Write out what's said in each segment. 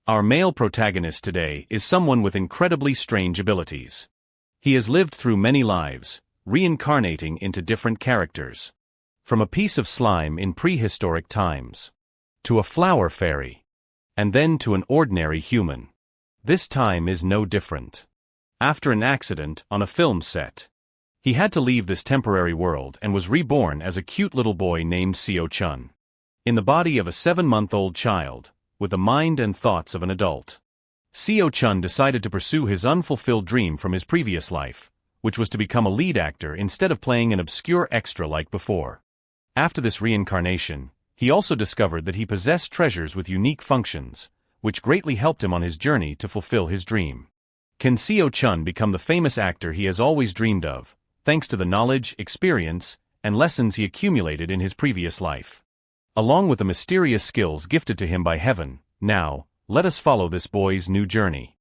Our male protagonist today is someone with incredibly strange abilities. He has lived through many lives, reincarnating into different characters. From a piece of slime in prehistoric times, to a flower fairy, and then to an ordinary human. This time is no different. After an accident on a film set, he had to leave this temporary world and was reborn as a cute little boy named Seo-chun. In the body of a 7-month-old child, with the mind and thoughts of an adult. Seo-chun decided to pursue his unfulfilled dream from his previous life, which was to become a lead actor instead of playing an obscure extra like before. After this reincarnation, he also discovered that he possessed treasures with unique functions, which greatly helped him on his journey to fulfill his dream. Can Seo-chun become the famous actor he has always dreamed of, thanks to the knowledge, experience, and lessons he accumulated in his previous life? Along with the mysterious skills gifted to him by heaven, now, let us follow this boy's new journey.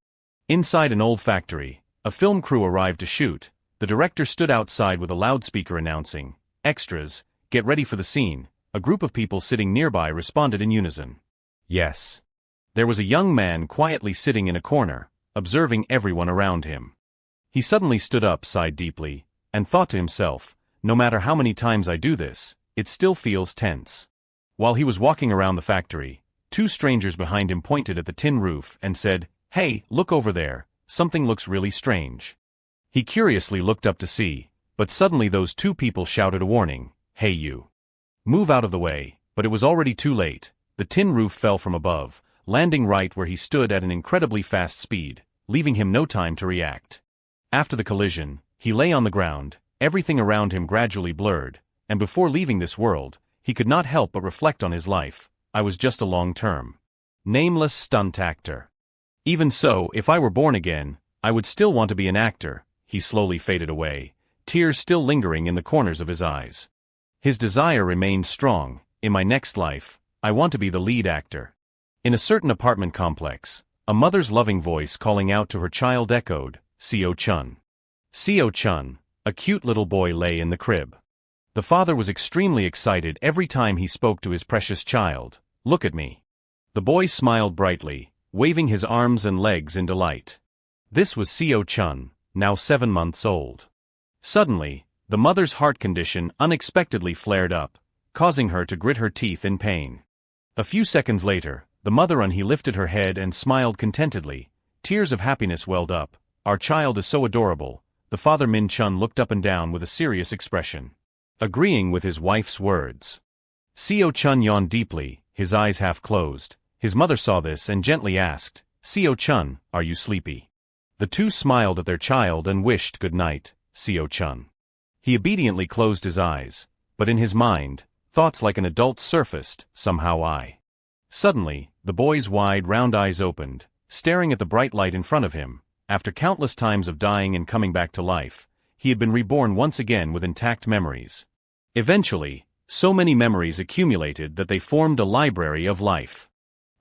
Inside an old factory, a film crew arrived to shoot. The director stood outside with a loudspeaker announcing, "Extras, get ready for the scene." A group of people sitting nearby responded in unison. Yes. There was a young man quietly sitting in a corner, observing everyone around him. He suddenly stood up, sighed deeply, and thought to himself, no matter how many times I do this, it still feels tense. While he was walking around the factory, two strangers behind him pointed at the tin roof and said, "Hey, look over there, something looks really strange." He curiously looked up to see, but suddenly those two people shouted a warning, "Hey you! Move out of the way," but it was already too late. The tin roof fell from above, landing right where he stood at an incredibly fast speed, leaving him no time to react. After the collision, he lay on the ground, everything around him gradually blurred, and before leaving this world, he could not help but reflect on his life. I was just a long-term, nameless stunt actor. Even so, if I were born again, I would still want to be an actor. He slowly faded away, tears still lingering in the corners of his eyes. His desire remained strong. In my next life, I want to be the lead actor. In a certain apartment complex, a mother's loving voice calling out to her child echoed, "Seo-chun." Seo-chun, a cute little boy, lay in the crib. The father was extremely excited every time he spoke to his precious child. "Look at me." The boy smiled brightly, waving his arms and legs in delight. This was Seo-chun, now 7 months old. Suddenly, the mother's heart condition unexpectedly flared up, causing her to grit her teeth in pain. A few seconds later, the mother lifted her head and smiled contentedly. Tears of happiness welled up. "Our child is so adorable." The father Min-chun looked up and down with a serious expression, agreeing with his wife's words. Seo-chun yawned deeply, his eyes half closed. His mother saw this and gently asked, "Seo-chun, are you sleepy?" The two smiled at their child and wished good night, Seo-chun. He obediently closed his eyes, but in his mind, thoughts like an adult surfaced, somehow. Suddenly, the boy's wide round eyes opened, staring at the bright light in front of him. After countless times of dying and coming back to life, he had been reborn once again with intact memories. Eventually, so many memories accumulated that they formed a library of life.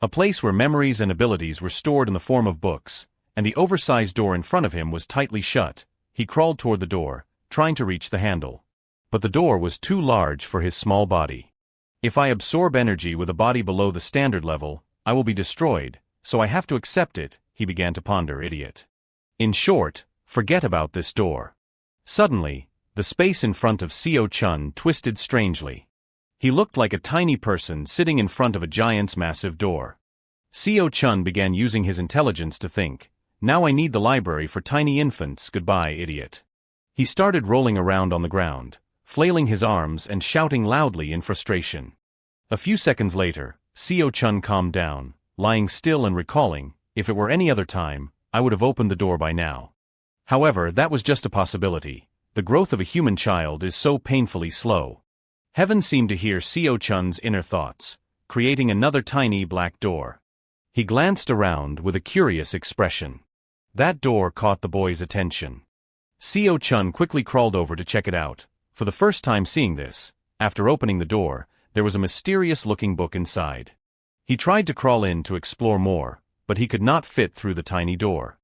A place where memories and abilities were stored in the form of books, and the oversized door in front of him was tightly shut. He crawled toward the door, trying to reach the handle. But the door was too large for his small body. "If I absorb energy with a body below the standard level, I will be destroyed, so I have to accept it," he began to ponder. Idiot. In short, forget about this door. Suddenly, the space in front of Seo-chun twisted strangely. He looked like a tiny person sitting in front of a giant's massive door. Seo-chun began using his intelligence to think, "Now I need the library for tiny infants. Goodbye, idiot." He started rolling around on the ground, flailing his arms and shouting loudly in frustration. A few seconds later, Seo-chun calmed down, lying still and recalling, "If it were any other time, I would have opened the door by now." However, that was just a possibility. The growth of a human child is so painfully slow. Heaven seemed to hear Seo-chun's inner thoughts, creating another tiny black door. He glanced around with a curious expression. That door caught the boy's attention. Seo-chun quickly crawled over to check it out. For the first time seeing this, after opening the door, there was a mysterious-looking book inside. He tried to crawl in to explore more, but he could not fit through the tiny door.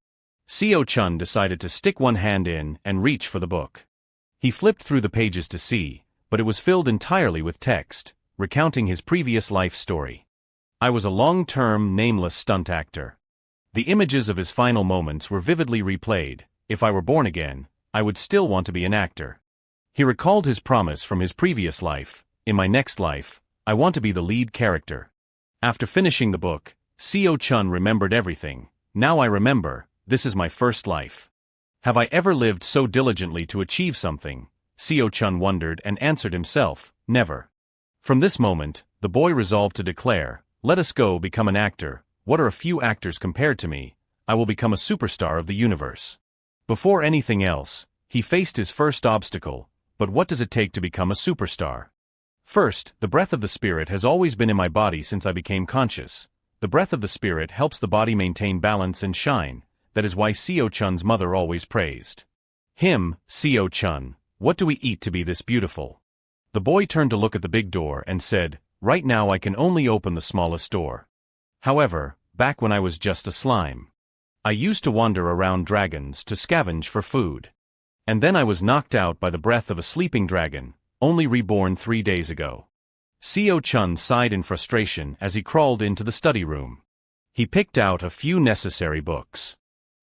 Seo-chun decided to stick one hand in and reach for the book. He flipped through the pages to see, but it was filled entirely with text, recounting his previous life story. I was a long-term, nameless stunt actor. The images of his final moments were vividly replayed. If I were born again, I would still want to be an actor. He recalled his promise from his previous life. In my next life, I want to be the lead character. After finishing the book, Seo-chun remembered everything. Now I remember, this is my first life. Have I ever lived so diligently to achieve something? Seo-chun wondered and answered himself, never. From this moment, the boy resolved to declare, let us go become an actor. What are a few actors compared to me? I will become a superstar of the universe. Before anything else, he faced his first obstacle. But what does it take to become a superstar? First, the breath of the spirit has always been in my body since I became conscious. The breath of the spirit helps the body maintain balance and shine. That is why Seo-chun's mother always praised him. Seo-chun, what do we eat to be this beautiful? The boy turned to look at the big door and said, right now I can only open the smallest door. However, back when I was just a slime, I used to wander around dragons to scavenge for food. And then I was knocked out by the breath of a sleeping dragon, only reborn 3 days ago. Seo-chun sighed in frustration as he crawled into the study room. He picked out a few necessary books,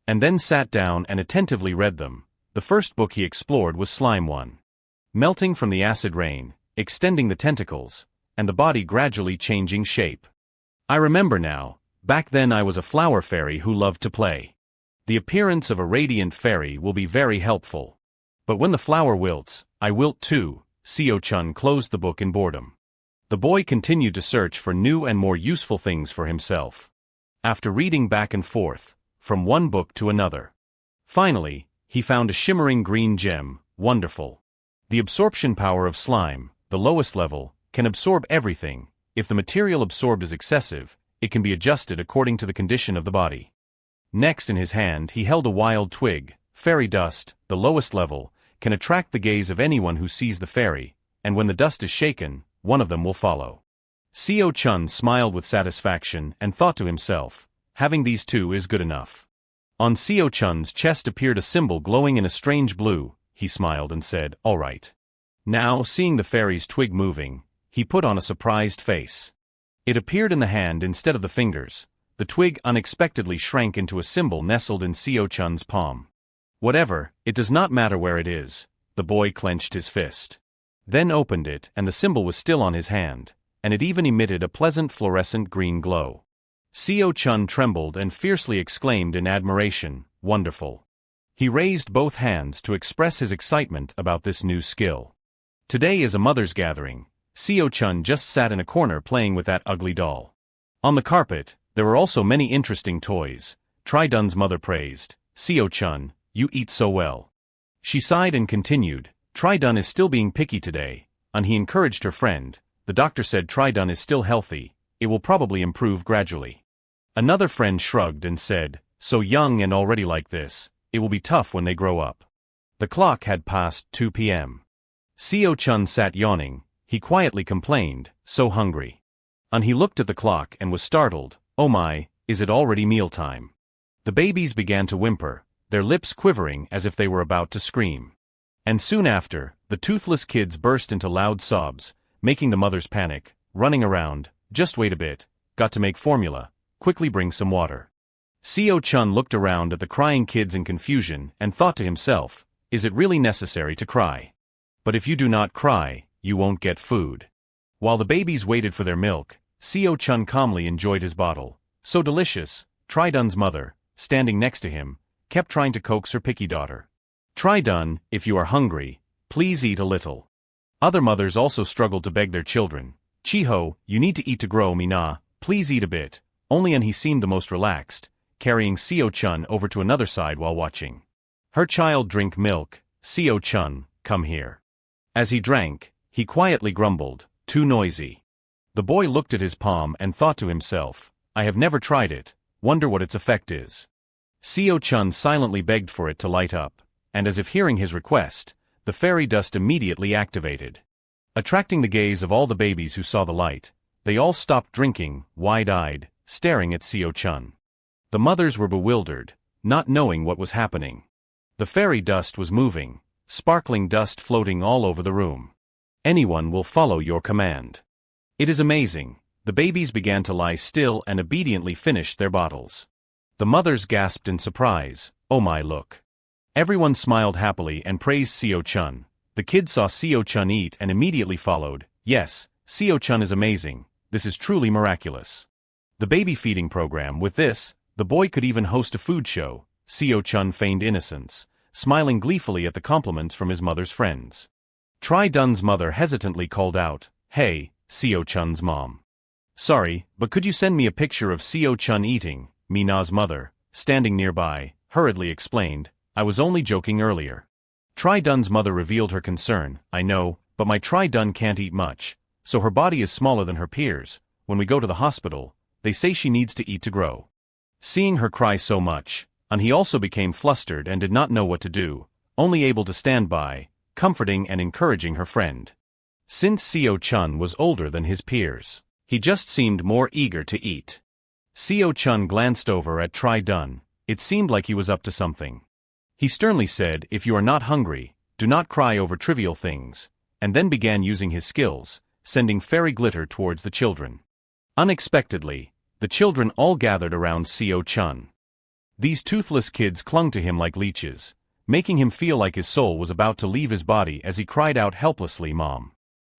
and then sat down and attentively read them. The first book he explored was Slime 1. Melting from the acid rain, extending the tentacles, and the body gradually changing shape. I remember now, back then I was a flower fairy who loved to play. The appearance of a radiant fairy will be very helpful. But when the flower wilts, I wilt too. Seo-chun closed the book in boredom. The boy continued to search for new and more useful things for himself. After reading back and forth, from one book to another, finally, he found a shimmering green gem. Wonderful. The absorption power of slime, the lowest level, can absorb everything. If the material absorbed is excessive, it can be adjusted according to the condition of the body. Next in his hand he held a wild twig. Fairy dust, the lowest level, can attract the gaze of anyone who sees the fairy, and when the dust is shaken, one of them will follow. Seo-chun smiled with satisfaction and thought to himself, having these two is good enough. On Seo-chun's chest appeared a symbol glowing in a strange blue. He smiled and said, all right. Now, seeing the fairy's twig moving, he put on a surprised face. It appeared in the hand instead of the fingers. The twig unexpectedly shrank into a symbol nestled in Seo-chun's palm. Whatever, it does not matter where it is. The boy clenched his fist. Then opened it and the symbol was still on his hand, and it even emitted a pleasant fluorescent green glow. Seo-chun trembled and fiercely exclaimed in admiration, wonderful. He raised both hands to express his excitement about this new skill. Today is a mother's gathering. Seo-chun just sat in a corner playing with that ugly doll. On the carpet, there were also many interesting toys. Tridun's mother praised, Seo-chun, you eat so well. She sighed and continued, Tridun is still being picky today, and he encouraged her friend. The doctor said Tridun is still healthy, it will probably improve gradually. Another friend shrugged and said, so young and already like this, it will be tough when they grow up. The clock had passed 2 p.m. Seo-chun sat yawning. He quietly complained, so hungry. And he looked at the clock and was startled, oh my, is it already mealtime? The babies began to whimper, their lips quivering as if they were about to scream. And soon after, the toothless kids burst into loud sobs, making the mothers panic, running around, just wait a bit, got to make formula, quickly bring some water. Seo-chun looked around at the crying kids in confusion and thought to himself, is it really necessary to cry? But if you do not cry, you won't get food. While the babies waited for their milk, Seo-chun calmly enjoyed his bottle. So delicious. Tridun's mother, standing next to him, kept trying to coax her picky daughter. Tridun, if you are hungry, please eat a little. Other mothers also struggled to beg their children. Chiho, you need to eat to grow, Mina, please eat a bit. Only An he seemed the most relaxed, carrying Seo-chun over to another side while watching her child drink milk. Seo-chun, come here. As he drank, he quietly grumbled, too noisy. The boy looked at his palm and thought to himself, I have never tried it, wonder what its effect is. Seo-chun silently begged for it to light up, and as if hearing his request, the fairy dust immediately activated. Attracting the gaze of all the babies who saw the light, they all stopped drinking, wide-eyed, staring at Seo-chun. The mothers were bewildered, not knowing what was happening. The fairy dust was moving, sparkling dust floating all over the room. Anyone will follow your command. It is amazing. The The babies began to lie still and obediently finished their bottles. The mothers gasped in surprise, "Oh my, look." Everyone smiled happily and praised Seo-chun. The kids saw Seo-chun eat and immediately followed, "Yes, Seo-chun is amazing, this is truly miraculous." The baby feeding program, with this, the boy could even host a food show. Seo-chun feigned innocence, smiling gleefully at the compliments from his mother's friends. Tri-dun's mother hesitantly called out, "Hey, Seo-chun's mom. Sorry, but could you send me a picture of Seo-chun eating?" Mina's mother, standing nearby, hurriedly explained, "I was only joking earlier." Tri-dun's mother revealed her concern, "I know, but my Tri-dun can't eat much, so her body is smaller than her peers. When we go to the hospital, they say she needs to eat to grow." Seeing her cry so much, and he also became flustered and did not know what to do, only able to stand by, comforting and encouraging her friend. Since Seo-chun was older than his peers, he just seemed more eager to eat. Seo-chun glanced over at Tri-dun. It seemed like he was up to something. He sternly said, "If you are not hungry, do not cry over trivial things," and then began using his skills, sending fairy glitter towards the children. Unexpectedly, the children all gathered around Seo-chun. These toothless kids clung to him like leeches, making him feel like his soul was about to leave his body as he cried out helplessly, "Mom."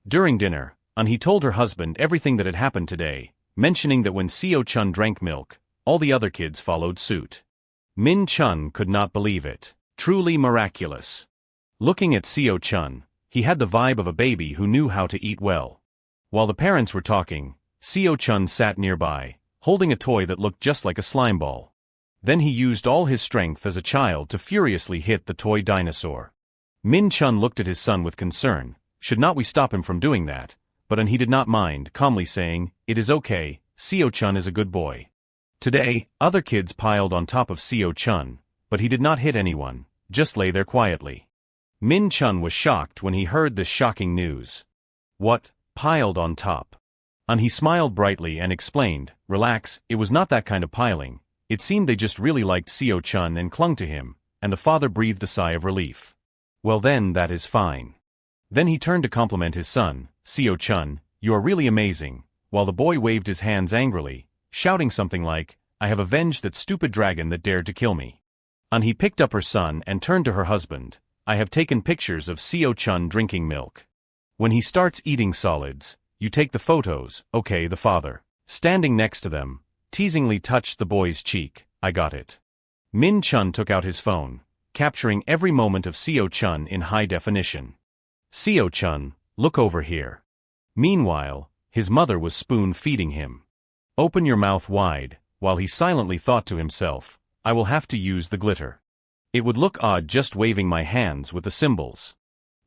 During dinner, he told her husband everything that had happened today, mentioning that when Seo-chun drank milk, all the other kids followed suit. Min-chun could not believe it. Truly miraculous. Looking at Seo-chun, he had the vibe of a baby who knew how to eat well. While the parents were talking, Seo-chun sat nearby, holding a toy that looked just like a slime ball. Then he used all his strength as a child to furiously hit the toy dinosaur. Min-chun looked at his son with concern. Should not we stop him from doing that? But he did not mind, calmly saying, "It is okay, Seo-chun is a good boy." Today, other kids piled on top of Seo-chun, but he did not hit anyone, just lay there quietly. Min-chun was shocked when he heard this shocking news. "What, piled on top?" He smiled brightly and explained, "Relax, it was not that kind of piling. It seemed they just really liked Seo-chun and clung to him," and the father breathed a sigh of relief. "Well then, that is fine." Then he turned to compliment his son, "Seo-chun, you are really amazing," while the boy waved his hands angrily, shouting something like, "I have avenged that stupid dragon that dared to kill me." He picked up her son and turned to her husband, "I have taken pictures of Seo-chun drinking milk. When he starts eating solids, you take the photos, okay?" The father, standing next to them, teasingly touched the boy's cheek. "I got it." Min-chun took out his phone, capturing every moment of Seo-chun in high definition. "Seo-chun, look over here." Meanwhile, his mother was spoon-feeding him. "Open your mouth wide," while he silently thought to himself, "I will have to use the glitter. It would look odd just waving my hands with the symbols.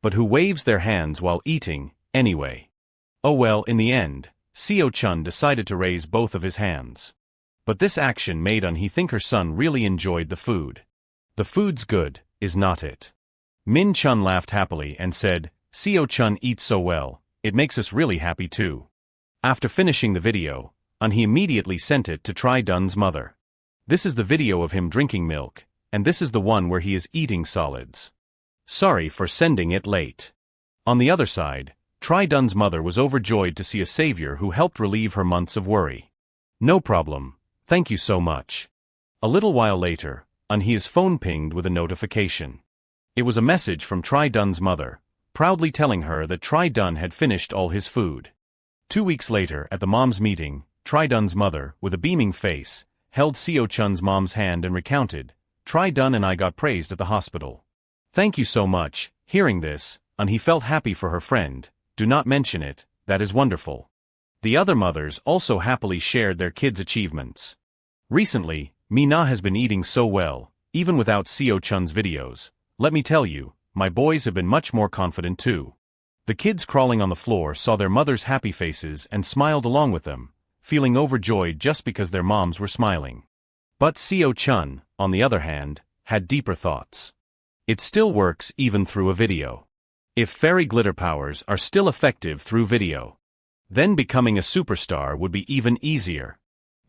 But who waves their hands while eating, anyway?" Oh well, in the end, Seo-chun decided to raise both of his hands. But this action made he think her son really enjoyed the food. "The food's good, is not it?" Min-chun laughed happily and said, "Seo-chun eats so well, it makes us really happy too." After finishing the video, he immediately sent it to Tri-dun's mother. This is the video of him drinking milk, and this is the one where he is eating solids. Sorry for sending it late. On the other side, Tri-dun's mother was overjoyed to see a savior who helped relieve her months of worry. "No problem, thank you so much." A little while later, his phone pinged with a notification. It was a message from Tri-dun's mother, proudly telling her that Tri-dun had finished all his food. 2 weeks later, at the mom's meeting, Tri-dun's mother, with a beaming face, held Seo-chun's mom's hand and recounted, "Tri-dun and I got praised at the hospital. Thank you so much." Hearing this, he felt happy for her friend. "Do not mention it, that is wonderful." The other mothers also happily shared their kids' achievements. Recently, Mina has been eating so well, even without Seo-chun's videos. Let me tell you, my boys have been much more confident too. The kids crawling on the floor saw their mother's happy faces and smiled along with them, feeling overjoyed just because their moms were smiling. But Seo-chun, on the other hand, had deeper thoughts. It still works even through a video. If fairy glitter powers are still effective through video, then becoming a superstar would be even easier.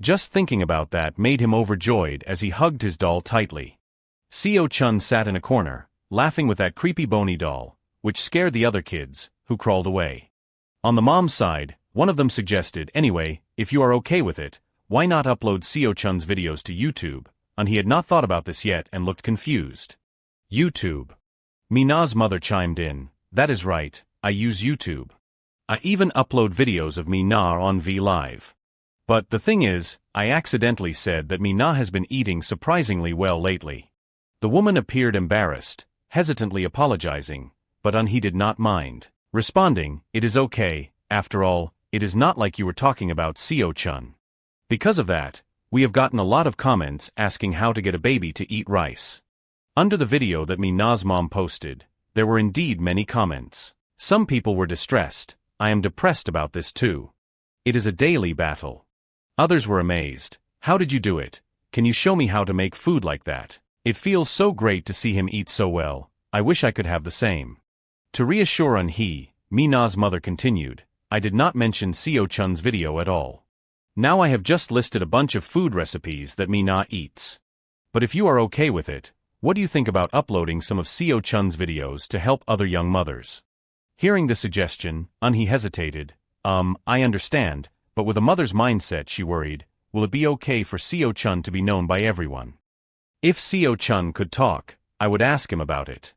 Just thinking about that made him overjoyed as he hugged his doll tightly. Seo-chun sat in a corner, laughing with that creepy bony doll, which scared the other kids, who crawled away. On the mom's side, one of them suggested, "Anyway, if you are okay with it, why not upload Seo-chun's videos to YouTube? And he had not thought about this yet and looked confused. YouTube. Mina's mother chimed in, that is right, I use YouTube. I even upload videos of Mina on V Live. But the thing is, I accidentally said that Mina has been eating surprisingly well lately. The woman appeared embarrassed, hesitantly apologizing, but he did not mind, responding, it is okay, after all, it is not like you were talking about Seo-chun. Because of that, we have gotten a lot of comments asking how to get a baby to eat rice. Under the video that Mina's mom posted, there were indeed many comments. Some people were distressed. I am depressed about this too. It is a daily battle. Others were amazed. How did you do it? Can you show me how to make food like that? It feels so great to see him eat so well. I wish I could have the same. To reassure Mina's mother continued, I did not mention Seo-chun's video at all. Now I have just listed a bunch of food recipes that Mina eats. But if you are okay with it, what do you think about uploading some of Seo-chun's videos to help other young mothers? Hearing the suggestion, he hesitated. I understand, but with a mother's mindset she worried, will it be okay for Seo-chun to be known by everyone? If Seo-chun could talk, I would ask him about it.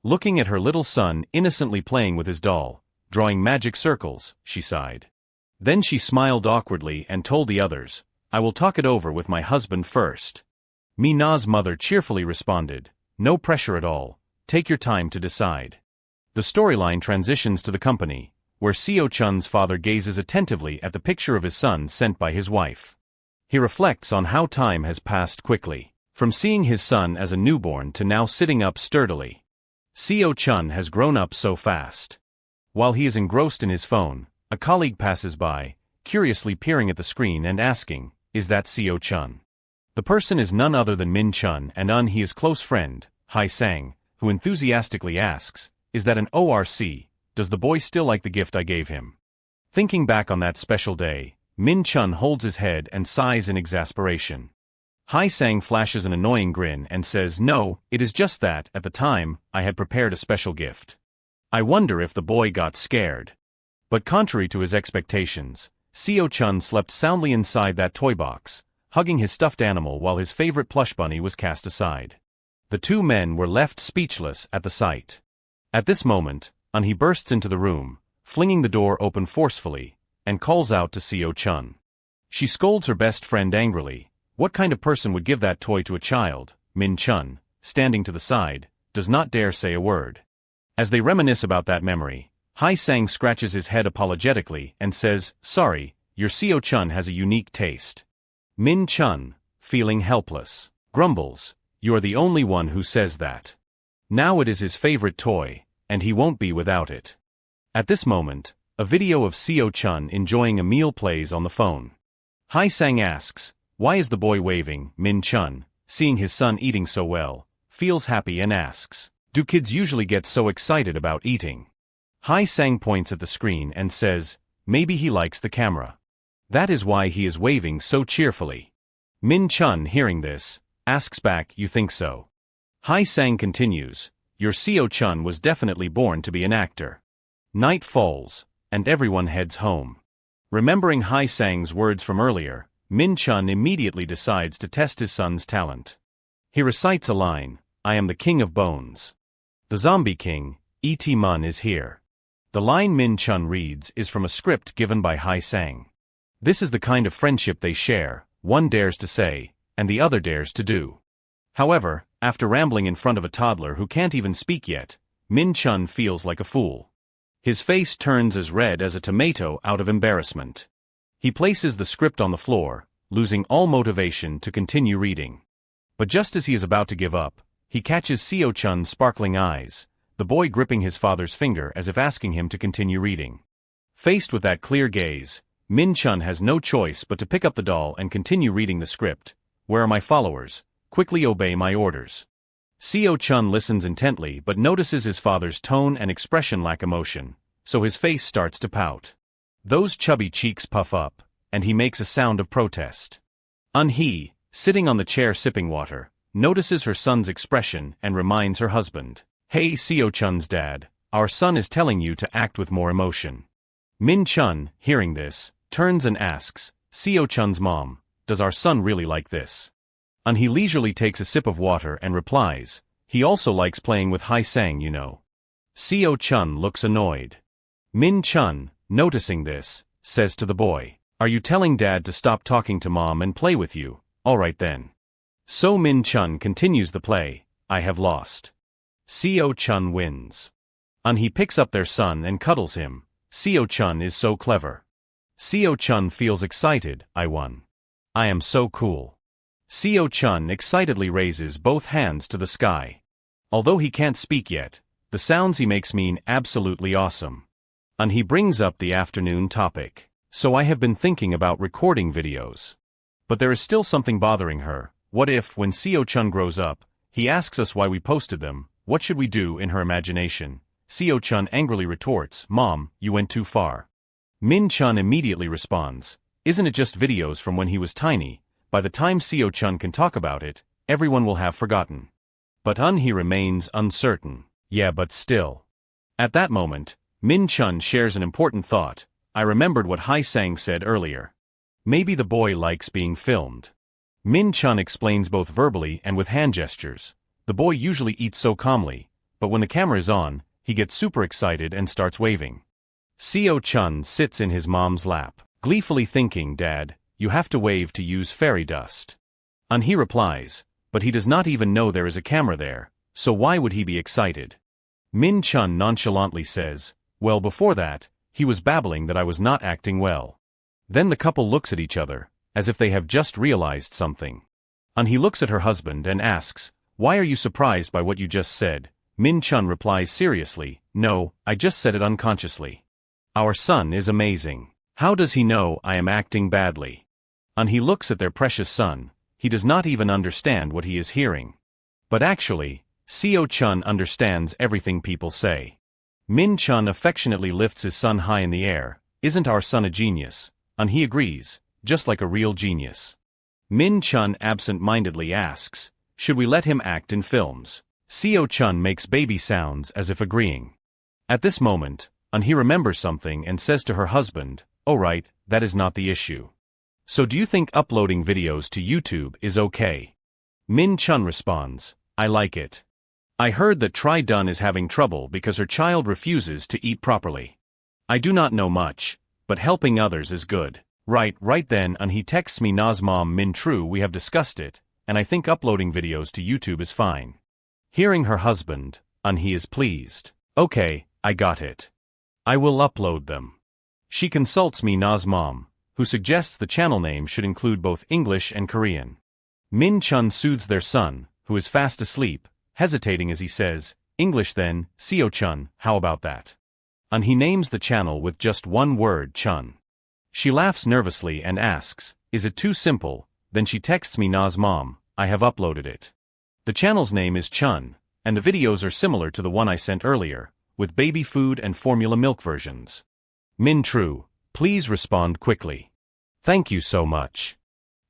Looking at her little son innocently playing with his doll, drawing magic circles, she sighed. Then she smiled awkwardly and told the others, I will talk it over with my husband first. Mina's mother cheerfully responded, no pressure at all, take your time to decide. The storyline transitions to the company, where Seo-chun's father gazes attentively at the picture of his son sent by his wife. He reflects on how time has passed quickly, from seeing his son as a newborn to now sitting up sturdily. Seo-chun has grown up so fast. While he is engrossed in his phone, a colleague passes by, curiously peering at the screen and asking, is that Seo-chun? The person is none other than Min Chun and his close friend, Hai Sang, who enthusiastically asks, is that an ORC, does the boy still like the gift I gave him? Thinking back on that special day, Min Chun holds his head and sighs in exasperation. Hai Sang flashes an annoying grin and says, no, it is just that, at the time, I had prepared a special gift. I wonder if the boy got scared. But contrary to his expectations, Seo-chun slept soundly inside that toy box, hugging his stuffed animal while his favorite plush bunny was cast aside. The two men were left speechless at the sight. At this moment, he bursts into the room, flinging the door open forcefully, and calls out to Seo-chun. She scolds her best friend angrily. What kind of person would give that toy to a child? Min Chun, standing to the side, does not dare say a word. As they reminisce about that memory, Hai Sang scratches his head apologetically and says, sorry, your Seo-chun has a unique taste. Min Chun, feeling helpless, grumbles, you are the only one who says that. Now it is his favorite toy, and he won't be without it. At this moment, a video of Seo-chun enjoying a meal plays on the phone. Hai Sang asks, why is the boy waving? Min Chun, seeing his son eating so well, feels happy and asks, do kids usually get so excited about eating? Hai Sang points at the screen and says, maybe he likes the camera. That is why he is waving so cheerfully. Min Chun, hearing this, asks back, you think so? Hai Sang continues, your Seo-chun was definitely born to be an actor. Night falls, and everyone heads home. Remembering Hai Sang's words from earlier, Min Chun immediately decides to test his son's talent. He recites a line, I am the king of bones. The zombie king, E.T. Mun, is here. The line Min Chun reads is from a script given by Hai Sang. This is the kind of friendship they share, one dares to say, and the other dares to do. However, after rambling in front of a toddler who can't even speak yet, Min Chun feels like a fool. His face turns as red as a tomato out of embarrassment. He places the script on the floor, losing all motivation to continue reading. But just as he is about to give up, he catches Seo-chun's sparkling eyes, the boy gripping his father's finger as if asking him to continue reading. Faced with that clear gaze, Min Chun has no choice but to pick up the doll and continue reading the script. Where are my followers? Quickly obey my orders. Seo-chun listens intently but notices his father's tone and expression lack emotion, so his face starts to pout. Those chubby cheeks puff up, and he makes a sound of protest. He, sitting on the chair sipping water, notices her son's expression and reminds her husband, hey Seo-chun's dad, our son is telling you to act with more emotion. Min Chun, hearing this, turns and asks, Seo-chun's mom, does our son really like this? And he leisurely takes a sip of water and replies, he also likes playing with Hae-sang, you know. Seo-chun looks annoyed. Min-chun, noticing this, says to the boy, are you telling dad to stop talking to mom and play with you? Alright then. So Min-chun continues the play, I have lost. Seo-chun wins. And he picks up their son and cuddles him. Seo-chun is so clever. Seo-chun feels excited, I won. I am so cool. Seo-chun excitedly raises both hands to the sky. Although he can't speak yet, the sounds he makes mean absolutely awesome. And he brings up the afternoon topic. So I have been thinking about recording videos. But there is still something bothering her. What if, when Seo-chun grows up, he asks us why we posted them? What should we do in her imagination? Seo-chun angrily retorts, Mom, you went too far. Min-chun immediately responds, isn't it just videos from when he was tiny? By the time Seo-chun can talk about it, everyone will have forgotten. But he remains uncertain. Yeah, but still. At that moment, Min-chun shares an important thought. I remembered what Hae-sang said earlier. Maybe the boy likes being filmed. Min-chun explains both verbally and with hand gestures. The boy usually eats so calmly, but when the camera is on, he gets super excited and starts waving. Seo-chun sits in his mom's lap, gleefully thinking, Dad, you have to wave to use fairy dust. And he replies, but he does not even know there is a camera there, so why would he be excited? Min-chun nonchalantly says, well, before that, he was babbling that I was not acting well. Then the couple looks at each other, as if they have just realized something. And he looks at her husband and asks, why are you surprised by what you just said? Min-chun replies seriously, no, I just said it unconsciously. Our son is amazing. How does he know I am acting badly? And he looks at their precious son, he does not even understand what he is hearing. But actually, Seo-chun understands everything people say. Min-chun affectionately lifts his son high in the air, isn't our son a genius? And he agrees, just like a real genius. Min-chun absent-mindedly asks, should we let him act in films? Seo-chun makes baby sounds as if agreeing. At this moment, he remembers something and says to her husband, oh right, that is not the issue. So do you think uploading videos to YouTube is okay? Min-chun responds, I like it. I heard that Tri-Dun is having trouble because her child refuses to eat properly. I do not know much, but helping others is good. Right then, and he texts me Na's mom Min-tru, we have discussed it, and I think uploading videos to YouTube is fine. Hearing her husband, he is pleased. Okay, I got it. I will upload them. She consults me Na's mom, who suggests the channel name should include both English and Korean. Min-chun soothes their son, who is fast asleep, hesitating as he says, English then, Seo-chun, how about that? And he names the channel with just one word, chun. She laughs nervously and asks, is it too simple? Then she texts me Na's mom, I have uploaded it. The channel's name is Chun, and the videos are similar to the one I sent earlier, with baby food and formula milk versions. Min-tru, please respond quickly. Thank you so much.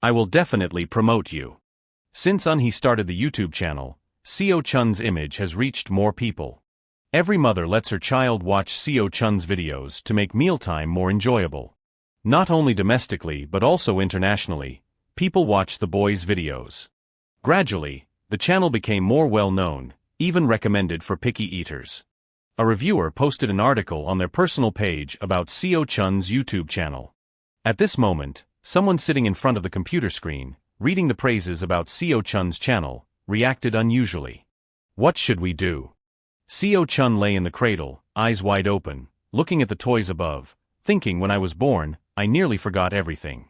I will definitely promote you. Since he started the YouTube channel, Seo-chun's image has reached more people. Every mother lets her child watch Seo-chun's videos to make mealtime more enjoyable. Not only domestically but also internationally, people watch the boy's videos. Gradually, the channel became more well-known, even recommended for picky eaters. A reviewer posted an article on their personal page about Seo-chun's YouTube channel. At this moment, someone sitting in front of the computer screen, reading the praises about Seo-chun's channel, reacted unusually. What should we do? Seo-chun lay in the cradle, eyes wide open, looking at the toys above, thinking when I was born, I nearly forgot everything.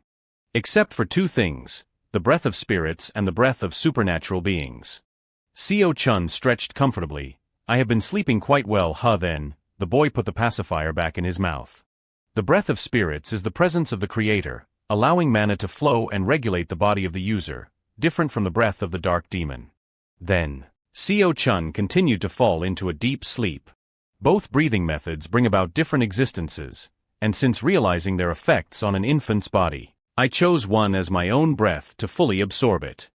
Except for two things, the breath of spirits and the breath of supernatural beings. Seo-chun stretched comfortably, I have been sleeping quite well, then, the boy put the pacifier back in his mouth. The breath of spirits is the presence of the Creator, allowing mana to flow and regulate the body of the user, different from the breath of the dark demon. Then, Seo-chun continued to fall into a deep sleep. Both breathing methods bring about different existences, and since realizing their effects on an infant's body, I chose one as my own breath to fully absorb it.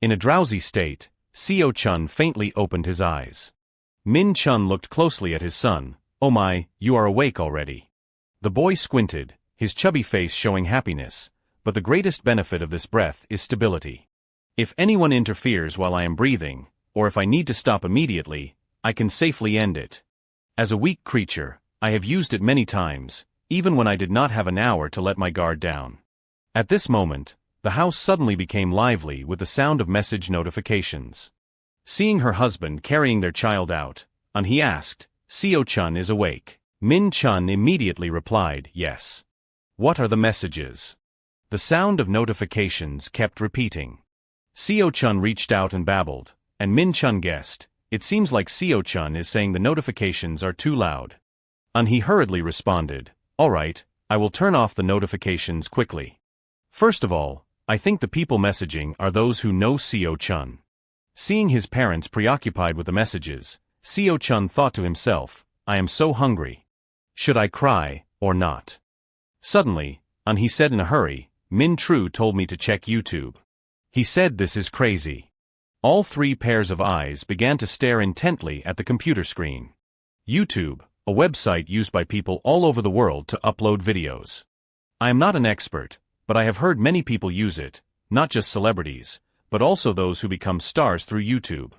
In a drowsy state, Seo-chun faintly opened his eyes. Min-chun looked closely at his son, oh my, you are awake already. The boy squinted, his chubby face showing happiness, but the greatest benefit of this breath is stability. If anyone interferes while I am breathing, or if I need to stop immediately, I can safely end it. As a weak creature, I have used it many times, even when I did not have an hour to let my guard down. At this moment, the house suddenly became lively with the sound of message notifications. Seeing her husband carrying their child out, He asked, "Seo-chun is awake?" Min-chun immediately replied, "Yes." "What are the messages?" The sound of notifications kept repeating. Seo-chun reached out and babbled, and Min-chun guessed, "It seems like Seo-chun is saying the notifications are too loud." He hurriedly responded, "All right, I will turn off the notifications quickly. First of all, I think the people messaging are those who know Seo-chun." Seeing his parents preoccupied with the messages, Seo-chun thought to himself, "I am so hungry. Should I cry, or not?" Suddenly, he said in a hurry, "Min-tru told me to check YouTube." He said, "This is crazy." All three pairs of eyes began to stare intently at the computer screen. YouTube, a website used by people all over the world to upload videos. I am not an expert, but I have heard many people use it, not just celebrities, but also those who become stars through YouTube.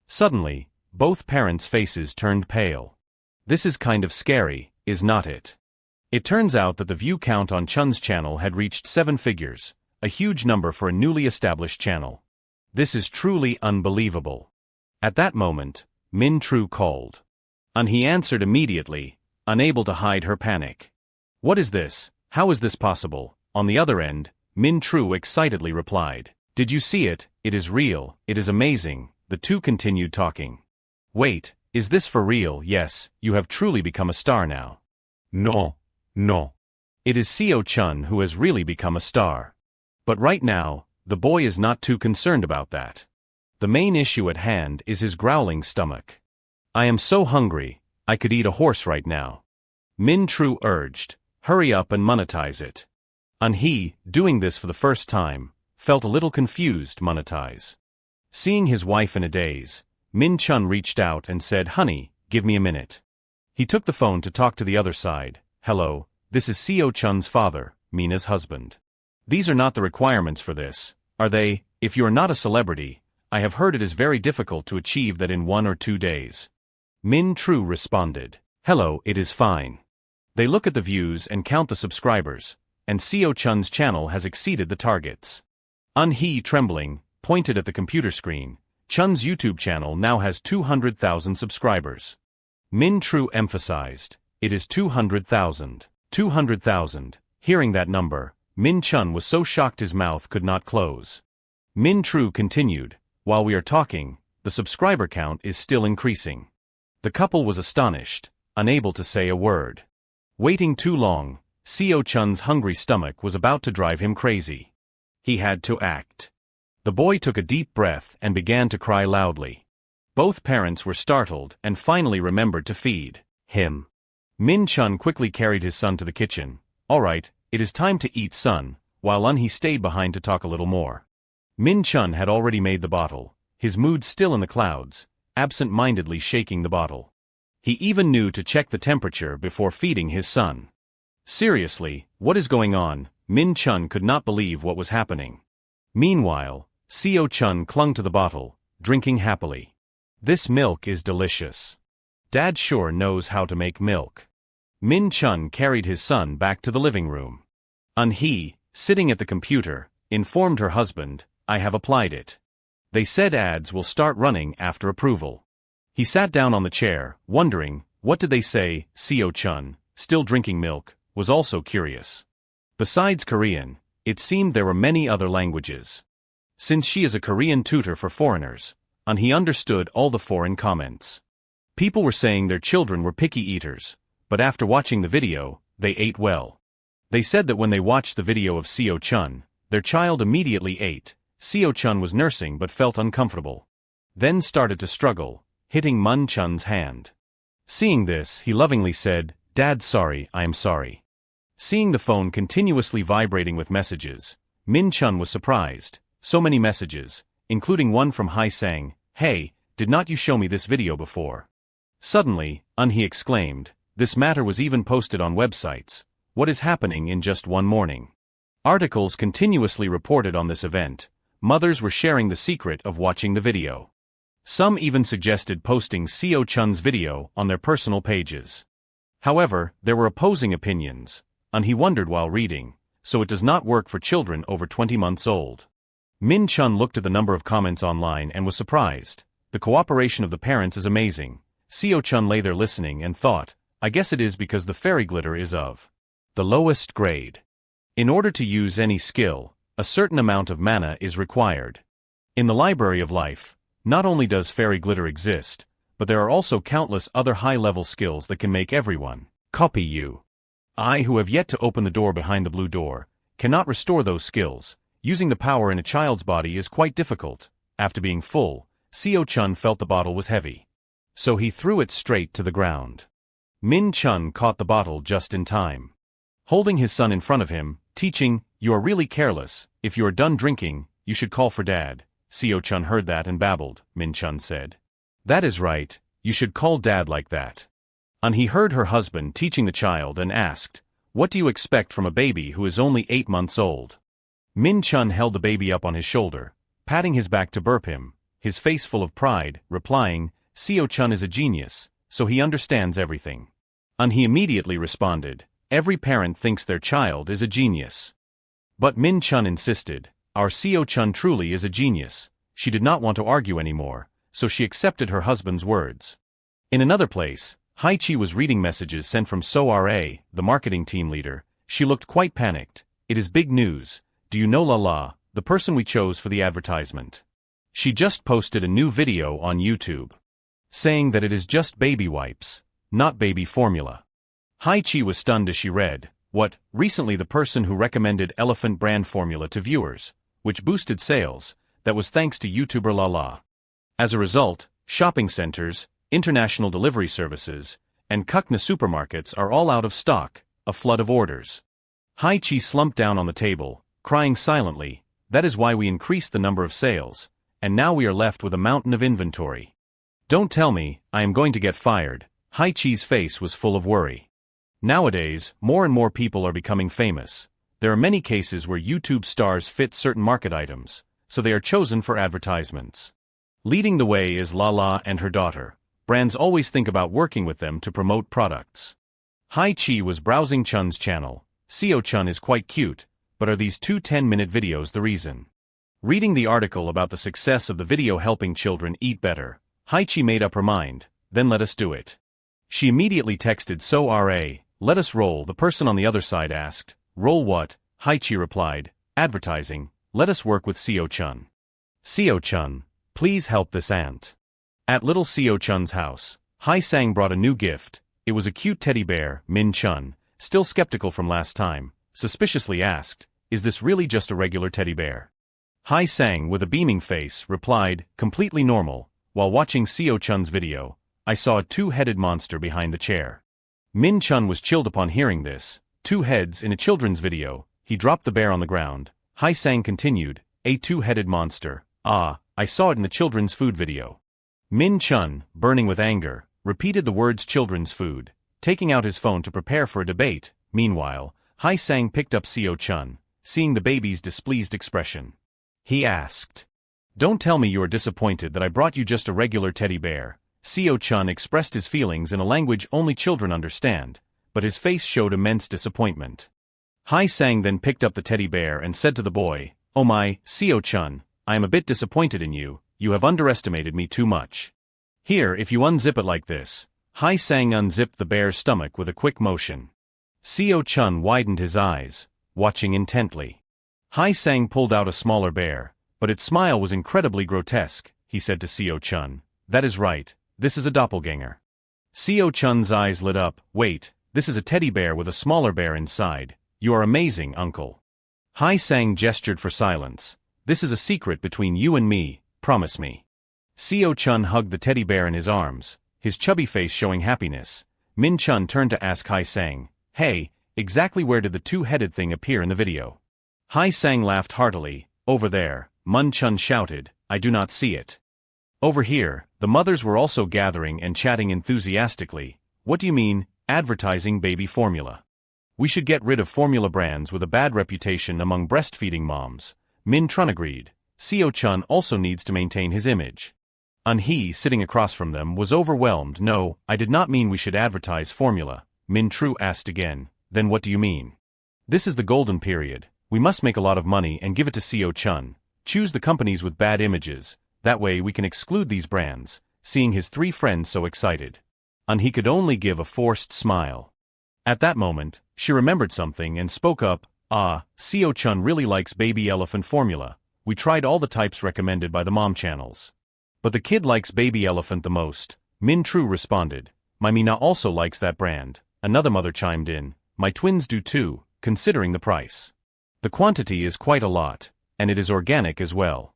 Suddenly, both parents' faces turned pale. This is kind of scary, is not it? It turns out that the view count on Chun's channel had reached 7 figures, a huge number for a newly established channel. This is truly unbelievable. At that moment, Min-tru called. He answered immediately, unable to hide her panic. "What is this? How is this possible?" On the other end, Min-tru excitedly replied, "Did you see it? It is real, it is amazing." The two continued talking. "Wait, is this for real?" "Yes, you have truly become a star now." "No. It is Seo-chun who has really become a star." But right now, the boy is not too concerned about that. The main issue at hand is his growling stomach. "I am so hungry, I could eat a horse right now." Min-tru urged, "Hurry up and monetize it." He, doing this for the first time, felt a little confused. Monetize. Seeing his wife in a daze, Min-chun reached out and said, "Honey, give me a minute." He took the phone to talk to the other side. "Hello, this is Seo-chun's father, Mina's husband. These are not the requirements for this, are they? If you are not a celebrity, I have heard it is very difficult to achieve that in 1 or 2 days." Min-tru responded, "Hello, it is fine. They look at the views and count the subscribers, and Seo-chun's channel has exceeded the targets." He, trembling, pointed at the computer screen. Chun's YouTube channel now has 200,000 subscribers. Min-tru emphasized, "It is 200,000. 200,000. Hearing that number, Min-chun was so shocked his mouth could not close. Min-tru continued, "While we are talking, the subscriber count is still increasing." The couple was astonished, unable to say a word. Waiting too long, Seo-chun's hungry stomach was about to drive him crazy. He had to act. The boy took a deep breath and began to cry loudly. Both parents were startled and finally remembered to feed him. Min-chun quickly carried his son to the kitchen. "All right, it is time to eat, son," while he stayed behind to talk a little more. Min-chun had already made the bottle, his mood still in the clouds, absent-mindedly shaking the bottle. He even knew to check the temperature before feeding his son. Seriously, what is going on? Min-chun could not believe what was happening. Meanwhile, Seo-chun clung to the bottle, drinking happily. "This milk is delicious. Dad sure knows how to make milk." Min-chun carried his son back to the living room. He, sitting at the computer, informed her husband, "I have applied it. They said ads will start running after approval." He sat down on the chair, wondering, what did they say? Seo-chun, still drinking milk, was also curious. Besides Korean, it seemed there were many other languages. Since she is a Korean tutor for foreigners, he understood all the foreign comments. People were saying their children were picky eaters, but after watching the video, they ate well. They said that when they watched the video of Seo-chun, their child immediately ate. Seo-chun was nursing but felt uncomfortable. Then started to struggle, hitting Min-chun's hand. Seeing this, he lovingly said, "Dad, sorry, I am sorry." Seeing the phone continuously vibrating with messages, Min-chun was surprised. So many messages, including one from Hai-sang, "Hey, did not you show me this video before?" Suddenly, he exclaimed, "This matter was even posted on websites. What is happening in just one morning? Articles continuously reported on this event. Mothers were sharing the secret of watching the video. Some even suggested posting Seo Chun's video on their personal pages. However, there were opposing opinions, and he wondered while reading, so it does not work for children over 20 months old. Min Chun looked at the number of comments online and was surprised. The cooperation of the parents is amazing. Seo Chun lay there listening and thought, I guess it is because the fairy glitter is of the lowest grade. In order to use any skill, a certain amount of mana is required. In the Library of Life, not only does fairy glitter exist, but there are also countless other high-level skills that can make everyone copy you. I, who have yet to open the door behind the blue door, cannot restore those skills. Using the power in a child's body is quite difficult. After being full, Seo Chun felt the bottle was heavy. So he threw it straight to the ground. Min Chun caught the bottle just in time. Holding his son in front of him, teaching, you are really careless. If you are done drinking, you should call for dad. Seo Chun heard that and babbled. Min Chun said, that is right, you should call dad like that. And he heard her husband teaching the child and asked, what do you expect from a baby who is only 8 months old? Min Chun held the baby up on his shoulder, patting his back to burp him, his face full of pride, replying, Seo Chun is a genius, so he understands everything. And he immediately responded, every parent thinks their child is a genius. But Min Chun insisted, our Seo Chun truly is a genius. She did not want to argue anymore, so she accepted her husband's words. In another place, Hai Chi was reading messages sent from So-Ra, the marketing team leader. She looked quite panicked. It is big news. Do you know Lala, the person we chose for the advertisement? She just posted a new video on YouTube, saying that it is just baby wipes, not baby formula. Hai Chi was stunned as she read, what, recently the person who recommended elephant brand formula to viewers, which boosted sales, that was thanks to YouTuber Lala. As a result, shopping centers, international delivery services, and Kukna supermarkets are all out of stock, a flood of orders. Hai Chi slumped down on the table, crying silently, that is why we increased the number of sales, and now we are left with a mountain of inventory. Don't tell me, I am going to get fired. Hai Chi's face was full of worry. Nowadays, more and more people are becoming famous. There are many cases where YouTube stars fit certain market items, so they are chosen for advertisements. Leading the way is Lala and her daughter. Brands always think about working with them to promote products. Hai Chi was browsing Chun's channel. Seo Chun is quite cute, but are these two 10-minute videos the reason? Reading the article about the success of the video helping children eat better, Hai Chi made up her mind, then let us do it. She immediately texted So-Ra, let us roll. The person on the other side asked, roll what? Hai Chi replied, advertising, let us work with Seo Chun. Seo Chun, please help this aunt. At little Seo Chun's house, Hai Sang brought a new gift. It was a cute teddy bear. Min Chun, still skeptical from last time, suspiciously asked, is this really just a regular teddy bear? Hai Sang, with a beaming face, replied, completely normal. While watching Seo Chun's video, I saw a two-headed monster behind the chair. Min Chun was chilled upon hearing this. 2 heads in a children's video. He dropped the bear on the ground. Hai Sang continued, a two-headed monster. Ah, I saw it in the children's food video. Min Chun, burning with anger, repeated the words children's food, taking out his phone to prepare for a debate. Meanwhile, Hai Sang picked up Seo Chun, seeing the baby's displeased expression. He asked, don't tell me you are disappointed that I brought you just a regular teddy bear. Seo Chun expressed his feelings in a language only children understand, but his face showed immense disappointment. Hai Sang then picked up the teddy bear and said to the boy, oh my, Seo Chun, I am a bit disappointed in you. You have underestimated me too much. Here, if you unzip it like this. Hai Sang unzipped the bear's stomach with a quick motion. Seo Chun widened his eyes, watching intently. Hai Sang pulled out a smaller bear, but its smile was incredibly grotesque. He said to Seo Chun, that is right, this is a doppelganger. Seo Chun's eyes lit up, wait, this is a teddy bear with a smaller bear inside. You are amazing, uncle. Hai Sang gestured for silence. This is a secret between you and me. Promise me. Seo Chun hugged the teddy bear in his arms, his chubby face showing happiness. Min Chun turned to ask Hai Sang, hey, exactly where did the two-headed thing appear in the video? Hai Sang laughed heartily, over there. Min Chun shouted, I do not see it. Over here, the mothers were also gathering and chatting enthusiastically. What do you mean, advertising baby formula? We should get rid of formula brands with a bad reputation among breastfeeding moms. Min Chun agreed. Seo-chun also needs to maintain his image. He, sitting across from them, was overwhelmed. No, I did not mean we should advertise formula. Min Tru asked again. Then what do you mean? This is the golden period. We must make a lot of money and give it to Seo-chun. Choose the companies with bad images. That way we can exclude these brands. Seeing his three friends so excited, he could only give a forced smile. At that moment, she remembered something and spoke up. Seo-chun really likes baby elephant formula. We tried all the types recommended by the mom channels. But the kid likes baby elephant the most. Min Tru responded. My Mina also likes that brand. Another mother chimed in. My twins do too, considering the price. The quantity is quite a lot, and it is organic as well.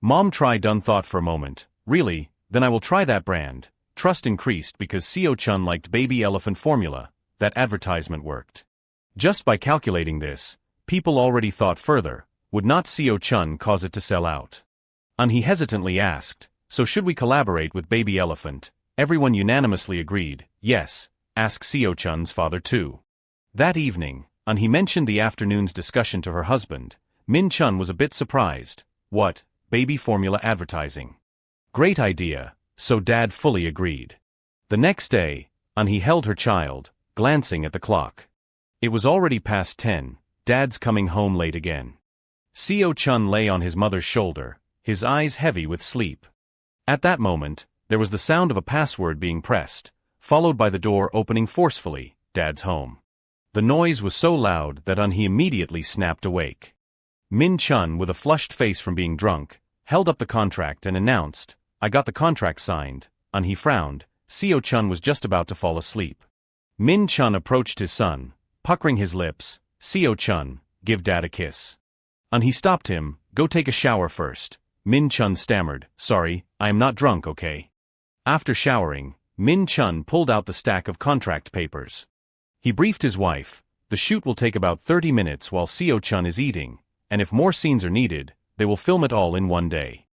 Mom tried unthought for a moment. Really? Then I will try that brand. Trust increased because Seo-chun liked baby elephant formula. That advertisement worked. Just by calculating this, people already thought further. Would not Seo-chun cause it to sell out? He hesitantly asked. So should we collaborate with baby elephant? Everyone unanimously agreed. Yes. Ask Seo-chun's father too. That evening, he mentioned the afternoon's discussion to her husband. Min Chun was a bit surprised. What? Baby formula advertising. Great idea. So Dad fully agreed. The next day, he held her child, glancing at the clock. It was already past 10. Dad's coming home late again. Seo-chun lay on his mother's shoulder, his eyes heavy with sleep. At that moment, there was the sound of a password being pressed, followed by the door opening forcefully. Dad's home. The noise was so loud that he immediately snapped awake. Min Chun, with a flushed face from being drunk, held up the contract and announced, I got the contract signed. He frowned. Seo-chun was just about to fall asleep. Min Chun approached his son, puckering his lips. Seo-chun, give Dad a kiss. He stopped him. Go take a shower first. Min Chun stammered. Sorry, I am not drunk, okay? After showering, Min Chun pulled out the stack of contract papers. He briefed his wife. The shoot will take about 30 minutes while Seo-chun is eating, and if more scenes are needed, they will film it all in one day.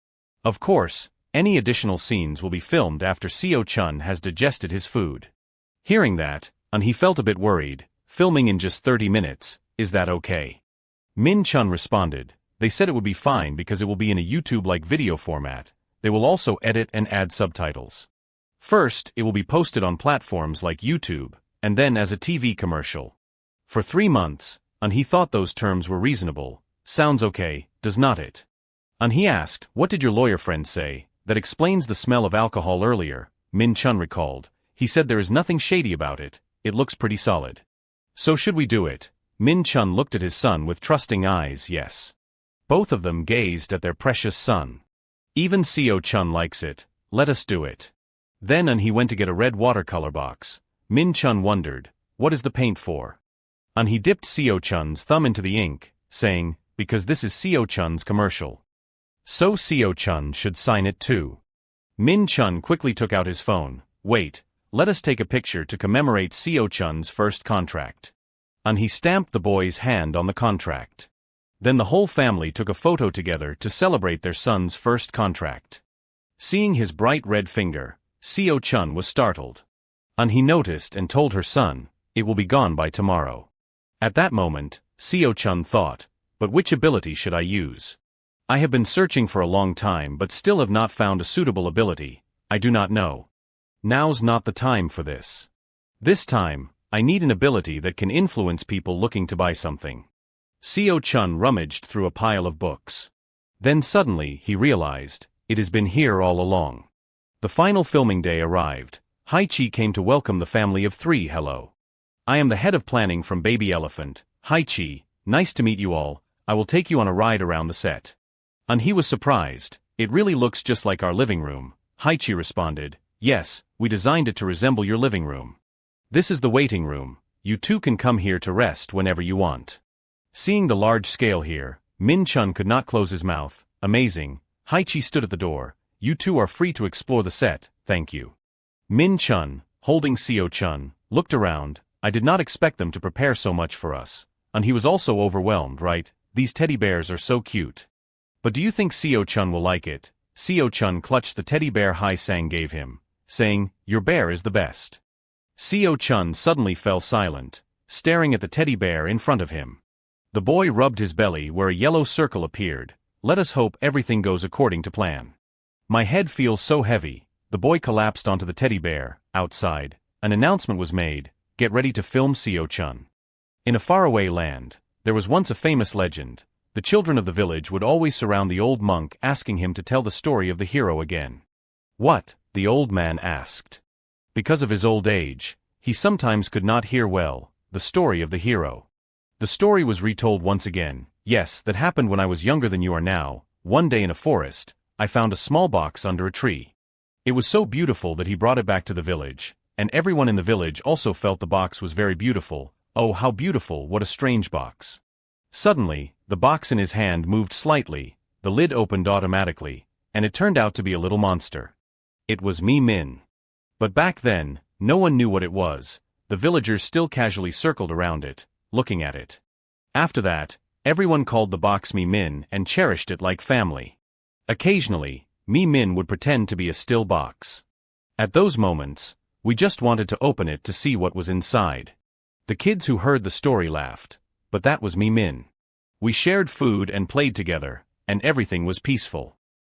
Of course, any additional scenes will be filmed after Seo-chun has digested his food. Hearing that, he felt a bit worried. Filming in just 30 minutes, is that okay? Min Chun responded. They said it would be fine because it will be in a YouTube-like video format. They will also edit and add subtitles. First, it will be posted on platforms like YouTube, and then as a TV commercial. For 3 months, he thought those terms were reasonable. Sounds okay, does not it? He asked, what did your lawyer friend say? That explains the smell of alcohol earlier. Min Chun recalled. He said there is nothing shady about it. It looks pretty solid. So should we do it? Min Chun looked at his son with trusting eyes. Yes. Both of them gazed at their precious son. Even Seo-chun likes it. Let us do it. Then he went to get a red watercolor box. Min Chun wondered, what is the paint for? He dipped Seo-chun's thumb into the ink, saying, because this is Seo-chun's commercial. So Seo-chun should sign it too. Min Chun quickly took out his phone. Wait, let us take a picture to commemorate Seo-chun's first contract. He stamped the boy's hand on the contract. Then the whole family took a photo together to celebrate their son's first contract. Seeing his bright red finger, Seo-chun was startled. He noticed and told her son, it will be gone by tomorrow. At that moment, Seo-chun thought, but which ability should I use? I have been searching for a long time but still have not found a suitable ability. I do not know. Now's not the time for this. This time, I need an ability that can influence people looking to buy something. Seo-chun rummaged through a pile of books. Then suddenly he realized, it has been here all along. The final filming day arrived. Hai-chi came to welcome the family of 3. Hello. I am the head of planning from Baby Elephant. Hai-chi, nice to meet you all. I will take you on a ride around the set. He was surprised. It really looks just like our living room. Hai-chi responded. Yes, we designed it to resemble your living room. This is the waiting room. You two can come here to rest whenever you want. Seeing the large scale here, Min Chun could not close his mouth. Amazing. Hai-chi stood at the door. You two are free to explore the set, thank you. Min Chun, holding Seo-chun, looked around. I did not expect them to prepare so much for us. He was also overwhelmed, right? These teddy bears are so cute. But do you think Seo-chun will like it? Seo-chun clutched the teddy bear Hai-sang gave him, saying, your bear is the best. Seo-chun suddenly fell silent. staring at the teddy bear in front of him. The boy rubbed his belly where a yellow circle appeared. Let us hope everything goes according to plan. My head feels so heavy. The boy collapsed onto the teddy bear. Outside, an announcement was made. Get ready to film Seo-chun. In a faraway land, there was once a famous legend. The children of the village would always surround the old monk, asking him to tell the story of the hero again. What? The old man asked. Because of his old age, he sometimes could not hear well. The story of the hero. The story was retold once again. Yes, that happened when I was younger than you are now. One day in a forest, I found a small box under a tree. It was so beautiful that he brought it back to the village, and everyone in the village also felt the box was very beautiful. Oh, how beautiful, what a strange box. Suddenly, the box in his hand moved slightly, the lid opened automatically, and it turned out to be a little monster. It was Min. But back then, no one knew what it was. The villagers still casually circled around it, looking at it. After that, everyone called the box Min and cherished it like family. Occasionally, Min would pretend to be a still box. At those moments, we just wanted to open it to see what was inside. The kids who heard the story laughed, but that was Min. We shared food and played together, and everything was peaceful.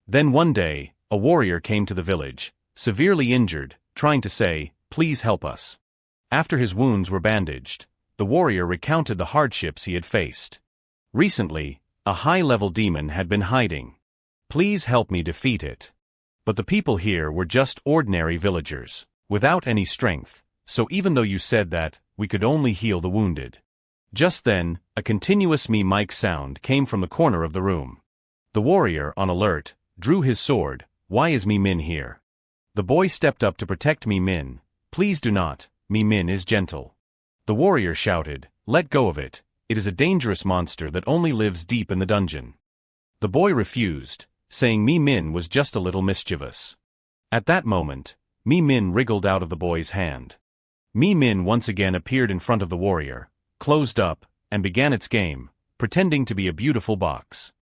Then one day, a warrior came to the village, severely injured, trying to say, "Please help us." After his wounds were bandaged, the warrior recounted the hardships he had faced. Recently, a high-level demon had been hiding. Please help me defeat it. But the people here were just ordinary villagers, without any strength, so even though you said that, we could only heal the wounded. Just then, a continuous mic sound came from the corner of the room. The warrior, on alert, drew his sword. Why is Min here? The boy stepped up to protect Min. Please do not, Min is gentle. The warrior shouted, let go of it, it is a dangerous monster that only lives deep in the dungeon. The boy refused, saying Min was just a little mischievous. At that moment, Min wriggled out of the boy's hand. Min once again appeared in front of the warrior, closed up, and began its game, pretending to be a beautiful box.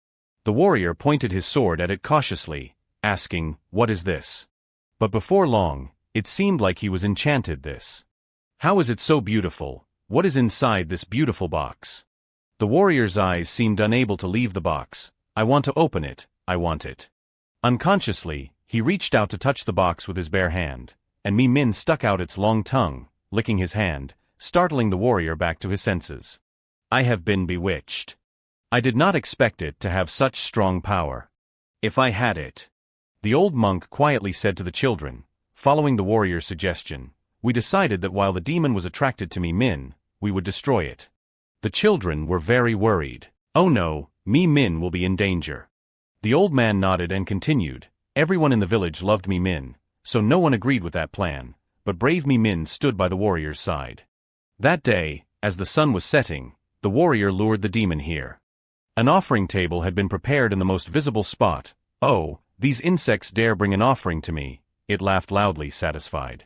The warrior pointed his sword at it cautiously, asking, what is this? But before long, it seemed like he was enchanted this. How is it so beautiful? What is inside this beautiful box? The warrior's eyes seemed unable to leave the box. I want to open it, I want it. Unconsciously, he reached out to touch the box with his bare hand, and Min stuck out its long tongue, licking his hand, startling the warrior back to his senses. I have been bewitched. I did not expect it to have such strong power. If I had it. The old monk quietly said to the children, following the warrior's suggestion, we decided that while the demon was attracted to Min, we would destroy it. The children were very worried. Oh no, Min will be in danger. The old man nodded and continued, everyone in the village loved Min, so no one agreed with that plan, but brave Min stood by the warrior's side. That day, as the sun was setting, the warrior lured the demon here. An offering table had been prepared in the most visible spot. Oh, these insects dare bring an offering to me, it laughed loudly, satisfied.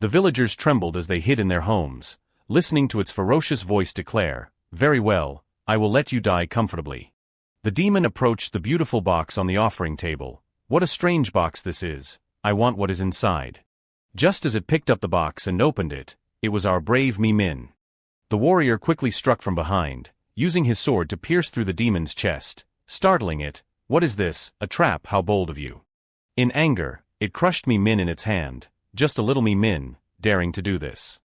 The villagers trembled as they hid in their homes, listening to its ferocious voice declare, very well, I will let you die comfortably. The demon approached the beautiful box on the offering table. What a strange box this is, I want what is inside. Just as it picked up the box and opened it, it was our brave Min. The warrior quickly struck from behind, using his sword to pierce through the demon's chest, startling it. What is this, a trap, how bold of you. In anger, it crushed Min in its hand, just a little Min, daring to do this.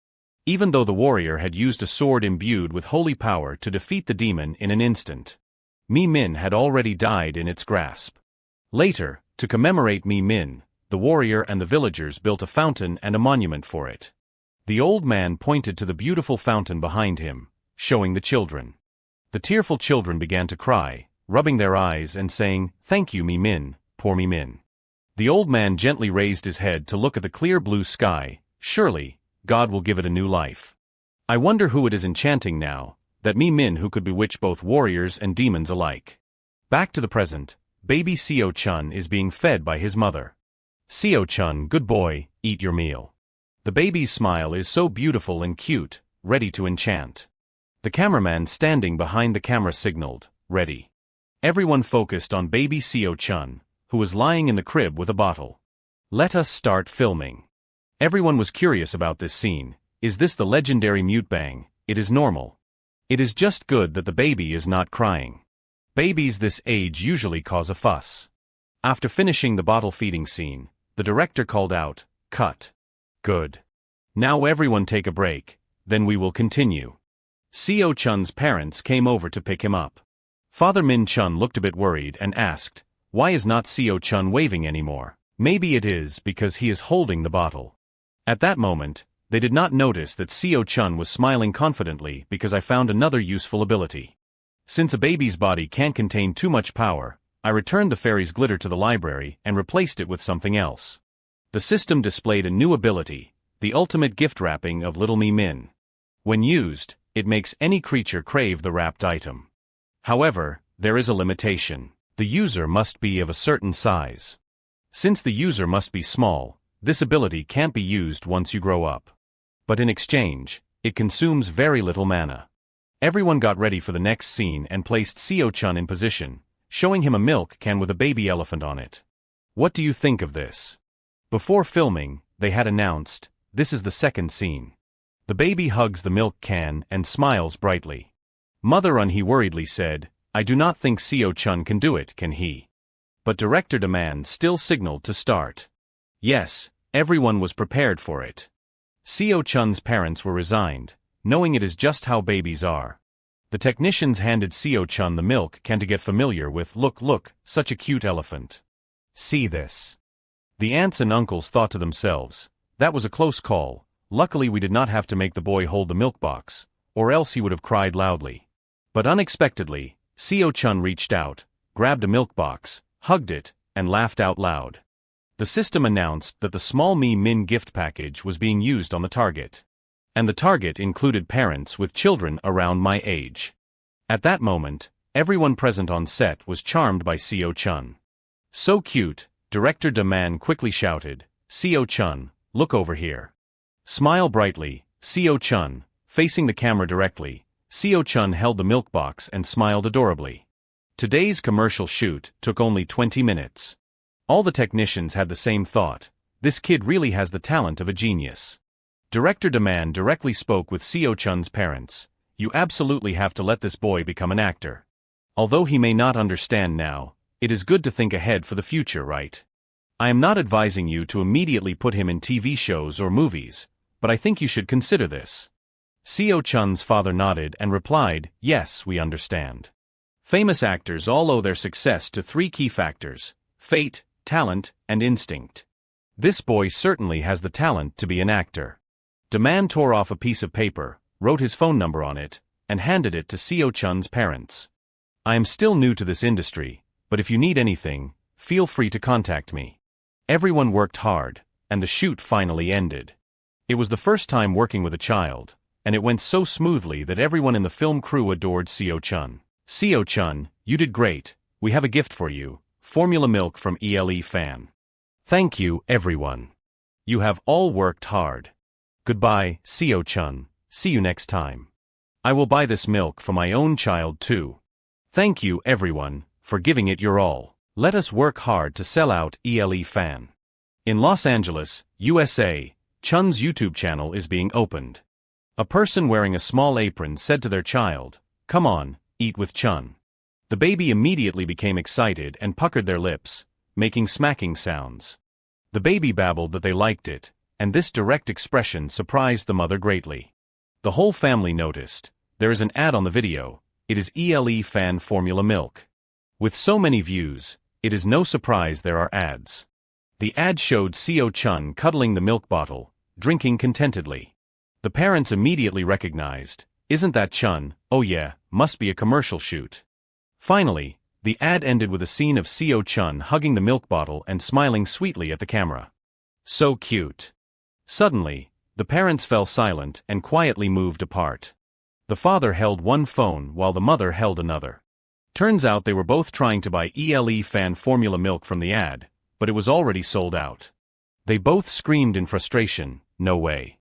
Even though the warrior had used a sword imbued with holy power to defeat the demon in an instant. Min had already died in its grasp. Later, to commemorate Min, the warrior and the villagers built a fountain and a monument for it. The old man pointed to the beautiful fountain behind him, showing the children. The tearful children began to cry, rubbing their eyes and saying, thank you Min, poor Min. The old man gently raised his head to look at the clear blue sky. Surely, God will give it a new life. I wonder who it is enchanting now, that Min who could bewitch both warriors and demons alike. Back to the present, baby Seo-chun is being fed by his mother. Seo-chun, good boy, eat your meal. The baby's smile is so beautiful and cute, ready to enchant. The cameraman standing behind the camera signaled, ready. Everyone focused on baby Seo-chun, who was lying in the crib with a bottle. Let us start filming. Everyone was curious about this scene. Is this the legendary mukbang? it is normal. It is just good that the baby is not crying. Babies this age usually cause a fuss. After finishing the bottle feeding scene, the director called out, "Cut." Good. Now everyone take a break, then we will continue. Seo Chun's parents came over to pick him up. Father Min Chun looked a bit worried and asked, "Why is not Seo Chun waving anymore?" Maybe it is because he is holding the bottle. At that moment, they did not notice that Seo Chun was smiling confidently because I found another useful ability. Since a baby's body can't contain too much power, I returned the fairy's glitter to the library and replaced it with something else. The system displayed a new ability, the ultimate gift wrapping of Little Me Min. When used, it makes any creature crave the wrapped item. However, there is a limitation. The user must be of a certain size. Since the user must be small, this ability can't be used once you grow up. But in exchange, it consumes very little mana. Everyone got ready for the next scene and placed Seo Chun in position, showing him a milk can with a baby elephant on it. What do you think of this? Before filming, they had announced, this is the second scene. The baby hugs the milk can and smiles brightly. Mother Unhe worriedly said, "I do not think Seo Chun can do it, can he?" But director Demand still signaled to start. Yes, everyone was prepared for it. Seo Chun's parents were resigned, knowing it is just how babies are. The technicians handed Seo Chun the milk can to get familiar with, look, such a cute elephant. See this. The aunts and uncles thought to themselves, that was a close call, luckily we did not have to make the boy hold the milk box, or else he would have cried loudly. But unexpectedly, Seo Chun reached out, grabbed a milk box, hugged it, and laughed out loud. The system announced that the Small Me Min gift package was being used on the target. And the target included parents with children around my age. At that moment, everyone present on set was charmed by Seo Chun. So cute, director Daman quickly shouted, "Seo Chun, look over here." Smile brightly, Seo Chun, facing the camera directly, Seo Chun held the milk box and smiled adorably. Today's commercial shoot took only 20 minutes. All the technicians had the same thought, this kid really has the talent of a genius. Director Demand directly spoke with Seo Chun's parents, "You absolutely have to let this boy become an actor. Although he may not understand now, it is good to think ahead for the future, right? I am not advising you to immediately put him in TV shows or movies, but I think you should consider this." Seo Chun's father nodded and replied, "Yes, we understand." Famous actors all owe their success to three key factors: fate, talent, and instinct. This boy certainly has the talent to be an actor. Demand tore off a piece of paper, wrote his phone number on it, and handed it to Seo Chun's parents. "I am still new to this industry, but if you need anything, feel free to contact me." Everyone worked hard, and the shoot finally ended. It was the first time working with a child, and it went so smoothly that everyone in the film crew adored Seo Chun. "Seo Chun, you did great, we have a gift for you, formula milk from ELE Fan." Thank you, everyone. You have all worked hard. Goodbye, Seo Chun, see you next time. I will buy this milk for my own child too. Thank you, everyone, for giving it your all. Let us work hard to sell out ELE Fan. In Los Angeles, USA, Chun's YouTube channel is being opened. A person wearing a small apron said to their child, "Come on, eat with Chun." The baby immediately became excited and puckered their lips, making smacking sounds. The baby babbled that they liked it, and this direct expression surprised the mother greatly. The whole family noticed. There is an ad on the video. It is ELE Fan Formula Milk. With so many views, it is no surprise there are ads. The ad showed Seo Chun cuddling the milk bottle, drinking contentedly. The parents immediately recognized, "Isn't that Chun? Oh yeah, must be a commercial shoot." Finally, the ad ended with a scene of Seo Chun hugging the milk bottle and smiling sweetly at the camera. So cute. Suddenly, the parents fell silent and quietly moved apart. The father held one phone while the mother held another. Turns out they were both trying to buy ELE Fan Formula Milk from the ad, but it was already sold out. They both screamed in frustration, "No way.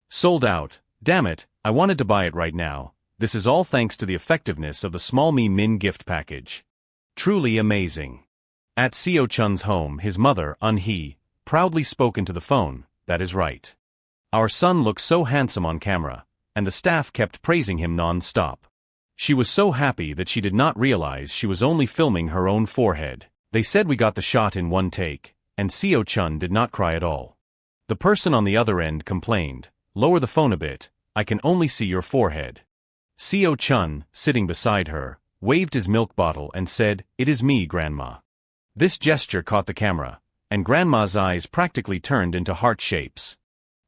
Sold out, damn it, I wanted to buy it right now." This is all thanks to the effectiveness of the Small Me Min gift package. Truly amazing. At Seo Chun's home, his mother, Unhe, proudly spoke into the phone, "That is right. Our son looks so handsome on camera. and the staff kept praising him non-stop. She was so happy that she did not realize she was only filming her own forehead. They said we got the shot in one take, and Seo-chun did not cry at all. The person on the other end complained, "Lower the phone a bit, I can only see your forehead." Seo-chun, sitting beside her, waved his milk bottle and said, "It is me, Grandma." This gesture caught the camera, and Grandma's eyes practically turned into heart shapes.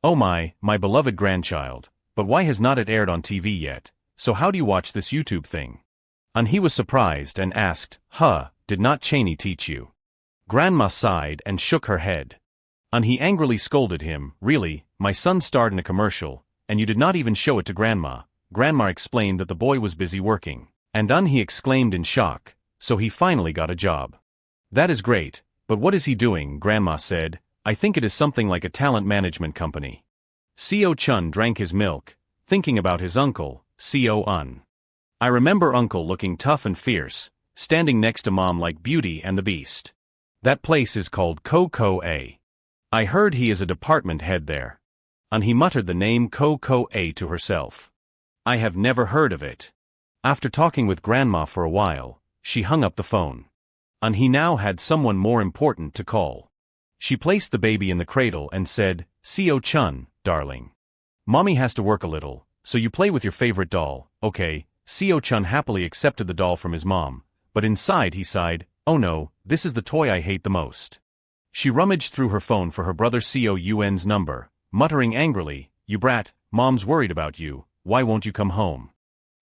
"Oh my beloved grandchild, but why has not it aired on TV yet? So how do you watch this YouTube thing?" And he was surprised and asked, did not Cheney teach you?" Grandma sighed and shook her head. And he angrily scolded him, "Really, my son starred in a commercial, and you did not even show it to Grandma." Grandma explained that the boy was busy working, and he exclaimed in shock, "So he finally got a job." "That is great, but what is he doing?" Grandma said. "I think it is something like a talent management company." Seo-chun drank his milk, thinking about his uncle, Seo-un. "I remember Uncle looking tough and fierce, standing next to Mom like Beauty and the Beast. That place is called Ko-Ko-A. I heard he is a department head there." And he muttered the name Ko-Ko-A to herself. "I have never heard of it." After talking with Grandma for a while, she hung up the phone. And he now had someone more important to call. She placed the baby in the cradle and said, "Seo-chun, darling. Mommy has to work a little, so you play with your favorite doll, okay?" Seo-chun happily accepted the doll from his mom, but inside he sighed, "Oh no, this is the toy I hate the most." She rummaged through her phone for her brother Seo-yun's number, muttering angrily, "You brat, Mom's worried about you, why won't you come home?"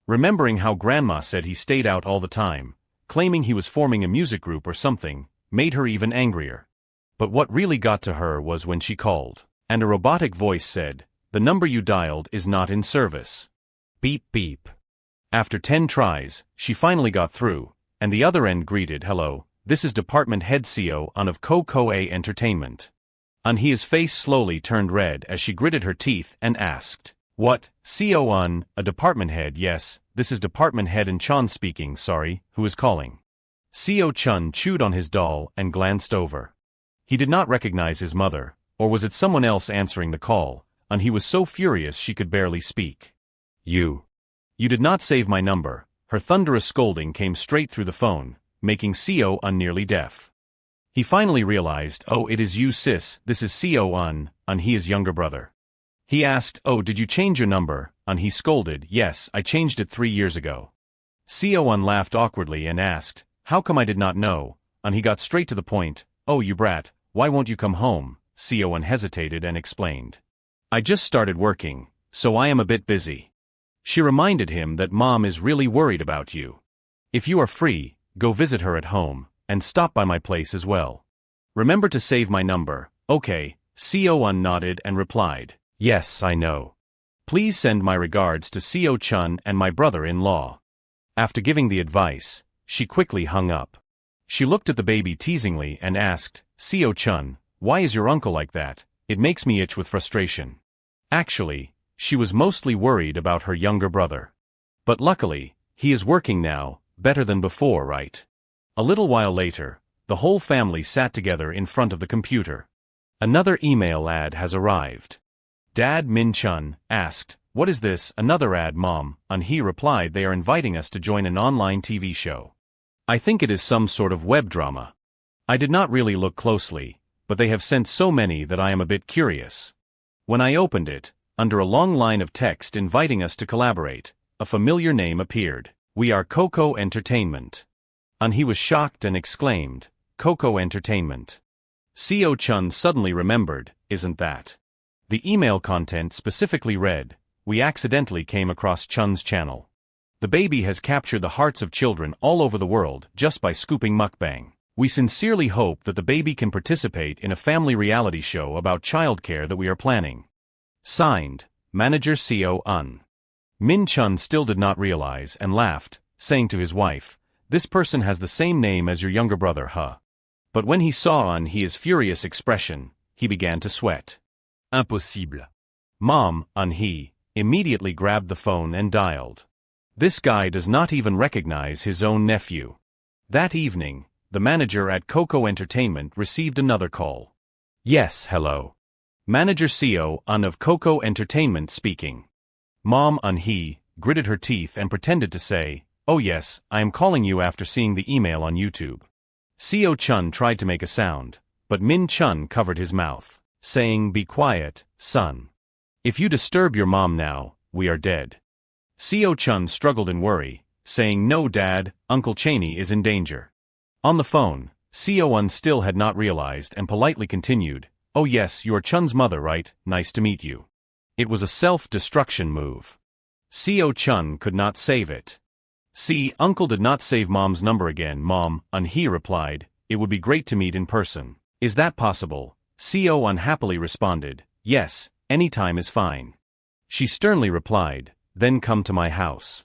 Remembering how Grandma said he stayed out all the time, claiming he was forming a music group or something, made her even angrier. But what really got to her was when she called, and a robotic voice said, "The number you dialed is not in service. Beep beep." After 10 tries, she finally got through, and the other end greeted, "Hello, this is Department Head Seo-un of Ko-Ko-A Entertainment." And his face slowly turned red as she gritted her teeth and asked, "What, Seo-un, a department head?" "Yes, this is Department Head and Chun speaking, sorry, who is calling?" Seo-chun chewed on his doll and glanced over. He did not recognize his mother, or was it someone else answering the call, and he was so furious she could barely speak. You did not save my number." Her thunderous scolding came straight through the phone, making Seo-un nearly deaf. He finally realized, "Oh, it is you, sis, this is Seo-un, and he is younger brother." He asked, "Oh, did you change your number?" And he scolded, "Yes, I changed it 3 years ago." Seo-un laughed awkwardly and asked, "How come I did not know?" And he got straight to the point, "Oh, you brat, why won't you come home?" Seo-un hesitated and explained, "I just started working, so I am a bit busy." She reminded him that Mom is really worried about you. "If you are free, go visit her at home, and stop by my place as well. Remember to save my number." "Okay," Seo-un nodded and replied, "Yes, I know. Please send my regards to Seo-chun and my brother-in-law." After giving the advice, she quickly hung up. She looked at the baby teasingly and asked, "Seo-chun, why is your uncle like that? It makes me itch with frustration." Actually, she was mostly worried about her younger brother. But luckily, he is working now, better than before, right? A little while later, the whole family sat together in front of the computer. Another email ad has arrived. Dad Min-chun asked, "What is this?" "Another ad, Mom," and he replied, "They are inviting us to join an online TV show. I think it is some sort of web drama. I did not really look closely, but they have sent so many that I am a bit curious." When I opened it, under a long line of text inviting us to collaborate, a familiar name appeared. "We are Ko-Ko Entertainment." And he was shocked and exclaimed, "Ko-Ko Entertainment." Seo-chun suddenly remembered, "Isn't that?" The email content specifically read, "We accidentally came across Chun's channel. The baby has captured the hearts of children all over the world just by scooping mukbang. We sincerely hope that the baby can participate in a family reality show about childcare that we are planning. Signed, Manager Seo-un." Min-chun still did not realize and laughed, saying to his wife, "This person has the same name as your younger brother, huh?" But when he saw his furious expression, he began to sweat. "Impossible." "Mom," he immediately grabbed the phone and dialed. This guy does not even recognize his own nephew. That evening, the manager at Ko-Ko Entertainment received another call. "Yes, hello. Manager Seo-un of Ko-Ko Entertainment speaking. Mom He gritted her teeth and pretended to say, "Oh yes, I am calling you after seeing the email on YouTube." Seo Chun tried to make a sound, but Min Chun covered his mouth, saying, "Be quiet, son. If you disturb your mom now, we are dead." Seo Chun struggled in worry, saying, "No dad, Uncle Cheney is in danger." On the phone, Seo Un still had not realized and politely continued, "Oh yes, you are Chun's mother, right? Nice to meet you." It was a self-destruction move. Seo Chun could not save it. "See, Uncle did not save Mom's number again, Mom," He replied, "It would be great to meet in person." "Is that possible?" Seo unhappily responded, "Yes, any time is fine." She sternly replied, "Then come to my house."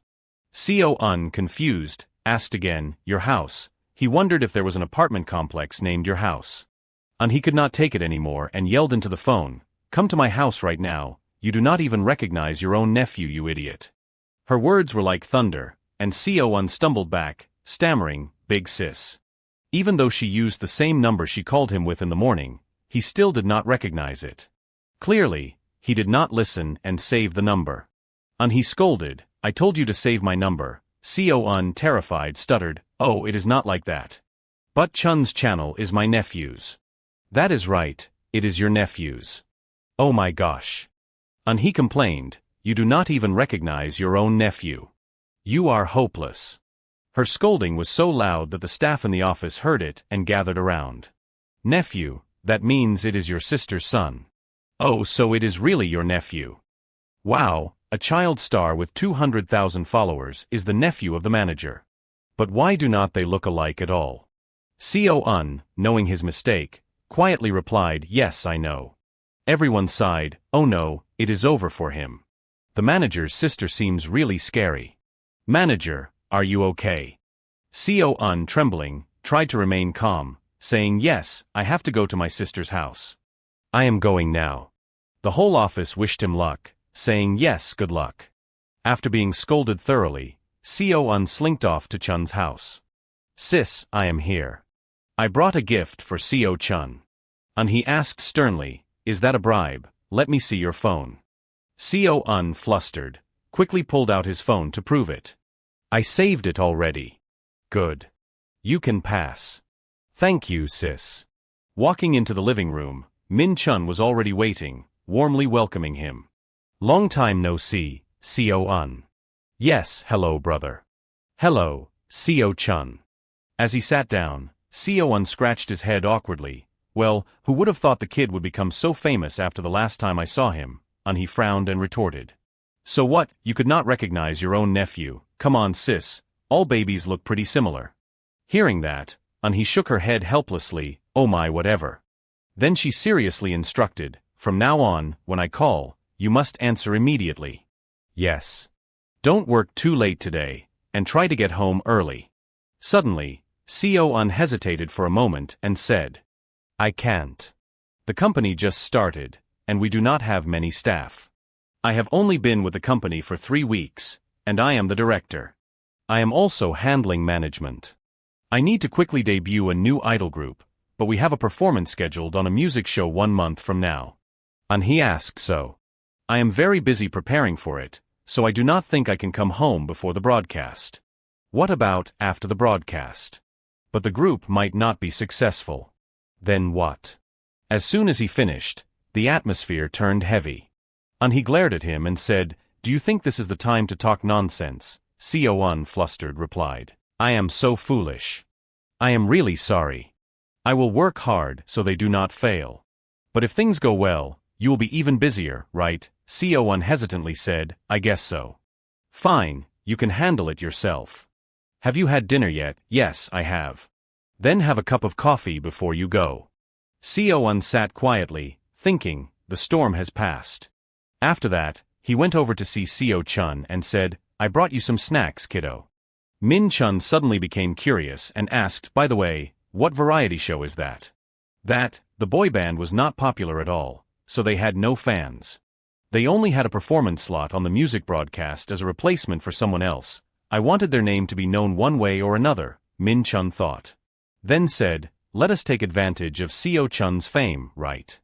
Seo Un, confused, asked again, "Your house?" He wondered if there was an apartment complex named Your House. He could not take it anymore and yelled into the phone, "Come to my house right now, you do not even recognize your own nephew, you idiot." Her words were like thunder, and Seo Un stumbled back, stammering, "Big sis." Even though she used the same number she called him with in the morning, he still did not recognize it. Clearly, he did not listen and save the number. He scolded, "I told you to save my number." Seo Un, terrified, stuttered, "Oh, it is not like that. But Chun's channel is my nephew's." "That is right, it is your nephew's." "Oh my gosh." He complained, "You do not even recognize your own nephew. You are hopeless." Her scolding was so loud that the staff in the office heard it and gathered around. "Nephew, that means it is your sister's son." "Oh, so it is really your nephew. Wow, a child star with 200,000 followers is the nephew of the manager. But why do not they look alike at all?" Seo Un, knowing his mistake, quietly replied, "Yes, I know." Everyone sighed, "Oh no, it is over for him. The manager's sister seems really scary." "Manager, are you okay?" Seo Un, trembling, tried to remain calm, saying, "Yes, I have to go to my sister's house. I am going now." The whole office wished him luck, saying, "Yes, good luck." After being scolded thoroughly, Seo Un slinked off to Chun's house. "Sis, I am here. I brought a gift for Seo Chun." He asked sternly, "Is that a bribe? Let me see your phone." Seo Un, flustered, quickly pulled out his phone to prove it. "I saved it already." "Good. You can pass." "Thank you, sis." Walking into the living room, Min Chun was already waiting, warmly welcoming him. "Long time no see, Seo Un." "Yes, hello brother." "Hello, Seo Chun." As he sat down, Seo Un scratched his head awkwardly. "Well, who would have thought the kid would become so famous after the last time I saw him?" He frowned and retorted. "So what, you could not recognize your own nephew? Come on sis, all babies look pretty similar." Hearing that, he shook her head helplessly, "Oh my whatever." Then she seriously instructed, "From now on, when I call, you must answer immediately. Yes. Don't work too late today, and try to get home early." Suddenly, Seo Un hesitated for a moment and said, "I can't. The company just started, and we do not have many staff. I have only been with the company for 3 weeks, and I am the director. I am also handling management. I need to quickly debut a new idol group, but we have a performance scheduled on a music show 1 month from now." He asked, "So? I am very busy preparing for it, so I do not think I can come home before the broadcast. What about after the broadcast? But the group might not be successful. Then what?" As soon as he finished, the atmosphere turned heavy. He glared at him and said, "Do you think this is the time to talk nonsense?" Seo Un, flustered, replied, "I am so foolish. I am really sorry. I will work hard so they do not fail. But if things go well, you will be even busier, right?" Seo Un hesitantly said, "I guess so." "Fine, you can handle it yourself. Have you had dinner yet?" "Yes, I have." "Then have a cup of coffee before you go." Seo Un sat quietly, thinking, the storm has passed. After that, he went over to see Seo Chun and said, "I brought you some snacks, kiddo." Min Chun suddenly became curious and asked, "By the way, what variety show is that?" The boy band was not popular at all, so they had no fans. They only had a performance slot on the music broadcast as a replacement for someone else. I wanted their name to be known one way or another, Min Chun thought. Then said, "Let us take advantage of Seo Chun's fame, right?"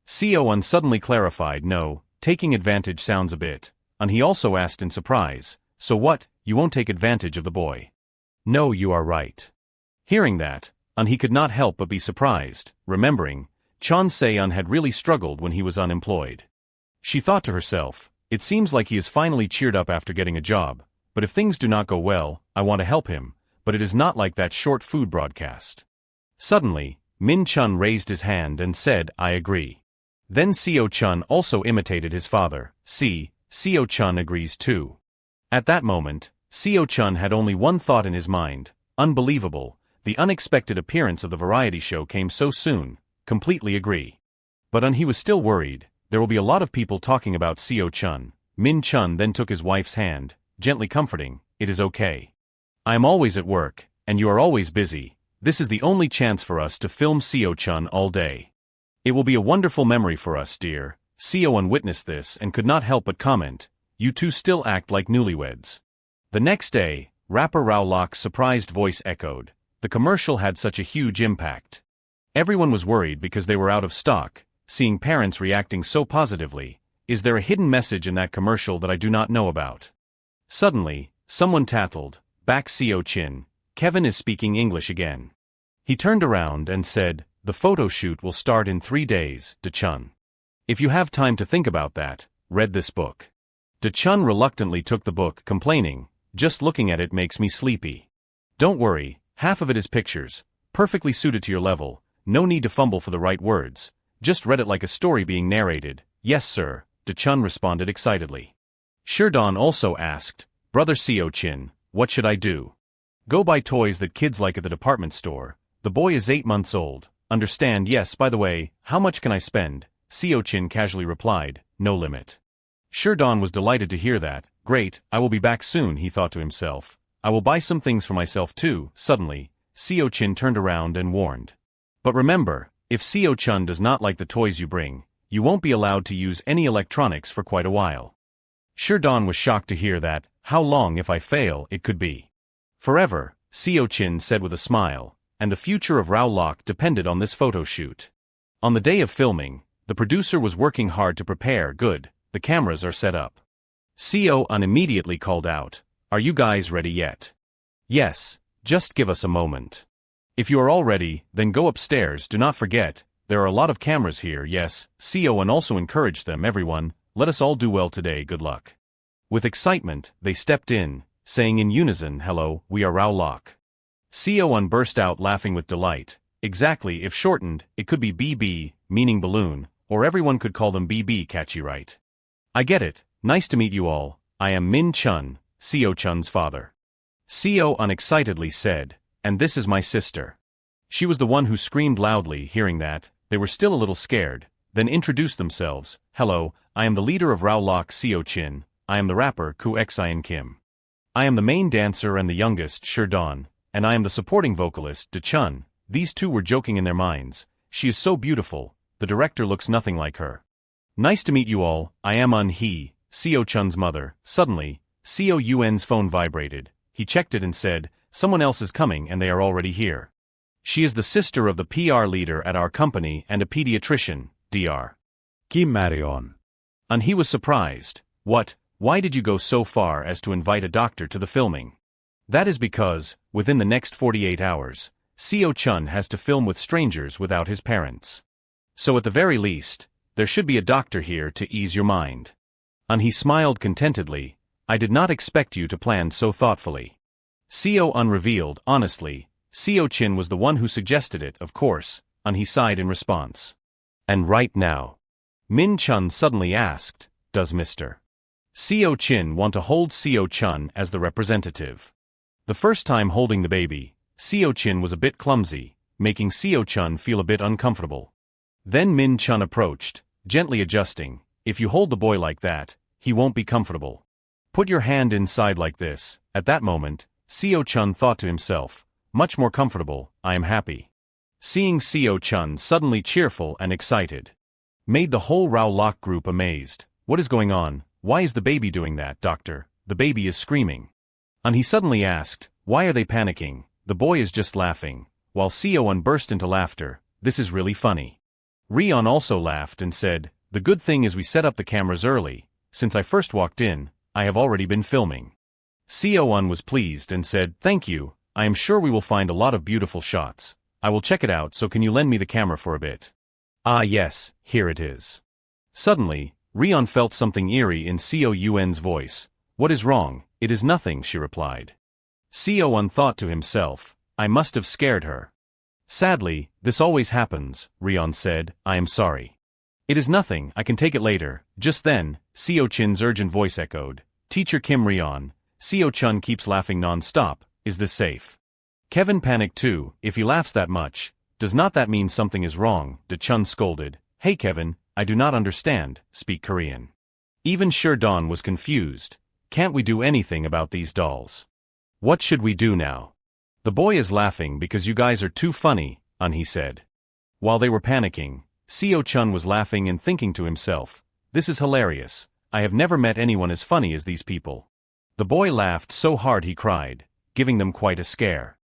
Seo Un suddenly clarified, "No, taking advantage sounds a bit and he also asked in surprise, "So what, you won't take advantage of the boy?" "No, you are right." Hearing that, and he could not help but be surprised, remembering, Chon Se-un had really struggled when he was unemployed. She thought to herself, "It seems like he is finally cheered up after getting a job, but if things do not go well, I want to help him, but it is not like that short food broadcast." Suddenly, Min Chun raised his hand and said, "I agree." Then Seo Chun also imitated his father. Seo Chun agrees too. At that moment, Seo Chun had only one thought in his mind: unbelievable, the unexpected appearance of the variety show came so soon, completely agree. But he was still worried, there will be a lot of people talking about Seo Chun. Min Chun then took his wife's hand, gently comforting, "It is okay. I am always at work, and you are always busy. This is the only chance for us to film Seo Chun all day. It will be a wonderful memory for us, dear." Seo-un witnessed this and could not help but comment, "You two still act like newlyweds." The next day, rapper Rao Lok's surprised voice echoed. The commercial had such a huge impact. Everyone was worried because they were out of stock, seeing parents reacting so positively. Is there a hidden message in that commercial that I do not know about? Suddenly, someone tattled, "Back Seo Chin, Kevin is speaking English again." He turned around and said, "The photo shoot will start in 3 days, De-chun. If you have time to think about that, read this book." De-chun reluctantly took the book, complaining, "Just looking at it makes me sleepy." "Don't worry, half of it is pictures, perfectly suited to your level, no need to fumble for the right words, just read it like a story being narrated." "Yes sir," De-chun responded excitedly. Sherdon also asked, "Brother Seo Chin, what should I do?" "Go buy toys that kids like at the department store. The boy is 8 months old, understand? Yes, by the way, how much can I spend?" Seo Chin casually replied, "No limit." Sherdon was delighted to hear that. "Great, I will be back soon," he thought to himself. "I will buy some things for myself too." Suddenly, Seo Chin turned around and warned, "But remember, if Seo Chun does not like the toys you bring, you won't be allowed to use any electronics for quite a while." Sherdon was shocked to hear that. "How long if I fail, it could be?" "Forever," Seo Chin said with a smile, and the future of Rao Lok depended on this photo shoot. On the day of filming, the producer was working hard to prepare. "Good, the cameras are set up." Seo-un immediately called out, "Are you guys ready yet?" "Yes, just give us a moment." "If you are all ready, then go upstairs. Do not forget, there are a lot of cameras here." "Yes," Seo-un also encouraged them. "Everyone, let us all do well today. Good luck." With excitement, they stepped in, saying in unison, "Hello, we are Rao Lok." Seo-un burst out laughing with delight. Exactly, if shortened, it could be BB, meaning balloon, or everyone could call them BB. Catchy, right? "I get it. Nice to meet you all. I am Min Chun, Seo Chun's father." Seo-un excitedly said, "And this is my sister." She was the one who screamed loudly. Hearing that, they were still a little scared, then introduced themselves. "Hello, I am the leader of Rao Lok, Seo Chin. I am the rapper, Ku Xian Kim. I am the main dancer and the youngest, Sherdon, and I am the supporting vocalist, De-chun." These two were joking in their minds. "She is so beautiful, the director looks nothing like her." "Nice to meet you all, I am Un-hee, Seo Chun's mother." Suddenly, Seo Yun's phone vibrated. He checked it and said, "Someone else is coming and they are already here. She is the sister of the PR leader at our company and a pediatrician, Dr. Kim Marion." And he was surprised. "What, why did you go so far as to invite a doctor to the filming?" "That is because, within the next 48 hours, Seo Chun has to film with strangers without his parents. So at the very least, there should be a doctor here to ease your mind." And he smiled contentedly. "I did not expect you to plan so thoughtfully." Seo-un revealed, honestly, Seo Chin was the one who suggested it, of course, and he sighed in response. "And right now?" Min Chun suddenly asked, "Does Mr. Seo Chin want to hold Seo Chun as the representative?" The first time holding the baby, Seo Chin was a bit clumsy, making Seo Chun feel a bit uncomfortable. Then Min Chun approached, gently adjusting. "If you hold the boy like that, he won't be comfortable. Put your hand inside like this." At that moment, Seo Chun thought to himself, "Much more comfortable, I am happy." Seeing Seo Chun suddenly cheerful and excited, made the whole Rao Lok group amazed. "What is going on? Why is the baby doing that, doctor? The baby is screaming." And he suddenly asked, "Why are they panicking? The boy is just laughing." While Seo-un burst into laughter. "This is really funny." Rion also laughed and said, "The good thing is we set up the cameras early, since I first walked in, I have already been filming. Seo-won was pleased and said, "Thank you, I am sure we will find a lot of beautiful shots. I will check it out, so can you lend me the camera for a bit?" "Ah yes, here it is." Suddenly, Rion felt something eerie in Seo-yun's voice. "What is wrong?" "It is nothing," she replied. Seo-won thought to himself, "I must have scared her." "Sadly, this always happens," Rion said. "I am sorry." "It is nothing, I can take it later." Just then, Seo-chin's urgent voice echoed. "Teacher Kim Rion, Seo-chun keeps laughing non-stop, is this safe?" Kevin panicked too. "If he laughs that much, does not that mean something is wrong?" De-chun scolded. "Hey Kevin, I do not understand, speak Korean." Even Shur-don was confused. "Can't we do anything about these dolls? What should we do now?" "The boy is laughing because you guys are too funny," he said. While they were panicking, Seo-chun was laughing and thinking to himself, "This is hilarious. I have never met anyone as funny as these people." The boy laughed so hard he cried, giving them quite a scare.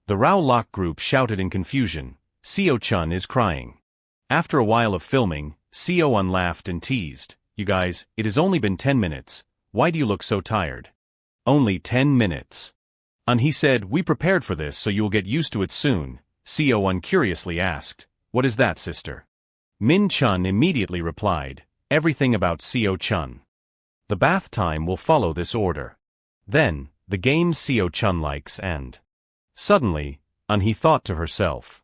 The Rao Lock group shouted in confusion, "Seo-chun is crying." After a while of filming, Seo-won laughed and teased, "You guys, it has only been 10 minutes, why do you look so tired?" "Only 10 minutes. He said, "We prepared for this so you will get used to it soon." Seo-won curiously asked, "What is that, sister?" Min-chun immediately replied, "Everything about Seo-chun. The bath time will follow this order. Then, the games Seo-chun likes and..." Suddenly, he thought to herself,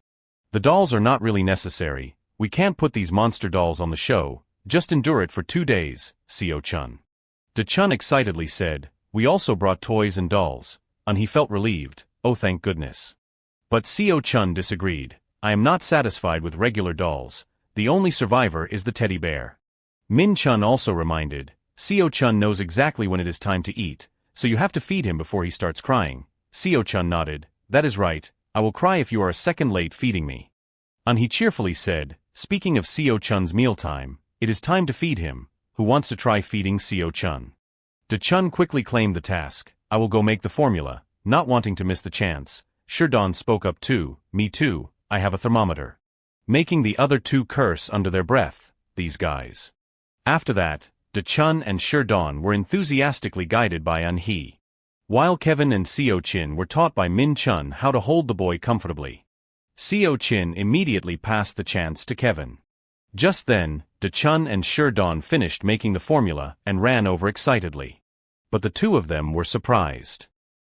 "The dolls are not really necessary, we can't put these monster dolls on the show, just endure it for 2 days, Seo-chun." De-chun excitedly said, "We also brought toys and dolls," he felt relieved, "Oh thank goodness." But Seo-chun disagreed, "I am not satisfied with regular dolls, the only survivor is the teddy bear." Min-chun also reminded, "Seo-chun knows exactly when it is time to eat, so you have to feed him before he starts crying." Seo-chun nodded, "That is right, I will cry if you are a second late feeding me." He cheerfully said, "Speaking of Seo-chun's mealtime, it is time to feed him. Who wants to try feeding Seo-chun?" De-chun quickly claimed the task. "I will go make the formula," not wanting to miss the chance. Shur-don spoke up too, "Me too, I have a thermometer." Making the other two curse under their breath, these guys. After that, De-chun and Shur-don were enthusiastically guided by Eun-hee, while Kevin and Seo-chin were taught by Min-chun how to hold the boy comfortably. Seo-chin immediately passed the chance to Kevin. Just then, De-chun and Shur-don finished making the formula and ran over excitedly. But the two of them were surprised.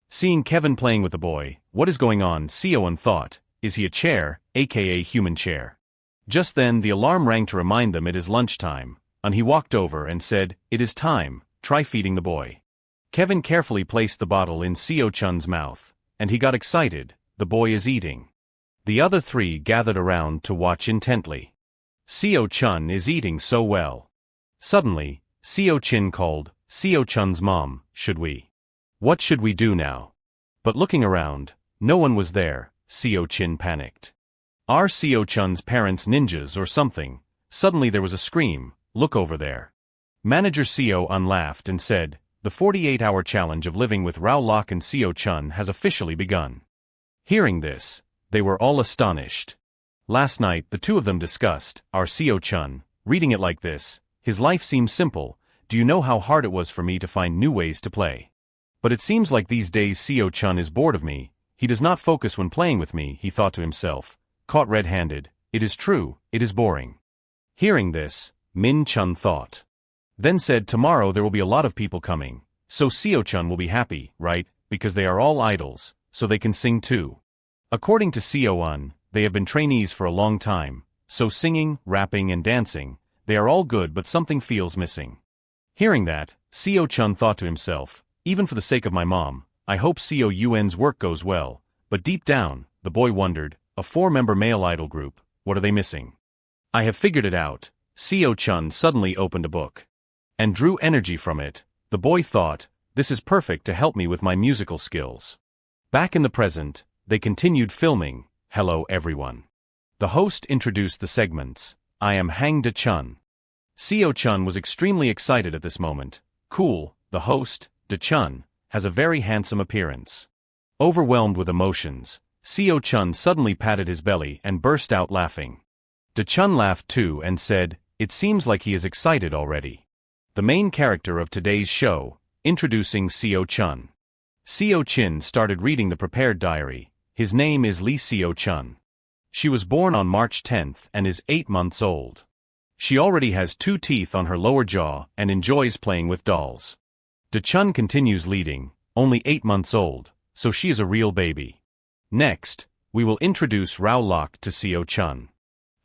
Seeing Kevin playing with the boy, "What is going on?" Seo-won thought, "Is he a chair, aka human chair?" Just then the alarm rang to remind them it is lunchtime, and he walked over and said, "It is time, try feeding the boy." Kevin carefully placed the bottle in Seo-chun's mouth, and he got excited, "The boy is eating." The other three gathered around to watch intently. "Seo-chun is eating so well." Suddenly, Seo-chin called, "Seo-chun's mom, should we? What should we do now?" But looking around, no one was there. Seo-chin panicked. Are Seo-chun's parents ninjas or something? Suddenly there was a scream, "Look over there." Manager Seo-un laughed and said, "The 48-hour challenge of living with Rao Lok and Seo-chun has officially begun." Hearing this, they were all astonished. Last night the two of them discussed, "Our Seo-chun, reading it like this, his life seems simple, do you know how hard it was for me to find new ways to play? But it seems like these days Seo-chun is bored of me, he does not focus when playing with me," he thought to himself, caught red-handed, "It is true, it is boring." Hearing this, Min-chun thought. Then said, "Tomorrow there will be a lot of people coming, so Seo-chun will be happy, right, because they are all idols, so they can sing too." According to Seo-un, they have been trainees for a long time, so singing, rapping and dancing, they are all good but something feels missing. Hearing that, Seo-chun thought to himself, "Even for the sake of my mom, I hope Seo-yun's work goes well," but deep down, the boy wondered, a 4-member male idol group, what are they missing? "I have figured it out." Seo-chun suddenly opened a book and drew energy from it. The boy thought, "This is perfect to help me with my musical skills." Back in the present, they continued filming. "Hello everyone." The host introduced the segments. "I am Hang De-chun." Seo-chun was extremely excited at this moment. Cool, the host, De-chun, has a very handsome appearance. Overwhelmed with emotions, Seo-chun suddenly patted his belly and burst out laughing. De-chun laughed too and said, "It seems like he is excited already." the main character of today's show, introducing Seo-chun. Seo-chin started reading the prepared diary. His name is Lee Seo-chun. She was born on March 10th and is 8 months old. She already has 2 teeth on her lower jaw and enjoys playing with dolls. De-chun continues leading, only 8 months old, so she is a real baby. Next, we will introduce Rao-lok to Seo-chun.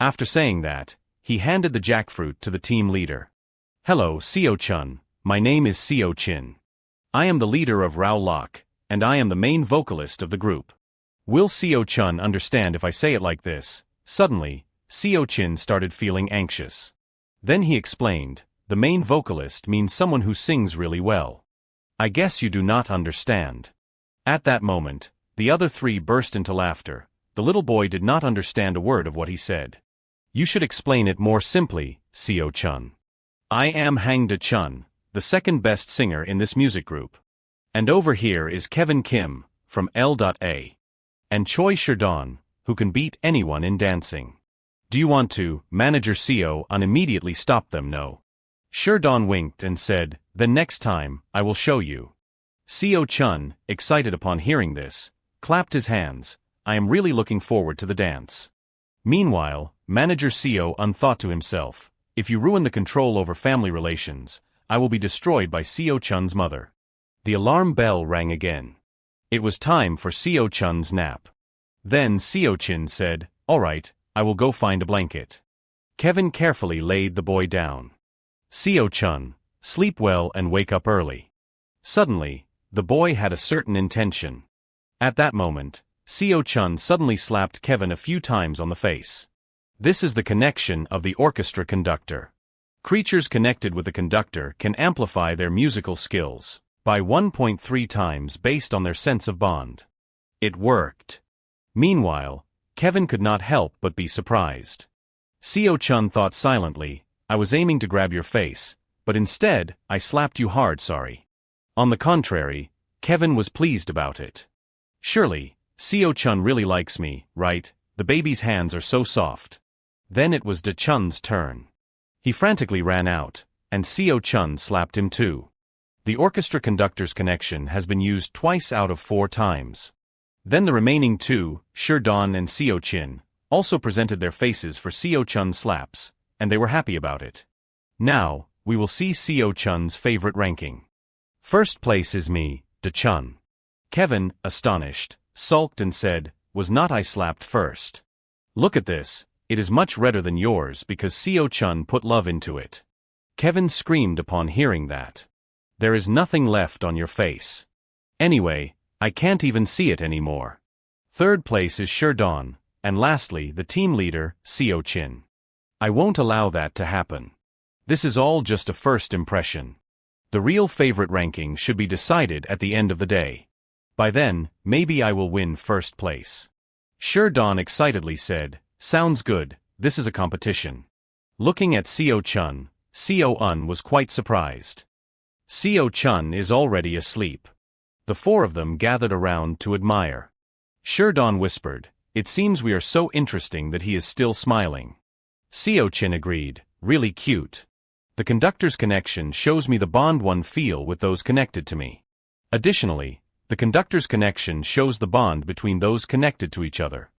After saying that, he handed the jackfruit to the team leader. Hello, Seo-chun, my name is Seo-chin. I am the leader of Rao-lok, and I am the main vocalist of the group. Will Seo-chun understand if I say it like this? Suddenly, Seo-chin started feeling anxious. Then he explained, the main vocalist means someone who sings really well. I guess you do not understand. At that moment, the other 3 burst into laughter. The little boy did not understand a word of what he said. You should explain it more simply, Seo-chun. I am Hang De-chun, the second best singer in this music group. And over here is Kevin Kim, from L.A. And Choi Sherdon, who can beat anyone in dancing. Do you want to? Manager Seo-un immediately stopped them. No. Sherdon winked and said, then next time, I will show you. Seo-chun, excited upon hearing this, clapped his hands. I am really looking forward to the dance. Meanwhile, Manager Seo-un thought to himself, if you ruin the control over family relations, I will be destroyed by Seo-chun's mother. The alarm bell rang again. It was time for Seo-chun's nap. Then Seo-chin said, all right, I will go find a blanket. Kevin carefully laid the boy down. Seo-chun, sleep well and wake up early. Suddenly, the boy had a certain intention. At that moment, Seo-chun suddenly slapped Kevin a few times on the face. This is the connection of the orchestra conductor. Creatures connected with the conductor can amplify their musical skills by 1.3 times based on their sense of bond. It worked. Meanwhile, Kevin could not help but be surprised. Seo-chun thought silently, I was aiming to grab your face, but instead, I slapped you hard. Sorry. On the contrary, Kevin was pleased about it. Surely, Seo-chun really likes me, right? The baby's hands are so soft. Then it was De-chun's turn. He frantically ran out, and Seo-chun slapped him too. The orchestra conductor's connection has been used twice out of 4 times. Then the remaining 2, Sherdon and Seo-chin, also presented their faces for Seo-chun's slaps, and they were happy about it. Now, we will see Seo-chun's favorite ranking. First place is me, De-chun. Kevin, astonished, sulked and said, was not I slapped first? Look at this, it is much redder than yours because Seo-chun put love into it. Kevin screamed upon hearing that. There is nothing left on your face. Anyway, I can't even see it anymore. Third place is Sherdon, and lastly the team leader, Seo-chin. I won't allow that to happen. This is all just a first impression. The real favorite ranking should be decided at the end of the day. By then, maybe I will win first place. Sherdon excitedly said, sounds good, this is a competition. Looking at Seo-chun, Seo-un was quite surprised. Seo-chun is already asleep. The 4 of them gathered around to admire. Sherdon whispered, it seems we are so interesting that he is still smiling. Seo-chin agreed, really cute. The conductor's connection shows me the bond one feel with those connected to me. Additionally, the conductor's connection shows the bond between those connected to each other.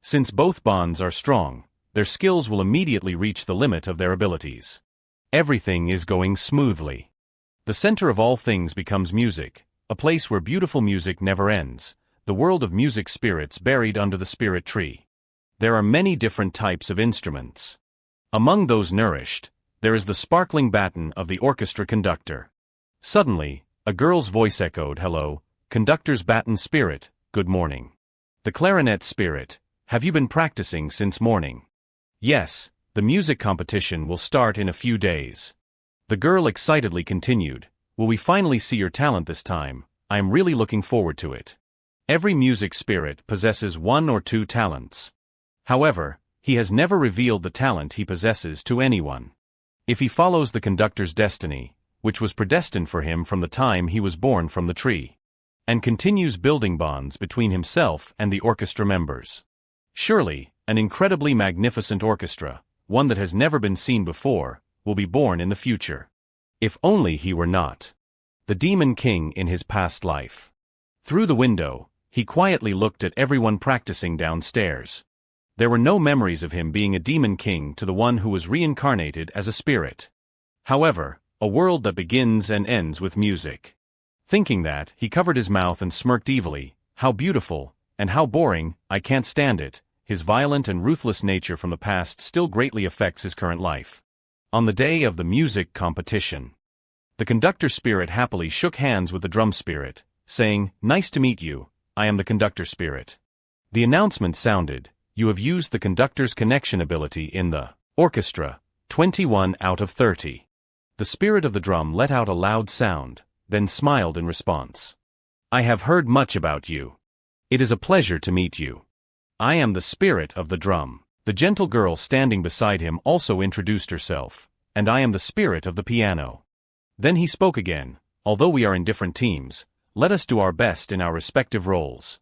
Since both bonds are strong, their skills will immediately reach the limit of their abilities. Everything is going smoothly. The center of all things becomes music, a place where beautiful music never ends, the world of music spirits buried under the spirit tree. There are many different types of instruments. Among those nourished, there is the sparkling baton of the orchestra conductor. Suddenly, a girl's voice echoed, hello, conductor's baton spirit, good morning. The clarinet spirit, have you been practicing since morning? Yes, the music competition will start in a few days. The girl excitedly continued, will we finally see your talent this time? I am really looking forward to it. Every music spirit possesses 1 or 2 talents. However, he has never revealed the talent he possesses to anyone. If he follows the conductor's destiny, which was predestined for him from the time he was born from the tree, and continues building bonds between himself and the orchestra members. Surely, an incredibly magnificent orchestra, one that has never been seen before, will be born in the future. If only he were not the Demon King in his past life. Through the window, he quietly looked at everyone practicing downstairs. There were no memories of him being a Demon King to the one who was reincarnated as a spirit. However, a world that begins and ends with music. Thinking that, he covered his mouth and smirked evilly. How beautiful, and how boring, I can't stand it. His violent and ruthless nature from the past still greatly affects his current life. On the day of the music competition, the conductor spirit happily shook hands with the drum spirit, saying, "Nice to meet you, I am the conductor spirit." The announcement sounded, "You have used the conductor's connection ability in the orchestra, 21 out of 30. The spirit of the drum let out a loud sound, then smiled in response. "I have heard much about you. It is a pleasure to meet you. I am the spirit of the drum." The gentle girl standing beside him also introduced herself, "And I am the spirit of the piano." Then he spoke again, "Although we are in different teams, let us do our best in our respective roles."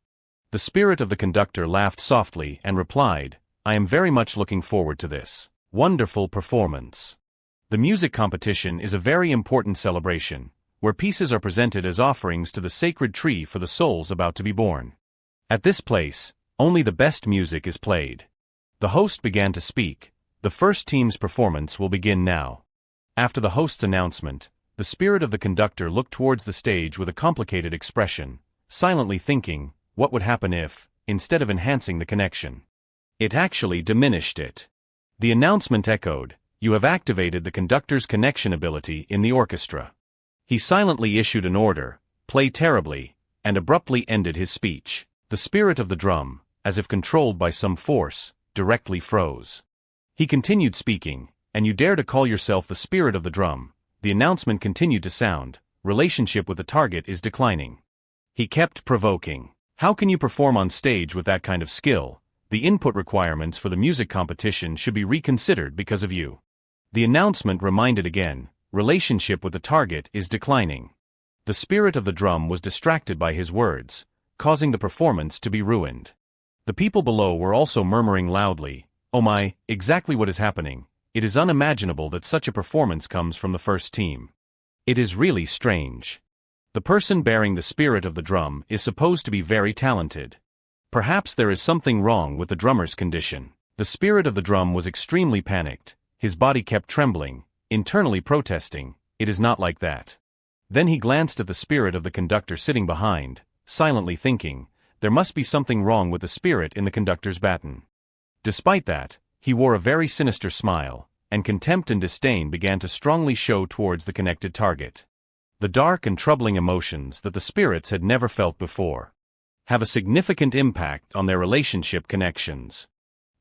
The spirit of the conductor laughed softly and replied, "I am very much looking forward to this wonderful performance." The music competition is a very important celebration, where pieces are presented as offerings to the sacred tree for the souls about to be born. At this place, only the best music is played. The host began to speak. "The first team's performance will begin now." After the host's announcement, the spirit of the conductor looked towards the stage with a complicated expression, silently thinking, what would happen if, instead of enhancing the connection, it actually diminished it? The announcement echoed, "You have activated the conductor's connection ability in the orchestra." He silently issued an order, "Play terribly," and abruptly ended his speech. The spirit of the drum, as if controlled by some force, directly froze. He continued speaking, "And you dare to call yourself the spirit of the drum?" The announcement continued to sound, "Relationship with the target is declining." He kept provoking, "How can you perform on stage with that kind of skill? The input requirements for the music competition should be reconsidered because of you." The announcement reminded again, "Relationship with the target is declining." The spirit of the drum was distracted by his words, causing the performance to be ruined. The people below were also murmuring loudly, "Oh my, exactly what is happening? It is unimaginable that such a performance comes from the first team. It is really strange. The person bearing the spirit of the drum is supposed to be very talented. Perhaps there is something wrong with the drummer's condition." The spirit of the drum was extremely panicked. His body kept trembling, internally protesting, "It is not like that." Then he glanced at the spirit of the conductor sitting behind, silently thinking, there must be something wrong with the spirit in the conductor's baton. Despite that, he wore a very sinister smile, and contempt and disdain began to strongly show towards the connected target. The dark and troubling emotions that the spirits had never felt before have a significant impact on their relationship connections.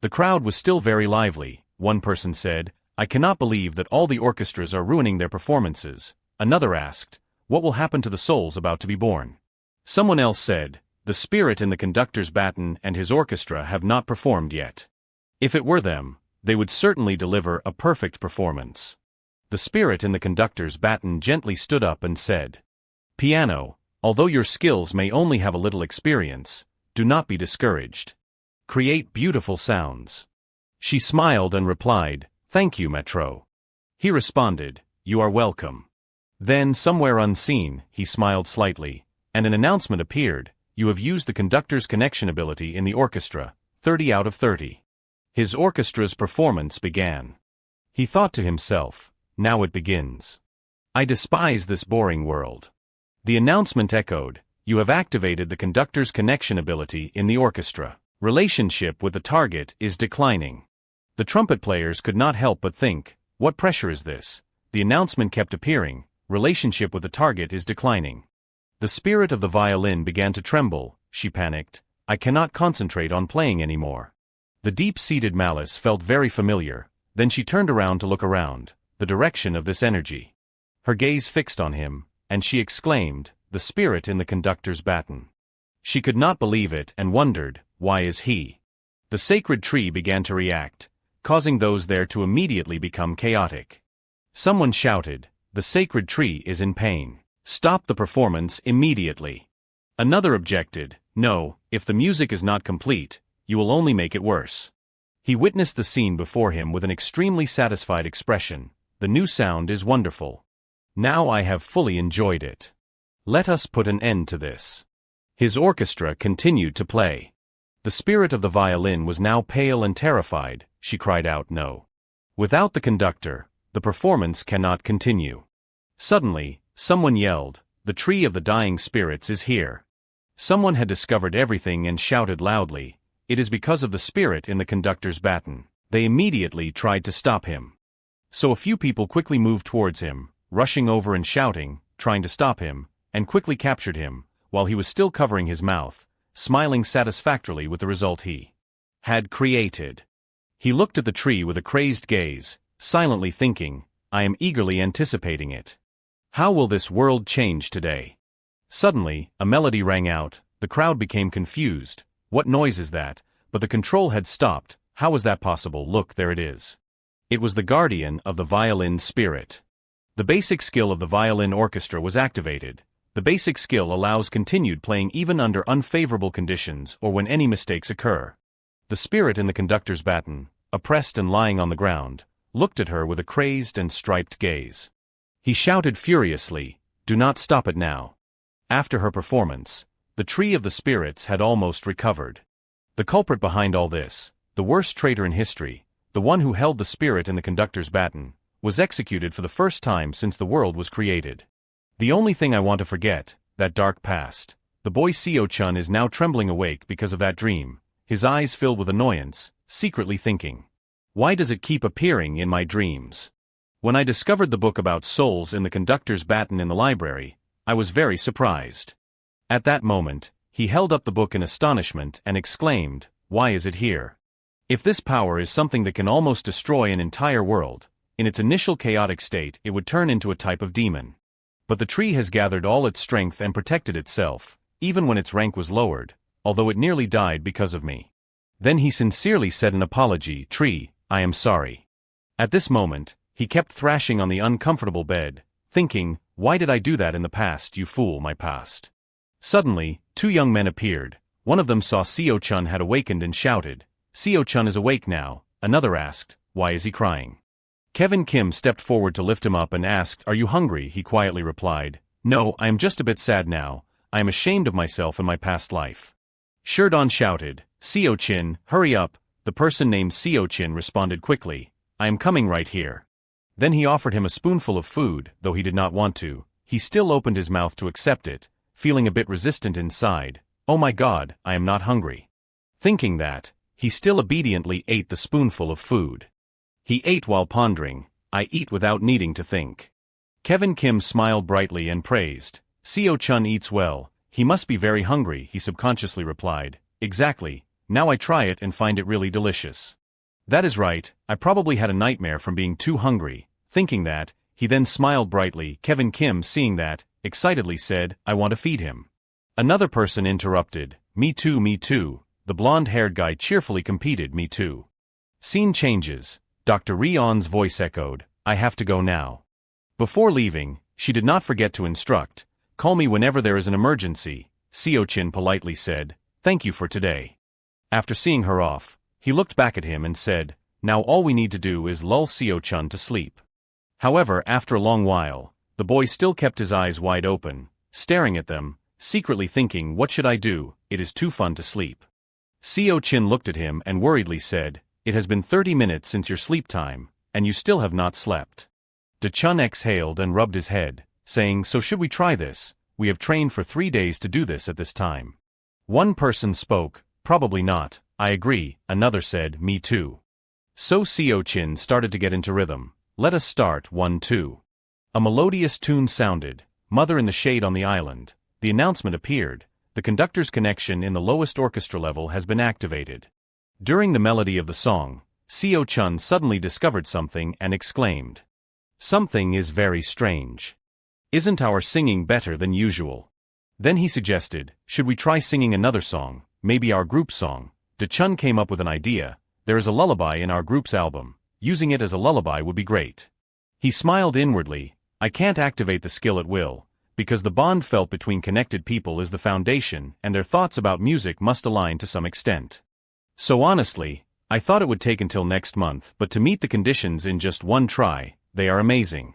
The crowd was still very lively. One person said, "I cannot believe that all the orchestras are ruining their performances." Another asked, "What will happen to the souls about to be born?" Someone else said, "The spirit in the conductor's baton and his orchestra have not performed yet. If it were them, they would certainly deliver a perfect performance." The spirit in the conductor's baton gently stood up and said, "Piano, although your skills may only have a little experience, do not be discouraged. Create beautiful sounds." She smiled and replied, "Thank you, Metro." He responded, "You are welcome." Then, somewhere unseen, he smiled slightly, and an announcement appeared, "You have used the conductor's connection ability in the orchestra, 30 out of 30. His orchestra's performance began. He thought to himself, "Now it begins. I despise this boring world." The announcement echoed, "You have activated the conductor's connection ability in the orchestra. Relationship with the target is declining." The trumpet players could not help but think, what pressure is this? The announcement kept appearing, "Relationship with the target is declining." The spirit of the violin began to tremble. She panicked, "I cannot concentrate on playing anymore." The deep-seated malice felt very familiar. Then she turned around to look around, the direction of this energy. Her gaze fixed on him, and she exclaimed, "The spirit in the conductor's baton." She could not believe it and wondered, why is he? The sacred tree began to react, causing those there to immediately become chaotic. Someone shouted, "The sacred tree is in pain. Stop the performance immediately." Another objected, "No, if the music is not complete, you will only make it worse." He witnessed the scene before him with an extremely satisfied expression. "The new sound is wonderful. Now I have fully enjoyed it. Let us put an end to this. His orchestra continued to play. The spirit of the violin was now pale and terrified. She cried out, "No. Without the conductor, the performance cannot continue." Suddenly, someone yelled, "The tree of the dying spirits is here." Someone had discovered everything and shouted loudly, "It is because of the spirit in the conductor's baton." They immediately tried to stop him. So a few people quickly moved towards him, rushing over and shouting, trying to stop him, and quickly captured him, while he was still covering his mouth, smiling satisfactorily with the result he had created. He looked at the tree with a crazed gaze, silently thinking, "I am eagerly anticipating it. How will this world change today?" Suddenly, a melody rang out. The crowd became confused. What noise is that? But the control had stopped. How was that possible? Look, there it is. It was the guardian of the violin spirit. The basic skill of the violin orchestra was activated. The basic skill allows continued playing even under unfavorable conditions or when any mistakes occur. The spirit in the conductor's baton, oppressed and lying on the ground, looked at her with a crazed and striped gaze. He shouted furiously, "Do not stop it now." After her performance, the tree of the spirits had almost recovered. The culprit behind all this, the worst traitor in history, the one who held the spirit in the conductor's baton, was executed for the first time since the world was created. The only thing I want to forget, that dark past. The boy Seo-chun is now trembling awake because of that dream, his eyes filled with annoyance, secretly thinking, "Why does it keep appearing in my dreams?" When I discovered the book about souls in the conductor's baton in the library, I was very surprised. At that moment, he held up the book in astonishment and exclaimed, "Why is it here? If this power is something that can almost destroy an entire world, in its initial chaotic state it would turn into a type of demon. But the tree has gathered all its strength and protected itself, even when its rank was lowered, although it nearly died because of me." Then he sincerely said an apology, "Tree, I am sorry." At this moment, he kept thrashing on the uncomfortable bed, thinking, "Why did I do that in the past, you fool, my past?" Suddenly, two young men appeared. One of them saw Seo-chun had awakened and shouted, "Seo-chun is awake now." Another asked, "Why is he crying?" Kevin Kim stepped forward to lift him up and asked, "Are you hungry?" He quietly replied, "No, I am just a bit sad now. I am ashamed of myself and my past life." Sherdon shouted, "Seo-chin, hurry up." The person named Seo-chin responded quickly, "I am coming right here." Then he offered him a spoonful of food, though he did not want to. He still opened his mouth to accept it, feeling a bit resistant inside. "Oh my God, I am not hungry." Thinking that, he still obediently ate the spoonful of food. He ate while pondering, "I eat without needing to think." Kevin Kim smiled brightly and praised, "Seo-chun eats well, he must be very hungry," he subconsciously replied, "Exactly, now I try it and find it really delicious." "That is right, I probably had a nightmare from being too hungry." Thinking that, he then smiled brightly. Kevin Kim, seeing that, excitedly said, "I want to feed him." Another person interrupted, me too," the blonde-haired guy cheerfully competed, "Me too." Scene changes. Dr. Rion's voice echoed, "I have to go now." Before leaving, she did not forget to instruct, "Call me whenever there is an emergency." Seo-chin politely said, "Thank you for today." After seeing her off, he looked back at him and said, "Now all we need to do is lull Seo-chun to sleep." However, after a long while, the boy still kept his eyes wide open, staring at them, secretly thinking, "What should I do? It is too fun to sleep." Seo-chin looked at him and worriedly said, "It has been 30 minutes since your sleep time, and you still have not slept." De-chun exhaled and rubbed his head, saying, "So should we try this? We have trained for 3 days to do this at this time." One person spoke, "Probably not, I agree," another said, "Me too." So Seo-chin started to get into rhythm. "Let us start, 1-2. A melodious tune sounded, "Mother in the Shade on the Island." The announcement appeared, "The conductor's connection in the lowest orchestra level has been activated." During the melody of the song, Seo-chun suddenly discovered something and exclaimed, "Something is very strange. Isn't our singing better than usual?" Then he suggested, "Should we try singing another song, maybe our group song?" De-chun came up with an idea, "There is a lullaby in our group's album. Using it as a lullaby would be great." He smiled inwardly, "I can't activate the skill at will, because the bond felt between connected people is the foundation and their thoughts about music must align to some extent. So honestly, I thought it would take until next month, but to meet the conditions in just one try, they are amazing."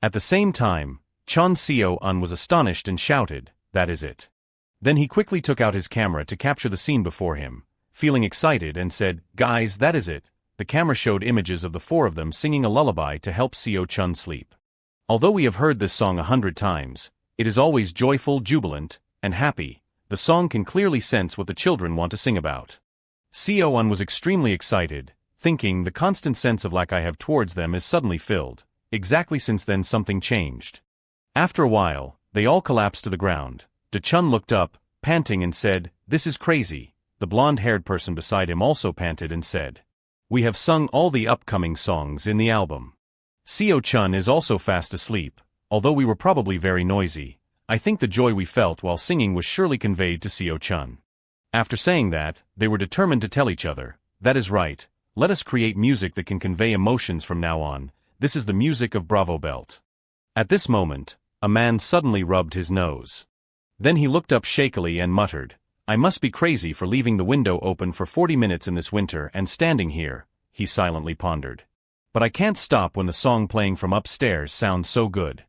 At the same time, Chun Seo-un was astonished and shouted, "That is it." Then he quickly took out his camera to capture the scene before him, feeling excited and said, "Guys, that is it." The camera showed images of the four of them singing a lullaby to help Seo-chun sleep. Although we have heard this song 100 times, it is always joyful, jubilant, and happy. The song can clearly sense what the children want to sing about. Seo-un was extremely excited, thinking the constant sense of lack I have towards them is suddenly filled. Exactly since then something changed. After a while, they all collapsed to the ground. De-chun looked up, panting and said, "This is crazy." The blonde-haired person beside him also panted and said, "We have sung all the upcoming songs in the album." Seo-chun is also fast asleep. Although we were probably very noisy, I think the joy we felt while singing was surely conveyed to Seo-chun. After saying that, they were determined to tell each other, "That is right, let us create music that can convey emotions from now on. This is the music of Bravo Belt." At this moment, a man suddenly rubbed his nose. Then he looked up shakily and muttered, "I must be crazy for leaving the window open for 40 minutes in this winter and standing here," he silently pondered. "But I can't stop when the song playing from upstairs sounds so good."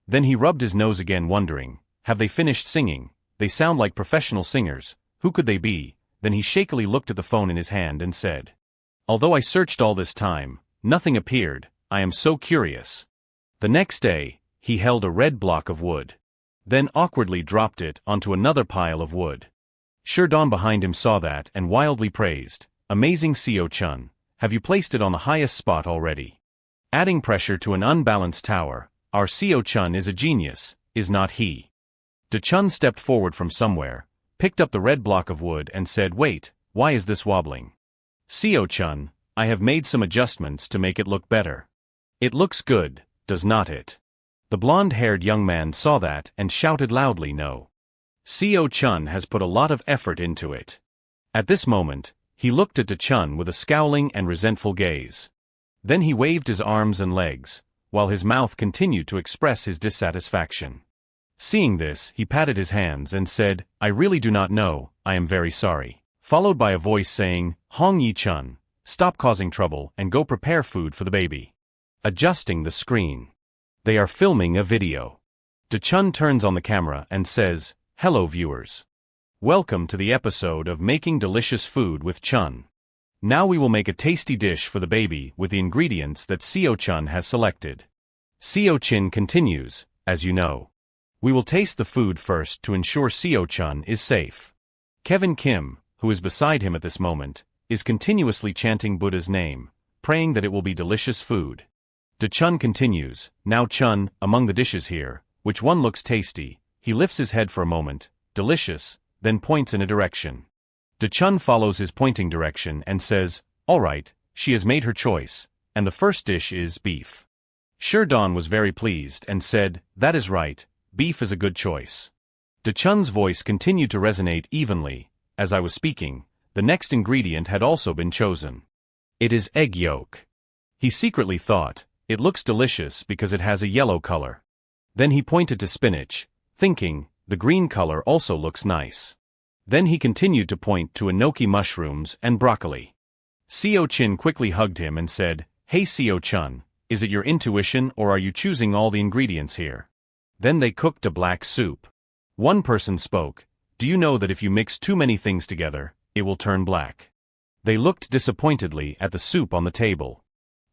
Then he rubbed his nose again, wondering, have they finished singing? They sound like professional singers. Who could they be? Then he shakily looked at the phone in his hand and said, "Although I searched all this time, nothing appeared. I am so curious." The next day, he held a red block of wood. Then awkwardly dropped it onto another pile of wood. Sherdon behind him saw that and wildly praised, "Amazing Seo-chun, have you placed it on the highest spot already?" Adding pressure to an unbalanced tower, our Seo-chun is a genius, is not he? De-chun stepped forward from somewhere, picked up the red block of wood and said, "Wait, why is this wobbling?" "Seo-chun, I have made some adjustments to make it look better." "It looks good, does not it?" The blonde-haired young man saw that and shouted loudly, "No. Seo-chun has put a lot of effort into it." At this moment, he looked at De-chun with a scowling and resentful gaze. Then he waved his arms and legs, while his mouth continued to express his dissatisfaction. Seeing this, he patted his hands and said, "I really do not know, I am very sorry." Followed by a voice saying, "Hong Yi-chun, stop causing trouble and go prepare food for the baby." Adjusting the screen. They are filming a video. De-chun turns on the camera and says, "Hello viewers. Welcome to the episode of Making Delicious Food with Chun. Now we will make a tasty dish for the baby with the ingredients that Seo-chun has selected." Seo-chin continues, "As you know, we will taste the food first to ensure Seo-chun is safe." Kevin Kim, who is beside him at this moment, is continuously chanting Buddha's name, praying that it will be delicious food. De-chun continues, "Now Chun, among the dishes here, which one looks tasty?" He lifts his head for a moment, "Delicious," then points in a direction. De-chun follows his pointing direction and says, "All right, she has made her choice, and the first dish is beef." Sherdon was very pleased and said, "That is right, beef is a good choice." De-chun's voice continued to resonate evenly. As I was speaking, the next ingredient had also been chosen. It is egg yolk. He secretly thought, "It looks delicious because it has a yellow color." Then he pointed to spinach, thinking, "The green color also looks nice." Then he continued to point to enoki mushrooms and broccoli. Seo-chin quickly hugged him and said, "Hey Seo-chun, is it your intuition or are you choosing all the ingredients here?" Then they cooked a black soup. One person spoke, "Do you know that if you mix too many things together, it will turn black?" They looked disappointedly at the soup on the table.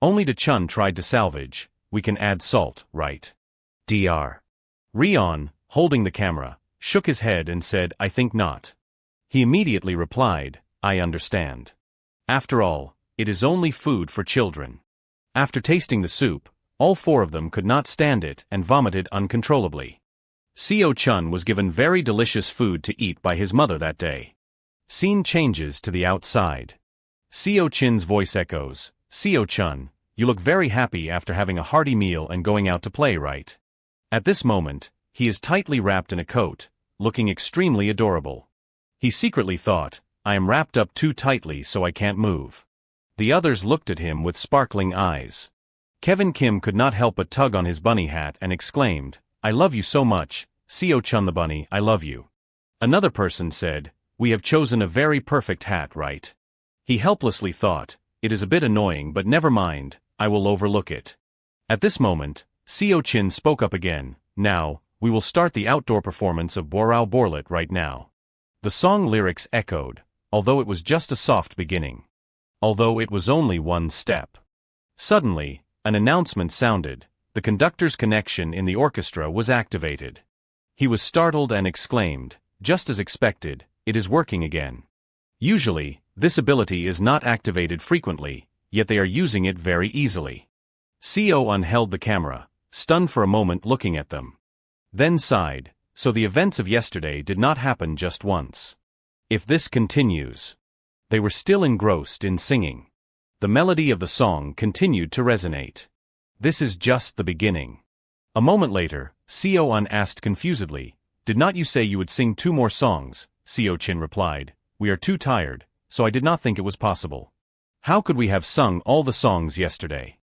Only De-chun tried to salvage, "We can add salt, right?" Dr. Rion, holding the camera, shook his head and said, "I think not." He immediately replied, "I understand. After all, it is only food for children." After tasting the soup, all four of them could not stand it and vomited uncontrollably. Seo-chun was given very delicious food to eat by his mother that day. Scene changes to the outside. Seo-chin's voice echoes, "Seo-chun, you look very happy after having a hearty meal and going out to play, right?" At this moment, he is tightly wrapped in a coat, looking extremely adorable. He secretly thought, "I am wrapped up too tightly so I can't move." The others looked at him with sparkling eyes. Kevin Kim could not help but tug on his bunny hat and exclaimed, "I love you so much, Seo-chun the bunny, I love you." Another person said, "We have chosen a very perfect hat, right?" He helplessly thought, "It is a bit annoying but never mind, I will overlook it." At this moment, Seo-chin spoke up again. Now, we will start the outdoor performance of Borao Borlet right now. The song lyrics echoed, although it was just a soft beginning. Although it was only one step. Suddenly, an announcement sounded. The conductor's connection in the orchestra was activated. He was startled and exclaimed, just as expected, it is working again. Usually, this ability is not activated frequently, yet they are using it very easily. Seo-un held the camera, stunned for a moment looking at them. Then sighed, so the events of yesterday did not happen just once. If this continues. They were still engrossed in singing. The melody of the song continued to resonate. This is just the beginning. A moment later, Seo-un asked confusedly, did not you say you would sing 2 more songs? Seo-chin replied, we are too tired, so I did not think it was possible. How could we have sung all the songs yesterday?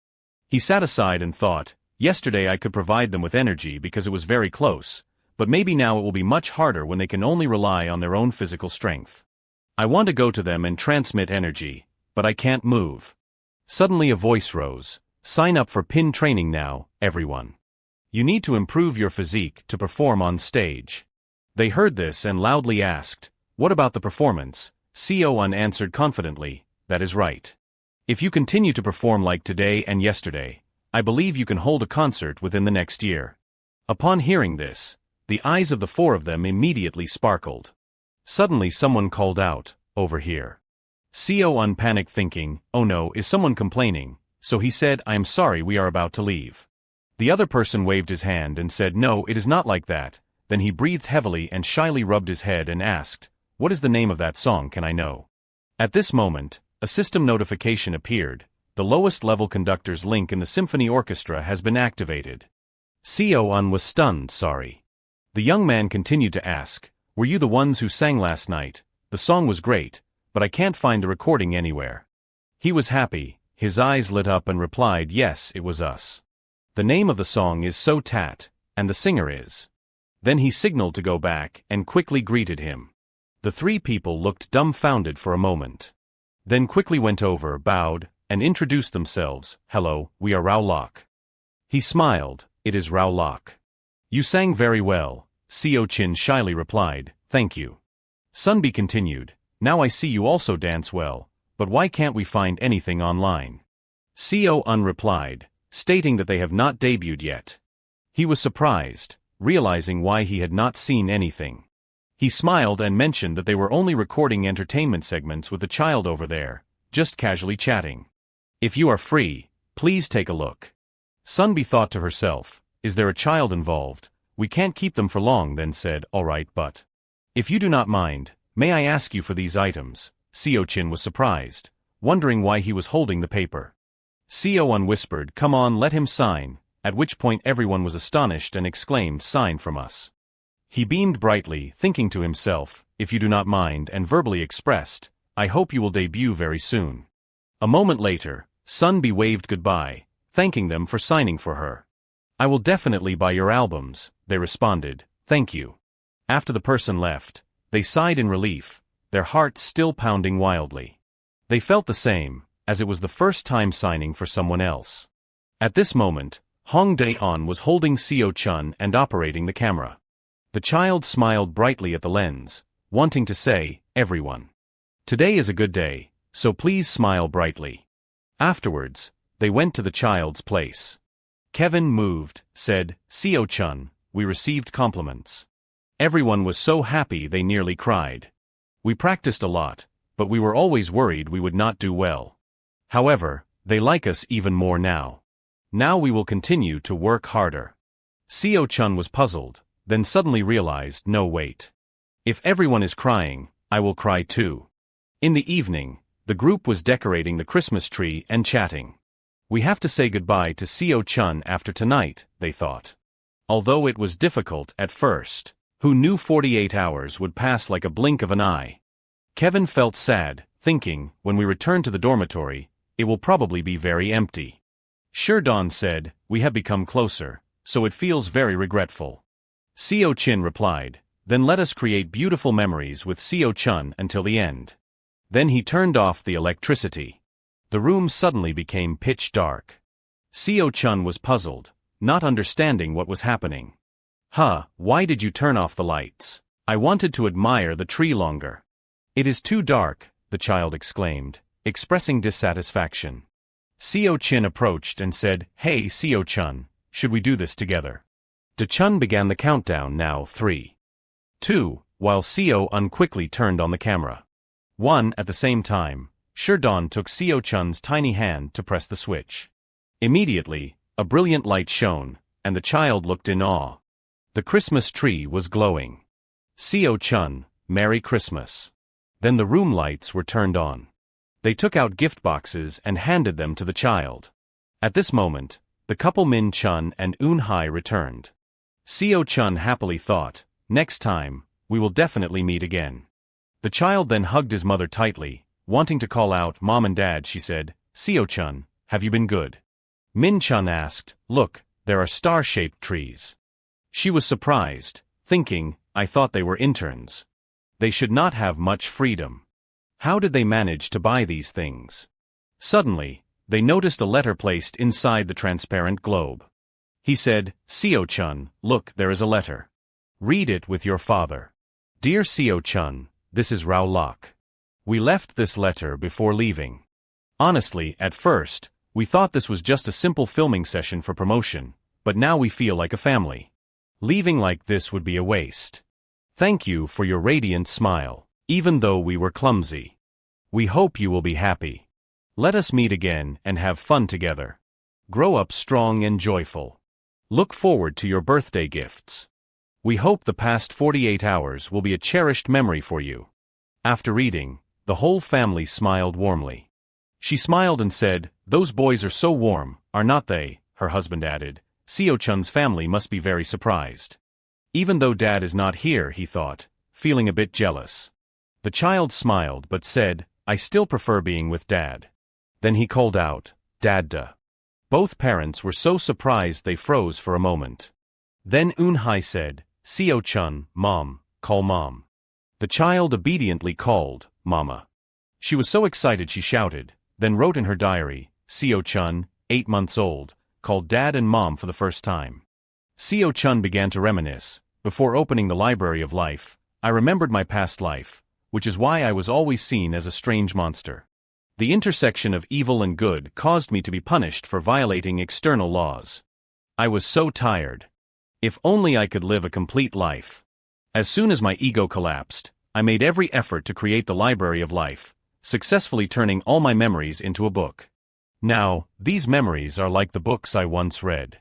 He sat aside and thought, yesterday I could provide them with energy because it was very close, but maybe now it will be much harder when they can only rely on their own physical strength. I want to go to them and transmit energy, but I can't move. Suddenly a voice rose, sign up for pin training now, everyone. You need to improve your physique to perform on stage. They heard this and loudly asked, what about the performance? Seo-un answered confidently, that is right. If you continue to perform like today and yesterday, I believe you can hold a concert within the next year. Upon hearing this, the eyes of the 4 of them immediately sparkled. Suddenly someone called out, over here. Seo-un panicked thinking, oh no, is someone complaining? So he said, I am sorry, we are about to leave. The other person waved his hand and said, no, it is not like that. Then he breathed heavily and shyly rubbed his head and asked, what is the name of that song, can I know? At this moment, a system notification appeared. The lowest level conductor's link in the symphony orchestra has been activated. Seo-un was stunned, sorry. The young man continued to ask, were you the ones who sang last night? The song was great, but I can't find the recording anywhere. He was happy, his eyes lit up and replied, yes, it was us. The name of the song is So Tat, and the singer is. Then he signaled to go back and quickly greeted him. The 3 people looked dumbfounded for a moment. Then quickly went over, bowed, and introduced themselves, hello, we are Rao Lok. He smiled, it is Rao Lok. You sang very well, Seo-chin shyly replied, thank you. Sunbi continued, now I see you also dance well, but why can't we find anything online? Seo-un replied, stating that they have not debuted yet. He was surprised, realizing why he had not seen anything. He smiled and mentioned that they were only recording entertainment segments with the child over there, just casually chatting. If you are free, please take a look. Sunbi thought to herself, is there a child involved? We can't keep them for long, then said, alright, but if you do not mind, may I ask you for these items? Seo-chin was surprised, wondering why he was holding the paper. Seo-un whispered, come on, let him sign, at which point everyone was astonished and exclaimed, sign from us. He beamed brightly, thinking to himself, if you do not mind, and verbally expressed, I hope you will debut very soon. A moment later, Sunbi waved goodbye, thanking them for signing for her. I will definitely buy your albums, they responded, thank you. After the person left, they sighed in relief, their hearts still pounding wildly. They felt the same, as it was the first time signing for someone else. At this moment, Hong Dae-on was holding Seo-chun and operating the camera. The child smiled brightly at the lens, wanting to say, everyone. Today is a good day, so please smile brightly. Afterwards, they went to the child's place. Kevin, moved, said, Seo-chun, we received compliments. Everyone was so happy they nearly cried. We practiced a lot, but we were always worried we would not do well. However, they like us even more now. Now we will continue to work harder. Seo-chun was puzzled, then suddenly realized, no wait. If everyone is crying, I will cry too. In the evening, the group was decorating the Christmas tree and chatting. We have to say goodbye to Seo-chun after tonight, they thought. Although it was difficult at first, who knew 48 hours would pass like a blink of an eye? Kevin felt sad, thinking, when we return to the dormitory, it will probably be very empty. Sherdon said, we have become closer, so it feels very regretful. Seo-chin replied, then let us create beautiful memories with Seo-chun until the end. Then he turned off the electricity. The room suddenly became pitch dark. Seo-chun was puzzled, not understanding what was happening. Why did you turn off the lights? I wanted to admire the tree longer. It is too dark, the child exclaimed, expressing dissatisfaction. Seo-chin approached and said, Hey Seo-chun, should we do this together? De-chun began the countdown now 3, 2, while Seo-un quickly turned on the camera. 1 at the same time, Sherdon took Seo-chun's tiny hand to press the switch. Immediately, a brilliant light shone, and the child looked in awe. The Christmas tree was glowing. Seo-chun, Merry Christmas. Then the room lights were turned on. They took out gift boxes and handed them to the child. At this moment, the couple Min-chun and Eun-hai returned. Seo-chun happily thought, next time, we will definitely meet again. The child then hugged his mother tightly, wanting to call out, Mom and Dad, she said, Seo-chun, have you been good? Min-chun asked, Look, there are star-shaped trees. She was surprised, thinking, I thought they were interns. They should not have much freedom. How did they manage to buy these things? Suddenly, they noticed a letter placed inside the transparent globe. He said, Seo-chun, look, there is a letter. Read it with your father. Dear Seo-chun, this is Rao-lak. We left this letter before leaving. Honestly, at first, we thought this was just a simple filming session for promotion, but now we feel like a family. Leaving like this would be a waste. Thank you for your radiant smile, even though we were clumsy. We hope you will be happy. Let us meet again and have fun together. Grow up strong and joyful. Look forward to your birthday gifts. We hope the past 48 hours will be a cherished memory for you. After reading, the whole family smiled warmly. She smiled and said, Those boys are so warm, are not they? Her husband added. Seo-chun's family must be very surprised. Even though Dad is not here, he thought, feeling a bit jealous. The child smiled but said, I still prefer being with Dad. Then he called out, Dad-da. Both parents were so surprised they froze for a moment. Then Eun-hai said, Seo-chun, Mom, call Mom. The child obediently called, Mama. She was so excited she shouted, then wrote in her diary, Seo-chun, 8 months old, called Dad and Mom for the first time. Seo-chun began to reminisce. Before opening the Library of Life, I remembered my past life, which is why I was always seen as a strange monster. The intersection of evil and good caused me to be punished for violating external laws. I was so tired. If only I could live a complete life. As soon as my ego collapsed, I made every effort to create the Library of Life, successfully turning all my memories into a book. Now, these memories are like the books I once read.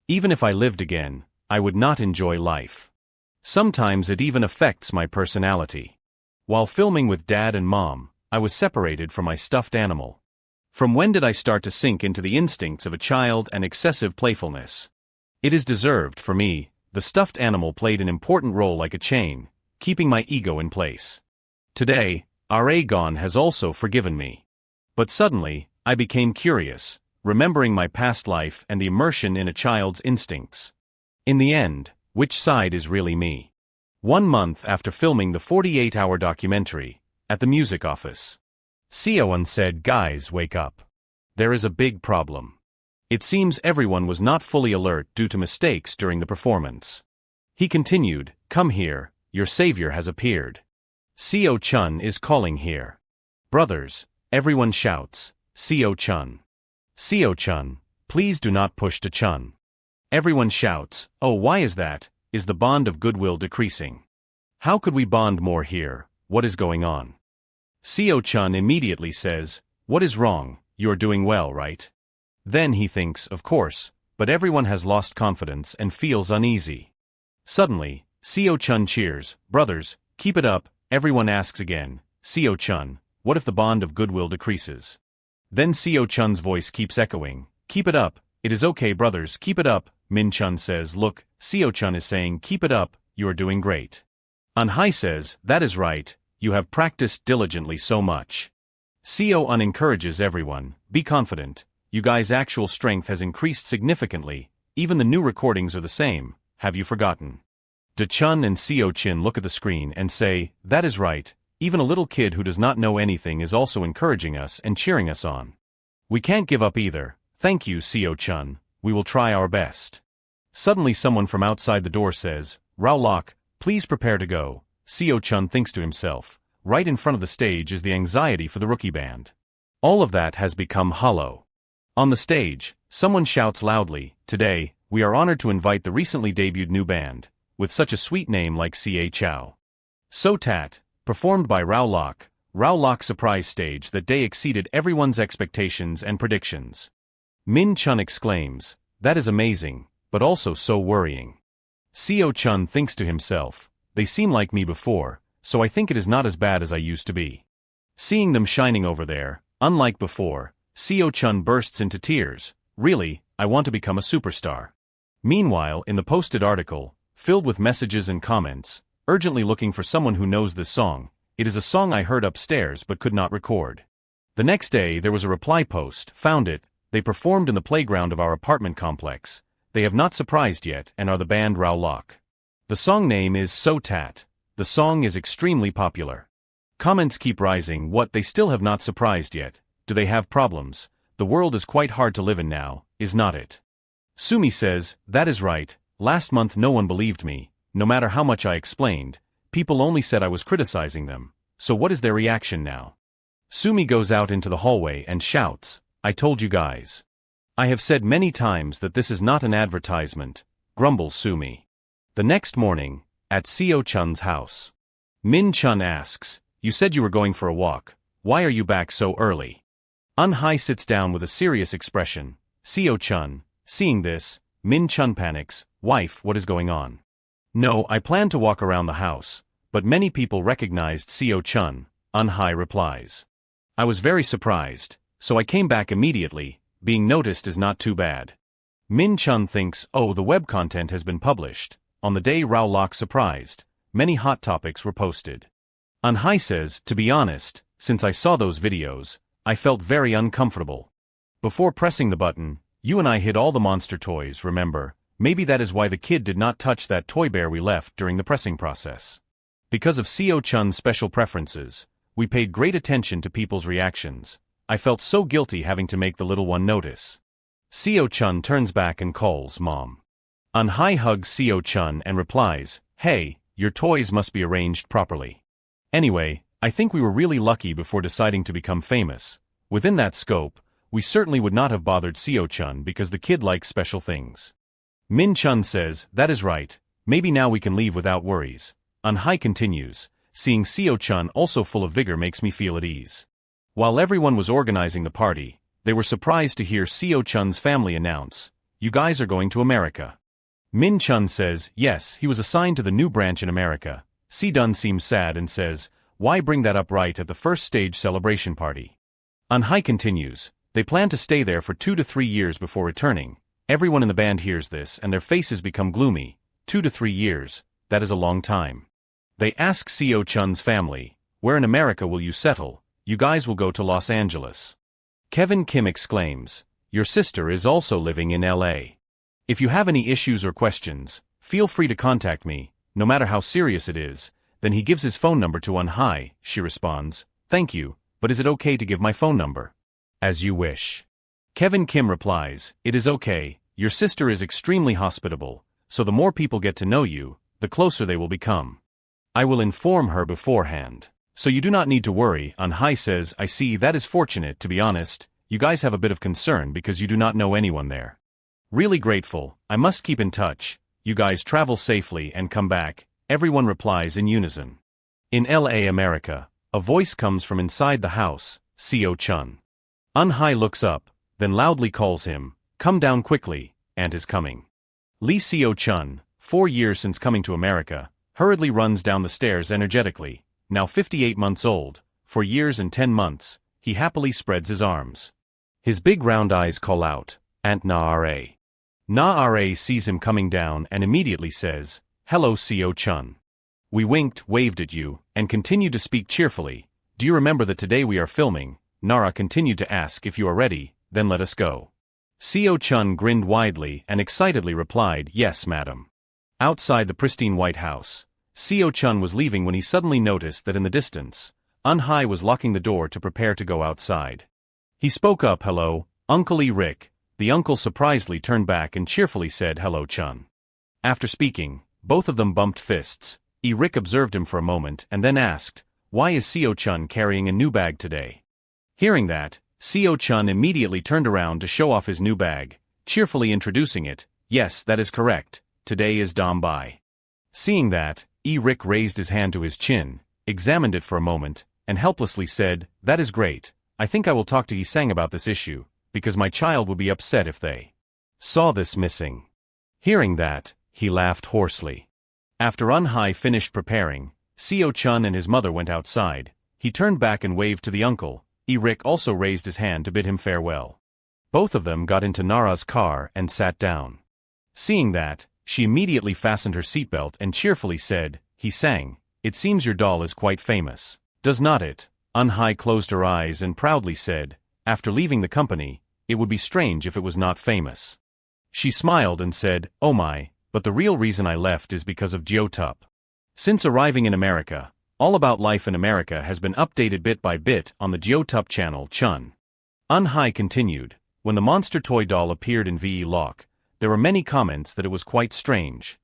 Even if I lived again, I would not enjoy life. Sometimes it even affects my personality. While filming with Dad and Mom, I was separated from my stuffed animal. From when did I start to sink into the instincts of a child and excessive playfulness? It is deserved for me. The stuffed animal played an important role like a chain, keeping my ego in place. Today, Aragon has also forgiven me. But suddenly, I became curious, remembering my past life and the immersion in a child's instincts. In the end, which side is really me? 1 month after filming the 48-hour documentary, at the music office, Seo-un said, Guys, wake up. There is a big problem. It seems everyone was not fully alert due to mistakes during the performance. He continued, Come here, your savior has appeared. Seo-chun is calling here. Brothers, everyone shouts, Seo-chun. Seo-chun, please do not push De-chun. Everyone shouts, Oh, why is that? Is the bond of goodwill decreasing? How could we bond more here? What is going on? Seo-chun immediately says, What is wrong? You're doing well, right? Then he thinks, of course, but everyone has lost confidence and feels uneasy. Suddenly, Seo-chun cheers, Brothers, keep it up. Everyone asks again, Seo-chun, what if the bond of goodwill decreases? Then Seo-chun's voice keeps echoing, Keep it up, it is okay brothers, keep it up. Min-chun says, Look, Seo-chun is saying, Keep it up, you are doing great. Eun-hai says, That is right, you have practiced diligently so much. Seo-un encourages everyone, Be confident, you guys' actual strength has increased significantly, even the new recordings are the same, have you forgotten? De-chun and Seo-chin look at the screen and say, That is right, even a little kid who does not know anything is also encouraging us and cheering us on. We can't give up either, thank you Seo-chun, we will try our best. Suddenly someone from outside the door says, "Rao-lok, please prepare to go." Seo-chun thinks to himself, right in front of the stage is the anxiety for the rookie band. All of that has become hollow. On the stage, someone shouts loudly, "Today, we are honored to invite the recently debuted new band, with such a sweet name like Ca Chow. So Tat, performed by Rao-lok. Rao-lok's surprise stage that day exceeded everyone's expectations and predictions. Min-chun exclaims, "That is amazing, but also so worrying." Seo-chun thinks to himself, "They seem like me before, so I think it is not as bad as I used to be." Seeing them shining over there, unlike before, Seo-chun bursts into tears. "Really, I want to become a superstar." Meanwhile, in the posted article, filled with messages and comments, urgently looking for someone who knows this song, "It is a song I heard upstairs but could not record." The next day there was a reply post, "Found it, they performed in the playground of our apartment complex. They have not surprised yet and are the band Rao-lok. The song name is So Tat. The song is extremely popular." Comments keep rising. What, they still have not surprised yet? Do they have problems? The world is quite hard to live in now, is not it? Sumi says, "That is right, last month no one believed me, no matter how much I explained, people only said I was criticizing them, so what is their reaction now?" Sumi goes out into the hallway and shouts, "I told you guys. I have said many times that this is not an advertisement," grumbles Sumi. The next morning, at Seo-chun's house, Min-chun asks, "You said you were going for a walk, why are you back so early?" Un-hai sits down with a serious expression. Seo-chun, seeing this, Min-chun panics, "Wife, what is going on?" "No, I plan to walk around the house, but many people recognized Seo-chun," Un-hai replies. "I was very surprised, so I came back immediately, being noticed is not too bad." Min-chun thinks, "Oh, the web content has been published." On the day Rao-lok surprised, many hot topics were posted. Un-hai says, "To be honest, since I saw those videos, I felt very uncomfortable. Before pressing the button, you and I hid all the monster toys, remember? Maybe that is why the kid did not touch that toy bear we left during the pressing process. Because of Seo-chun's special preferences, we paid great attention to people's reactions. I felt so guilty having to make the little one notice." Seo-chun turns back and calls Mom. Un-hai hugs Seo-chun and replies, "Hey, your toys must be arranged properly. Anyway, I think we were really lucky before deciding to become famous. Within that scope, we certainly would not have bothered Seo-chun because the kid likes special things." Min-chun says, "That is right, maybe now we can leave without worries." Un-hai continues, "Seeing Seo-chun also full of vigor makes me feel at ease." While everyone was organizing the party, they were surprised to hear Seo-chun's family announce, "You guys are going to America." Min-chun says, "Yes, he was assigned to the new branch in America." Si-dun seems sad and says, "Why bring that up right at the first stage celebration party?" Un-hai continues, "They plan to stay there for 2 to 3 years before returning." Everyone in the band hears this and their faces become gloomy. 2 to 3 years, that is a long time. They ask Seo-chun's family, "Where in America will you settle? You guys will go to Los Angeles." Kevin Kim exclaims, "Your sister is also living in LA. If you have any issues or questions, feel free to contact me, no matter how serious it is." Then he gives his phone number to Un-hai. She responds, "Thank you, but is it okay to give my phone number?" "As you wish." Kevin Kim replies, "It is okay, your sister is extremely hospitable, so the more people get to know you, the closer they will become. I will inform her beforehand. So you do not need to worry." Un-hai says, "I see, that is fortunate. To be honest, you guys have a bit of concern because you do not know anyone there. Really grateful, I must keep in touch. You guys travel safely and come back." Everyone replies in unison. In LA, America, a voice comes from inside the house, Seo-chun. Un-hai looks up, then loudly calls him, "Come down quickly," and is coming. Lee Seo-chun, 4 years since coming to America, hurriedly runs down the stairs energetically. Now 58 months old, for years and 10 months, he happily spreads his arms. His big round eyes call out, "Aunt Na-ra." Na-ra sees him coming down and immediately says, "Hello Seo-chun." We winked, waved at you, and continued to speak cheerfully. "Do you remember that today we are filming?" Nara continued to ask, "If you are ready, then let us go." Seo-chun grinned widely and excitedly replied, "Yes, madam." Outside the pristine White House, Seo-chun was leaving when he suddenly noticed that in the distance, Un-hai was locking the door to prepare to go outside. He spoke up, "Hello, Uncle E. Rick, the uncle surprisingly turned back and cheerfully said hello Chun. After speaking, both of them bumped fists. Rick observed him for a moment and then asked, why is Seo Chun carrying a new bag today? Hearing that, Seo Chun immediately turned around to show off his new bag, cheerfully introducing it, yes that is correct, today is Dom Bai. Seeing that, Rick raised his hand to his chin, examined it for a moment, and helplessly said, that is great, I think I will talk to Sang about this issue, because my child would be upset if they saw this missing. Hearing that, he laughed hoarsely. After Hai finished preparing, Seo Chun and his mother went outside. He turned back and waved to the uncle. Rick also raised his hand to bid him farewell. Both of them got into Nara's car and sat down. Seeing that, she immediately fastened her seatbelt and cheerfully said, Sang, it seems your doll is quite famous, does not it? Hai closed her eyes and proudly said, after leaving the company, it would be strange if it was not famous. She smiled and said, oh my, but the real reason I left is because of Tup. Since arriving in America, All About Life in America has been updated bit by bit on the Tup channel Chun. Hai continued, when the monster toy doll appeared in VE Lock, there were many comments that it was quite strange.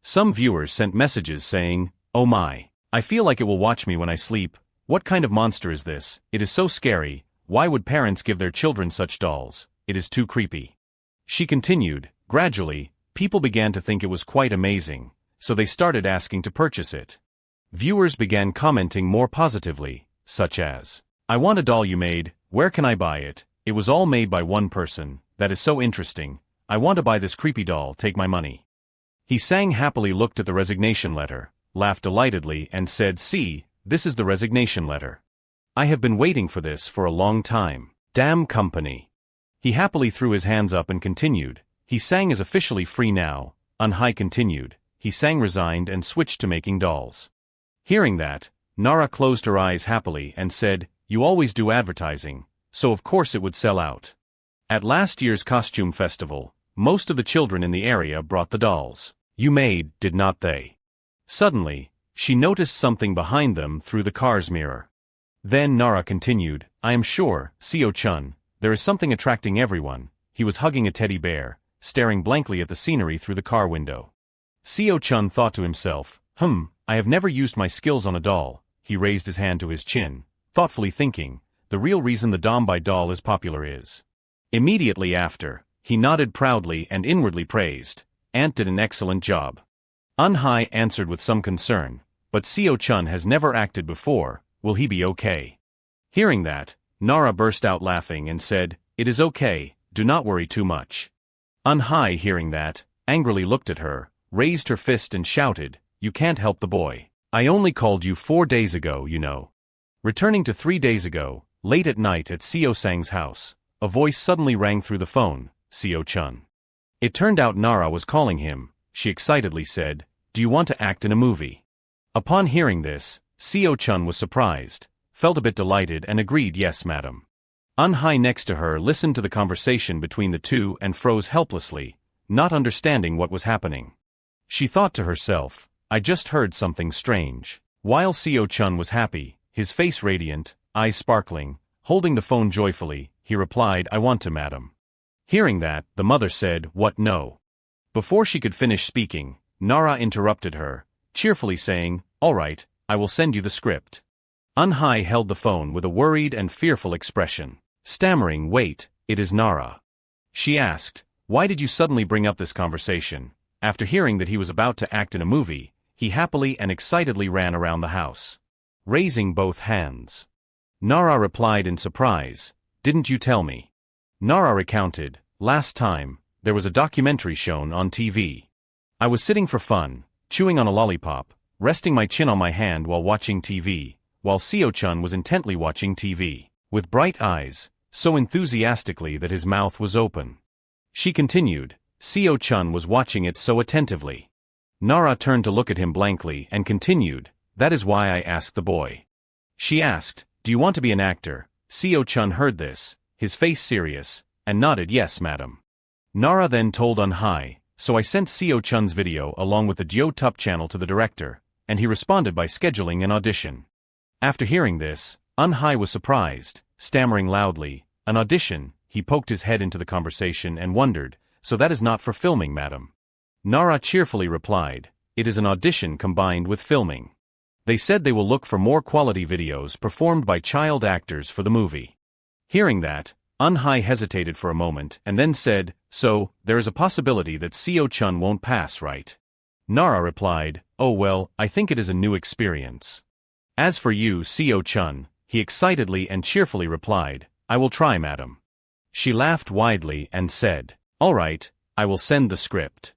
Some viewers sent messages saying, oh my, I feel like it will watch me when I sleep, what kind of monster is this, it is so scary, why would parents give their children such dolls, it is too creepy. She continued, gradually, people began to think it was quite amazing, so they started asking to purchase it. Viewers began commenting more positively, such as, I want a doll you made, where can I buy it, it was all made by one person, that is so interesting, I want to buy this creepy doll, take my money. Sang happily looked at the resignation letter, laughed delightedly and said, see, this is the resignation letter. I have been waiting for this for a long time, damn company. He happily threw his hands up and continued, Sang is officially free now. Hai continued, Sang resigned and switched to making dolls. Hearing that, Nara closed her eyes happily and said, you always do advertising, so of course it would sell out. At last year's costume festival, most of the children in the area brought the dolls you made, did not they? Suddenly, she noticed something behind them through the car's mirror. Then Nara continued, I am sure, Seo Chun, there is something attracting everyone. He was hugging a teddy bear, staring blankly at the scenery through the car window. Seo Chun thought to himself, I have never used my skills on a doll. He raised his hand to his chin, thoughtfully thinking, the real reason the Dom Bai doll is popular is. Immediately after, he nodded proudly and inwardly praised, Aunt did an excellent job. Hai answered with some concern, but Seo Chun has never acted before, will he be okay? Hearing that, Nara burst out laughing and said, it is okay, do not worry too much. Hai hearing that, angrily looked at her, raised her fist and shouted, you can't help the boy. I only called you 4 days ago, you know. Returning to 3 days ago, late at night at Seo Sang's house, a voice suddenly rang through the phone, Seo Chun. It turned out Nara was calling him. She excitedly said, do you want to act in a movie? Upon hearing this, Seo Chun was surprised, felt a bit delighted and agreed yes madam. Hai next to her listened to the conversation between the two and froze helplessly, not understanding what was happening. She thought to herself, I just heard something strange. While Seo Chun was happy, his face radiant, eyes sparkling, holding the phone joyfully, he replied, I want to madam. Hearing that, the mother said, what no? Before she could finish speaking, Nara interrupted her, cheerfully saying, all right, I will send you the script. Hai held the phone with a worried and fearful expression, stammering, wait, it is Nara. She asked, why did you suddenly bring up this conversation? After hearing that he was about to act in a movie, he happily and excitedly ran around the house, raising both hands. Nara replied in surprise, didn't you tell me? Nara recounted, last time, there was a documentary shown on TV. I was sitting for fun, chewing on a lollipop, resting my chin on my hand while watching TV, while Seo Chun was intently watching TV, with bright eyes, so enthusiastically that his mouth was open. She continued, Seo Chun was watching it so attentively. Nara turned to look at him blankly and continued, that is why I asked the boy. She asked, do you want to be an actor? Seo Chun heard this, his face serious, and nodded yes madam. Nara then told Hai, so I sent Seo Chun's video along with the Tup channel to the director, and he responded by scheduling an audition. After hearing this, Hai was surprised, stammering loudly, an audition, he poked his head into the conversation and wondered, "So that is not for filming, madam?" Nara cheerfully replied, "It is an audition combined with filming. They said they will look for more quality videos performed by child actors for the movie." Hearing that, Eun-hye hesitated for a moment and then said, "So, there is a possibility that Seo-chun won't pass, right?" Nara replied, "Oh well, I think it is a new experience. As for you, Seo-chun," he excitedly and cheerfully replied, "I will try, madam." She laughed widely and said, "All right, I will send the script."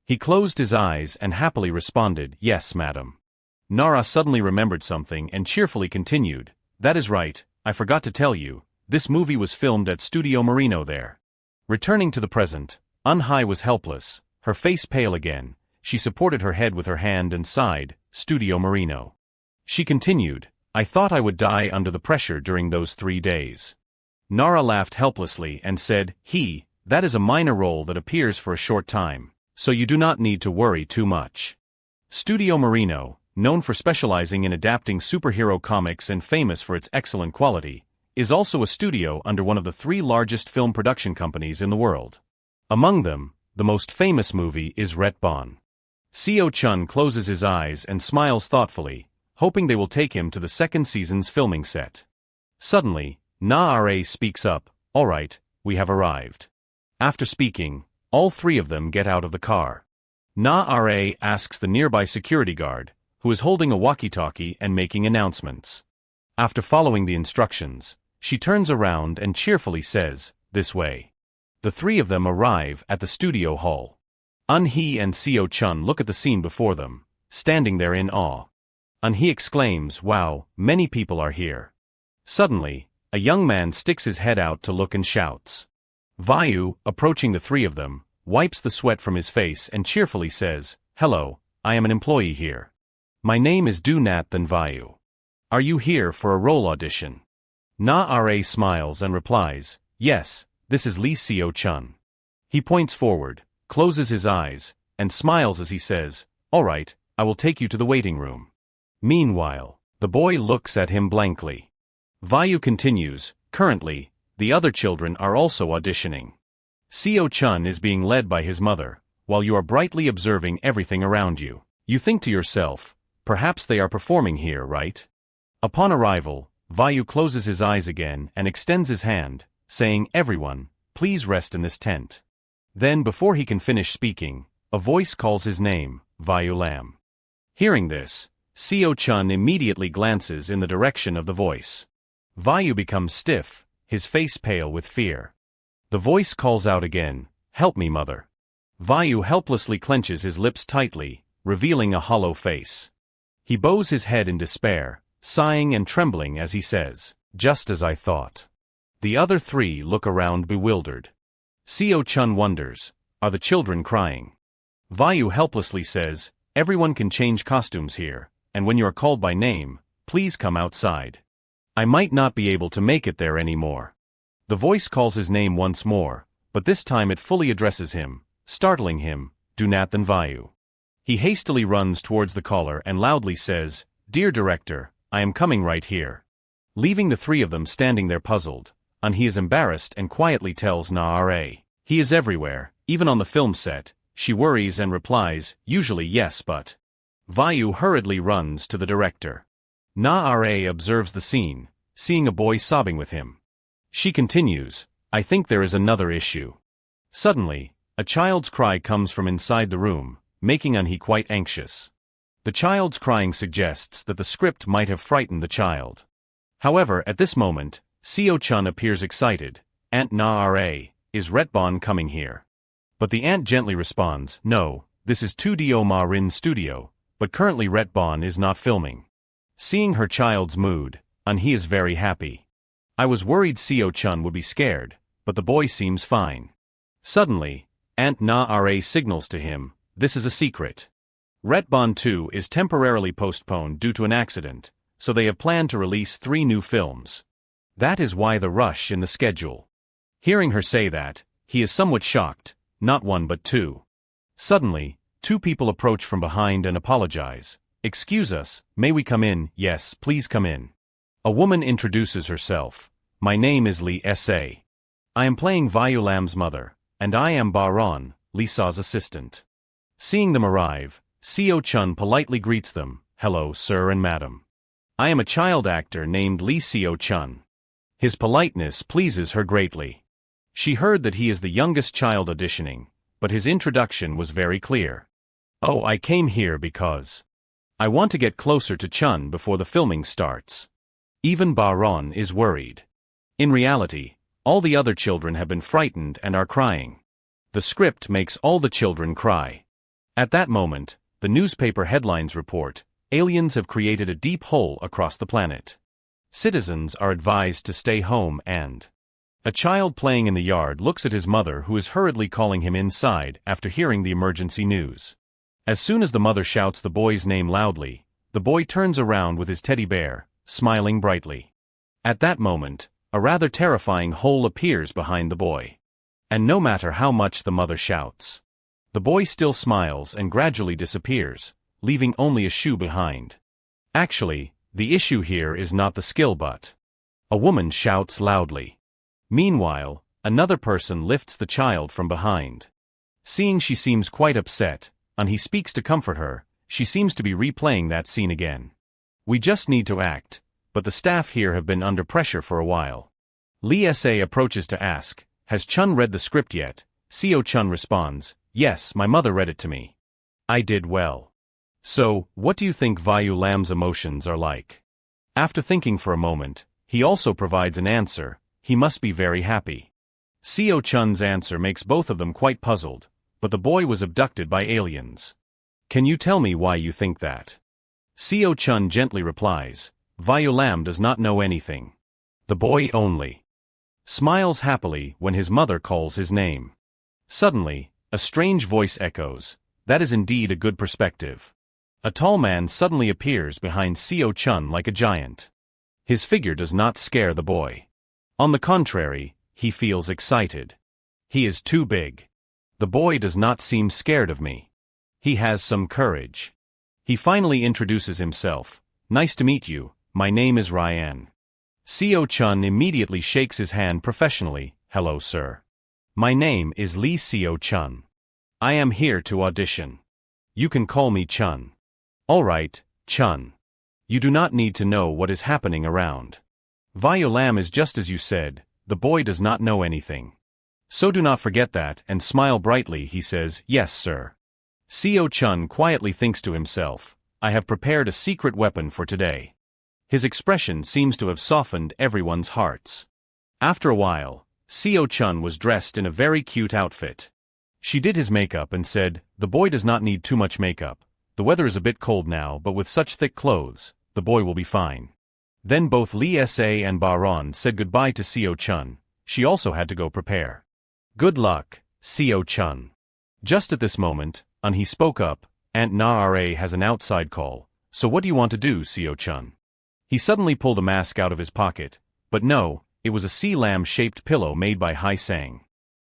He closed his eyes and happily responded, "Yes, madam." Nara suddenly remembered something and cheerfully continued, "That is right, I forgot to tell you, this movie was filmed at Studio Marino there." Returning to the present, Eun-hye was helpless, her face pale again. She supported her head with her hand and sighed, "Studio Marino." She continued, "I thought I would die under the pressure during those 3 days." Nara laughed helplessly and said, That is a minor role that appears for a short time, so you do not need to worry too much." Studio Marino, known for specializing in adapting superhero comics and famous for its excellent quality, is also a studio under one of the 3 largest film production companies in the world. Among them, the most famous movie is Retbon. Seo-chun closes his eyes and smiles thoughtfully, hoping they will take him to the 2nd season's filming set. Suddenly, Na-ra speaks up, "All right, we have arrived." After speaking, all 3 of them get out of the car. Na-ra asks the nearby security guard, who is holding a walkie-talkie and making announcements. After following the instructions, she turns around and cheerfully says, "This way." The 3 of them arrive at the studio hall. Eun-hye and Seo-chun look at the scene before them, standing there in awe. Eun-hye exclaims, "Wow, many people are here." Suddenly, a young man sticks his head out to look and shouts. Vayu, approaching the 3 of them, wipes the sweat from his face and cheerfully says, "Hello, I am an employee here. My name is Do Nat Than Vayu. Are you here for a role audition?" Na-ra smiles and replies, "Yes, this is Lee Seo-chun." He points forward, closes his eyes, and smiles as he says, "All right, I will take you to the waiting room." Meanwhile, the boy looks at him blankly. Vayu continues, "Currently, the other children are also auditioning. Seo-chun is being led by his mother, while you are brightly observing everything around you. You think to yourself, perhaps they are performing here, right?" Upon arrival, Vayu closes his eyes again and extends his hand, saying, "Everyone, please rest in this tent." Then before he can finish speaking, a voice calls his name, Vayu Lam. Hearing this, Seo-chun immediately glances in the direction of the voice. Vayu becomes stiff, his face pale with fear. The voice calls out again, "Help me, mother." Vayu helplessly clenches his lips tightly, revealing a hollow face. He bows his head in despair, sighing and trembling as he says, "Just as I thought." The other 3 look around bewildered. Seo-chun wonders, are the children crying? Vayu helplessly says, "Everyone can change costumes here, and when you are called by name, please come outside. I might not be able to make it there anymore." The voice calls his name once more, but this time it fully addresses him, startling him, "Do Nat Than Vayu." He hastily runs towards the caller and loudly says, "Dear director, I am coming right here." Leaving the 3 of them standing there puzzled, and he is embarrassed and quietly tells Na-ra, "He is everywhere, even on the film set." She worries and replies, "Usually yes, but..." Vayu hurriedly runs to the director. Na-ra observes the scene, seeing a boy sobbing with him. She continues, "I think there is another issue." Suddenly, a child's cry comes from inside the room, making Eun-hye quite anxious. The child's crying suggests that the script might have frightened the child. However, at this moment, Seo-chun appears excited. "Aunt Na-ra, is Retbon coming here?" But the aunt gently responds, "No, this is 2Do Ma Rin Studio, but currently Retbon is not filming." Seeing her child's mood, Eun-hye is very happy. "I was worried Seo-chun would be scared, but the boy seems fine." Suddenly, Aunt Na-ra signals to him, "This is a secret. Retbon 2 is temporarily postponed due to an accident, so they have planned to release 3 new films. That is why the rush in the schedule." Hearing her say that, he is somewhat shocked, not 1 but 2. Suddenly, 2 people approach from behind and apologize. "Excuse us, may we come in?" "Yes, please come in." A woman introduces herself. "My name is Lee S.A. I am playing Lam's mother, and I am Baron, Lisa's assistant. Seeing them arrive, Seo-chun politely greets them, hello sir and madam. I am a child actor named Lee Seo-chun. His politeness pleases her greatly. She heard that he is the youngest child auditioning, but his introduction was very clear. Oh, I came here because I want to get closer to Chun before the filming starts. Even Baron is worried. In reality, all the other children have been frightened and are crying. The script makes all the children cry. At that moment, the newspaper headlines report, aliens have created a deep hole across the planet. Citizens are advised to stay home and a child playing in the yard looks at his mother who is hurriedly calling him inside after hearing the emergency news. As soon as the mother shouts the boy's name loudly, the boy turns around with his teddy bear, smiling brightly. At that moment, a rather terrifying hole appears behind the boy. And no matter how much the mother shouts, the boy still smiles and gradually disappears, leaving only a shoe behind. Actually, the issue here is not the skill but a woman shouts loudly. Meanwhile, another person lifts the child from behind. Seeing she seems quite upset, and he speaks to comfort her, she seems to be replaying that scene again. We just need to act, but the staff here have been under pressure for a while. Lee S.A. approaches to ask, has Chun read the script yet? Seo-chun responds, yes, my mother read it to me. I did well. So, what do you think Lam's emotions are like? After thinking for a moment, he also provides an answer, he must be very happy. Seo-chun's answer makes both of them quite puzzled, but the boy was abducted by aliens. Can you tell me why you think that? Seo-chun gently replies, Lam does not know anything. The boy only smiles happily when his mother calls his name. Suddenly, a strange voice echoes, that is indeed a good perspective. A tall man suddenly appears behind Seo-chun like a giant. His figure does not scare the boy. On the contrary, he feels excited. He is too big. The boy does not seem scared of me. He has some courage. He finally introduces himself. Nice to meet you, my name is Ryan. Seo-chun immediately shakes his hand professionally, hello sir. My name is Lee Seo-chun. I am here to audition. You can call me Chun. Alright, Chun. You do not need to know what is happening around. Lam is just as you said, the boy does not know anything. So do not forget that and smile brightly, he says, yes sir. Seo-chun quietly thinks to himself, I have prepared a secret weapon for today. His expression seems to have softened everyone's hearts. After a while, Seo-chun was dressed in a very cute outfit. She did his makeup and said, the boy does not need too much makeup. The weather is a bit cold now, but with such thick clothes, the boy will be fine. Then both Lee S.A. and Baron said goodbye to Seo-chun. She also had to go prepare. Good luck, Seo-chun. Just at this moment, he spoke up, Aunt Na-ra has an outside call, so what do you want to do, Seo-chun? He suddenly pulled a mask out of his pocket, but no, it was a sea lamb-shaped pillow made by Hai-sang.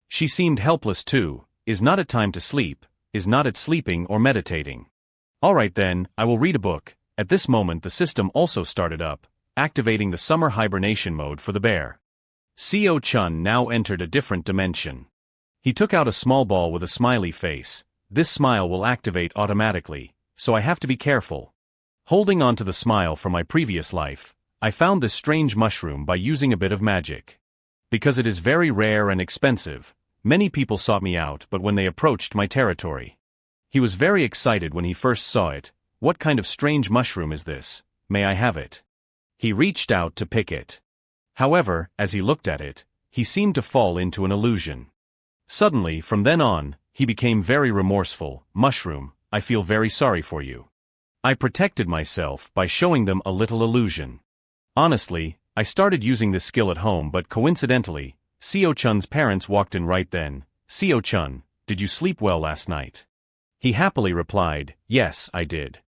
She seemed helpless too. Is not it time to sleep? Is not it sleeping or meditating? Alright then, I will read a book. At this moment the system also started up, activating the summer hibernation mode for the bear. Seo-chun now entered a different dimension. He took out a small ball with a smiley face. This smile will activate automatically, so I have to be careful. Holding on to the smile from my previous life, I found this strange mushroom by using a bit of magic. Because it is very rare and expensive, many people sought me out but when they approached my territory. He was very excited when he first saw it. What kind of strange mushroom is this? May I have it? He reached out to pick it. However, as he looked at it, he seemed to fall into an illusion. Suddenly, from then on, he became very remorseful. Mushroom, I feel very sorry for you. I protected myself by showing them a little illusion. Honestly, I started using this skill at home but coincidentally, Seo-chun's parents walked in right then. Seo-chun, did you sleep well last night? He happily replied, yes, I did.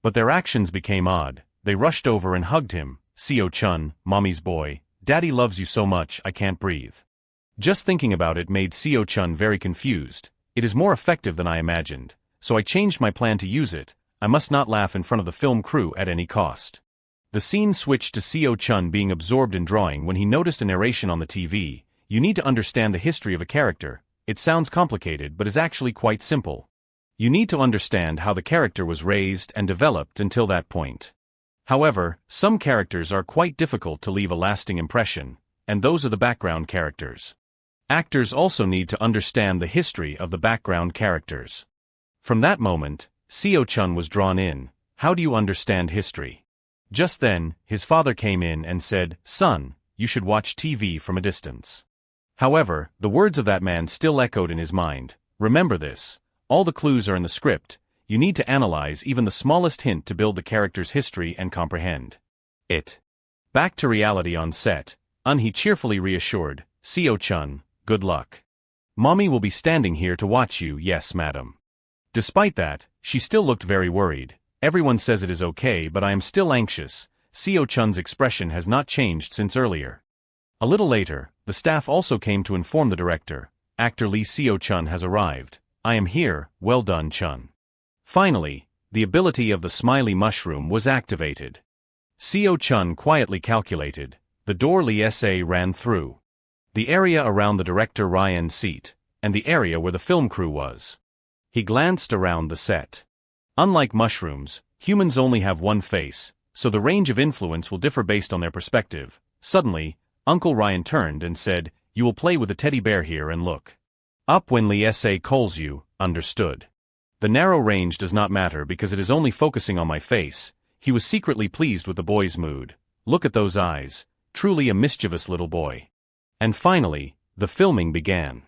But their actions became odd. They rushed over and hugged him. Seo-chun, mommy's boy, daddy loves you so much I can't breathe. Just thinking about it made Seo-chun very confused. It is more effective than I imagined, so I changed my plan to use it. I must not laugh in front of the film crew at any cost. The scene switched to Seo-chun being absorbed in drawing when he noticed a narration on the TV. You need to understand the history of a character. It sounds complicated but is actually quite simple. You need to understand how the character was raised and developed until that point. However, some characters are quite difficult to leave a lasting impression, and those are the background characters. Actors also need to understand the history of the background characters. From that moment, Seo-chun was drawn in. How do you understand history? Just then, his father came in and said, "Son, you should watch TV from a distance." However, the words of that man still echoed in his mind. Remember this. All the clues are in the script. You need to analyze even the smallest hint to build the character's history and comprehend it. Back to reality on set, Eun-hee cheerfully reassured, "Seo-chun, good luck. Mommy will be standing here to watch you, yes madam." Despite that, she still looked very worried. "Everyone says it is okay but I am still anxious." Seo-chun's expression has not changed since earlier. A little later, the staff also came to inform the director, "Actor Lee Seo-chun has arrived. I am here, well done Chun." Finally, the ability of the smiley mushroom was activated. Seo-chun quietly calculated. The door Lee Sa ran through. The area around the director Ryan's seat, and the area where the film crew was. He glanced around the set. Unlike mushrooms, humans only have one face, so the range of influence will differ based on their perspective. Suddenly, Uncle Ryan turned and said, "You will play with the teddy bear here and look up when Lee Sa calls you, understood?" The narrow range does not matter because it is only focusing on my face. He was secretly pleased with the boy's mood. Look at those eyes, truly a mischievous little boy. And finally, the filming began.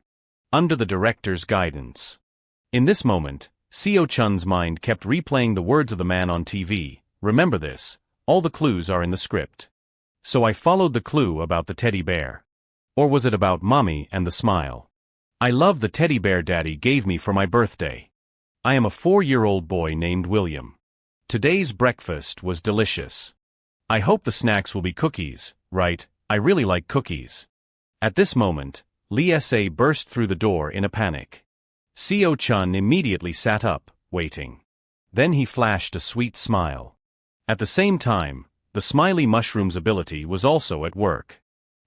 Under the director's guidance. In this moment, Seo-chun's mind kept replaying the words of the man on TV. Remember this, all the clues are in the script. So I followed the clue about the teddy bear. Or was it about mommy and the smile? I love the teddy bear daddy gave me for my birthday. I am a 4-year-old boy named William. Today's breakfast was delicious. I hope the snacks will be cookies, right? I really like cookies. At this moment, Lee Sa burst through the door in a panic. Seo-chun immediately sat up, waiting. Then he flashed a sweet smile. At the same time, the smiley mushroom's ability was also at work.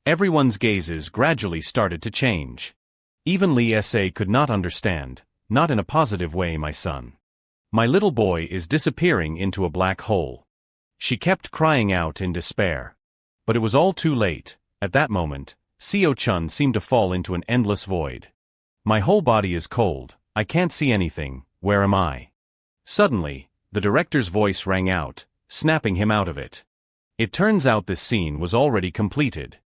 Everyone's gazes gradually started to change. Even Lee Sa could not understand, not in a positive way, my son. My little boy is disappearing into a black hole. She kept crying out in despair. But it was all too late. At that moment, Seo-chun seemed to fall into an endless void. My whole body is cold, I can't see anything, where am I? Suddenly, the director's voice rang out, snapping him out of it. It turns out this scene was already completed.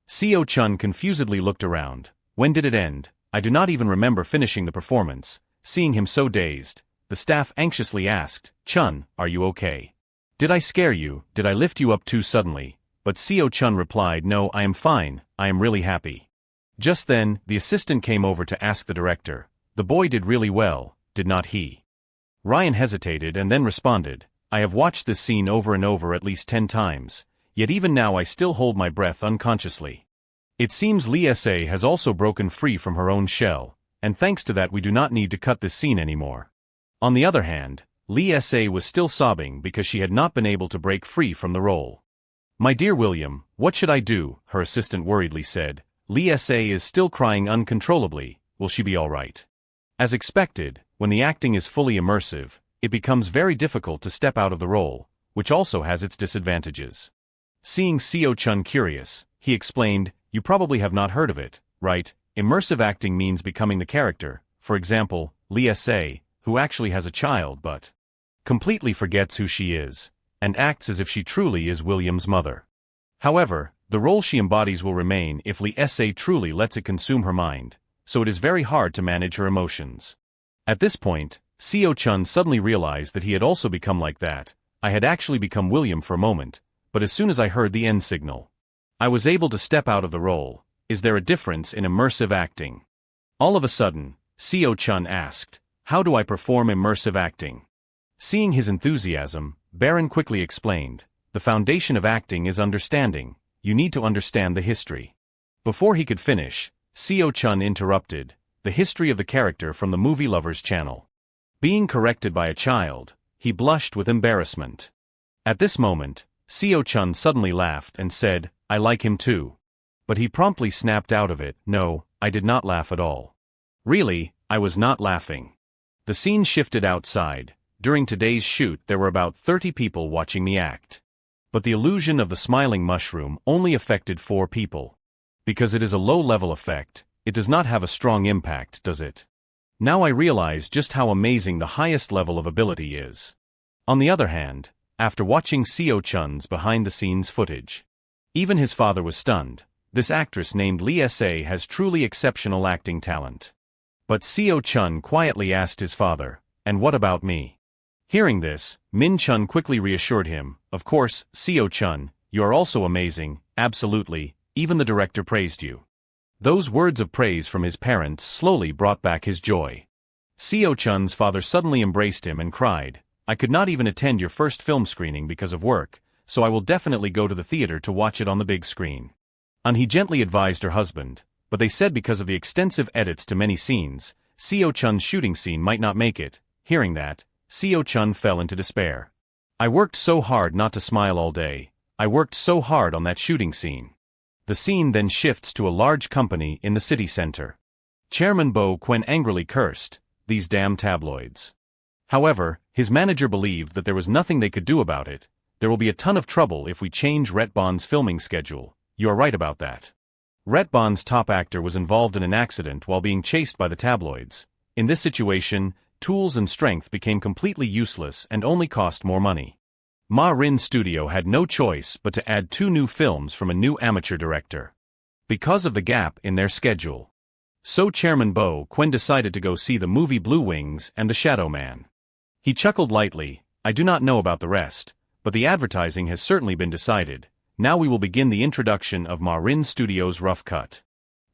Seo-chun confusedly looked around. When did it end? I do not even remember finishing the performance. Seeing him so dazed, the staff anxiously asked, "Chun, are you okay? Did I scare you? Did I lift you up too suddenly?" But Seo-chun replied, "No, I am fine, I am really happy." Just then, the assistant came over to ask the director, "The boy did really well, did not he?" Ryan hesitated and then responded, "I have watched this scene over and over at least 10 times, yet even now I still hold my breath unconsciously." It seems Lee Sa has also broken free from her own shell, and thanks to that we do not need to cut this scene anymore. On the other hand, Lee Sa was still sobbing because she had not been able to break free from the role. "My dear William, what should I do?" her assistant worriedly said. "Lee Sa is still crying uncontrollably, will she be all right?" As expected, when the acting is fully immersive, it becomes very difficult to step out of the role, which also has its disadvantages. Seeing Seo-chun curious, he explained, "You probably have not heard of it, right? Immersive acting means becoming the character. For example, Lee Sa, who actually has a child but completely forgets who she is, and acts as if she truly is William's mother. However, the role she embodies will remain if Lee Sa truly lets it consume her mind, so it is very hard to manage her emotions." At this point, Seo-chun suddenly realized that he had also become like that. "I had actually become William for a moment, but as soon as I heard the end signal, I was able to step out of the role. Is there a difference in immersive acting?" All of a sudden, Seo-chun asked, "How do I perform immersive acting?" Seeing his enthusiasm, Baron quickly explained, "The foundation of acting is understanding. You need to understand the history." Before he could finish, Seo-chun interrupted, "The history of the character from the Movie Lovers channel." Being corrected by a child, he blushed with embarrassment. At this moment, Seo-chun suddenly laughed and said, "I like him too." But he promptly snapped out of it. No, I did not laugh at all. Really, I was not laughing. The scene shifted outside. During today's shoot there were about 30 people watching me act. But the illusion of the smiling mushroom only affected 4 people. Because it is a low-level effect, it does not have a strong impact, does it? Now I realize just how amazing the highest level of ability is. On the other hand, after watching Seo-chun's behind-the-scenes footage, even his father was stunned. This actress named Lee Sa has truly exceptional acting talent. But Seo-chun quietly asked his father, "And what about me?" Hearing this, Min-chun quickly reassured him, "Of course, Seo-chun, you are also amazing, absolutely, even the director praised you." Those words of praise from his parents slowly brought back his joy. Seo-chun's father suddenly embraced him and cried, "I could not even attend your first film screening because of work, so I will definitely go to the theater to watch it on the big screen." He gently advised her husband, but they said because of the extensive edits to many scenes, Seo-chun's shooting scene might not make it. Hearing that, Seo-chun fell into despair. "I worked so hard not to smile all day. I worked so hard on that shooting scene." The scene then shifts to a large company in the city center. Chairman Bo Quen angrily cursed, "These damn tabloids." However, his manager believed that there was nothing they could do about it. "There will be a ton of trouble if we change Retbon's filming schedule. You are right about that." Retbon's top actor was involved in an accident while being chased by the tabloids. In this situation, tools and strength became completely useless and only cost more money. Ma Rin Studio had no choice but to add 2 new films from a new amateur director, because of the gap in their schedule. So Chairman Bo Quen decided to go see the movie Blue Wings and the Shadow Man. He chuckled lightly, "I do not know about the rest, but the advertising has certainly been decided. Now we will begin the introduction of Ma Rin Studio's rough cut."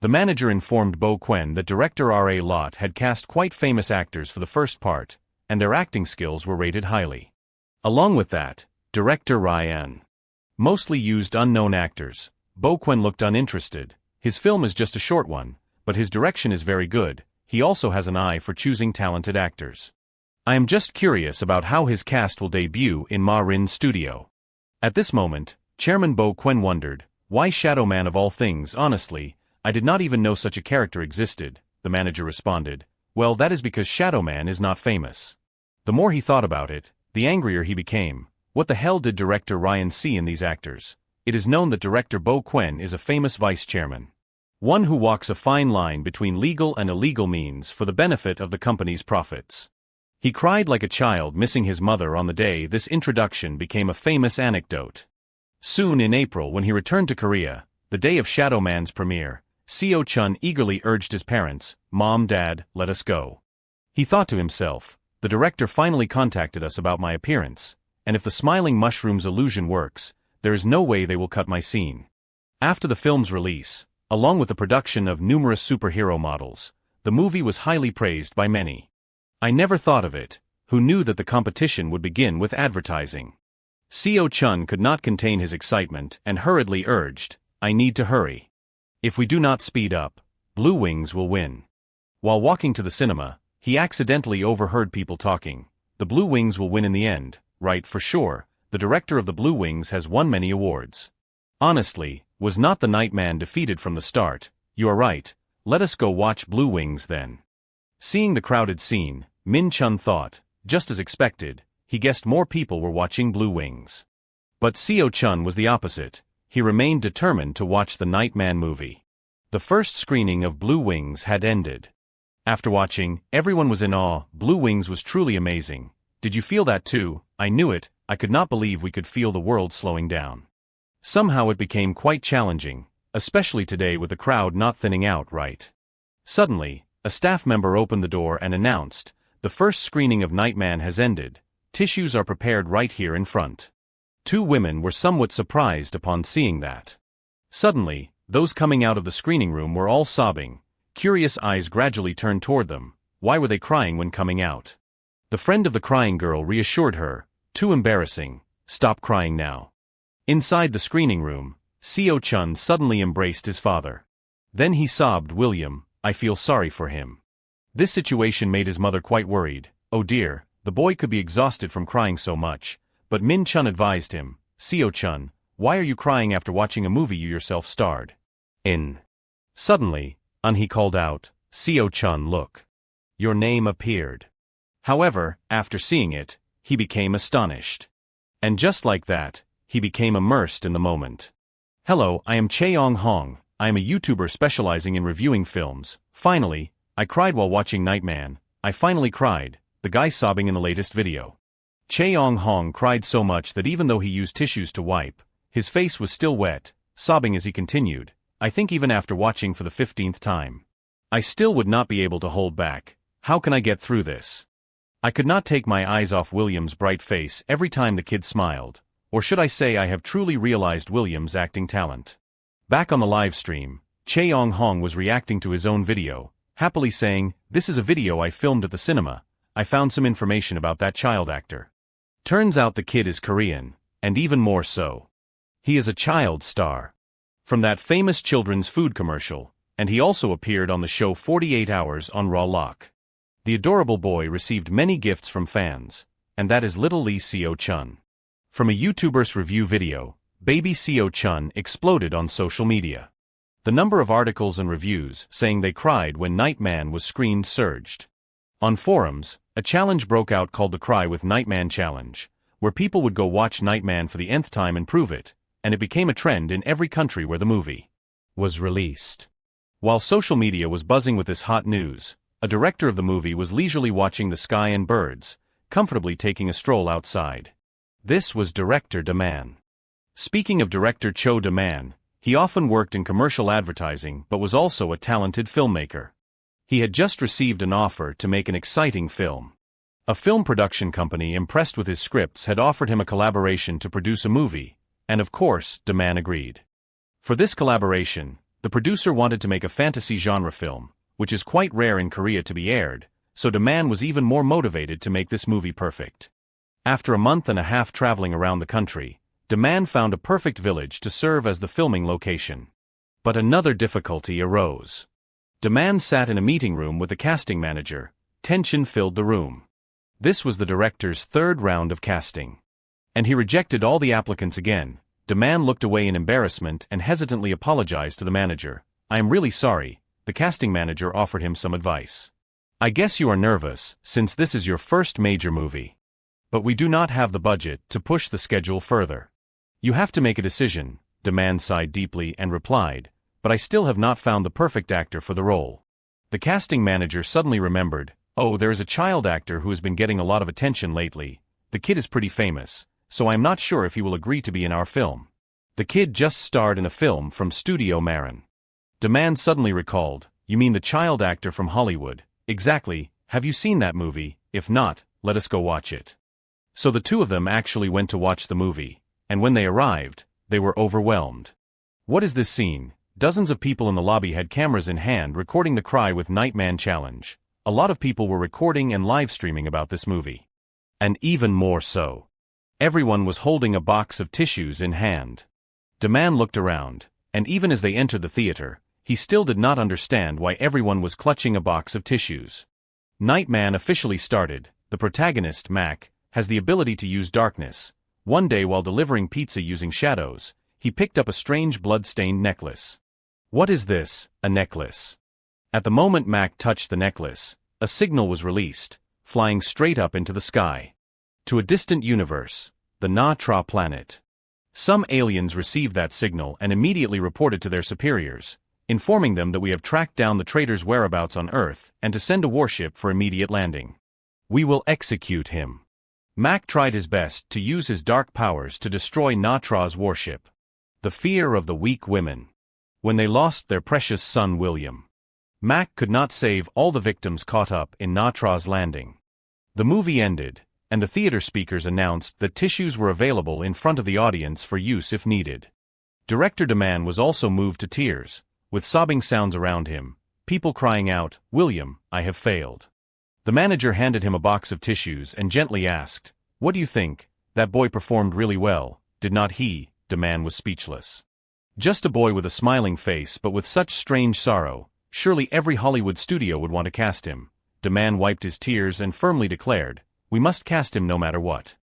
The manager informed Bo Quen that director R.A. Lot had cast quite famous actors for the first part, and their acting skills were rated highly. Along with that, director Ryan mostly used unknown actors. Bo Quen looked uninterested. His film is just a short one, but his direction is very good. He also has an eye for choosing talented actors. I am just curious about how his cast will debut in Ma Rin's studio. At this moment, Chairman Bo Quen wondered, "Why Shadow Man of all things? Honestly, I did not even know such a character existed." The manager responded, "Well, that is because Shadow Man is not famous." The more he thought about it, the angrier he became. What the hell did director Ryan see in these actors? It is known that director Bo Quen is a famous vice chairman. One who walks a fine line between legal and illegal means for the benefit of the company's profits. He cried like a child missing his mother on the day this introduction became a famous anecdote. Soon in April, when he returned to Korea, the day of Shadow Man's premiere, Seo-chun eagerly urged his parents, "Mom, Dad, let us go." He thought to himself, "The director finally contacted us about my appearance, and if the smiling mushroom's illusion works, there is no way they will cut my scene." After the film's release, along with the production of numerous superhero models, the movie was highly praised by many. I never thought of it. Who knew that the competition would begin with advertising? Seo-chun could not contain his excitement and hurriedly urged, "I need to hurry. If we do not speed up, Blue Wings will win." While walking to the cinema, he accidentally overheard people talking. "The Blue Wings will win in the end, right, for sure. The director of the Blue Wings has won many awards. Honestly, was not the Nightman defeated from the start? You are right, let us go watch Blue Wings then." Seeing the crowded scene, Min-chun thought, just as expected, he guessed more people were watching Blue Wings. But Seo-chun was the opposite. He remained determined to watch the Nightman movie. The first screening of Blue Wings had ended. After watching, everyone was in awe. Blue Wings was truly amazing. Did you feel that too? I knew it. I could not believe we could feel the world slowing down. Somehow it became quite challenging, especially today with the crowd not thinning out, right? Suddenly, a staff member opened the door and announced, "The first screening of Nightman has ended. Tissues are prepared right here in front." 2 women were somewhat surprised upon seeing that. Suddenly, those coming out of the screening room were all sobbing. Curious eyes gradually turned toward them. Why were they crying when coming out? The friend of the crying girl reassured her, "Too embarrassing. Stop crying now." Inside the screening room, Seo-chun suddenly embraced his father. Then he sobbed, "William, I feel sorry for him." This situation made his mother quite worried. Oh dear, the boy could be exhausted from crying so much. But Min-chun advised him, "Seo-chun, why are you crying after watching a movie you yourself starred? In. Suddenly, he called out, "Seo-chun, look. Your name appeared." However, after seeing it, he became astonished. And just like that, he became immersed in the moment. "Hello, I am Cheong Hong. I am a YouTuber specializing in reviewing films. Finally, I cried while watching Nightman. I finally cried," the guy sobbing in the latest video. Cheong Hong cried so much that even though he used tissues to wipe, his face was still wet, sobbing as he continued, "I think even after watching for the 15th time, I still would not be able to hold back. How can I get through this?" I could not take my eyes off William's bright face every time the kid smiled, or should I say I have truly realized William's acting talent. Back on the live stream, Cheong Hong was reacting to his own video, happily saying, "This is a video I filmed at the cinema. I found some information about that child actor. Turns out the kid is Korean, and even more so. He is a child star from that famous children's food commercial, and he also appeared on the show 48 Hours on Raw Lock. The adorable boy received many gifts from fans, and that is little Lee Seo-chun. From a YouTuber's review video, baby Seo-chun exploded on social media. The number of articles and reviews saying they cried when Nightman was screened surged. On forums, a challenge broke out called the Cry with Nightman Challenge, where people would go watch Nightman for the nth time and prove it, and it became a trend in every country where the movie was released. While social media was buzzing with this hot news, a director of the movie was leisurely watching the sky and birds, comfortably taking a stroll outside. This was director Da-man. Speaking of director Cho Da-man, he often worked in commercial advertising but was also a talented filmmaker. He had just received an offer to make an exciting film. A film production company impressed with his scripts had offered him a collaboration to produce a movie, and of course, Da-man agreed. For this collaboration, the producer wanted to make a fantasy genre film, which is quite rare in Korea to be aired, so Da-man was even more motivated to make this movie perfect. After a month and a half traveling around the country, Da-man found a perfect village to serve as the filming location. But another difficulty arose. Da-man sat in a meeting room with the casting manager. Tension filled the room. This was the director's third round of casting. And he rejected all the applicants again. Da-man looked away in embarrassment and hesitantly apologized to the manager. "I am really sorry." The casting manager offered him some advice. "I guess you are nervous, since this is your first major movie. But we do not have the budget to push the schedule further. You have to make a decision." Da-man sighed deeply and replied, "But I still have not found the perfect actor for the role." The casting manager suddenly remembered, "Oh, there is a child actor who has been getting a lot of attention lately. The kid is pretty famous, so I am not sure if he will agree to be in our film. The kid just starred in a film from Studio Marin." Da-man suddenly recalled, "You mean the child actor from Hollywood? Exactly. Have you seen that movie? If not, let us go watch it." So the two of them actually went to watch the movie, and when they arrived, they were overwhelmed. What is this scene? Dozens of people in the lobby had cameras in hand recording the Cry with Nightman challenge. A lot of people were recording and live streaming about this movie. And even more so, everyone was holding a box of tissues in hand. Da-man looked around, and even as they entered the theater, he still did not understand why everyone was clutching a box of tissues. Nightman officially started. The protagonist, Mac, has the ability to use darkness. One day while delivering pizza using shadows, he picked up a strange blood-stained necklace. What is this? A necklace. At the moment Mac touched the necklace, a signal was released, flying straight up into the sky. To a distant universe, the Na-Tra planet. Some aliens received that signal and immediately reported to their superiors, informing them that we have tracked down the traitor's whereabouts on Earth and to send a warship for immediate landing. We will execute him. Mac tried his best to use his dark powers to destroy Na-Tra's warship. The fear of the weak women. When they lost their precious son William, Mac could not save all the victims caught up in Na-Tra's landing. The movie ended, and the theater speakers announced that tissues were available in front of the audience for use if needed. Director Da-man was also moved to tears, with sobbing sounds around him, people crying out, "William, I have failed." The manager handed him a box of tissues and gently asked, "What do you think? That boy performed really well, did not he?" Da-man was speechless. Just a boy with a smiling face but with such strange sorrow, surely every Hollywood studio would want to cast him. Da-man wiped his tears and firmly declared, "We must cast him no matter what.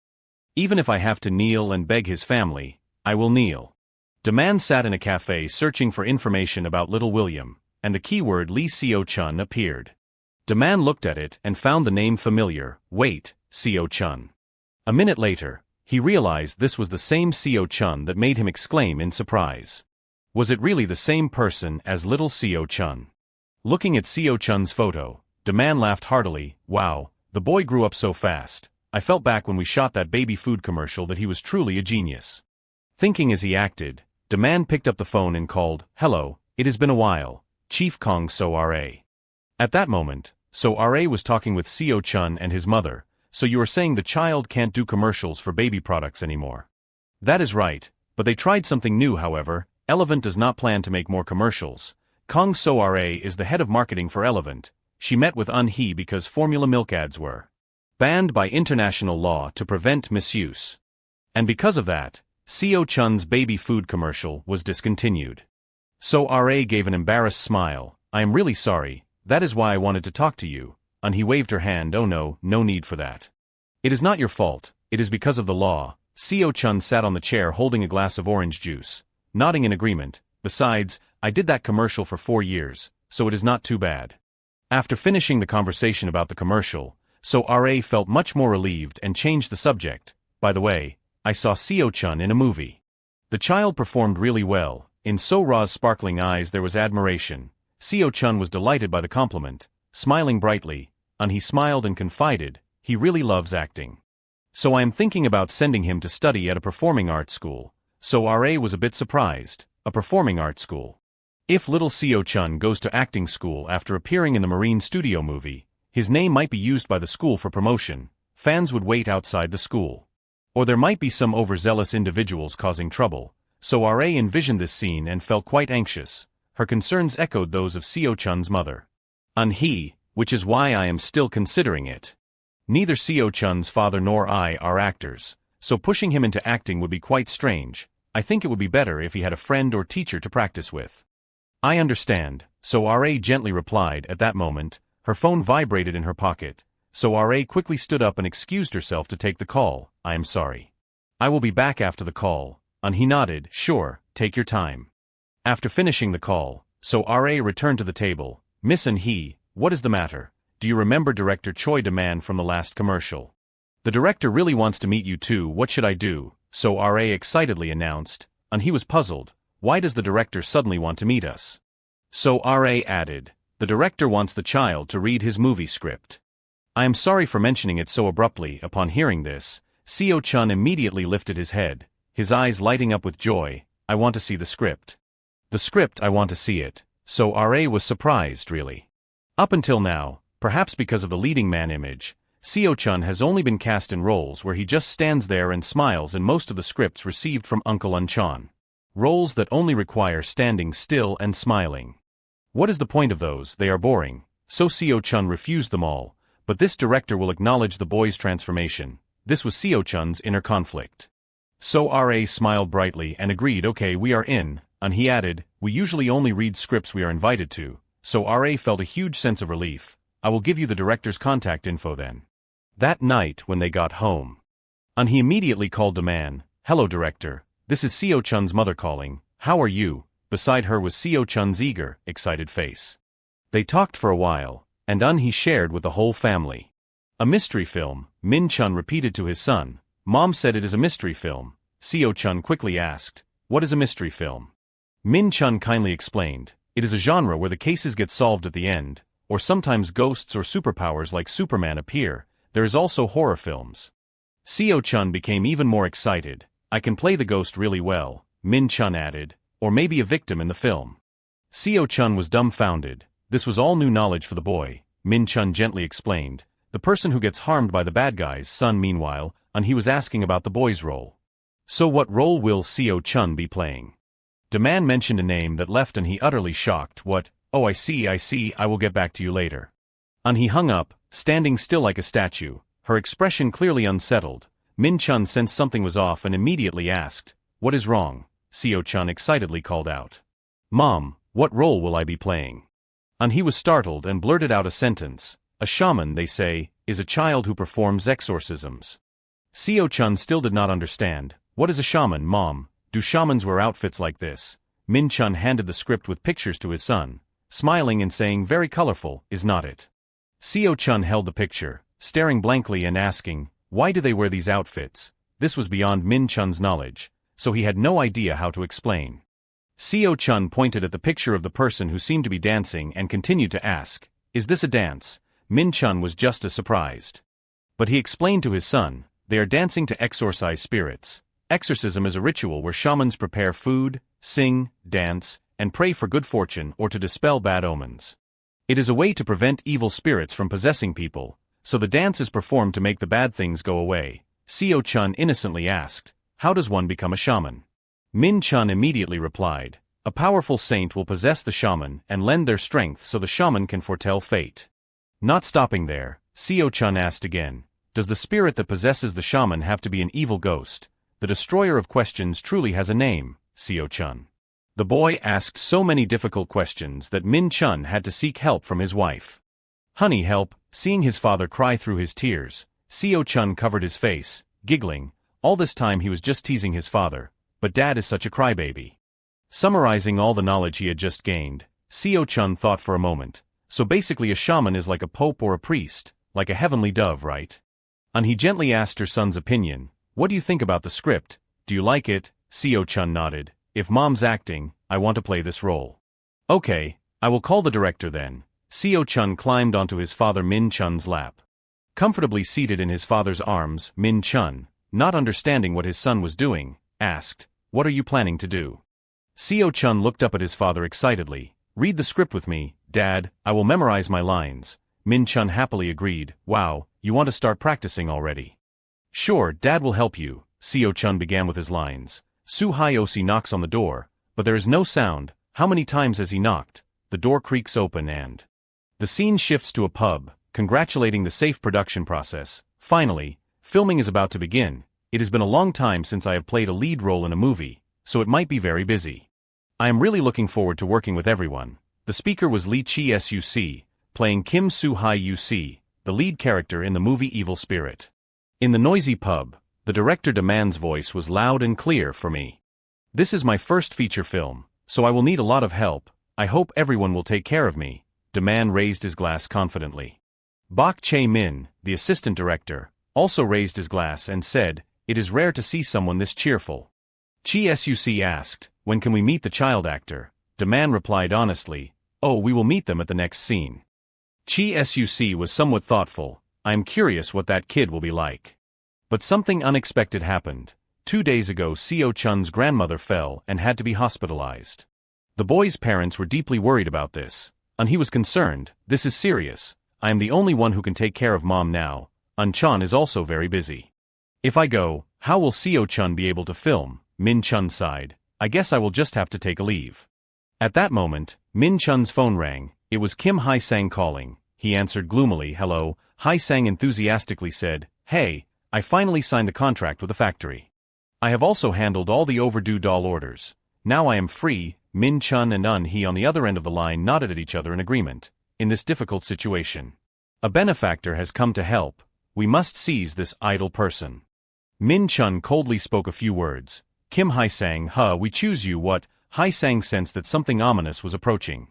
Even if I have to kneel and beg his family, I will kneel." Daman sat in a cafe searching for information about Little William, and the keyword Lee Seo-chun appeared. Daman looked at it and found the name familiar. Wait, Seo-chun. A minute later, he realized this was the same Seo-chun that made him exclaim in surprise. Was it really the same person as Little Seo-chun? Looking at Seo-chun's photo, Daman laughed heartily. Wow, the boy grew up so fast. I felt back when we shot that baby food commercial that he was truly a genius. Thinking as he acted, Daman picked up the phone and called, "Hello, it has been a while, Chief Kong So-ra." At that moment, So-ra was talking with Seo-chun and his mother. "So you are saying the child can't do commercials for baby products anymore?" "That is right, but they tried something new however. Elevant does not plan to make more commercials. Kong So-ra is the head of marketing for Elevant. She met with Un-hee because formula milk ads were banned by international law to prevent misuse. And because of that, Seo-chun's baby food commercial was discontinued." So-ra gave an embarrassed smile. "I am really sorry, that is why I wanted to talk to you." Un-hee waved her hand. "Oh no, no need for that. It is not your fault, it is because of the law." Seo-chun sat on the chair holding a glass of orange juice, nodding in agreement. "Besides, I did that commercial for 4 years, so it is not too bad." After finishing the conversation about the commercial, So-ra felt much more relieved and changed the subject. "By the way, I saw Seo-chun in a movie. The child performed really well." In So-ra's sparkling eyes there was admiration. Seo-chun was delighted by the compliment, smiling brightly, and he smiled and confided, "He really loves acting. So I am thinking about sending him to study at a performing arts school." So-ra was a bit surprised. A performing arts school? If little Seo-chun goes to acting school after appearing in the Marine Studio movie, his name might be used by the school for promotion. Fans would wait outside the school. Or there might be some overzealous individuals causing trouble. So-ra envisioned this scene and felt quite anxious. Her concerns echoed those of Seo-chun's mother. Un-hee, which is why I am still considering it. Neither Seo-chun's father nor I are actors, so pushing him into acting would be quite strange. I think it would be better if he had a friend or teacher to practice with. "I understand," So-ra gently replied. At that moment, her phone vibrated in her pocket. So-ra quickly stood up and excused herself to take the call. "I am sorry. I will be back after the call." Un-hee nodded. "Sure, take your time." After finishing the call, So-ra returned to the table. "Miss Un-hee, what is the matter? Do you remember director Choi Daman from the last commercial? The director really wants to meet you too. What should I do?" So-ra excitedly announced. Un-hee was puzzled. "Why does the director suddenly want to meet us?" So-ra added, "The director wants the child to read his movie script." "I am sorry for mentioning it so abruptly." Upon hearing this, Seo-chun immediately lifted his head, his eyes lighting up with joy. "I want to see the script." "The script, I want to see it." So-ra was surprised really. Up until now, perhaps because of the leading man image, Seo-chun has only been cast in roles where he just stands there and smiles in most of the scripts received from Uncle Un-chan. Roles that only require standing still and smiling. What is the point of those? They are boring. So Seo-chun refused them all, but this director will acknowledge the boy's transformation. This was Seo-chun's inner conflict. So-ra smiled brightly and agreed. "Okay, we are in." And he added, "We usually only read scripts we are invited to." So-ra felt a huge sense of relief. "I will give you the director's contact info then." That night when they got home, and he immediately called Daman. "Hello director, this is Seo-chun's mother calling. How are you?" Beside her was Seo-chun's eager, excited face. They talked for a while, and Un-hee shared with the whole family. "A mystery film," Min-chun repeated to his son. "Mom said it is a mystery film." Seo-chun quickly asked, "What is a mystery film?" Min-chun kindly explained, "It is a genre where the cases get solved at the end, or sometimes ghosts or superpowers like Superman appear. There is also horror films." Seo-chun became even more excited. "I can play the ghost really well," Min-chun added, "or maybe a victim in the film." Seo-chun was dumbfounded. This was all new knowledge for the boy. Min-chun gently explained, "The person who gets harmed by the bad guy's son." Meanwhile, and he was asking about the boy's role. "So what role will Seo-chun be playing?" Daman mentioned a name that left Un-hee utterly shocked. "What? Oh, I see, I will get back to you later." Un-hee hung up, standing still like a statue, her expression clearly unsettled. Min-chun sensed something was off and immediately asked, "What is wrong?" Seo-chun excitedly called out, "Mom, what role will I be playing?" Un-hee was startled and blurted out a sentence. "A shaman, they say, is a child who performs exorcisms." Seo-chun still did not understand. "What is a shaman, Mom?" Do shamans wear outfits like this? Min Chun handed the script with pictures to his son, smiling and saying, very colorful, is not it? Seo Chun held the picture, staring blankly and asking, why do they wear these outfits? This was beyond Min Chun's knowledge, so he had no idea how to explain. Seo Chun pointed at the picture of the person who seemed to be dancing and continued to ask, is this a dance? Min Chun was just as surprised. But he explained to his son, they are dancing to exorcise spirits. Exorcism is a ritual where shamans prepare food, sing, dance, and pray for good fortune or to dispel bad omens. It is a way to prevent evil spirits from possessing people, so the dance is performed to make the bad things go away. Seo Chun innocently asked, how does one become a shaman? Min Chun immediately replied, a powerful saint will possess the shaman and lend their strength so the shaman can foretell fate. Not stopping there, Seo Chun asked again, does the spirit that possesses the shaman have to be an evil ghost? The destroyer of questions truly has a name, Seo Chun. The boy asked so many difficult questions that Min Chun had to seek help from his wife. Honey, help. Seeing his father cry through his tears, Seo Chun covered his face, giggling. All this time he was just teasing his father, but dad is such a crybaby. Summarizing all the knowledge he had just gained, Seo Chun thought for a moment, so basically a shaman is like a pope or a priest, like a heavenly dove, right? And he gently asked her son's opinion, what do you think about the script? Do you like it? Seo Chun nodded. If mom's acting, I want to play this role. Okay, I will call the director then. Seo Chun climbed onto his father Min Chun's lap. Comfortably seated in his father's arms, Min Chun, not understanding what his son was doing, asked, what are you planning to do? Seo Chun looked up at his father excitedly. Read the script with me, Dad, I will memorize my lines. Min Chun happily agreed. Wow, you want to start practicing already? Sure, Dad will help you. Seo Chun began with his lines. Su Hyosi knocks on the door, but there is no sound. How many times has he knocked? The door creaks open and the scene shifts to a pub, congratulating the safe production process. Finally, filming is about to begin. It has been a long time since I have played a lead role in a movie, so it might be very busy. I am really looking forward to working with everyone. The speaker was Lee Chi Suc, playing Kim Soo Hai Uc, the lead character in the movie Evil Spirit. In the noisy pub, the director Demand's voice was loud and clear for me. This is my first feature film, so I will need a lot of help. I hope everyone will take care of me. Demand raised his glass confidently. Bok Chae-min, the assistant director, also raised his glass and said, it is rare to see someone this cheerful. Chi Suc asked, when can we meet the child actor? Demand replied honestly, oh, we will meet them at the next scene. Chi Suc was somewhat thoughtful. I am curious what that kid will be like. But something unexpected happened. 2 days ago Seo Chun's grandmother fell and had to be hospitalized. The boy's parents were deeply worried about this, and he was concerned, this is serious. I am the only one who can take care of mom now. Chun is also very busy. If I go, how will Seo Chun be able to film? Min Chun sighed. I guess I will just have to take a leave. At that moment, Min Chun's phone rang. It was Kim Hae-sang calling. He answered gloomily. Hello. Hae-sang enthusiastically said, hey, I finally signed the contract with the factory. I have also handled all the overdue doll orders. Now I am free. Min Chun and He on the other end of the line nodded at each other in agreement. In this difficult situation, a benefactor has come to help. We must seize this idle person. Min Chun coldly spoke a few words. Kim Hae-sang, we choose you. What? Hae-sang sensed that something ominous was approaching.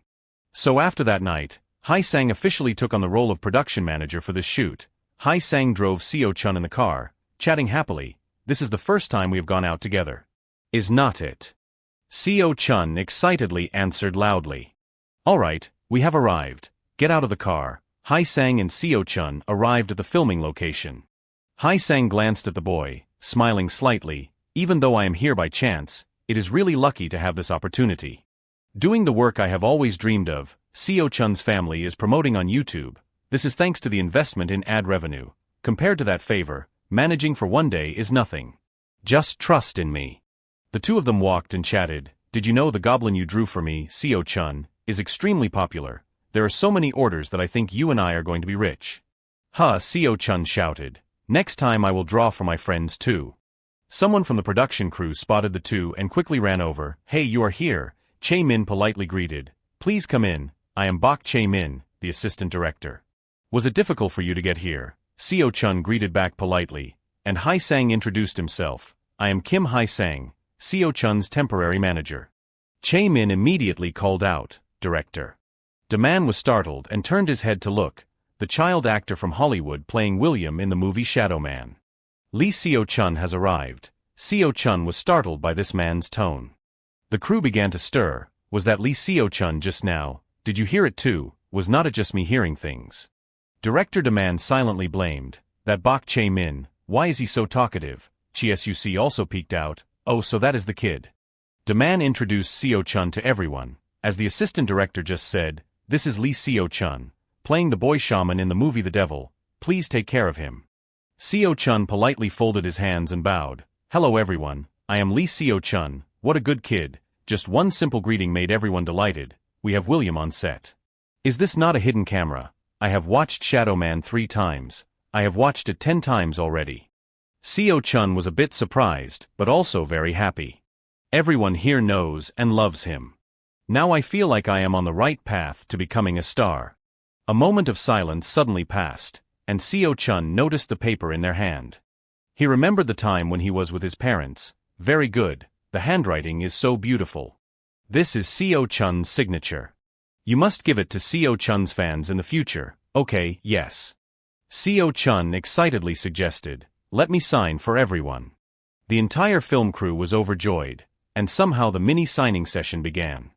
So after that night, Hae-sang officially took on the role of production manager for this shoot. Hae-sang drove Seo Chun in the car, chatting happily. This is the first time we have gone out together. Is not it? Seo Chun excitedly answered loudly. All right, we have arrived. Get out of the car. Hae-sang and Seo Chun arrived at the filming location. Hae-sang glanced at the boy, smiling slightly. Even though I am here by chance, it is really lucky to have this opportunity. Doing the work I have always dreamed of, Seo Chun's family is promoting on YouTube. This is thanks to the investment in ad revenue. Compared to that favor, managing for one day is nothing. Just trust in me. The two of them walked and chatted. Did you know the goblin you drew for me, Seo Chun, is extremely popular? There are so many orders that I think you and I are going to be rich. Seo Chun shouted. Next time I will draw for my friends too. Someone from the production crew spotted the two and quickly ran over. Hey, you are here. Chae-min politely greeted. Please come in. I am Bok Chae-min, the assistant director. Was it difficult for you to get here? Seo Chun greeted back politely, and Hae-sang introduced himself. I am Kim Hae-sang. Seo-chun's temporary manager. Chae-min immediately called out, "Director." The man was startled and turned his head to look, the child actor from Hollywood playing William in the movie Shadow Man. Lee Seo-chun has arrived. Seo-chun was startled by this man's tone. The crew began to stir. Was that Lee Seo-chun just now? Did you hear it too? Was not it just me hearing things? Director the man silently blamed. That Bok Chae-min, why is he so talkative? Chsuc also peeked out. Oh, so that is the kid. The man introduced Seo-chun to everyone. As the assistant director just said, this is Lee Seo-chun, playing the boy shaman in the movie The Devil. Please take care of him. Seo-chun politely folded his hands and bowed. Hello everyone, I am Lee Seo-chun. What a good kid. Just one simple greeting made everyone delighted. We have William on set. Is this not a hidden camera? I have watched Shadow Man 3 times. I have watched it 10 times already. Seo-chun was a bit surprised, but also very happy. Everyone here knows and loves him. Now I feel like I am on the right path to becoming a star. A moment of silence suddenly passed, and Seo-chun noticed the paper in their hand. He remembered the time when he was with his parents. Very good, the handwriting is so beautiful. This is Seo-chun's signature. You must give it to Seo-chun's fans in the future. Okay, yes. Seo-chun excitedly suggested, let me sign for everyone. The entire film crew was overjoyed, and somehow the mini signing session began.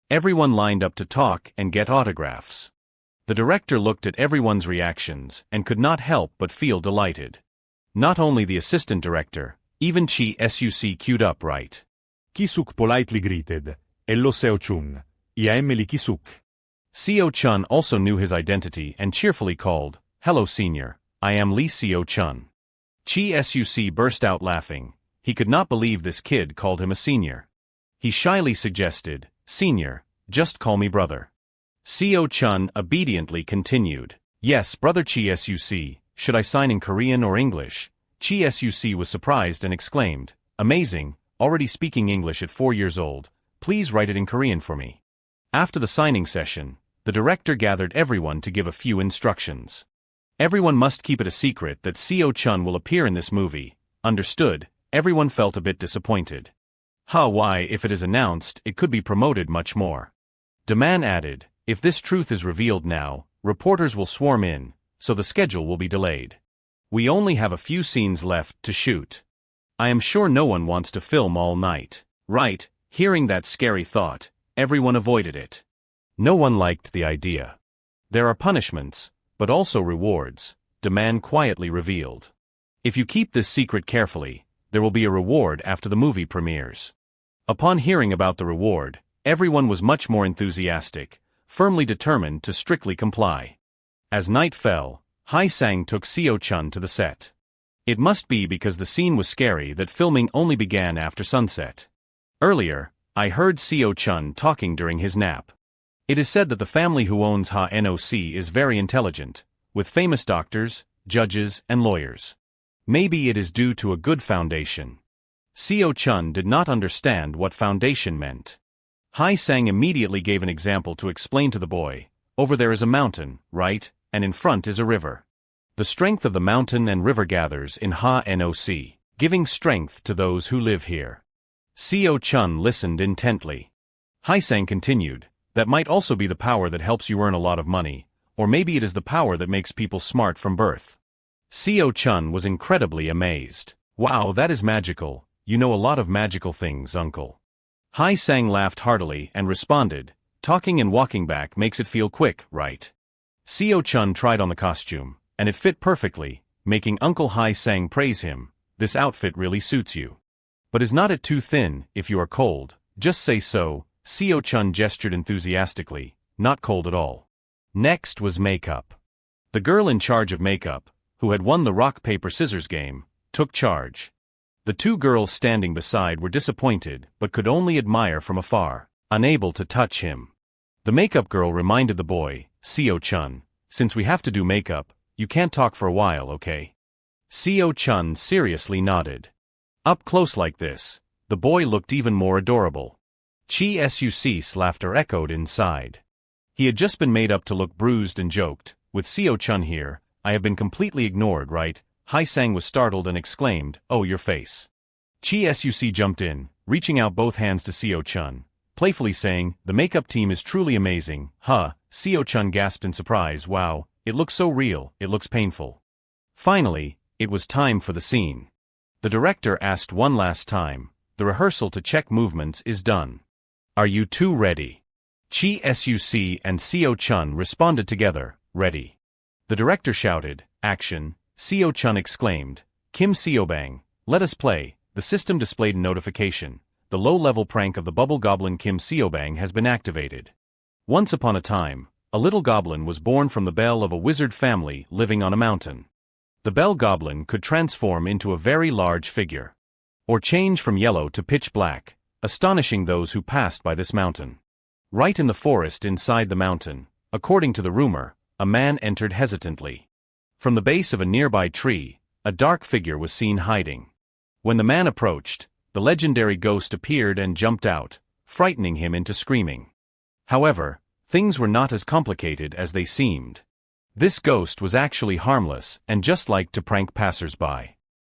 Everyone lined up to talk and get autographs. The director looked at everyone's reactions and could not help but feel delighted. Not only the assistant director, even Chsuc queued up right. Ki-suk politely greeted, Hello Seo-chun, I am Lee Ki-suk. Seo-chun also knew his identity and cheerfully called, Hello senior, I am Lee Seo-chun. Chsuc burst out laughing. He could not believe this kid called him a senior. He shyly suggested, Senior, just call me brother. Seo-chun obediently continued. Yes, brother Chsuc, should I sign in Korean or English? Chsuc was surprised and exclaimed, Amazing, already speaking English at 4 years old, please write it in Korean for me. After the signing session, the director gathered everyone to give a few instructions. Everyone must keep it a secret that Seo-chun will appear in this movie. Understood? Everyone felt a bit disappointed. Why, if it is announced, it could be promoted much more. The man added, if this truth is revealed now, reporters will swarm in, so the schedule will be delayed. We only have a few scenes left to shoot. I am sure no one wants to film all night. Right, hearing that scary thought, everyone avoided it. No one liked the idea. There are punishments, but also rewards, the man quietly revealed. If you keep this secret carefully, there will be a reward after the movie premieres. Upon hearing about the reward, everyone was much more enthusiastic, firmly determined to strictly comply. As night fell, Hae-sang took Seo-chun to the set. It must be because the scene was scary that filming only began after sunset. Earlier, I heard Seo-chun talking during his nap. It is said that the family who owns Ha-noc is very intelligent, with famous doctors, judges, and lawyers. Maybe it is due to a good foundation. Seo-chun did not understand what foundation meant. Hae-sang immediately gave an example to explain to the boy. Over there is a mountain, right, and in front is a river. The strength of the mountain and river gathers in Ha-noc, giving strength to those who live here. Seo-chun listened intently. Hae-sang continued, that might also be the power that helps you earn a lot of money, or maybe it is the power that makes people smart from birth. Seo-chun was incredibly amazed. Wow, that is magical. You know a lot of magical things, uncle. Hae-sang laughed heartily and responded, talking and walking back makes it feel quick, right? Seo-chun tried on the costume, and it fit perfectly, making Uncle Hae-sang praise him. This outfit really suits you. But is not it too thin? If you are cold, just say so. Seo-chun gestured enthusiastically, not cold at all. Next was makeup. The girl in charge of makeup, who had won the rock-paper-scissors game, took charge. The two girls standing beside were disappointed but could only admire from afar, unable to touch him. The makeup girl reminded the boy, Seo-chun, since we have to do makeup, you can't talk for a while, okay? Seo-chun seriously nodded. Up close like this, the boy looked even more adorable. Chsuc's laughter echoed inside. He had just been made up to look bruised and joked, with Seo-chun here, I have been completely ignored, right? Hae-sang was startled and exclaimed, oh, your face. Chsuc jumped in, reaching out both hands to Seo-chun, playfully saying, "The makeup team is truly amazing, huh?" Seo-chun gasped in surprise, "Wow, it looks so real, it looks painful." Finally, it was time for the scene. The director asked one last time, "The rehearsal to check movements is done. Are you two ready?" Chi Suc and Seo-chun responded together, "Ready." The director shouted, "Action." Seo-chun exclaimed, "Kim Seobang, let us play." The system displayed a notification. The low-level prank of the bubble goblin Kim Seobang has been activated. Once upon a time, a little goblin was born from the bell of a wizard family living on a mountain. The bell goblin could transform into a very large figure, or change from yellow to pitch black, astonishing those who passed by this mountain. Right in the forest inside the mountain, according to the rumor, a man entered hesitantly. From the base of a nearby tree, a dark figure was seen hiding. When the man approached, the legendary ghost appeared and jumped out, frightening him into screaming. However, things were not as complicated as they seemed. This ghost was actually harmless and just liked to prank passers-by.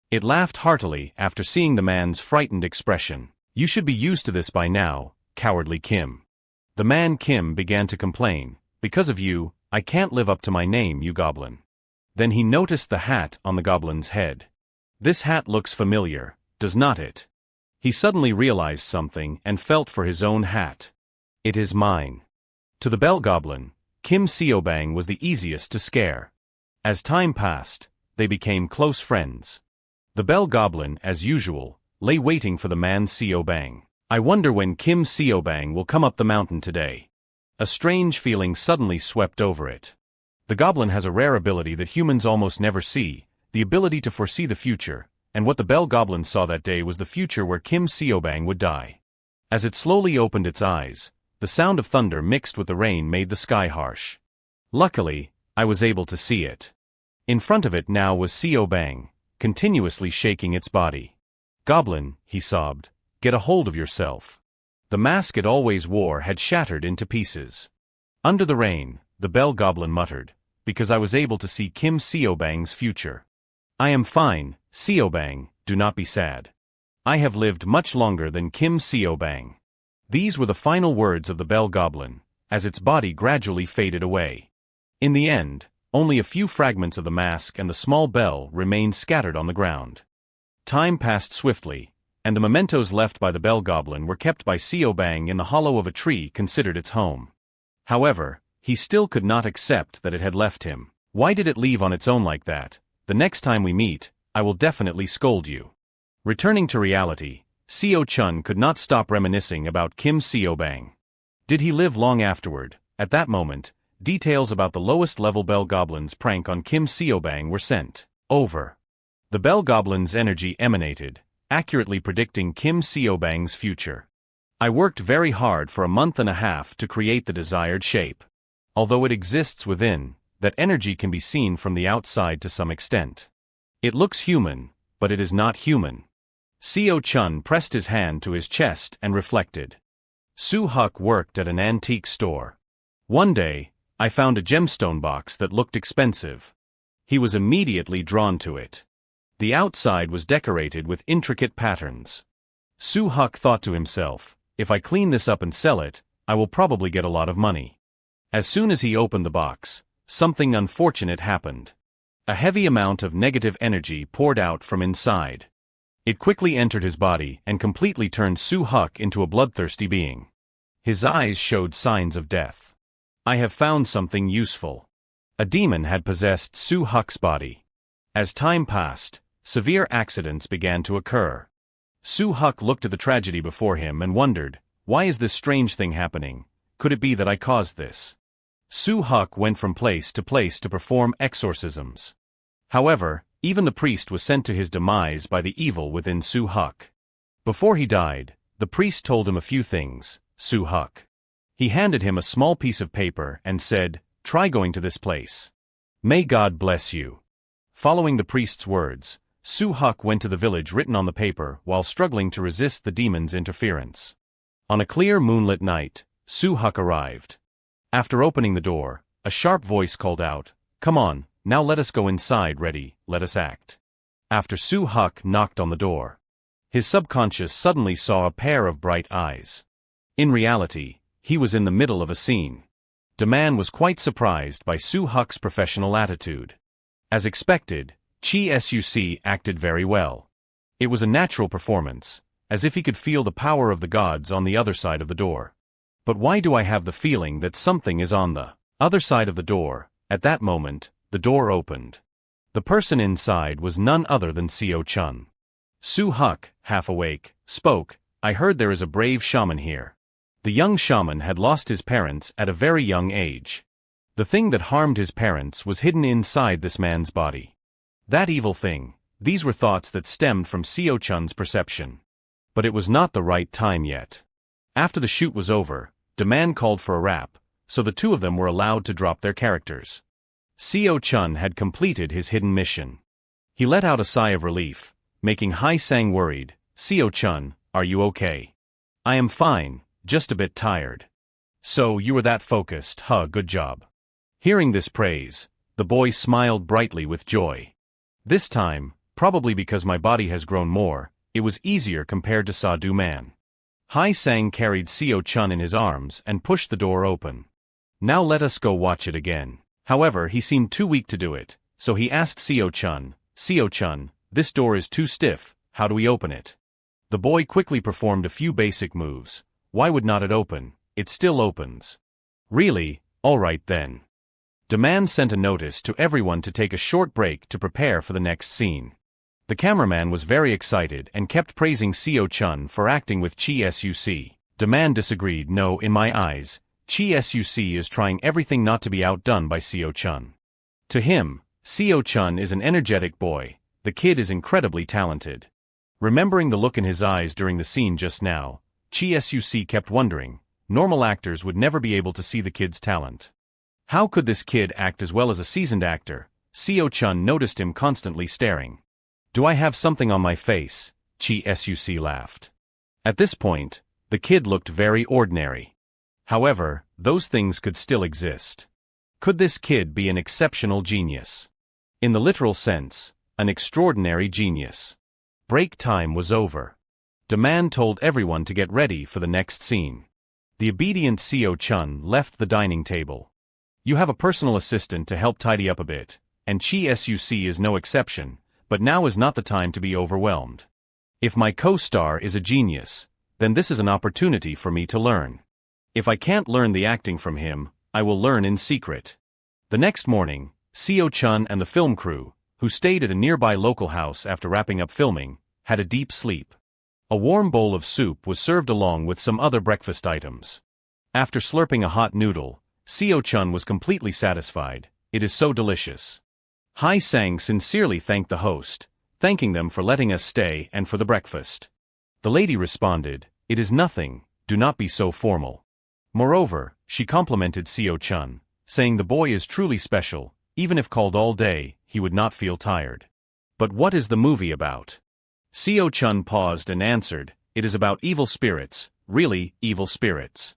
It laughed heartily after seeing the man's frightened expression. "You should be used to this by now, cowardly Kim." The man Kim began to complain, "Because of you, I can't live up to my name, you goblin." Then he noticed the hat on the goblin's head. "This hat looks familiar, does not it?" He suddenly realized something and felt for his own hat. "It is mine." To the bell goblin, Kim Seobang was the easiest to scare. As time passed, they became close friends. The bell goblin, as usual, lay waiting for the man Seobang. "I wonder when Kim Seobang will come up the mountain today." A strange feeling suddenly swept over it. The goblin has a rare ability that humans almost never see, the ability to foresee the future, and what the bell goblin saw that day was the future where Kim Seobang would die. As it slowly opened its eyes, the sound of thunder mixed with the rain made the sky harsh. Luckily, I was able to see it. In front of it now was Seobang, continuously shaking its body. "Goblin," he sobbed, "get a hold of yourself." The mask it always wore had shattered into pieces. Under the rain, the bell goblin muttered, "Because I was able to see Kim Seobang's future. I am fine, Seobang, do not be sad. I have lived much longer than Kim Seobang." These were the final words of the bell goblin, as its body gradually faded away. In the end, only a few fragments of the mask and the small bell remained scattered on the ground. Time passed swiftly, and the mementos left by the bell goblin were kept by Seobang in the hollow of a tree considered its home. However, he still could not accept that it had left him. "Why did it leave on its own like that? The next time we meet, I will definitely scold you." Returning to reality, Seo-chun could not stop reminiscing about Kim Seobang. Did he live long afterward? At that moment, details about the lowest-level bell goblin's prank on Kim Seobang were sent over. The bell goblin's energy emanated, accurately predicting Kim Seobang's future. "I worked very hard for a month and a half to create the desired shape. Although it exists within, that energy can be seen from the outside to some extent. It looks human, but it is not human." Seo-chun pressed his hand to his chest and reflected. Soo-huk worked at an antique store. One day, I found a gemstone box that looked expensive. He was immediately drawn to it. The outside was decorated with intricate patterns. Soo-huk thought to himself, "If I clean this up and sell it, I will probably get a lot of money." As soon as he opened the box, something unfortunate happened. A heavy amount of negative energy poured out from inside. It quickly entered his body and completely turned Soo-huk into a bloodthirsty being. His eyes showed signs of death. "I have found something useful." A demon had possessed Soo-huk's body. As time passed, severe accidents began to occur. Soo-huk looked at the tragedy before him and wondered, "Why is this strange thing happening? Could it be that I caused this?" Soo-huk went from place to perform exorcisms. However, even the priest was sent to his demise by the evil within Soo-huk. Before he died, the priest told him a few things, Soo-huk. He handed him a small piece of paper and said, "Try going to this place. May God bless you." Following the priest's words, Soo-huk went to the village written on the paper while struggling to resist the demon's interference. On a clear moonlit night, Soo-huk arrived. After opening the door, a sharp voice called out, "Come on, now let us go inside. Ready, let us act." After Soo-huk knocked on the door, His subconscious suddenly saw a pair of bright eyes. In reality, he was in the middle of a scene. The man was quite surprised by Soo Huk's professional attitude. As expected, Chi Suc acted very well. It was a natural performance, as if he could feel the power of the gods on the other side of the door. But why do I have the feeling that something is on the other side of the door? At that moment, the door opened. The person inside was none other than Seo Chun. Soo Huk, half awake, spoke, "I heard there is a brave shaman here." The young shaman had lost his parents at a very young age. The thing that harmed his parents was hidden inside this man's body. That evil thing, these were thoughts that stemmed from Seo Chun's perception. But it was not the right time yet. After the shoot was over, the man called for a wrap, so the two of them were allowed to drop their characters. Seo Chun had completed his hidden mission. He let out a sigh of relief, making Hai Sang worried. "Seo Chun, are you okay?" "I am fine, just a bit tired." "So you were that focused, huh? Good job." Hearing this praise, the boy smiled brightly with joy. "This time, probably because my body has grown more, it was easier compared to Sadu Man." Hai Sang carried Seo Chun in his arms and pushed the door open. "Now let us go watch it again." However, he seemed too weak to do it, so he asked Seo Chun, "Seo Chun, this door is too stiff, how do we open it?" The boy quickly performed a few basic moves. "Why would not it open? It still opens." "Really? All right then." The man sent a notice to everyone to take a short break to prepare for the next scene. The cameraman was very excited and kept praising Seo Chun for acting with Chi Suc. The man disagreed. "No, in my eyes, Chi Suc is trying everything not to be outdone by Seo Chun. To him, Seo Chun is an energetic boy. The kid is incredibly talented." Remembering the look in his eyes during the scene just now, Chi Suc kept wondering, normal actors would never be able to see the kid's talent. How could this kid act as well as a seasoned actor? Seo Chun noticed him constantly staring. "Do I have something on my face?" Chi Suc laughed. At this point, the kid looked very ordinary. However, those things could still exist. Could this kid be an exceptional genius? In the literal sense, an extraordinary genius. Break time was over. The man told everyone to get ready for the next scene. The obedient Seo Chun left the dining table. "You have a personal assistant to help tidy up a bit, and Chi Suc is no exception, but now is not the time to be overwhelmed. If my co-star is a genius, then this is an opportunity for me to learn. If I can't learn the acting from him, I will learn in secret." The next morning, Seo Chun and the film crew, who stayed at a nearby local house after wrapping up filming, had a deep sleep. A warm bowl of soup was served along with some other breakfast items. After slurping a hot noodle, Seo Chun was completely satisfied. "It is so delicious." Hai Sang sincerely thanked the host, thanking them for letting us stay and for the breakfast. The lady responded, "It is nothing, do not be so formal." Moreover, she complimented Seo Chun, saying the boy is truly special. Even if called all day, he would not feel tired. "But what is the movie about?" Seo Chun paused and answered, "It is about evil spirits, really, evil spirits."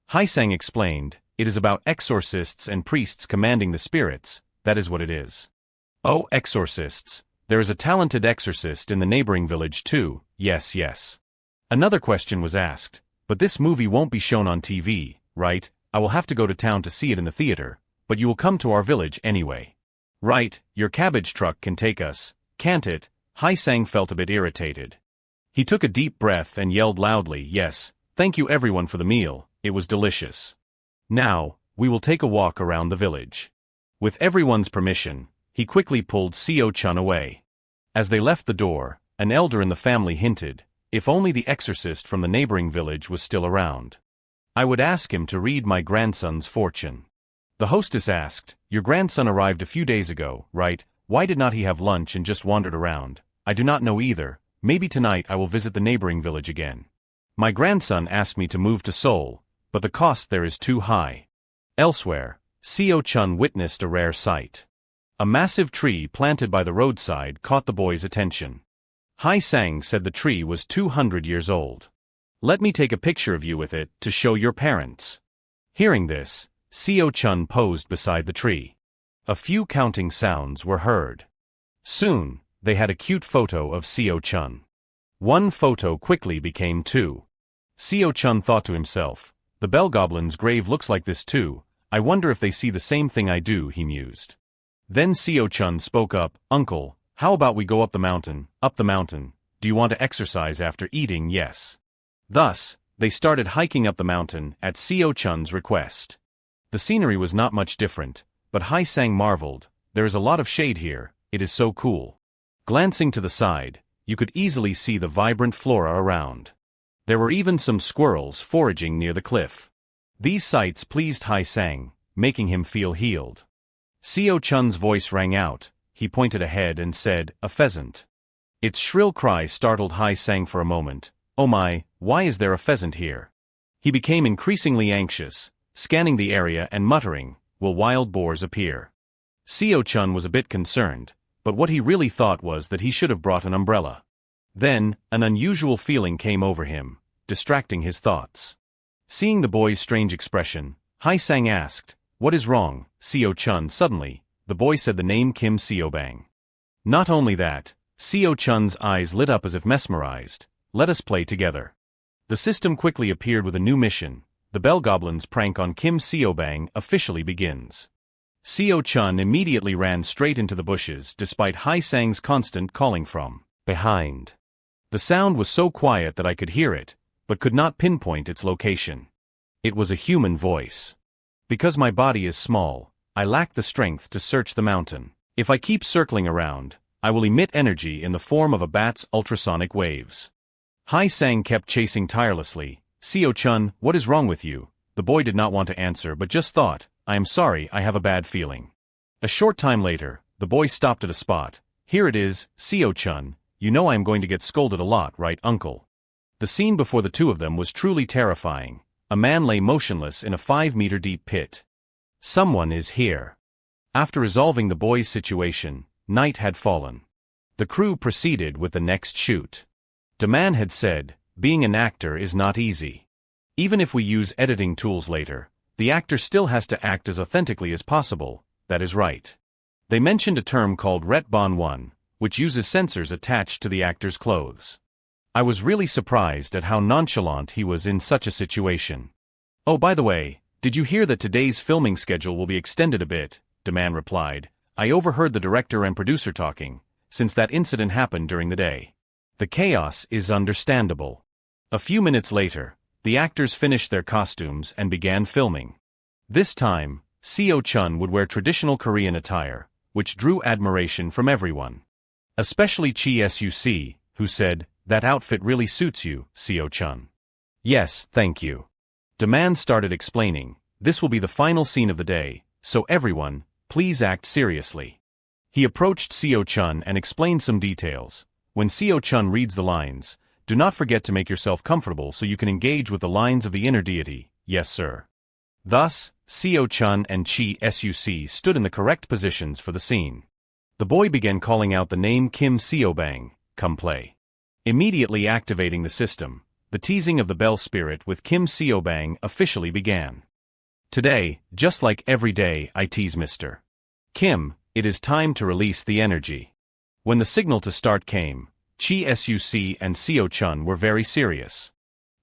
Hai Sang explained, "It is about exorcists and priests commanding the spirits, that is what it is." "Oh, exorcists. There is a talented exorcist in the neighboring village too." Yes. Another question was asked, "But this movie won't be shown on TV, right? I will have to go to town to see it in the theater, but you will come to our village anyway." "Right, your cabbage truck can take us, can't it?" Hai Sang felt a bit irritated. He took a deep breath and yelled loudly, "Yes, thank you everyone for the meal, it was delicious. Now, we will take a walk around the village." With everyone's permission, he quickly pulled Seo Chun away. As they left the door, an elder in the family hinted, if only the exorcist from the neighboring village was still around. "I would ask him to read my grandson's fortune." The hostess asked, "Your grandson arrived a few days ago, right? Why did not he have lunch and just wandered around?" "I do not know either. Maybe tonight I will visit the neighboring village again. My grandson asked me to move to Seoul, but the cost there is too high." Elsewhere, Seo Chun witnessed a rare sight. A massive tree planted by the roadside caught the boy's attention. Hai Sang said the tree was 200 years old. "Let me take a picture of you with it to show your parents." Hearing this, Seo Chun posed beside the tree. A few counting sounds were heard. Soon, they had a cute photo of Seo Chun. One photo quickly became two. Seo-chun thought to himself, the Bell Goblin's grave looks like this too, I wonder if they see the same thing I do, he mused. Then Seo-chun spoke up, Uncle, how about we go up the mountain, do you want to exercise after eating? Yes. Thus, they started hiking up the mountain at Seo-chun's request. The scenery was not much different, but Hae-sang marveled, there is a lot of shade here, it is so cool. Glancing to the side, you could easily see the vibrant flora around. There were even some squirrels foraging near the cliff. These sights pleased Hae-sang, making him feel healed. Seo-chun's voice rang out, he pointed ahead and said, a pheasant. Its shrill cry startled Hae-sang for a moment, oh my, why is there a pheasant here? He became increasingly anxious, scanning the area and muttering, will wild boars appear? Seo-chun was a bit concerned, but what he really thought was that he should have brought an umbrella. Then, an unusual feeling came over him, distracting his thoughts. Seeing the boy's strange expression, Hae-sang asked, what is wrong, Seo-chun? Suddenly, the boy said the name Kim Seo-bang. Not only that, Seo-chun's eyes lit up as if mesmerized, let us play together. The system quickly appeared with a new mission, the Bell Goblin's prank on Kim Seo-bang officially begins. Seo-chun immediately ran straight into the bushes despite Hae-sang's constant calling from behind. The sound was so quiet that I could hear it, but could not pinpoint its location. It was a human voice. Because my body is small, I lack the strength to search the mountain. If I keep circling around, I will emit energy in the form of a bat's ultrasonic waves. Hae-sang kept chasing tirelessly. Seo-chun, what is wrong with you? The boy did not want to answer but just thought, I am sorry, I have a bad feeling. A short time later, the boy stopped at a spot. Here it is, Seo-chun, you know I am going to get scolded a lot, right, uncle? The scene before the two of them was truly terrifying. A man lay motionless in a 5-meter deep pit. Someone is here. After resolving the boy's situation, night had fallen. The crew proceeded with the next shoot. The man had said, being an actor is not easy. Even if we use editing tools later, the actor still has to act as authentically as possible, that is right. They mentioned a term called Retbon-1, which uses sensors attached to the actor's clothes. I was really surprised at how nonchalant he was in such a situation. Oh, by the way, did you hear that today's filming schedule will be extended a bit? The man replied. I overheard the director and producer talking, since that incident happened during the day. The chaos is understandable. A few minutes later, the actors finished their costumes and began filming. This time, Seo-chun would wear traditional Korean attire, which drew admiration from everyone. Especially Chi Suc, who said, that outfit really suits you, Seo-chun. Yes, thank you. The man started explaining, this will be the final scene of the day, so everyone, please act seriously. He approached Seo-chun and explained some details. When Seo-chun reads the lines, do not forget to make yourself comfortable so you can engage with the lines of the inner deity, yes sir. Thus, Seo-chun and Chi Suc stood in the correct positions for the scene. The boy began calling out the name Kim Seo-bang, come play. Immediately activating the system, the teasing of the bell spirit with Kim Seo-bang officially began. Today, just like every day, I tease Mr. Kim, it is time to release the energy. When the signal to start came, Chi Suc and Seo-chun were very serious.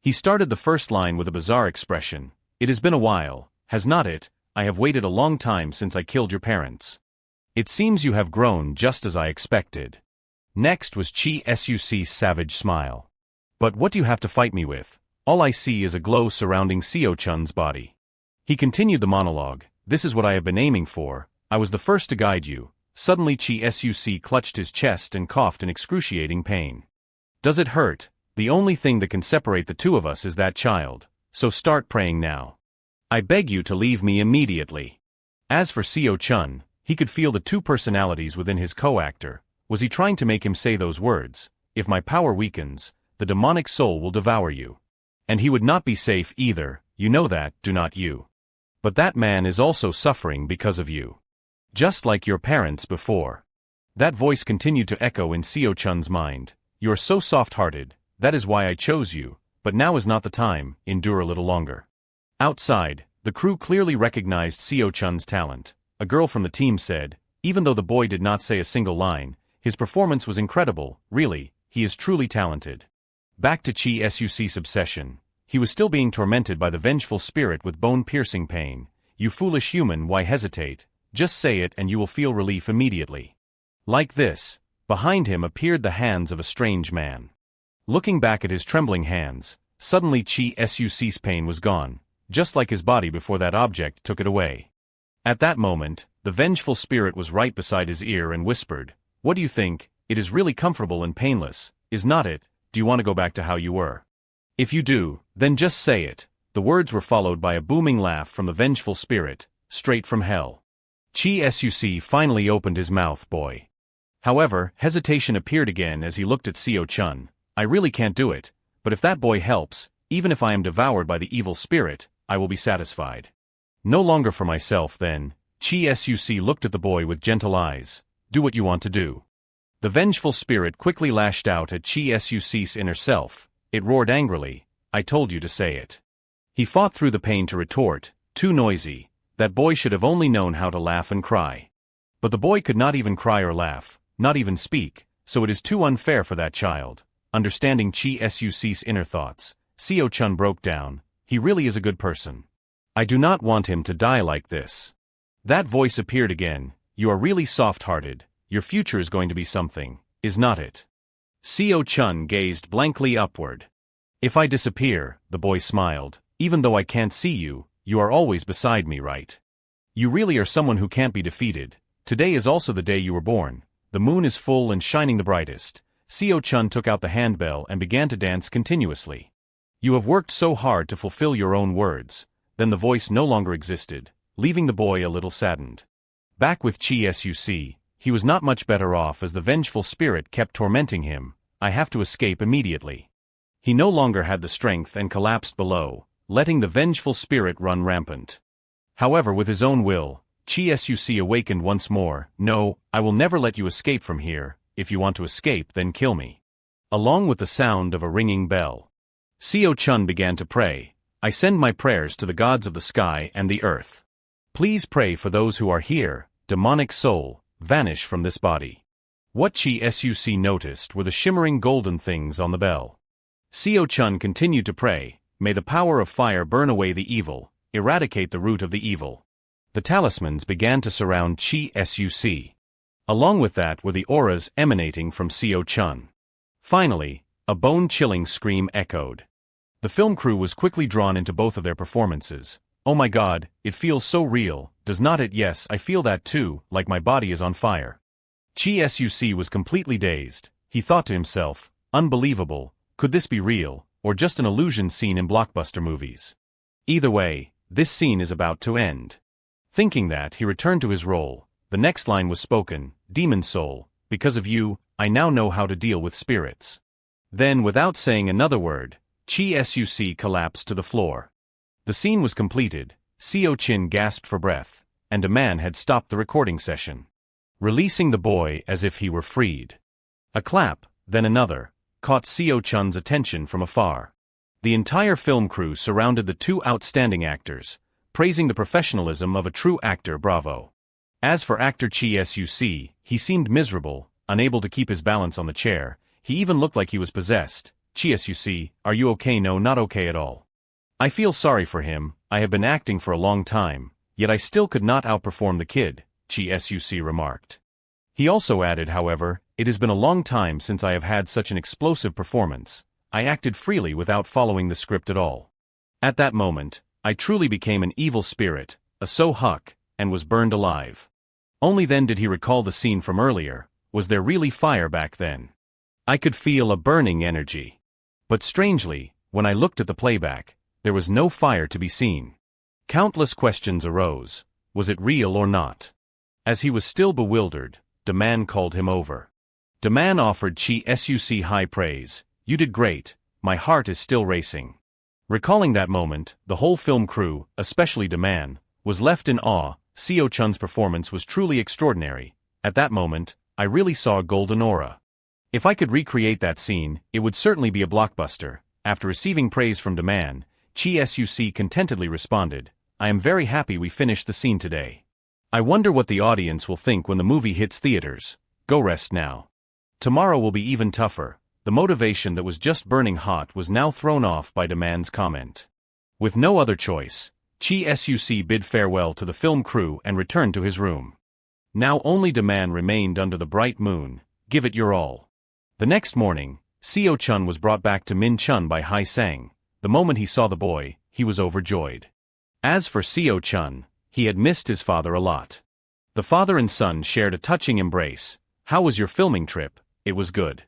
He started the first line with a bizarre expression, it has been a while, has not it? I have waited a long time since I killed your parents. It seems you have grown just as I expected. Next was Chi Suc's savage smile. But what do you have to fight me with? All I see is a glow surrounding Seo-chun's body. He continued the monologue, this is what I have been aiming for, I was the first to guide you. Suddenly Chi Suc clutched his chest and coughed in excruciating pain. Does it hurt? The only thing that can separate the two of us is that child, so start praying now. I beg you to leave me immediately. As for Seo-chun, he could feel the two personalities within his co-actor. Was he trying to make him say those words, if my power weakens, the demonic soul will devour you. And he would not be safe either, you know that, do not you? But that man is also suffering because of you. Just like your parents before. That voice continued to echo in Seo-chun's mind, you are so soft-hearted, that is why I chose you, but now is not the time, endure a little longer. Outside, the crew clearly recognized Seo-chun's talent. A girl from the team said, even though the boy did not say a single line, his performance was incredible, really, he is truly talented. Back to Chi Suc's obsession. He was still being tormented by the vengeful spirit with bone-piercing pain. You foolish human, why hesitate? Just say it and you will feel relief immediately. Like this. Behind him appeared the hands of a strange man. Looking back at his trembling hands, suddenly Chi Suc's pain was gone, just like his body before that object took it away. At that moment, the vengeful spirit was right beside his ear and whispered, "What do you think? It is really comfortable and painless, is not it? Do you want to go back to how you were? If you do, then just say it." The words were followed by a booming laugh from the vengeful spirit, straight from hell. Chi Suc finally opened his mouth, boy. However, hesitation appeared again as he looked at Seo Chun. "I really can't do it, but if that boy helps, even if I am devoured by the evil spirit, I will be satisfied." No longer for myself then, Chi Suc looked at the boy with gentle eyes. "Do what you want to do." The vengeful spirit quickly lashed out at Chi Suc's inner self. It roared angrily, "I told you to say it." He fought through the pain to retort, "Too noisy. That boy should have only known how to laugh and cry." But the boy could not even cry or laugh, not even speak, so it is too unfair for that child. Understanding Chi Suc's inner thoughts, Seo Chun broke down. He really is a good person. I do not want him to die like this. That voice appeared again. "You are really soft-hearted. Your future is going to be something, is not it?" Seo Chun gazed blankly upward. "If I disappear," the boy smiled, "even though I can't see you, you are always beside me, right? You really are someone who can't be defeated. Today is also the day you were born. The moon is full and shining the brightest." Seo Chun took out the handbell and began to dance continuously. "You have worked so hard to fulfill your own words." Then the voice no longer existed, leaving the boy a little saddened. Back with Chi Suc, he was not much better off as the vengeful spirit kept tormenting him. "I have to escape immediately." He no longer had the strength and collapsed below, letting the vengeful spirit run rampant. However, with his own will, Chi Suc awakened once more. "No, I will never let you escape from here. If you want to escape, then kill me." Along with the sound of a ringing bell, Seo Chun began to pray. "I send my prayers to the gods of the sky and the earth. Please pray for those who are here. Demonic soul, vanish from this body." What Chi Suc noticed were the shimmering golden things on the bell. Seo Chun continued to pray, "May the power of fire burn away the evil, eradicate the root of the evil." The talismans began to surround Chi Suc. Along with that were the auras emanating from Seo Chun. Finally, a bone-chilling scream echoed. The film crew was quickly drawn into both of their performances. "Oh my god, it feels so real, does not it?" "Yes, I feel that too, like my body is on fire." Chi Suc was completely dazed. He thought to himself, "Unbelievable, could this be real, or just an illusion seen in blockbuster movies? Either way, this scene is about to end." Thinking that, he returned to his role. The next line was spoken, "Demon soul, because of you, I now know how to deal with spirits." Then, without saying another word, Chi Suc collapsed to the floor. The scene was completed. Seo Chun gasped for breath, and a man had stopped the recording session, releasing the boy as if he were freed. A clap, then another, caught Seo Chun's attention from afar. The entire film crew surrounded the two outstanding actors, praising the professionalism of a true actor. Bravo. As for actor Chi Suc, he seemed miserable, unable to keep his balance on the chair. He even looked like he was possessed. "Chi Suc, are you okay?" "No, not okay at all. I feel sorry for him. I have been acting for a long time, yet I still could not outperform the kid," Chi Suc remarked. He also added, "However, it has been a long time since I have had such an explosive performance. I acted freely without following the script at all. At that moment, I truly became an evil spirit, a So-Huck, and was burned alive." Only then did he recall the scene from earlier. Was there really fire back then? I could feel a burning energy. But strangely, when I looked at the playback, there was no fire to be seen. Countless questions arose. Was it real or not? As he was still bewildered, Daman called him over. Daman offered Chi Suc high praise. "You did great, my heart is still racing." Recalling that moment, the whole film crew, especially Daman, was left in awe. Seo Chun's performance was truly extraordinary. At that moment, I really saw a golden aura. If I could recreate that scene, it would certainly be a blockbuster. After receiving praise from Daman, Chi Suc contentedly responded, "I am very happy we finished the scene today. I wonder what the audience will think when the movie hits theaters. Go rest now. Tomorrow will be even tougher. the motivation that was just burning hot was now thrown off by Demand's comment. With no other choice, Chi Suc bid farewell to the film crew and returned to his room. Now only Demand remained under the bright moon. Give it your all. The next morning, Seo Chun was brought back to Min Chun by Hai Sang. The moment he saw the boy, he was overjoyed. As for Seo Chun, he had missed his father a lot. The father and son shared a touching embrace. How was your filming trip? It was good.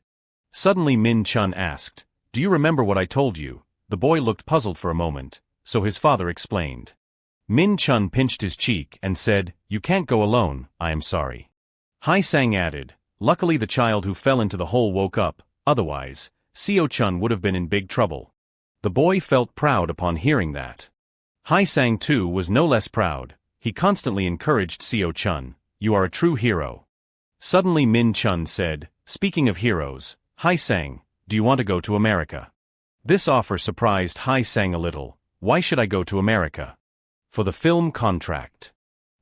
Suddenly Min Chun asked, do you remember what I told you? The boy looked puzzled for a moment, so his father explained. Min Chun pinched his cheek and said, you can't go alone, I am sorry. Hai Sang added, luckily the child who fell into the hole woke up, otherwise, Seo Chun would have been in big trouble. The boy felt proud upon hearing that. Hai Sang too was no less proud. He constantly encouraged Seo Chun, you are a true hero. Suddenly Min Chun said, speaking of heroes, Hai Sang, do you want to go to America? This offer surprised Hai Sang a little. Why should I go to America? For the film contract.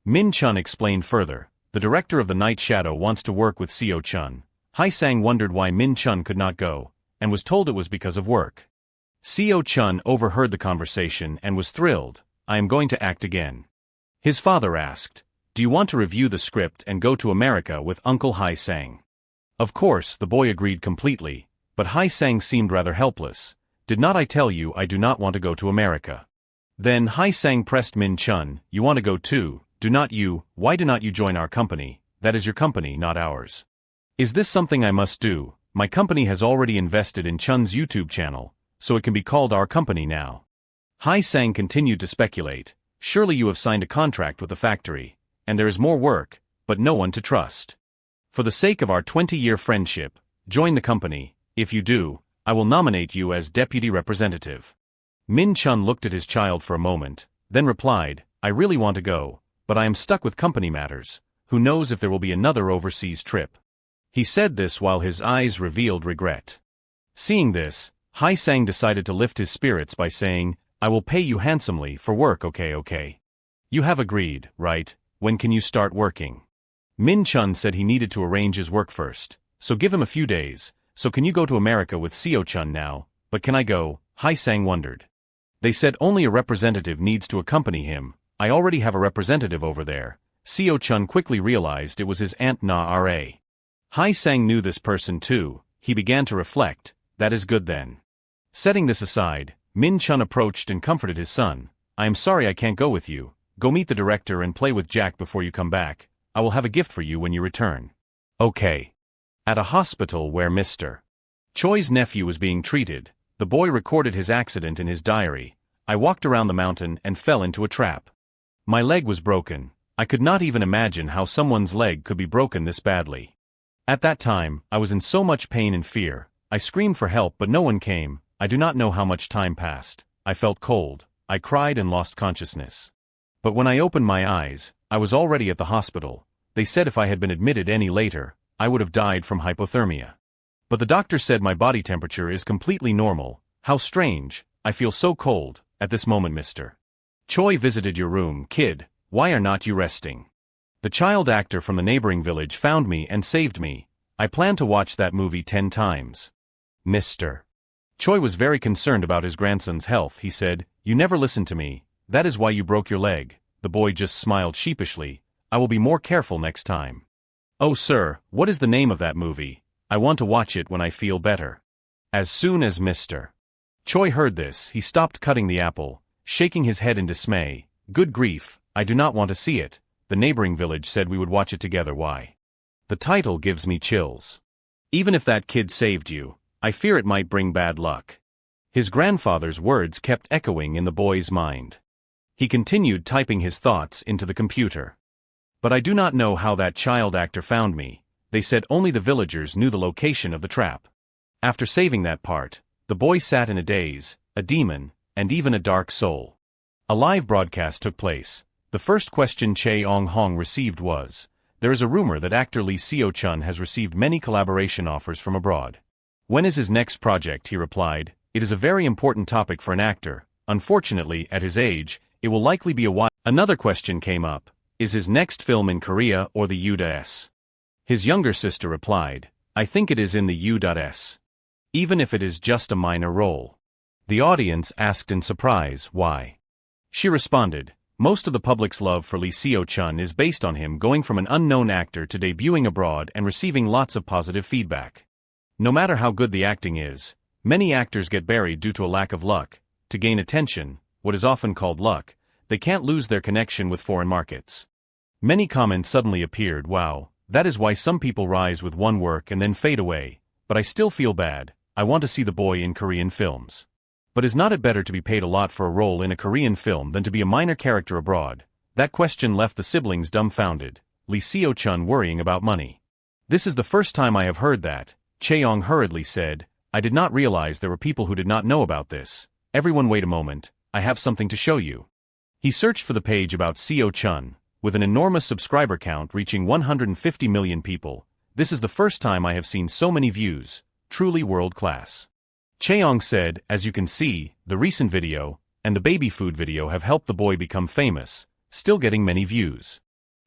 Min Chun explained further, the director of The Night Shadow wants to work with Seo Chun. Hai Sang wondered why Min Chun could not go, and was told it was because of work. Seo Chun overheard the conversation and was thrilled. I am going to act again. His father asked, do you want to review the script and go to America with Uncle Hai Sang? Of course, the boy agreed completely, but Hai Sang seemed rather helpless. Did not I tell you I do not want to go to America? Then Hai Sang pressed Min Chun, you want to go too, do not you? Why do not you join our company? That is your company, not ours. Is this something I must do? My company has already invested in Chun's YouTube channel, so it can be called our company now. Hai Sang continued to speculate, surely you have signed a contract with the factory, and there is more work, but no one to trust. For the sake of our 20-year friendship, join the company. If you do, I will nominate you as deputy representative. Min Chun looked at his child for a moment, then replied, I really want to go, but I am stuck with company matters. Who knows if there will be another overseas trip? He said this while his eyes revealed regret. Seeing this, Hai Sang decided to lift his spirits by saying, I will pay you handsomely for work, okay. You have agreed, right? When can you start working? Min Chun said he needed to arrange his work first, so give him a few days. So can you go to America with Seo Chun now? But can I go? Hai Sang wondered. They said only a representative needs to accompany him. I already have a representative over there. Seo Chun quickly realized it was his Aunt Na Ra. Hai Sang knew this person too. He began to reflect, that is good then. Setting this aside, Min Chun approached and comforted his son. I am sorry I can't go with you. Go meet the director and play with Jack before you come back. I will have a gift for you when you return. Okay. At a hospital where Mr. Choi's nephew was being treated, the boy recorded his accident in his diary. I walked around the mountain and fell into a trap. My leg was broken. I could not even imagine how someone's leg could be broken this badly. At that time, I was in so much pain and fear. I screamed for help but no one came. I do not know how much time passed. I felt cold. I cried and lost consciousness. But when I opened my eyes, I was already at the hospital. They said if I had been admitted any later, I would have died from hypothermia. But the doctor said my body temperature is completely normal. How strange. I feel so cold. At this moment Mr. Choi visited your room. Kid, why are not you resting? The child actor from the neighboring village found me and saved me. I plan to watch that movie 10 times. Mr. Choi was very concerned about his grandson's health. He said, you never listened to me. That is why you broke your leg. The boy just smiled sheepishly. I will be more careful next time. Oh sir, what is the name of that movie? I want to watch it when I feel better. As soon as Mr. Choi heard this, he stopped cutting the apple, shaking his head in dismay. Good grief, I do not want to see it. The neighboring village said we would watch it together. Why? The title gives me chills. Even if that kid saved you, I fear it might bring bad luck. His grandfather's words kept echoing in the boy's mind. He continued typing his thoughts into the computer. But I do not know how that child actor found me. They said only the villagers knew the location of the trap. After saving that part, the boy sat in a daze, a demon, and even a dark soul. A live broadcast took place. The first question Chae Ong Hong received was, there is a rumor that actor Lee Seo Chun has received many collaboration offers from abroad. When is his next project? He replied, it is a very important topic for an actor. Unfortunately, at his age, it will likely be a while. Another question came up. Is his next film in Korea or the U.S.? His younger sister replied, I think it is in the U.S. even if it is just a minor role. The audience asked in surprise why. She responded, most of the public's love for Lee Seo-chun is based on him going from an unknown actor to debuting abroad and receiving lots of positive feedback. No matter how good the acting is, many actors get buried due to a lack of luck. To gain attention, what is often called luck, they can't lose their connection with foreign markets. Many comments suddenly appeared, wow, that is why some people rise with one work and then fade away, but I still feel bad, I want to see the boy in Korean films. But is not it better to be paid a lot for a role in a Korean film than to be a minor character abroad? That question left the siblings dumbfounded, Lee Seo-chun worrying about money. This is the first time I have heard that, Chaeyoung hurriedly said, I did not realize there were people who did not know about this. Everyone wait a moment, I have something to show you. He searched for the page about Seo-chun, with an enormous subscriber count reaching 150 million people. This is the first time I have seen so many views, truly world-class. Chaeyoung said, as you can see, the recent video, and the baby food video have helped the boy become famous, still getting many views.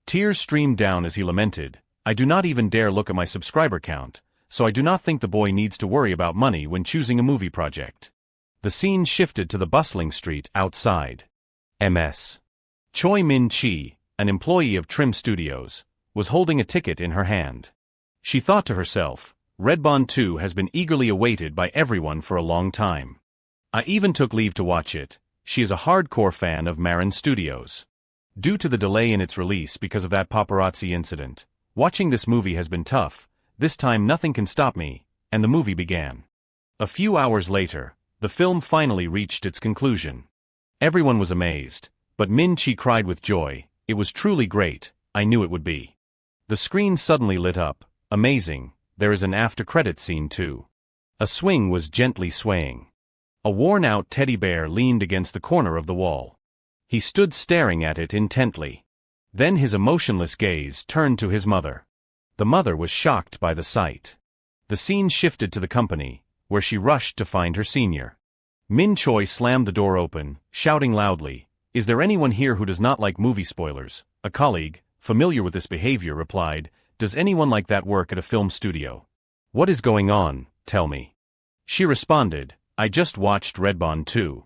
Tears streamed down as he lamented, I do not even dare look at my subscriber count, so I do not think the boy needs to worry about money when choosing a movie project. The scene shifted to the bustling street outside. Ms. Choi Min-chi, an employee of Trim Studios, was holding a ticket in her hand. She thought to herself, Redbond 2 has been eagerly awaited by everyone for a long time. I even took leave to watch it. She is a hardcore fan of Marin Studios. Due to the delay in its release because of that paparazzi incident, watching this movie has been tough. This time nothing can stop me, and the movie began. A few hours later, the film finally reached its conclusion. Everyone was amazed, but Min-chi cried with joy, it was truly great, I knew it would be. The screen suddenly lit up, amazing. There is an after-credit scene too. A swing was gently swaying. A worn-out teddy bear leaned against the corner of the wall. He stood staring at it intently. Then his emotionless gaze turned to his mother. The mother was shocked by the sight. The scene shifted to the company, where she rushed to find her senior. Min Choi slammed the door open, shouting loudly, is there anyone here who does not like movie spoilers? A colleague, familiar with this behavior, replied, does anyone like that work at a film studio? What is going on, tell me. She responded, I just watched Redbond 2.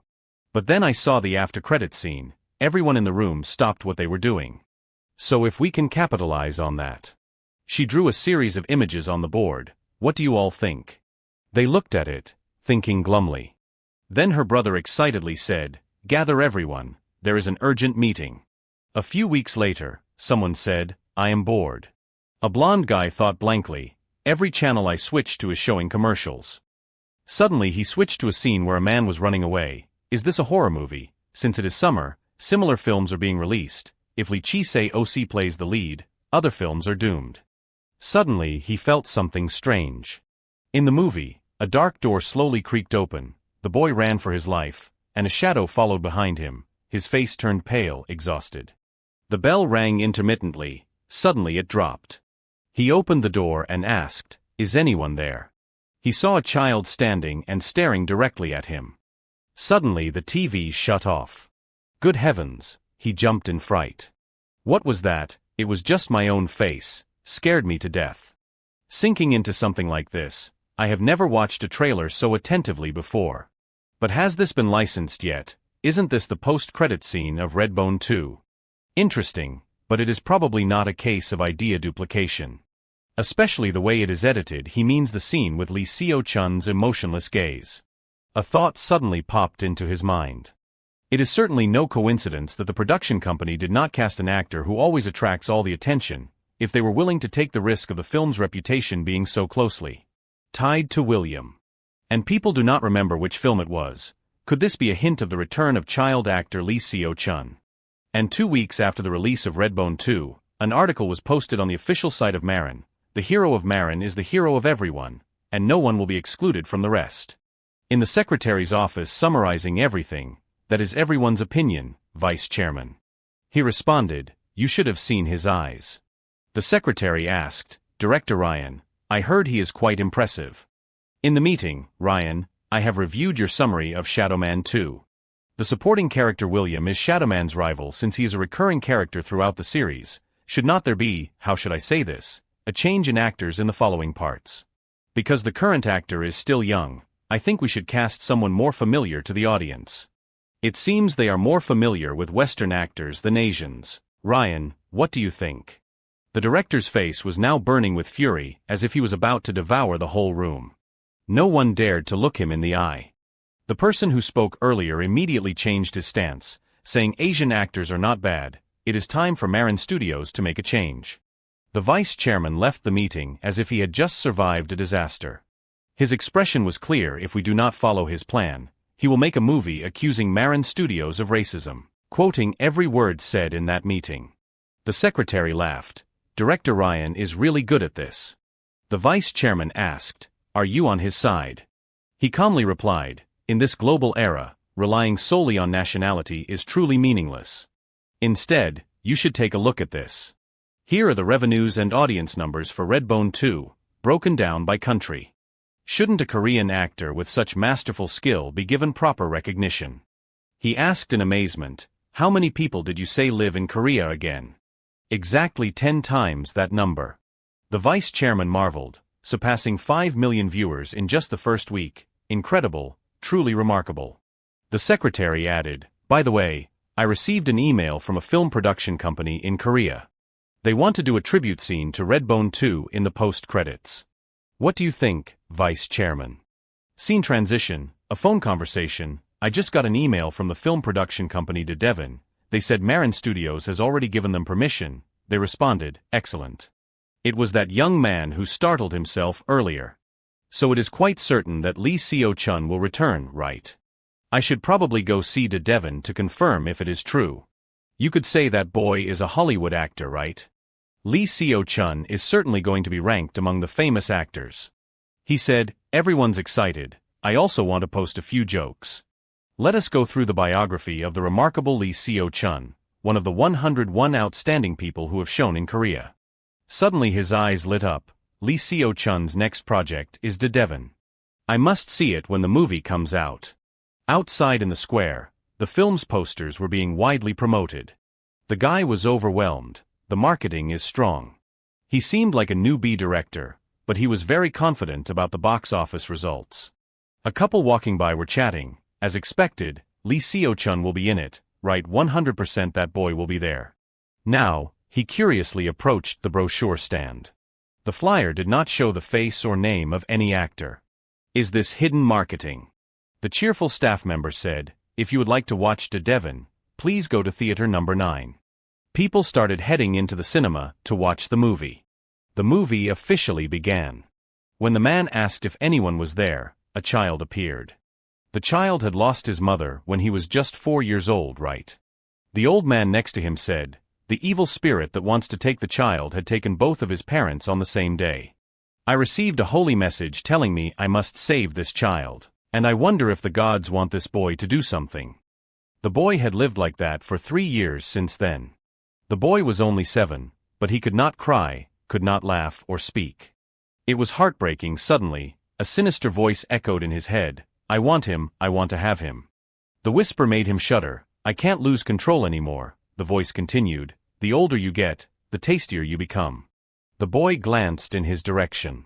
But then I saw the after-credit scene, everyone in the room stopped what they were doing. So if we can capitalize on that. She drew a series of images on the board, what do you all think? They looked at it, thinking glumly. Then her brother excitedly said, gather everyone, there is an urgent meeting. A few weeks later, someone said, I am bored. A blonde guy thought blankly, every channel I switched to is showing commercials. Suddenly he switched to a scene where a man was running away. Is this a horror movie? Since it is summer, similar films are being released. If Lee Chi-se-oc plays the lead, other films are doomed. Suddenly he felt something strange. In the movie, a dark door slowly creaked open, the boy ran for his life, and a shadow followed behind him, his face turned pale, exhausted. The bell rang intermittently, suddenly it dropped. He opened the door and asked, is anyone there? He saw a child standing and staring directly at him. Suddenly the TV shut off. Good heavens, he jumped in fright. What was that? It was just my own face, scared me to death. Sinking into something like this, I have never watched a trailer so attentively before. But has this been licensed yet? Isn't this the post-credit scene of Redbone 2? Interesting, but it is probably not a case of idea duplication. Especially the way it is edited. He means the scene with Lee Seo-chun's emotionless gaze. A thought suddenly popped into his mind. It is certainly no coincidence that the production company did not cast an actor who always attracts all the attention, if they were willing to take the risk of the film's reputation being so closely tied to William. And people do not remember which film it was. Could this be a hint of the return of child actor Lee Seo-chun? And 2 weeks after the release of Redbone 2, an article was posted on the official site of Marin. The hero of Marin is the hero of everyone, and no one will be excluded from the rest. In the secretary's office summarizing everything, that is everyone's opinion, Vice Chairman. He responded, you should have seen his eyes. The secretary asked, Director Ryan, I heard he is quite impressive. In the meeting, Ryan, I have reviewed your summary of Shadowman 2. The supporting character William is Shadowman's rival since he is a recurring character throughout the series. Should not there be, how should I say this, a change in actors in the following parts? Because the current actor is still young, I think we should cast someone more familiar to the audience. It seems they are more familiar with Western actors than Asians. Ryan, what do you think? The director's face was now burning with fury, as if he was about to devour the whole room. No one dared to look him in the eye. The person who spoke earlier immediately changed his stance, saying Asian actors are not bad, it is time for Marin Studios to make a change. The vice chairman left the meeting as if he had just survived a disaster. His expression was clear: if we do not follow his plan, he will make a movie accusing Marin Studios of racism, quoting every word said in that meeting. The secretary laughed. Director Ryan is really good at this. The vice chairman asked, are you on his side? He calmly replied, in this global era, relying solely on nationality is truly meaningless. Instead, you should take a look at this. Here are the revenues and audience numbers for Redbone 2, broken down by country. Shouldn't a Korean actor with such masterful skill be given proper recognition? He asked in amazement, how many people did you say live in Korea again? Exactly 10 times that number. The vice chairman marveled, surpassing 5 million viewers in just the first week. Incredible, truly remarkable. The secretary added, by the way, I received an email from a film production company in Korea. They want to do a tribute scene to Redbone 2 in the post-credits. What do you think, vice chairman? Scene transition, a phone conversation. I just got an email from the film production company to Devon. They said Marin Studios has already given them permission. They responded, excellent. It was that young man who startled himself earlier. So it is quite certain that Lee Seo-chun will return, right? I should probably go see to Devon to confirm if it is true. You could say that boy is a Hollywood actor, right? Lee Seo-chun is certainly going to be ranked among the famous actors. He said, everyone's excited. I also want to post a few jokes. Let us go through the biography of the remarkable Lee Seo-chun, one of the 101 outstanding people who have shown in Korea. Suddenly his eyes lit up. Lee Seo-chun's next project is De Devon. I must see it when the movie comes out. Outside in the square, the film's posters were being widely promoted. The guy was overwhelmed. The marketing is strong. He seemed like a newbie director, but he was very confident about the box office results. A couple walking by were chatting. As expected, Lee Seo-chun will be in it, right? 100% that boy will be there. Now, he curiously approached the brochure stand. The flyer did not show the face or name of any actor. Is this hidden marketing? The cheerful staff member said, if you would like to watch De Devon, please go to theater number 9. People started heading into the cinema to watch the movie. The movie officially began. When the man asked if anyone was there, a child appeared. The child had lost his mother when he was just 4 years old, right? The old man next to him said, the evil spirit that wants to take the child had taken both of his parents on the same day. I received a holy message telling me I must save this child, and I wonder if the gods want this boy to do something. The boy had lived like that for 3 years since then. The boy was only 7, but he could not cry, could not laugh or speak. It was heartbreaking. Suddenly, a sinister voice echoed in his head, I want him, I want to have him. The whisper made him shudder. I can't lose control anymore, the voice continued. The older you get, the tastier you become. The boy glanced in his direction.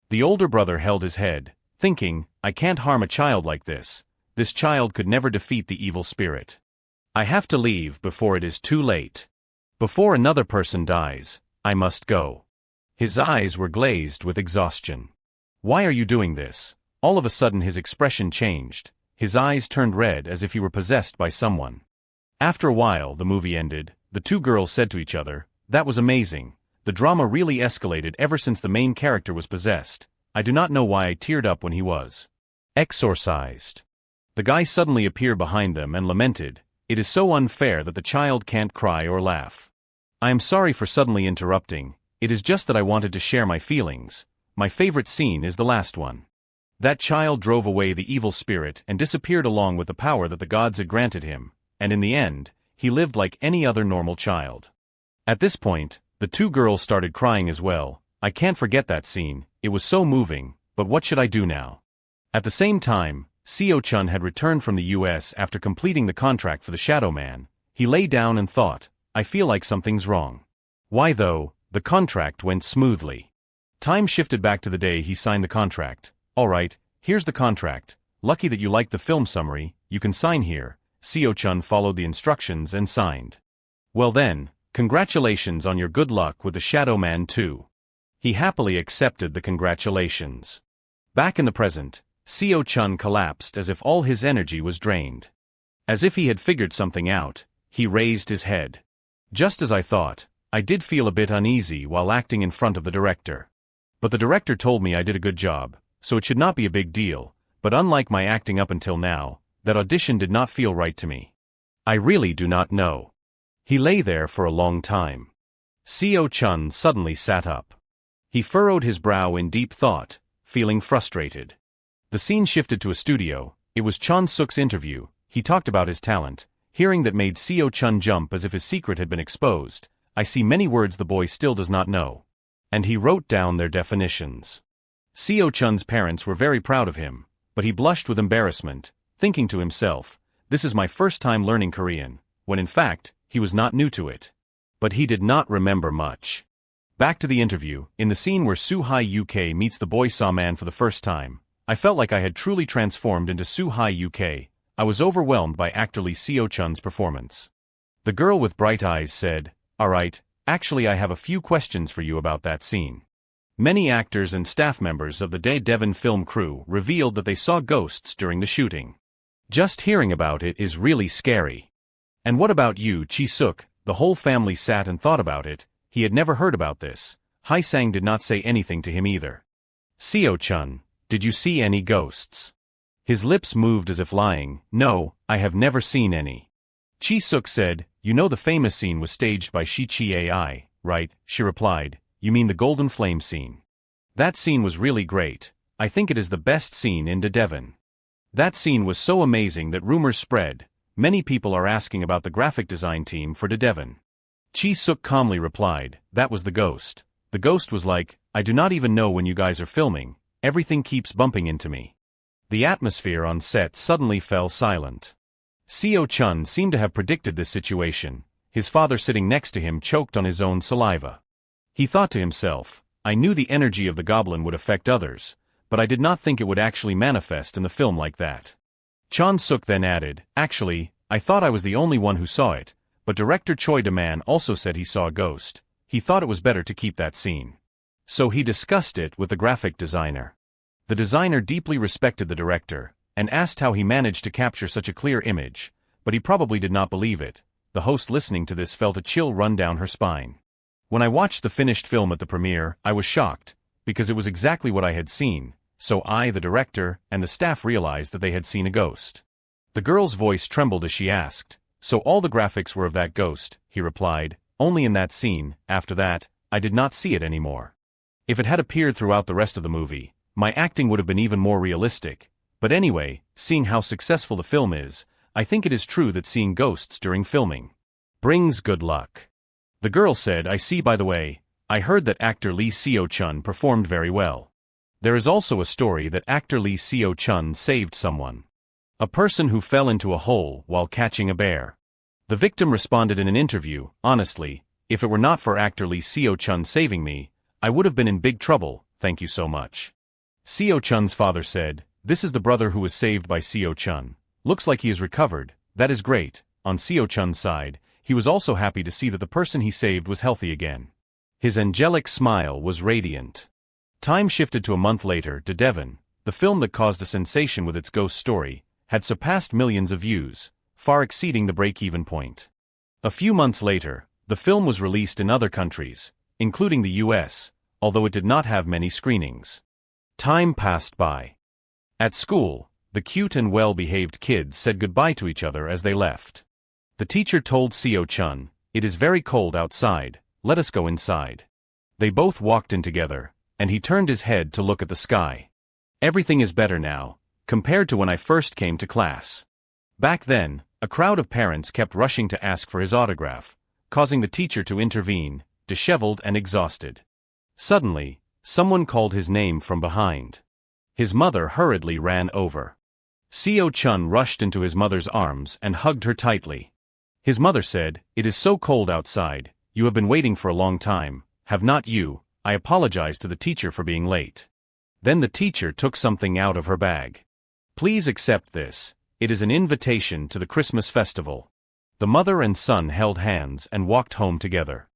The older brother held his head, thinking, I can't harm a child like this. This child could never defeat the evil spirit. I have to leave before it is too late. Before another person dies, I must go. His eyes were glazed with exhaustion. Why are you doing this? All of a sudden his expression changed. His eyes turned red as if he were possessed by someone. After a while the movie ended. The two girls said to each other, that was amazing. The drama really escalated ever since the main character was possessed. I do not know why I teared up when he was exorcised. The guy suddenly appeared behind them and lamented, it is so unfair that the child can't cry or laugh. I am sorry for suddenly interrupting. It is just that I wanted to share my feelings. My favorite scene is the last one. That child drove away the evil spirit and disappeared along with the power that the gods had granted him, and in the end, he lived like any other normal child. At this point, the two girls started crying as well. I can't forget that scene, it was so moving, but what should I do now? At the same time, Seo-chun had returned from the US after completing the contract for the Shadow Man. He lay down and thought, I feel like something's wrong. Why though? The contract went smoothly. Time shifted back to the day he signed the contract. Alright, here's the contract. Lucky that you liked the film summary, you can sign here. Seo-chun followed the instructions and signed. Well then, congratulations on your good luck with the Shadow Man 2. He happily accepted the congratulations. Back in the present, Seo-chun collapsed as if all his energy was drained. As if he had figured something out, he raised his head. Just as I thought, I did feel a bit uneasy while acting in front of the director. But the director told me I did a good job, so it should not be a big deal, but unlike my acting up until now, that audition did not feel right to me. I really do not know. He lay there for a long time. Seo-chun suddenly sat up. He furrowed his brow in deep thought, feeling frustrated. The scene shifted to a studio. It was Chon-suk's interview. He talked about his talent. Hearing that made Seo-chun jump as if his secret had been exposed. I see many words the boy still does not know. And he wrote down their definitions. Seo-chun's parents were very proud of him, but he blushed with embarrassment, thinking to himself, this is my first time learning Korean, when in fact, he was not new to it. But he did not remember much. Back to the interview, in the scene where Soo-hae UK meets the boy Saw Man for the first time, I felt like I had truly transformed into Soo-hae UK. I was overwhelmed by actor Lee Seo-chun's performance. The girl with bright eyes said, alright, actually I have a few questions for you about that scene. Many actors and staff members of the Dae Devon film crew revealed that they saw ghosts during the shooting. Just hearing about it is really scary. And what about you, Chi-suk? The whole family sat and thought about it. He had never heard about this. Hae-sang did not say anything to him either. Seo-chun, did you see any ghosts? His lips moved as if lying. No, I have never seen any. Chi-suk said, you know the famous scene was staged by Shi-chi-ai, right? She replied, you mean the golden flame scene. That scene was really great. I think it is the best scene in Dae Devon. That scene was so amazing that rumors spread. Many people are asking about the graphic design team for Dae Devon. Chi-suk calmly replied, that was the ghost. The ghost was like, I do not even know when you guys are filming, everything keeps bumping into me. The atmosphere on set suddenly fell silent. Seo-chun seemed to have predicted this situation. His father sitting next to him choked on his own saliva. He thought to himself, I knew the energy of the goblin would affect others, but I did not think it would actually manifest in the film like that. Chon-suk then added, actually, I thought I was the only one who saw it, but director Choi De-man also said he saw a ghost. He thought it was better to keep that scene. So he discussed it with the graphic designer. The designer deeply respected the director, and asked how he managed to capture such a clear image, but he probably did not believe it. The host listening to this felt a chill run down her spine. When I watched the finished film at the premiere, I was shocked, because it was exactly what I had seen, so I, the director, and the staff realized that they had seen a ghost. The girl's voice trembled as she asked, so all the graphics were of that ghost, he replied, only in that scene. After that, I did not see it anymore. If it had appeared throughout the rest of the movie, my acting would have been even more realistic, but anyway, seeing how successful the film is, I think it is true that seeing ghosts during filming brings good luck. The girl said, I see. By the way, I heard that actor Lee Seo-chun performed very well. There is also a story that actor Lee Seo-chun saved someone. A person who fell into a hole while catching a bear. The victim responded in an interview, honestly, if it were not for actor Lee Seo-chun saving me, I would have been in big trouble, thank you so much. Seo-chun's father said, this is the brother who was saved by Seo-chun. Looks like he is recovered, that is great. On Seo-chun's side, he was also happy to see that the person he saved was healthy again. His angelic smile was radiant. Time shifted to a month later. Dae Devon, the film that caused a sensation with its ghost story, had surpassed millions of views, far exceeding the break-even point. A few months later, the film was released in other countries, including the US, although it did not have many screenings. Time passed by. At school, the cute and well-behaved kids said goodbye to each other as they left. The teacher told Seo-chun, it is very cold outside, let us go inside. They both walked in together, and he turned his head to look at the sky. Everything is better now, compared to when I first came to class. Back then, a crowd of parents kept rushing to ask for his autograph, causing the teacher to intervene, disheveled and exhausted. Suddenly, someone called his name from behind. His mother hurriedly ran over. Seo-chun rushed into his mother's arms and hugged her tightly. His mother said, it is so cold outside, you have been waiting for a long time, have not you? I apologized to the teacher for being late. Then the teacher took something out of her bag. Please accept this. It is an invitation to the Christmas festival. The mother and son held hands and walked home together.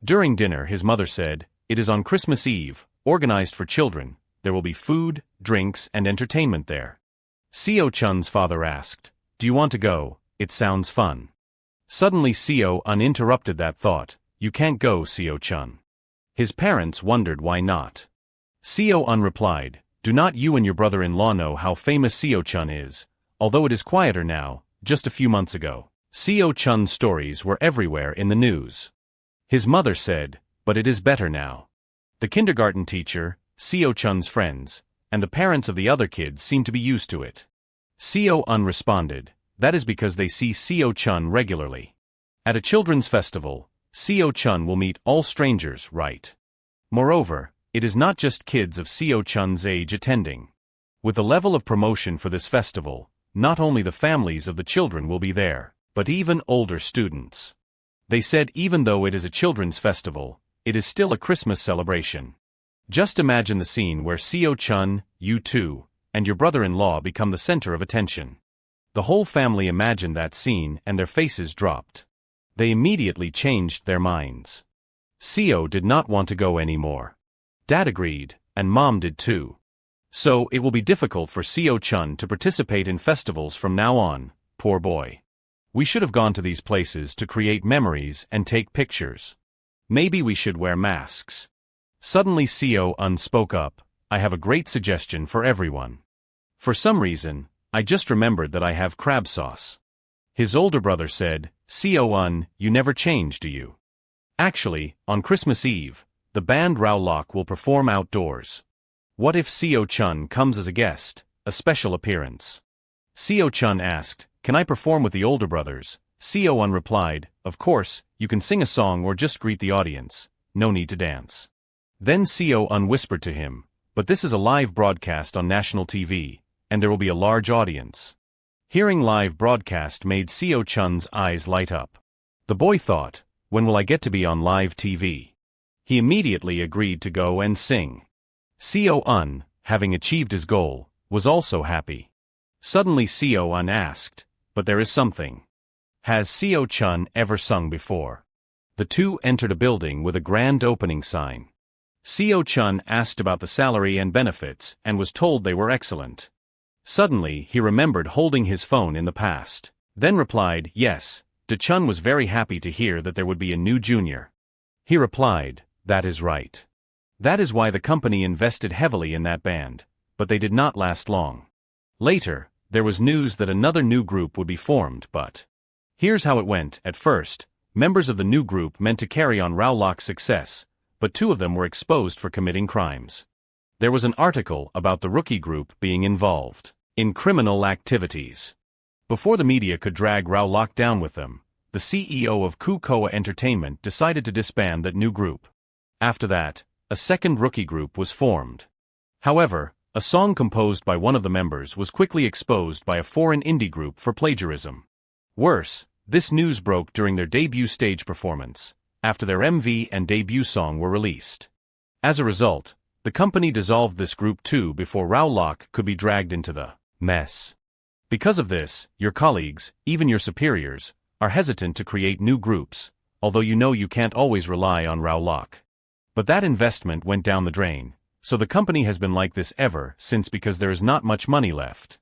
During dinner, his mother said, "It is on Christmas Eve, organized for children. There will be food, drinks, and entertainment there." Seo-chun's father asked, "Do you want to go? It sounds fun." Suddenly Seo-un interrupted that thought. "You can't go, Seo-chun." His parents wondered why not. Seo-un replied, "Do not you and your brother-in-law know how famous Seo-chun is? Although it is quieter now, just a few months ago, Seo-chun's stories were everywhere in the news." His mother said, "But it is better now." The kindergarten teacher, Seo-chun's friends, and the parents of the other kids seemed to be used to it. Seo-un responded, "That is because they see Seo-chun regularly. At a children's festival, Seo-chun will meet all strangers, right? Moreover, it is not just kids of Seo-chun's age attending. With the level of promotion for this festival, not only the families of the children will be there, but even older students." They said even though it is a children's festival, it is still a Christmas celebration. Just imagine the scene where Seo-chun, you two, and your brother-in-law become the center of attention. The whole family imagined that scene and their faces dropped. They immediately changed their minds. Seo did not want to go anymore. Dad agreed, and Mom did too. So it will be difficult for Seo-chun to participate in festivals from now on, poor boy. We should have gone to these places to create memories and take pictures. Maybe we should wear masks. Suddenly Seo-un spoke up, "I have a great suggestion for everyone. For some reason, I just remembered that I have crab sauce." His older brother said, "Seo-un, you never change, do you? Actually, on Christmas Eve, the band Relocating will perform outdoors. What if Seo-chun comes as a guest, a special appearance?" Seo-chun asked, "Can I perform with the older brothers?" Seo-un replied, "Of course, you can sing a song or just greet the audience, no need to dance." Then Seo-un whispered to him, "But this is a live broadcast on national TV, and there will be a large audience." Hearing live broadcast made Seo-chun's eyes light up. The boy thought, "When will I get to be on live TV?" He immediately agreed to go and sing. Seo-un, having achieved his goal, was also happy. Suddenly Seo-un asked, "But there is something. Has Seo-chun ever sung before?" The two entered a building with a grand opening sign. Seo-chun asked about the salary and benefits and was told they were excellent. Suddenly he remembered holding his phone in the past, then replied, "Yes, De-chun was very happy to hear that there would be a new junior." He replied, "That is right. That is why the company invested heavily in that band, but they did not last long." Later, there was news that another new group would be formed, but here's how it went. At first, members of the new group meant to carry on Relocating's success, but two of them were exposed for committing crimes. There was an article about the rookie group being involved in criminal activities. Before the media could drag Relocating down with them, the CEO of Kukoa Entertainment decided to disband that new group. After that, a second rookie group was formed. However, a song composed by one of the members was quickly exposed by a foreign indie group for plagiarism. Worse, this news broke during their debut stage performance, after their MV and debut song were released. As a result, the company dissolved this group too before Relocating could be dragged into the mess. Because of this, your colleagues, even your superiors, are hesitant to create new groups, although you know you can't always rely on Relocating. But that investment went down the drain, so the company has been like this ever since because there is not much money left.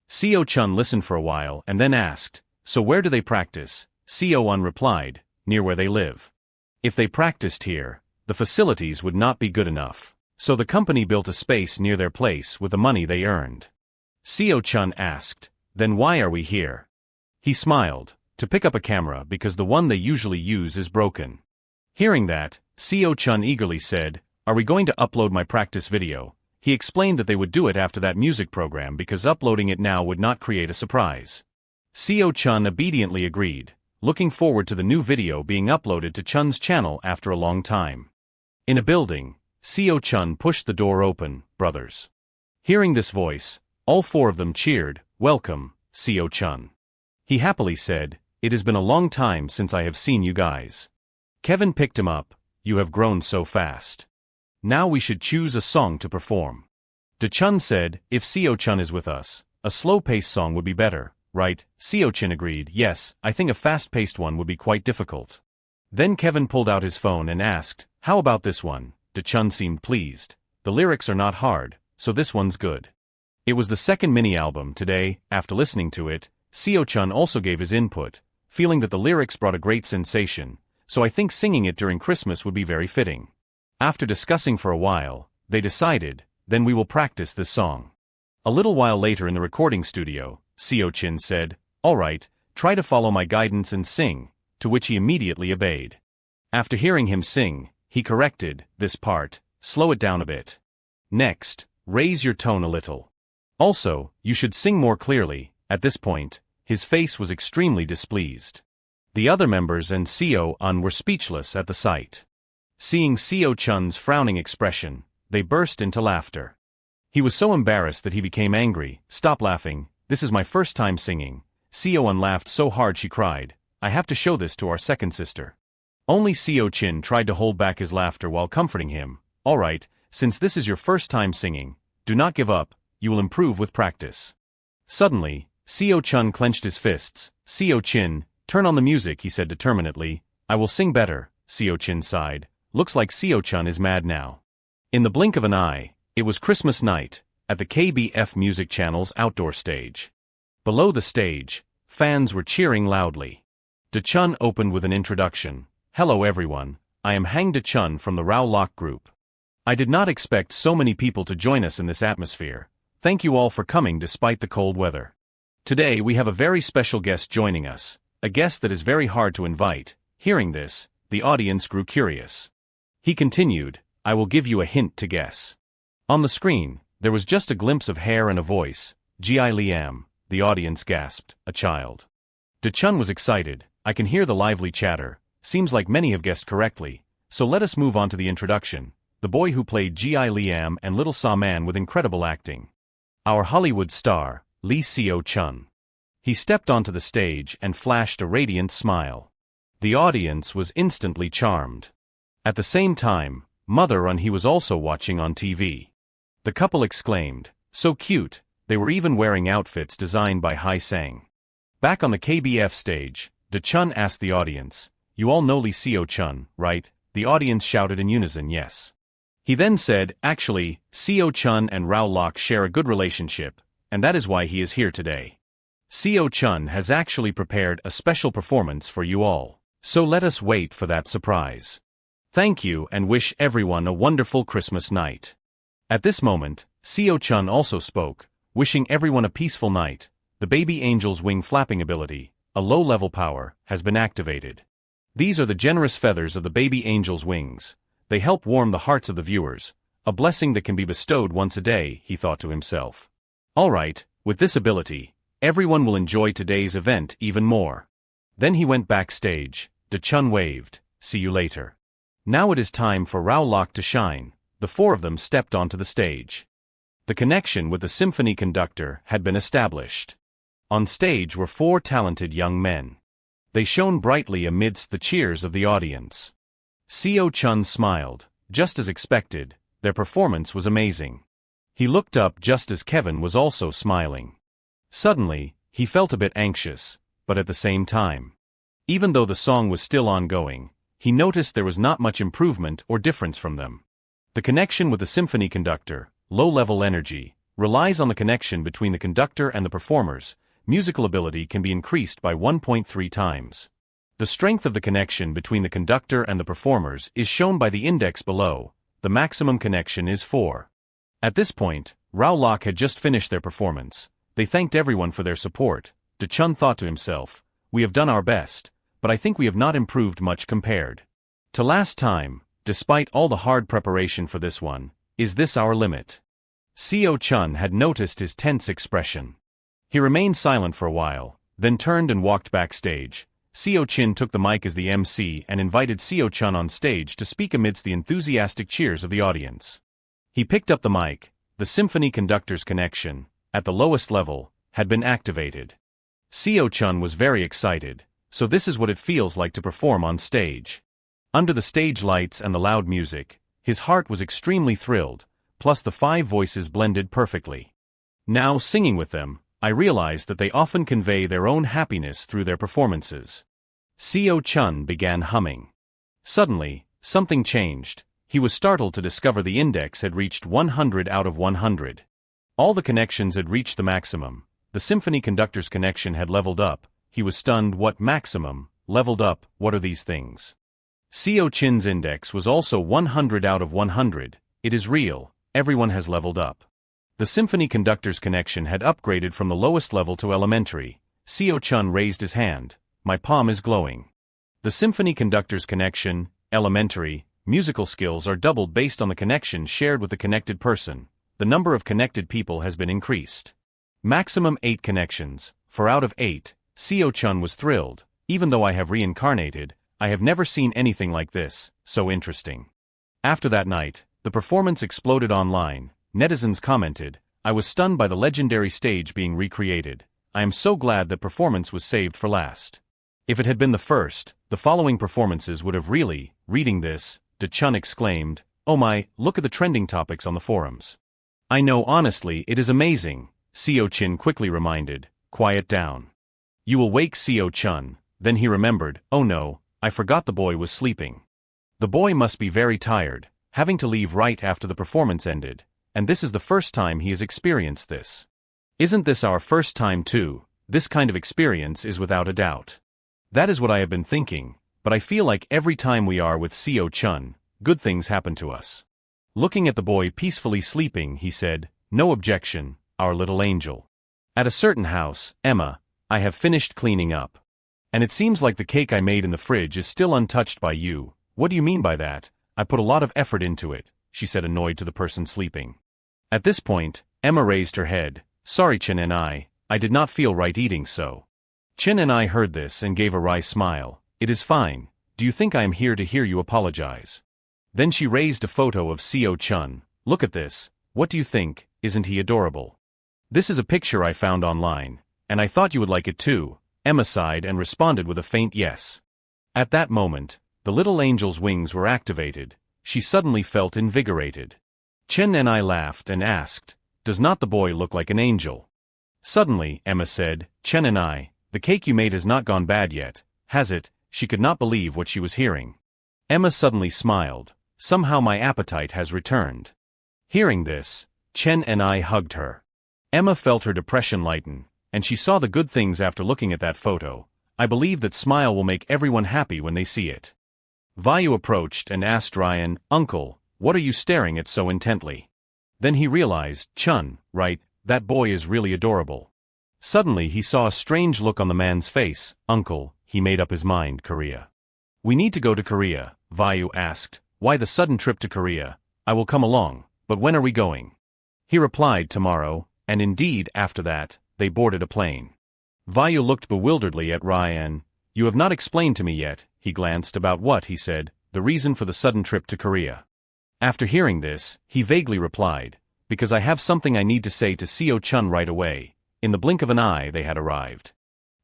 Seo-chun listened for a while and then asked, "So where do they practice?" Seo-un replied, "Near where they live. If they practiced here, the facilities would not be good enough, so the company built a space near their place with the money they earned." Seo-chun asked, "Then why are we here?" He smiled, "To pick up a camera because the one they usually use is broken." Hearing that, Seo-chun eagerly said, "Are we going to upload my practice video?" He explained that they would do it after that music program because uploading it now would not create a surprise. Seo-chun obediently agreed, looking forward to the new video being uploaded to Chun's channel after a long time. In a building, Seo-chun pushed the door open, "Brothers." Hearing this voice, all four of them cheered, "Welcome, Seo-chun." He happily said, "It has been a long time since I have seen you guys." Kevin picked him up, "You have grown so fast." Now we should choose a song to perform. De-chun said, if Seo-chun is with us, a slow-paced song would be better, right? Seo-chin agreed, yes, I think a fast-paced one would be quite difficult. Then Kevin pulled out his phone and asked, how about this one? De-chun seemed pleased. The lyrics are not hard, so this one's good. It was the second mini-album today. After listening to it, Seo-chun also gave his input, feeling that the lyrics brought a great sensation, so I think singing it during Christmas would be very fitting. After discussing for a while, they decided, then we will practice this song. A little while later in the recording studio, Seo-chin said, all right, try to follow my guidance and sing, to which he immediately obeyed. After hearing him sing, he corrected, this part, slow it down a bit. Next, raise your tone a little. Also, you should sing more clearly. At this point, his face was extremely displeased. The other members and Seo-un were speechless at the sight. Seeing Seo-chun's frowning expression, they burst into laughter. He was so embarrassed that he became angry. Stop laughing, this is my first time singing. Seo-un laughed so hard she cried, I have to show this to our second sister. Only Seo-chin tried to hold back his laughter while comforting him. All right, since this is your first time singing, do not give up, you will improve with practice. Suddenly, Seo-chun clenched his fists. Seo-chin, turn on the music, he said determinedly. I will sing better. Seo-chin sighed. Looks like Seo-chun is mad now. In the blink of an eye, it was Christmas night, at the KBF Music Channel's outdoor stage. Below the stage, fans were cheering loudly. De-chun opened with an introduction. Hello everyone, I am Hang De-chun from the Rao-lok group. I did not expect so many people to join us in this atmosphere. Thank you all for coming despite the cold weather. Today we have a very special guest joining us, a guest that is very hard to invite. Hearing this, the audience grew curious. He continued, I will give you a hint to guess. On the screen, there was just a glimpse of hair and a voice. Gi Liam, the audience gasped, a child. De-chun was excited, I can hear the lively chatter, seems like many have guessed correctly, so let us move on to the introduction. The boy who played Gi Liam and Little Saw Man with incredible acting. Our Hollywood star, Lee Seo-chun. He stepped onto the stage and flashed a radiant smile. The audience was instantly charmed. At the same time, Mother he was also watching on TV. The couple exclaimed, so cute, they were even wearing outfits designed by Hai Sang. Back on the KBF stage, De-chun asked the audience, you all know Lee Seo-chun, right? The audience shouted in unison yes. He then said, actually, Seo-chun and Rao-lok share a good relationship, and that is why he is here today. Seo-chun has actually prepared a special performance for you all, so let us wait for that surprise. Thank you and wish everyone a wonderful Christmas night. At this moment, Seo-chun also spoke, wishing everyone a peaceful night. The baby angel's wing flapping ability, a low-level power, has been activated. These are the generous feathers of the baby angel's wings. They help warm the hearts of the viewers, a blessing that can be bestowed once a day, he thought to himself. All right, with this ability, everyone will enjoy today's event even more. Then he went backstage. De-chun waved, see you later. Now it is time for Rao-lok to shine. The four of them stepped onto the stage. The connection with the symphony conductor had been established. On stage were four talented young men. They shone brightly amidst the cheers of the audience. Seo-chun smiled, just as expected, their performance was amazing. He looked up just as Kevin was also smiling. Suddenly, he felt a bit anxious, but at the same time. Even though the song was still ongoing, he noticed there was not much improvement or difference from them. The connection with the symphony conductor, low-level energy, relies on the connection between the conductor and the performers. Musical ability can be increased by 1.3 times. The strength of the connection between the conductor and the performers is shown by the index below. The maximum connection is 4. At this point, Rao-lok had just finished their performance. They thanked everyone for their support. De-chun thought to himself, we have done our best, but I think we have not improved much compared to last time. Despite all the hard preparation for this one, is this our limit? Seo-chun had noticed his tense expression. He remained silent for a while, then turned and walked backstage. Seo-chin took the mic as the MC and invited Seo-chun on stage to speak amidst the enthusiastic cheers of the audience. He picked up the mic. The symphony conductor's connection, at the lowest level, had been activated. Seo-chun was very excited, so this is what it feels like to perform on stage. Under the stage lights and the loud music, His heart was extremely thrilled, plus the 5 voices blended perfectly. Now, singing with them, I realized that they often convey their own happiness through their performances. Seo-chun began humming. Suddenly, something changed. He was startled to discover the index had reached 100 out of 100. All the connections had reached the maximum. The symphony conductor's connection had leveled up. He was stunned. What maximum? Leveled up, what are these things? Seo-chun's index was also 100 out of 100. It is real, everyone has leveled up. The symphony conductor's connection had upgraded from the lowest level to elementary. Seo-chun raised his hand. My palm is glowing. The symphony conductor's connection, elementary, musical skills are doubled based on the connection shared with the connected person. The number of connected people has been increased. Maximum 8 connections, 4 out of 8. Seo-chun was thrilled. Even though I have reincarnated, I have never seen anything like this, so interesting. After that night, the performance exploded online. Netizens commented, I was stunned by the legendary stage being recreated. I am so glad that performance was saved for last. If it had been the first, the following performances would have really. Reading this, De-chun exclaimed, oh my, look at the trending topics on the forums. I know honestly it is amazing, Seo-chun quickly reminded, quiet down. You will wake Seo-chun. Then he remembered, oh no, I forgot the boy was sleeping. The boy must be very tired, having to leave right after the performance ended, and this is the first time he has experienced this. Isn't this our first time too? This kind of experience is without a doubt. That is what I have been thinking, but I feel like every time we are with Seo-chun, good things happen to us. Looking at the boy peacefully sleeping, he said, no objection, our little angel. At a certain house, Emma, I have finished cleaning up. And it seems like the cake I made in the fridge is still untouched by you. What do you mean by that? I put a lot of effort into it, she said, annoyed to the person sleeping. At this point, Emma raised her head. Sorry, Chen and I did not feel right eating so. Chen and I heard this and gave a wry smile. It is fine. Do you think I am here to hear you apologize? Then she raised a photo of Seo-chun. Look at this. What do you think? Isn't he adorable? This is a picture I found online, and I thought you would like it too. Emma sighed and responded with a faint yes. At that moment, the little angel's wings were activated. She suddenly felt invigorated. Chen and I laughed and asked, does not the boy look like an angel? Suddenly, Emma said, Chen and I, the cake you made has not gone bad yet, has it? She could not believe what she was hearing. Emma suddenly smiled. Somehow my appetite has returned. Hearing this, Chen and I hugged her. Emma felt her depression lighten, and she saw the good things after looking at that photo. I believe that smile will make everyone happy when they see it. Vayu approached and asked Ryan, Uncle, what are you staring at so intently? Then he realized, Chun, right, that boy is really adorable. Suddenly he saw a strange look on the man's face. Uncle, he made up his mind, Korea. We need to go to Korea, Vayu asked. Why the sudden trip to Korea? I will come along, but when are we going? He replied, tomorrow, and indeed, after that, they boarded a plane. Vayu looked bewilderedly at Ryan. You have not explained to me yet. He glanced about what, he said, the reason for the sudden trip to Korea. After hearing this, he vaguely replied, because I have something I need to say to Seo-chun right away. In the blink of an eye they had arrived.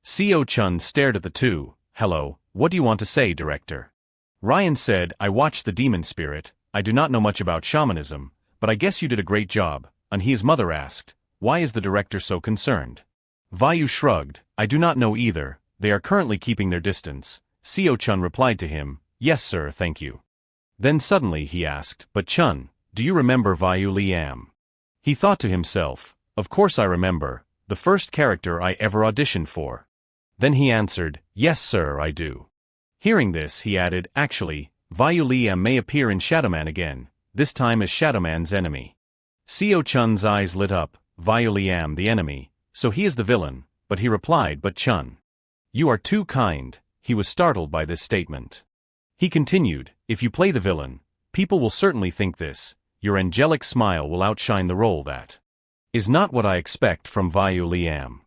Seo-chun stared at the two. Hello, what do you want to say, director? Ryan said, I watched the demon spirit. I do not know much about shamanism, but I guess you did a great job. And his mother asked, why is the director so concerned? Vayu shrugged, I do not know either. They are currently keeping their distance. Seo-chun replied to him, yes sir, thank you. Then suddenly he asked, but Chun, do you remember Vayu Liam? He thought to himself, of course I remember, the first character I ever auditioned for. Then he answered, yes sir, I do. Hearing this, he added, actually, Vayu Liam may appear in Shadowman again, this time as Shadowman's enemy. Seo-chun's eyes lit up. Vayu Liam the enemy, so he is the villain, but he replied, but Chun. You are too kind. He was startled by this statement. He continued, if you play the villain, people will certainly think this. Your angelic smile will outshine the role. That is not what I expect from Vayu Liam.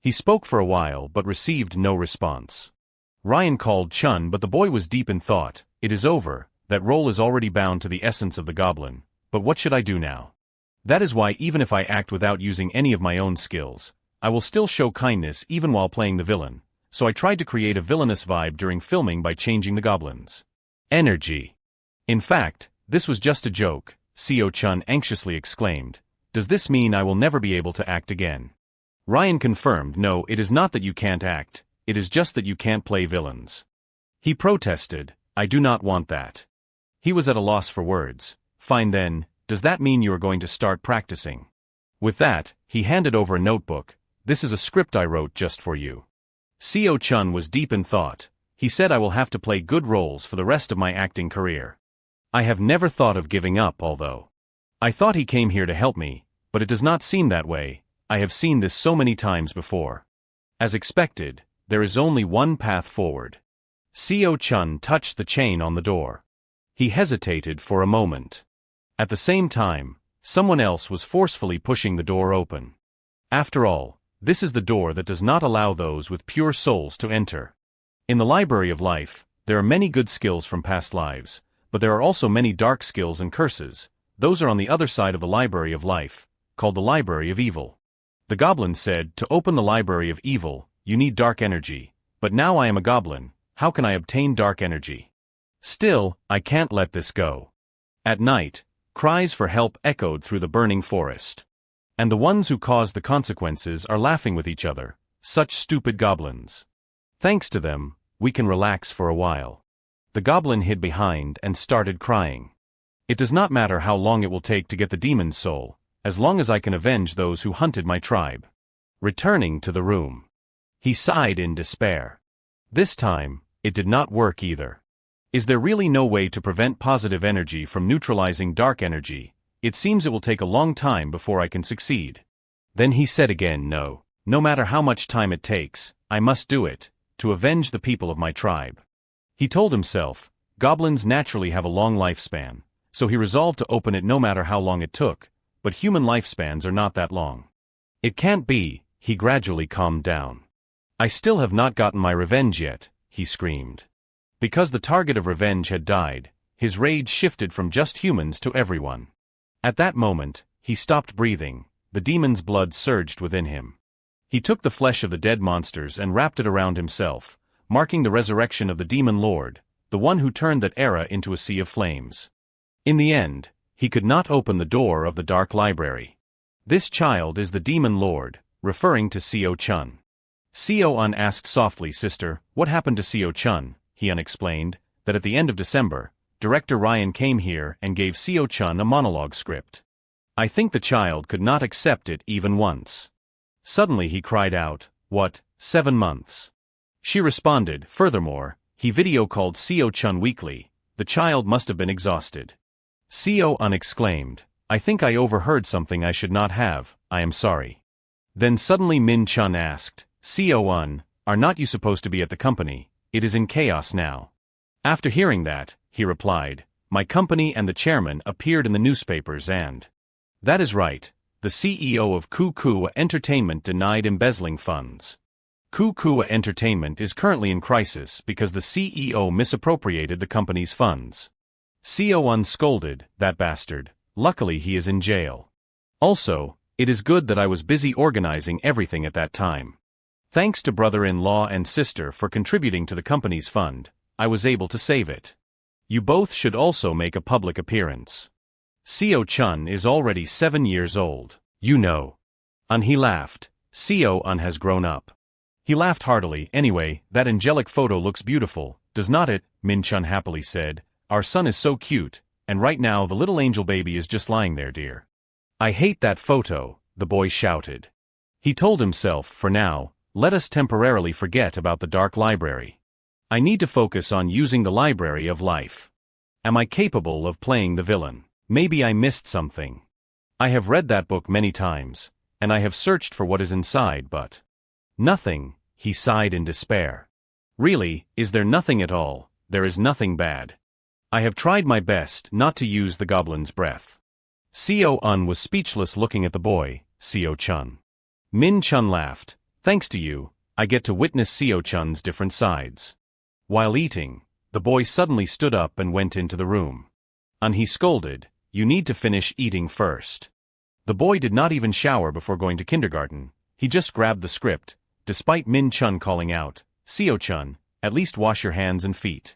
He spoke for a while but received no response. Ryan called Chun, but the boy was deep in thought. It is over, that role is already bound to the essence of the goblin, but what should I do now? That is why even if I act without using any of my own skills, I will still show kindness even while playing the villain, so I tried to create a villainous vibe during filming by changing the goblin's energy. In fact, This was just a joke, Seo-chun anxiously exclaimed. Does this mean I will never be able to act again? Ryan confirmed, no, it is not that you can't act, it is just that you can't play villains. He protested, I do not want that. He was at a loss for words. Fine then, does that mean you are going to start practicing? With that, he handed over a notebook. This is a script I wrote just for you. Seo-chun was deep in thought. He said I will have to play good roles for the rest of my acting career. I have never thought of giving up, although. I thought he came here to help me, but it does not seem that way. I have seen this so many times before. As expected, there is only one path forward. Seo-chun touched the chain on the door. He hesitated for a moment. At the same time, someone else was forcefully pushing the door open. After all, this is the door that does not allow those with pure souls to enter. In the Library of Life, there are many good skills from past lives, but there are also many dark skills and curses. Those are on the other side of the Library of Life, called the Library of Evil. The goblin said, to open the Library of Evil, you need dark energy, but now I am a goblin, how can I obtain dark energy? Still, I can't let this go. At night, cries for help echoed through the burning forest. And the ones who caused the consequences are laughing with each other, such stupid goblins. Thanks to them, we can relax for a while. The goblin hid behind and started crying. It does not matter how long it will take to get the demon's soul, as long as I can avenge those who hunted my tribe. Returning to the room. He sighed in despair. This time, it did not work either. Is there really no way to prevent positive energy from neutralizing dark energy? It seems it will take a long time before I can succeed. Then he said again, no matter how much time it takes, I must do it, to avenge the people of my tribe. He told himself, goblins naturally have a long lifespan, so he resolved to open it no matter how long it took, but human lifespans are not that long. It can't be, he gradually calmed down. I still have not gotten my revenge yet, he screamed. Because the target of revenge had died, his rage shifted from just humans to everyone. At that moment, he stopped breathing, the demon's blood surged within him. He took the flesh of the dead monsters and wrapped it around himself, marking the resurrection of the demon lord, the one who turned that era into a sea of flames. In the end, he could not open the door of the dark library. This child is the demon lord, referring to Seo-chun. Seo-un asked softly, sister, what happened to Seo-chun? He explained that at the end of December, Director Ryan came here and gave Seo-chun a monologue script. I think the child could not accept it even once. Suddenly he cried out, what, 7 months? She responded, furthermore, he video called Seo-chun weekly, the child must have been exhausted. Seo-un exclaimed, I think I overheard something I should not have, I am sorry. Then suddenly Min-chun asked, Seo-un, are not you supposed to be at the company? It is in chaos now. After hearing that, he replied, my company and the chairman appeared in the newspapers and. That is right, the CEO of Kukua Entertainment denied embezzling funds. Kukua Entertainment is currently in crisis because the CEO misappropriated the company's funds. Seo-un scolded, that bastard, luckily he is in jail. Also, it is good that I was busy organizing everything at that time. Thanks to brother-in-law and sister for contributing to the company's fund, I was able to save it. You both should also make a public appearance. Seo-chun is already 7 years old, you know. He laughed. Seo-un has grown up. He laughed heartily. Anyway, that angelic photo looks beautiful, does not it? Min-chun happily said. Our son is so cute, and right now the little angel baby is just lying there, dear. I hate that photo, the boy shouted. He told himself, for now, let us temporarily forget about the dark library. I need to focus on using the Library of Life. Am I capable of playing the villain? Maybe I missed something. I have read that book many times, and I have searched for what is inside, but nothing, he sighed in despair. Really, is there nothing at all? There is nothing bad. I have tried my best not to use the goblin's breath. Seo-un was speechless looking at the boy, Seo-chun. Min-chun laughed. Thanks to you, I get to witness Seo-chun's different sides. While eating, the boy suddenly stood up and went into the room. He scolded, you need to finish eating first. The boy did not even shower before going to kindergarten, he just grabbed the script, despite Min-chun calling out, Seo-chun, at least wash your hands and feet.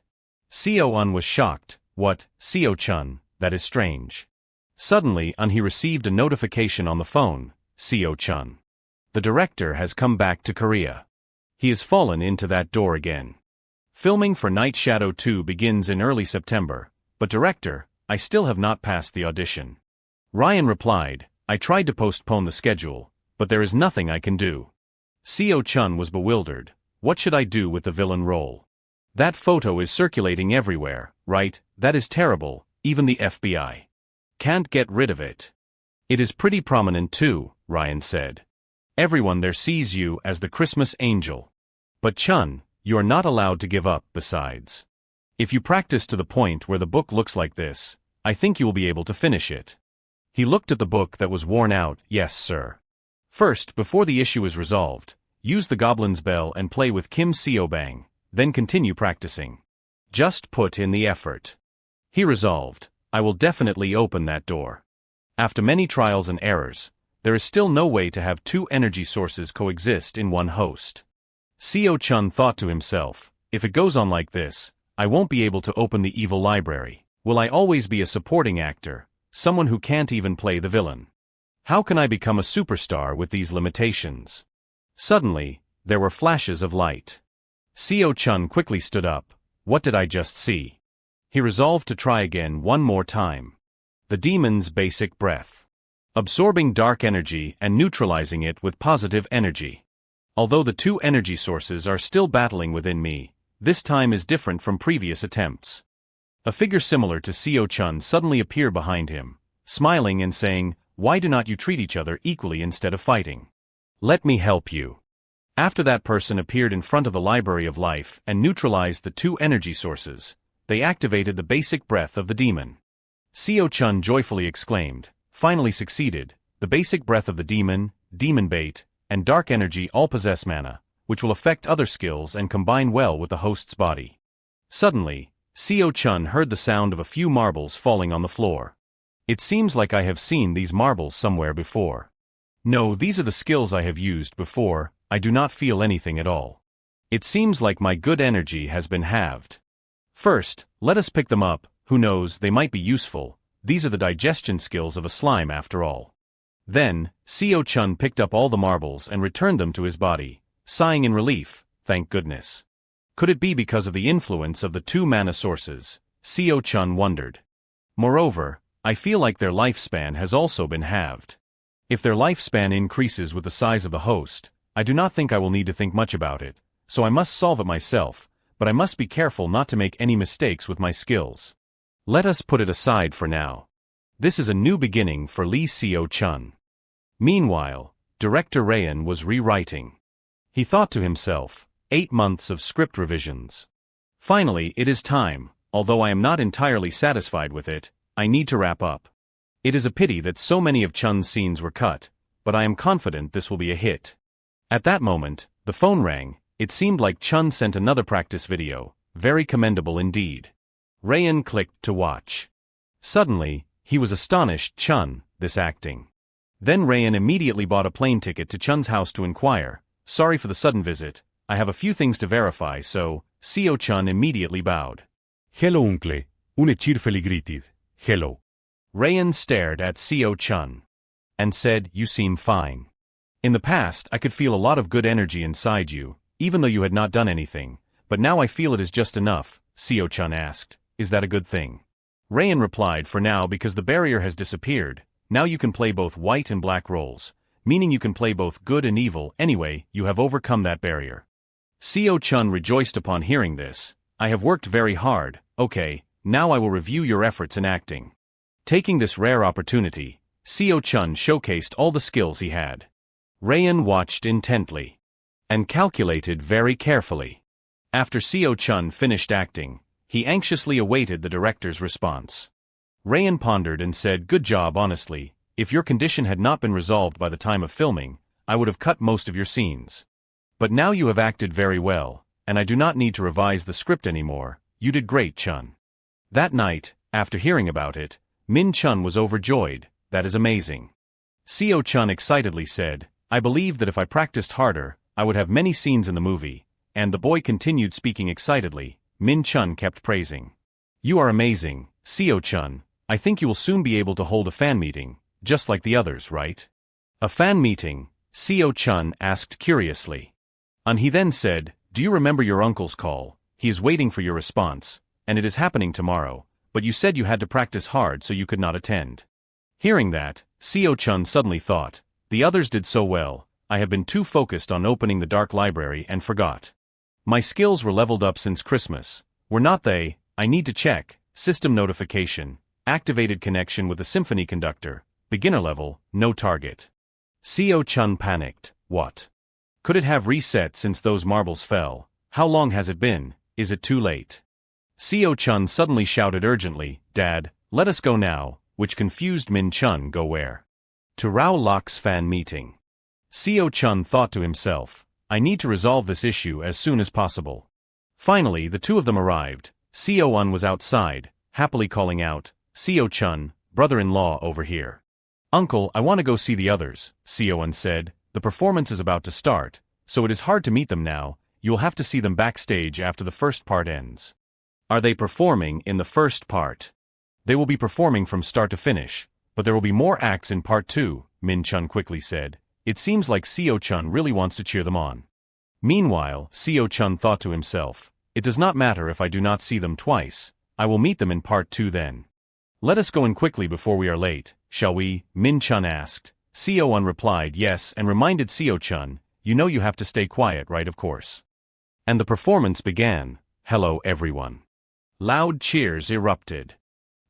Seo-un was shocked, what, Seo-chun, that is strange. Suddenly, he received a notification on the phone, Seo-chun. The director has come back to Korea. He has fallen into that door again. Filming for Night Shadow 2 begins in early September, but director, I still have not passed the audition. Ryan replied, I tried to postpone the schedule, but there is nothing I can do. Seo-chun was bewildered. What should I do with the villain role? That photo is circulating everywhere, right? That is terrible, even the FBI can't get rid of it. It is pretty prominent too, Ryan said. Everyone there sees you as the Christmas angel. But Chun, you are not allowed to give up, besides. If you practice to the point where the book looks like this, I think you will be able to finish it. He looked at the book that was worn out. Yes, sir. First, before the issue is resolved, use the Goblin's Bell and play with Kim Seo-bang, then continue practicing. Just put in the effort. He resolved, I will definitely open that door. After many trials and errors, there is still no way to have two energy sources coexist in one host. Seo-chun thought to himself, if it goes on like this, I won't be able to open the evil library. Will I always be a supporting actor, someone who can't even play the villain? How can I become a superstar with these limitations? Suddenly, there were flashes of light. Seo-chun quickly stood up. What did I just see? He resolved to try again one more time. The demon's basic breath. Absorbing dark energy and neutralizing it with positive energy. Although the two energy sources are still battling within me, this time is different from previous attempts. A figure similar to Seo-chun suddenly appeared behind him, smiling and saying, why do not you treat each other equally instead of fighting? Let me help you. After that person appeared in front of the Library of Life and neutralized the two energy sources, they activated the basic breath of the demon. Seo-chun joyfully exclaimed, finally succeeded, the basic breath of the demon, demon bait, and dark energy all possess mana, which will affect other skills and combine well with the host's body. Suddenly, Seo-chun heard the sound of a few marbles falling on the floor. It seems like I have seen these marbles somewhere before. No, these are the skills I have used before, I do not feel anything at all. It seems like my good energy has been halved. First, let us pick them up, who knows, they might be useful, these are the digestion skills of a slime after all. Then, Seo-chun picked up all the marbles and returned them to his body, sighing in relief, thank goodness. Could it be because of the influence of the two mana sources? Seo-chun wondered. Moreover, I feel like their lifespan has also been halved. If their lifespan increases with the size of the host, I do not think I will need to think much about it, so I must solve it myself, but I must be careful not to make any mistakes with my skills. Let us put it aside for now. This is a new beginning for Lee Seo-chun. Meanwhile, director Ryan was rewriting. He thought to himself, 8 months of script revisions. Finally, it is time, although I am not entirely satisfied with it, I need to wrap up. It is a pity that so many of Chun's scenes were cut, but I am confident this will be a hit. At that moment, the phone rang. It seemed like Chun sent another practice video, very commendable indeed. Ryan clicked to watch. Suddenly, he was astonished. Chun, this acting. Then Ryan immediately bought a plane ticket to Chun's house to inquire, sorry for the sudden visit, I have a few things to verify so, Seo-chun immediately bowed. Hello uncle, une cheerfully greeted, hello. Ryan stared at Seo-chun and said, you seem fine. In the past, I could feel a lot of good energy inside you, even though you had not done anything, but now I feel it is just enough, Seo-chun asked, is that a good thing? Ryan replied, for now because the barrier has disappeared, now you can play both white and black roles, meaning you can play both good and evil, anyway, you have overcome that barrier. Seo-chun rejoiced upon hearing this, I have worked very hard, okay, now I will review your efforts in acting. Taking this rare opportunity, Seo-chun showcased all the skills he had. Ryan watched intently and calculated very carefully. After Seo-chun finished acting, he anxiously awaited the director's response. Ryan pondered and said, good job honestly, if your condition had not been resolved by the time of filming, I would have cut most of your scenes. But now you have acted very well, and I do not need to revise the script anymore, you did great Chun. That night, after hearing about it, Min Chun was overjoyed, that is amazing. Seo-chun excitedly said, I believe that if I practiced harder, I would have many scenes in the movie, and the boy continued speaking excitedly, Min Chun kept praising. You are amazing, Seo-chun, I think you will soon be able to hold a fan meeting, just like the others, right? A fan meeting? Seo-chun asked curiously. And he then said, do you remember your uncle's call? He is waiting for your response, and it is happening tomorrow, but you said you had to practice hard so you could not attend. Hearing that, Seo-chun suddenly thought, the others did so well, I have been too focused on opening the dark library and forgot. My skills were leveled up since Christmas, were not they? I need to check. System notification, activated connection with the symphony conductor, beginner level, no target. Seo-chun panicked, what? Could it have reset since those marbles fell? How long has it been? Is it too late? Seo-chun suddenly shouted urgently, Dad, let us go now, which confused Min-chun. Go where? To Rao Lok's fan meeting. Seo-chun thought to himself, I need to resolve this issue as soon as possible. Finally, the two of them arrived. Seo-un was outside, happily calling out, Seo-chun, brother-in-law over here. Uncle, I want to go see the others, Seo-un said. The performance is about to start, so it is hard to meet them now. You will have to see them backstage after the first part ends. Are they performing in the first part? They will be performing from start to finish, but there will be more acts in part 2, Min-chun quickly said. It seems like Seo-chun really wants to cheer them on. Meanwhile, Seo-chun thought to himself, it does not matter if I do not see them twice, I will meet them in part 2 then. Let us go in quickly before we are late, shall we? Min-chun asked. Seo-un replied yes and reminded Seo-chun, you know you have to stay quiet, right? Of course. And the performance began. Hello everyone. Loud cheers erupted.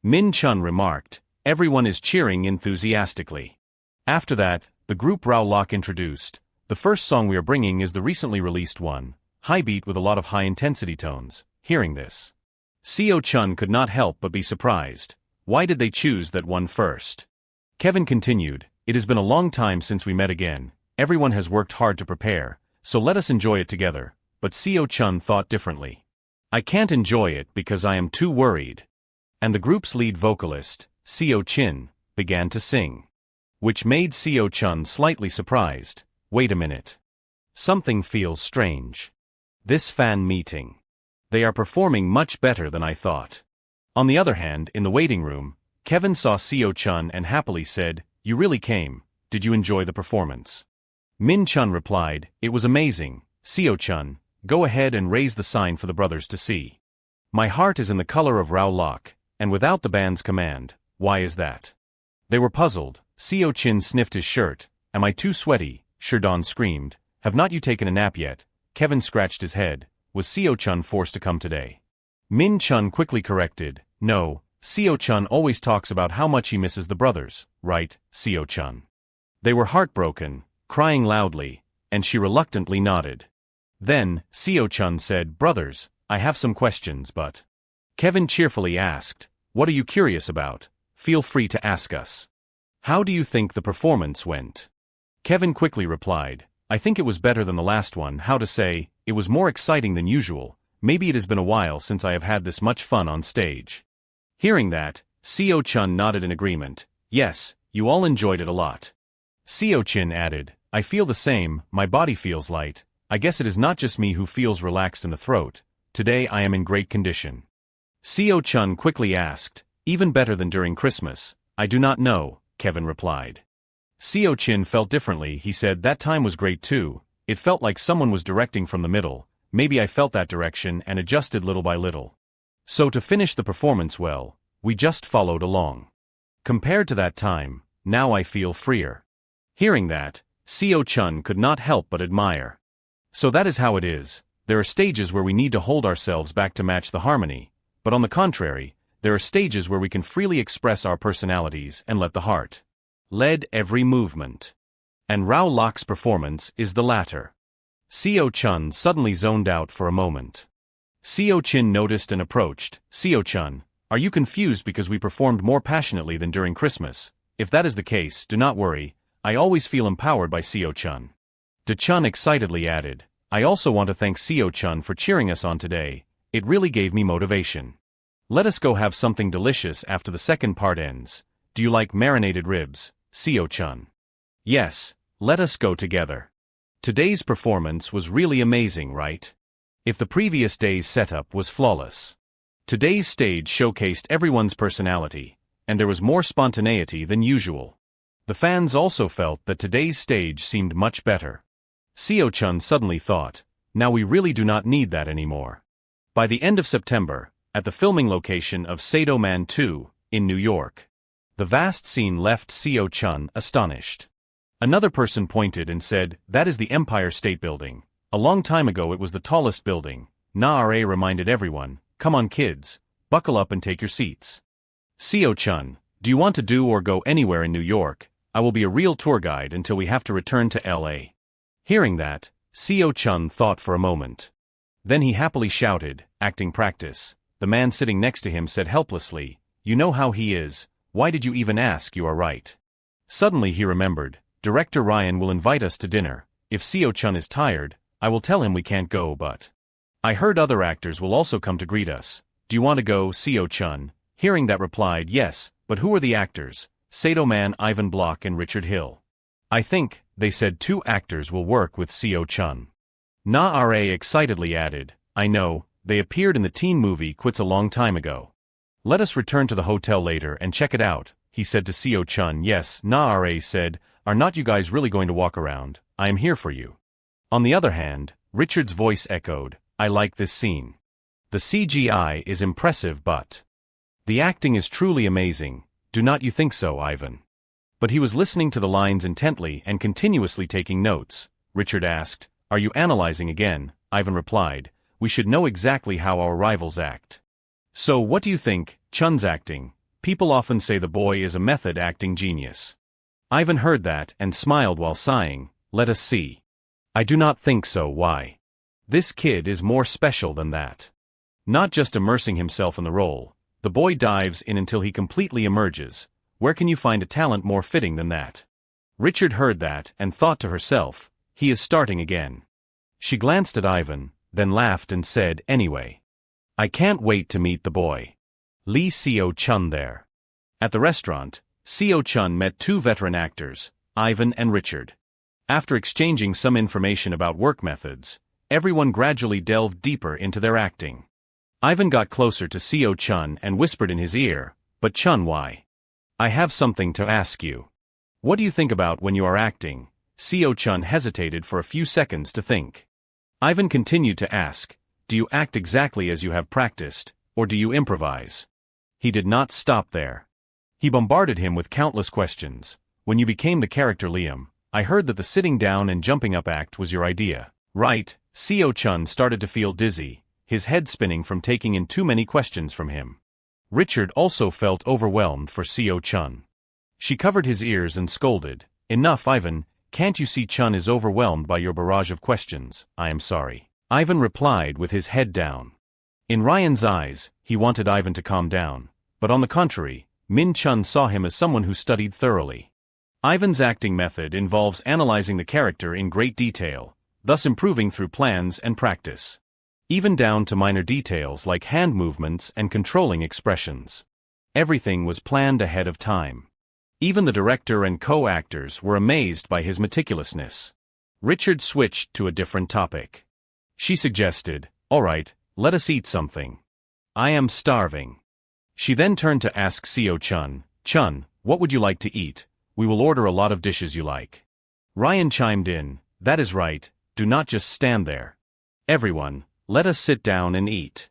Min-chun remarked, everyone is cheering enthusiastically. After that, the group Rao Lok introduced. The first song we are bringing is the recently released one, high beat with a lot of high-intensity tones. Hearing this, Seo-chun could not help but be surprised. Why did they choose that one first? Kevin continued, it has been a long time since we met again, everyone has worked hard to prepare, so let us enjoy it together, but Seo-chun thought differently. I can't enjoy it because I am too worried. And the group's lead vocalist, Seo-chin, began to sing. Which made Seo-chun slightly surprised. Wait a minute. Something feels strange. This fan meeting. They are performing much better than I thought. On the other hand, in the waiting room, Kevin saw Seo-chun and happily said, you really came, did you enjoy the performance? Min-chun replied, it was amazing, Seo-chun, go ahead and raise the sign for the brothers to see. My heart is in the color of Rao Lok, and without the band's command, why is that? They were puzzled. Seo-chin sniffed his shirt, am I too sweaty? Sherdon screamed, have not you taken a nap yet? Kevin scratched his head, was Seo-chun forced to come today? Min-chun quickly corrected, no, Seo-chun always talks about how much he misses the brothers, right, Seo-chun? They were heartbroken, crying loudly, and she reluctantly nodded. Then, Seo-chun said, brothers, I have some questions but... Kevin cheerfully asked, what are you curious about? Feel free to ask us. How do you think the performance went? Kevin quickly replied, I think it was better than the last one. How to say, it was more exciting than usual. Maybe it has been a while since I have had this much fun on stage. Hearing that, Seo-chun nodded in agreement. Yes, you all enjoyed it a lot. Seo-chin added, I feel the same, my body feels light. I guess it is not just me who feels relaxed in the throat. Today I am in great condition. Seo-chun quickly asked, even better than during Christmas? I do not know, Kevin replied. Seo-chin felt differently. He said that time was great too. It felt like someone was directing from the middle. Maybe I felt that direction and adjusted little by little. So to finish the performance well, we just followed along. Compared to that time, now I feel freer. Hearing that, Seo-chun could not help but admire. So that is how it is. There are stages where we need to hold ourselves back to match the harmony, but on the contrary, there are stages where we can freely express our personalities and let the heart lead every movement. And Rao Lok's performance is the latter. Seo-chun suddenly zoned out for a moment. Seo-chin noticed and approached. Seo-chun, are you confused because we performed more passionately than during Christmas? If that is the case, do not worry, I always feel empowered by Seo-chun. De-chun excitedly added, I also want to thank Seo-chun for cheering us on today, it really gave me motivation. Let us go have something delicious after the second part ends. Do you like marinated ribs, Seo-chun? Yes, let us go together. Today's performance was really amazing, right? If the previous day's setup was flawless. Today's stage showcased everyone's personality. and there was more spontaneity than usual. The fans also felt that today's stage seemed much better. Seo-chun suddenly thought, now we really do not need that anymore. By the end of September, at the filming location of Sado Man 2, in New York, the vast scene left Seo-chun astonished. Another person pointed and said, that is the Empire State Building. A long time ago it was the tallest building. Na-ra reminded everyone, come on kids, buckle up and take your seats. Seo-chun, do you want to do or go anywhere in New York? I will be a real tour guide until we have to return to LA. Hearing that, Seo-chun thought for a moment. Then he happily shouted, acting practice. The man sitting next to him said helplessly, you know how he is, why did you even ask? You are right. Suddenly he remembered, Director Ryan will invite us to dinner. If Seo-chun is tired, I will tell him we can't go, but I heard other actors will also come to greet us. Do you want to go? Seo-chun, hearing that, replied, yes, but who are the actors? Sado Man, Ivan Block and Richard Hill. I think, they said 2 actors will work with Seo-chun. Na-ra excitedly added, I know, they appeared in the teen movie Quits a long time ago. Let us return to the hotel later and check it out, he said to Seo-chun. Yes, Na-ra said, are not you guys really going to walk around? I am here for you. On the other hand, Richard's voice echoed, I like this scene. The CGI is impressive, but the acting is truly amazing, do not you think so, Ivan? But he was listening to the lines intently and continuously taking notes. Richard asked, are you analyzing again? Ivan replied, we should know exactly how our rivals act. So what do you think, Chun's acting? People often say the boy is a method acting genius. Ivan heard that and smiled while sighing, let us see. I do not think so. Why? This kid is more special than that. Not just immersing himself in the role, the boy dives in until he completely emerges. Where can you find a talent more fitting than that? Richard heard that and thought to herself, he is starting again. She glanced at Ivan, then laughed and said, anyway, I can't wait to meet the boy. Lee Seo-chun there. At the restaurant, Seo-chun met 2 veteran actors, Ivan and Richard. After exchanging some information about work methods, everyone gradually delved deeper into their acting. Ivan got closer to Seo-chun and whispered in his ear, but Chun, why? I have something to ask you. What do you think about when you are acting? Seo-chun hesitated for a few seconds to think. Ivan continued to ask, do you act exactly as you have practiced, or do you improvise? He did not stop there. He bombarded him with countless questions. When you became the character Liam, I heard that the sitting down and jumping up act was your idea, right? Seo-chun started to feel dizzy, his head spinning from taking in too many questions from him. Richard also felt overwhelmed for Seo-chun. She covered his ears and scolded, enough, Ivan, can't you see Chun is overwhelmed by your barrage of questions? I am sorry. Ivan replied with his head down. In Ryan's eyes, he wanted Ivan to calm down, but on the contrary, Min Chun saw him as someone who studied thoroughly. Ivan's acting method involves analyzing the character in great detail, thus improving through plans and practice. Even down to minor details like hand movements and controlling expressions. Everything was planned ahead of time. Even the director and co-actors were amazed by his meticulousness. Richard switched to a different topic. She suggested, all right, let us eat something. I am starving. She then turned to ask Seo-chun, Chun, what would you like to eat? We will order a lot of dishes you like. Ryan chimed in, that is right, do not just stand there. Everyone, let us sit down and eat.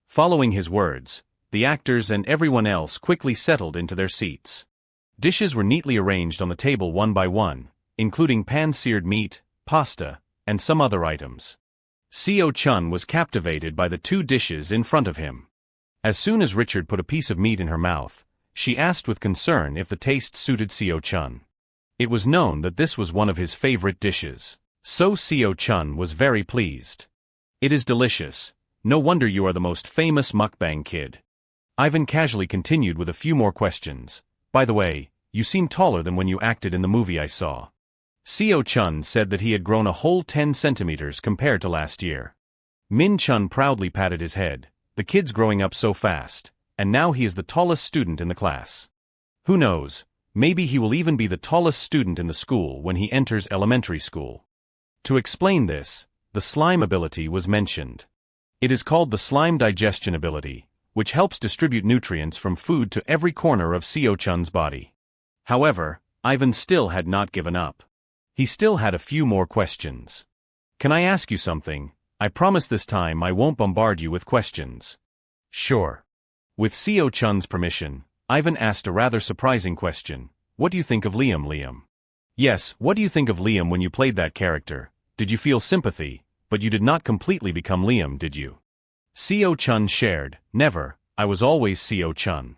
Following his words, the actors and everyone else quickly settled into their seats. Dishes were neatly arranged on the table one by one, including pan-seared meat, pasta, and some other items. Seo-chun was captivated by the 2 dishes in front of him. As soon as Richard put a piece of meat in her mouth, she asked with concern if the taste suited Seo-chun. It was known that this was one of his favorite dishes, so Seo-chun was very pleased. It is delicious, no wonder you are the most famous mukbang kid. Ivan casually continued with a few more questions. By the way, you seem taller than when you acted in the movie I saw. Seo-chun said that he had grown a whole 10 centimeters compared to last year. Min Chun proudly patted his head, the kid's growing up so fast, and now he is the tallest student in the class. Who knows, maybe he will even be the tallest student in the school when he enters elementary school. To explain this, the slime ability was mentioned. It is called the slime digestion ability, which helps distribute nutrients from food to every corner of Seo-chun's body. However, Ivan still had not given up. He still had a few more questions. "Can I ask you something? I promise this time I won't bombard you with questions." "Sure." With Seo-chun's permission, Ivan asked a rather surprising question. "What do you think of Liam?" "Yes, what do you think of Liam when you played that character? Did you feel sympathy, but you did not completely become Liam, did you?" Seo-chun shared, "Never, I was always Seo-chun."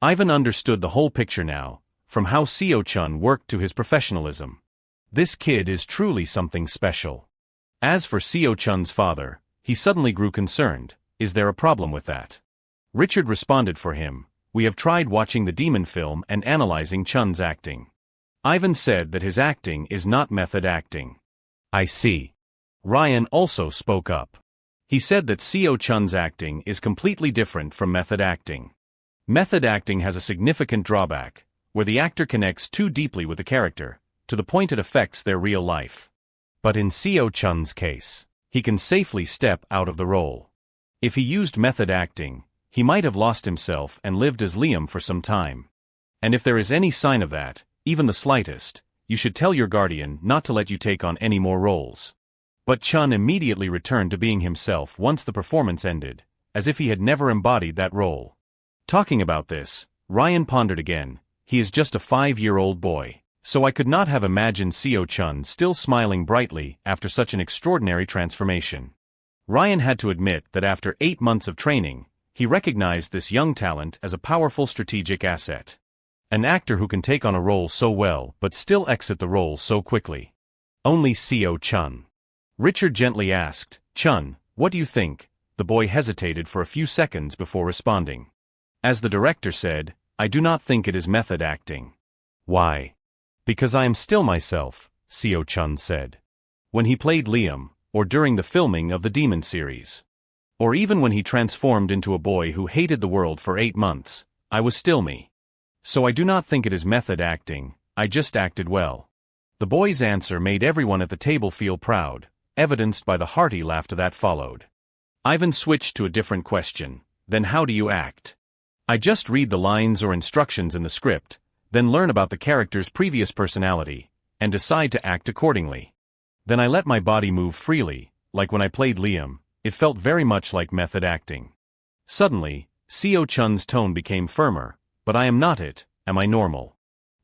Ivan understood the whole picture now, from how Seo-chun worked to his professionalism. This kid is truly something special. As for Seo-chun's father, he suddenly grew concerned. "Is there a problem with that?" Richard responded for him, "We have tried watching the demon film and analyzing Chun's acting. Ivan said that his acting is not method acting." "I see." Ryan also spoke up. He said that Seo-chun's acting is completely different from method acting. Method acting has a significant drawback, where the actor connects too deeply with the character, to the point it affects their real life. But in Seo-chun's case, he can safely step out of the role. If he used method acting, he might have lost himself and lived as Liam for some time. And if there is any sign of that, even the slightest, you should tell your guardian not to let you take on any more roles. But Chun immediately returned to being himself once the performance ended, as if he had never embodied that role. Talking about this, Ryan pondered again. He is just a 5-year-old boy, so I could not have imagined Seo-chun still smiling brightly after such an extraordinary transformation. Ryan had to admit that after 8 months of training, he recognized this young talent as a powerful strategic asset. An actor who can take on a role so well but still exit the role so quickly. Only Seo-chun. Richard gently asked, "Chun, what do you think?" The boy hesitated for a few seconds before responding. As the director said, "I do not think it is method acting." "Why?" "Because I am still myself," Seo-chun said. "When he played Liam, or during the filming of the Demon series, or even when he transformed into a boy who hated the world for 8 months, I was still me. So I do not think it is method acting, I just acted well." The boy's answer made everyone at the table feel proud, evidenced by the hearty laughter that followed. Ivan switched to a different question. "Then how do you act?" "I just read the lines or instructions in the script, then learn about the character's previous personality, and decide to act accordingly. Then I let my body move freely, like when I played Liam. It felt very much like method acting." Suddenly, Seo-chun's tone became firmer. "But I am not it, am I normal?"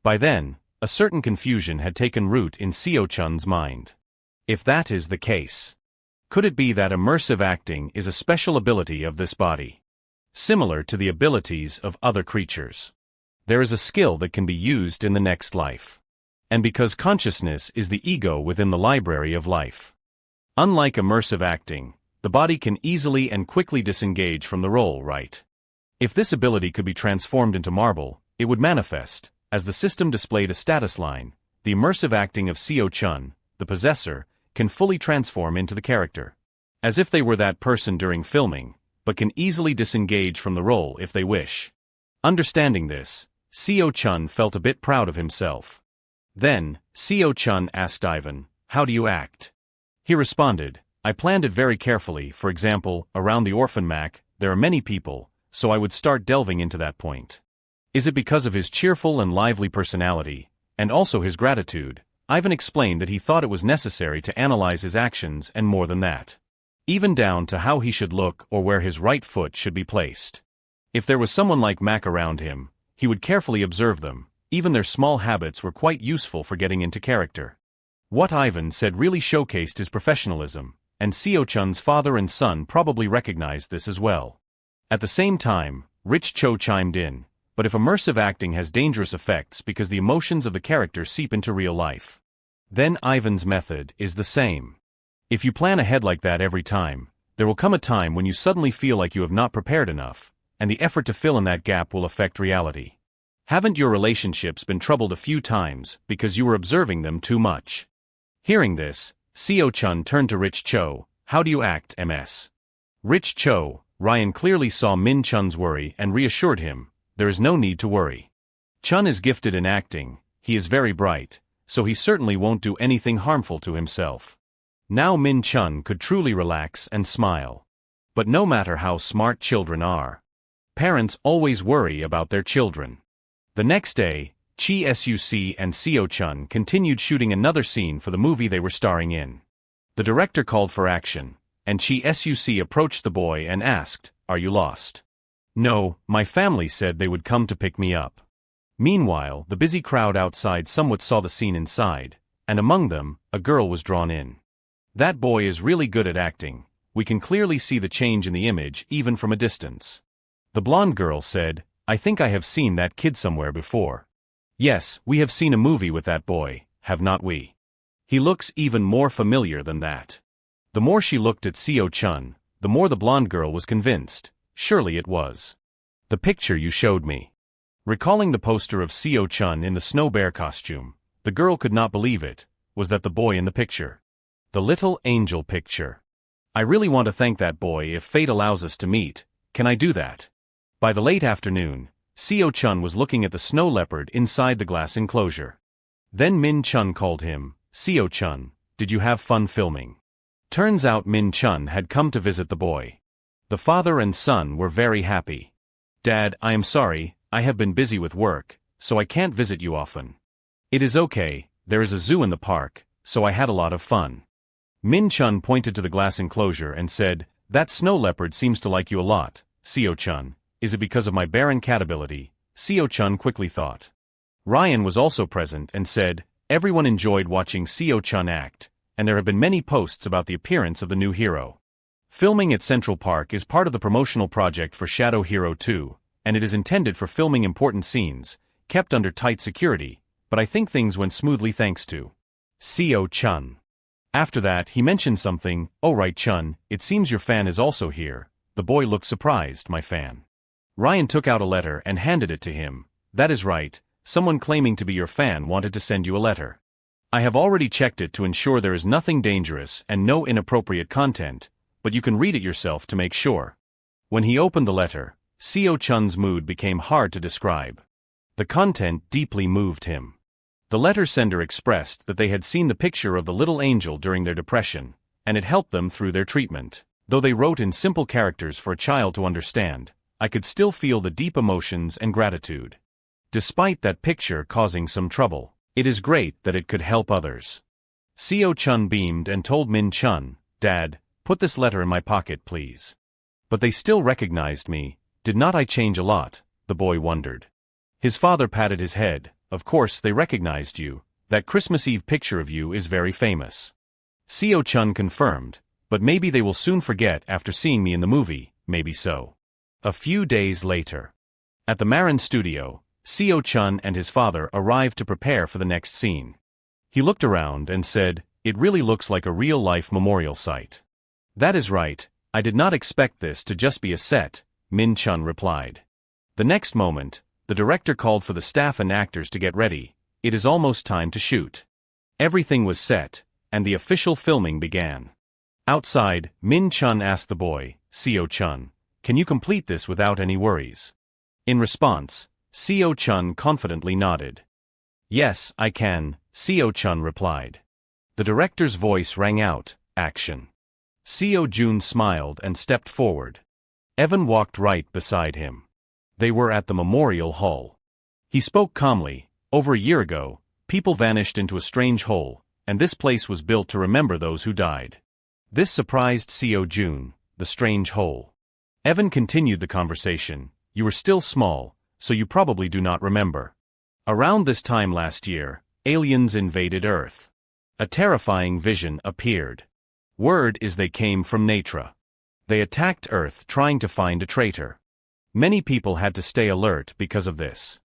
By then, a certain confusion had taken root in Seo-chun's mind. If that is the case, could it be that immersive acting is a special ability of this body, similar to the abilities of other creatures? There is a skill that can be used in the next life. And because consciousness is the ego within the library of life. Unlike immersive acting, the body can easily and quickly disengage from the role, right? If this ability could be transformed into marble, it would manifest, as the system displayed a status line. The immersive acting of Seo-chun, the possessor, can fully transform into the character, as if they were that person during filming, but can easily disengage from the role if they wish. Understanding this, Seo-chun felt a bit proud of himself. Then, Seo-chun asked Ivan, "How do you act?" He responded, "I planned it very carefully. For example, around the orphan Mac, there are many people, so I would start delving into that point." Is it because of his cheerful and lively personality, and also his gratitude? Ivan explained that he thought it was necessary to analyze his actions and more than that. Even down to how he should look or where his right foot should be placed. If there was someone like Mac around him, he would carefully observe them. Even their small habits were quite useful for getting into character. What Ivan said really showcased his professionalism, and Seo-chun's father and son probably recognized this as well. At the same time, Rich Cho chimed in, "But if immersive acting has dangerous effects because the emotions of the character seep into real life, then Ivan's method is the same. If you plan ahead like that every time, there will come a time when you suddenly feel like you have not prepared enough, and the effort to fill in that gap will affect reality. Haven't your relationships been troubled a few times because you were observing them too much?" Hearing this, Seo-chun turned to Rich Cho. "How do you act, MS?" Rich Cho, Ryan clearly saw Min Chun's worry and reassured him, "There is no need to worry. Chun is gifted in acting, he is very bright, so he certainly won't do anything harmful to himself." Now Min Chun could truly relax and smile. But no matter how smart children are, Parents always worry about their children. The next day, Chi Suc and Seo Chun continued shooting another scene for the movie they were starring in. The director called for action, and Chi Suc approached the boy and asked, "Are you lost?" "No, my family said they would come to pick me up." Meanwhile, the busy crowd outside somewhat saw the scene inside, and among them, a girl was drawn in. "That boy is really good at acting. We can clearly see the change in the image even from a distance." The blonde girl said, "I think I have seen that kid somewhere before." "Yes, we have seen a movie with that boy, have not we? He looks even more familiar than that." The more she looked at Seo Chun, the more the blonde girl was convinced. Surely it was the picture you showed me. Recalling the poster of Seo Chun in the snow bear costume, the girl could not believe it. Was that the boy in the picture? The little angel picture. "I really want to thank that boy if fate allows us to meet. Can I do that?" By the late afternoon, Seo Chun was looking at the snow leopard inside the glass enclosure. Then Min Chun called him. "Seo Chun, did you have fun filming?" Turns out Min Chun had come to visit the boy. The father and son were very happy. "Dad, I am sorry, I have been busy with work, so I can't visit you often." "It is okay, there is a zoo in the park, so I had a lot of fun." Min Chun pointed to the glass enclosure and said, "That snow leopard seems to like you a lot, Seo Chun. Is it because of my Baron cat ability?" Seo Chun quickly thought. Ryan was also present and said, "Everyone enjoyed watching Seo Chun act, and there have been many posts about the appearance of the new hero." Filming at Central Park is part of the promotional project for Shadow Hero 2, and it is intended for filming important scenes, kept under tight security, but I think things went smoothly thanks to Seo Chun. After that, he mentioned something. "Oh right, Chun, it seems your fan is also here." The boy looked surprised. "My fan?" Ryan took out a letter and handed it to him. "That is right, someone claiming to be your fan wanted to send you a letter. I have already checked it to ensure there is nothing dangerous and no inappropriate content, but you can read it yourself to make sure." When he opened the letter, Seo Chun's mood became hard to describe. The content deeply moved him. The letter sender expressed that they had seen the picture of the little angel during their depression, and it helped them through their treatment. Though they wrote in simple characters for a child to understand, I could still feel the deep emotions and gratitude. Despite that picture causing some trouble, it is great that it could help others. Seo Chun beamed and told Min Chun, "Dad, put this letter in my pocket please." "But they still recognized me, did not I change a lot?" the boy wondered. His father patted his head. "Of course they recognized you, that Christmas Eve picture of you is very famous." Seo Chun confirmed, "But maybe they will soon forget after seeing me in the movie, maybe so." A few days later, at the Marin studio, Seo Chun and his father arrived to prepare for the next scene. He looked around and said, "It really looks like a real-life memorial site." "That is right, I did not expect this to just be a set," Min Chun replied. The next moment, the director called for the staff and actors to get ready. "It is almost time to shoot." Everything was set, and the official filming began. Outside, Min Chun asked the boy, "Seo Chun, can you complete this without any worries?" In response, Seo Chun confidently nodded. "Yes, I can," Seo Chun replied. The director's voice rang out, "Action." Seo Jun smiled and stepped forward. Evan walked right beside him. They were at the memorial hall. He spoke calmly. "Over a year ago, people vanished into a strange hole, and this place was built to remember those who died." This surprised Seo Jun, the strange hole. Evan continued the conversation. "You were still small, so you probably do not remember. Around this time last year, aliens invaded Earth. A terrifying vision appeared. Word is they came from Natra. They attacked Earth trying to find a traitor. Many people had to stay alert because of this.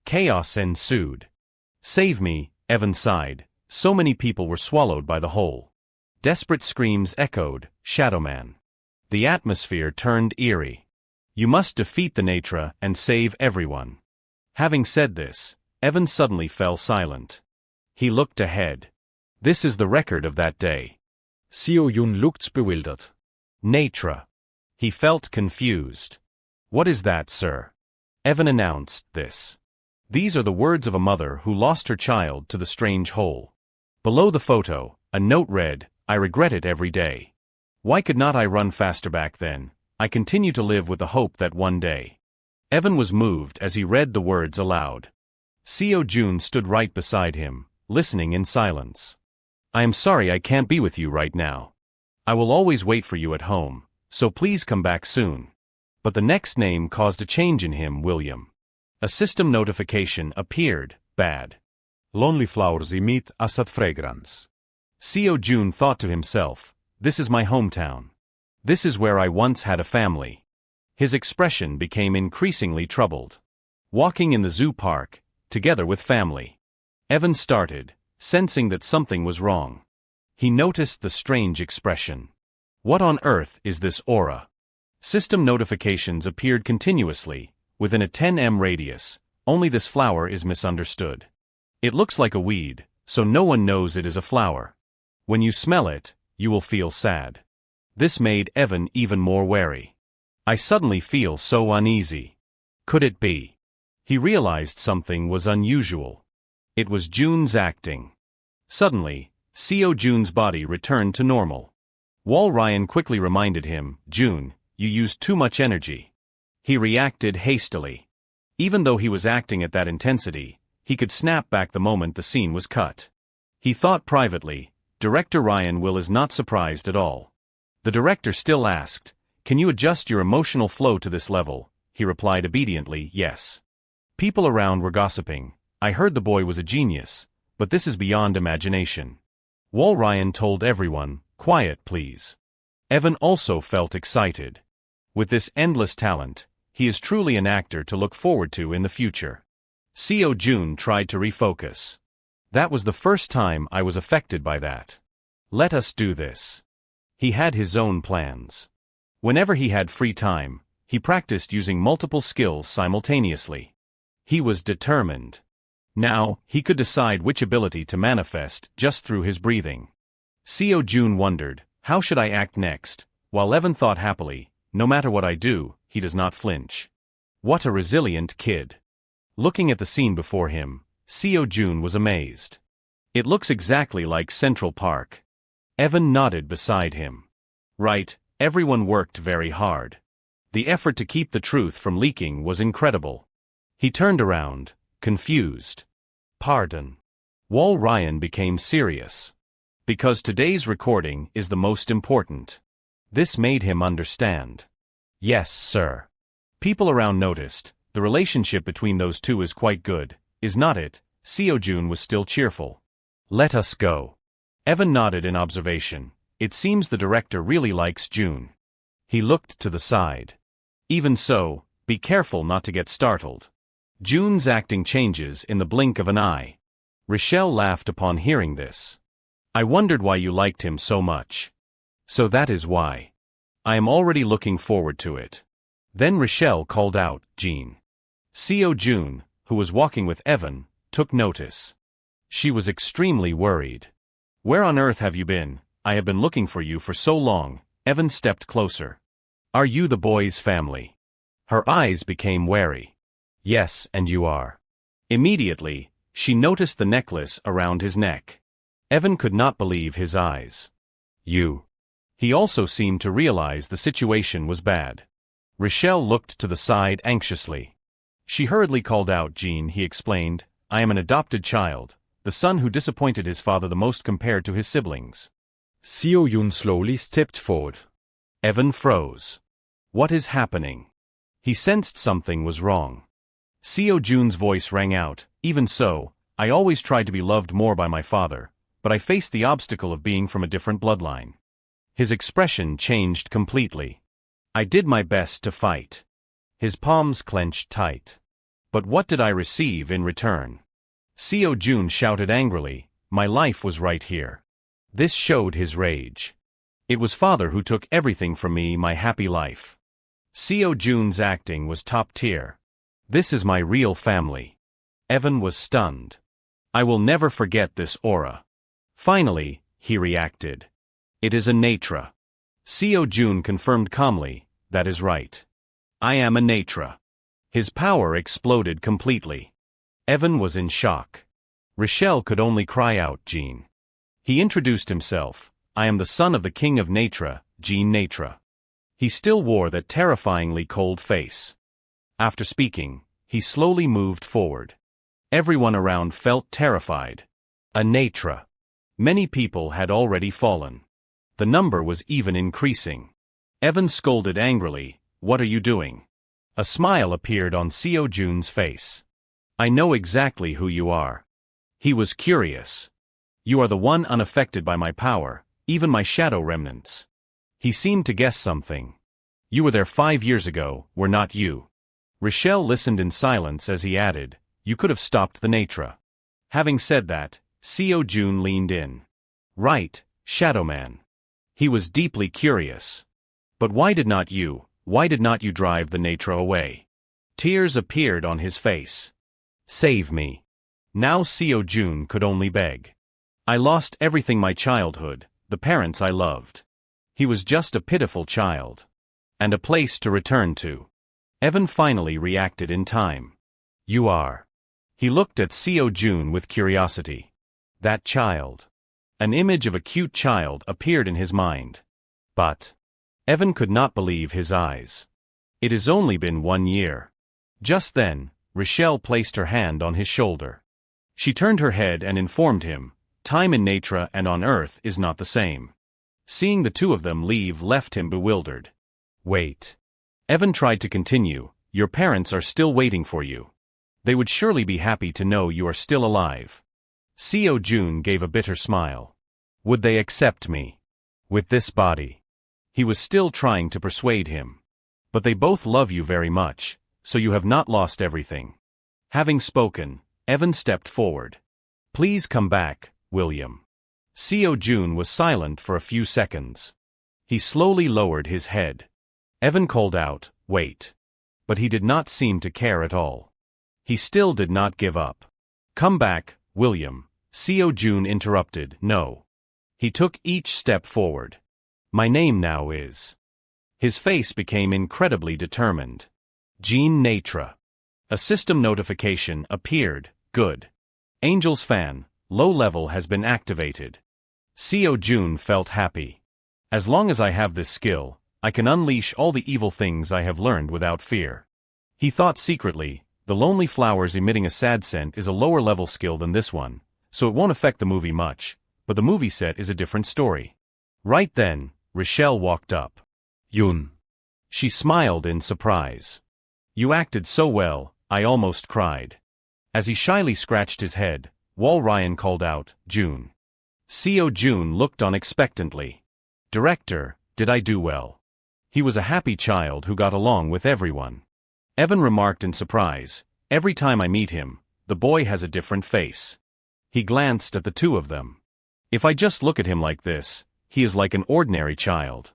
Chaos ensued." "Save me," Evan sighed. So many people were swallowed by the hole. Desperate screams echoed, "Shadowman." The atmosphere turned eerie. "You must defeat the Natra and save everyone." Having said this, Evan suddenly fell silent. He looked ahead. This is the record of that day. Seo Yun looked bewildered. Natra. He felt confused. "What is that, sir?" Evan announced this. "These are the words of a mother who lost her child to the strange hole." Below the photo, a note read, "I regret it every day. Why could not I run faster back then? I continue to live with the hope that one day Evan was moved as he read the words aloud. Seo Jun stood right beside him, listening in silence. I am sorry I can't be with you right now. I will always wait for you at home, so please come back soon. But the next name caused a change in him, William. A system notification appeared, bad. Lonely flowers emit acid fragrance. Seo Jun thought to himself, this is my hometown. This is where I once had a family. His expression became increasingly troubled. Walking in the zoo park, together with family. Evan started, sensing that something was wrong. He noticed the strange expression. What on earth is this aura? System notifications appeared continuously, within a 10 m radius, only this flower is misunderstood. It looks like a weed, so no one knows it is a flower. When you smell it, you will feel sad. This made Evan even more wary. I suddenly feel so uneasy. Could it be? He realized something was unusual. It was Jun's acting. Suddenly, Seo Jun's body returned to normal. Wal Ryan quickly reminded him, Jun, you used too much energy. He reacted hastily. Even though he was acting at that intensity, he could snap back the moment the scene was cut. He thought privately, Director Ryan Will is not surprised at all. The director still asked, can you adjust your emotional flow to this level? He replied obediently, yes. People around were gossiping. I heard the boy was a genius, but this is beyond imagination. Wal Ryan told everyone, quiet please. Evan also felt excited. With this endless talent, he is truly an actor to look forward to in the future. Seo Jun tried to refocus. That was the first time I was affected by that. Let us do this. He had his own plans. Whenever he had free time, he practiced using multiple skills simultaneously. He was determined. Now, he could decide which ability to manifest just through his breathing. Seo Jun wondered, how should I act next? While Evan thought happily, no matter what I do, he does not flinch. What a resilient kid. Looking at the scene before him, Seo Jun was amazed. It looks exactly like Central Park. Evan nodded beside him. Right, everyone worked very hard. The effort to keep the truth from leaking was incredible. He turned around, confused. Pardon. Wal Ryan became serious. Because today's recording is the most important. This made him understand. Yes, sir. People around noticed, the relationship between those two is quite good, is not it? Seo Jun was still cheerful. Let us go. Evan nodded in observation. It seems the director really likes Jun. He looked to the side. Even so, be careful not to get startled. Jun's acting changes in the blink of an eye. Rochelle laughed upon hearing this. I wondered why you liked him so much. So that is why. I am already looking forward to it. Then Rochelle called out, Jean. Seo Jun, who was walking with Evan, took notice. She was extremely worried. Where on earth have you been? I have been looking for you for so long. Evan stepped closer. Are you the boy's family? Her eyes became wary. Yes, and you are. Immediately, she noticed the necklace around his neck. Evan could not believe his eyes. You. He also seemed to realize the situation was bad. Rochelle looked to the side anxiously. She hurriedly called out, Jean, he explained, I am an adopted child, the son who disappointed his father the most compared to his siblings. Seo Jun slowly stepped forward. Evan froze. What is happening? He sensed something was wrong. Seo Jun's voice rang out, even so, I always tried to be loved more by my father, but I faced the obstacle of being from a different bloodline. His expression changed completely. I did my best to fight. His palms clenched tight. But what did I receive in return? Seo Jun shouted angrily, my life was right here. This showed his rage. It was father who took everything from me, my happy life. Seo Jun's acting was top tier. This is my real family. Evan was stunned. I will never forget this aura. Finally, he reacted. It is a Natra. Seo Jun confirmed calmly, that is right. I am a Natra. His power exploded completely. Evan was in shock. Rochelle could only cry out, Jean. He introduced himself, I am the son of the king of Natra, Jean Natra. He still wore that terrifyingly cold face. After speaking, he slowly moved forward. Everyone around felt terrified. A Natra. Many people had already fallen. The number was even increasing. Evan scolded angrily, "What are you doing?" A smile appeared on Seo Jun's face. "I know exactly who you are." He was curious. "You are the one unaffected by my power, even my shadow remnants." He seemed to guess something. "You were there 5 years ago, were not you?" Rochelle listened in silence as he added, "You could have stopped the Natra." Having said that, Seo Jun leaned in. "Right, Shadow Man." He was deeply curious. "But why did not you drive the Natra away?" Tears appeared on his face. "Save me." Now Seo Jun could only beg. "I lost everything, my childhood, the parents I loved." He was just a pitiful child. And a place to return to. Evan finally reacted in time. "You are." He looked at Seo Jun with curiosity. "That child." An image of a cute child appeared in his mind. But Evan could not believe his eyes. "It has only been 1 year." Just then, Rochelle placed her hand on his shoulder. She turned her head and informed him, "Time in Natra and on Earth is not the same." Seeing the two of them leave left him bewildered. "Wait." Evan tried to continue, "Your parents are still waiting for you. They would surely be happy to know you are still alive." Seo Jun gave a bitter smile. "Would they accept me? With this body?" He was still trying to persuade him. "But they both love you very much, so you have not lost everything." Having spoken, Evan stepped forward. "Please come back, William." Seo Jun was silent for a few seconds. He slowly lowered his head. Evan called out, "Wait." But he did not seem to care at all. He still did not give up. "Come back, William," Seo Jun interrupted. "No." He took each step forward. "My name now is." His face became incredibly determined. Gene Natra. A system notification appeared. "Good. Angel's fan, low level has been activated." Seo Jun felt happy. "As long as I have this skill, I can unleash all the evil things I have learned without fear." He thought secretly, the lonely flowers emitting a sad scent is a lower level skill than this one, so it won't affect the movie much, but the movie set is a different story. Right then, Rochelle walked up. "Yun." She smiled in surprise. "You acted so well, I almost cried." As he shyly scratched his head, Wal Ryan called out, "June." Seo Jun looked on expectantly. "Director, did I do well?" He was a happy child who got along with everyone. Evan remarked in surprise, "Every time I meet him, the boy has a different face." He glanced at the two of them. "If I just look at him like this, he is like an ordinary child."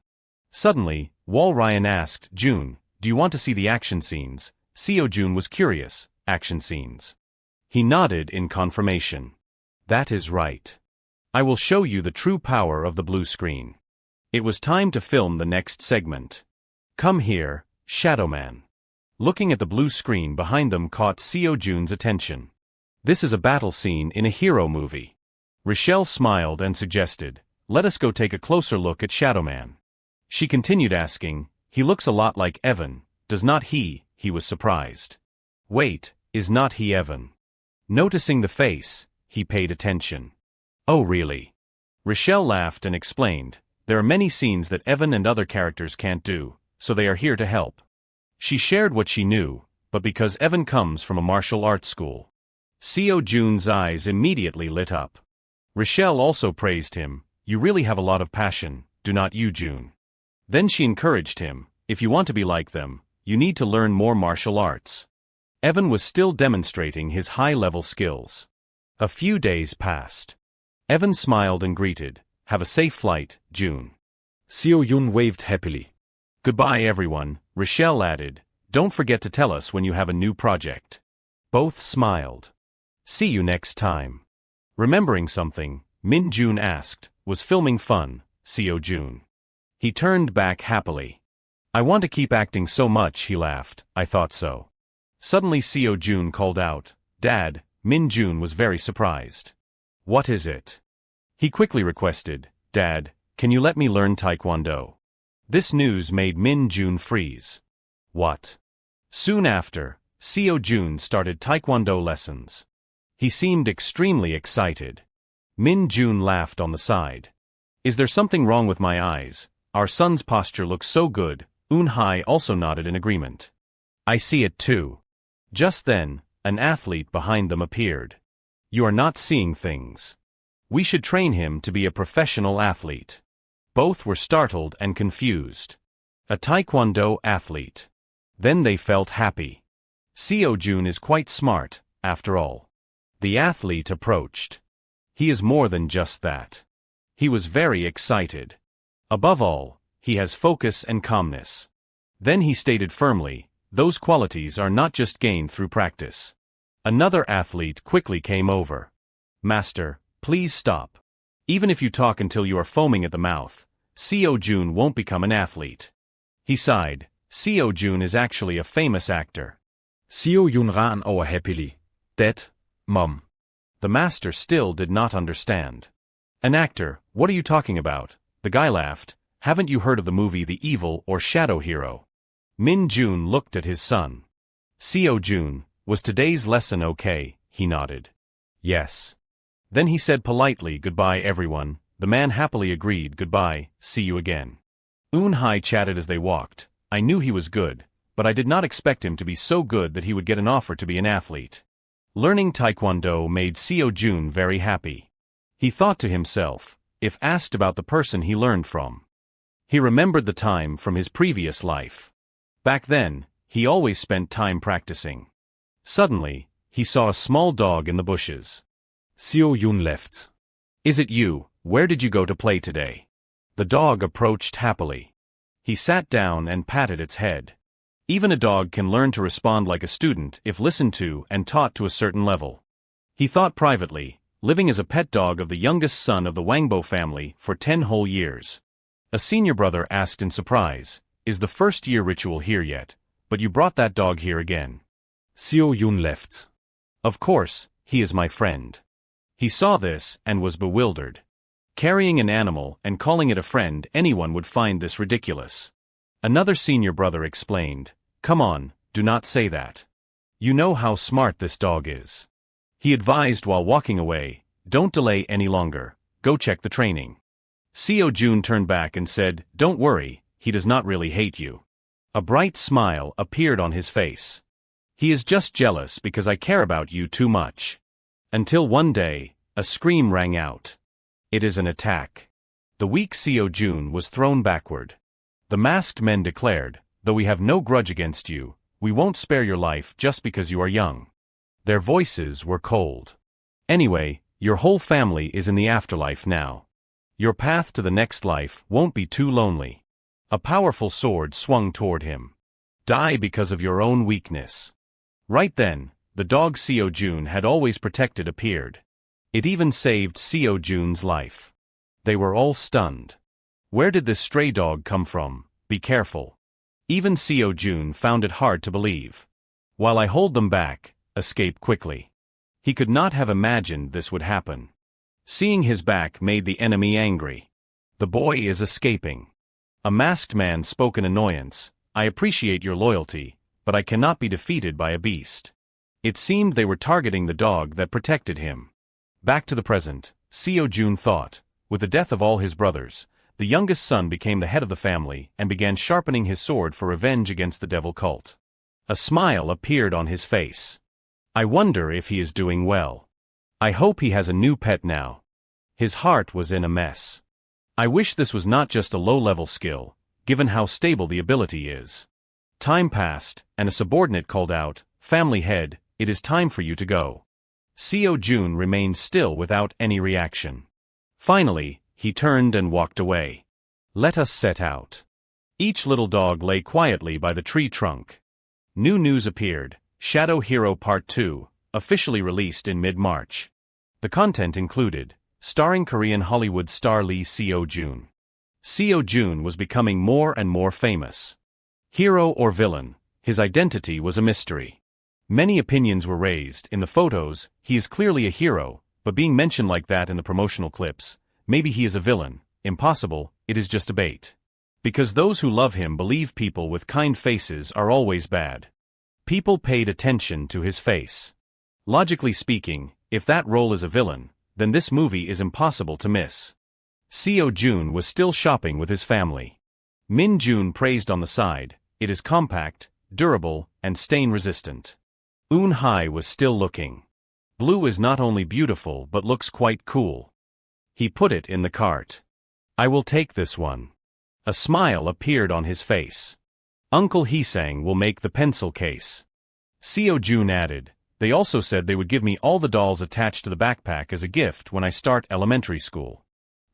Suddenly, Wal Ryan asked, "June, do you want to see the action scenes?" Seo Jun was curious. "Action scenes?" He nodded in confirmation. "That is right. I will show you the true power of the blue screen." It was time to film the next segment. "Come here, Shadow Man." Looking at the blue screen behind them caught Seo Jun's attention. "This is a battle scene in a hero movie." Rochelle smiled and suggested, "Let us go take a closer look at Shadow Man." She continued asking, "He looks a lot like Evan, does not he?" He was surprised. "Wait, is not he Evan?" Noticing the face, he paid attention. "Oh really?" Rochelle laughed and explained, "There are many scenes that Evan and other characters can't do, so they are here to help." She shared what she knew, but because Evan comes from a martial arts school. Seo Jun's eyes immediately lit up. Rochelle also praised him, "You really have a lot of passion, do not you, Jun?" Then she encouraged him, "If you want to be like them, you need to learn more martial arts." Evan was still demonstrating his high-level skills. A few days passed. Evan smiled and greeted, "Have a safe flight, Jun." Seo Jun waved happily. "Goodbye everyone," Rochelle added, "Don't forget to tell us when you have a new project." Both smiled. "See you next time." Remembering something, Min Jun asked, "Was filming fun, Seo Jun?" He turned back happily. "I want to keep acting so much," he laughed, "I thought so." Suddenly Seo Jun called out, "Dad." Min Jun was very surprised. "What is it?" He quickly requested, "Dad, can you let me learn Taekwondo?" This news made Min Jun freeze. "What?" Soon after, Seo Jun started taekwondo lessons. He seemed extremely excited. Min Jun laughed on the side. Is there something wrong with my eyes? Our son's posture looks so good. Eun Hai also nodded in agreement. I see it too. Just then, an athlete behind them appeared. You are not seeing things. We should train him to be a professional athlete. Both were startled and confused. A taekwondo athlete. Then they felt happy. Seo Jun is quite smart, after all. The athlete approached. He is more than just that. He was very excited. Above all, he has focus and calmness. Then he stated firmly, those qualities are not just gained through practice. Another athlete quickly came over. Master, please stop. Even if you talk until you are foaming at the mouth, Seo Jun won't become an athlete. He sighed. Seo Jun is actually a famous actor. Seo Jun ran over happily. Dad, Mom. The master still did not understand. An actor, what are you talking about? The guy laughed. Haven't you heard of the movie The Evil or Shadow Hero? Min Jun looked at his son. Seo Jun, was today's lesson okay? He nodded. Yes. Then he said politely, goodbye everyone. The man happily agreed, goodbye, see you again. Eun Hai chatted as they walked. I knew he was good, but I did not expect him to be so good that he would get an offer to be an athlete. Learning taekwondo made Seo Jun very happy. He thought to himself, if asked about the person he learned from. He remembered the time from his previous life. Back then, he always spent time practicing. Suddenly, he saw a small dog in the bushes. Seo Jun left. Is it you? Where did you go to play today? The dog approached happily. He sat down and patted its head. Even a dog can learn to respond like a student if listened to and taught to a certain level. He thought privately, living as a pet dog of the youngest son of the Wangbo family for 10 whole years. A senior brother asked in surprise, is the first-year ritual here yet? But you brought that dog here again. Seo Jun left. Of course, he is my friend. He saw this and was bewildered. Carrying an animal and calling it a friend, anyone would find this ridiculous. Another senior brother explained, come on, do not say that. You know how smart this dog is. He advised while walking away, don't delay any longer, go check the training. Seo Jun turned back and said, don't worry, he does not really hate you. A bright smile appeared on his face. He is just jealous because I care about you too much. Until one day, a scream rang out. It is an attack. The weak Seo Jun was thrown backward. The masked men declared, though we have no grudge against you, we won't spare your life just because you are young. Their voices were cold. Anyway, your whole family is in the afterlife now. Your path to the next life won't be too lonely. A powerful sword swung toward him. Die because of your own weakness. Right then, the dog Seo Jun had always protected appeared. It even saved Seo Jun's life. They were all stunned. Where did this stray dog come from? Be careful. Even Seo Jun found it hard to believe. While I hold them back, escape quickly. He could not have imagined this would happen. Seeing his back made the enemy angry. The boy is escaping. A masked man spoke in annoyance, I appreciate your loyalty, but I cannot be defeated by a beast. It seemed they were targeting the dog that protected him. Back to the present, Seo Jun thought, with the death of all his brothers, the youngest son became the head of the family and began sharpening his sword for revenge against the devil cult. A smile appeared on his face. I wonder if he is doing well. I hope he has a new pet now. His heart was in a mess. I wish this was not just a low-level skill, given how stable the ability is. Time passed, and a subordinate called out, family head, it is time for you to go. Seo Jun remained still without any reaction. Finally, he turned and walked away. Let us set out. Each little dog lay quietly by the tree trunk. New news appeared, Shadow Hero Part 2, officially released in mid-March. The content included, starring Korean Hollywood star Lee Seo Jun. Seo Jun was becoming more and more famous. Hero or villain, his identity was a mystery. Many opinions were raised. In the photos, he is clearly a hero, but being mentioned like that in the promotional clips, maybe he is a villain. Impossible, it is just a bait. Because those who love him believe people with kind faces are always bad. People paid attention to his face. Logically speaking, if that role is a villain, then this movie is impossible to miss. Seo Jun was still shopping with his family. Min Jun praised on the side, it is compact, durable, and stain-resistant. Eun Hai was still looking. Blue is not only beautiful but looks quite cool. He put it in the cart. I will take this one. A smile appeared on his face. Uncle Heesang will make the pencil case. Seo Jun added, they also said they would give me all the dolls attached to the backpack as a gift when I start elementary school.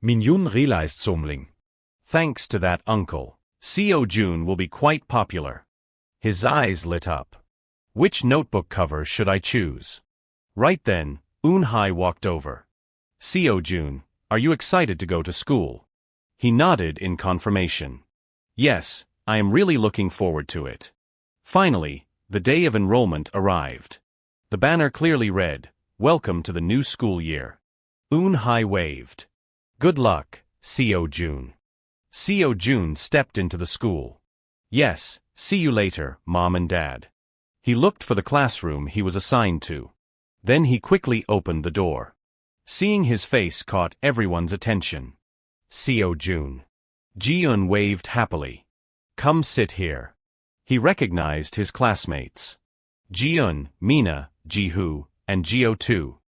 Min Yun realized something. Thanks to that uncle, Seo Jun will be quite popular. His eyes lit up. Which notebook cover should I choose? Right then, Eun Hai walked over. Seo Jun, are you excited to go to school? He nodded in confirmation. Yes, I am really looking forward to it. Finally, the day of enrollment arrived. The banner clearly read, Welcome to the new school year. Eun Hai waved. Good luck, Seo Jun. Seo Jun stepped into the school. Yes, see you later, Mom and Dad. He looked for the classroom he was assigned to. Then he quickly opened the door. Seeing his face caught everyone's attention. Seo Jun. Ji-eun waved happily. Come sit here. He recognized his classmates. Ji-eun, Mina, Ji-hoo, and Ji-oh too.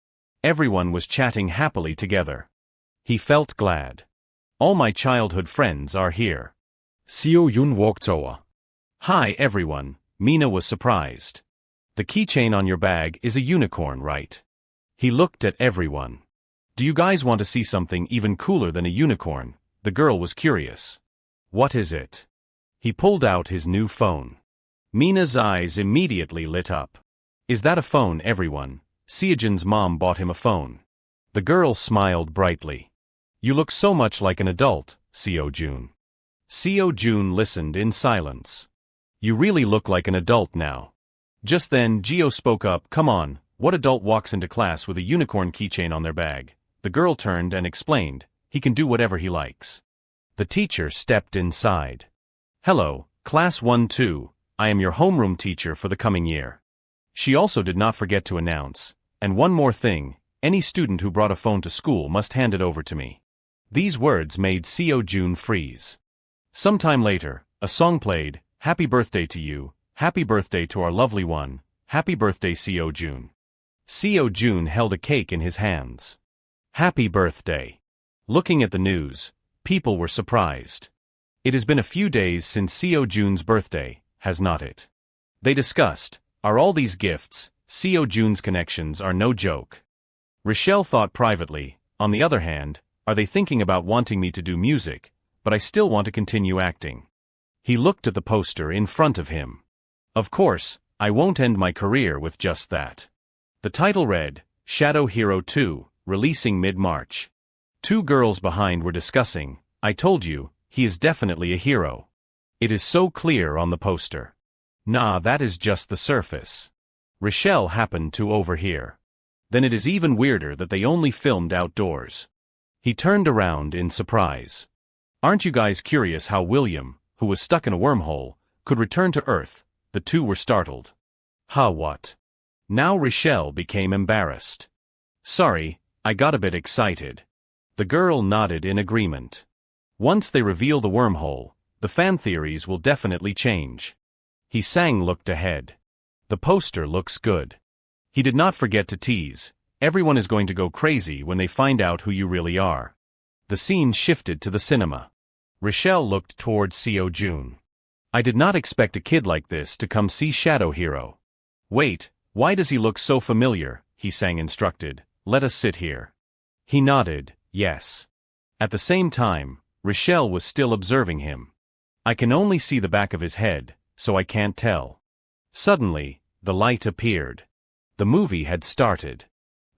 Everyone was chatting happily together. He felt glad. All my childhood friends are here. Seo Jun walked over. Hi everyone, Mina was surprised. The keychain on your bag is a unicorn, right? He looked at everyone. Do you guys want to see something even cooler than a unicorn? The girl was curious. What is it? He pulled out his new phone. Mina's eyes immediately lit up. Is that a phone, everyone? Seojun's mom bought him a phone. The girl smiled brightly. You look so much like an adult, Seo Jun. Seo Jun listened in silence. You really look like an adult now. Just then, Ji-oh spoke up, come on, what adult walks into class with a unicorn keychain on their bag? The girl turned and explained, he can do whatever he likes. The teacher stepped inside. Hello, Class 1-2, I am your homeroom teacher for the coming year. She also did not forget to announce, and one more thing, any student who brought a phone to school must hand it over to me. These words made Seo Jun freeze. Sometime later, a song played, Happy birthday to you, happy birthday to our lovely one, happy birthday Seo Jun. Seo Jun held a cake in his hands. Happy birthday. Looking at the news, people were surprised. It has been a few days since Seo Jun's birthday, has not it? They discussed, are all these gifts, Seo Jun's connections are no joke. Rochelle thought privately, on the other hand, are they thinking about wanting me to do music, but I still want to continue acting. He looked at the poster in front of him. Of course, I won't end my career with just that. The title read, Shadow Hero 2, releasing mid-March. Two girls behind were discussing, I told you, he is definitely a hero. It is so clear on the poster. Nah, that is just the surface. Rochelle happened to overhear. Then it is even weirder that they only filmed outdoors. He turned around in surprise. Aren't you guys curious how William, who was stuck in a wormhole, could return to Earth? The two were startled. What? Now Rochelle became embarrassed. Sorry, I got a bit excited. The girl nodded in agreement. Once they reveal the wormhole, the fan theories will definitely change. Heesang looked ahead. The poster looks good. He did not forget to tease, everyone is going to go crazy when they find out who you really are. The scene shifted to the cinema. Rochelle looked toward Seo Jun. I did not expect a kid like this to come see Shadow Hero. Wait, why does he look so familiar? Heesang instructed. Let us sit here. He nodded, yes. At the same time, Rochelle was still observing him. I can only see the back of his head, so I can't tell. Suddenly, the light appeared. The movie had started.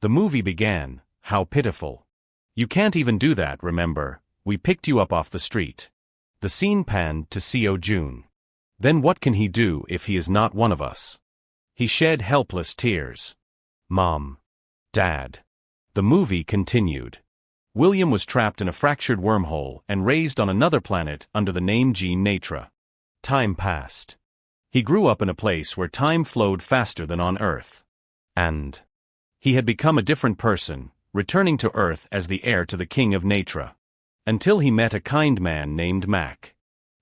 The movie began, how pitiful. You can't even do that, remember, we picked you up off the street. The scene panned to Seo Jun. Then what can he do if he is not one of us? He shed helpless tears. Mom. Dad. The movie continued. William was trapped in a fractured wormhole and raised on another planet under the name Gene Natra. Time passed. He grew up in a place where time flowed faster than on Earth. And he had become a different person, returning to Earth as the heir to the king of Natra. Until he met a kind man named Mac.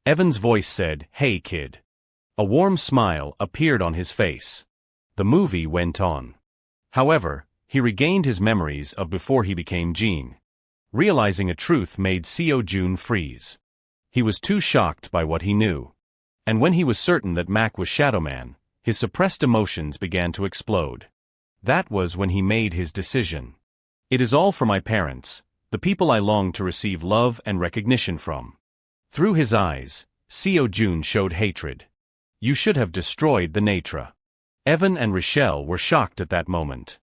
Evan's voice said, "Hey kid." A warm smile appeared on his face. The movie went on. However, he regained his memories of before he became Jean. Realizing a truth made Seo Jun freeze. He was too shocked by what he knew. And when he was certain that Mac was Shadow Man, his suppressed emotions began to explode. That was when he made his decision. It is all for my parents, the people I long to receive love and recognition from. Through his eyes, Seo Jun showed hatred. You should have destroyed the Natra. Evan and Rochelle were shocked at that moment.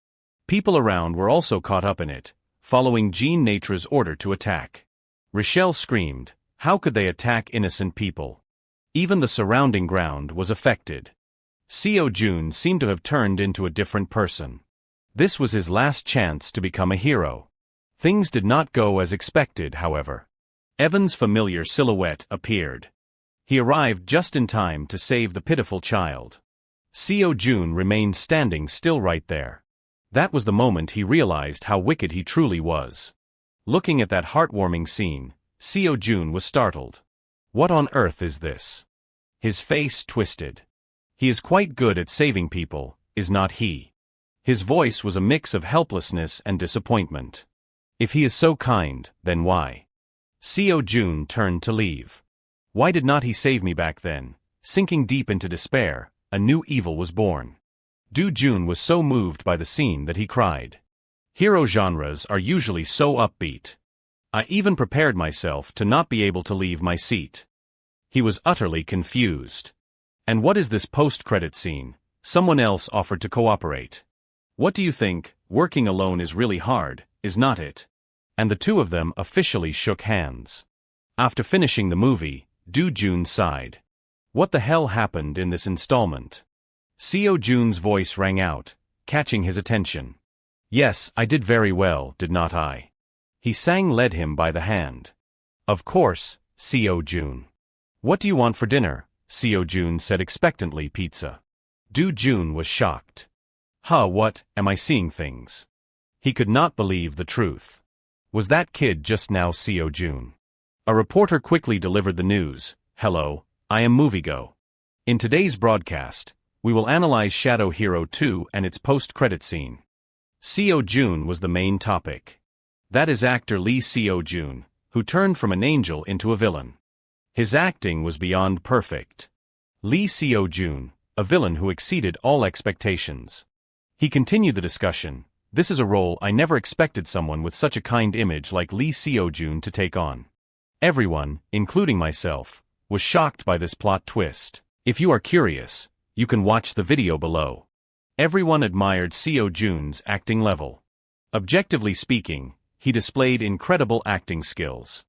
People around were also caught up in it, following Jean Natra's order to attack. Rochelle screamed, how could they attack innocent people? Even the surrounding ground was affected. Seo Jun seemed to have turned into a different person. This was his last chance to become a hero. Things did not go as expected, however. Evan's familiar silhouette appeared. He arrived just in time to save the pitiful child. Seo Jun remained standing still right there. That was the moment he realized how wicked he truly was. Looking at that heartwarming scene, Seo Jun was startled. What on earth is this? His face twisted. He is quite good at saving people, is not he? His voice was a mix of helplessness and disappointment. If he is so kind, then why? Seo Jun turned to leave. Why did not he save me back then? Sinking deep into despair, a new evil was born. Do Jun was so moved by the scene that he cried. Hero genres are usually so upbeat. I even prepared myself to not be able to leave my seat. He was utterly confused. And what is this post-credit scene? Someone else offered to cooperate. What do you think? Working alone is really hard, is not it? And the two of them officially shook hands. After finishing the movie, Do Jun sighed. What the hell happened in this installment? Seo Jun's voice rang out, catching his attention. Yes, I did very well, did not I? He led him by the hand. Of course, Seo Jun. What do you want for dinner? Seo Jun said expectantly, pizza. Do Jun was shocked. What, am I seeing things? He could not believe the truth. Was that kid just now Seo Jun? A reporter quickly delivered the news. Hello, I am MovieGo. In today's broadcast, we will analyze Shadow Hero 2 and its post-credit scene. Seo Jun was the main topic. That is actor Lee Seo Jun, who turned from an angel into a villain. His acting was beyond perfect. Lee Seo Jun, a villain who exceeded all expectations. He continued the discussion. This is a role I never expected someone with such a kind image like Lee Seo Jun to take on. Everyone, including myself, was shocked by this plot twist. If you are curious, you can watch the video below. Everyone admired Seo Jun's acting level. Objectively speaking, he displayed incredible acting skills.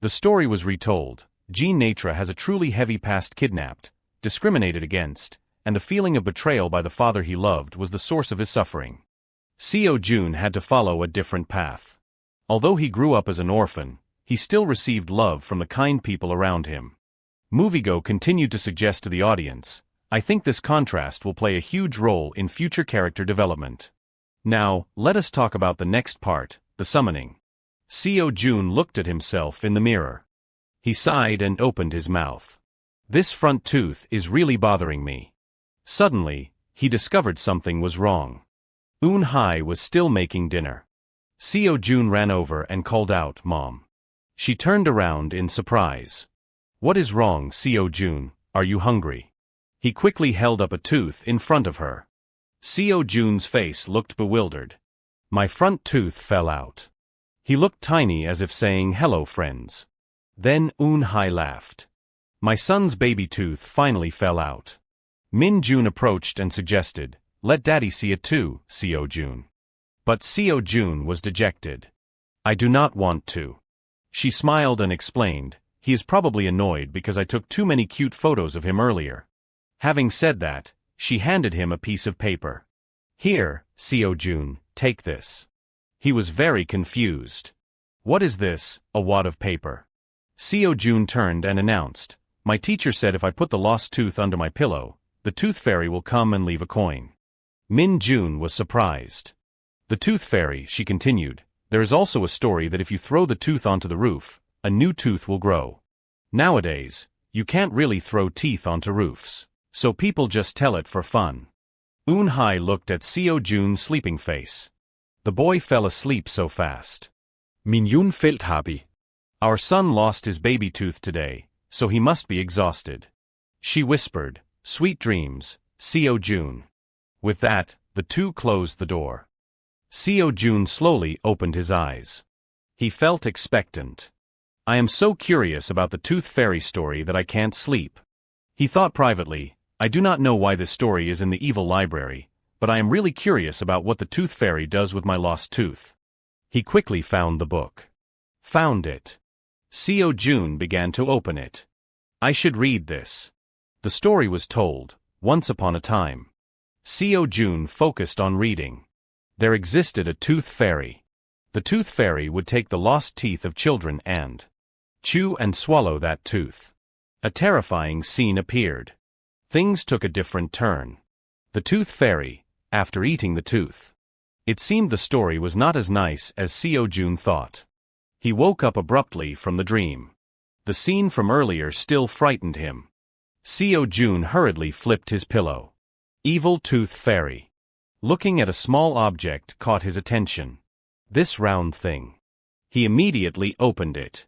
The story was retold. Jean Natra has a truly heavy past, kidnapped, discriminated against, and the feeling of betrayal by the father he loved was the source of his suffering. Seo Jun had to follow a different path. Although he grew up as an orphan, he still received love from the kind people around him. MovieGo continued to suggest to the audience, I think this contrast will play a huge role in future character development. Now, let us talk about the next part, the summoning. Seo Jun looked at himself in the mirror. He sighed and opened his mouth. This front tooth is really bothering me. Suddenly, he discovered something was wrong. Eun Hai was still making dinner. Seo Jun ran over and called out, Mom. She turned around in surprise. What is wrong, Seo Jun? Are you hungry? He quickly held up a tooth in front of her. Seo Jun's face looked bewildered. My front tooth fell out. He looked tiny as if saying, hello friends. Then Eun Hai laughed. My son's baby tooth finally fell out. Min Jun approached and suggested, let daddy see it too, Seo Jun. But Seo Jun was dejected. I do not want to. She smiled and explained, he is probably annoyed because I took too many cute photos of him earlier. Having said that, she handed him a piece of paper. Here, Seo Jun, take this. He was very confused. What is this, a wad of paper? Seo Jun turned and announced, my teacher said if I put the lost tooth under my pillow, the tooth fairy will come and leave a coin. Min Jun was surprised. The tooth fairy, she continued, there is also a story that if you throw the tooth onto the roof, a new tooth will grow. Nowadays, you can't really throw teeth onto roofs, so people just tell it for fun. Eun-hye looked at Seo Jun's sleeping face. The boy fell asleep so fast. Min Jun felt happy. Our son lost his baby tooth today, so he must be exhausted. She whispered, "Sweet dreams, Seo Jun." With that, the two closed the door. Seo Jun slowly opened his eyes. He felt expectant. I am so curious about the tooth fairy story that I can't sleep. He thought privately, I do not know why this story is in the evil library, but I am really curious about what the tooth fairy does with my lost tooth. He quickly found the book. Found it. Seo Jun began to open it. I should read this. The story was told, once upon a time. Seo Jun focused on reading. There existed a tooth fairy. The tooth fairy would take the lost teeth of children and chew and swallow that tooth. A terrifying scene appeared. Things took a different turn. The tooth fairy, after eating the tooth. It seemed the story was not as nice as Seo Jun thought. He woke up abruptly from the dream. The scene from earlier still frightened him. Seo Jun hurriedly flipped his pillow. Evil tooth fairy. Looking at a small object caught his attention. This round thing. He immediately opened it.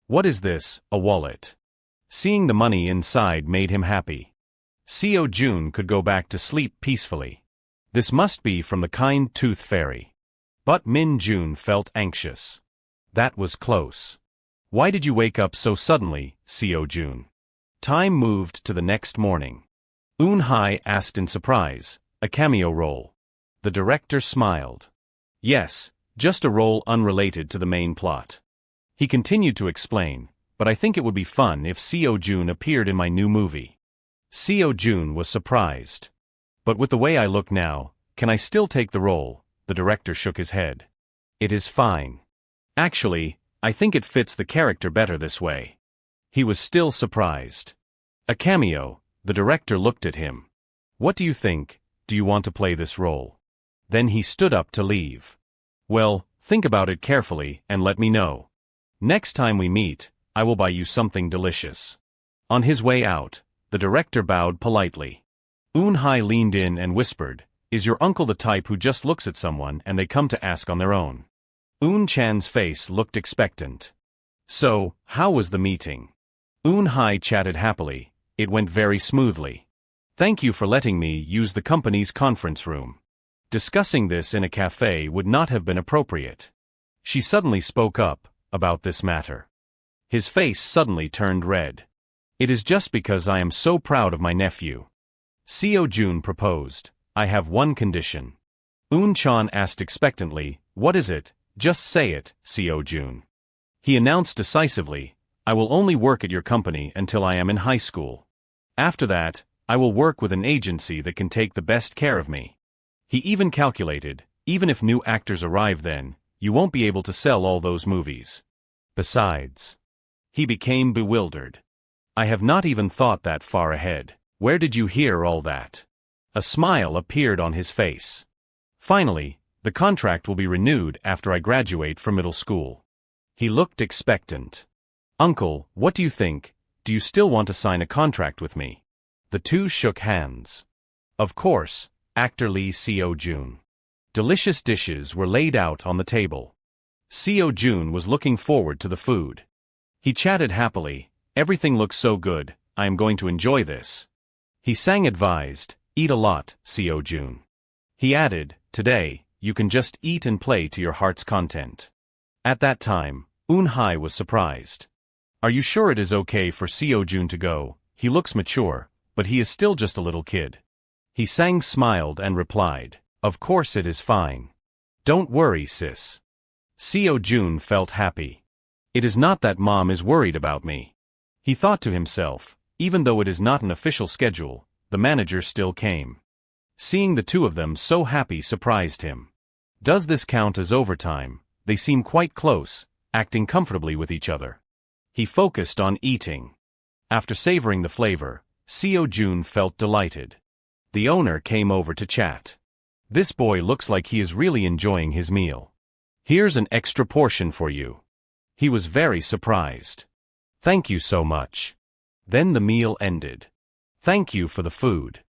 What is this, a wallet? Seeing the money inside made him happy. Seo Jun could go back to sleep peacefully. This must be from the kind tooth fairy. But Min Jun felt anxious. That was close. Why did you wake up so suddenly, Seo Jun? Time moved to the next morning. Eun-hye asked in surprise, a cameo role. The director smiled. Yes, just a role unrelated to the main plot. He continued to explain, but I think it would be fun if Seo Jun appeared in my new movie. Seo Jun was surprised. But with the way I look now, can I still take the role? The director shook his head. It is fine. Actually, I think it fits the character better this way. He was still surprised. A cameo, the director looked at him. What do you think? Do you want to play this role? Then he stood up to leave. Well, think about it carefully and let me know. Next time we meet, I will buy you something delicious. On his way out, the director bowed politely. Eun-hye leaned in and whispered, Is your uncle the type who just looks at someone and they come to ask on their own? Eun-chan's face looked expectant. So, how was the meeting? Eun-hye chatted happily. It went very smoothly. Thank you for letting me use the company's conference room. Discussing this in a cafe would not have been appropriate. She suddenly spoke up about this matter. His face suddenly turned red. It is just because I am so proud of my nephew. Seo Jun proposed. I have one condition. Eun-chan asked expectantly, What is it? Just say it, Seo Jun. He announced decisively, I will only work at your company until I am in high school. After that, I will work with an agency that can take the best care of me. He even calculated, even if new actors arrive then, you won't be able to sell all those movies. Besides, he became bewildered. I have not even thought that far ahead. Where did you hear all that? A smile appeared on his face. Finally, the contract will be renewed after I graduate from middle school. He looked expectant. Uncle, what do you think? Do you still want to sign a contract with me? The two shook hands. Of course, actor Lee Seo Jun. Delicious dishes were laid out on the table. Seo Jun was looking forward to the food. He chatted happily, Everything looks so good, I am going to enjoy this. He sang advised, Eat a lot, Seo Jun. He added, Today, you can just eat and play to your heart's content. At that time, Eun-hye was surprised. Are you sure it is okay for Seo Jun to go? He looks mature, but he is still just a little kid. He smiled and replied, Of course it is fine. Don't worry, sis. Seo Jun felt happy. It is not that mom is worried about me. He thought to himself, even though it is not an official schedule, the manager still came. Seeing the two of them so happy surprised him. Does this count as overtime? They seem quite close, acting comfortably with each other. He focused on eating. After savoring the flavor, Seo Jun felt delighted. The owner came over to chat. This boy looks like he is really enjoying his meal. Here's an extra portion for you. He was very surprised. Thank you so much. Then the meal ended. Thank you for the food.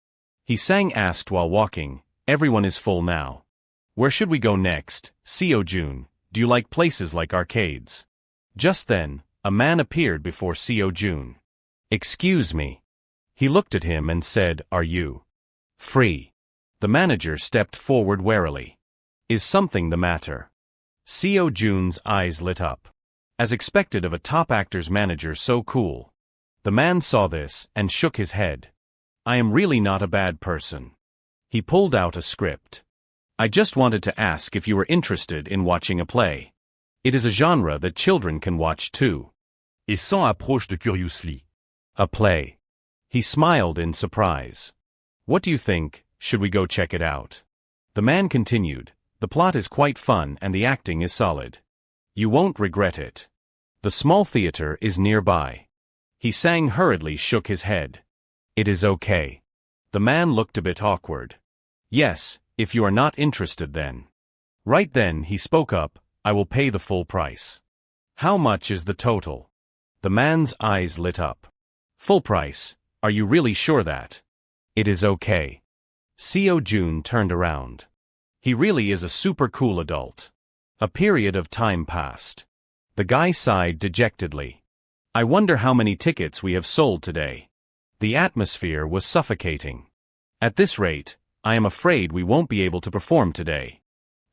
He sang asked while walking, everyone is full now. Where should we go next, Seo-jun? Do you like places like arcades? Just then, a man appeared before Seo-jun. Excuse me. He looked at him and said, are you free? The manager stepped forward warily. Is something the matter? Seo-jun's eyes lit up. As expected of a top actor's manager so cool. The man saw this and shook his head. I am really not a bad person. He pulled out a script. I just wanted to ask if you were interested in watching a play. It is a genre that children can watch too. Et s'approche curiously. A play. He smiled in surprise. What do you think, should we go check it out? The man continued, the plot is quite fun and the acting is solid. You won't regret it. The small theater is nearby. He sang hurriedly, shook his head. It is okay. The man looked a bit awkward. Yes, if you are not interested then. Right then he spoke up, I will pay the full price. How much is the total? The man's eyes lit up. Full price, are you really sure that? It is okay. Seo-jun turned around. He really is a super cool adult. A period of time passed. The guy sighed dejectedly. I wonder how many tickets we have sold today. The atmosphere was suffocating. At this rate, I am afraid we won't be able to perform today.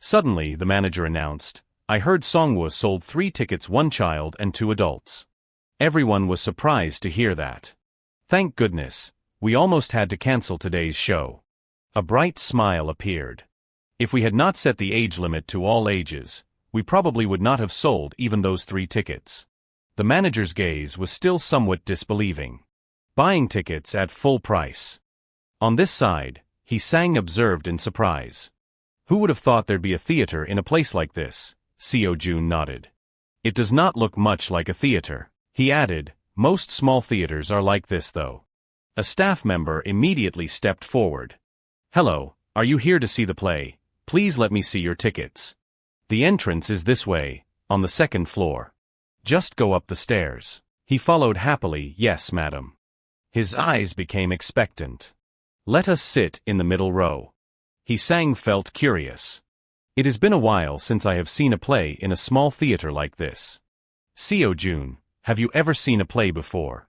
Suddenly, the manager announced, I heard Songwoo sold 3 tickets, 1 child and 2 adults. Everyone was surprised to hear that. Thank goodness, we almost had to cancel today's show. A bright smile appeared. If we had not set the age limit to all ages, we probably would not have sold even those 3 tickets. The manager's gaze was still somewhat disbelieving. Buying tickets at full price. On this side, he sang observed in surprise. Who would have thought there'd be a theater in a place like this? Seo-jun nodded. It does not look much like a theater. He added, most small theaters are like this though. A staff member immediately stepped forward. Hello, are you here to see the play? Please let me see your tickets. The entrance is this way, on the 2nd floor. Just go up the stairs. He followed happily, yes madam. His eyes became expectant. Let us sit in the middle row. He sang felt curious. It has been a while since I have seen a play in a small theater like this. Seo-jun, have you ever seen a play before?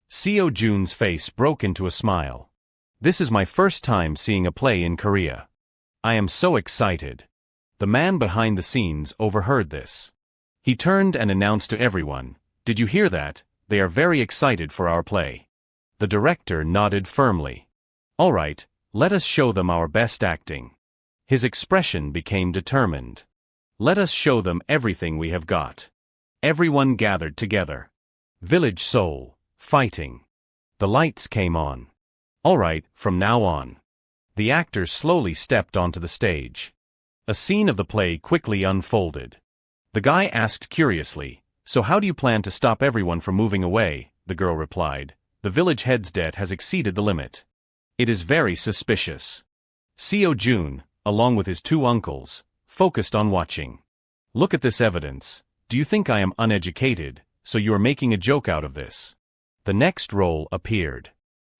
Seo-jun's face broke into a smile. This is my first time seeing a play in Korea. I am so excited. The man behind the scenes overheard this. He turned and announced to everyone, did you hear that? They are very excited for our play. The director nodded firmly. All right, let us show them our best acting. His expression became determined. Let us show them everything we have got. Everyone gathered together. Village soul, fighting. The lights came on. All right, from now on. The actors slowly stepped onto the stage. A scene of the play quickly unfolded. The guy asked curiously, so how do you plan to stop everyone from moving away? The girl replied, the village head's debt has exceeded the limit. It is very suspicious. Seo-jun, along with his 2 uncles, focused on watching. Look at this evidence. Do you think I am uneducated, so you are making a joke out of this? The next role appeared.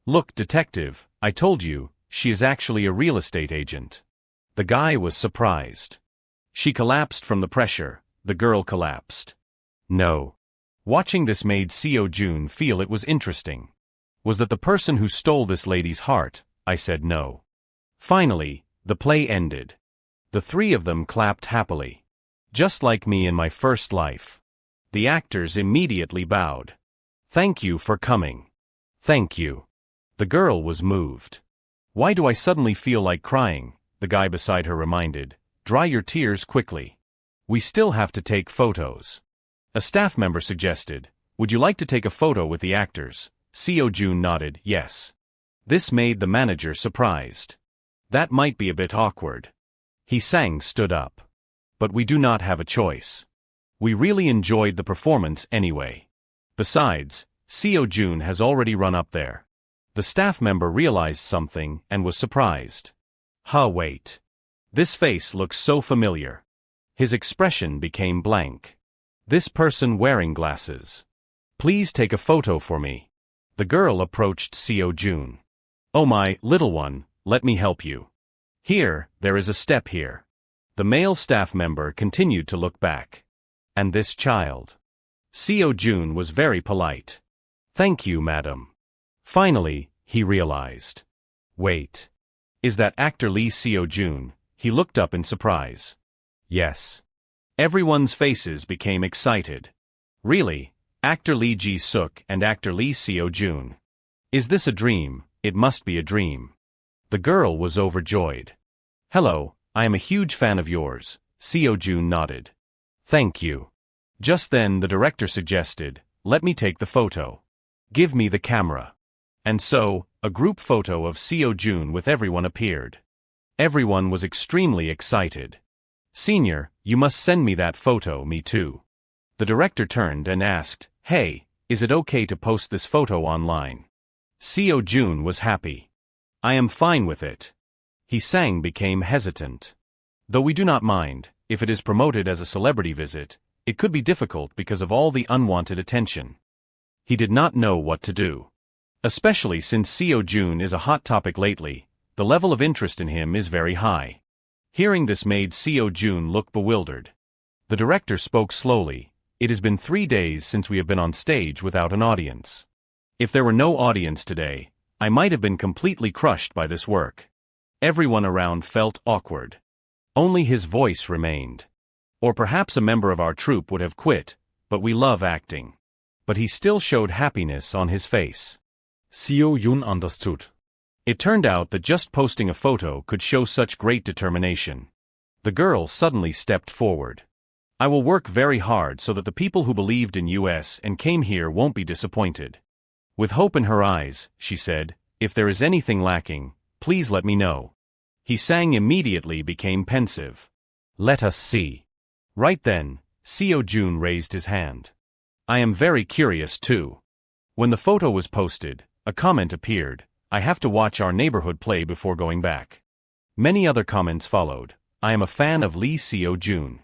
Look, detective, I told you, she is actually a real estate agent. The guy was surprised. She collapsed from the pressure. The girl collapsed. No. Watching this made Seo-jun feel it was interesting. Was that the person who stole this lady's heart? I said no. Finally, the play ended. The 3 of them clapped happily. Just like me in my first life. The actors immediately bowed. Thank you for coming. Thank you. The girl was moved. Why do I suddenly feel like crying? The guy beside her reminded. Dry your tears quickly. We still have to take photos. A staff member suggested, would you like to take a photo with the actors? Seo-jun nodded, yes. This made the manager surprised. That might be a bit awkward. He sang stood up. But we do not have a choice. We really enjoyed the performance anyway. Besides, Seo-jun has already run up there. The staff member realized something and was surprised. Wait. This face looks so familiar. His expression became blank. This person wearing glasses. Please take a photo for me. The girl approached Seo Jun. Oh my, little one, let me help you. Here, there is a step here. The male staff member continued to look back. And this child. Seo Jun was very polite. Thank you, madam. Finally, he realized. Wait. Is that actor Lee Seo Jun? He looked up in surprise. Yes. Everyone's faces became excited. Really? Actor Lee Ji-suk and actor Lee Seo Jun. Is this a dream? It must be a dream. The girl was overjoyed. Hello, I am a huge fan of yours, Seo Jun nodded. Thank you. Just then the director suggested, let me take the photo. Give me the camera. And so, a group photo of Seo Jun with everyone appeared. Everyone was extremely excited. Senior, you must send me that photo, me too. The director turned and asked, hey, is it okay to post this photo online? Seo Jun was happy. I am fine with it. He sang became hesitant. Though we do not mind, if it is promoted as a celebrity visit, it could be difficult because of all the unwanted attention. He did not know what to do. Especially since Seo Jun is a hot topic lately, the level of interest in him is very high. Hearing this made Seo Jun look bewildered. The director spoke slowly. It has been 3 days since we have been on stage without an audience. If there were no audience today, I might have been completely crushed by this work. Everyone around felt awkward. Only his voice remained. Or perhaps a member of our troupe would have quit, but we love acting. But he still showed happiness on his face. Seo Jun understood. It turned out that just posting a photo could show such great determination. The girl suddenly stepped forward. I will work very hard so that the people who believed in us and came here won't be disappointed. With hope in her eyes, she said, if there is anything lacking, please let me know. He sang immediately became pensive. Let us see. Right then, Seo Jun raised his hand. I am very curious too. When the photo was posted, a comment appeared, I have to watch our neighborhood play before going back. Many other comments followed. I am a fan of Lee Seo Jun.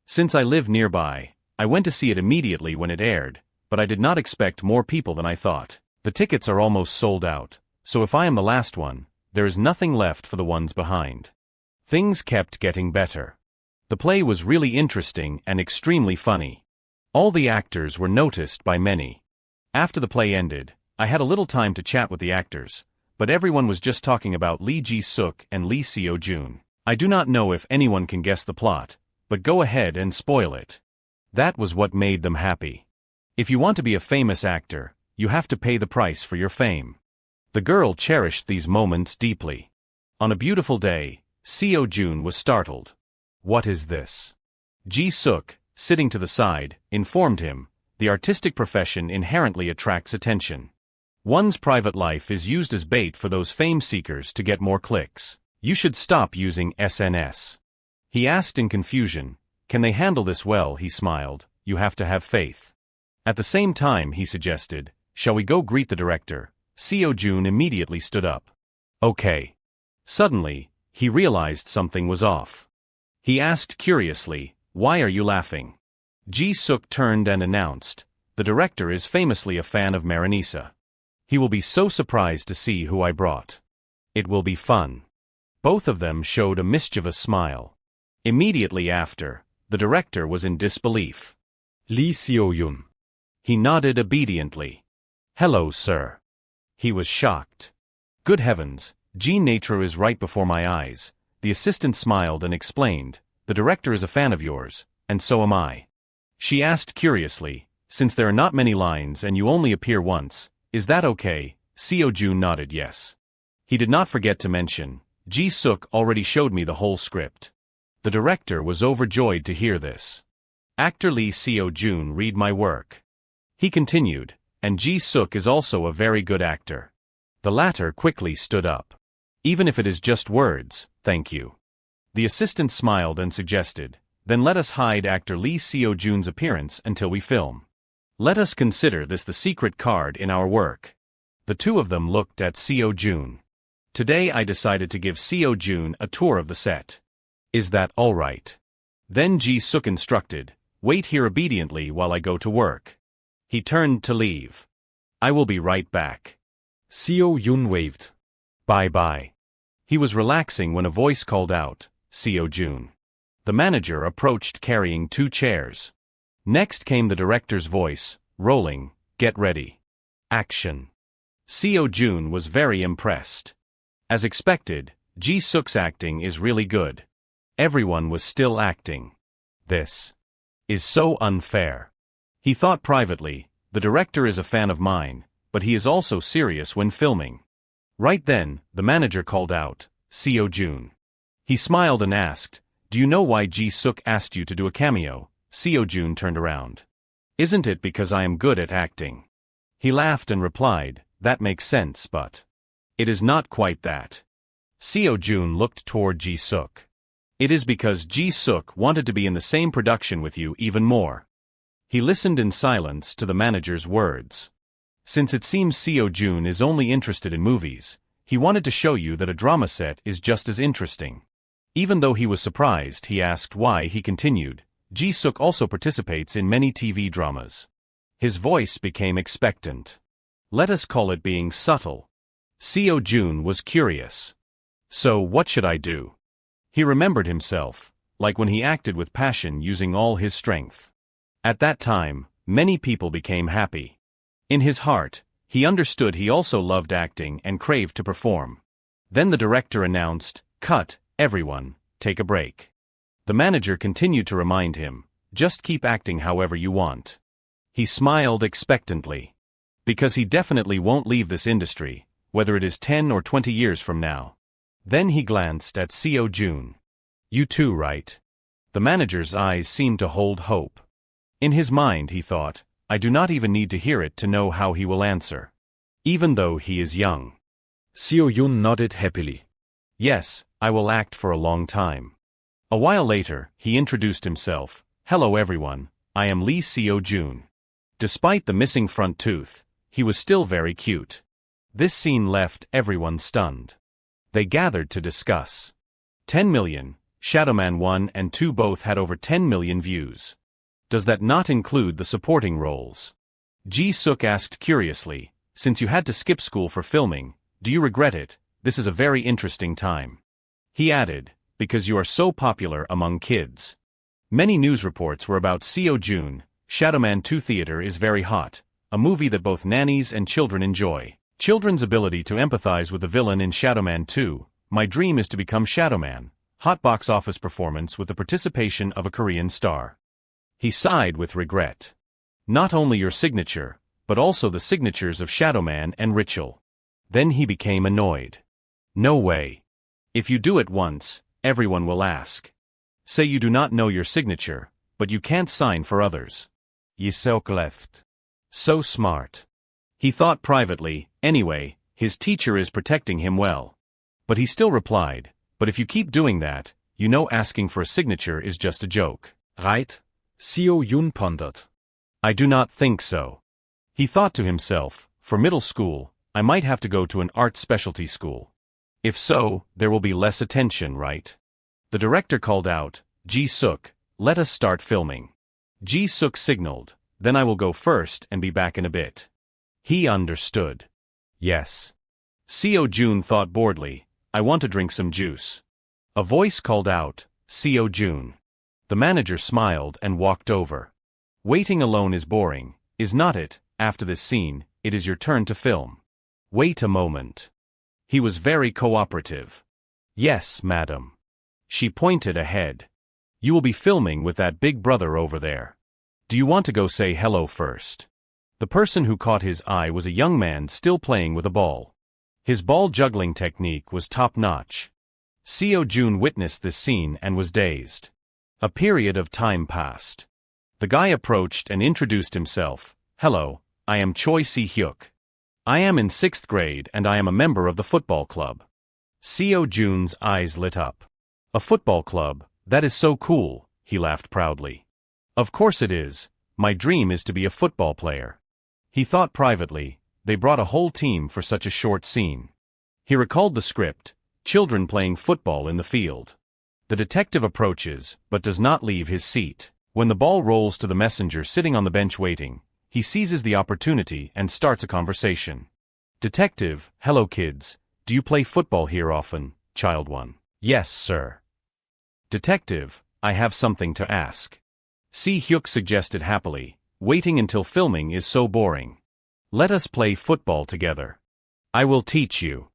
Since I live nearby, I went to see it immediately when it aired, but I did not expect more people than I thought. The tickets are almost sold out, so if I am the last one, there is nothing left for the ones behind. Things kept getting better. The play was really interesting and extremely funny. All the actors were noticed by many. After the play ended, I had a little time to chat with the actors, but everyone was just talking about Lee Ji-suk and Lee Seo Jun. I do not know if anyone can guess the plot, but go ahead and spoil it. That was what made them happy. If you want to be a famous actor, you have to pay the price for your fame. The girl cherished these moments deeply. On a beautiful day, Seo Jun was startled. What is this? Ji-suk, sitting to the side, informed him, the artistic profession inherently attracts attention. One's private life is used as bait for those fame seekers to get more clicks. You should stop using SNS. He asked in confusion, can they handle this well? He smiled, you have to have faith. At the same time he suggested, shall we go greet the director? Seo Jun immediately stood up. Okay. Suddenly, he realized something was off. He asked curiously, why are you laughing? Ji-suk turned and announced, the director is famously a fan of Marinisa. He will be so surprised to see who I brought. It will be fun. Both of them showed a mischievous smile. Immediately after, the director was in disbelief. Lee Seo Jun. He nodded obediently. Hello, sir. He was shocked. Good heavens, Jean Nature is right before my eyes. The assistant smiled and explained, the director is a fan of yours, and so am I. She asked curiously, since there are not many lines and you only appear once, is that okay? Seo Jun nodded yes. He did not forget to mention, Ji-suk already showed me the whole script. The director was overjoyed to hear this. Actor Lee Seo Jun read my work. He continued, and Ji-suk is also a very good actor. The latter quickly stood up. Even if it is just words, thank you. The assistant smiled and suggested, then let us hide actor Lee Seo Jun's appearance until we film. Let us consider this the secret card in our work. The two of them looked at Seo Jun. Today I decided to give Seo Jun a tour of the set. Is that all right? Then Ji Suk instructed, wait here obediently while I go to work. He turned to leave. I will be right back. Seo Yun waved. Bye-bye. He was relaxing when a voice called out, Seo Jun. The manager approached carrying 2 chairs. Next came the director's voice, rolling, get ready. Action. Seo Jun was very impressed. As expected, Ji Suk's acting is really good. Everyone was still acting. This is so unfair. He thought privately, the director is a fan of mine, but he is also serious when filming. Right then, the manager called out, Seo Jun. He smiled and asked, do you know why Ji Suk asked you to do a cameo? Seo Jun turned around. Isn't it because I am good at acting? He laughed and replied, that makes sense, but it is not quite that. Seo Jun looked toward Ji Suk. It is because Ji Suk wanted to be in the same production with you even more. He listened in silence to the manager's words. Since it seems Seo Jun is only interested in movies, he wanted to show you that a drama set is just as interesting. Even though he was surprised, he asked why. He continued, Ji Suk also participates in many TV dramas. His voice became expectant. Let us call it being subtle. Seo Jun was curious. So what should I do? He remembered himself, like when he acted with passion using all his strength. At that time, many people became happy. In his heart, he understood he also loved acting and craved to perform. Then the director announced, cut, everyone, take a break. The manager continued to remind him, just keep acting however you want. He smiled expectantly. Because he definitely won't leave this industry, whether it is 10 or 20 years from now. Then he glanced at Seo Jun. You too, right? The manager's eyes seemed to hold hope. In his mind he thought, I do not even need to hear it to know how he will answer. Even though he is young. Seo Yun nodded happily. Yes, I will act for a long time. A while later, he introduced himself. Hello everyone, I am Lee Seo Jun. Despite the missing front tooth, he was still very cute. This scene left everyone stunned. They gathered to discuss. 10 million, Shadowman 1 and 2 both had over 10 million views. Does that not include the supporting roles? Ji Suk asked curiously, since you had to skip school for filming, do you regret it? This is a very interesting time. He added, because you are so popular among kids. Many news reports were about Seo Jun. Shadowman 2 theater is very hot, a movie that both nannies and children enjoy. Children's ability to empathize with the villain in Shadowman 2. My dream is to become Shadowman. Hot box office performance with the participation of a Korean star. He sighed with regret. Not only your signature, but also the signatures of Shadowman and Ritual. Then he became annoyed. No way. If you do it once, everyone will ask. Say you do not know your signature, but you can't sign for others. Ji Suk left. So smart. He thought privately, anyway, his teacher is protecting him well. But he still replied, but if you keep doing that, you know asking for a signature is just a joke. Right? Seo Yun pondered. I do not think so. He thought to himself, for middle school, I might have to go to an art specialty school. If so, there will be less attention, right? The director called out, Ji Suk, let us start filming. Ji Suk signaled, then I will go first and be back in a bit. He understood. Yes. Seo Jun thought boredly, I want to drink some juice. A voice called out, Seo Jun. The manager smiled and walked over. Waiting alone is boring, is not it? After this scene, it is your turn to film. Wait a moment. He was very cooperative. Yes, madam. She pointed ahead. You will be filming with that big brother over there. Do you want to go say hello first? The person who caught his eye was a young man still playing with a ball. His ball juggling technique was top-notch. Seo Jun witnessed this scene and was dazed. A period of time passed. The guy approached and introduced himself. Hello, I am Choi Si-hyuk. I am in 6th grade and I am a member of the football club. Seo Jun's eyes lit up. A football club, that is so cool, he laughed proudly. Of course it is, my dream is to be a football player. He thought privately, they brought a whole team for such a short scene. He recalled the script, children playing football in the field. The detective approaches, but does not leave his seat. When the ball rolls to the messenger sitting on the bench waiting, he seizes the opportunity and starts a conversation. Detective, hello kids, do you play football here often, child one? Yes, sir. Detective, I have something to ask. Si-hyuk suggested happily, waiting until filming is so boring. Let us play football together. I will teach you.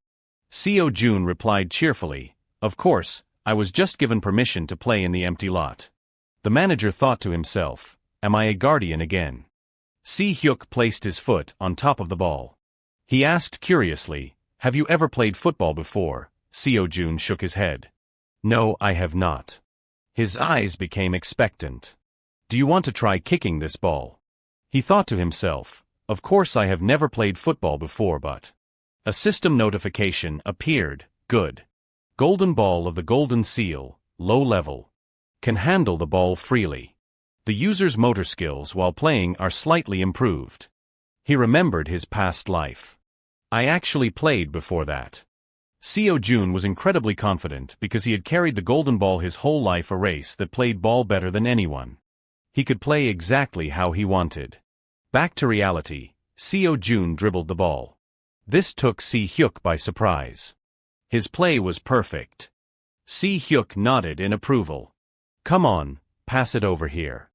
Seo-jun replied cheerfully, of course, I was just given permission to play in the empty lot. The manager thought to himself, am I a guardian again? Si-hyuk placed his foot on top of the ball. He asked curiously, have you ever played football before? Seo-jun shook his head. No, I have not. His eyes became expectant. Do you want to try kicking this ball? He thought to himself, of course I have never played football before but... A system notification appeared, good. Golden ball of the golden seal, low level. Can handle the ball freely. The user's motor skills while playing are slightly improved. He remembered his past life. I actually played before that. Seo-jun was incredibly confident because he had carried the golden ball his whole life, a race that played ball better than anyone. He could play exactly how he wanted. Back to reality, Seo-jun dribbled the ball. This took Si-hyuk by surprise. His play was perfect. Si-hyuk nodded in approval. Come on, pass it over here.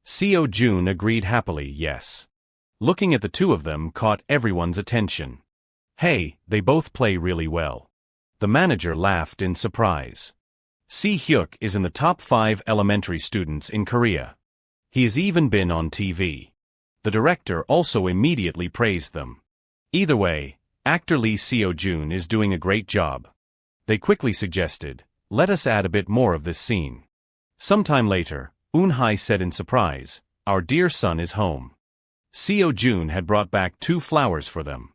Seo-jun agreed happily, yes. Looking at the two of them caught everyone's attention. Hey, they both play really well. The manager laughed in surprise. Si-hyuk is in the top 5 elementary students in Korea. He has even been on TV. The director also immediately praised them. Either way, actor Lee Seo-jun is doing a great job. They quickly suggested, let us add a bit more of this scene. Sometime later, Eun-hae said in surprise, our dear son is home. Seo-jun had brought back 2 flowers for them.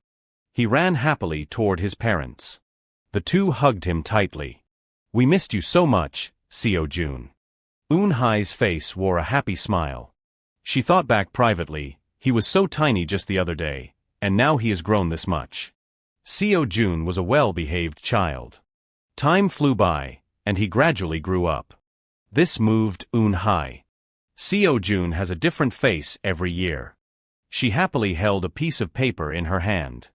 He ran happily toward his parents. The two hugged him tightly. We missed you so much, Seo-jun. Eun-hae's face wore a happy smile. She thought back privately, he was so tiny just the other day, and now he has grown this much. Seo-jun was a well-behaved child. Time flew by, and he gradually grew up. This moved Eun-hae. Seo-jun has a different face every year. She happily held a piece of paper in her hand.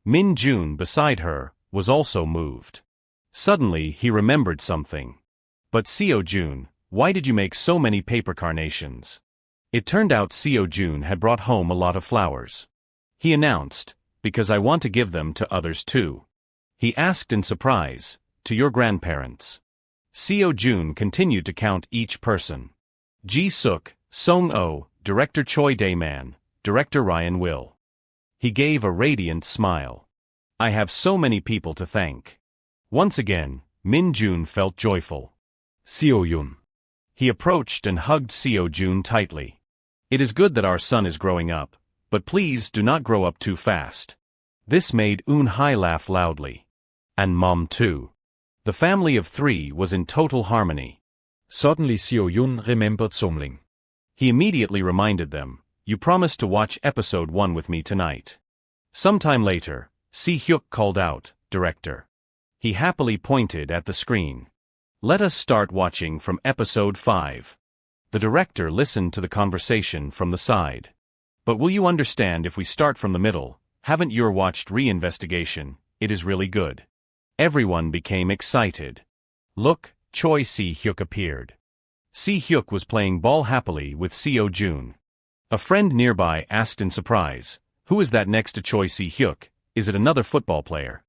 Min-jun, beside her, was also moved. Suddenly he remembered something. But Seo-jun, why did you make so many paper carnations? It turned out Seo-jun had brought home a lot of flowers. He announced, because I want to give them to others too. He asked in surprise, to your grandparents. Seo-jun continued to count each person. Ji-suk, Song-oh, Director Choi Dae-man, Director Ryan Will. He gave a radiant smile. I have so many people to thank. Once again, Min-jun felt joyful. Seo-yun. He approached and hugged Seo-jun tightly. It is good that our son is growing up, but please do not grow up too fast. This made Eun-hae laugh loudly. And mom too. The family of 3 was in total harmony. Suddenly Seo-yun remembered something. He immediately reminded them, you promised to watch episode 1 with me tonight. Sometime later, Si-hyuk called out, Director. He happily pointed at the screen. Let us start watching from episode 5. The director listened to the conversation from the side. But will you understand if we start from the middle? Haven't you watched Reinvestigation? It is really good. Everyone became excited. Look, Choi Si-hyuk appeared. Si-hyuk was playing ball happily with Seo-jun. A friend nearby asked in surprise, who is that next to Choi Si-hyuk? Is it another football player?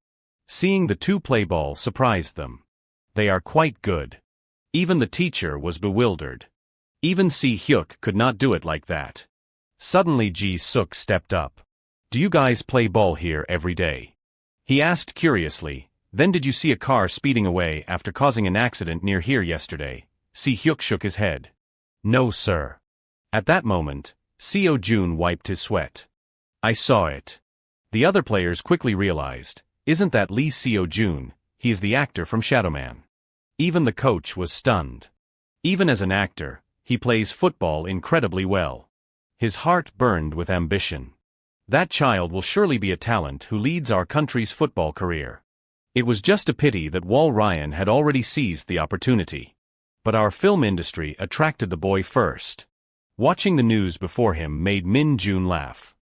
Seeing the two play ball surprised them. They are quite good. Even the teacher was bewildered. Even Si-hyuk could not do it like that. Suddenly Ji-suk stepped up. Do you guys play ball here every day? He asked curiously. Then did you see a car speeding away after causing an accident near here yesterday? Si-hyuk shook his head. No sir. At that moment, Seo-jun wiped his sweat. I saw it. The other players quickly realized, isn't that Lee Seo-jun? He is the actor from Shadowman. Even the coach was stunned. Even as an actor, he plays football incredibly well. His heart burned with ambition. That child will surely be a talent who leads our country's football career. It was just a pity that Wal Ryan had already seized the opportunity. But our film industry attracted the boy first. Watching the news before him made Min Jun laugh.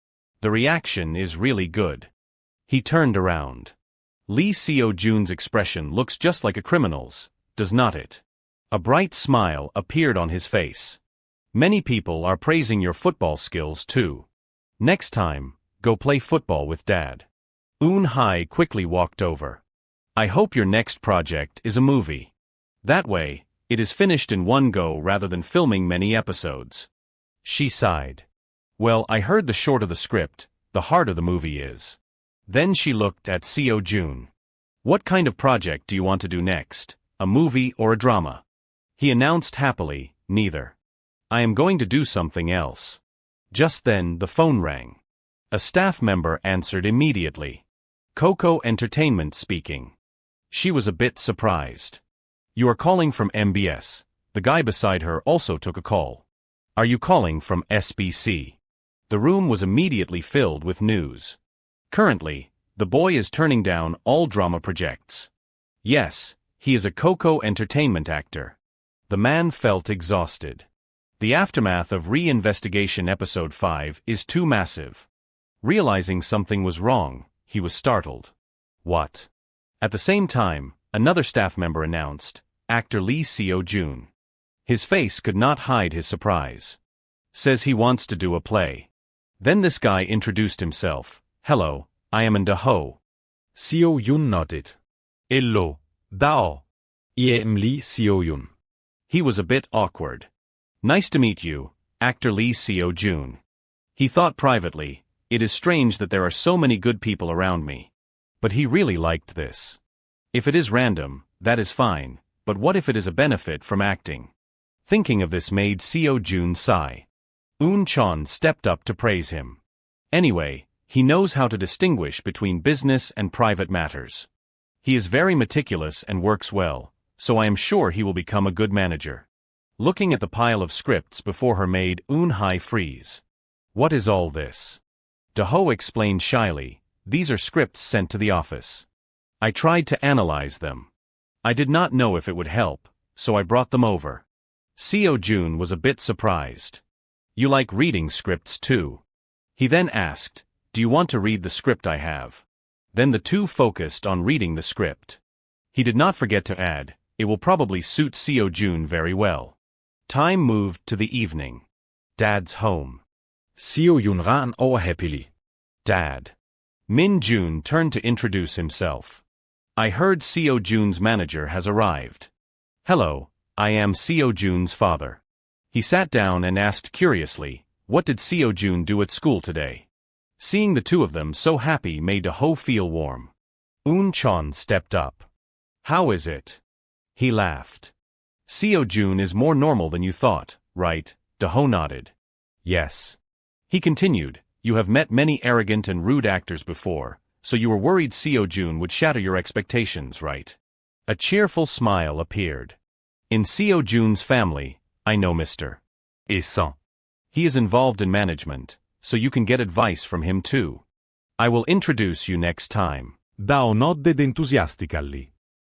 The reaction is really good. He turned around. Lee Seo-jun's expression looks just like a criminal's, does not it? A bright smile appeared on his face. Many people are praising your football skills too. Next time, go play football with Dad. Eun Hai quickly walked over. I hope your next project is a movie. That way, it is finished in one go rather than filming many episodes. She sighed. Well, I heard the shorter the script, the harder the movie is. Then she looked at Seo-jun. What kind of project do you want to do next, a movie or a drama? He announced happily, neither. I am going to do something else. Just then the phone rang. A staff member answered immediately. Coco Entertainment speaking. She was a bit surprised. You are calling from MBS. The guy beside her also took a call. Are you calling from SBC? The room was immediately filled with news. Currently, the boy is turning down all drama projects. Yes, he is a Coco Entertainment actor. The man felt exhausted. The aftermath of Reinvestigation Episode 5 is too massive. Realizing something was wrong, he was startled. What? At the same time, another staff member announced, actor Lee Seo-jun. His face could not hide his surprise. Says he wants to do a play. Then this guy introduced himself. Hello, I am Ho. Seo-jun nodded. Hello, Dao. I am Lee Seo-jun. He was a bit awkward. Nice to meet you, actor Lee Seo-jun. He thought privately, it is strange that there are so many good people around me. But he really liked this. If it is random, that is fine, but what if it is a benefit from acting? Thinking of this made Seo-jun sigh. Eun Chon stepped up to praise him. Anyway, he knows how to distinguish between business and private matters. He is very meticulous and works well, so I am sure he will become a good manager. Looking at the pile of scripts before her made Eun Hai freeze. What is all this? Ho explained shyly, these are scripts sent to the office. I tried to analyze them. I did not know if it would help, so I brought them over. Seo-jun was a bit surprised. You like reading scripts too? He then asked, do you want to read the script I have? Then the two focused on reading the script. He did not forget to add, it will probably suit Seo-jun very well. Time moved to the evening. Dad's home. Seo-jun ran over happily. Dad. Min Jun turned to introduce himself. I heard Seo-jun's manager has arrived. Hello, I am Seo-jun's father. He sat down and asked curiously, what did Seo-jun do at school today? Seeing the two of them so happy made Ho feel warm. Eun Chon stepped up. How is it? He laughed. Seo-jun is more normal than you thought, right? Ho nodded. Yes. He continued, you have met many arrogant and rude actors before, so you were worried Seo-jun would shatter your expectations, right? A cheerful smile appeared. In Seo-jun's family, I know Mr. Isan. He is involved in management, so you can get advice from him too. I will introduce you next time. Dao nodded enthusiastically.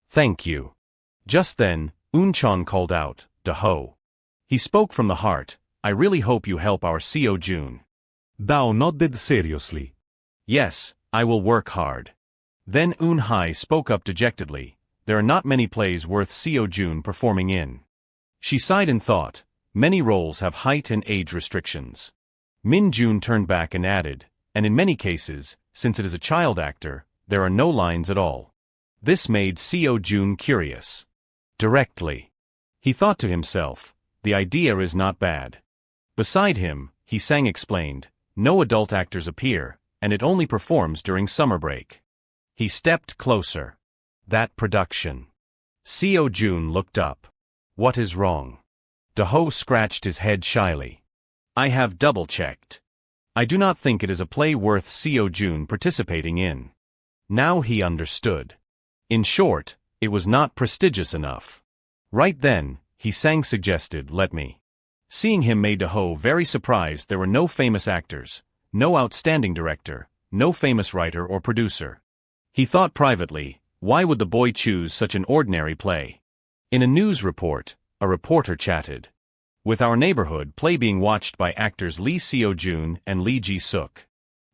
Thank you. Just then, Eun Chon called out, Ho. He spoke from the heart, I really hope you help our Seo-jun. Dao nodded seriously. Yes, I will work hard. Then Eun Hai spoke up dejectedly, there are not many plays worth Seo-jun performing in. She sighed and thought, many roles have height and age restrictions. Min Jun turned back and added, and in many cases, since it is a child actor, there are no lines at all. This made Seo-jun curious. Directly. He thought to himself, the idea is not bad. Beside him, Sang explained, no adult actors appear, and it only performs during summer break. He stepped closer. That production. Seo-jun looked up. What is wrong? Ho scratched his head shyly. I have double-checked. I do not think it is a play worth Seo-jun participating in. Now he understood. In short, it was not prestigious enough. Right then, Sang suggested, let me. Seeing him made Ho very surprised there were no famous actors, No outstanding director, no famous writer or producer. He thought privately, why would the boy choose such an ordinary play? In a news report, a reporter chatted. With our neighborhood play being watched by actors Lee Seo-joon and Lee Ji-suk.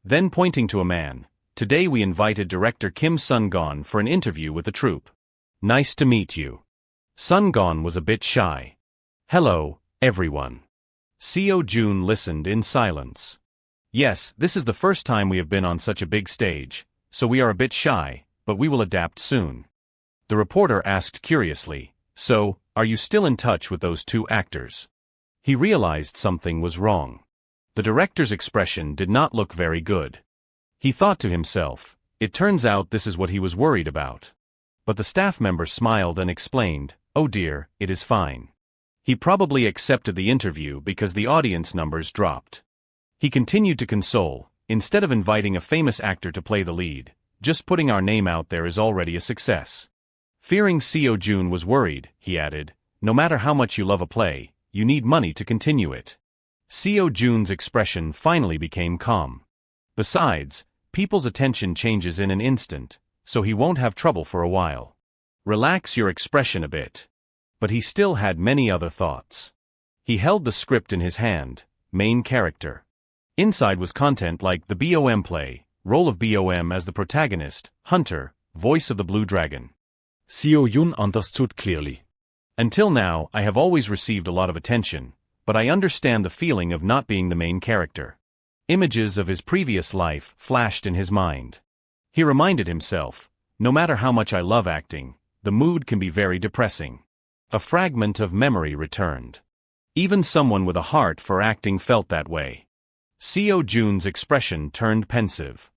Then pointing to a man, today we invited director Kim Sun-gon for an interview with the troupe. Nice to meet you. Sun-gon was a bit shy. Hello, everyone. Seo-joon listened in silence. Yes, this is the first time we have been on such a big stage, so we are a bit shy, but we will adapt soon. The reporter asked curiously, so, are you still in touch with those two actors? He realized something was wrong. The director's expression did not look very good. He thought to himself, it turns out this is what he was worried about. But the staff member smiled and explained, oh dear, it is fine. He probably accepted the interview because the audience numbers dropped. He continued to console, instead of inviting a famous actor to play the lead, just putting our name out there is already a success. Fearing Seo-joon was worried, he added, no matter how much you love a play, you need money to continue it. Seo-joon's expression finally became calm. Besides, people's attention changes in an instant, so he won't have trouble for a while. Relax your expression a bit. But he still had many other thoughts. He held the script in his hand, main character. Inside was content like the BOM play, role of BOM as the protagonist, Hunter, voice of the Blue Dragon. Seo-joon understood clearly. Until now, I have always received a lot of attention, but I understand the feeling of not being the main character. Images of his previous life flashed in his mind. He reminded himself, no matter how much I love acting, the mood can be very depressing. A fragment of memory returned. Even someone with a heart for acting felt that way. Seo-joon's expression turned pensive.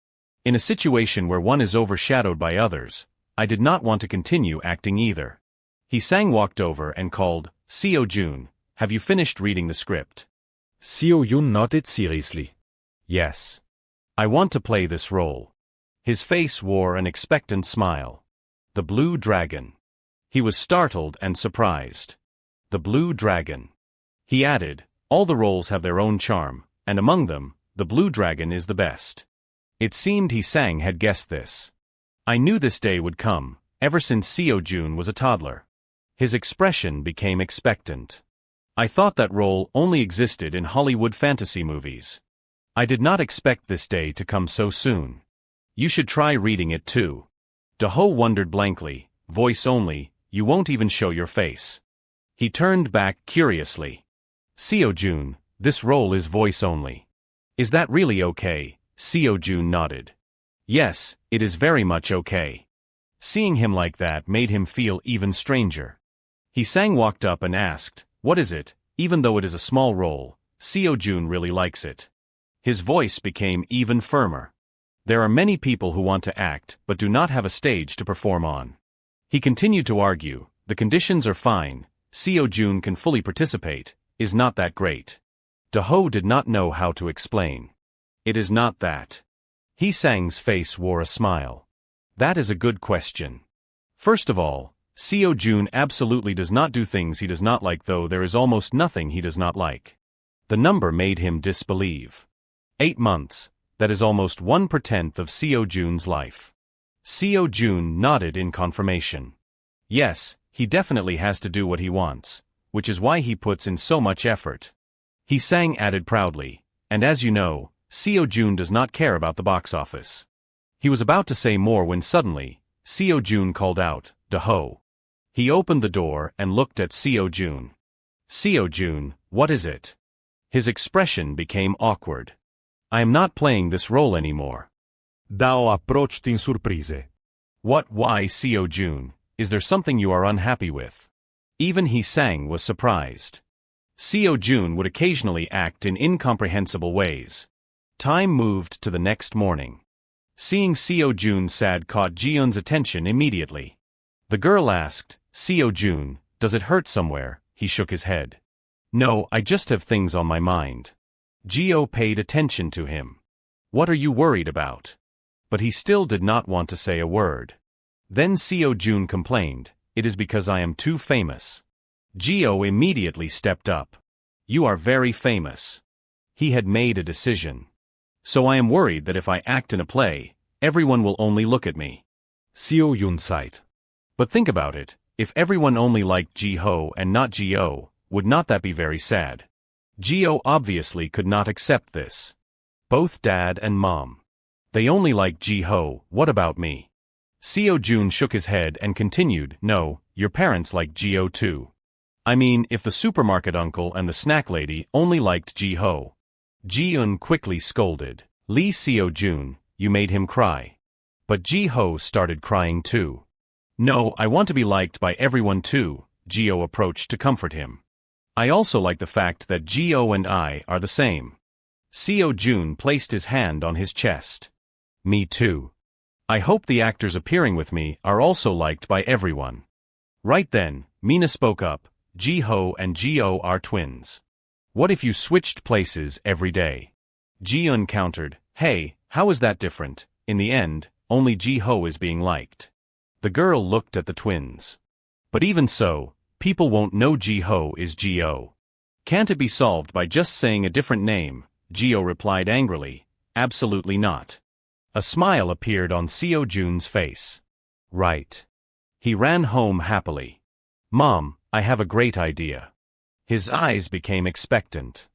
In a situation where one is overshadowed by others, I did not want to continue acting either. He walked over and called, Seo-joon, have you finished reading the script? Seo-joon nodded seriously. Yes. I want to play this role. His face wore an expectant smile. The Blue Dragon. He was startled and surprised. The Blue Dragon. He added, all the roles have their own charm, and among them, the Blue Dragon is the best. It seemed he had guessed this. I knew this day would come, ever since Seo-joon was a toddler. His expression became expectant. I thought that role only existed in Hollywood fantasy movies. I did not expect this day to come so soon. You should try reading it too. Do-ho wondered blankly, voice only, you won't even show your face. He turned back curiously. Seo-joon, this role is voice only. Is that really okay? Seo-joon nodded. Yes, it is very much okay. Seeing him like that made him feel even stranger. He walked up and asked, what is it? Even though it is a small role, Seo-joon really likes it. His voice became even firmer. There are many people who want to act but do not have a stage to perform on. He continued to argue, the conditions are fine, Seo-joon can fully participate, is not that great. Do-ho did not know how to explain. It is not that. Hee-sang's face wore a smile. That is a good question. First of all, Seo-joon absolutely does not do things he does not like, though there is almost nothing he does not like. The number made him disbelieve. 8 months, that is almost 1/10 of Seo-joon's life. Seo-joon nodded in confirmation. Yes, he definitely has to do what he wants, which is why he puts in so much effort. Hee-sang added proudly, and as you know, Seo-joon does not care about the box office. He was about to say more when suddenly, Seo-joon called out, Do-ho. He opened the door and looked at Seo-joon. Seo-joon, what is it? His expression became awkward. I am not playing this role anymore. Do-ho approached in surprise. What? Why, Seo-joon, is there something you are unhappy with? Even Hee-sang was surprised. Seo-joon would occasionally act in incomprehensible ways. Time moved to the next morning. Seeing Seo-joon sad caught Ji-eun's attention immediately. The girl asked, Seo-joon, does it hurt somewhere? He shook his head. No, I just have things on my mind. Ji-eun paid attention to him. What are you worried about? But he still did not want to say a word. Then Seo-joon complained, it is because I am too famous. Ji-eun immediately stepped up. You are very famous. He had made a decision. So I am worried that if I act in a play, everyone will only look at me. Seo Yun sighed. But think about it, if everyone only liked Ji-ho and not Ji-oh, would not that be very sad? Ji-oh obviously could not accept this. Both dad and mom. They only like Ji-ho, what about me? Seo Jun shook his head and continued, no, your parents like Ji-oh too. I mean, if the supermarket uncle and the snack lady only liked Ji-ho. Ji-eun quickly scolded. Lee Seo Jun, you made him cry. But Ji-ho started crying too. No, I want to be liked by everyone too, Ji-oh approached to comfort him. I also like the fact that Ji-oh and I are the same. Seo Jun placed his hand on his chest. Me too. I hope the actors appearing with me are also liked by everyone. Right then, Mina spoke up, Ji-ho and Ji-oh are twins. What if you switched places every day? Ji-eun countered, hey, how is that different? In the end, only Ji-ho is being liked. The girl looked at the twins. But even so, people won't know Ji-ho is Ji-oh. Can't it be solved by just saying a different name? Ji-oh replied angrily, absolutely not. A smile appeared on Seo Jun's face. Right. He ran home happily. Mom, I have a great idea. His eyes became expectant.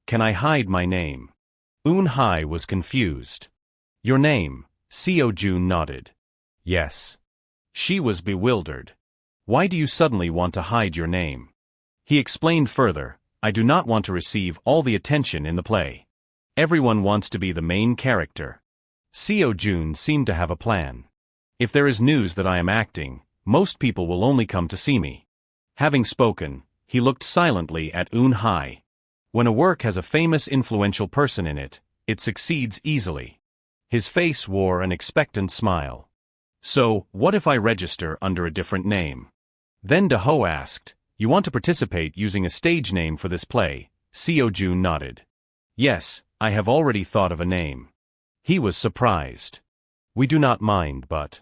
Can I hide my name? Eun-hye was confused. Your name? Seo Jun nodded. Yes. She was bewildered. Why do you suddenly want to hide your name? He explained further, I do not want to receive all the attention in the play. Everyone wants to be the main character. Seo Jun seemed to have a plan. If there is news that I am acting, most people will only come to see me. Having spoken, he looked silently at Eun-hye. When a work has a famous influential person in it, it succeeds easily. His face wore an expectant smile. So, what if I register under a different name? Then Do-ho asked, you want to participate using a stage name for this play? Seo Jun nodded. Yes, I have already thought of a name. He was surprised. We do not mind, but...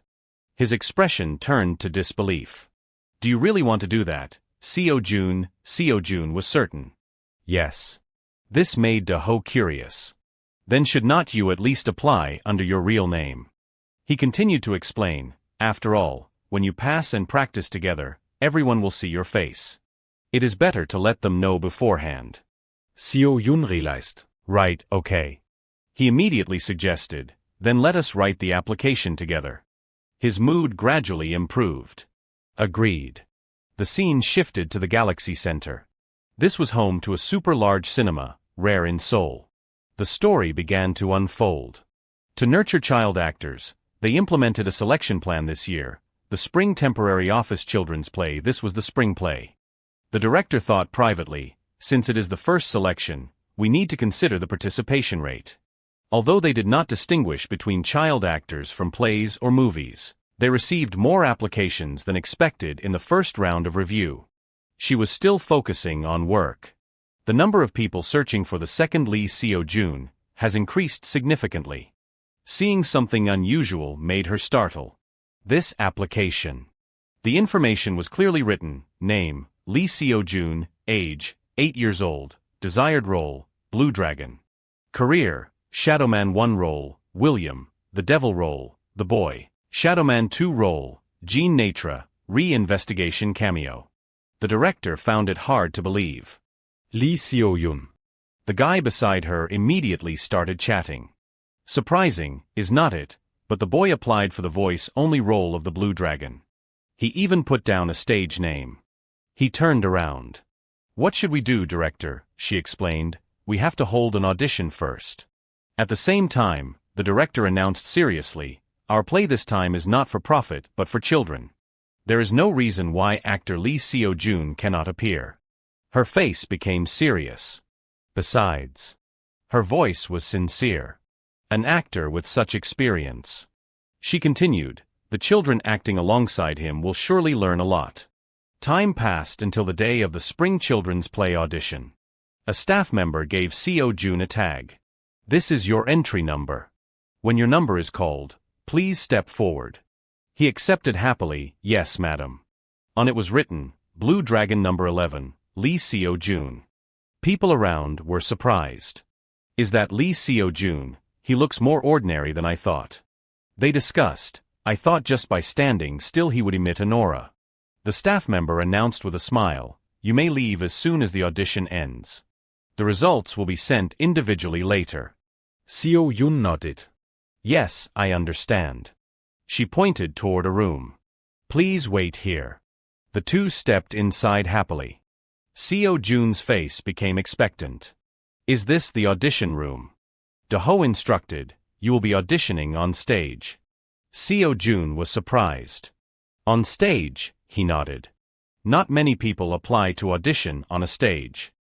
His expression turned to disbelief. Do you really want to do that? Seo Jun was certain. Yes. This made Do-ho curious. Then should not you at least apply under your real name? He continued to explain, after all, when you pass and practice together, everyone will see your face. It is better to let them know beforehand. Seo Yun realized. Right, okay. He immediately suggested, then let us write the application together. His mood gradually improved. Agreed. The scene shifted to the Galaxy Center. This was home to a super-large cinema, rare in Seoul. The story began to unfold. To nurture child actors, they implemented a selection plan this year, the Spring Temporary Office Children's Play. This was the spring play. The director thought privately, since it is the first selection, we need to consider the participation rate. Although they did not distinguish between child actors from plays or movies, they received more applications than expected in the first round of review. She was still focusing on work. The number of people searching for the second Lee Seo Jun has increased significantly. Seeing something unusual made her startle. This application. The information was clearly written, name, Lee Seo Jun, age, 8 years old, desired role, Blue Dragon. Career, Shadowman 1 role, William, The Devil role, The Boy. Shadowman 2 role, Jean Natra, re-investigation cameo. The director found it hard to believe. Lee Seo Yun. The guy beside her immediately started chatting. Surprising, is not it, but the boy applied for the voice-only role of the Blue Dragon. He even put down a stage name. He turned around. What should we do, director? She explained. We have to hold an audition first. At the same time, the director announced seriously, our play this time is not for profit but for children. There is no reason why actor Lee Seo Jun cannot appear. Her face became serious. Besides, her voice was sincere. An actor with such experience. She continued, the children acting alongside him will surely learn a lot. Time passed until the day of the Spring Children's Play audition. A staff member gave Seo Jun a tag. This is your entry number. When your number is called, please step forward. He accepted happily, yes madam. On it was written, Blue Dragon number 11, Lee Seo Jun. People around were surprised. Is that Lee Seo Jun? He looks more ordinary than I thought. They discussed. I thought just by standing still he would emit an aura. The staff member announced with a smile, "You may leave as soon as the audition ends. The results will be sent individually later." Seo-yun nodded. "Yes, I understand." She pointed toward a room. "Please wait here." The two stepped inside happily. Seo-jun's face became expectant. "Is this the audition room?" Do-ho instructed, "You will be auditioning on stage." Seo-jun was surprised. "On stage?" he nodded. "Not many people apply to audition on a stage."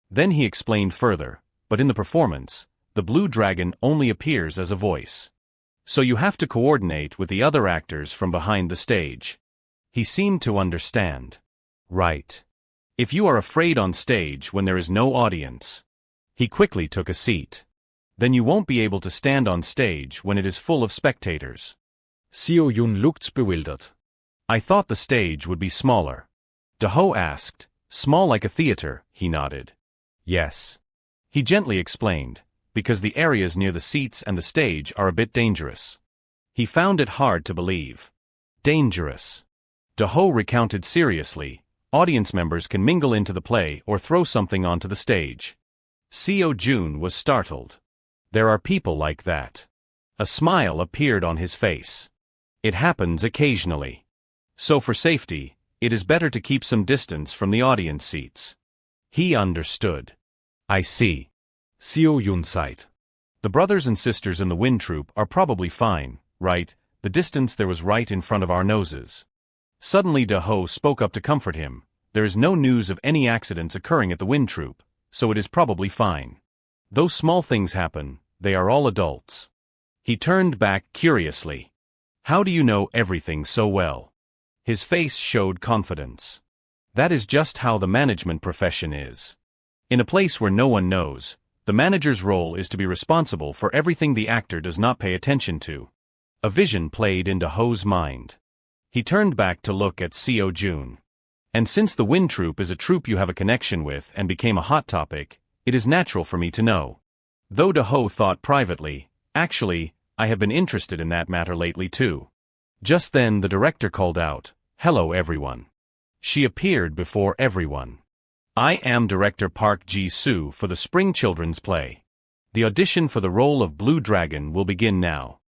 Then he explained further, "But in the performance, the blue dragon only appears as a voice. So you have to coordinate with the other actors from behind the stage." He seemed to understand. "Right. If you are afraid on stage when there is no audience." He quickly took a seat. "Then you won't be able to stand on stage when it is full of spectators." Seo-yun looked bewildered. "I thought the stage would be smaller." Do-ho asked. "Small like a theater," he nodded. "Yes." He gently explained, "Because the areas near the seats and the stage are a bit dangerous." He found it hard to believe. Dangerous. Do-ho recounted seriously, "Audience members can mingle into the play or throw something onto the stage." Seo-jun was startled. "There are people like that." A smile appeared on his face. "It happens occasionally. So for safety, it is better to keep some distance from the audience seats." He understood. "I see." Seo-yun sighed. "The brothers and sisters in the wind troupe are probably fine, right? The distance there was right in front of our noses." Suddenly Do-ho spoke up to comfort him. "There is no news of any accidents occurring at the wind troupe, so it is probably fine. Those small things happen, they are all adults." He turned back curiously. "How do you know everything so well?" His face showed confidence. "That is just how the management profession is. In a place where no one knows, the manager's role is to be responsible for everything the actor does not pay attention to." A vision played into Ho's mind. He turned back to look at Seo-jun. "And since the wind troupe is a troupe you have a connection with and became a hot topic, it is natural for me to know." Though Do-ho thought privately, "Actually, I have been interested in that matter lately too." Just then the director called out, "Hello everyone." She appeared before everyone. "I am Director Park Ji-soo for the Spring Children's Play. The audition for the role of Blue Dragon will begin now."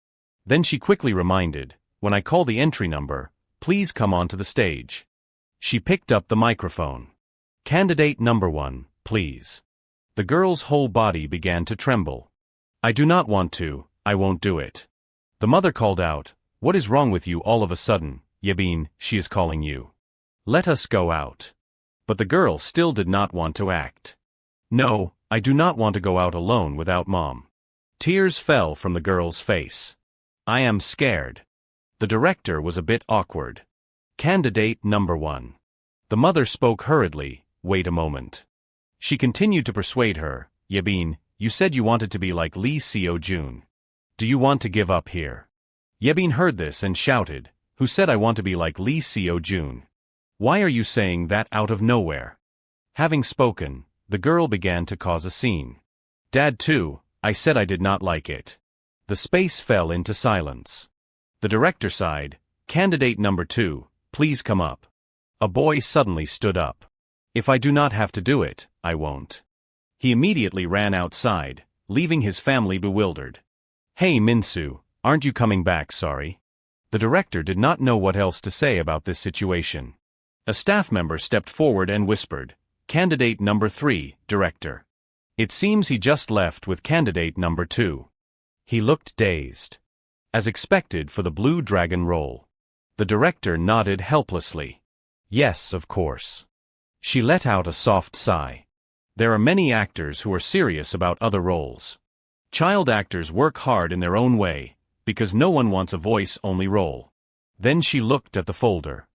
Then she quickly reminded, "When I call the entry number, please come onto the stage." She picked up the microphone. "Candidate number 1, please." The girl's whole body began to tremble. "I do not want to, I won't do it." The mother called out, "What is wrong with you all of a sudden, Yebin? She is calling you. Let us go out." But the girl still did not want to act. "No, I do not want to go out alone without Mom." Tears fell from the girl's face. "I am scared." The director was a bit awkward. "Candidate number 1." The mother spoke hurriedly, "Wait a moment." She continued to persuade her, "Yebin, you said you wanted to be like Lee Seo-jun. Do you want to give up here?" Yebin heard this and shouted, "Who said I want to be like Lee Seo-jun? Why are you saying that out of nowhere?" Having spoken, the girl began to cause a scene. "Dad too, I said I did not like it." The space fell into silence. The director sighed, "Candidate number 2, please come up." A boy suddenly stood up. "If I do not have to do it, I won't." He immediately ran outside, leaving his family bewildered. "Hey Minsu, aren't you coming back? Sorry." The director did not know what else to say about this situation. A staff member stepped forward and whispered, "Candidate number 3, Director." It seems he just left with candidate number 2. He looked dazed. As expected for the Blue Dragon role. The director nodded helplessly. "Yes, of course." She let out a soft sigh. There are many actors who are serious about other roles. Child actors work hard in their own way, because no one wants a voice-only role. Then she looked at the folder.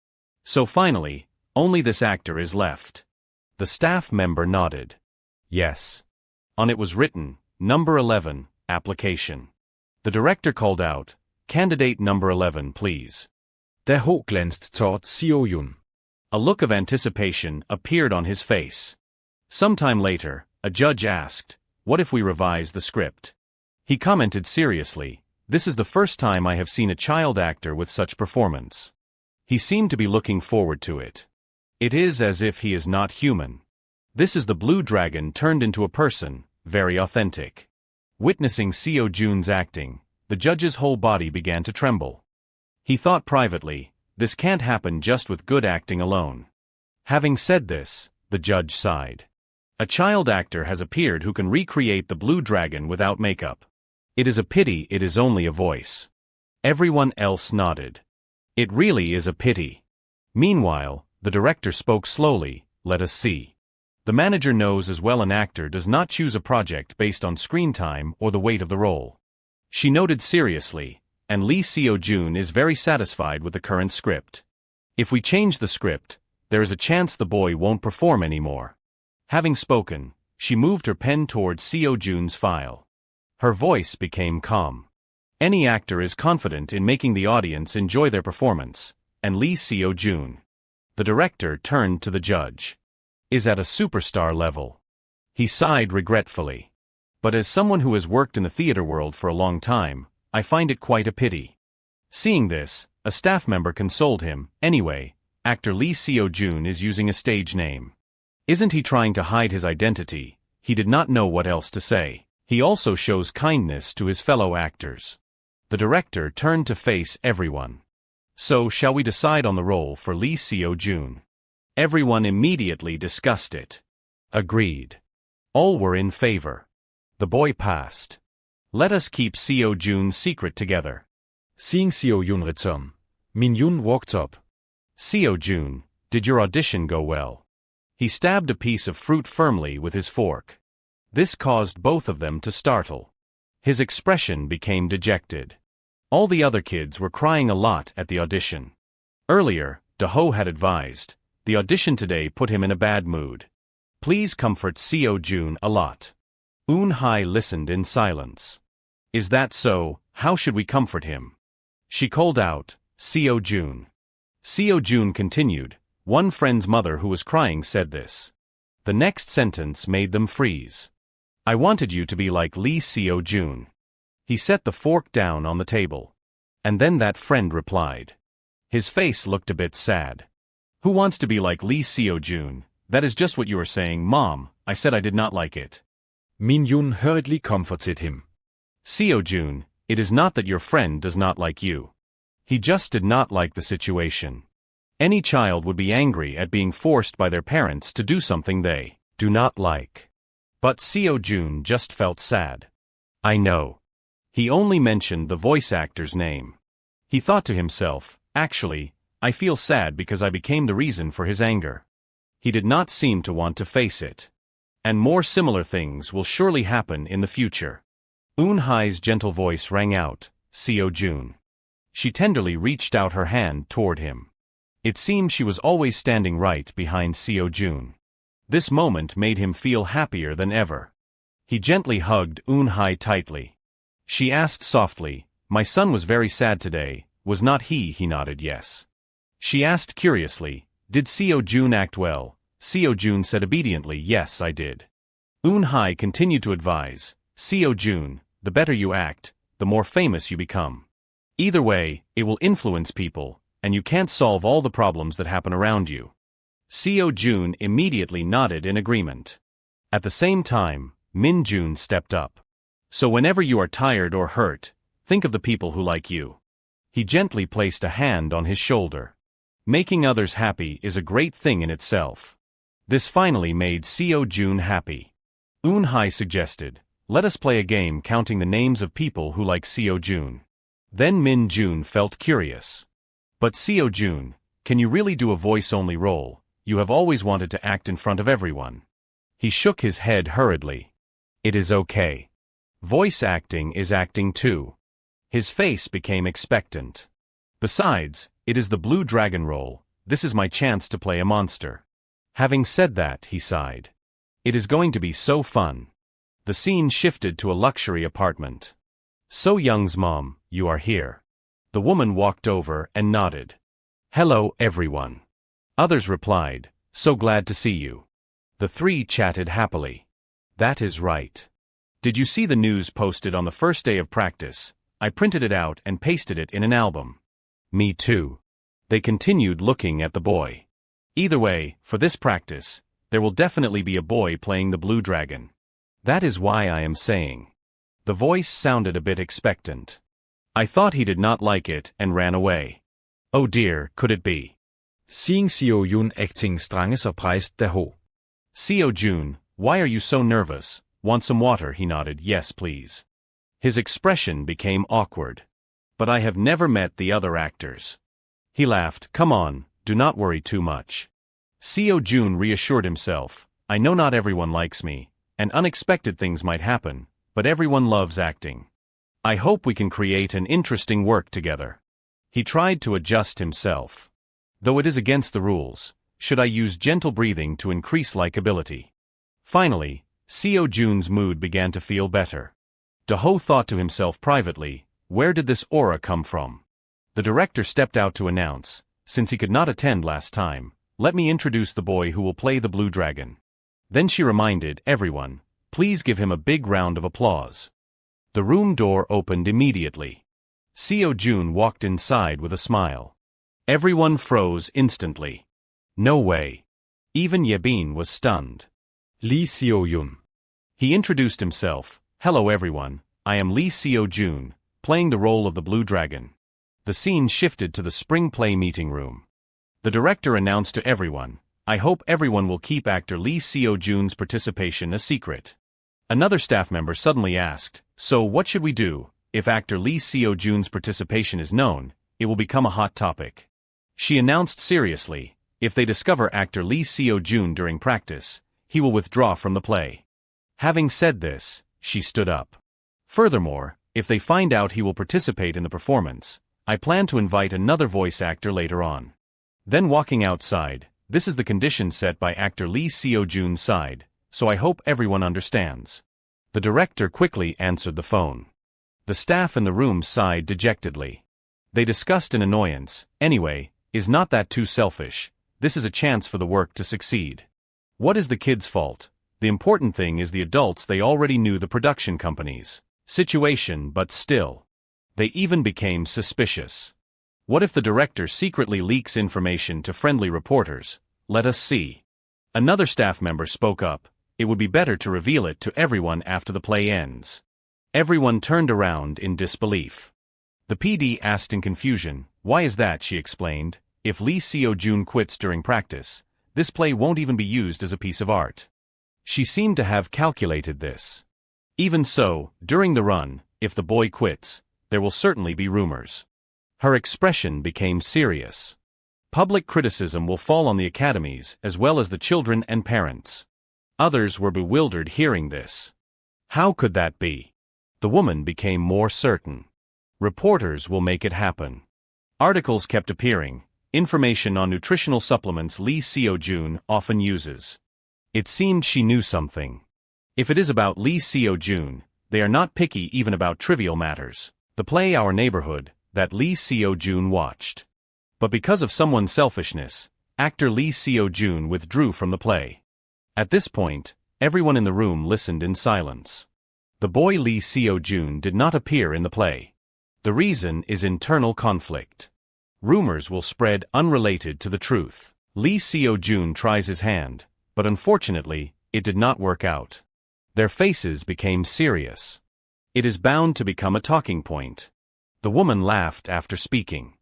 "So finally, only this actor is left." The staff member nodded. "Yes." On it was written, "Number 11, application." The director called out, "Candidate number 11, please." Do-ho glanced toward Seo-yun. A look of anticipation appeared on his face. Sometime later, a judge asked, "What if we revise the script?" He commented seriously, "This is the first time I have seen a child actor with such performance." He seemed to be looking forward to it. It is as if he is not human. This is the blue dragon turned into a person, very authentic. Witnessing Seo Jun's acting, the judge's whole body began to tremble. He thought privately, this can't happen just with good acting alone. Having said this, the judge sighed. A child actor has appeared who can recreate the blue dragon without makeup. It is a pity it is only a voice. Everyone else nodded. It really is a pity. Meanwhile, the director spoke slowly, "Let us see." The manager knows as well an actor does not choose a project based on screen time or the weight of the role. She noted seriously, and Lee Seo-jun is very satisfied with the current script. If we change the script, there is a chance the boy won't perform anymore. Having spoken, she moved her pen towards Seo-jun's file. Her voice became calm. Any actor is confident in making the audience enjoy their performance, and Lee Seo-jun, the director, turned to the judge, is at a superstar level. He sighed regretfully. But as someone who has worked in the theater world for a long time, I find it quite a pity. Seeing this, a staff member consoled him, "Anyway, actor Lee Seo-jun is using a stage name. Isn't he trying to hide his identity?" He did not know what else to say. He also shows kindness to his fellow actors. The director turned to face everyone. "So shall we decide on the role for Lee Seo-jun?" Everyone immediately discussed it. Agreed. All were in favor. The boy passed. "Let us keep Seo-jun's secret together." Seeing Seo-jun return, Min-yoon walked up. "Seo-jun, did your audition go well?" He stabbed a piece of fruit firmly with his fork. This caused both of them to startle. His expression became dejected. All the other kids were crying a lot at the audition. Earlier, Do-ho had advised, the audition today put him in a bad mood. Please comfort Seo-jun a lot. Eun-hye listened in silence. Is that so? How should we comfort him? She called out, Seo-jun. Seo-jun continued, one friend's mother who was crying said this. The next sentence made them freeze. I wanted you to be like Lee Seo-jun. He set the fork down on the table. And then that friend replied. His face looked a bit sad. Who wants to be like Lee Seo-jun? That is just what you were saying, Mom. I said I did not like it. Min-yoon hurriedly comforted him. Seo-jun, it is not that your friend does not like you. He just did not like the situation. Any child would be angry at being forced by their parents to do something they do not like. But Seo-jun just felt sad. I know. He only mentioned the voice actor's name. He thought to himself, actually, I feel sad because I became the reason for his anger. He did not seem to want to face it. And more similar things will surely happen in the future. Eun-hye's gentle voice rang out, Seo-jun. She tenderly reached out her hand toward him. It seemed she was always standing right behind Seo-jun. This moment made him feel happier than ever. He gently hugged Eun-hye tightly. She asked softly, my son was very sad today, was not he? He nodded yes. She asked curiously, did Seo-jun act well? Seo-jun said obediently, yes, I did. Eun-hye continued to advise, Seo-jun, the better you act, the more famous you become. Either way, it will influence people, and you can't solve all the problems that happen around you. Seo-jun immediately nodded in agreement. At the same time, Min-jun stepped up. So whenever you are tired or hurt, think of the people who like you. He gently placed a hand on his shoulder. Making others happy is a great thing in itself. This finally made Seo-jun happy. Eun-hye suggested, let us play a game counting the names of people who like Seo-jun. Then Min-jun felt curious. But Seo-jun, can you really do a voice-only role? You have always wanted to act in front of everyone. He shook his head hurriedly. It is okay. Voice acting is acting too. His face became expectant. Besides, it is the Blue Dragon role, this is my chance to play a monster. Having said that, he sighed. It is going to be so fun. The scene shifted to a luxury apartment. So Young's mom, you are here. The woman walked over and nodded. Hello, everyone. Others replied, so glad to see you. The three chatted happily. That is right. Did you see the news posted on the first day of practice? I printed it out and pasted it in an album. Me too. They continued looking at the boy. Either way, for this practice, there will definitely be a boy playing the blue dragon. That is why I am saying. The voice sounded a bit expectant. I thought he did not like it and ran away. Oh dear, could it be? Seeing Seo Yun acting strange surprised Daho. Seo Jun, why are you so nervous? Want some water? He nodded. Yes, please. His expression became awkward. But I have never met the other actors. He laughed. Come on, do not worry too much. Seo Jun reassured himself. I know not everyone likes me, and unexpected things might happen, but everyone loves acting. I hope we can create an interesting work together. He tried to adjust himself. Though it is against the rules, should I use gentle breathing to increase likability? Finally, Seo Jun's mood began to feel better. Daho thought to himself privately, where did this aura come from? The director stepped out to announce, since he could not attend last time, let me introduce the boy who will play the blue dragon. Then she reminded everyone, please give him a big round of applause. The room door opened immediately. Seo Jun walked inside with a smile. Everyone froze instantly. No way. Even Yebin was stunned. Lee Seo Yun. He introduced himself. Hello everyone, I am Lee Seo Jun, playing the role of the Blue Dragon. The scene shifted to the spring play meeting room. The director announced to everyone, I hope everyone will keep actor Lee Seo Jun's participation a secret. Another staff member suddenly asked, so what should we do? If actor Lee Seo Jun's participation is known, it will become a hot topic. She announced seriously, if they discover actor Lee Seo Jun during practice, he will withdraw from the play. Having said this, she stood up. Furthermore, if they find out he will participate in the performance, I plan to invite another voice actor later on. Then walking outside, this is the condition set by actor Lee Seo Jun's side, so I hope everyone understands. The director quickly answered the phone. The staff in the room sighed dejectedly. They discussed in annoyance, anyway, is not that too selfish? This is a chance for the work to succeed. What is the kids' fault? The important thing is the adults. They already knew the production company's situation, but still. They even became suspicious. What if the director secretly leaks information to friendly reporters? Let us see. Another staff member spoke up. It would be better to reveal it to everyone after the play ends. Everyone turned around in disbelief. The PD asked in confusion, why is that? She explained, if Lee Seo Jun quits during practice, this play won't even be used as a piece of art. She seemed to have calculated this. Even so, during the run, if the boy quits, there will certainly be rumors. Her expression became serious. Public criticism will fall on the academies as well as the children and parents. Others were bewildered hearing this. How could that be? The woman became more certain. Reporters will make it happen. Articles kept appearing, information on nutritional supplements Lee Seo Jun often uses. It seemed she knew something. If it is about Lee Seo Jun, they are not picky even about trivial matters. The play Our Neighborhood, that Lee Seo Jun watched. But because of someone's selfishness, actor Lee Seo Jun withdrew from the play. At this point, everyone in the room listened in silence. The boy Lee Seo Jun did not appear in the play. The reason is internal conflict. Rumors will spread unrelated to the truth. Lee Seo Jun tries his hand, but unfortunately, it did not work out. Their faces became serious. It is bound to become a talking point. The woman laughed after speaking.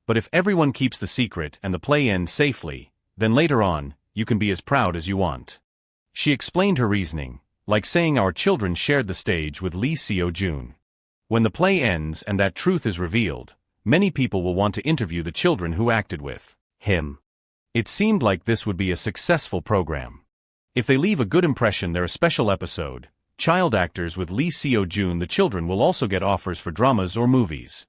But if everyone keeps the secret and the play ends safely, then later on, you can be as proud as you want. She explained her reasoning, like saying our children shared the stage with Lee Seo Jun. When the play ends and that truth is revealed, many people will want to interview the children who acted with him. It seemed like this would be a successful program. If they leave a good impression, there is a special episode, child actors with Lee Seo Jun. The children will also get offers for dramas or movies.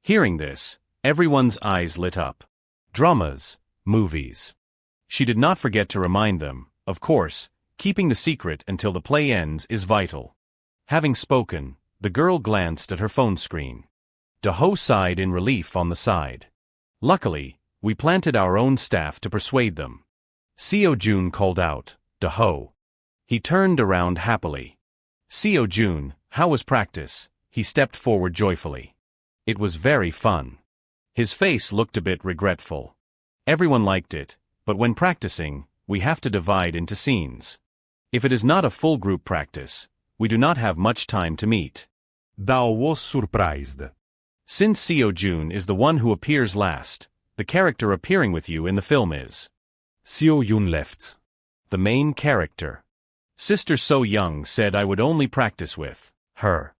Hearing this, everyone's eyes lit up. Dramas, movies. She did not forget to remind them, of course, keeping the secret until the play ends is vital. Having spoken, the girl glanced at her phone screen. Daho sighed in relief on the side. Luckily, we planted our own staff to persuade them. Seo Jun called out, Daho. He turned around happily. Seo Jun, how was practice? He stepped forward joyfully. It was very fun. His face looked a bit regretful. Everyone liked it, but when practicing, we have to divide into scenes. If it is not a full group practice, we do not have much time to meet. Dao was surprised. Since Seo Jun is the one who appears last, the character appearing with you in the film is Seo Yun left. the main character. Sister So Young said I would only practice with her.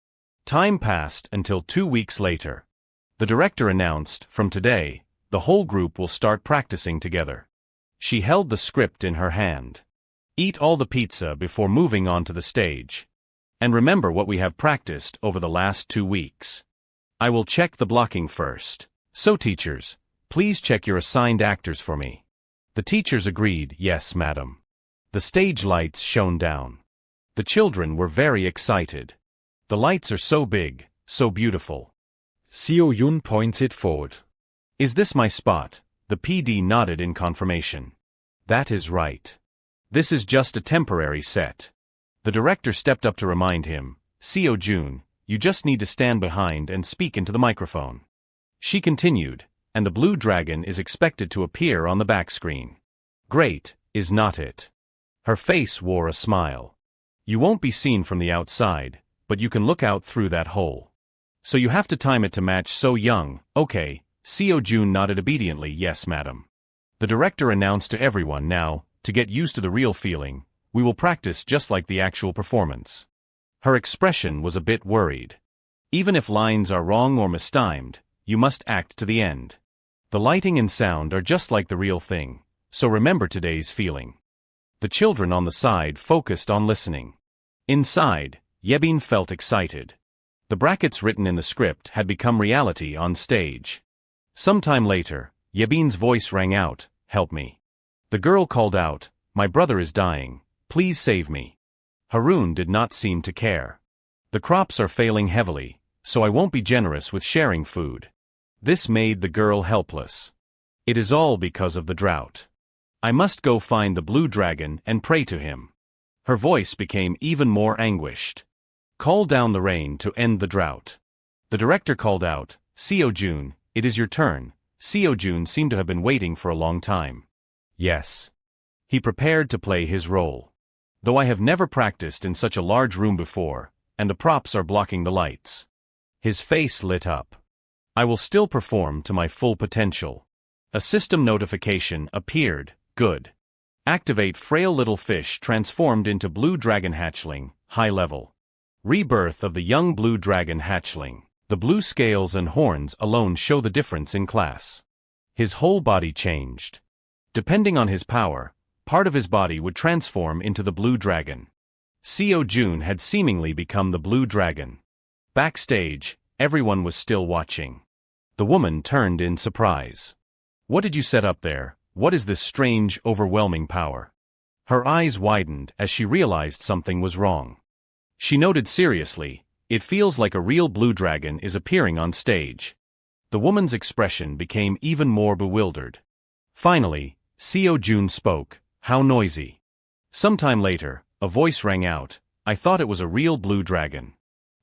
Time passed until 2 weeks later. The director announced, from today, the whole group will start practicing together. She held the script in her hand. Eat all the pizza before moving on to the stage. And remember what we have practiced over the last 2 weeks. I will check the blocking first. So teachers, please check your assigned actors for me. The teachers agreed, yes, madam. The stage lights shone down. The children were very excited. The lights are so big, so beautiful. Seo Yun pointed forward. Is this my spot? The PD nodded in confirmation. That is right. This is just a temporary set. The director stepped up to remind him, Seo Jun, you just need to stand behind and speak into the microphone. She continued, and the blue dragon is expected to appear on the back screen. Great, is not it? Her face wore a smile. You won't be seen from the outside, but you can look out through that hole. So you have to time it to match So Young. Okay, Seo Jun nodded obediently, yes, madam. The director announced to everyone now, to get used to the real feeling, we will practice just like the actual performance. Her expression was a bit worried. Even if lines are wrong or mistimed, you must act to the end. The lighting and sound are just like the real thing, so remember today's feeling. The children on the side focused on listening. Inside, Yebin felt excited. The brackets written in the script had become reality on stage. Sometime later, Yebin's voice rang out, help me. The girl called out, my brother is dying, please save me. Haroon did not seem to care. The crops are failing heavily, so I won't be generous with sharing food. This made the girl helpless. It is all because of the drought. I must go find the blue dragon and pray to him. Her voice became even more anguished. Call down the rain to end the drought. The director called out, Seo Jun, it is your turn. Seo Jun seemed to have been waiting for a long time. Yes. He prepared to play his role. Though I have never practiced in such a large room before, and the props are blocking the lights. His face lit up. I will still perform to my full potential. A system notification appeared. Good. Activate frail little fish transformed into blue dragon hatchling, high level. Rebirth of the young blue dragon hatchling. The blue scales and horns alone show the difference in class. His whole body changed. Depending on his power, part of his body would transform into the blue dragon. Seo Jun had seemingly become the blue dragon. Backstage, everyone was still watching. The woman turned in surprise. What did you set up there? What is this strange, overwhelming power? Her eyes widened as she realized something was wrong. She noted seriously, it feels like a real blue dragon is appearing on stage. The woman's expression became even more bewildered. Finally, Seo Jun spoke, how noisy. Sometime later, a voice rang out, I thought it was a real blue dragon.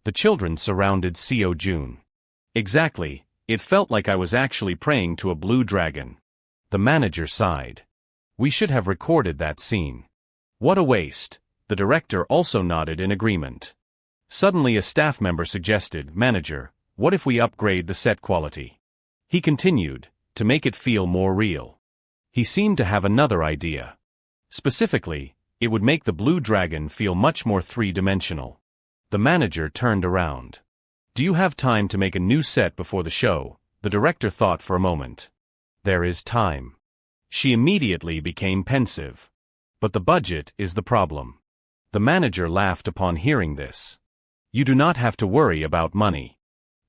The children surrounded Seo Jun. Exactly, it felt like I was actually praying to a blue dragon. The manager sighed. We should have recorded that scene. What a waste. The director also nodded in agreement. Suddenly a staff member suggested, Manager, what if we upgrade the set quality? He continued, to make it feel more real. He seemed to have another idea. Specifically, it would make the blue dragon feel much more three-dimensional. The manager turned around. Do you have time to make a new set before the show? The director thought for a moment. There is time. She immediately became pensive. But the budget is the problem. The manager laughed upon hearing this. You do not have to worry about money.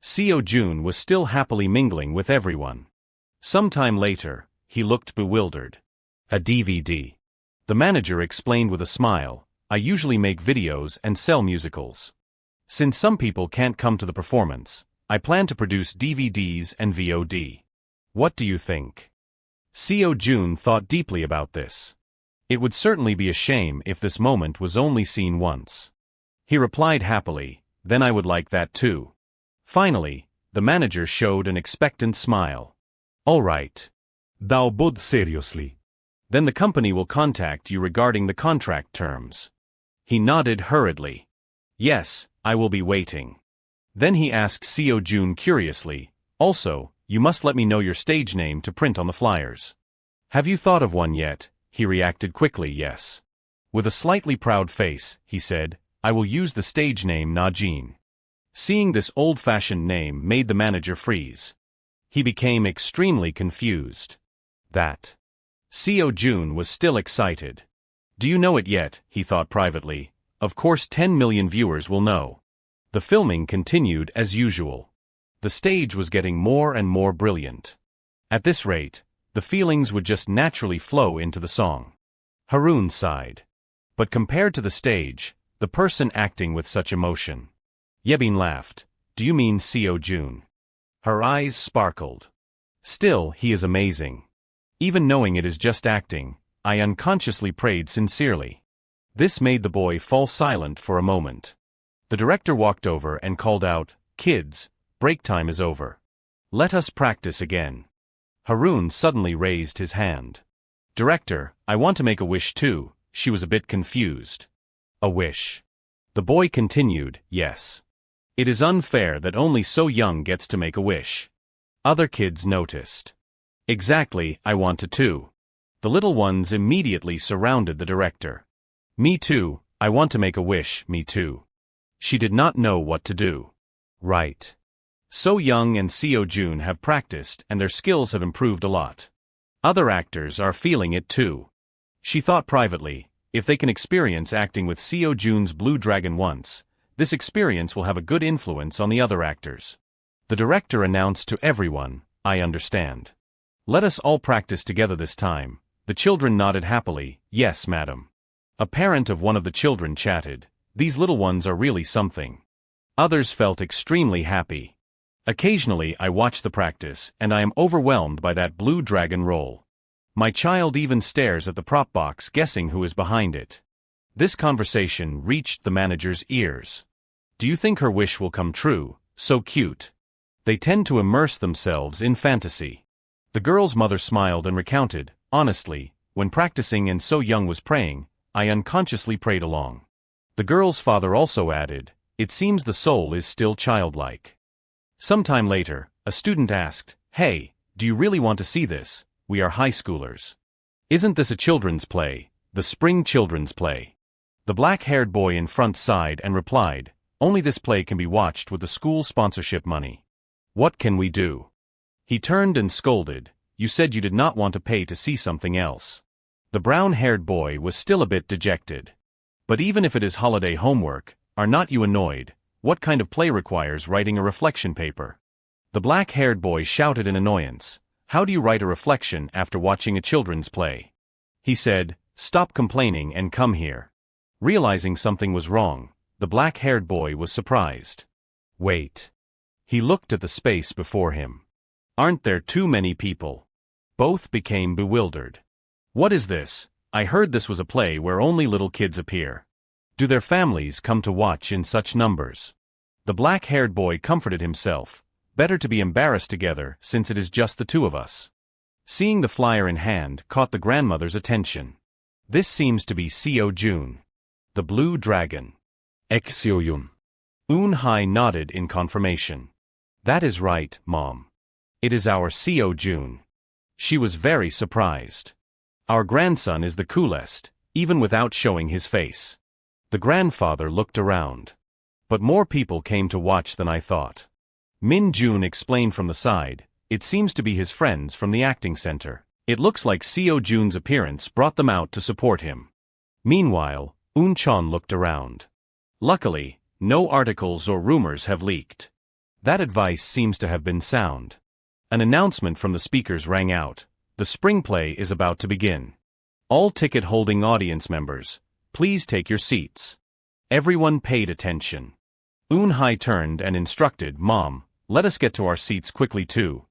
Seo Jun was still happily mingling with everyone. Sometime later, he looked bewildered. A DVD. The manager explained with a smile, I usually make videos and sell musicals. Since some people can't come to the performance, I plan to produce DVDs and VOD. What do you think? Seo Jun thought deeply about this. It would certainly be a shame if this moment was only seen once. He replied happily, then I would like that too. Finally, the manager showed an expectant smile. All right. Thou bod seriously. Then the company will contact you regarding the contract terms. He nodded hurriedly. Yes, I will be waiting. Then he asked Seo Jun curiously, also, you must let me know your stage name to print on the flyers. Have you thought of one yet? He reacted quickly, yes. With a slightly proud face, he said, I will use the stage name Najin. Seeing this old-fashioned name made the manager freeze. He became extremely confused. That. Seo Jun was still excited. Do you know it yet? He thought privately. Of course 10 million viewers will know. The filming continued as usual. The stage was getting more and more brilliant. At this rate, the feelings would just naturally flow into the song. Haroon sighed. But compared to the stage, the person acting with such emotion. Yebin laughed. Do you mean Seo Jun? Her eyes sparkled. Still, he is amazing. Even knowing it is just acting, I unconsciously prayed sincerely. This made the boy fall silent for a moment. The director walked over and called out, Kids, break time is over. Let us practice again. Haroon suddenly raised his hand. Director, I want to make a wish too. She was a bit confused. A wish. The boy continued, yes. It is unfair that only so young gets to make a wish. Other kids noticed. Exactly, I want to too. The little ones immediately surrounded the director. Me too, I want to make a wish, me too. She did not know what to do. Right. So Young and Seo Jun have practiced and their skills have improved a lot. Other actors are feeling it too. She thought privately, if they can experience acting with Seo Jun's Blue Dragon once, this experience will have a good influence on the other actors. The director announced to everyone, I understand. Let us all practice together this time. The children nodded happily, yes, madam. A parent of one of the children chatted, these little ones are really something. Others felt extremely happy. Occasionally I watch the practice and I am overwhelmed by that blue dragon role. My child even stares at the prop box guessing who is behind it. This conversation reached the manager's ears. Do you think her wish will come true? So cute. They tend to immerse themselves in fantasy. The girl's mother smiled and recounted, honestly, when practicing and So Young was praying, I unconsciously prayed along. The girl's father also added, it seems the soul is still childlike. Sometime later, a student asked, hey, do you really want to see this? We are high schoolers. Isn't this a children's play, the spring children's play? The black-haired boy in front sighed and replied, only this play can be watched with the school sponsorship money. What can we do? He turned and scolded, you said you did not want to pay to see something else. The brown-haired boy was still a bit dejected. But even if it is holiday homework, are not you annoyed? What kind of play requires writing a reflection paper? The black-haired boy shouted in annoyance, how do you write a reflection after watching a children's play? He said, stop complaining and come here. Realizing something was wrong, the black-haired boy was surprised. Wait. He looked at the space before him. Aren't there too many people? Both became bewildered. What is this? I heard this was a play where only little kids appear. Do their families come to watch in such numbers? The black-haired boy comforted himself. Better to be embarrassed together since it is just the two of us. Seeing the flyer in hand caught the grandmother's attention. This seems to be Seo Jun. The Blue Dragon. Ek Seo Jun. Eun Hai nodded in confirmation. That is right, Mom. It is our Seo Jun. She was very surprised. Our grandson is the coolest, even without showing his face. The grandfather looked around. But more people came to watch than I thought. Min Jun explained from the side, it seems to be his friends from the acting center. It looks like Seo Jun's appearance brought them out to support him. Meanwhile, Eun Chon looked around. Luckily, no articles or rumors have leaked. That advice seems to have been sound. An announcement from the speakers rang out. The spring play is about to begin. All ticket-holding audience members, please take your seats. Everyone paid attention. Eun Hai turned and instructed, Mom, let us get to our seats quickly too.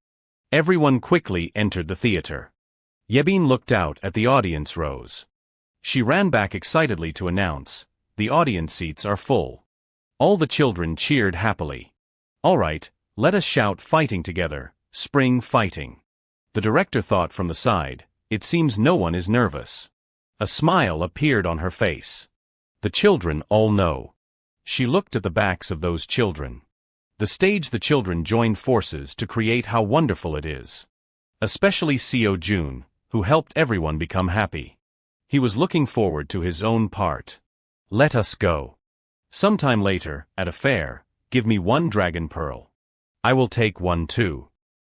Everyone quickly entered the theater. Yebin looked out at the audience rows. She ran back excitedly to announce, the audience seats are full. All the children cheered happily. All right, let us shout fighting together, spring fighting. The director thought from the side, it seems no one is nervous. A smile appeared on her face. The children all know. She looked at the backs of those children. The stage the children joined forces to create how wonderful it is. Especially Seo Jun, who helped everyone become happy. He was looking forward to his own part. Let us go. Sometime later, at a fair, give me 1 dragon pearl. I will take 1 too.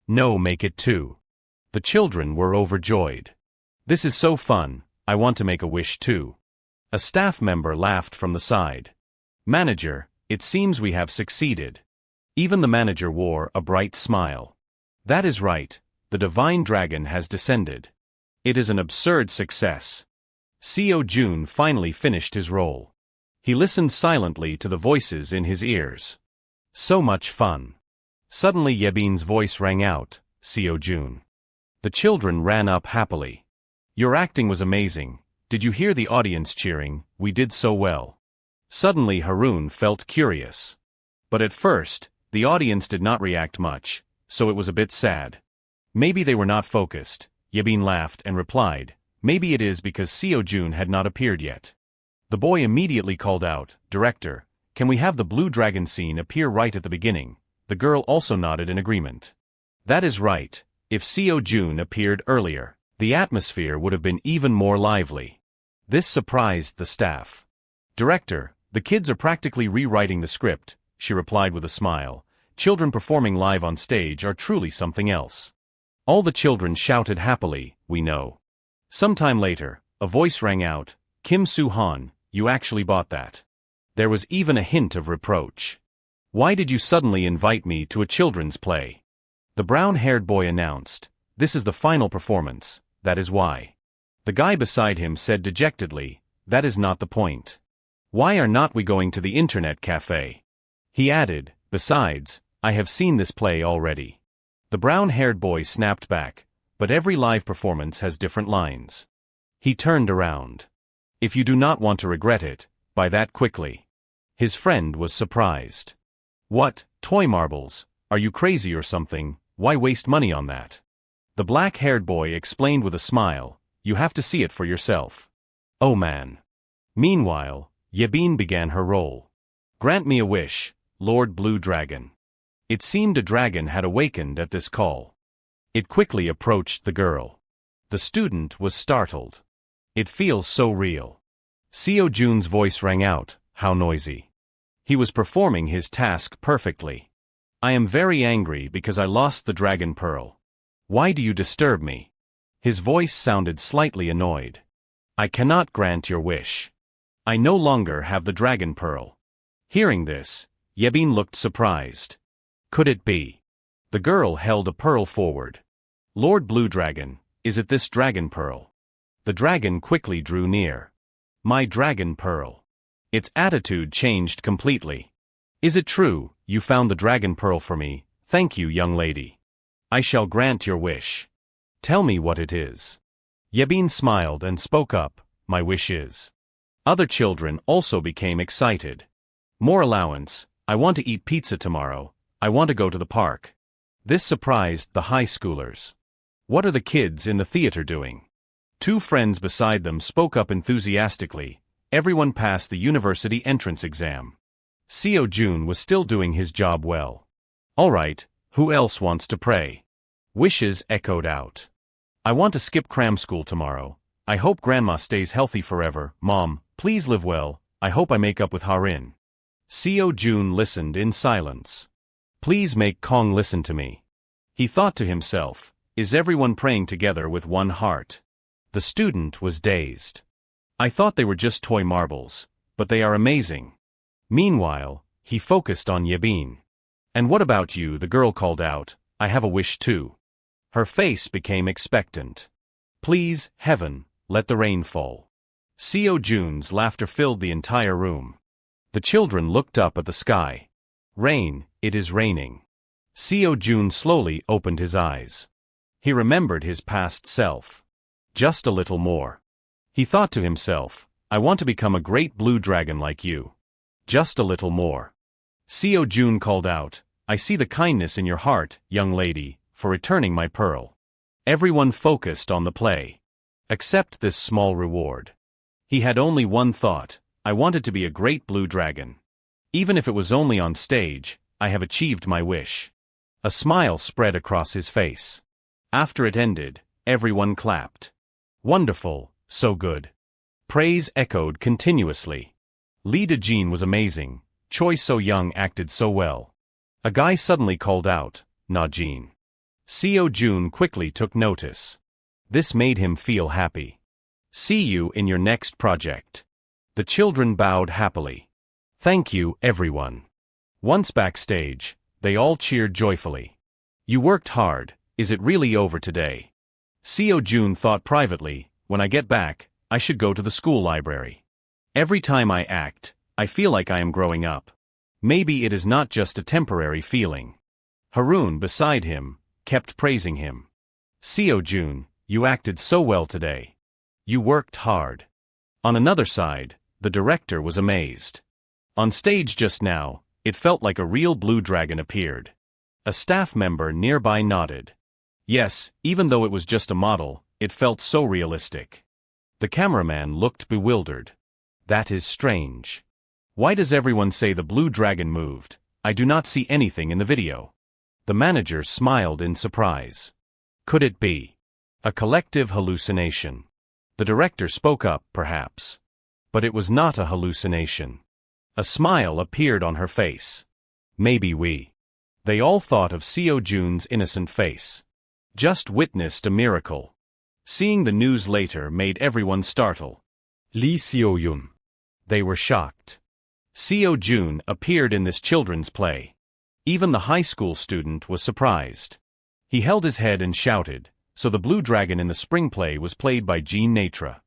No, make it 2. The children were overjoyed. This is so fun, I want to make a wish too. A staff member laughed from the side. Manager, it seems we have succeeded. Even the manager wore a bright smile. That is right, the divine dragon has descended. It is an absurd success. Seo Jun finally finished his role. He listened silently to the voices in his ears. So much fun. Suddenly Yebin's voice rang out, Seo Jun. The children ran up happily. Your acting was amazing. Did you hear the audience cheering? We did so well. Suddenly Harun felt curious. But at first, the audience did not react much, so it was a bit sad. Maybe they were not focused. Yebin laughed and replied, maybe it is because Seo Jun had not appeared yet. The boy immediately called out, Director, can we have the blue dragon scene appear right at the beginning? The girl also nodded in agreement. That is right. If Seo Jun appeared earlier, the atmosphere would have been even more lively. This surprised the staff. Director, the kids are practically rewriting the script, she replied with a smile. Children performing live on stage are truly something else. All the children shouted happily, we know. Sometime later, a voice rang out, Kim Soo-han, you actually bought that. There was even a hint of reproach. Why did you suddenly invite me to a children's play? The brown-haired boy announced, this is the final performance, that is why. The guy beside him said dejectedly, that is not the point. Why are not we going to the internet cafe? He added, besides, I have seen this play already. The brown-haired boy snapped back, but every live performance has different lines. He turned around. If you do not want to regret it, buy that quickly. His friend was surprised. What, toy marbles, are you crazy or something? Why waste money on that? The black-haired boy explained with a smile, you have to see it for yourself. Oh man. Meanwhile, Yebin began her role. Grant me a wish, Lord Blue Dragon. It seemed a dragon had awakened at this call. It quickly approached the girl. The student was startled. It feels so real. Seo Jun's voice rang out, how noisy. He was performing his task perfectly. I am very angry because I lost the dragon pearl. Why do you disturb me? His voice sounded slightly annoyed. I cannot grant your wish. I no longer have the dragon pearl. Hearing this, Yebin looked surprised. Could it be? The girl held a pearl forward. Lord Blue Dragon, is it this dragon pearl? The dragon quickly drew near. My dragon pearl. Its attitude changed completely. Is it true, you found the dragon pearl for me? Thank you, young lady. I shall grant your wish. Tell me what it is. Yebin smiled and spoke up, my wish is. Other children also became excited. More allowance, I want to eat pizza tomorrow, I want to go to the park. This surprised the high schoolers. What are the kids in the theater doing? 2 friends beside them spoke up enthusiastically, everyone passed the university entrance exam. Seo Jun was still doing his job well. All right, who else wants to pray? Wishes echoed out. I want to skip cram school tomorrow. I hope grandma stays healthy forever. Mom, please live well. I hope I make up with Harin. Seo Jun listened in silence. Please make Kong listen to me. He thought to himself, is everyone praying together with one heart? The student was dazed. I thought they were just toy marbles, but they are amazing. Meanwhile, he focused on Yebin. And what about you? The girl called out, I have a wish too. Her face became expectant. Please, heaven, let the rain fall. Seo Jun's laughter filled the entire room. The children looked up at the sky. Rain, it is raining. Seo Jun slowly opened his eyes. He remembered his past self. Just a little more. He thought to himself, I want to become a great blue dragon like you. Just a little more. Seo Jun called out, "I see the kindness in your heart, young lady, for returning my pearl." Everyone focused on the play. Accept this small reward. He had only one thought: I wanted to be a great blue dragon. Even if it was only on stage, I have achieved my wish. A smile spread across his face. After it ended, everyone clapped. Wonderful, so good. Praise echoed continuously. Lee De-jin was amazing. Choi So-young acted so well. A guy suddenly called out, "Na-jin." Seo Jun quickly took notice. This made him feel happy. "See you in your next project." The children bowed happily. "Thank you, everyone." Once backstage, they all cheered joyfully. "You worked hard. Is it really over today?" Seo Jun thought privately, "When I get back, I should go to the school library. Every time I act, I feel like I am growing up. Maybe it is not just a temporary feeling." Haroon, beside him, kept praising him. "Seo Jun, you acted so well today. You worked hard." On another side, the director was amazed. On stage just now, it felt like a real blue dragon appeared. A staff member nearby nodded. Yes, even though it was just a model, it felt so realistic. The cameraman looked bewildered. "That is strange. Why does everyone say the blue dragon moved? I do not see anything in the video." The manager smiled in surprise. Could it be a collective hallucination? The director spoke up, perhaps. But it was not a hallucination. A smile appeared on her face. "Maybe we." They all thought of Seo Jun's innocent face. Just witnessed a miracle. Seeing the news later made everyone startle. Lee Seo-yun. They were shocked. Seo Jun appeared in this children's play. Even the high school student was surprised. He held his head and shouted, so the blue dragon in the spring play was played by Jean Natra.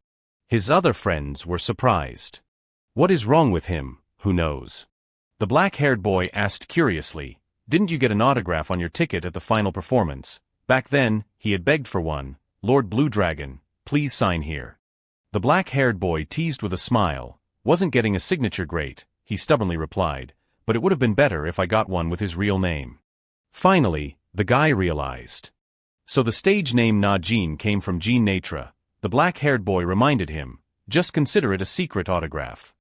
His other friends were surprised. What is wrong with him, who knows? The black-haired boy asked curiously, "Didn't you get an autograph on your ticket at the final performance?" Back then, he had begged for one. "Lord Blue Dragon, please sign here." The black-haired boy teased with a smile. "Wasn't getting a signature great," he stubbornly replied, "but it would have been better if I got one with his real name." Finally, the guy realized. So the stage name Na-jin came from Jean Natra. The black-haired boy reminded him, "Just consider it a secret autograph.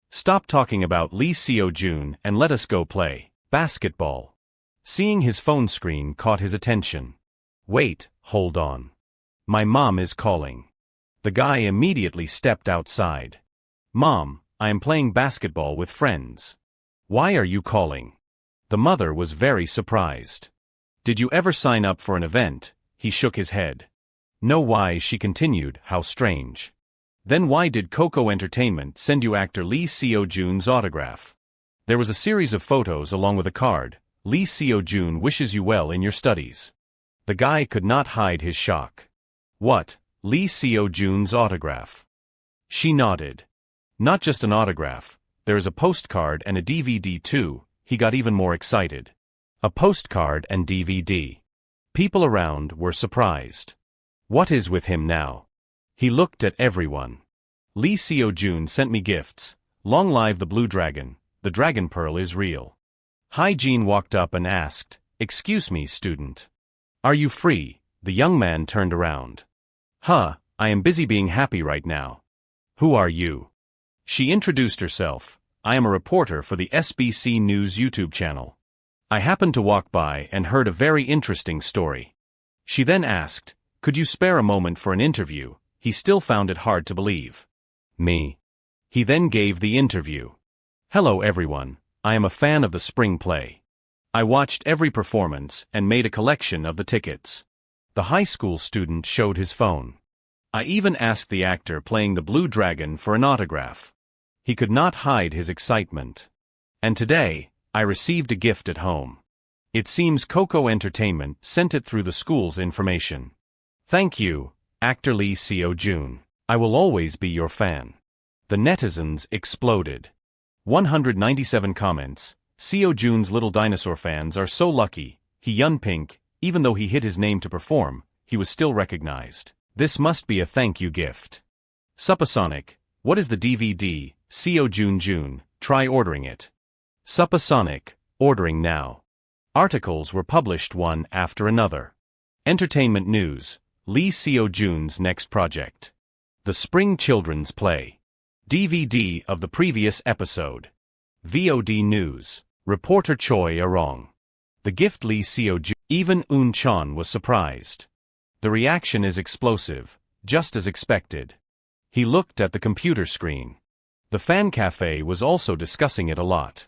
Stop talking about Lee Seo Jun and let us go play basketball." Seeing his phone screen caught his attention. "Wait, hold on. My mom is calling." The guy immediately stepped outside. "Mom, I am playing basketball with friends. Why are you calling?" The mother was very surprised. "Did you ever sign up for an event?" He shook his head. "No. Why?" She continued, "How strange. Then why did Coco Entertainment send you actor Lee Seo Jun's autograph?" There was a series of photos along with a card. "Lee Seo Jun wishes you well in your studies." The guy could not hide his shock. "What? Lee Seo Jun's autograph?" She nodded. "Not just an autograph, there is a postcard and a DVD too." He got even more excited. A postcard and DVD. People around were surprised. What is with him now? He looked at everyone. "Lee Seo Jun sent me gifts. Long live the Blue Dragon. The Dragon Pearl is real." Jean walked up and asked, "Excuse me, student. Are you free?" The young man turned around. I am busy being happy right now." "Who are you?" She introduced herself. "I am a reporter for the SBC News YouTube channel. I happened to walk by and heard a very interesting story." She then asked, "Could you spare a moment for an interview?" He still found it hard to believe. "Me?" He then gave the interview. "Hello everyone, I am a fan of the spring play. I watched every performance and made a collection of the tickets." The high school student showed his phone. "I even asked the actor playing the Blue Dragon for an autograph." He could not hide his excitement. "And today, I received a gift at home. It seems Coco Entertainment sent it through the school's information. Thank you, actor Lee Seo Jun. I will always be your fan." The netizens exploded. 197 comments. "Seo Jun's little dinosaur fans are so lucky. He Yun Pink, even though he hid his name to perform, he was still recognized. This must be a thank you gift." Supasonic, "What is the DVD? Seo Jun, try ordering it." Supasonic, Ordering now. Articles were published one after another. Entertainment news, Lee Seo-jun's next project. The Spring Children's Play. DVD of the previous episode. VOD news, reporter Choi Arong. The gift Lee Seo-jun. Even Eun-chan was surprised. The reaction is explosive, just as expected. He looked at the computer screen. The fan cafe was also discussing it a lot.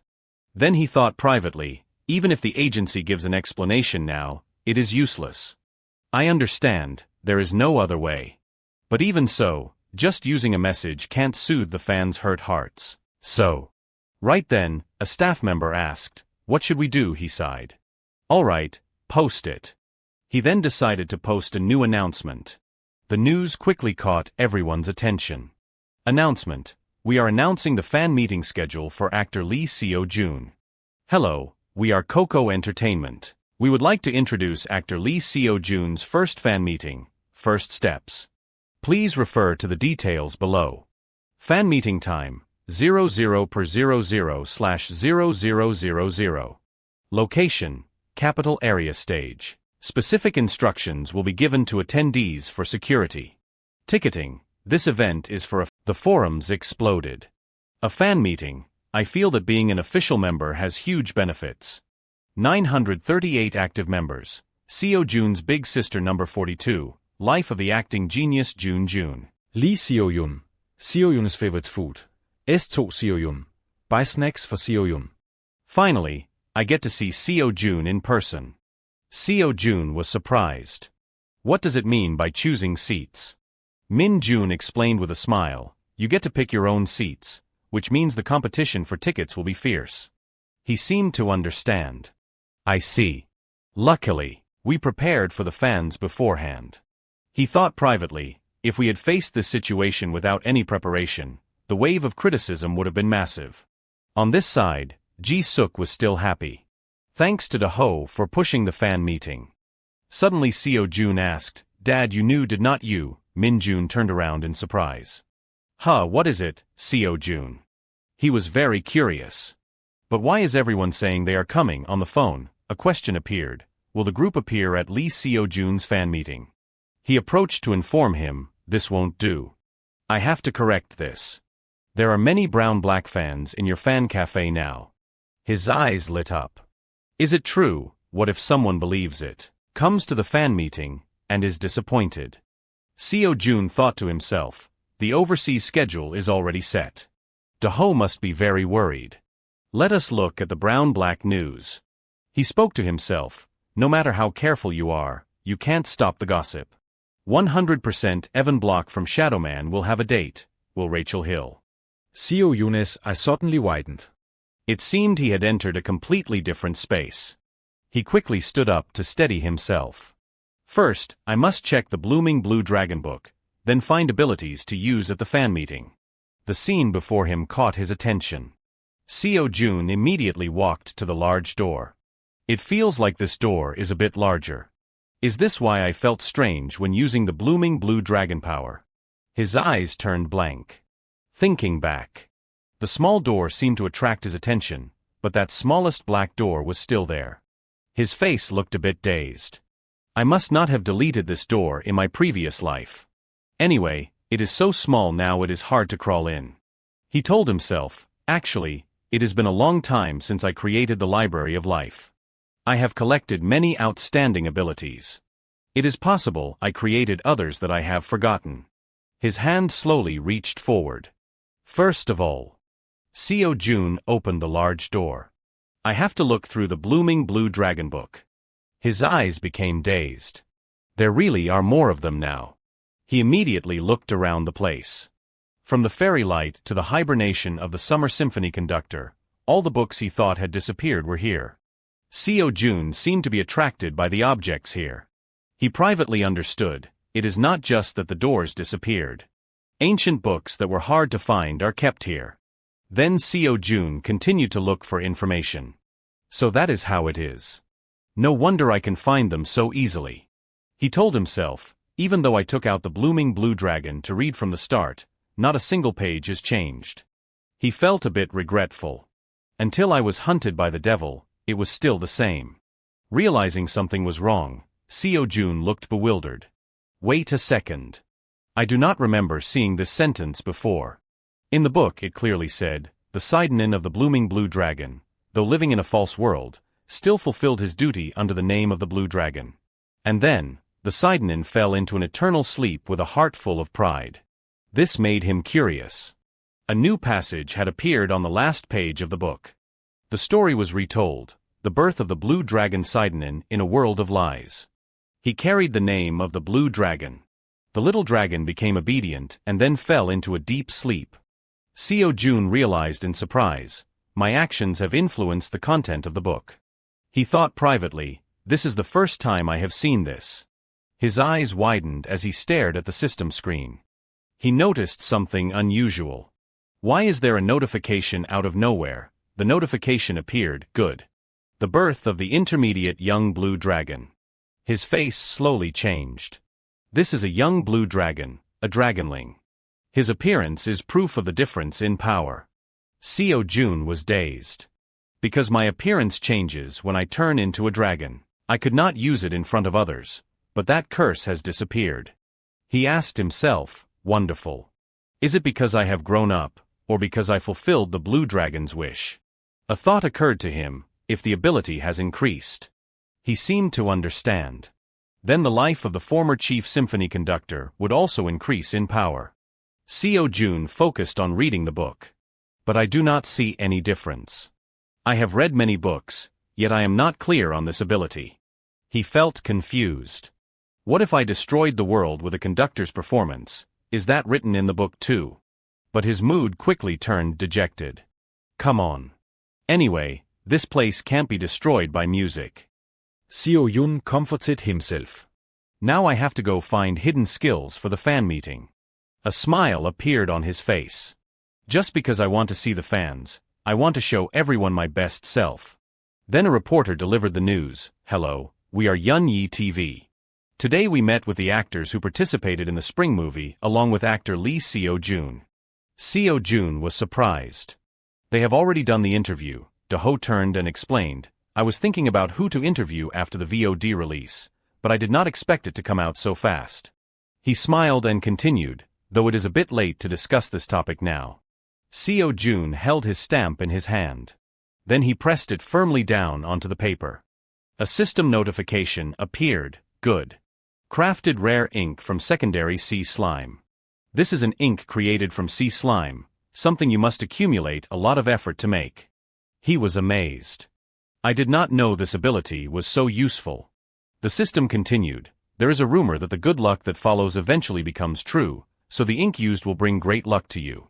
Then he thought privately, even if the agency gives an explanation now, it is useless. I understand, there is no other way. But even so, just using a message can't soothe the fans' hurt hearts. So. Right then, a staff member asked, "What should we do?" He sighed. "All right, post it." He then decided to post a new announcement. The news quickly caught everyone's attention. Announcement: we are announcing the fan meeting schedule for actor Lee Seo-jun. Hello, we are Coco Entertainment. We would like to introduce actor Lee Seo-jun's first fan meeting, First Steps. Please refer to the details below. Fan meeting time, 00/00/0000. Location, Capital Area Stage. Specific instructions will be given to attendees for security. Ticketing, this event is for the forums exploded. A fan meeting, I feel that being an official member has huge benefits. 938 active members. Seo-jun's big sister number 42, Life of the Acting Genius Jun. Lee Seo-jun. Seo-jun's favorite food. S2 Seo-jun. Buy snacks for Seo-jun. Finally, I get to see Seo-jun in person. Seo-jun was surprised. What does it mean by choosing seats? Min-jun explained with a smile, you get to pick your own seats, which means the competition for tickets will be fierce. He seemed to understand. I see. Luckily, we prepared for the fans beforehand. He thought privately, if we had faced this situation without any preparation, the wave of criticism would have been massive. On this side, Ji-suk was still happy. Thanks to Do-ho for pushing the fan meeting. Suddenly Seo-jun asked, "Dad, you knew, did not you?" Min-jun turned around in surprise. "Huh, what is it, Seo-jun?" He was very curious. "But why is everyone saying they are coming on the phone?" A question appeared. Will the group appear at Lee Seo-jun's fan meeting? He approached to inform him, "This won't do. I have to correct this. There are many brown-black fans in your fan cafe now." His eyes lit up. Is it true? What if someone believes it, comes to the fan meeting, and is disappointed? Seo-jun thought to himself, the overseas schedule is already set. Do-ho must be very worried. Let us look at the brown-black news. He spoke to himself, no matter how careful you are, you can't stop the gossip. 100% Evan Block from Shadowman will have a date, will Rachel Hill. Seo-jun's eyes suddenly widened. It seemed he had entered a completely different space. He quickly stood up to steady himself. First, I must check the Blooming Blue Dragon book, then find abilities to use at the fan meeting. The scene before him caught his attention. Seo-jun immediately walked to the large door. It feels like this door is a bit larger. Is this why I felt strange when using the Blooming Blue Dragon power? His eyes turned blank. Thinking back. The small door seemed to attract his attention, but that smallest black door was still there. His face looked a bit dazed. I must not have deleted this door in my previous life. Anyway, it is so small now it is hard to crawl in. He told himself, actually, it has been a long time since I created the Library of Life. I have collected many outstanding abilities. It is possible I created others that I have forgotten. His hand slowly reached forward. First of all, Seo-jun opened the large door. I have to look through the Blooming Blue Dragon book. His eyes became dazed. There really are more of them now. He immediately looked around the place. From the fairy light to the hibernation of the Summer Symphony conductor, all the books he thought had disappeared were here. Seo-jun seemed to be attracted by the objects here. He privately understood, it is not just that the doors disappeared. Ancient books that were hard to find are kept here. Then Seo-jun continued to look for information. So that is how it is. No wonder I can find them so easily. He told himself, even though I took out the Blooming Blue Dragon to read from the start, not a single page has changed. He felt a bit regretful. Until I was hunted by the devil, it was still the same. Realizing something was wrong, Seo-jun looked bewildered. Wait a second. I do not remember seeing this sentence before. In the book it clearly said, the Seidanin of the blooming blue dragon, though living in a false world, still fulfilled his duty under the name of the blue dragon. And then, the Seidanin fell into an eternal sleep with a heart full of pride. This made him curious. A new passage had appeared on the last page of the book. The story was retold, the birth of the blue dragon Seidanin in a world of lies. He carried the name of the blue dragon. The little dragon became obedient and then fell into a deep sleep. Seo-jun realized in surprise, my actions have influenced the content of the book. He thought privately, this is the first time I have seen this. His eyes widened as he stared at the system screen. He noticed something unusual. Why is there a notification out of nowhere? The notification appeared, good. The birth of the intermediate young blue dragon. His face slowly changed. This is a young blue dragon, a dragonling. His appearance is proof of the difference in power. Seo-jun was dazed. Because my appearance changes when I turn into a dragon. I could not use it in front of others, but that curse has disappeared. He asked himself, wonderful. Is it because I have grown up, or because I fulfilled the blue dragon's wish? A thought occurred to him, if the ability has increased. He seemed to understand. Then the life of the former chief symphony conductor would also increase in power. Seo-jun focused on reading the book. But I do not see any difference. I have read many books, yet I am not clear on this ability. He felt confused. What if I destroyed the world with a conductor's performance? Is that written in the book too? But his mood quickly turned dejected. Come on. Anyway, this place can't be destroyed by music. Seo-jun comforted himself. Now I have to go find hidden skills for the fan meeting. A smile appeared on his face. Just because I want to see the fans, I want to show everyone my best self. Then a reporter delivered the news. Hello, we are Yunyi TV. Today we met with the actors who participated in the spring movie along with actor Lee Seo-jun. Seo-jun was surprised. They have already done the interview. Do-ho turned and explained, I was thinking about who to interview after the VOD release, but I did not expect it to come out so fast. He smiled and continued, though it is a bit late to discuss this topic now. Seo-jun held his stamp in his hand. Then he pressed it firmly down onto the paper. A system notification appeared, good. Crafted rare ink from secondary sea slime. This is an ink created from sea slime, something you must accumulate a lot of effort to make. He was amazed. I did not know this ability was so useful. The system continued, there is a rumor that the good luck that follows eventually becomes true, so the ink used will bring great luck to you.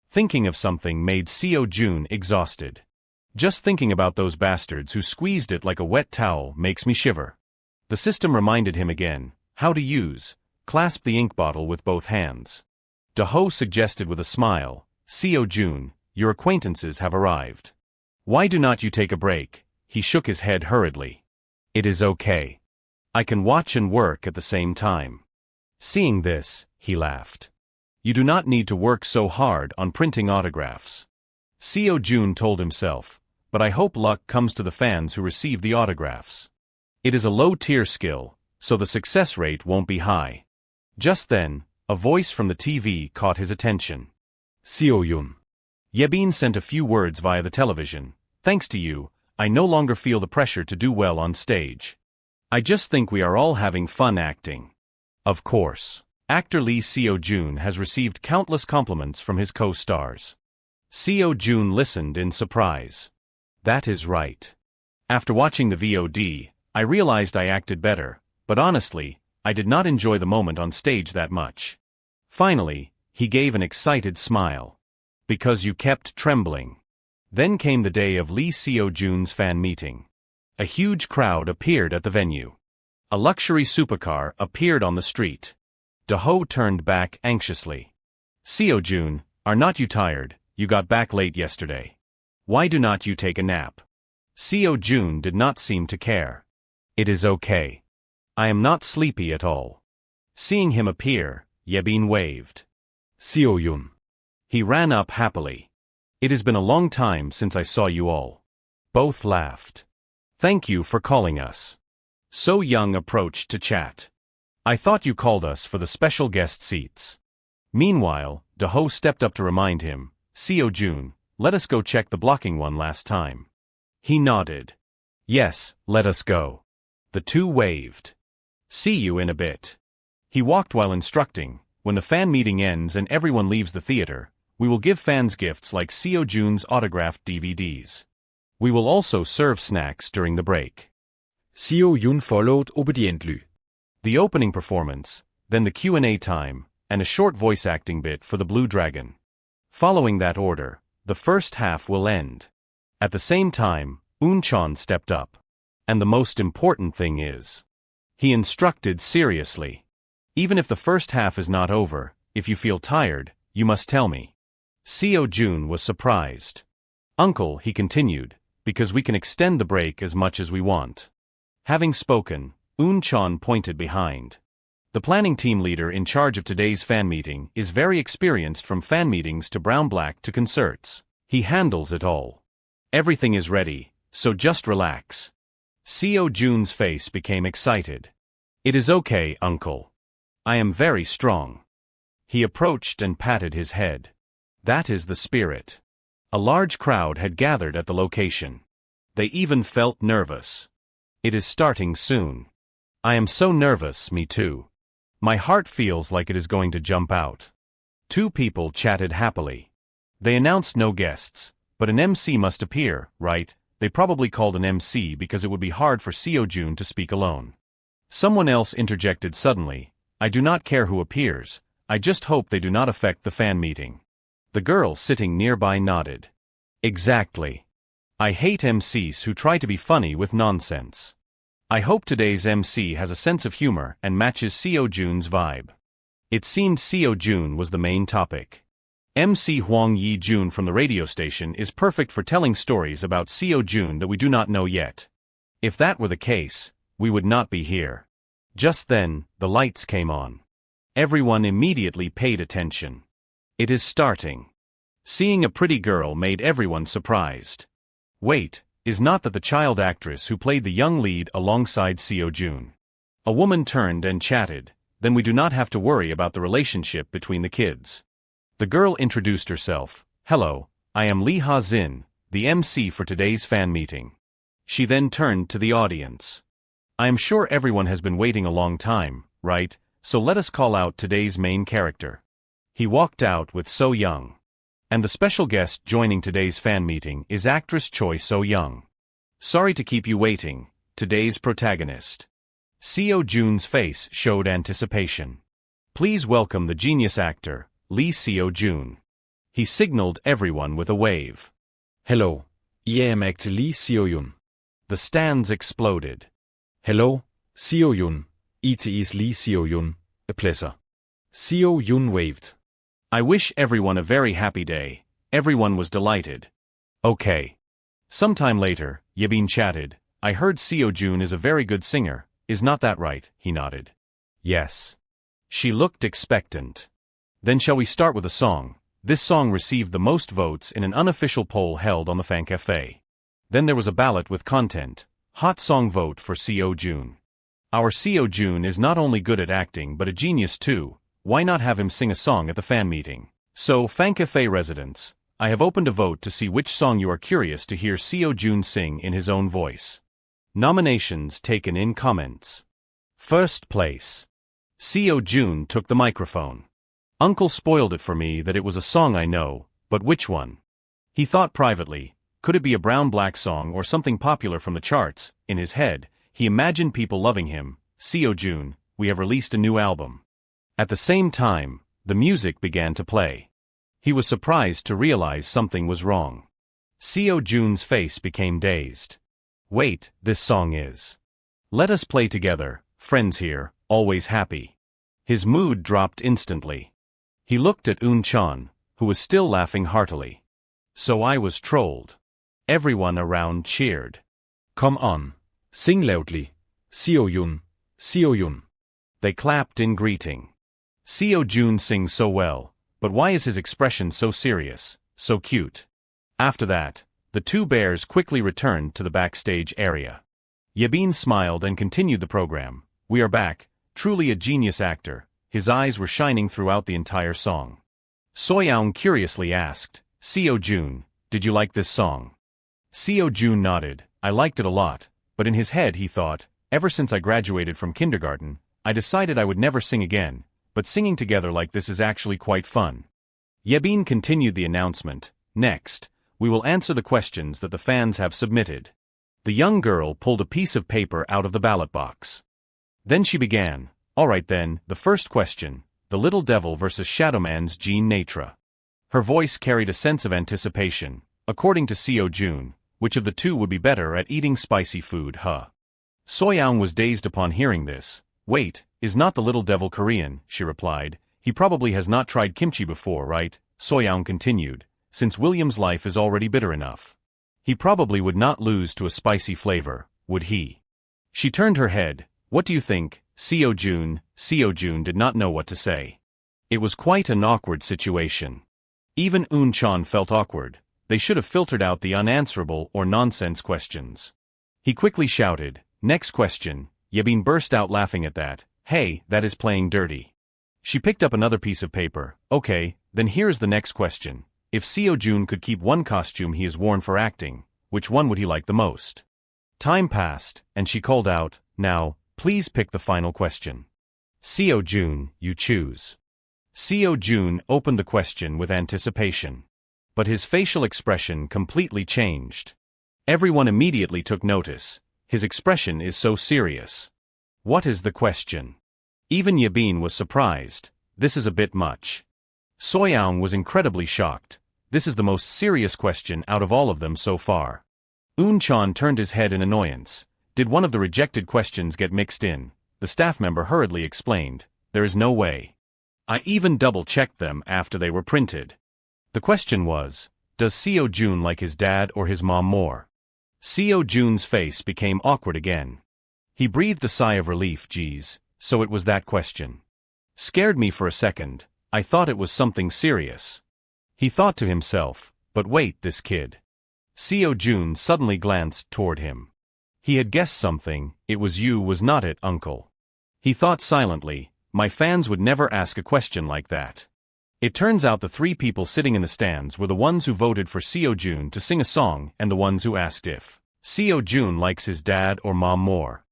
Thinking of something made Seo-jun exhausted. Just thinking about those bastards who squeezed it like a wet towel makes me shiver. The system reminded him again, how to use, clasp the ink bottle with both hands. Do-ho suggested with a smile, Seo-jun, your acquaintances have arrived. Why do not you take a break? He shook his head hurriedly. It is okay. I can watch and work at the same time. Seeing this, he laughed. You do not need to work so hard on printing autographs. Seo-jun told himself, but I hope luck comes to the fans who receive the autographs. It is a low-tier skill, so the success rate won't be high. Just then, a voice from the TV caught his attention. Seo-jun. Yebin sent a few words via the television. Thanks to you, I no longer feel the pressure to do well on stage. I just think we are all having fun acting. Of course. Actor Lee Seo-jun has received countless compliments from his co-stars. Seo-jun listened in surprise. That is right. After watching the VOD, I realized I acted better, but honestly, I did not enjoy the moment on stage that much. Finally, he gave an excited smile. Because you kept trembling. Then came the day of Lee Seo-jun's fan meeting. A huge crowd appeared at the venue. A luxury supercar appeared on the street. Do-ho turned back anxiously. Seo-jun, are not you tired? You got back late yesterday. Why do not you take a nap? Seo-jun did not seem to care. It is okay. I am not sleepy at all. Seeing him appear, Yebin waved. Seo-jun. He ran up happily. It has been a long time since I saw you all. Both laughed. Thank you for calling us. So Young approached to chat. I thought you called us for the special guest seats. Meanwhile, Do-ho stepped up to remind him, Seo-jun, let us go check the blocking one last time. He nodded. Yes, let us go. The two waved. See you in a bit. He walked while instructing, when the fan meeting ends and everyone leaves the theater, we will give fans gifts like Seo-jun's autographed DVDs. We will also serve snacks during the break. Seo-jun followed obediently. The opening performance, then the Q&A time, and a short voice acting bit for the Blue Dragon. Following that order, the first half will end. At the same time, Eun-chan stepped up. And the most important thing is, he instructed seriously. Even if the first half is not over, if you feel tired, you must tell me. Seo-jun was surprised. Uncle, he continued, because we can extend the break as much as we want. Having spoken, Eun-chan pointed behind. The planning team leader in charge of today's fan meeting is very experienced, from fan meetings to Brown Black to concerts. He handles it all. Everything is ready, so just relax. Seo-jun's face became excited. It is okay, uncle. I am very strong. He approached and patted his head. That is the spirit. A large crowd had gathered at the location. They even felt nervous. It is starting soon. I am so nervous, me too. My heart feels like it is going to jump out. Two people chatted happily. They announced no guests, but an MC must appear, right? They probably called an MC because it would be hard for Seo-jun to speak alone. Someone else interjected suddenly, I do not care who appears, I just hope they do not affect the fan meeting. The girl sitting nearby nodded. Exactly. I hate MCs who try to be funny with nonsense. I hope today's MC has a sense of humor and matches Seo-jun's vibe. It seemed Seo-jun was the main topic. MC Hwang Yi-jun from the radio station is perfect for telling stories about Seo-jun that we do not know yet. If that were the case, we would not be here. Just then, the lights came on. Everyone immediately paid attention. It is starting. Seeing a pretty girl made everyone surprised. Wait, is not that the child actress who played the young lead alongside Seo-jun? A woman turned and chatted, then we do not have to worry about the relationship between the kids. The girl introduced herself. Hello, I am Lee Ha-jin, the MC for today's fan meeting. She then turned to the audience. I am sure everyone has been waiting a long time, right? So let us call out today's main character. He walked out with So Young. And the special guest joining today's fan meeting is actress Choi So-young. Sorry to keep you waiting, today's protagonist. Seo-jun's face showed anticipation. Please welcome the genius actor, Lee Seo-jun. He signaled everyone with a wave. Hello, I am actor Lee Seo-jun. The stands exploded. Hello, Seo-jun. It is Lee Seo-jun. A pleasure. Seo-jun waved. I wish everyone a very happy day. Everyone was delighted. Okay. Sometime later, Yebin chatted. I heard Seo-jun is a very good singer. Is not that right? He nodded. Yes. She looked expectant. Then shall we start with a song? This song received the most votes in an unofficial poll held on the fan cafe. Then there was a ballot with content. Hot song vote for Seo-jun. Our Seo-jun is not only good at acting but a genius too. Why not have him sing a song at the fan meeting? So, fan cafe residents, I have opened a vote to see which song you are curious to hear Seo-jun sing in his own voice. Nominations taken in comments. First place. Seo-jun took the microphone. Uncle spoiled it for me that it was a song I know, but which one? He thought privately, could it be a brown-black song or something popular from the charts? In his head, he imagined people loving him. Seo-jun, we have released a new album. At the same time, the music began to play. He was surprised to realize something was wrong. Seo-jun's face became dazed. Wait, this song is. Let us play together, friends here, always happy. His mood dropped instantly. He looked at Eun-chan, who was still laughing heartily. So I was trolled. Everyone around cheered. Come on, sing loudly. Seo-jun, Seo-jun. They clapped in greeting. Seo-jun sings so well, but why is his expression so serious, so cute? After that, the two bears quickly returned to the backstage area. Yebin smiled and continued the program. We are back, truly a genius actor. His eyes were shining throughout the entire song. Soyoung curiously asked, Seo Jun, did you like this song? Seo Jun nodded. I liked it a lot, but in his head he thought, ever since I graduated from kindergarten, I decided I would never sing again, but singing together like this is actually quite fun. Yebin continued the announcement. Next, we will answer the questions that the fans have submitted. The young girl pulled a piece of paper out of the ballot box. Then she began, alright then, the first question, the little devil versus Shadowman's Jean Natra. Her voice carried a sense of anticipation. According to Seo Jun, which of the two would be better at eating spicy food, huh? Soyoung was dazed upon hearing this. Wait, is not the little devil Korean, she replied. He probably has not tried kimchi before, right? Soyoung continued, since William's life is already bitter enough. He probably would not lose to a spicy flavor, would he? She turned her head. What do you think, Seo Jun? Seo Jun did not know what to say. It was quite an awkward situation. Even Eun-chan felt awkward. They should have filtered out the unanswerable or nonsense questions. He quickly shouted, next question. Yebin burst out laughing at that. Hey, that is playing dirty. She picked up another piece of paper. Okay, then here's the next question. If Seo Jun could keep one costume he has worn for acting, which one would he like the most? Time passed, and she called out, now, please pick the final question. Seo Jun, you choose. Seo Jun opened the question with anticipation. But his facial expression completely changed. Everyone immediately took notice. His expression is so serious. What is the question? Even Yebin was surprised. This is a bit much. Soyoung was incredibly shocked. This is the most serious question out of all of them so far. Eun-chan turned his head in annoyance. Did one of the rejected questions get mixed in? The staff member hurriedly explained. There is no way. I even double-checked them after they were printed. The question was, does Seo Jun like his dad or his mom more? Seo Jun's face became awkward again. He breathed a sigh of relief. Geez, so it was that question. Scared me for a second. I thought it was something serious. He thought to himself, but wait, this kid. Seo Jun suddenly glanced toward him. He had guessed something. It was you, was not it, uncle? He thought silently, my fans would never ask a question like that. It turns out the three people sitting in the stands were the ones who voted for Seo Jun to sing a song and the ones who asked if Seo Jun likes his dad or mom more.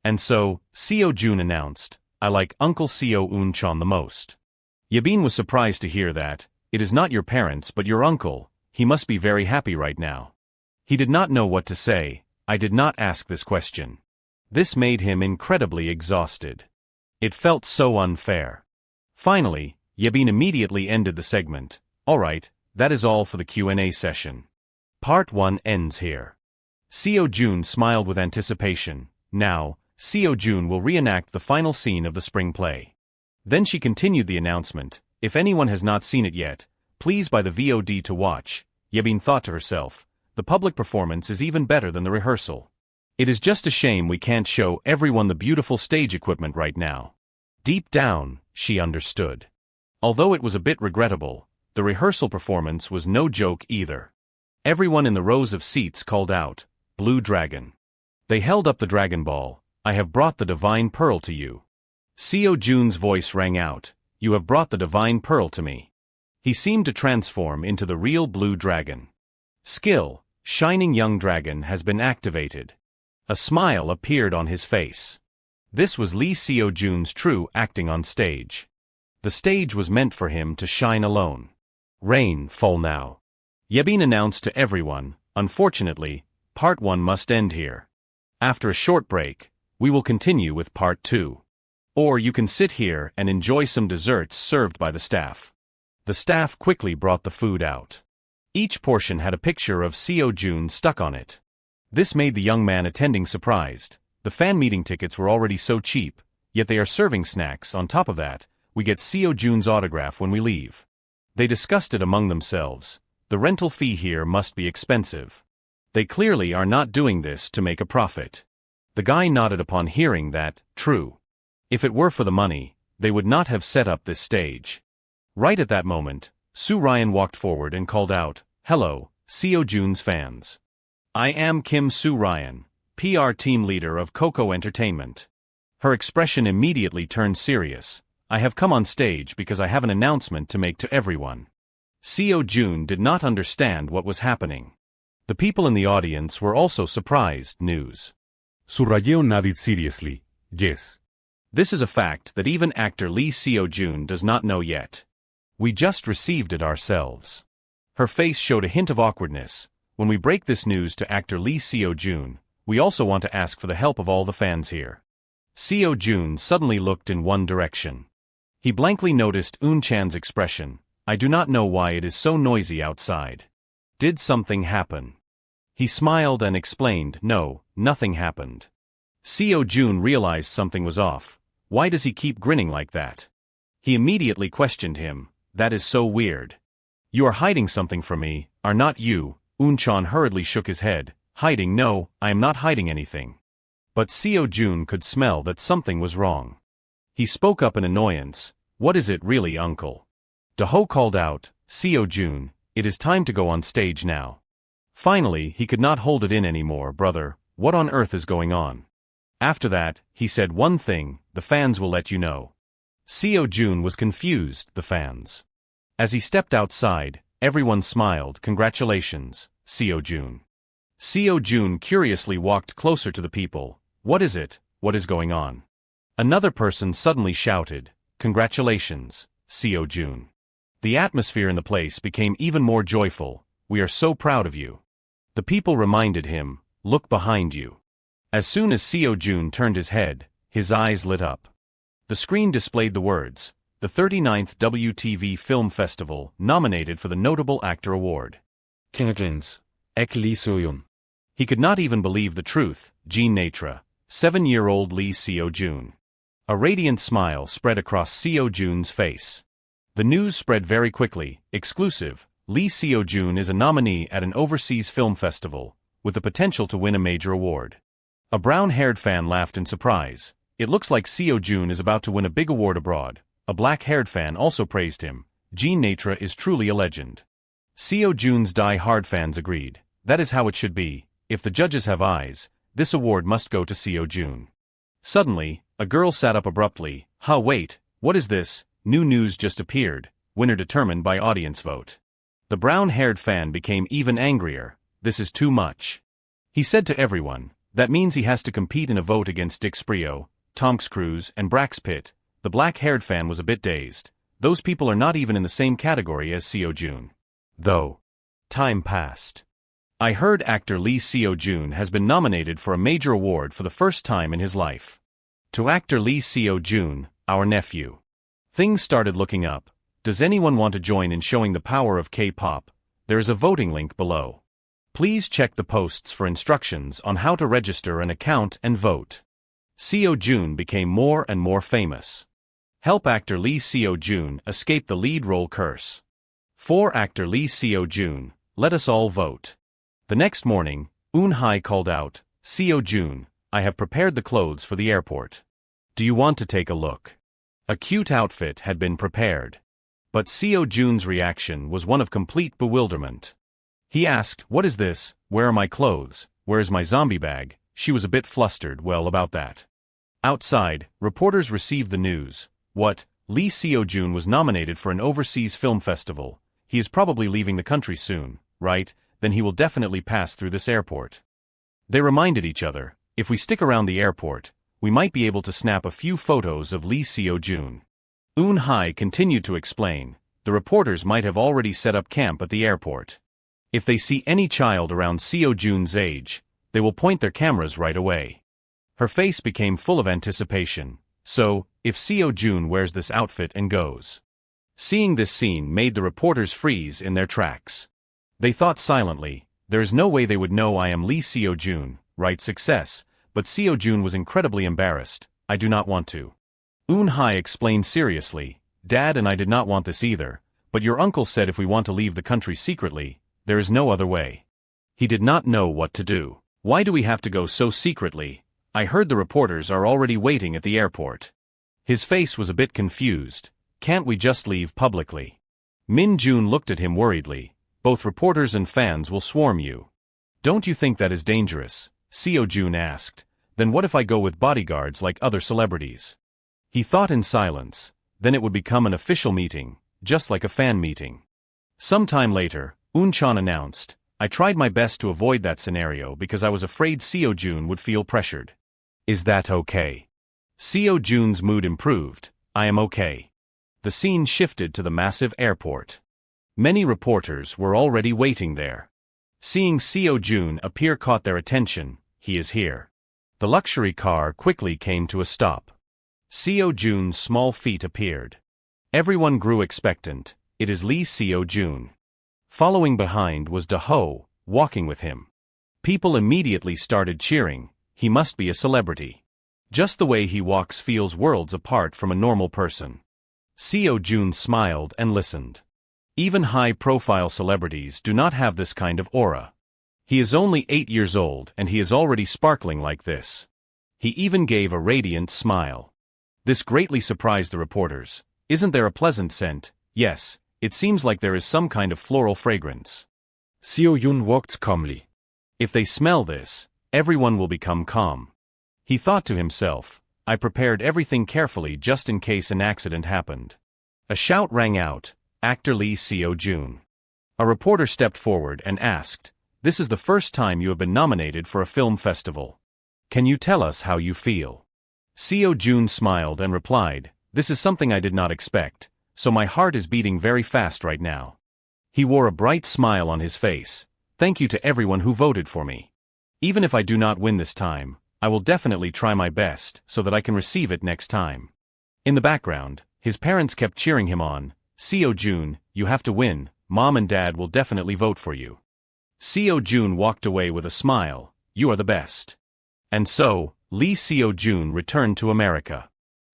And so, Seo Jun announced, I like Uncle Seo Eun-chan the most. Yebin was surprised to hear that. It is not your parents but your uncle. He must be very happy right now. He did not know what to say. I did not ask this question. This made him incredibly exhausted. It felt so unfair. Finally, Yebin immediately ended the segment. Alright, that is all for the Q&A session. Part 1 ends here. Seo Jun smiled with anticipation. Now, Seo Jun will reenact the final scene of the spring play. Then she continued the announcement. If anyone has not seen it yet, please buy the VOD to watch. Yebin thought to herself, the public performance is even better than the rehearsal. It is just a shame we can't show everyone the beautiful stage equipment right now. Deep down, she understood. Although it was a bit regrettable, the rehearsal performance was no joke either. Everyone in the rows of seats called out, Blue Dragon. They held up the Dragon Ball. I have brought the Divine Pearl to you. Seo Jun's voice rang out, you have brought the Divine Pearl to me. He seemed to transform into the real Blue Dragon. Skill, Shining Young Dragon has been activated. A smile appeared on his face. This was Lee Seo Jun's true acting on stage. The stage was meant for him to shine alone. Rain, fall now. Yebin announced to everyone, unfortunately, Part 1 must end here. After a short break, we will continue with Part 2. Or you can sit here and enjoy some desserts served by the staff. The staff quickly brought the food out. Each portion had a picture of Seo Jun stuck on it. This made the young man attending surprised. The fan meeting tickets were already so cheap, yet they are serving snacks. On top of that, we get Seo Jun's autograph when we leave. They discussed it among themselves. The rental fee here must be expensive. They clearly are not doing this to make a profit. The guy nodded upon hearing that. True. If it were for the money, they would not have set up this stage. Right at that moment, Soo Ryan walked forward and called out, Hello, Seo Jun's fans. I am Kim Soo Ryan. PR team leader of Coco Entertainment. Her expression immediately turned serious. I have come on stage because I have an announcement to make to everyone. Seo Jun did not understand what was happening. The people in the audience were also surprised. News. Surrayeo nodded seriously. Yes. This is a fact that even actor Lee Seo Jun does not know yet. We just received it ourselves. Her face showed a hint of awkwardness. When we break this news to actor Lee Seo Jun, we also want to ask for the help of all the fans here. Seo Jun suddenly looked in one direction. He blankly noticed Eun-chan's expression. I do not know why it is so noisy outside. Did something happen? He smiled and explained, no, nothing happened. Seo Jun realized something was off. Why does he keep grinning like that? He immediately questioned him. That is so weird. You are hiding something from me, are not you? Eun-chan hurriedly shook his head. Hiding? No, I am not hiding anything. But Seo Jun could smell that something was wrong. He spoke up in annoyance. What is it really, uncle? Do-ho called out, Seo Jun, it is time to go on stage now. Finally, he could not hold it in anymore. Brother, what on earth is going on? After that, he said one thing, the fans will let you know. Seo Jun was confused, the fans. As he stepped outside, everyone smiled. Congratulations, Seo Jun. Seo Jun curiously walked closer to the people. What is it? What is going on? Another person suddenly shouted, Congratulations, Seo Jun. The atmosphere in the place became even more joyful. We are so proud of you. The people reminded him, look behind you. As soon as Seo Jun turned his head, his eyes lit up. The screen displayed the words, the 39th WTV Film Festival, nominated for the Notable Actor Award. Kingaklins. Ek Lee Seo Jun. He could not even believe the truth. Jean Natra, 7-year-old Lee Seo Jun. A radiant smile spread across Seo Jun's face. The news spread very quickly. Exclusive, Lee Seo Jun is a nominee at an overseas film festival, with the potential to win a major award. A brown-haired fan laughed in surprise. It looks like Seo Jun is about to win a big award abroad. A black-haired fan also praised him. Jean Natra is truly a legend. Seo Jun's die-hard fans agreed. That is how it should be. If the judges have eyes, this award must go to Seo Jun. Suddenly, a girl sat up abruptly. Wait, what is this? New news just appeared. Winner determined by audience vote. The brown-haired fan became even angrier. This is too much. He said to everyone, that means he has to compete in a vote against Dick Sprio, Tonks Cruise, and Brax Pitt. The black-haired fan was a bit dazed. Those people are not even in the same category as Seo Jun. Though. Time passed. I heard actor Lee Seo Jun has been nominated for a major award for the first time in his life. To actor Lee Seo Jun, our nephew. Things started looking up. Does anyone want to join in showing the power of K-pop? There is a voting link below. Please check the posts for instructions on how to register an account and vote. Seo Jun became more and more famous. Help actor Lee Seo Jun escape the lead role curse. For actor Lee Seo Jun, let us all vote. The next morning, Eun-hye called out, Seo Jun, I have prepared the clothes for the airport. Do you want to take a look? A cute outfit had been prepared. But Seo Jun's reaction was one of complete bewilderment. He asked, what is this? Where are my clothes? Where is my zombie bag? She was a bit flustered. Well, about that. Outside, reporters received the news. What? Lee Seo Jun was nominated for an overseas film festival. He is probably leaving the country soon, right? Then he will definitely pass through this airport. They reminded each other, if we stick around the airport, we might be able to snap a few photos of Lee Seo Jun. Eun-hye continued to explain, the reporters might have already set up camp at the airport. If they see any child around Seo Jun's age, they will point their cameras right away. Her face became full of anticipation. So, if Seo Jun wears this outfit and goes. Seeing this scene made the reporters freeze in their tracks. They thought silently, there is no way they would know I am Lee Seo Jun, right? Success, but Seo Jun was incredibly embarrassed. I do not want to. Eun-hye explained seriously, Dad and I did not want this either, but your uncle said if we want to leave the country secretly, there is no other way. He did not know what to do. Why do we have to go so secretly? I heard the reporters are already waiting at the airport. His face was a bit confused. Can't we just leave publicly? Min Jun looked at him worriedly. Both reporters and fans will swarm you. Don't you think that is dangerous? Seo Jun asked. Then what if I go with bodyguards like other celebrities? He thought in silence. Then it would become an official meeting, just like a fan meeting. Sometime later, Chan announced, I tried my best to avoid that scenario because I was afraid Seo Jun would feel pressured. Is that okay? Seo Jun's mood improved. I am okay. The scene shifted to the massive airport. Many reporters were already waiting there. Seeing Seo Jun appear caught their attention. He is here. The luxury car quickly came to a stop. Seo Jun's small feet appeared. Everyone grew expectant. It is Seo Jun. Following behind was Do, walking with him. People immediately started cheering. He must be a celebrity. Just the way he walks feels worlds apart from a normal person. Seo Jun smiled and listened. Even high-profile celebrities do not have this kind of aura. He is only 8 years old and he is already sparkling like this. He even gave a radiant smile. This greatly surprised the reporters. Isn't there a pleasant scent? Yes, it seems like there is some kind of floral fragrance. Seo Jun walked calmly. If they smell this, everyone will become calm. He thought to himself, I prepared everything carefully just in case an accident happened. A shout rang out, actor Seo Jun. A reporter stepped forward and asked, this is the first time you have been nominated for a film festival. Can you tell us how you feel? Seo Jun smiled and replied, this is something I did not expect, so my heart is beating very fast right now. He wore a bright smile on his face. Thank you to everyone who voted for me. Even if I do not win this time, I will definitely try my best so that I can receive it next time. In the background, his parents kept cheering him on. Seo Jun, you have to win, Mom and Dad will definitely vote for you. Seo Jun walked away with a smile. You are the best. And so, Seo Jun returned to America.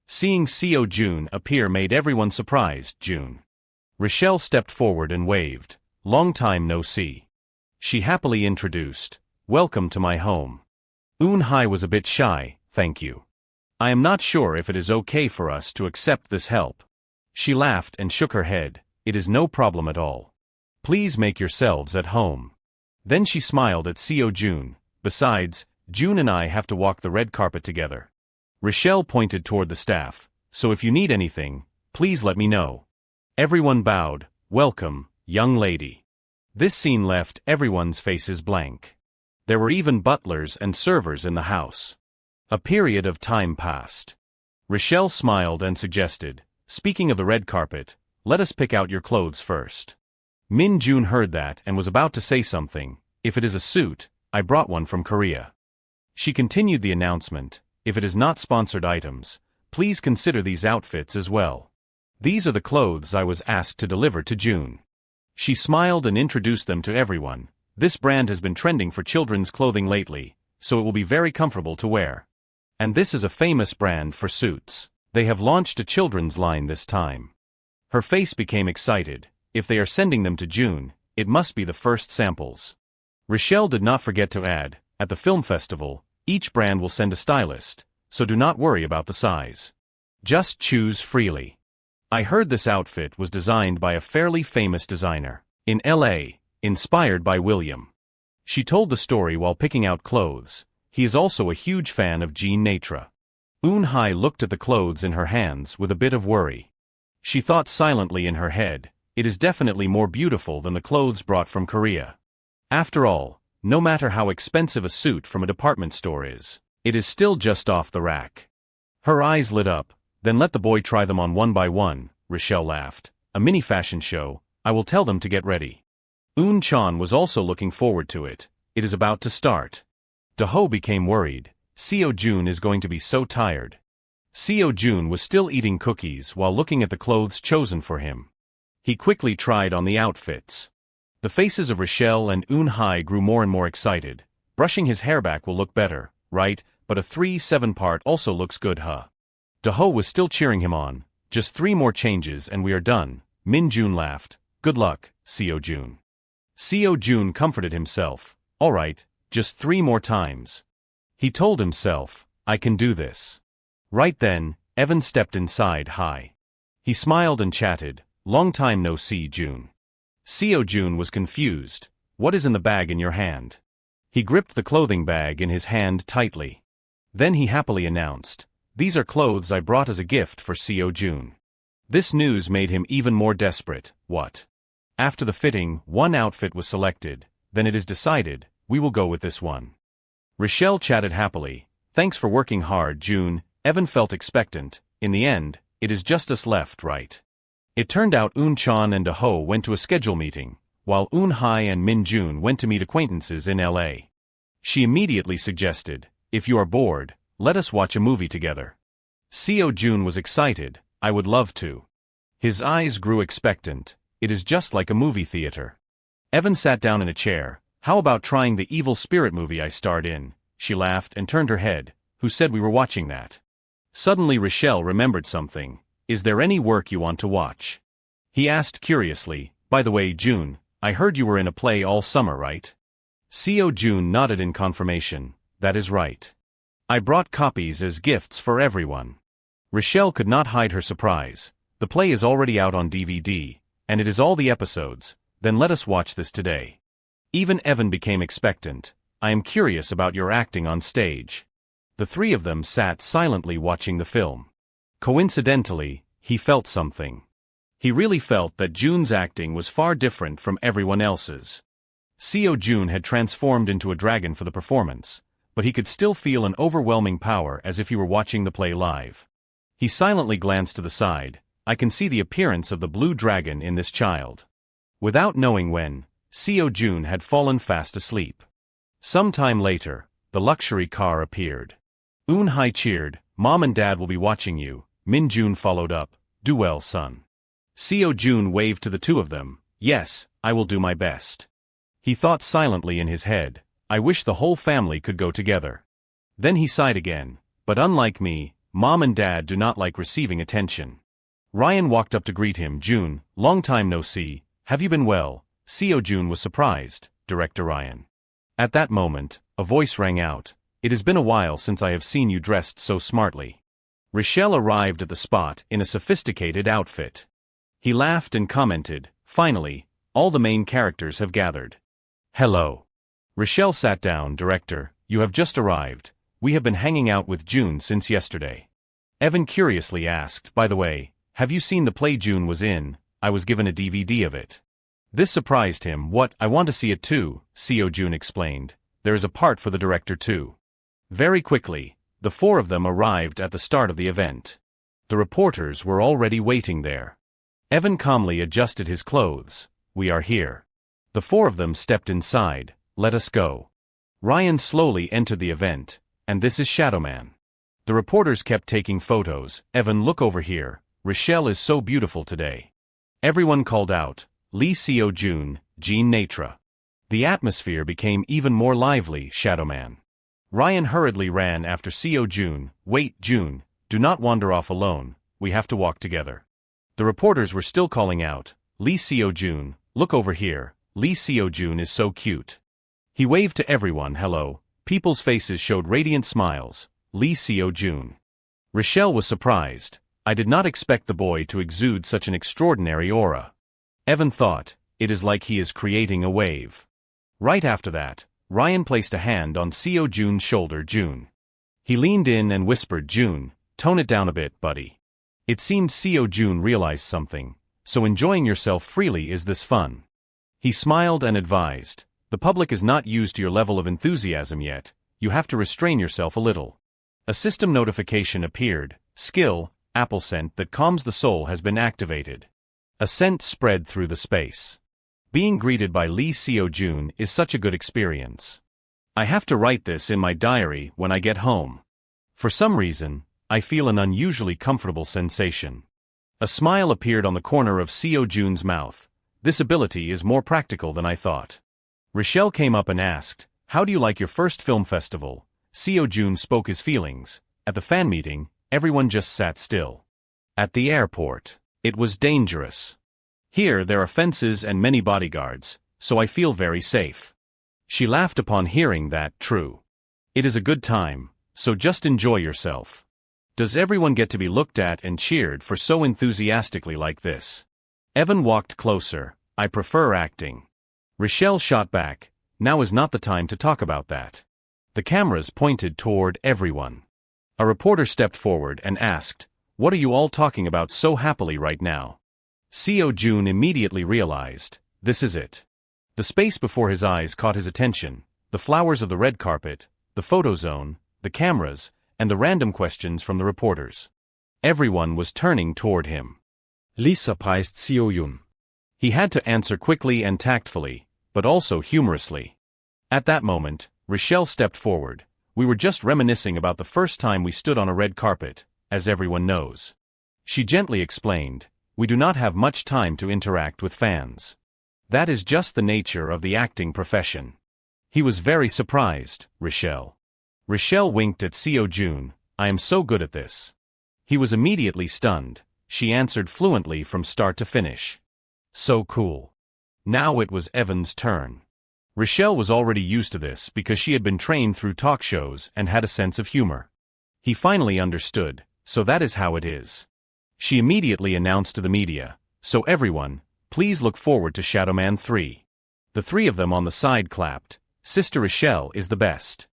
Seeing Seo Jun appear made everyone surprised. Jun. Rochelle stepped forward and waved. Long time no see. She happily introduced. Welcome to my home. Hai was a bit shy, thank you. I am not sure if it is okay for us to accept this help. She laughed and shook her head. It is no problem at all. Please make yourselves at home. Then she smiled at Seo Jun. Besides, Jun and I have to walk the red carpet together. Rochelle pointed toward the staff. So if you need anything, please let me know. Everyone bowed. Welcome, young lady. This scene left everyone's faces blank. There were even butlers and servers in the house. A period of time passed. Rochelle smiled and suggested, speaking of the red carpet, let us pick out your clothes first. Min Jun heard that and was about to say something. If it is a suit, I brought one from Korea. She continued the announcement, if it is not sponsored items, please consider these outfits as well. These are the clothes I was asked to deliver to Jun. She smiled and introduced them to everyone. This brand has been trending for children's clothing lately, so it will be very comfortable to wear. And this is a famous brand for suits. They have launched a children's line this time. Her face became excited. If they are sending them to Jun, it must be the first samples. Rochelle did not forget to add, at the film festival, each brand will send a stylist, so do not worry about the size. Just choose freely. I heard this outfit was designed by a fairly famous designer in LA, inspired by William. She told the story while picking out clothes. He is also a huge fan of Jean Natra. Hai looked at the clothes in her hands with a bit of worry. She thought silently in her head, it is definitely more beautiful than the clothes brought from Korea. After all, no matter how expensive a suit from a department store is, it is still just off the rack. Her eyes lit up. Then let the boy try them on one by one, Rochelle laughed. A mini fashion show, I will tell them to get ready. Chan was also looking forward to it. It is about to start. Do became worried. Seo Jun is going to be so tired. Seo Jun was still eating cookies while looking at the clothes chosen for him. He quickly tried on the outfits. The faces of Rochelle and Hai grew more and more excited. Brushing his hair back will look better, right? But a 3/7 part also looks good, huh? Do was still cheering him on. Just 3 more changes and we are done. Min Jun laughed. Good luck, Seo Jun. Seo Jun comforted himself. Alright, just 3 more times. He told himself, I can do this. Right then, Evan stepped inside. Hi. He smiled and chatted. Long time no see, Jun. Seo Jun was confused. What is in the bag in your hand? He gripped the clothing bag in his hand tightly. Then he happily announced, "These are clothes I brought as a gift for Seo Jun." This news made him even more desperate. What? After the fitting, one outfit was selected. Then it is decided, we will go with this one. Rochelle chatted happily. "Thanks for working hard, June." Evan felt expectant. In the end, it is just us left, right? It turned out Eun-chan and Da-ho went to a schedule meeting, while Eun-hai and Min-jun went to meet acquaintances in LA. She immediately suggested, "If you are bored, let us watch a movie together." Seo Jun was excited. "I would love to." His eyes grew expectant. It is just like a movie theater. Evan sat down in a chair. "How about trying the evil spirit movie I starred in?" She laughed and turned her head. "Who said we were watching that?" Suddenly Rochelle remembered something. "Is there any work you want to watch?" He asked curiously, "By the way, June, I heard you were in a play all summer, right?" Seo Jun nodded in confirmation. "That is right. I brought copies as gifts for everyone." Rochelle could not hide her surprise. "The play is already out on DVD, and it is all the episodes. Then let us watch this today." Even Evan became expectant. "I am curious about your acting on stage." The three of them sat silently watching the film. Coincidentally, he felt something. He really felt that Jun's acting was far different from everyone else's. Seo Jun had transformed into a dragon for the performance, but he could still feel an overwhelming power as if he were watching the play live. He silently glanced to the side. "I can see the appearance of the blue dragon in this child." Without knowing when, Seo Jun had fallen fast asleep. Some time later, the luxury car appeared. Eun-hai cheered, "Mom and Dad will be watching you." Min-jun followed up, "Do well, son." Seo Jun waved to the two of them. "Yes, I will do my best." He thought silently in his head, "I wish the whole family could go together." Then he sighed again, "But unlike me, Mom and Dad do not like receiving attention." Ryan walked up to greet him. "Jun, long time no see, have you been well?" Seo Jun was surprised. "Director Ryan." At that moment, a voice rang out, "It has been a while since I have seen you dressed so smartly." Rochelle arrived at the spot in a sophisticated outfit. He laughed and commented, "Finally, all the main characters have gathered." "Hello." Rochelle sat down. "Director, you have just arrived. We have been hanging out with June since yesterday." Evan curiously asked, "By the way, have you seen the play June was in? I was given a DVD of it." This surprised him. "What? I want to see it too," Seo Jun explained. "There is a part for the director too." Very quickly, the four of them arrived at the start of the event. The reporters were already waiting there. Evan calmly adjusted his clothes. "We are here." The four of them stepped inside. "Let us go." Ryan slowly entered the event, and this is Shadowman. The reporters kept taking photos. "Evan, look over here. Rochelle is so beautiful today." Everyone called out, "Lee Seo Jun, Jean Natra." The atmosphere became even more lively. "Shadowman." Ryan hurriedly ran after Seo Jun. "Wait, June, do not wander off alone, we have to walk together." The reporters were still calling out, "Lee Seo Jun, look over here, Lee Seo Jun is so cute." He waved to everyone. "Hello." People's faces showed radiant smiles. "Lee Seo Jun." Rochelle was surprised. "I did not expect the boy to exude such an extraordinary aura." Evan thought, "It is like he is creating a wave." Right after that, Ryan placed a hand on Seo Jun's shoulder. "June." He leaned in and whispered, "June, tone it down a bit, buddy." It seemed Seo Jun realized something. "So enjoying yourself freely is this fun?" He smiled and advised, "The public is not used to your level of enthusiasm yet, you have to restrain yourself a little." A system notification appeared. "Skill, apple scent that calms the soul has been activated." A scent spread through the space. Being greeted by Lee Seo Jun is such a good experience. I have to write this in my diary when I get home. For some reason, I feel an unusually comfortable sensation. A smile appeared on the corner of Seo Jun's mouth. "This ability is more practical than I thought." Rochelle came up and asked, "How do you like your first film festival?" Seo Jun spoke his feelings. "At the fan meeting, everyone just sat still. At the airport, it was dangerous. Here there are fences and many bodyguards, so I feel very safe." She laughed upon hearing that. "True. It is a good time, so just enjoy yourself. Does everyone get to be looked at and cheered for so enthusiastically like this?" Evan walked closer. "I prefer acting." Rochelle shot back, now is not the time to talk about that. The cameras pointed toward everyone. A reporter stepped forward and asked, "What are you all talking about so happily right now?" Seo Jun immediately realized, this is it. The space before his eyes caught his attention, the flowers of the red carpet, the photo zone, the cameras, and the random questions from the reporters. Everyone was turning toward him. Lisa preist Seo Jun. He had to answer quickly and tactfully, but also humorously. At that moment, Rochelle stepped forward. "We were just reminiscing about the first time we stood on a red carpet, as everyone knows." She gently explained, "We do not have much time to interact with fans. That is just the nature of the acting profession." He was very surprised, Rochelle. Rochelle winked at Seo Jun, "I am so good at this." He was immediately stunned. She answered fluently from start to finish. So cool. Now it was Evan's turn. Rochelle was already used to this because she had been trained through talk shows and had a sense of humor. He finally understood, so that is how it is. She immediately announced to the media, "So everyone, please look forward to Shadowman 3. The three of them on the side clapped. Sister Rochelle is the best.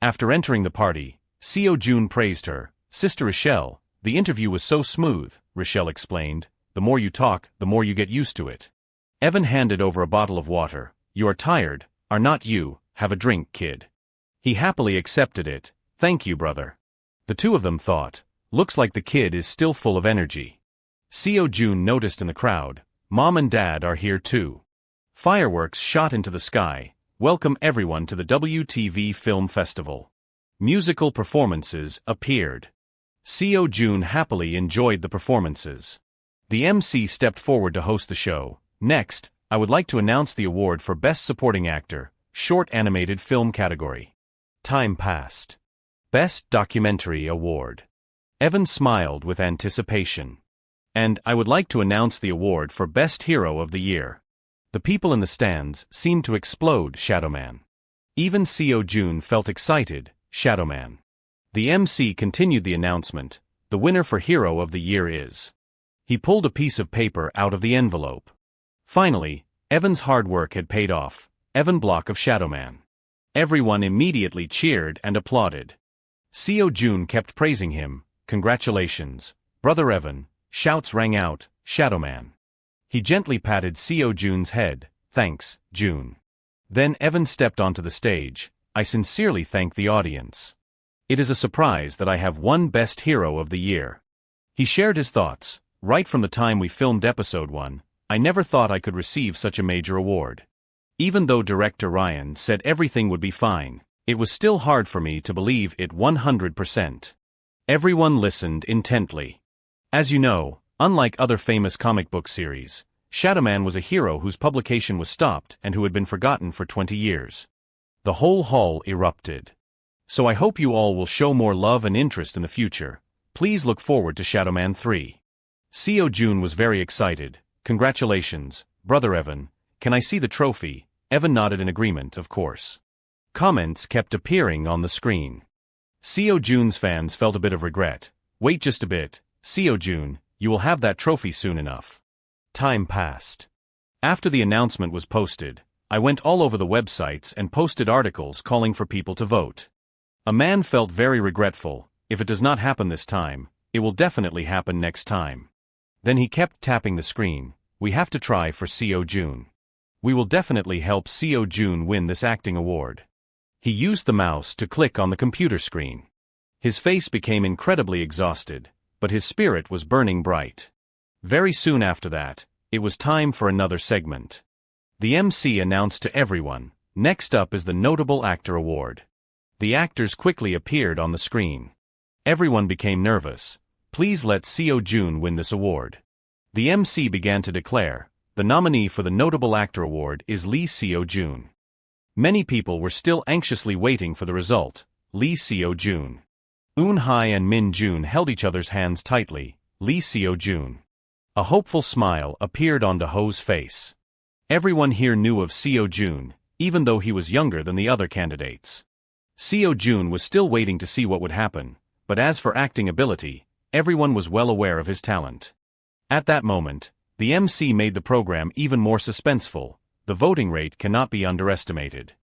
After entering the party, Seo Jun praised her. "Sister Rochelle, the interview was so smooth," Rochelle explained. "The more you talk, the more you get used to it." Evan handed over a bottle of water. "You are tired, are not you? Have a drink, kid." He happily accepted it. "Thank you, brother." The two of them thought, "Looks like the kid is still full of energy." Seo Jun noticed in the crowd, "Mom and Dad are here too." Fireworks shot into the sky. Welcome everyone to the WTV Film Festival. Musical performances appeared. Seo Jun happily enjoyed the performances. The MC stepped forward to host the show. "Next, I would like to announce the award for Best Supporting Actor, Short Animated Film category." Time passed. Best Documentary Award. Evan smiled with anticipation. "And I would like to announce the award for Best Hero of the Year." The people in the stands seemed to explode. Shadowman. Even Seo Jun felt excited. Shadowman. The MC continued the announcement. "The winner for Hero of the Year is." He pulled a piece of paper out of the envelope. Finally, Evan's hard work had paid off. Evan Block of Shadowman. Everyone immediately cheered and applauded. Seo Jun kept praising him. "Congratulations, Brother Evan." Shouts rang out, "Shadowman." He gently patted Seo Jun's head. "Thanks, Jun." Then Evan stepped onto the stage. "I sincerely thank the audience. It is a surprise that I have won Best Hero of the Year." He shared his thoughts. "Right from the time we filmed episode 1, I never thought I could receive such a major award. Even though director Ryan said everything would be fine, it was still hard for me to believe it 100%. Everyone listened intently. As you know, unlike other famous comic book series, Shadowman was a hero whose publication was stopped and who had been forgotten for 20 years. The whole hall erupted. So I hope you all will show more love and interest in the future. Please look forward to Shadowman 3. Seo Jun was very excited. "Congratulations, Brother Evan. Can I see the trophy?" Evan nodded in agreement, of course. Comments kept appearing on the screen. Seo Jun's fans felt a bit of regret. "Wait just a bit, Seo Jun, you will have that trophy soon enough." Time passed. After the announcement was posted, I went all over the websites and posted articles calling for people to vote. A man felt very regretful. "If it does not happen this time, it will definitely happen next time." Then he kept tapping the screen. "We have to try for Seo Jun. We will definitely help Seo Jun win this acting award." He used the mouse to click on the computer screen. His face became incredibly exhausted, but his spirit was burning bright. Very soon after that, it was time for another segment. The MC announced to everyone, "Next up is the Notable Actor Award." The actors quickly appeared on the screen. Everyone became nervous. "Please let Seo Jun win this award." The MC began to declare, "The nominee for the Notable Actor Award is Lee Seo Jun." Many people were still anxiously waiting for the result. Lee Seo Jun. Eun Hai and Min Jun held each other's hands tightly. Lee Seo Jun. A hopeful smile appeared on Ho's face. Everyone here knew of Seo Jun, even though he was younger than the other candidates. Seo Jun was still waiting to see what would happen, but as for acting ability, everyone was well aware of his talent. At that moment, the MC made the program even more suspenseful. The voting rate cannot be underestimated.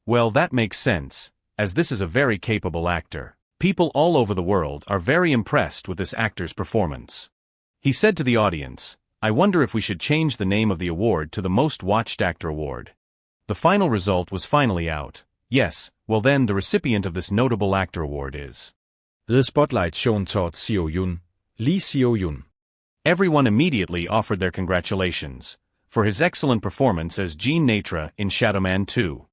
Well, that makes sense, as this is a very capable actor. People all over the world are very impressed with this actor's performance. He said to the audience, I wonder if we should change the name of the award to the Most Watched Actor Award. The final result was finally out. Yes, well then the recipient of this notable actor award is The Spotlight shown toward Seo Yun, Lee Seo Yun. Everyone immediately offered their congratulations for his excellent performance as Jean Natra in Shadow Man 2.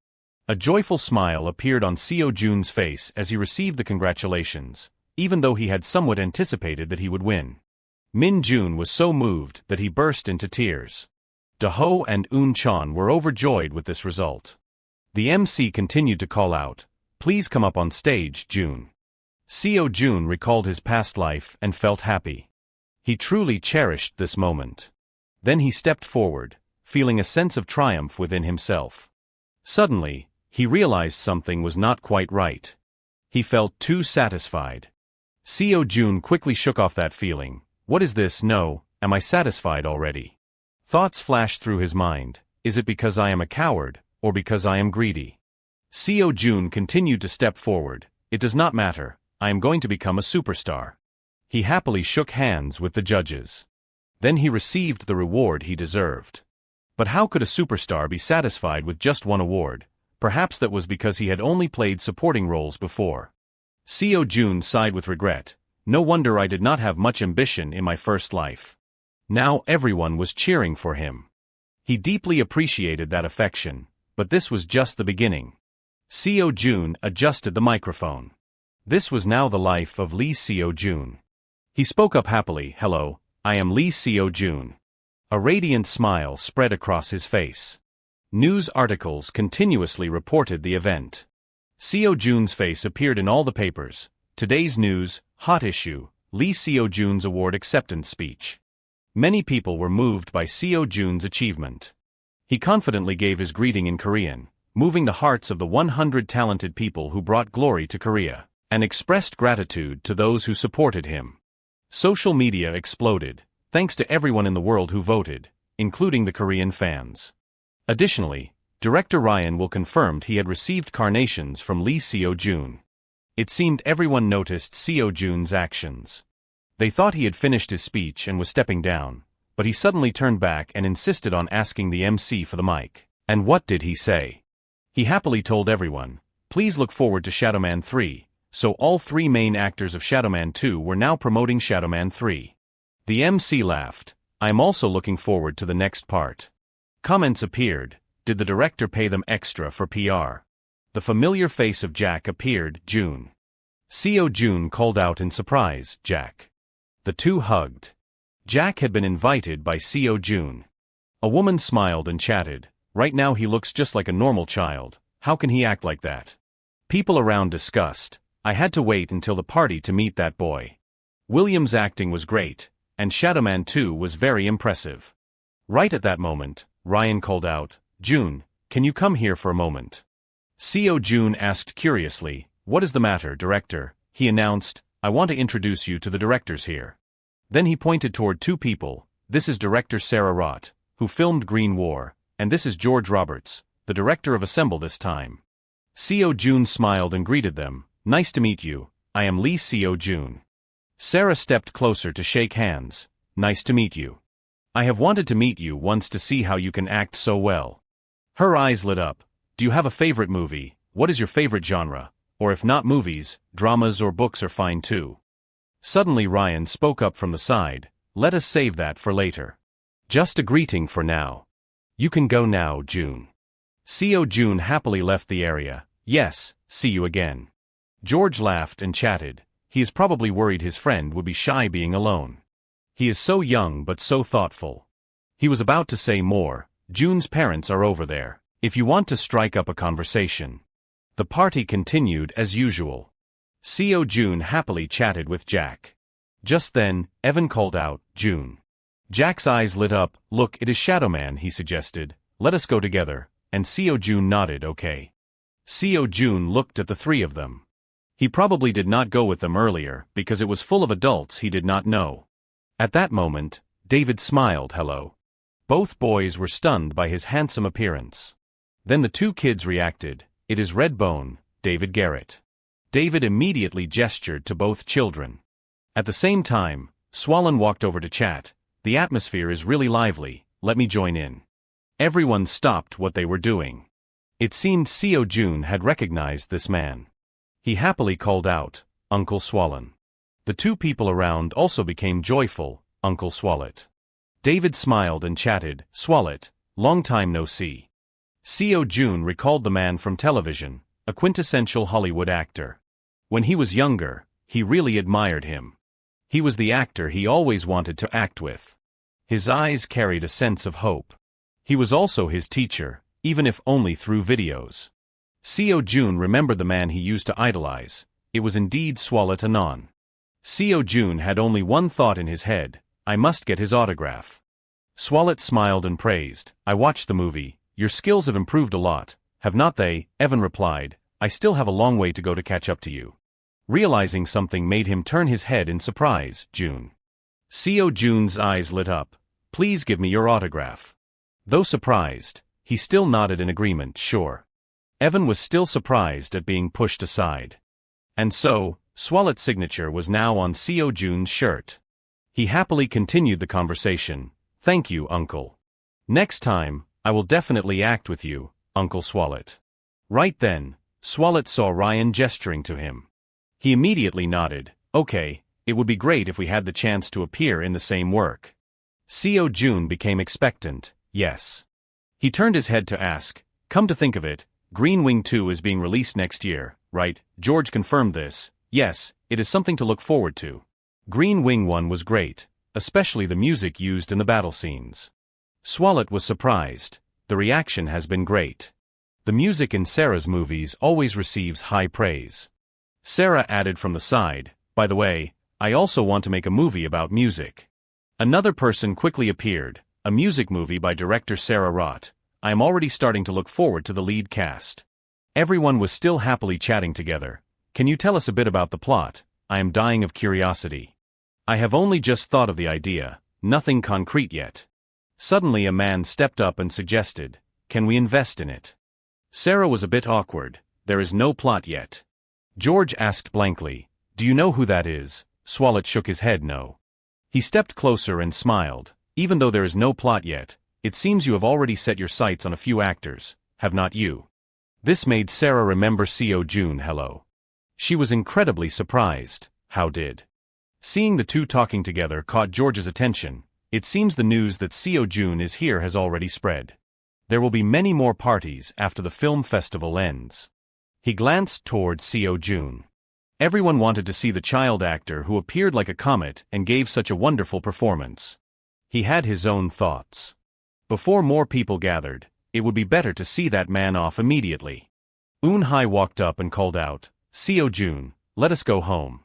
A joyful smile appeared on Seo Jun's face as he received the congratulations, even though he had somewhat anticipated that he would win. Min Jun was so moved that he burst into tears. Da Ho and Eun Chan were overjoyed with this result. The MC continued to call out, Please come up on stage, Jun. Seo Jun recalled his past life and felt happy. He truly cherished this moment. Then he stepped forward, feeling a sense of triumph within himself. Suddenly, he realized something was not quite right. He felt too satisfied. Seo Jun quickly shook off that feeling. What is this? No, am I satisfied already? Thoughts flashed through his mind. Is it because I am a coward, or because I am greedy? Seo Jun continued to step forward. It does not matter, I am going to become a superstar. He happily shook hands with the judges. Then he received the reward he deserved. But how could a superstar be satisfied with just one award? Perhaps that was because he had only played supporting roles before. Seo Jun sighed with regret. No wonder I did not have much ambition in my first life. Now everyone was cheering for him. He deeply appreciated that affection, but this was just the beginning. Seo Jun adjusted the microphone. This was now the life of Lee Seo Jun. He spoke up happily. Hello, I am Lee Seo Jun. A radiant smile spread across his face. News articles continuously reported the event. Seo Jun's face appeared in all the papers. Today's news, hot issue, Lee Seo Jun's award acceptance speech. Many people were moved by Seo Jun's achievement. He confidently gave his greeting in Korean, moving the hearts of the 100 talented people who brought glory to Korea, and expressed gratitude to those who supported him. Social media exploded, thanks to everyone in the world who voted, including the Korean fans. Additionally, director Ryan Will confirmed he had received carnations from Lee Seo Jun. It seemed everyone noticed Seo Jun's actions. They thought he had finished his speech and was stepping down, but he suddenly turned back and insisted on asking the MC for the mic. And what did he say? He happily told everyone, please look forward to Shadow Man 3, so all three main actors of Shadow Man 2 were now promoting Shadow Man 3. The MC laughed, I am also looking forward to the next part. Comments appeared, did the director pay them extra for PR? The familiar face of Jack appeared, Jun. Seo Jun called out in surprise, Jack. The two hugged. Jack had been invited by Seo Jun. A woman smiled and chatted, right now he looks just like a normal child, how can he act like that? People around discussed, I had to wait until the party to meet that boy. William's acting was great, and Shadow Man 2 was very impressive. Right at that moment, Ryan called out, Jun, can you come here for a moment? Seo Jun asked curiously, what is the matter, director? He announced, I want to introduce you to the directors here. Then he pointed toward two people, this is director Sarah Rott, who filmed Green War, and this is George Roberts, the director of Assemble this time. Seo Jun smiled and greeted them, nice to meet you, I am Lee Seo Jun. Sarah stepped closer to shake hands, nice to meet you. I have wanted to meet you once to see how you can act so well. Her eyes lit up, do you have a favorite movie, what is your favorite genre, or if not movies, dramas or books are fine too. Suddenly Ryan spoke up from the side, let us save that for later. Just a greeting for now. You can go now, Jun. Seo Jun happily left the area, yes, see you again. George laughed and chatted, he is probably worried his friend would be shy being alone. He is so young but so thoughtful. He was about to say more, Jun's parents are over there, if you want to strike up a conversation. The party continued as usual. Seo Jun happily chatted with Jack. Just then, Evan called out, Jun. Jack's eyes lit up, look, it is Shadow Man, he suggested, let us go together, and Seo Jun nodded okay. Seo Jun looked at the three of them. He probably did not go with them earlier because it was full of adults he did not know. At that moment, David smiled hello. Both boys were stunned by his handsome appearance. Then the two kids reacted, It is Redbone, David Garrett. David immediately gestured to both children. At the same time, Swollen walked over to chat. The atmosphere is really lively, let me join in. Everyone stopped what they were doing. It seemed Seo Jun had recognized this man. He happily called out, Uncle Swollen. The two people around also became joyful, Uncle Swallet. David smiled and chatted, Swallet, long time no see. Seo Jun recalled the man from television, a quintessential Hollywood actor. When he was younger, he really admired him. He was the actor he always wanted to act with. His eyes carried a sense of hope. He was also his teacher, even if only through videos. Seo Jun remembered the man he used to idolize. It was indeed Swallet Anon. Seo Jun had only one thought in his head, I must get his autograph. Swallet smiled and praised, I watched the movie, your skills have improved a lot, have not they? Evan replied, I still have a long way to go to catch up to you. Realizing something made him turn his head in surprise, Jun. Seo Jun's eyes lit up, please give me your autograph. Though surprised, he still nodded in agreement, sure. Evan was still surprised at being pushed aside. And so, Swallet's signature was now on Seo Jun's shirt. He happily continued the conversation, thank you, Uncle. Next time, I will definitely act with you, Uncle Swallet. Right then, Swallet saw Ryan gesturing to him. He immediately nodded, okay, it would be great if we had the chance to appear in the same work. Seo Jun became expectant, yes. He turned his head to ask, come to think of it, Green Wing 2 is being released next year, right? George confirmed this, yes, it is something to look forward to. Green Wing 1 was great, especially the music used in the battle scenes. Swallet was surprised, the reaction has been great. The music in Sarah's movies always receives high praise. Sarah added from the side, by the way, I also want to make a movie about music. Another person quickly appeared, a music movie by director Sarah Rott. I am already starting to look forward to the lead cast. Everyone was still happily chatting together. Can you tell us a bit about the plot? I am dying of curiosity. I have only just thought of the idea, nothing concrete yet. Suddenly a man stepped up and suggested, can we invest in it? Sarah was a bit awkward, there is no plot yet. George asked blankly, do you know who that is? Swallet shook his head no. He stepped closer and smiled, even though there is no plot yet, it seems you have already set your sights on a few actors, have not you? This made Sarah remember Seo Jun hello. She was incredibly surprised, how did? Seeing the two talking together caught George's attention, it seems the news that Seo Jun is here has already spread. There will be many more parties after the film festival ends. He glanced towards Seo Jun. Everyone wanted to see the child actor who appeared like a comet and gave such a wonderful performance. He had his own thoughts. Before more people gathered, it would be better to see that man off immediately. Eun-hye walked up and called out, Seo Jun, let us go home.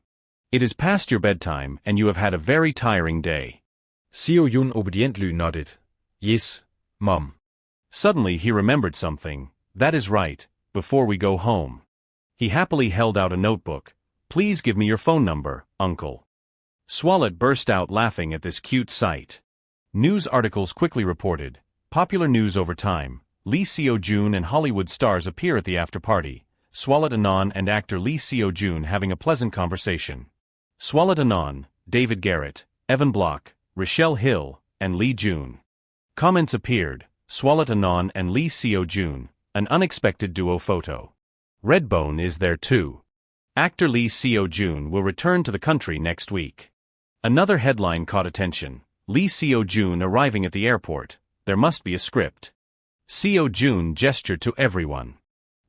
It is past your bedtime and you have had a very tiring day. Seo Jun obediently nodded. Yes, Mom. Suddenly he remembered something, that is right, before we go home. He happily held out a notebook. Please give me your phone number, Uncle. Swallet burst out laughing at this cute sight. News articles quickly reported, popular news over time, Lee Seo Jun and Hollywood stars appear at the after-party, Swallet Anon and actor Lee Seo Jun having a pleasant conversation. Swallet Anon, David Garrett, Evan Block, Rochelle Hill, and Lee Jun. Comments appeared, Swallet Anon and Lee Seo Jun, an unexpected duo photo. Redbone is there too. Actor Lee Seo Jun will return to the country next week. Another headline caught attention, Lee Seo Jun arriving at the airport, there must be a script. Seo Jun gestured to everyone.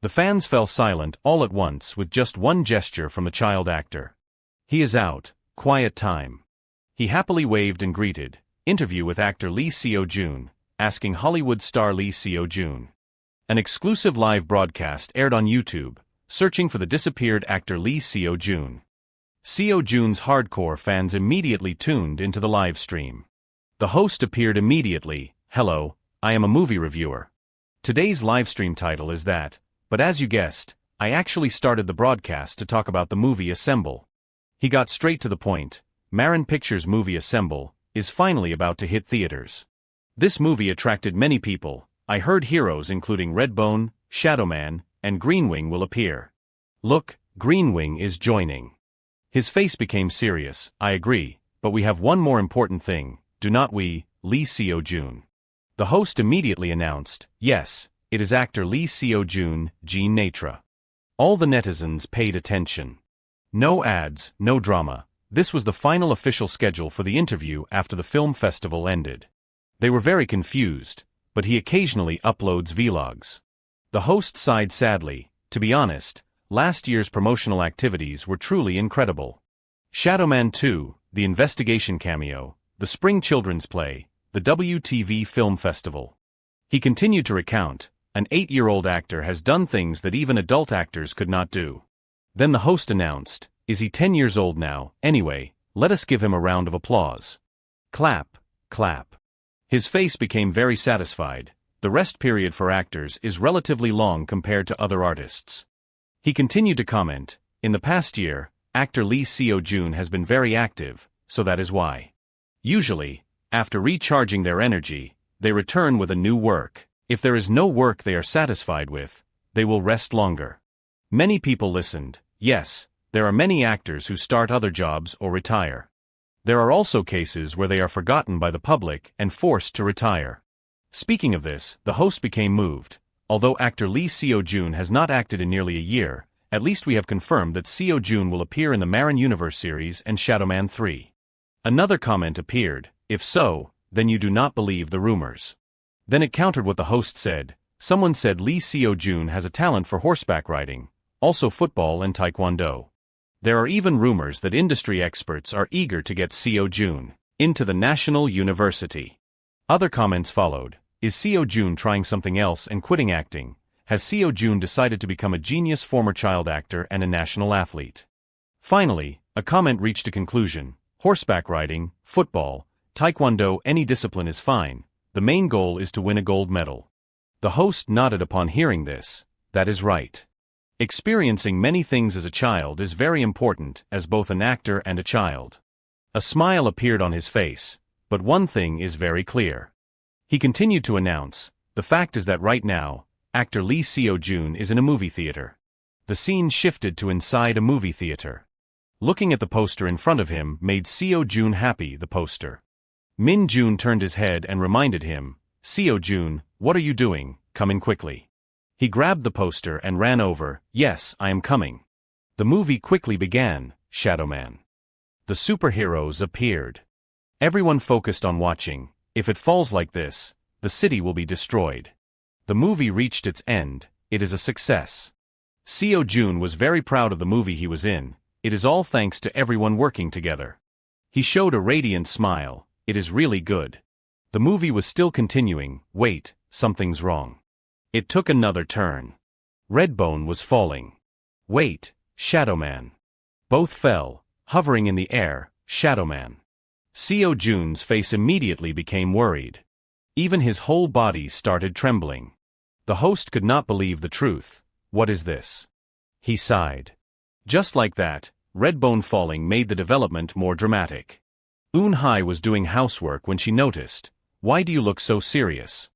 The fans fell silent all at once with just one gesture from the child actor. He is out, quiet time. He happily waved and greeted, interview with actor Lee Seo Jun, asking Hollywood star Lee Seo Jun. An exclusive live broadcast aired on YouTube, searching for the disappeared actor Lee Seo Jun. Seo Jun's hardcore fans immediately tuned into the live stream. The host appeared immediately, hello, I am a movie reviewer. Today's livestream title is that, but as you guessed, I actually started the broadcast to talk about the movie Assemble. He got straight to the point, Marin Pictures' movie Assemble is finally about to hit theaters. This movie attracted many people, I heard heroes including Redbone, Shadowman, and Greenwing will appear. Look, Greenwing is joining. His face became serious. I agree, but we have one more important thing, do not we, Lee Seo-jun? The host immediately announced, yes, it is actor Lee Seo-jun, Jean Natra. All the netizens paid attention. No ads, no drama. This was the final official schedule for the interview after the film festival ended. They were very confused, but he occasionally uploads vlogs. The host sighed sadly. To be honest, last year's promotional activities were truly incredible. Shadowman 2, the investigation cameo, the spring children's play, the WTV Film Festival. He continued to recount, an 8-year-old actor has done things that even adult actors could not do. Then the host announced, is he 10 years old now? Anyway, let us give him a round of applause. Clap, clap. His face became very satisfied. The rest period for actors is relatively long compared to other artists. He continued to comment, in the past year, actor Lee Seo-jun has been very active, so that is why. Usually, after recharging their energy, they return with a new work. If there is no work they are satisfied with, they will rest longer. Many people listened. Yes, there are many actors who start other jobs or retire. There are also cases where they are forgotten by the public and forced to retire. Speaking of this, the host became moved. Although actor Lee Seo-jun has not acted in nearly a year, at least we have confirmed that Seo-jun will appear in the Marin Universe series and Shadowman 3. Another comment appeared, if so, then you do not believe the rumors. Then it countered what the host said. Someone said Lee Seo-jun has a talent for horseback riding, also football and taekwondo. There are even rumors that industry experts are eager to get Seo-jun into the National University. Other comments followed. Is Seo-jun trying something else and quitting acting? Has Seo-jun decided to become a genius former child actor and a national athlete? Finally, a comment reached a conclusion. Horseback riding, football, taekwondo, any discipline is fine. The main goal is to win a gold medal. The host nodded upon hearing this. That is right. Experiencing many things as a child is very important as both an actor and a child. A smile appeared on his face, but one thing is very clear. He continued to announce, the fact is that right now, actor Lee Seo-jun is in a movie theater. The scene shifted to inside a movie theater. Looking at the poster in front of him made Seo-jun happy. The poster. Min-jun turned his head and reminded him, Seo-jun, what are you doing? Come in quickly. He grabbed the poster and ran over. Yes, I am coming. The movie quickly began. Shadowman. The superheroes appeared. Everyone focused on watching. If it falls like this, the city will be destroyed. The movie reached its end. It is a success. Seo-jun was very proud of the movie he was in. It is all thanks to everyone working together. He showed a radiant smile. It is really good. The movie was still continuing. Wait, something's wrong. It took another turn. Redbone was falling. Wait, Shadowman. Both fell, hovering in the air. Shadowman. Seo-jun's face immediately became worried. Even his whole body started trembling. The host could not believe the truth. What is this? He sighed. Just like that, Redbone falling made the development more dramatic. Eun-hye was doing housework when she noticed. Why do you look so serious?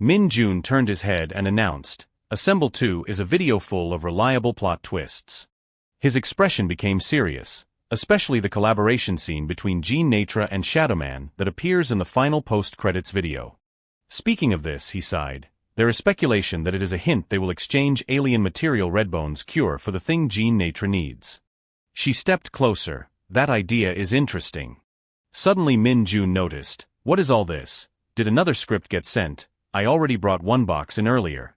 Min-jun turned his head and announced, Assemble 2 is a video full of reliable plot twists. His expression became serious, especially the collaboration scene between Jean Natra and Shadowman that appears in the final post-credits video. Speaking of this, he sighed, there is speculation that it is a hint they will exchange alien material Redbone's cure for the thing Jean Natra needs. She stepped closer. That idea is interesting. Suddenly Min-jun noticed, what is all this? Did another script get sent? I already brought one box in earlier.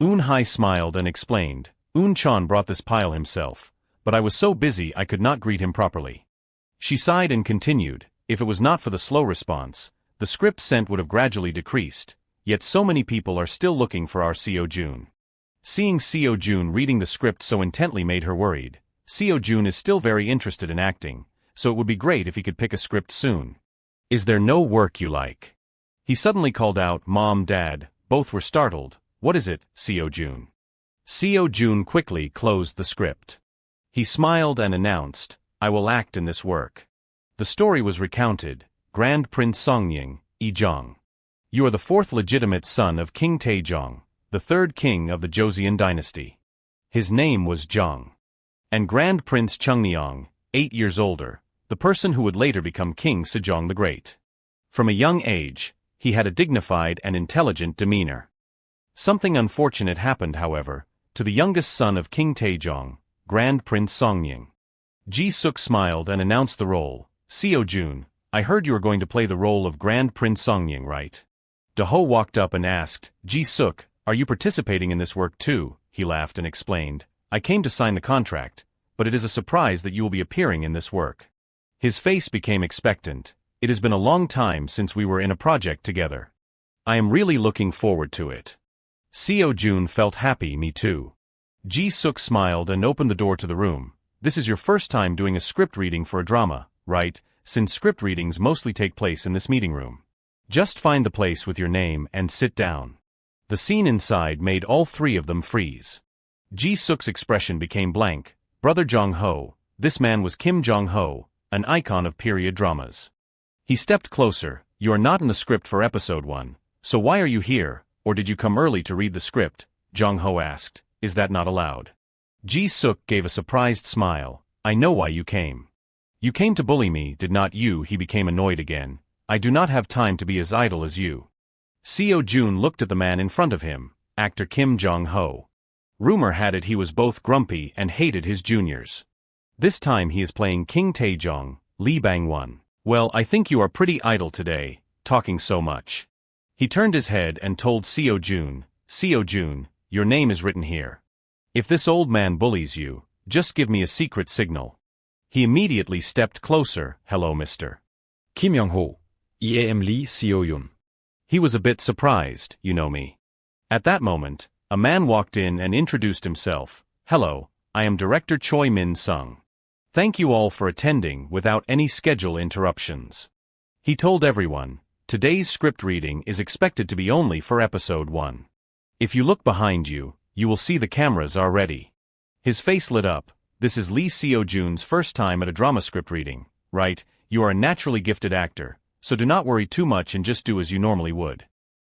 Eun-hye smiled and explained, Eun-chan brought this pile himself, but I was so busy I could not greet him properly. She sighed and continued, if it was not for the slow response, the script sent would have gradually decreased, yet so many people are still looking for our Seo-jun. Seeing Seo-jun reading the script so intently made her worried. Seo-jun is still very interested in acting, so it would be great if he could pick a script soon. Is there no work you like? He suddenly called out, Mom, Dad. Both were startled. What is it, Seo-jun? Seo-jun quickly closed the script. He smiled and announced, I will act in this work. The story was recounted. Grand Prince Songying, Ijong. You are the fourth legitimate son of King Taejong, the third king of the Joseon dynasty. His name was Zhang. And Grand Prince Chungnyeong, 8 years older, the person who would later become King Sejong the Great. From a young age, he had a dignified and intelligent demeanor. Something unfortunate happened, however, to the youngest son of King Taejong, Grand Prince Songying. Ji-suk smiled and announced the role. Seo-jun, I heard you are going to play the role of Grand Prince Songying, right? Do-ho walked up and asked, Ji-suk, are you participating in this work too? He laughed and explained, I came to sign the contract, but it is a surprise that you will be appearing in this work. His face became expectant. It has been a long time since we were in a project together. I am really looking forward to it. Seo-jun felt happy, me too. Ji-suk smiled and opened the door to the room. This is your first time doing a script reading for a drama, right? Since script readings mostly take place in this meeting room. Just find the place with your name and sit down. The scene inside made all three of them freeze. Ji-suk's expression became blank. Brother Jong-ho, this man was Kim Jong-ho, an icon of period dramas. He stepped closer. You are not in the script for episode 1, so why are you here, or did you come early to read the script? Jong-ho asked. Is that not allowed? Ji-suk gave a surprised smile. I know why you came. You came to bully me, did not you? He became annoyed again. I do not have time to be as idle as you. Seo-jun looked at the man in front of him, actor Kim Jong-ho. Rumor had it he was both grumpy and hated his juniors. This time he is playing King Taejong, Lee Bang-won. Well, I think you are pretty idle today, talking so much. He turned his head and told Seo-jun, Seo-jun, your name is written here. If this old man bullies you, just give me a secret signal. He immediately stepped closer. Hello, Mr. Kim Young-ho. I am Lee Seo-yun. He was a bit surprised, you know me. At that moment, a man walked in and introduced himself. Hello, I am Director Choi Min-sung. Thank you all for attending without any schedule interruptions. He told everyone, today's script reading is expected to be only for episode 1. If you look behind you, you will see the cameras are ready. His face lit up. This is Lee Seo-jun's first time at a drama script reading, right? You are a naturally gifted actor, so do not worry too much and just do as you normally would.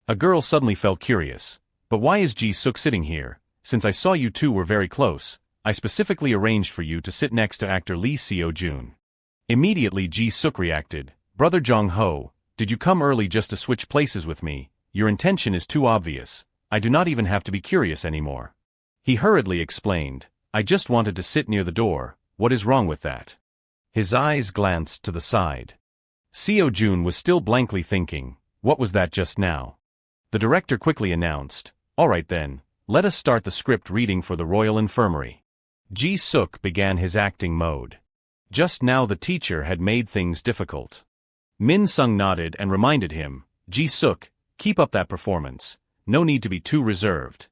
A girl suddenly felt curious. But why is Ji-suk sitting here? Since I saw you two were very close, I specifically arranged for you to sit next to actor Lee Seo-jun. Immediately Ji-suk reacted. Brother Jong-ho, did you come early just to switch places with me? Your intention is too obvious. I do not even have to be curious anymore. He hurriedly explained. I just wanted to sit near the door. What is wrong with that? His eyes glanced to the side. Seo-jun was still blankly thinking, what was that just now? The director quickly announced, all right then, let us start the script reading for the Royal Infirmary. Ji-suk began his acting mode. Just now the teacher had made things difficult. Min-sung nodded and reminded him, Ji-suk, keep up that performance. No need to be too reserved.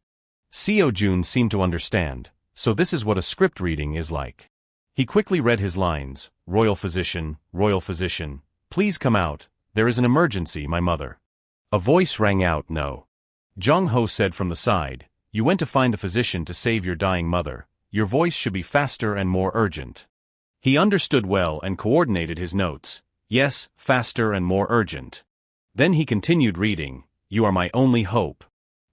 Seo-jun seemed to understand, so this is what a script reading is like. He quickly read his lines, Royal Physician, please come out, there is an emergency, my mother. A voice rang out, no. Jong-ho said from the side, you went to find the physician to save your dying mother, your voice should be faster and more urgent. He understood well and coordinated his notes, yes, faster and more urgent. Then he continued reading, you are my only hope.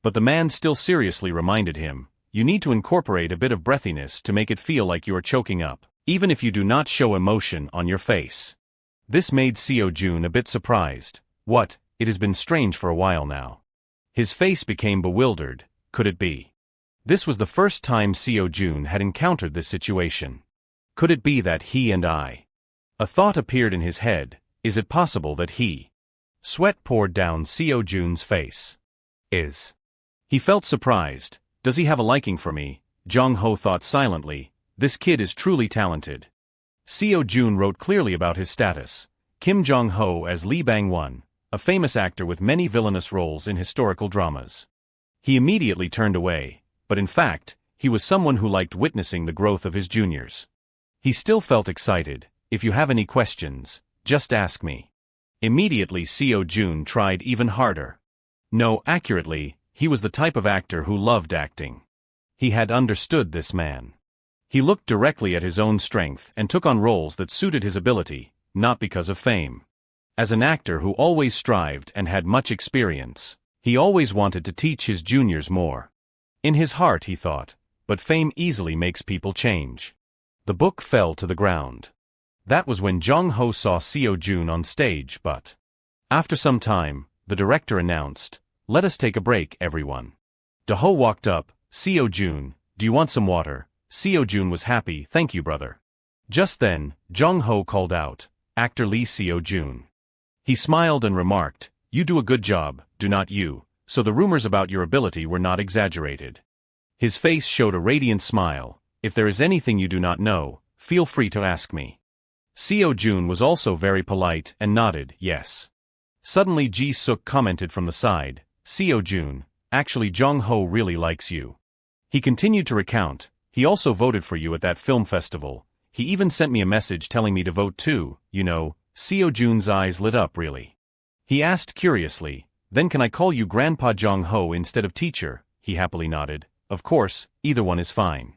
But the man still seriously reminded him, you need to incorporate a bit of breathiness to make it feel like you are choking up, even if you do not show emotion on your face. This made Seo-jun a bit surprised. What, it has been strange for a while now. His face became bewildered. Could it be? This was the first time Seo-jun had encountered this situation. Could it be that he and I? A thought appeared in his head. Is it possible that he? Sweat poured down Seo-jun's face. He felt surprised. Does he have a liking for me? Jong-ho thought silently. This kid is truly talented. Seo-jun wrote clearly about his status. Kim Jong-ho as Lee Bang-won, a famous actor with many villainous roles in historical dramas. He immediately turned away, but in fact, he was someone who liked witnessing the growth of his juniors. He still felt excited. If you have any questions, just ask me. Immediately Seo-jun tried even harder. No, accurately, he was the type of actor who loved acting. He had understood this man. He looked directly at his own strength and took on roles that suited his ability, not because of fame. As an actor who always strived and had much experience, he always wanted to teach his juniors more. In his heart he thought, but fame easily makes people change. The book fell to the ground. That was when Jong-ho saw Seo-jun on stage, but after some time, the director announced, "Let us take a break, everyone." Do-ho walked up, "Seo-jun, do you want some water?" Seo-jun was happy, "Thank you, brother." Just then, Jong-ho called out, "Actor Lee Seo-jun." He smiled and remarked, "You do a good job, do not you? So the rumors about your ability were not exaggerated." His face showed a radiant smile. "If there is anything you do not know, feel free to ask me." Seo-jun was also very polite and nodded, "Yes." Suddenly Ji-suk commented from the side, "Seo-jun, actually Jong-ho really likes you." He continued to recount, "He also voted for you at that film festival. He even sent me a message telling me to vote too, you know." Seo-jun's eyes lit up really. He asked curiously, "Then can I call you Grandpa Jong-ho instead of teacher?" He happily nodded, "Of course, either one is fine."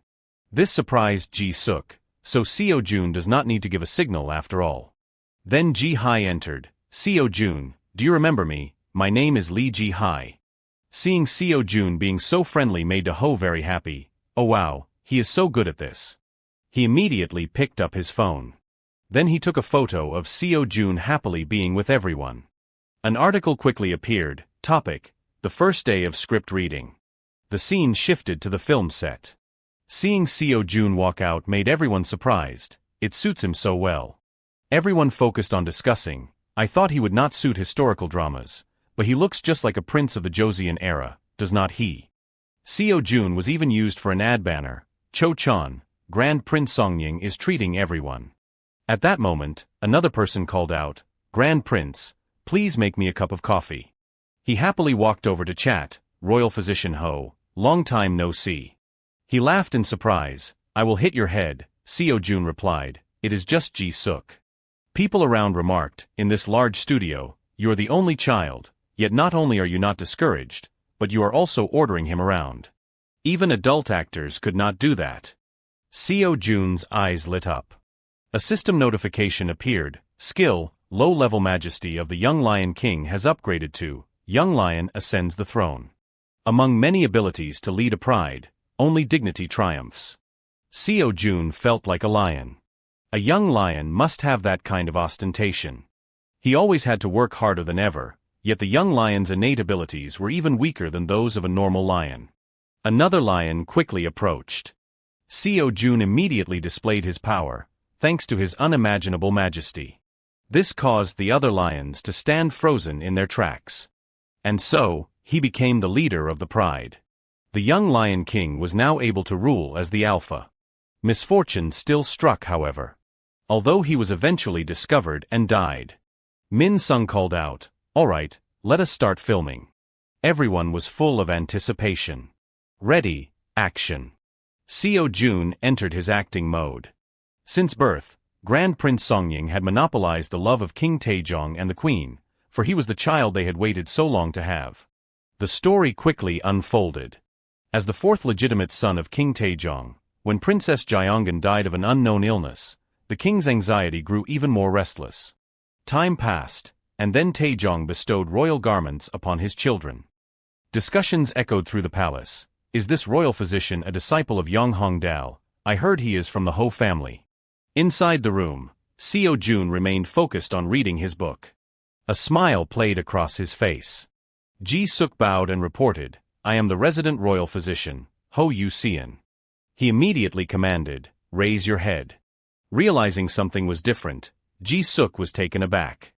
This surprised Ji-suk, so Seo-jun does not need to give a signal after all. Then Ji-hai entered. "Seo-jun, do you remember me? My name is Lee Ji-hai." Seeing Seo-jun being so friendly made Do-ho very happy. "Oh wow, he is so good at this." He immediately picked up his phone. Then he took a photo of Seo-jun happily being with everyone. An article quickly appeared, topic, "The first day of script reading." The scene shifted to the film set. Seeing Seo-jun walk out made everyone surprised. It suits him so well. Everyone focused on discussing, "I thought he would not suit historical dramas, but he looks just like a prince of the Joseon era, does not he?" Seo-jun was even used for an ad banner, "Cho-chan, Grand Prince Songying is treating everyone." At that moment, another person called out, "Grand Prince, please make me a cup of coffee." He happily walked over to Chat, "Royal Physician Ho, long time no see." He laughed in surprise, "I will hit your head," Seo-jun replied, "It is just Ji-suk." People around remarked, "In this large studio, you're the only child, yet not only are you not discouraged, but you are also ordering him around. Even adult actors could not do that." Seo-jun's eyes lit up. A system notification appeared, "Skill, low-level majesty of the Young Lion King has upgraded to, Young Lion ascends the throne. Among many abilities to lead a pride, only dignity triumphs." Seo-jun felt like a lion. A young lion must have that kind of ostentation. He always had to work harder than ever, yet the young lion's innate abilities were even weaker than those of a normal lion. Another lion quickly approached. Seo-jun immediately displayed his power, thanks to his unimaginable majesty. This caused the other lions to stand frozen in their tracks. And so, he became the leader of the pride. The young Lion King was now able to rule as the alpha. Misfortune still struck, however. Although he was eventually discovered and died. Min-sung called out, "All right, let us start filming." Everyone was full of anticipation. Ready, action. Seo-jun entered his acting mode. Since birth, Grand Prince Songying had monopolized the love of King Taejong and the Queen, for he was the child they had waited so long to have. The story quickly unfolded. As the fourth legitimate son of King Taejong, when Princess Jeongeon died of an unknown illness, the king's anxiety grew even more restless. Time passed, and then Taejong bestowed royal garments upon his children. Discussions echoed through the palace. "Is this royal physician a disciple of Yong Hongdal? I heard he is from the Ho family." Inside the room, Seo-jun remained focused on reading his book. A smile played across his face. Ji-suk bowed and reported, "I am the resident royal physician, Ho Yu-seon." He immediately commanded, "Raise your head." Realizing something was different, Ji-suk was taken aback.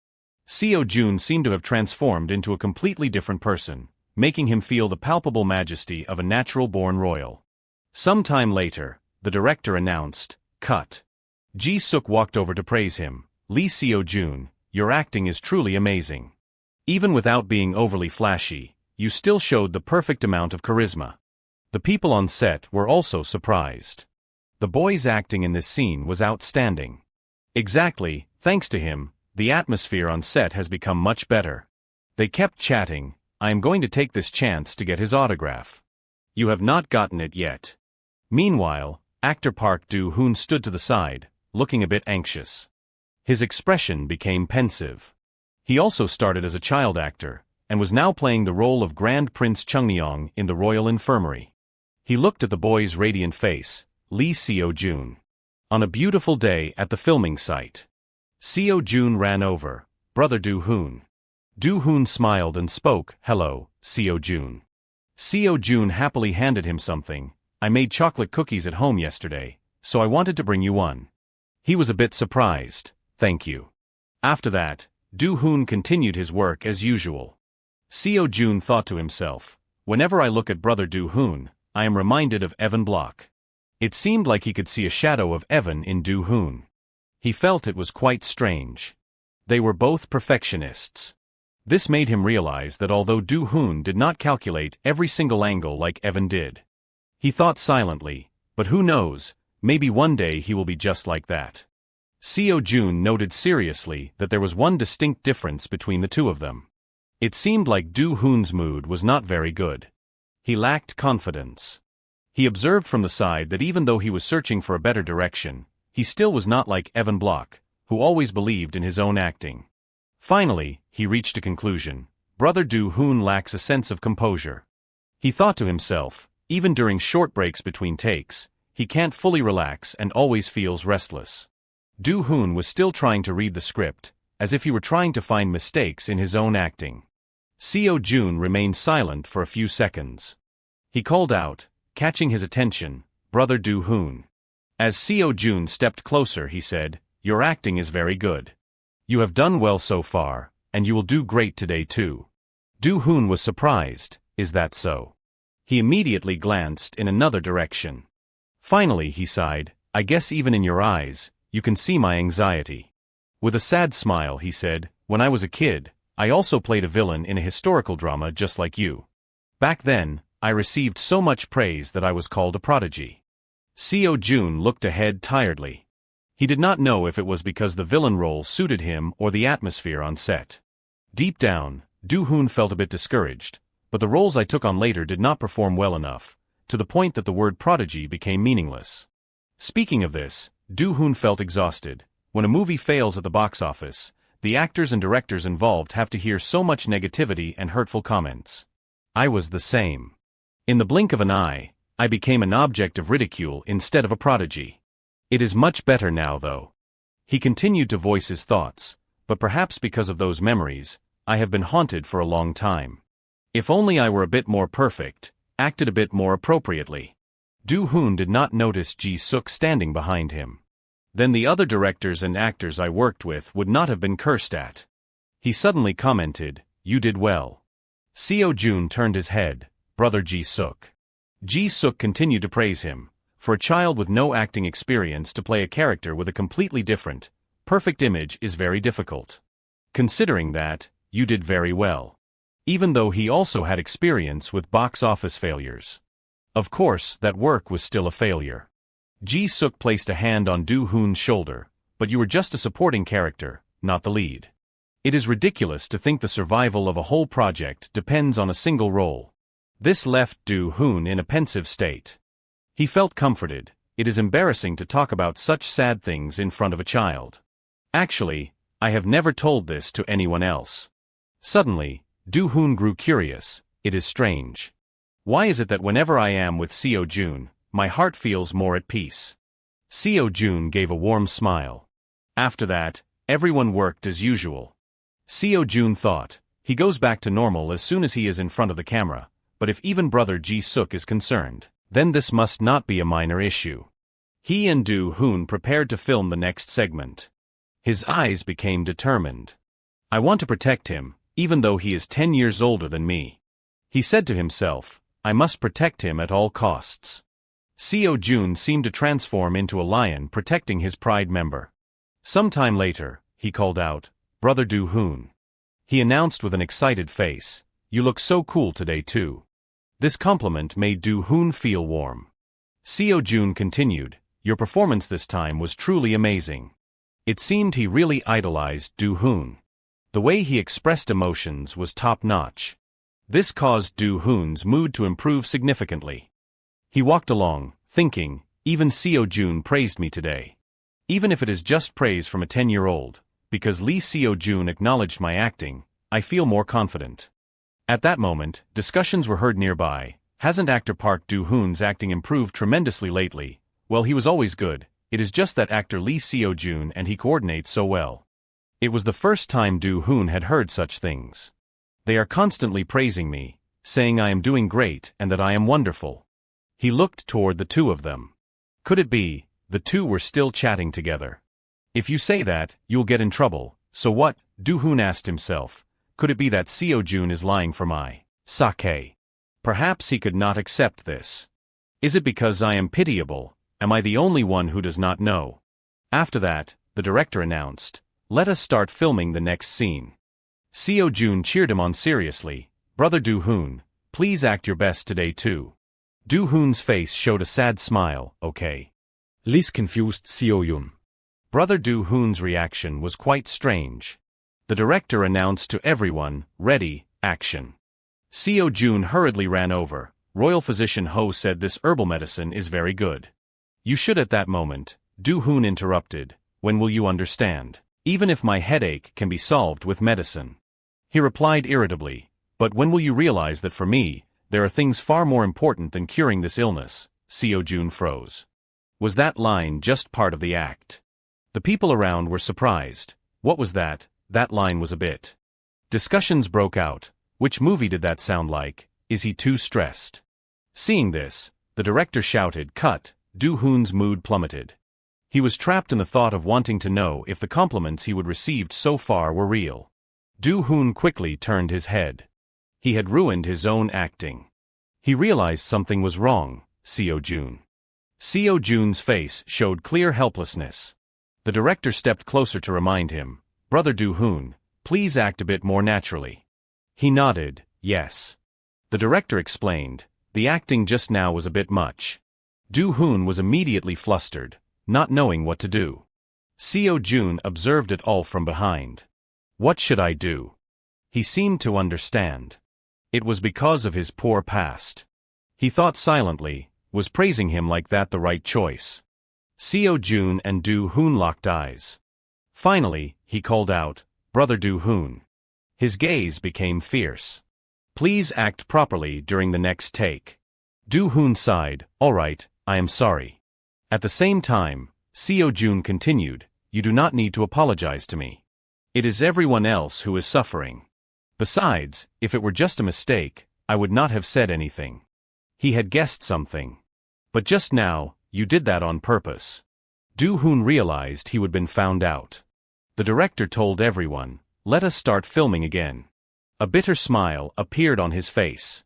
Seo-jun seemed to have transformed into a completely different person, making him feel the palpable majesty of a natural-born royal. Some time later, the director announced, "Cut." Ji-suk walked over to praise him, "Lee Seo-jun, your acting is truly amazing. Even without being overly flashy, you still showed the perfect amount of charisma." The people on set were also surprised. The boy's acting in this scene was outstanding. Exactly, thanks to him, the atmosphere on set has become much better. They kept chatting, "I am going to take this chance to get his autograph." "You have not gotten it yet." Meanwhile, actor Park Do-hoon stood to the side, looking a bit anxious. His expression became pensive. He also started as a child actor, and was now playing the role of Grand Prince Chungnyeong in the Royal Infirmary. He looked at the boy's radiant face, Lee Seo-jun. On a beautiful day at the filming site. Seo-jun ran over, "Brother Do-hoon." Do-hoon smiled and spoke, "Hello, Seo-jun." Seo-jun happily handed him something. "I made chocolate cookies at home yesterday, so I wanted to bring you one." He was a bit surprised. "Thank you." After that, Do-hoon continued his work as usual. Seo-jun thought to himself, "Whenever I look at Brother Do-hoon, I am reminded of Evan Block." It seemed like he could see a shadow of Evan in Do-hoon. He felt it was quite strange. They were both perfectionists. This made him realize that although Do-hoon did not calculate every single angle like Evan did, he thought silently, but who knows, maybe one day he will be just like that. Seo-jun noted seriously that there was one distinct difference between the two of them. It seemed like Do-hoon's mood was not very good. He lacked confidence. He observed from the side that even though he was searching for a better direction, he still was not like Evan Block, who always believed in his own acting. Finally, he reached a conclusion. Brother Do-hoon lacks a sense of composure. He thought to himself, even during short breaks between takes, he can't fully relax and always feels restless. Do-hoon was still trying to read the script, as if he were trying to find mistakes in his own acting. Seo-jun remained silent for a few seconds. He called out, catching his attention, "Brother Do-hoon." As Seo-jun stepped closer, he said, "Your acting is very good. You have done well so far, and you will do great today too." Do-hoon was surprised. "Is that so?" He immediately glanced in another direction. Finally, he sighed, "I guess even in your eyes, you can see my anxiety." With a sad smile, he said, "When I was a kid, I also played a villain in a historical drama just like you. Back then, I received so much praise that I was called a prodigy." Seo-jun looked ahead tiredly. He did not know if it was because the villain role suited him or the atmosphere on set. Deep down, Do-hoon felt a bit discouraged, but the roles I took on later did not perform well enough, to the point that the word prodigy became meaningless. Speaking of this, Do-hoon felt exhausted. When a movie fails at the box office, the actors and directors involved have to hear so much negativity and hurtful comments. I was the same. In the blink of an eye, I became an object of ridicule instead of a prodigy. It is much better now though. He continued to voice his thoughts, but perhaps because of those memories, I have been haunted for a long time. If only I were a bit more perfect, acted a bit more appropriately. Do-hoon did not notice Ji-suk standing behind him. Then the other directors and actors I worked with would not have been cursed at. He suddenly commented, "You did well." Seo-jun turned his head, "Brother Ji-suk." Ji-suk continued to praise him. For a child with no acting experience to play a character with a completely different, perfect image is very difficult. Considering that, you did very well. Even though he also had experience with box office failures. Of course, that work was still a failure. Ji-suk placed a hand on Do-hoon's shoulder, "But you were just a supporting character, not the lead. It is ridiculous to think the survival of a whole project depends on a single role." This left Do-hoon in a pensive state. He felt comforted. It is embarrassing to talk about such sad things in front of a child. Actually, I have never told this to anyone else. Suddenly, Do-hoon grew curious. It is strange. Why is it that whenever I am with Seo-jun, my heart feels more at peace? Seo-jun gave a warm smile. After that, everyone worked as usual. Seo-jun thought, he goes back to normal as soon as he is in front of the camera, but if even brother Ji-suk is concerned, then this must not be a minor issue. He and Do-hoon prepared to film the next segment. His eyes became determined. "I want to protect him, even though he is 10 years older than me." He said to himself, "I must protect him at all costs." Seo-jun seemed to transform into a lion protecting his pride member. Sometime later, he called out, "Brother Do-hoon." He announced with an excited face, "You look so cool today too." This compliment made Do-hoon feel warm. Seo-jun continued, "Your performance this time was truly amazing." It seemed he really idolized Do-hoon. The way he expressed emotions was top-notch. This caused Do-hoon's mood to improve significantly. He walked along, thinking, even Seo-jun praised me today. Even if it is just praise from a 10-year-old, because Lee Seo-jun acknowledged my acting, I feel more confident. At that moment, discussions were heard nearby. Hasn't actor Park Do-hoon's acting improved tremendously lately? Well, he was always good, it is just that actor Lee Seo-jun and he coordinates so well. It was the first time Do-hoon had heard such things. They are constantly praising me, saying I am doing great and that I am wonderful. He looked toward the two of them. Could it be, the two were still chatting together? If you say that, you'll get in trouble, so what? Do-hoon asked himself. Could it be that Seo-jun is lying for my sake? Perhaps he could not accept this. Is it because I am pitiable? Am I the only one who does not know? After that, the director announced, "Let us start filming the next scene." Seo-jun cheered him on seriously. "Brother Do-hoon, please act your best today too." Do-hoon's face showed a sad smile. "Okay." Lee's confused Seo-jun. Brother Do-hoon's reaction was quite strange. The director announced to everyone, "Ready, action." Seo-jun hurriedly ran over. Royal physician Ho said this herbal medicine is very good. You should. At that moment, Do-hoon interrupted. "When will you understand? Even if my headache can be solved with medicine." He replied irritably, "But when will you realize that for me, there are things far more important than curing this illness?" Seo-jun froze. Was that line just part of the act? The people around were surprised. What was that? That line was a bit. Discussions broke out. Which movie did that sound like? Is he too stressed? Seeing this, the director shouted, "Cut!" Do-hoon's mood plummeted. He was trapped in the thought of wanting to know if the compliments he would received so far were real. Do-hoon quickly turned his head. He had ruined his own acting. He realized something was wrong. Seo-jun. Seo-jun's face showed clear helplessness. The director stepped closer to remind him, "Brother Do-hoon, please act a bit more naturally." He nodded, "Yes." The director explained, "The acting just now was a bit much." Do-hoon was immediately flustered, not knowing what to do. Seo-jun observed it all from behind. "What should I do?" He seemed to understand. It was because of his poor past. He thought silently, was praising him like that the right choice? Seo-jun and Do-hoon locked eyes. Finally, he called out, "Brother Do-hoon." His gaze became fierce. "Please act properly during the next take." Do-hoon sighed, "All right, I am sorry." At the same time, Seo-jun continued, "You do not need to apologize to me. It is everyone else who is suffering. Besides, if it were just a mistake, I would not have said anything." He had guessed something. But just now, you did that on purpose. Do-hoon realized he would been found out. The director told everyone, "Let us start filming again." A bitter smile appeared on his face.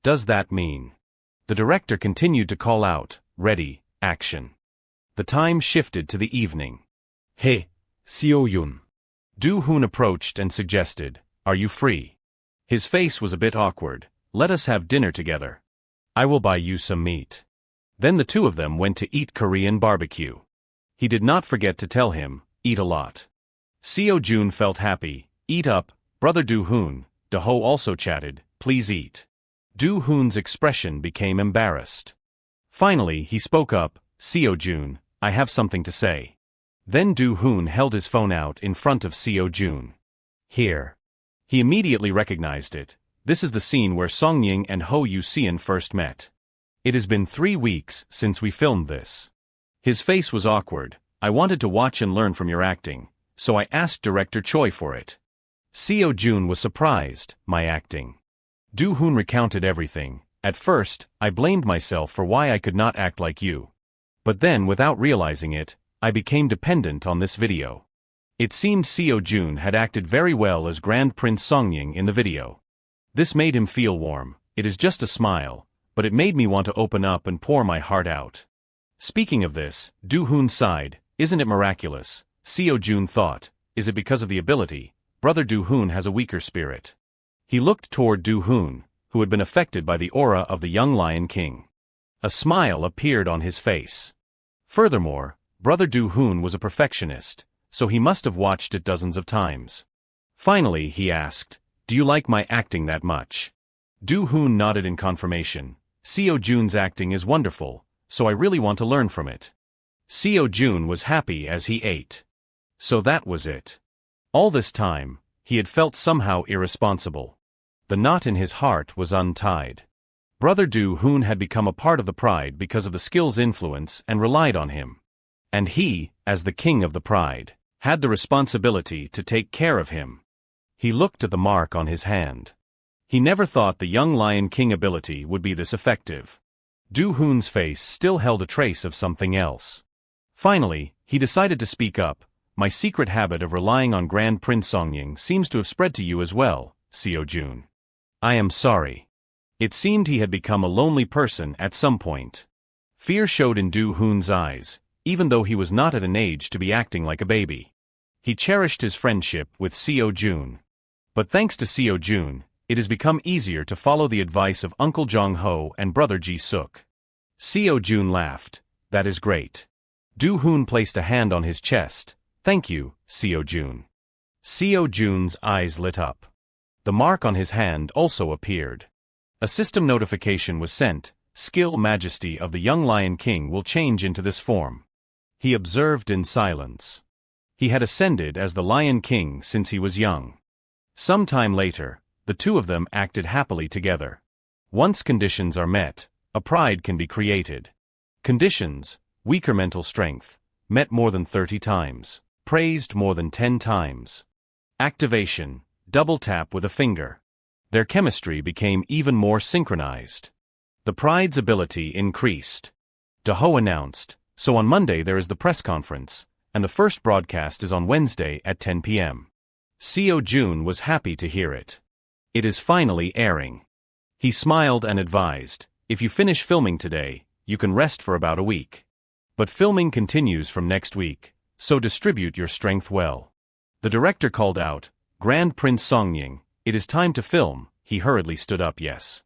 Does that mean? The director continued to call out, "Ready, action." The time shifted to the evening. "Hey, Seo-jun." Do-hoon approached and suggested, "Are you free?" His face was a bit awkward. "Let us have dinner together. I will buy you some meat." Then the two of them went to eat Korean barbecue. He did not forget to tell him, "Eat a lot." Seo-jun felt happy. "Eat up, brother Do-hoon." Do-ho also chatted, "Please eat." Do-hoon's expression became embarrassed. Finally he spoke up, "Seo-jun, I have something to say." Then Do-hoon held his phone out in front of Seo-jun. "Here." He immediately recognized it. This is the scene where Songying and Ho Yoo-seon first met. "It has been 3 weeks since we filmed this." His face was awkward. "I wanted to watch and learn from your acting, so I asked director Choi for it." Seo-jun was surprised, "My acting?" Do-hoon recounted everything. "At first, I blamed myself for why I could not act like you. But then, without realizing it, I became dependent on this video." It seemed Seo-jun had acted very well as Grand Prince Songying in the video. This made him feel warm. "It is just a smile, but it made me want to open up and pour my heart out." Speaking of this, Do-hoon sighed. "Isn't it miraculous?" Seo-jun thought. "Is it because of the ability? Brother Do-hoon has a weaker spirit." He looked toward Do-hoon, who had been affected by the aura of the young Lion King. A smile appeared on his face. Furthermore, Brother Do-hoon was a perfectionist, so he must have watched it dozens of times. Finally he asked, "Do you like my acting that much?" Do-hoon nodded in confirmation. "Seo-jun's acting is wonderful, so I really want to learn from it." Seo-jun was happy as he ate. So that was it. All this time, he had felt somehow irresponsible. The knot in his heart was untied. Brother Do-hoon had become a part of the pride because of the skill's influence and relied on him. And he, as the king of the pride, had the responsibility to take care of him. He looked at the mark on his hand. He never thought the young Lion King ability would be this effective. Do-hoon's face still held a trace of something else. Finally, he decided to speak up. My secret habit of relying on Grand Prince Songying seems to have spread to you as well, Seo-jun. I am sorry. It seemed he had become a lonely person at some point. Fear showed in Do-hoon's eyes, even though he was not at an age to be acting like a baby. He cherished his friendship with Seo-jun. But thanks to Seo-jun, it has become easier to follow the advice of Uncle Jong-ho and Brother Ji-suk. Seo-jun laughed. That is great. Do-hoon placed a hand on his chest. Thank you, Seo-jun. Seo-jun's eyes lit up. The mark on his hand also appeared. A system notification was sent. Skill Majesty of the young Lion King will change into this form. He observed in silence. He had ascended as the Lion King since he was young. Some time later, the two of them acted happily together. Once conditions are met, a pride can be created. Conditions: weaker mental strength, met more than 30 times, praised more than 10 times. Activation: double tap with a finger. Their chemistry became even more synchronized. The pride's ability increased. Do-ho announced, so on Monday there is the press conference, and the first broadcast is on Wednesday at 10 p.m. Seo-jun was happy to hear it. It is finally airing. He smiled and advised, if you finish filming today, you can rest for about a week. But filming continues from next week, so distribute your strength well. The director called out, Grand Prince Songying, it is time to film. He hurriedly stood up. Yes.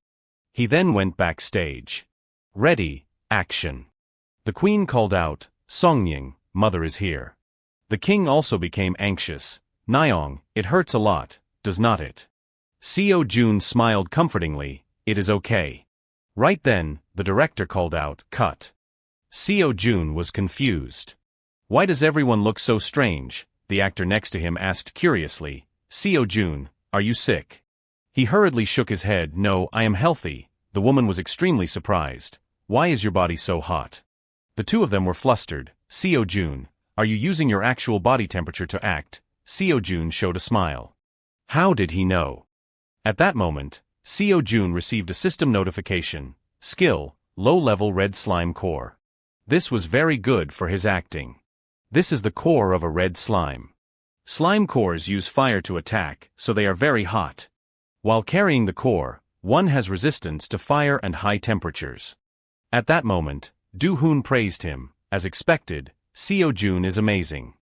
He then went backstage. Ready, action. The queen called out, Songying, mother is here. The king also became anxious. Nyong, it hurts a lot, does not it? Seo-jun smiled comfortingly, it is okay. Right then, the director called out, cut. Seo-jun was confused. Why does everyone look so strange? The actor next to him asked curiously. Seo-jun, are you sick? He hurriedly shook his head. No, I am healthy. The woman was extremely surprised. Why is your body so hot? The two of them were flustered. Seo-jun, are you using your actual body temperature to act? Seo-jun showed a smile. How did he know? At that moment, Seo-jun received a system notification. Skill, low-level red slime core. This was very good for his acting. This is the core of a red slime. Slime cores use fire to attack, so they are very hot. While carrying the core, one has resistance to fire and high temperatures. At that moment, Do-hoon praised him. As expected, Seo-jun is amazing.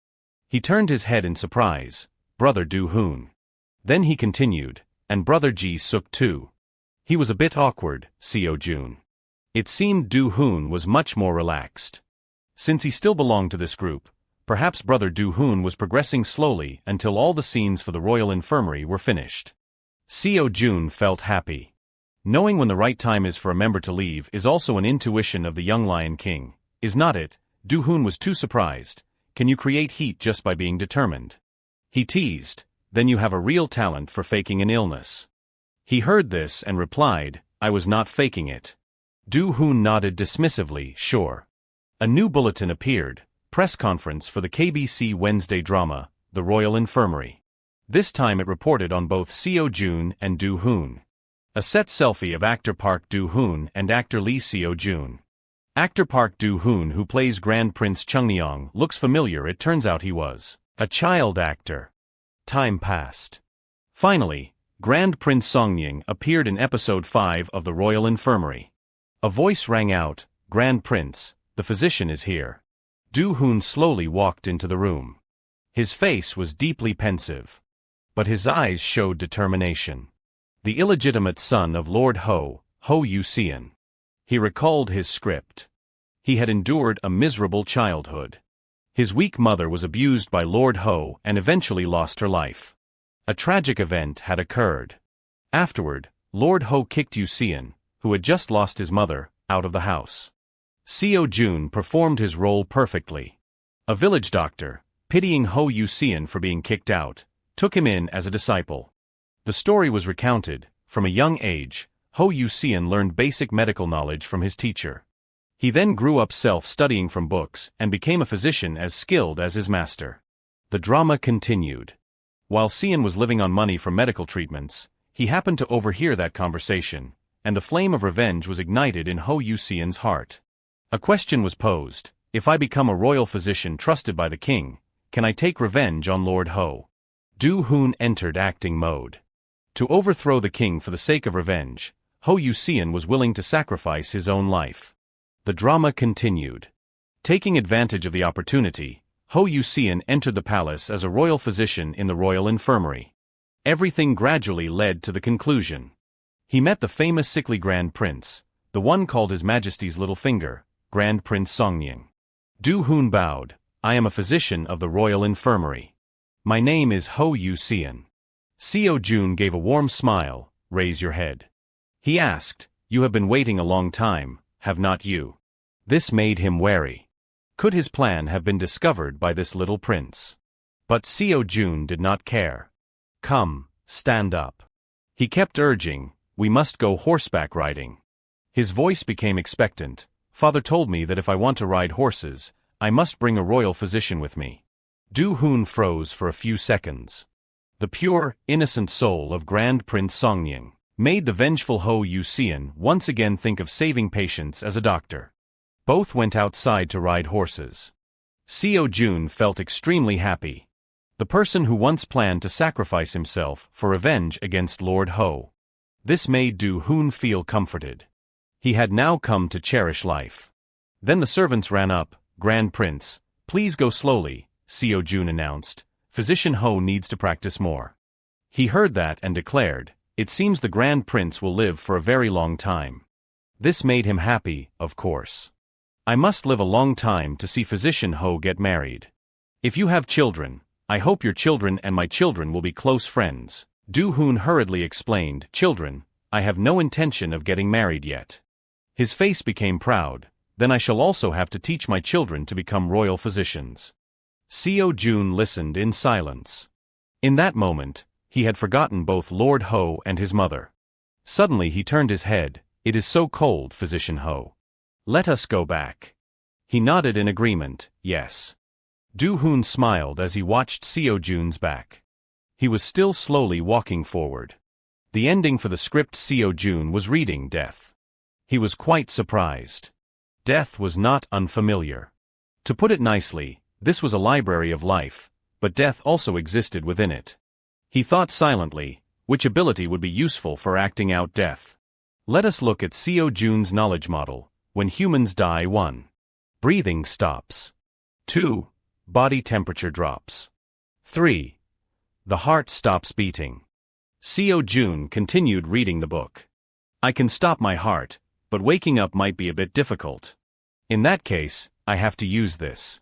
He turned his head in surprise. Brother Do-hoon. Then he continued, and Brother Ji-suk too. He was a bit awkward, Seo-jun. It seemed Do-hoon was much more relaxed. Since he still belonged to this group, perhaps Brother Do-hoon was progressing slowly until all the scenes for the royal infirmary were finished. Seo-jun felt happy. Knowing when the right time is for a member to leave is also an intuition of the young Lion King, is not it? Do-hoon was too surprised. Can you create heat just by being determined? He teased, then you have a real talent for faking an illness. He heard this and replied, I was not faking it. Do-hoon nodded dismissively, sure. A new bulletin appeared. Press conference for the KBC Wednesday drama, The Royal Infirmary. This time it reported on both Seo-jun and Do-hoon. A set selfie of actor Park Do-hoon and actor Lee Seo-jun. Actor Park Do-hoon, who plays Grand Prince Chungnyeong, looks familiar. It turns out he was a child actor. Time passed. Finally, Grand Prince Songying appeared in episode 5 of The Royal Infirmary. A voice rang out, Grand Prince, the physician is here. Do-hoon slowly walked into the room. His face was deeply pensive. But his eyes showed determination. The illegitimate son of Lord Ho, Ho Yu-seon. He recalled his script. He had endured a miserable childhood. His weak mother was abused by Lord Ho and eventually lost her life. A tragic event had occurred. Afterward, Lord Ho kicked Yu-seon, who had just lost his mother, out of the house. Seo-jun performed his role perfectly. A village doctor, pitying Ho Yu-seon for being kicked out, took him in as a disciple. The story was recounted. From a young age, Ho Yuseon learned basic medical knowledge from his teacher. He then grew up self-studying from books and became a physician as skilled as his master. The drama continued. While Seon was living on money from medical treatments, he happened to overhear that conversation, and the flame of revenge was ignited in Ho Yuseon's heart. A question was posed: if I become a royal physician trusted by the king, can I take revenge on Lord Ho? Do-hoon entered acting mode. To overthrow the king for the sake of revenge, Ho Yuseon was willing to sacrifice his own life. The drama continued. Taking advantage of the opportunity, Ho Yuseon entered the palace as a royal physician in the royal infirmary. Everything gradually led to the conclusion. He met the famous sickly Grand Prince, the one called His Majesty's Little Finger, Grand Prince Songying. Do-hoon bowed. I am a physician of the royal infirmary. My name is Ho Yuseon. Seo-jun gave a warm smile. Raise your head. He asked, you have been waiting a long time, have not you? This made him wary. Could his plan have been discovered by this little prince? But Seo-jun did not care. Come, stand up. He kept urging, we must go horseback riding. His voice became expectant. Father told me that if I want to ride horses, I must bring a royal physician with me. Do-hoon froze for a few seconds. The pure, innocent soul of Grand Prince Songying made the vengeful Ho Yuseon once again think of saving patients as a doctor. Both went outside to ride horses. Seo-jun felt extremely happy. The person who once planned to sacrifice himself for revenge against Lord Ho. This made Do-hoon feel comforted. He had now come to cherish life. Then the servants ran up. Grand Prince, please go slowly, Seo-jun announced. Physician Ho needs to practice more. He heard that and declared, it seems the Grand Prince will live for a very long time. This made him happy, of course. I must live a long time to see Physician Ho get married. If you have children, I hope your children and my children will be close friends. Do-hoon hurriedly explained, children, I have no intention of getting married yet. His face became proud. Then I shall also have to teach my children to become royal physicians. Seo-jun listened in silence. In that moment, he had forgotten both Lord Ho and his mother. Suddenly he turned his head. It is so cold, Physician Ho. Let us go back. He nodded in agreement, yes. Do-hoon smiled as he watched Seo-jun's back. He was still slowly walking forward. The ending for the script Seo-jun was reading death. He was quite surprised. Death was not unfamiliar. To put it nicely, this was a library of life, but death also existed within it. He thought silently, which ability would be useful for acting out death? Let us look at Seo-jun's knowledge model. When humans die, 1. Breathing stops. 2. Body temperature drops. 3. The heart stops beating. Seo-jun continued reading the book. I can stop my heart, but waking up might be a bit difficult. In that case, I have to use this.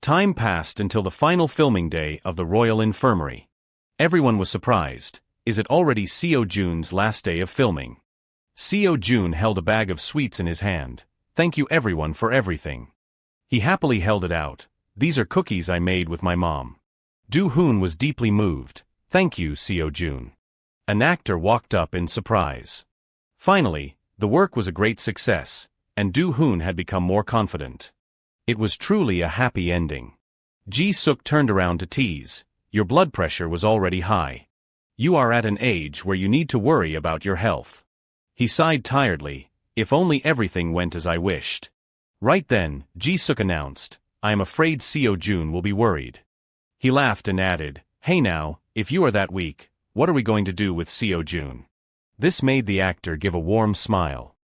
Time passed until the final filming day of the Royal Infirmary. Everyone was surprised. Is it already Seo-jun's last day of filming? Seo-jun held a bag of sweets in his hand. Thank you everyone for everything. He happily held it out. These are cookies I made with my mom. Do-hoon was deeply moved. Thank you, Seo-jun. An actor walked up in surprise. Finally, the work was a great success, and Do-hoon had become more confident. It was truly a happy ending. Ji-suk turned around to tease. Your blood pressure was already high. You are at an age where you need to worry about your health. He sighed tiredly. If only everything went as I wished. Right then, Ji-suk announced, I am afraid Seo-jun will be worried. He laughed and added, hey now, if you are that weak, what are we going to do with Seo-jun? This made the actor give a warm smile.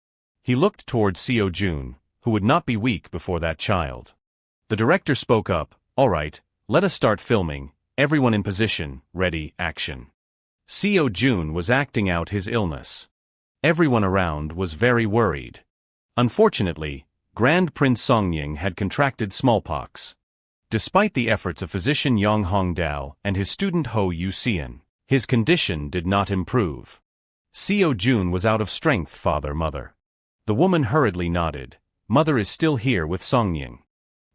He looked towards Seo-jun, who would not be weak before that child. The director spoke up, all right, let us start filming, everyone in position, ready, action. Seo-jun was acting out his illness. Everyone around was very worried. Unfortunately, Grand Prince Songying had contracted smallpox. Despite the efforts of physician Yang Hongdao and his student Ho Yuseon, his condition did not improve. Seo-jun was out of strength, mother. The woman hurriedly nodded. Mother is still here with Songying.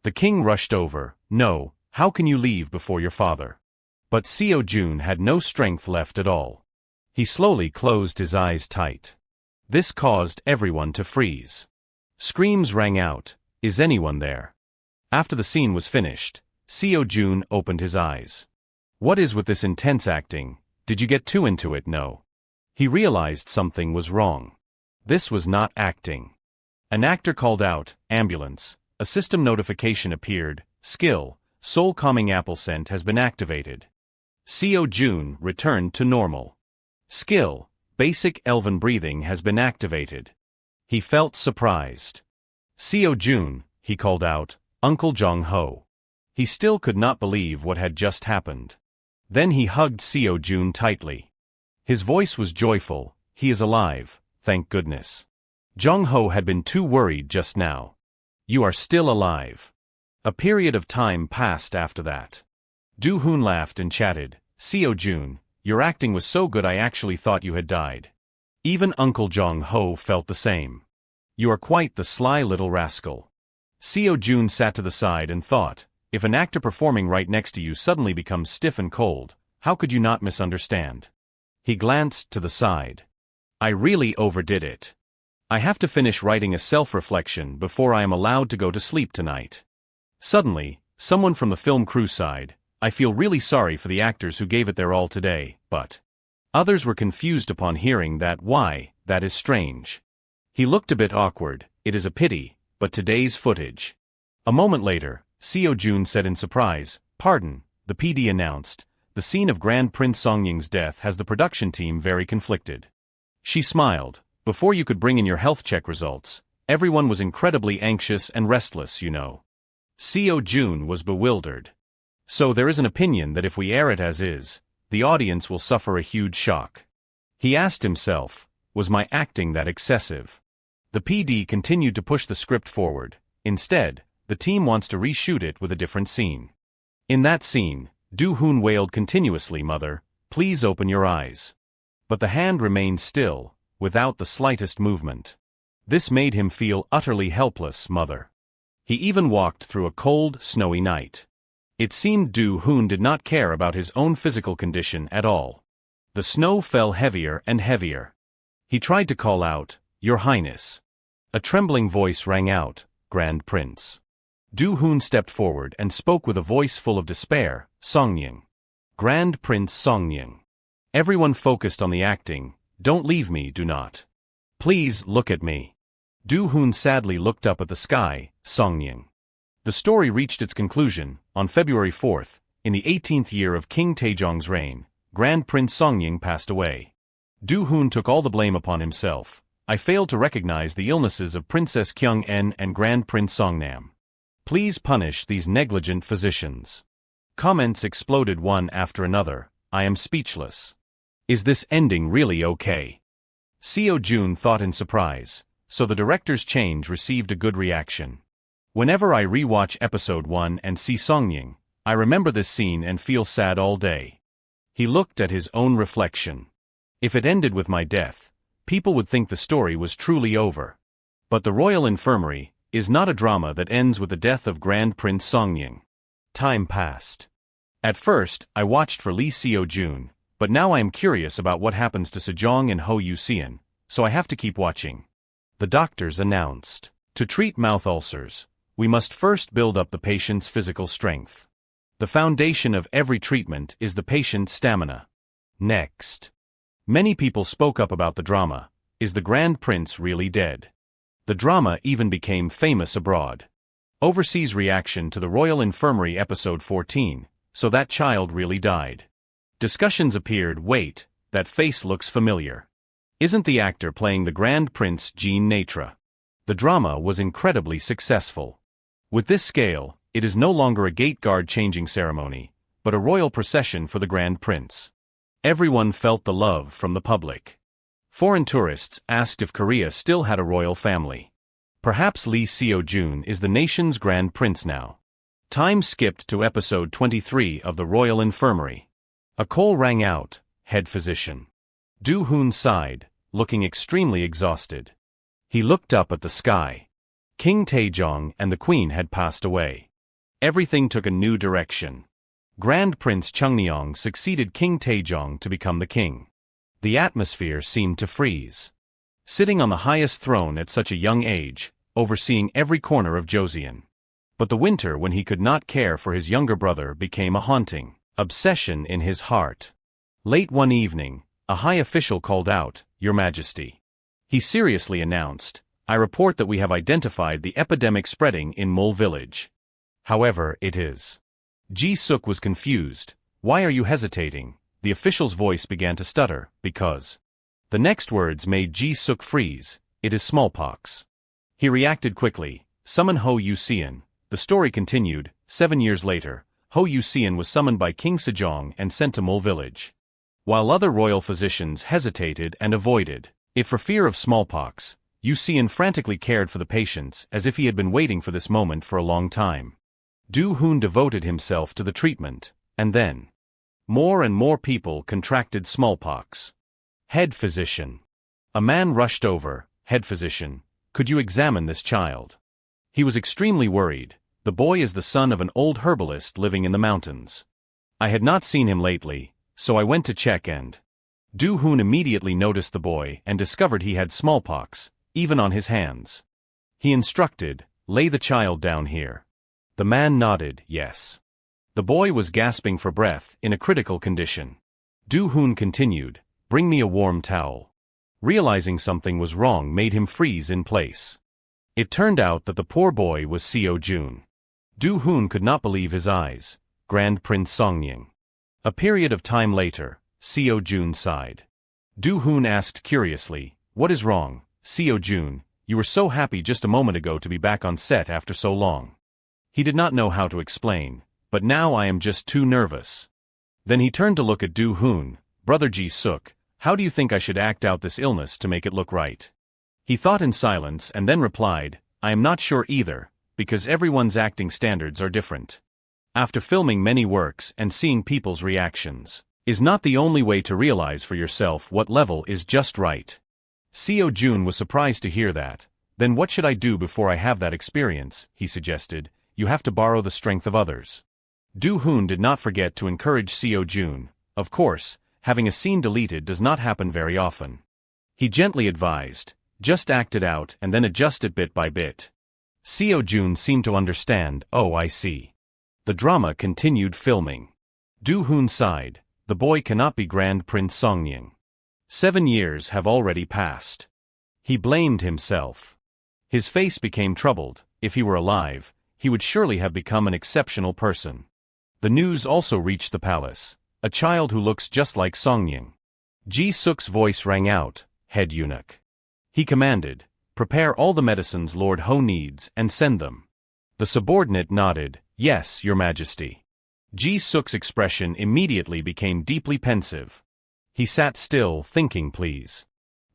The king rushed over. No, how can you leave before your father? But Seo-jun had no strength left at all. He slowly closed his eyes tight. This caused everyone to freeze. Screams rang out, "Is anyone there?" After the scene was finished, Seo-jun opened his eyes. "What is with this intense acting? Did you get too into it?" No. He realized something was wrong. This was not acting. An actor called out, "Ambulance." A system notification appeared, "Skill, soul calming apple scent has been activated." Seo-jun returned to normal. Skill, basic elven breathing has been activated. He felt surprised. "Seo-jun," he called out, "Uncle Jong-ho." He still could not believe what had just happened. Then he hugged Seo-jun tightly. His voice was joyful. "He is alive, thank goodness." Jong-ho had been too worried just now. "You are still alive." A period of time passed after that. Do-hoon laughed and chatted, "Seo-jun, your acting was so good I actually thought you had died." Even Uncle Jong-ho felt the same. "You are quite the sly little rascal." Seo-jun sat to the side and thought, if an actor performing right next to you suddenly becomes stiff and cold, how could you not misunderstand? He glanced to the side. "I really overdid it. I have to finish writing a self-reflection before I am allowed to go to sleep tonight." Suddenly, someone from the film crew sighed, "I feel really sorry for the actors who gave it their all today, but..." Others were confused upon hearing that. "Why, that is strange." He looked a bit awkward. "It is a pity, but today's footage." A moment later, Seo-jun said in surprise, "Pardon," the PD announced, "the scene of Grand Prince Songying's death has the production team very conflicted." She smiled. "Before you could bring in your health check results, everyone was incredibly anxious and restless, you know." Seo-jun was bewildered. "So there is an opinion that if we air it as is, the audience will suffer a huge shock." He asked himself, was my acting that excessive? The PD continued to push the script forward. Instead, the team wants to reshoot it with a different scene. In that scene, Do-hoon wailed continuously, "Mother, please open your eyes." But the hand remained still, without the slightest movement. This made him feel utterly helpless. "Mother." He even walked through a cold, snowy night. It seemed Do-hoon did not care about his own physical condition at all. The snow fell heavier and heavier. He tried to call out, "Your Highness." A trembling voice rang out, "Grand Prince." Do-hoon stepped forward and spoke with a voice full of despair, "Songying." Grand Prince Songying. Everyone focused on the acting. "Don't leave me, do not. Please, look at me." Do-hoon sadly looked up at the sky, "Songying." The story reached its conclusion. On February 4th, in the 18th year of King Taejong's reign, Grand Prince Songying passed away. Do-hoon took all the blame upon himself. "I failed to recognize the illnesses of Princess Kyung-en and Grand Prince Songnam. Please punish these negligent physicians." Comments exploded one after another. "I am speechless. Is this ending really okay?" Seo-jun thought in surprise, so the director's change received a good reaction. "Whenever I rewatch episode 1 and see Songying, I remember this scene and feel sad all day." He looked at his own reflection. "If it ended with my death, people would think the story was truly over. But the Royal Infirmary is not a drama that ends with the death of Grand Prince Songying." Time passed. At first, I watched for Lee Seo-jun, but now I am curious about what happens to Sejong and Ho Yu-seon, so I have to keep watching. The doctors announced, "To treat mouth ulcers, we must first build up the patient's physical strength. The foundation of every treatment is the patient's stamina." Next. Many people spoke up about the drama. Is the Grand Prince really dead? The drama even became famous abroad. Overseas reaction to the Royal Infirmary episode 14, so that child really died. Discussions appeared. Wait, that face looks familiar. Isn't the actor playing the Grand Prince Jean Natra? The drama was incredibly successful. With this scale, it is no longer a gate guard changing ceremony, but a royal procession for the Grand Prince. Everyone felt the love from the public. Foreign tourists asked if Korea still had a royal family. Perhaps Lee Seo-jun is the nation's Grand Prince now. Time skipped to episode 23 of the Royal Infirmary. A call rang out, "Head physician." Do-hoon sighed, looking extremely exhausted. He looked up at the sky. King Taejong and the Queen had passed away. Everything took a new direction. Grand Prince Chungnyeong succeeded King Taejong to become the king. The atmosphere seemed to freeze. sitting on the highest throne at such a young age, overseeing every corner of Joseon. But the winter when he could not care for his younger brother became a haunting obsession in his heart. Late one evening, a high official called out, "Your Majesty." He seriously announced, "I report that we have identified the epidemic spreading in Mole Village. However, it is." Ji-suk was confused. "Why are you hesitating?" The official's voice began to stutter, because. The next words made Ji-suk freeze. "It is smallpox." He reacted quickly. "Summon Ho Yuseon." The story continued. 7 years later, Ho Yuseon was summoned by King Sejong and sent to Mole Village. While other royal physicians hesitated and avoided it for fear of smallpox, Yuseon frantically cared for the patients as if he had been waiting for this moment for a long time. Do-hoon devoted himself to the treatment, and then more and more people contracted smallpox. Head physician. A man rushed over. "Head physician, could you examine this child?" He was extremely worried. The boy is the son of an old herbalist living in the mountains. I had not seen him lately, so I went to check and Do-hoon immediately noticed the boy and discovered he had smallpox, even on his hands. He instructed, "Lay the child down here." The man nodded, yes. The boy was gasping for breath, in a critical condition. Do-hoon continued, "Bring me a warm towel." Realizing something was wrong made him freeze in place. It turned out that the poor boy was Seo-jun. Do-hoon could not believe his eyes. Grand Prince Songying. A period of time later, Seo-jun sighed. Do-hoon asked curiously, "What is wrong, Seo-jun? You were so happy just a moment ago to be back on set after so long." He did not know how to explain, "But now I am just too nervous." Then he turned to look at Do-hoon. "Brother Ji-suk, how do you think I should act out this illness to make it look right?" He thought in silence and then replied, "I am not sure either, because everyone's acting standards are different. After filming many works and seeing people's reactions is not the only way to realize for yourself what level is just right." Seo-jun was surprised to hear that. "Then what should I do before I have that experience?" he suggested. "You have to borrow the strength of others." Do-hoon did not forget to encourage Seo-jun. Of course, having a scene deleted does not happen very often. He gently advised, "Just act it out and then adjust it bit by bit." Seo-jun seemed to understand. "Oh, I see." The drama continued filming. Do-hoon sighed. The boy cannot be Grand Prince Songying. 7 years have already passed. He blamed himself. His face became troubled. If he were alive, he would surely have become an exceptional person. The news also reached the palace. "A child who looks just like Songying." Ji-suk's voice rang out. "Head eunuch." He commanded, "Prepare all the medicines Lord Ho needs and send them." The subordinate nodded, "Yes, Your Majesty." Ji-suk's expression immediately became deeply pensive. He sat still, thinking, "Please."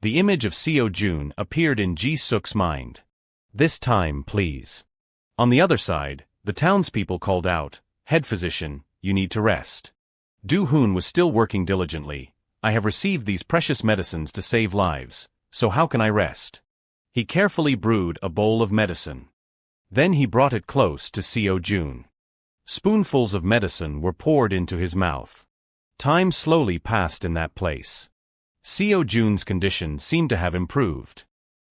The image of Seo-jun appeared in Ji-suk's mind. "This time, please." On the other side, the townspeople called out, "Head physician, you need to rest." Do-hoon was still working diligently. "I have received these precious medicines to save lives, so how can I rest?" He carefully brewed a bowl of medicine. Then he brought it close to Seo-jun. Spoonfuls of medicine were poured into his mouth. Time slowly passed in that place. Seo-jun's condition seemed to have improved.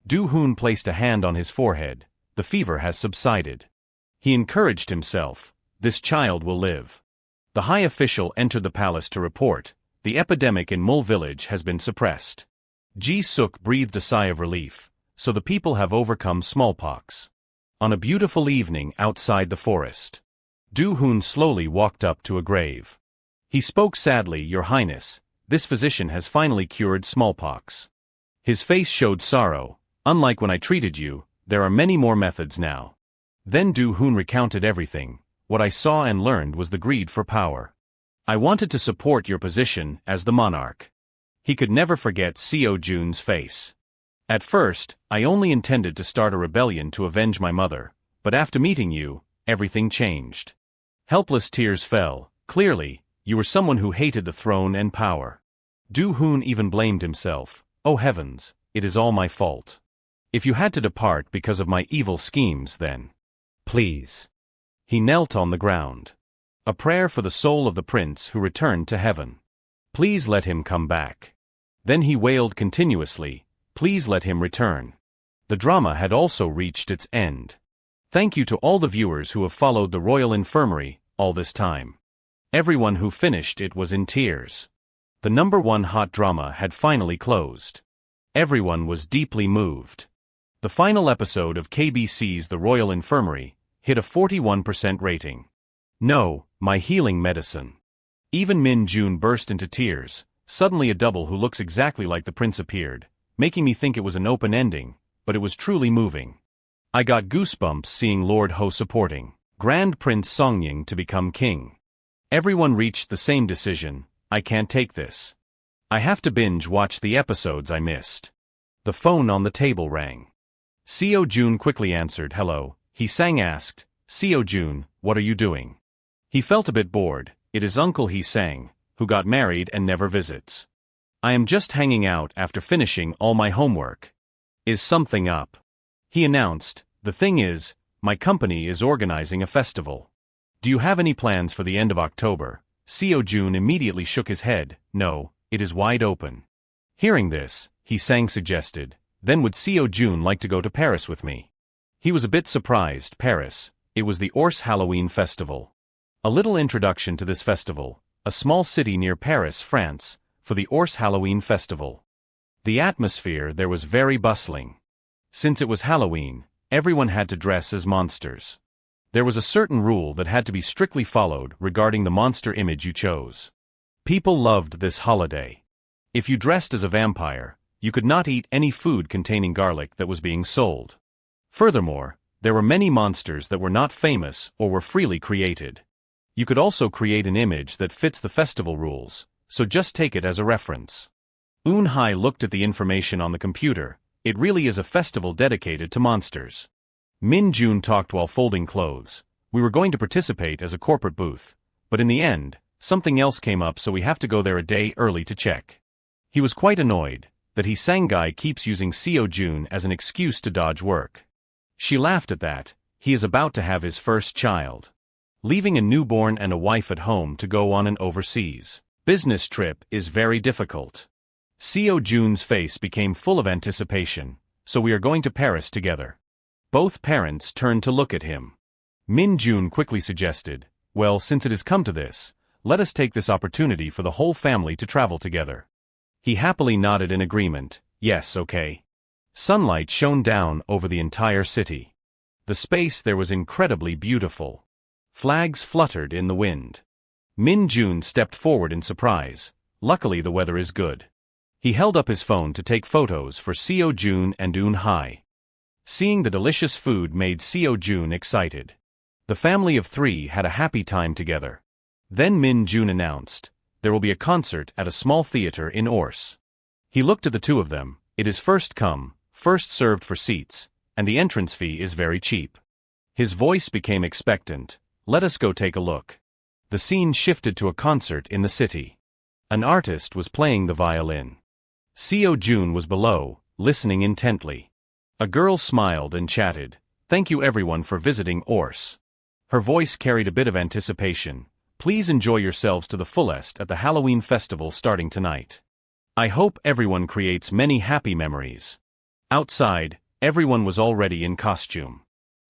Do-hoon placed a hand on his forehead. "The fever has subsided." He encouraged himself. "This child will live." The high official entered the palace to report, "The epidemic in Mole Village has been suppressed." Ji-suk breathed a sigh of relief. "So the people have overcome smallpox." On a beautiful evening outside the forest, Do-hoon slowly walked up to a grave. He spoke sadly, "Your Highness, this physician has finally cured smallpox." His face showed sorrow. "Unlike when I treated you, there are many more methods now." Then Do-hoon recounted everything. "What I saw and learned was the greed for power. I wanted to support your position as the monarch." He could never forget Seo-jun's face. "At first, I only intended to start a rebellion to avenge my mother, but after meeting you, everything changed." Helpless tears fell. Clearly, you were someone who hated the throne and power. Do-hoon even blamed himself. "Oh heavens, it is all my fault. If you had to depart because of my evil schemes, then please." He knelt on the ground. A prayer for the soul of the prince who returned to heaven. "Please let him come back." Then he wailed continuously, Please let him return. The drama had also reached its end. Thank you to all the viewers who have followed the Royal Infirmary all this time. Everyone who finished it was in tears. The #1 hot drama had finally closed. Everyone was deeply moved. The final episode of KBC's The Royal Infirmary hit a 41% rating. No, my healing medicine. Even Min Jun burst into tears. Suddenly a double who looks exactly like the prince appeared, making me think it was an open ending, but it was truly moving. I got goosebumps seeing Lord Ho supporting Grand Prince Songying to become king. Everyone reached the same decision: I can't take this. I have to binge watch the episodes I missed. The phone on the table rang. Seo Jun quickly answered. Hello, He Sang asked. Seo Jun, what are you doing? He felt a bit bored. It is Uncle He Sang, who got married and never visits. I am just hanging out after finishing all my homework. Is something up? He announced. The thing is, my company is organizing a festival. Do you have any plans for the end of October? Seo Jun immediately shook his head. No, it is wide open. Hearing this, He Sang suggested, then would Seo Jun like to go to Paris with me? He was a bit surprised. Paris. It was the Ors Halloween Festival. A little introduction to this festival, a small city near Paris, France, for the Ors Halloween Festival. The atmosphere there was very bustling. Since it was Halloween, everyone had to dress as monsters. There was a certain rule that had to be strictly followed regarding the monster image you chose. People loved this holiday. If you dressed as a vampire, you could not eat any food containing garlic that was being sold. Furthermore, there were many monsters that were not famous or were freely created. You could also create an image that fits the festival rules, so just take it as a reference. Eun Hai looked at the information on the computer. It really is a festival dedicated to monsters. Min Jun talked while folding clothes. We were going to participate as a corporate booth, but in the end, something else came up, so we have to go there a day early to check. He was quite annoyed that He Sang guy keeps using Seo Jun as an excuse to dodge work. She laughed at that. He is about to have his first child. Leaving a newborn and a wife at home to go on an overseas business trip is very difficult. Seo Jun's face became full of anticipation. So we are going to Paris together. Both parents turned to look at him. Min Jun quickly suggested, well, since it has come to this, let us take this opportunity for the whole family to travel together. He happily nodded in agreement. Yes, okay. Sunlight shone down over the entire city. The space there was incredibly beautiful. Flags fluttered in the wind. Min Jun stepped forward in surprise. Luckily the weather is good. He held up his phone to take photos for Seo Jun and Eun Hai. Seeing the delicious food made Seo Jun excited. The family of three had a happy time together. Then Min Jun announced, there will be a concert at a small theater in Ors. He looked at the two of them. It is first come, first served for seats, and the entrance fee is very cheap. His voice became expectant. Let us go take a look. The scene shifted to a concert in the city. An artist was playing the violin. Seo Jun was below, listening intently. A girl smiled and chatted. Thank you everyone for visiting Ors. Her voice carried a bit of anticipation. Please enjoy yourselves to the fullest at the Halloween festival starting tonight. I hope everyone creates many happy memories. Outside, everyone was already in costume.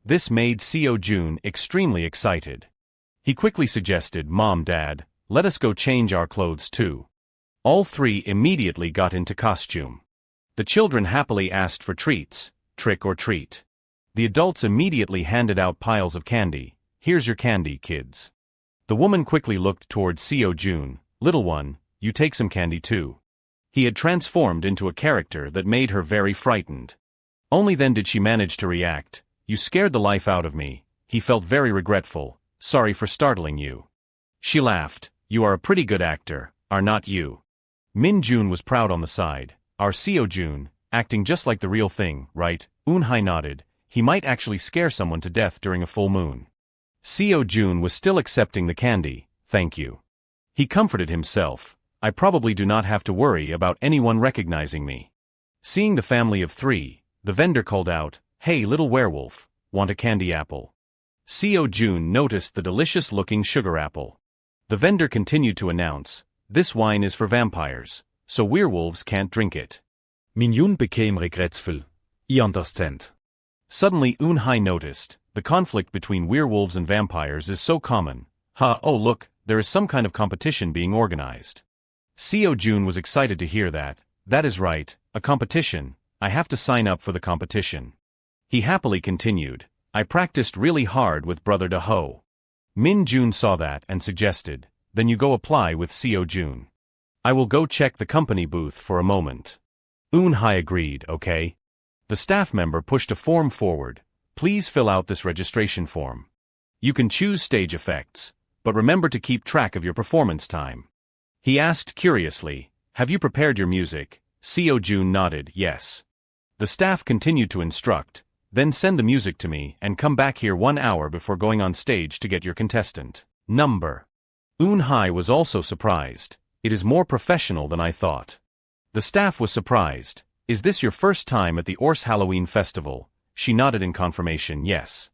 This made Seo Jun extremely excited. He quickly suggested, Mom, Dad, let us go change our clothes too. All three immediately got into costume. The children happily asked for treats, trick or treat. The adults immediately handed out piles of candy. Here's your candy, kids. The woman quickly looked towards Seo Jun. Little one, you take some candy too. He had transformed into a character that made her very frightened. Only then did she manage to react. You scared the life out of me. He felt very regretful. Sorry for startling you. She laughed. You are a pretty good actor, are not you? Min Jun was proud on the side. Our Seo Jun, acting just like the real thing, right? Eun Hai nodded. He might actually scare someone to death during a full moon. Seo Jun was still accepting the candy. Thank you. He comforted himself. I probably do not have to worry about anyone recognizing me. Seeing the family of three, the vendor called out, Hey little werewolf, want a candy apple? Seo Jun noticed the delicious-looking sugar apple. The vendor continued to announce, this wine is for vampires, so werewolves can't drink it. Min Yun became regretful. I understand. Suddenly Eun-hye noticed, the conflict between werewolves and vampires is so common. Oh look, there is some kind of competition being organized. Seo-jun was excited to hear that. That is right, a competition. I have to sign up for the competition. He happily continued, I practiced really hard with Brother Da-ho. Min-jun saw that and suggested, then you go apply with Seo-jun. I will go check the company booth for a moment. Eun-hye agreed, okay. The staff member pushed a form forward. Please fill out this registration form. You can choose stage effects, but remember to keep track of your performance time. He asked curiously, have you prepared your music? Seo-jun nodded, yes. The staff continued to instruct, then send the music to me and come back here 1 hour before going on stage to get your contestant number. Eun-hye was also surprised. It is more professional than I thought. The staff was surprised. Is this your first time at the Ors Halloween Festival? She nodded in confirmation, yes.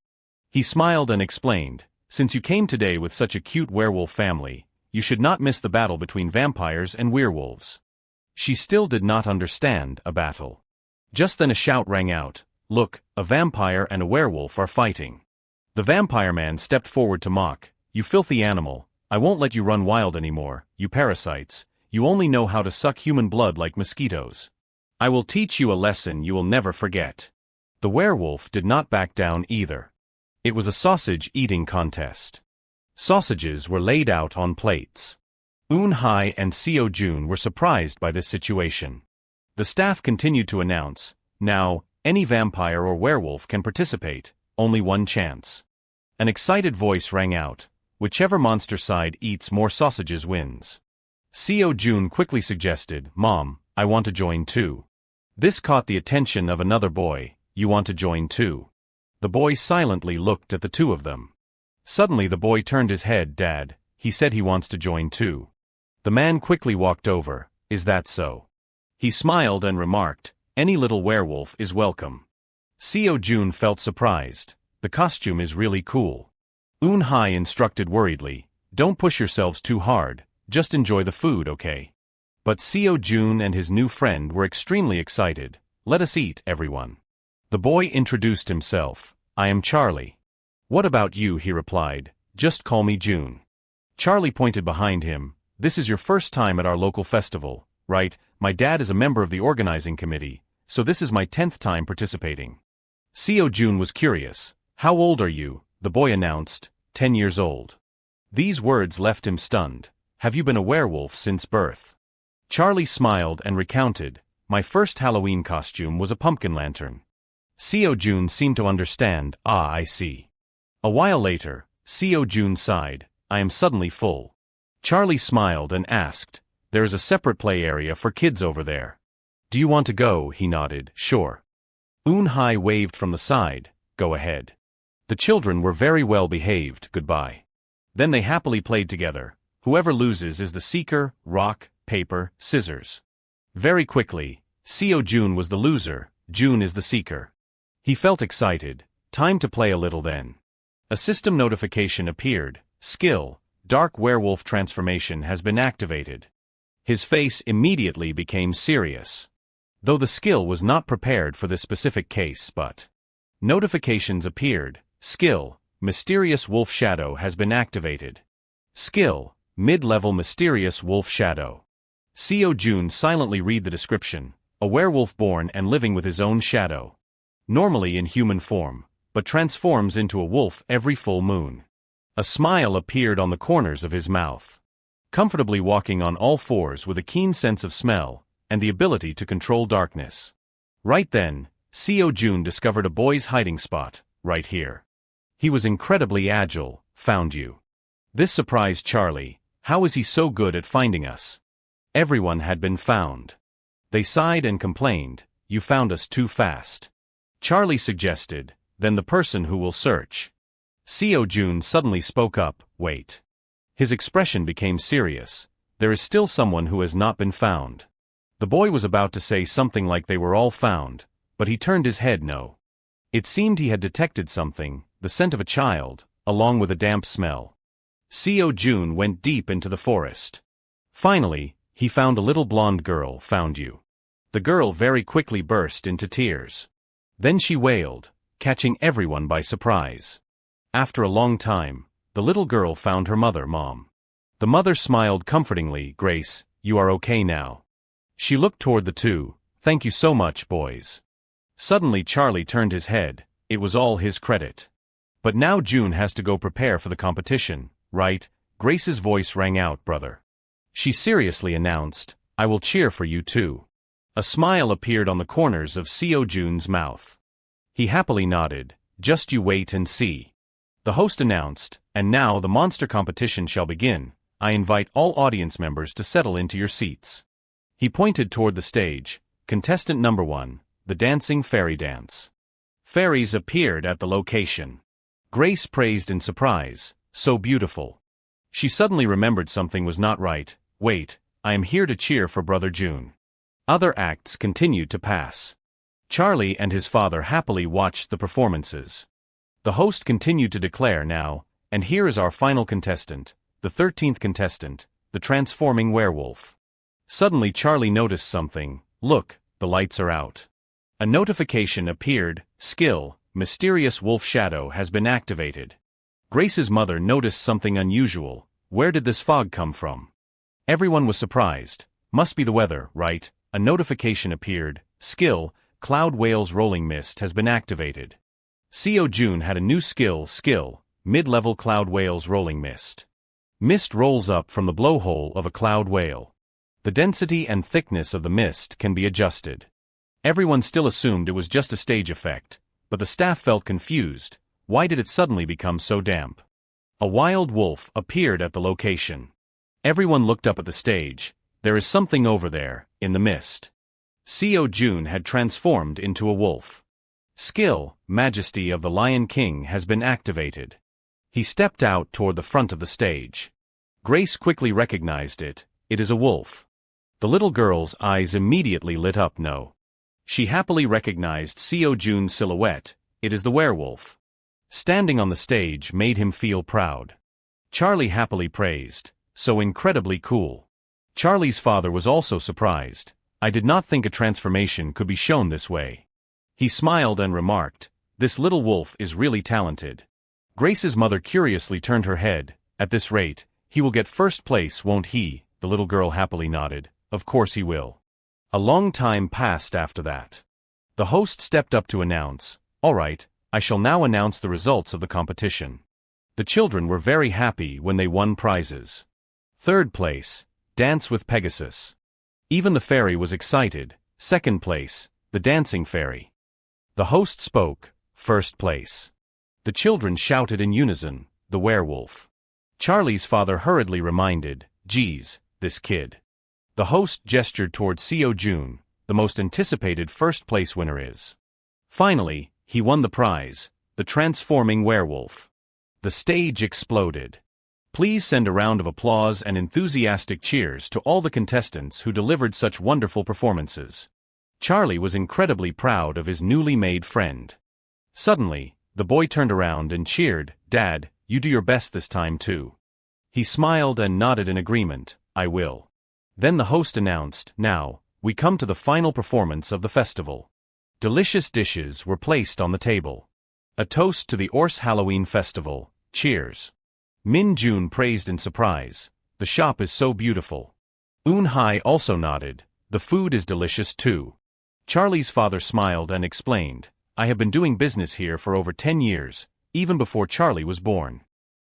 He smiled and explained, since you came today with such a cute werewolf family, you should not miss the battle between vampires and werewolves. She still did not understand a battle. Just then a shout rang out, look, a vampire and a werewolf are fighting. The vampire man stepped forward to mock, you filthy animal, I won't let you run wild anymore, you parasites, you only know how to suck human blood like mosquitoes. I will teach you a lesson you will never forget. The werewolf did not back down either. It was a sausage-eating contest. Sausages were laid out on plates. Eun-hye and Seo-jun were surprised by this situation. The staff continued to announce, now, any vampire or werewolf can participate, only one chance. An excited voice rang out, whichever monster side eats more sausages wins. Seo-jun quickly suggested, Mom, I want to join too. This caught the attention of another boy, you want to join too. The boy silently looked at the two of them. Suddenly the boy turned his head, Dad, he said he wants to join too. The man quickly walked over, is that so? He smiled and remarked, any little werewolf is welcome. Seo-jun felt surprised, the costume is really cool. Eun-hye instructed worriedly, don't push yourselves too hard, just enjoy the food, okay? But Seo-jun and his new friend were extremely excited, let us eat, everyone. The boy introduced himself, I am Charlie. What about you, he replied, just call me June. Charlie pointed behind him, this is your first time at our local festival, right? My dad is a member of the organizing committee, so this is my 10th time participating. Seo-jun was curious, how old are you? The boy announced, 10 years old. These words left him stunned, have you been a werewolf since birth? Charlie smiled and recounted, my first Halloween costume was a pumpkin lantern. Seo-jun seemed to understand, I see. A while later, Seo-jun sighed, I am suddenly full. Charlie smiled and asked, there is a separate play area for kids over there. Do you want to go? He nodded, sure. Eun-hye waved from the side, go ahead. The children were very well behaved, goodbye. Then they happily played together, whoever loses is the seeker, rock, paper, scissors. Very quickly, Seo-jun was the loser, June is the seeker. He felt excited, time to play a little then. A system notification appeared, skill, dark werewolf transformation has been activated. His face immediately became serious. Though the skill was not prepared for this specific case, but notifications appeared, skill, mysterious wolf shadow has been activated. Skill, mid-level mysterious wolf shadow. Seo-jun silently read the description, a werewolf born and living with his own shadow. Normally in human form, but transforms into a wolf every full moon. A smile appeared on the corners of his mouth. Comfortably walking on all fours with a keen sense of smell, and the ability to control darkness. Right then, Seo-jun discovered a boy's hiding spot, right here. He was incredibly agile, found you. This surprised Charlie, how is he so good at finding us? Everyone had been found. They sighed and complained, you found us too fast. Charlie suggested, then the person who will search. Seo-jun suddenly spoke up, wait. His expression became serious, there is still someone who has not been found. The boy was about to say something like they were all found, but he turned his head no. It seemed he had detected something, the scent of a child, along with a damp smell. Seo-jun went deep into the forest. Finally, he found a little blonde girl, found you. The girl very quickly burst into tears. Then she wailed, catching everyone by surprise. After a long time, the little girl found her mother, Mom. The mother smiled comfortingly. Grace, you are okay now. She looked toward the two. Thank you so much, boys. Suddenly Charlie turned his head. It was all his credit. But now June has to go prepare for the competition, right? Grace's voice rang out, brother. She seriously announced, I will cheer for you too. A smile appeared on the corners of Seo Jun's mouth. He happily nodded. Just you wait and see. The host announced, and now the monster competition shall begin. I invite all audience members to settle into your seats. He pointed toward the stage. Contestant number 1, the dancing fairy dance. Fairies appeared at the location. Grace praised in surprise, so beautiful. She suddenly remembered something was not right. Wait, I am here to cheer for Brother June. Other acts continued to pass. Charlie and his father happily watched the performances. The host continued to declare now, and here is our final contestant, the 13th contestant, the transforming werewolf. Suddenly Charlie noticed something. Look, the lights are out. A notification appeared. Skill, mysterious wolf shadow has been activated. Grace's mother noticed something unusual. Where did this fog come from? Everyone was surprised. Must be the weather, right? A notification appeared. Skill, cloud whales rolling mist has been activated. Seo Jun had a new skill, mid-level cloud whales rolling mist. Mist rolls up from the blowhole of a cloud whale. The density and thickness of the mist can be adjusted. Everyone still assumed it was just a stage effect, but the staff felt confused. Why did it suddenly become so damp? A wild wolf appeared at the location. Everyone looked up at the stage. There is something over there, in the mist. Seo Jun had transformed into a wolf. Skill, Majesty of the Lion King has been activated. He stepped out toward the front of the stage. Grace quickly recognized it. It is a wolf. The little girl's eyes immediately lit up. No. She happily recognized Seo Jun's silhouette. It is the werewolf. Standing on the stage made him feel proud. Charlie happily praised. So incredibly cool. Charlie's father was also surprised. I did not think a transformation could be shown this way. He smiled and remarked, this little wolf is really talented. Grace's mother curiously turned her head. At this rate, he will get first place, won't he? The little girl happily nodded. Of course he will. A long time passed after that. The host stepped up to announce, all right, I shall now announce the results of the competition. The children were very happy when they won prizes. Third place, Dance with Pegasus. Even the fairy was excited. Second place, the dancing fairy. The host spoke. First place. The children shouted in unison, the werewolf. Charlie's father hurriedly reminded, geez, this kid. The host gestured toward Seo Jun. The most anticipated first place winner is. Finally, he won the prize, the transforming werewolf. The stage exploded. Please send a round of applause and enthusiastic cheers to all the contestants who delivered such wonderful performances. Charlie was incredibly proud of his newly made friend. Suddenly, the boy turned around and cheered, Dad, you do your best this time too. He smiled and nodded in agreement, I will. Then the host announced, now, we come to the final performance of the festival. Delicious dishes were placed on the table. A toast to the Ors Halloween Festival, cheers. Min Jun praised in surprise, the shop is so beautiful. Eun Hai also nodded, the food is delicious too. Charlie's father smiled and explained, I have been doing business here for over 10 years, even before Charlie was born.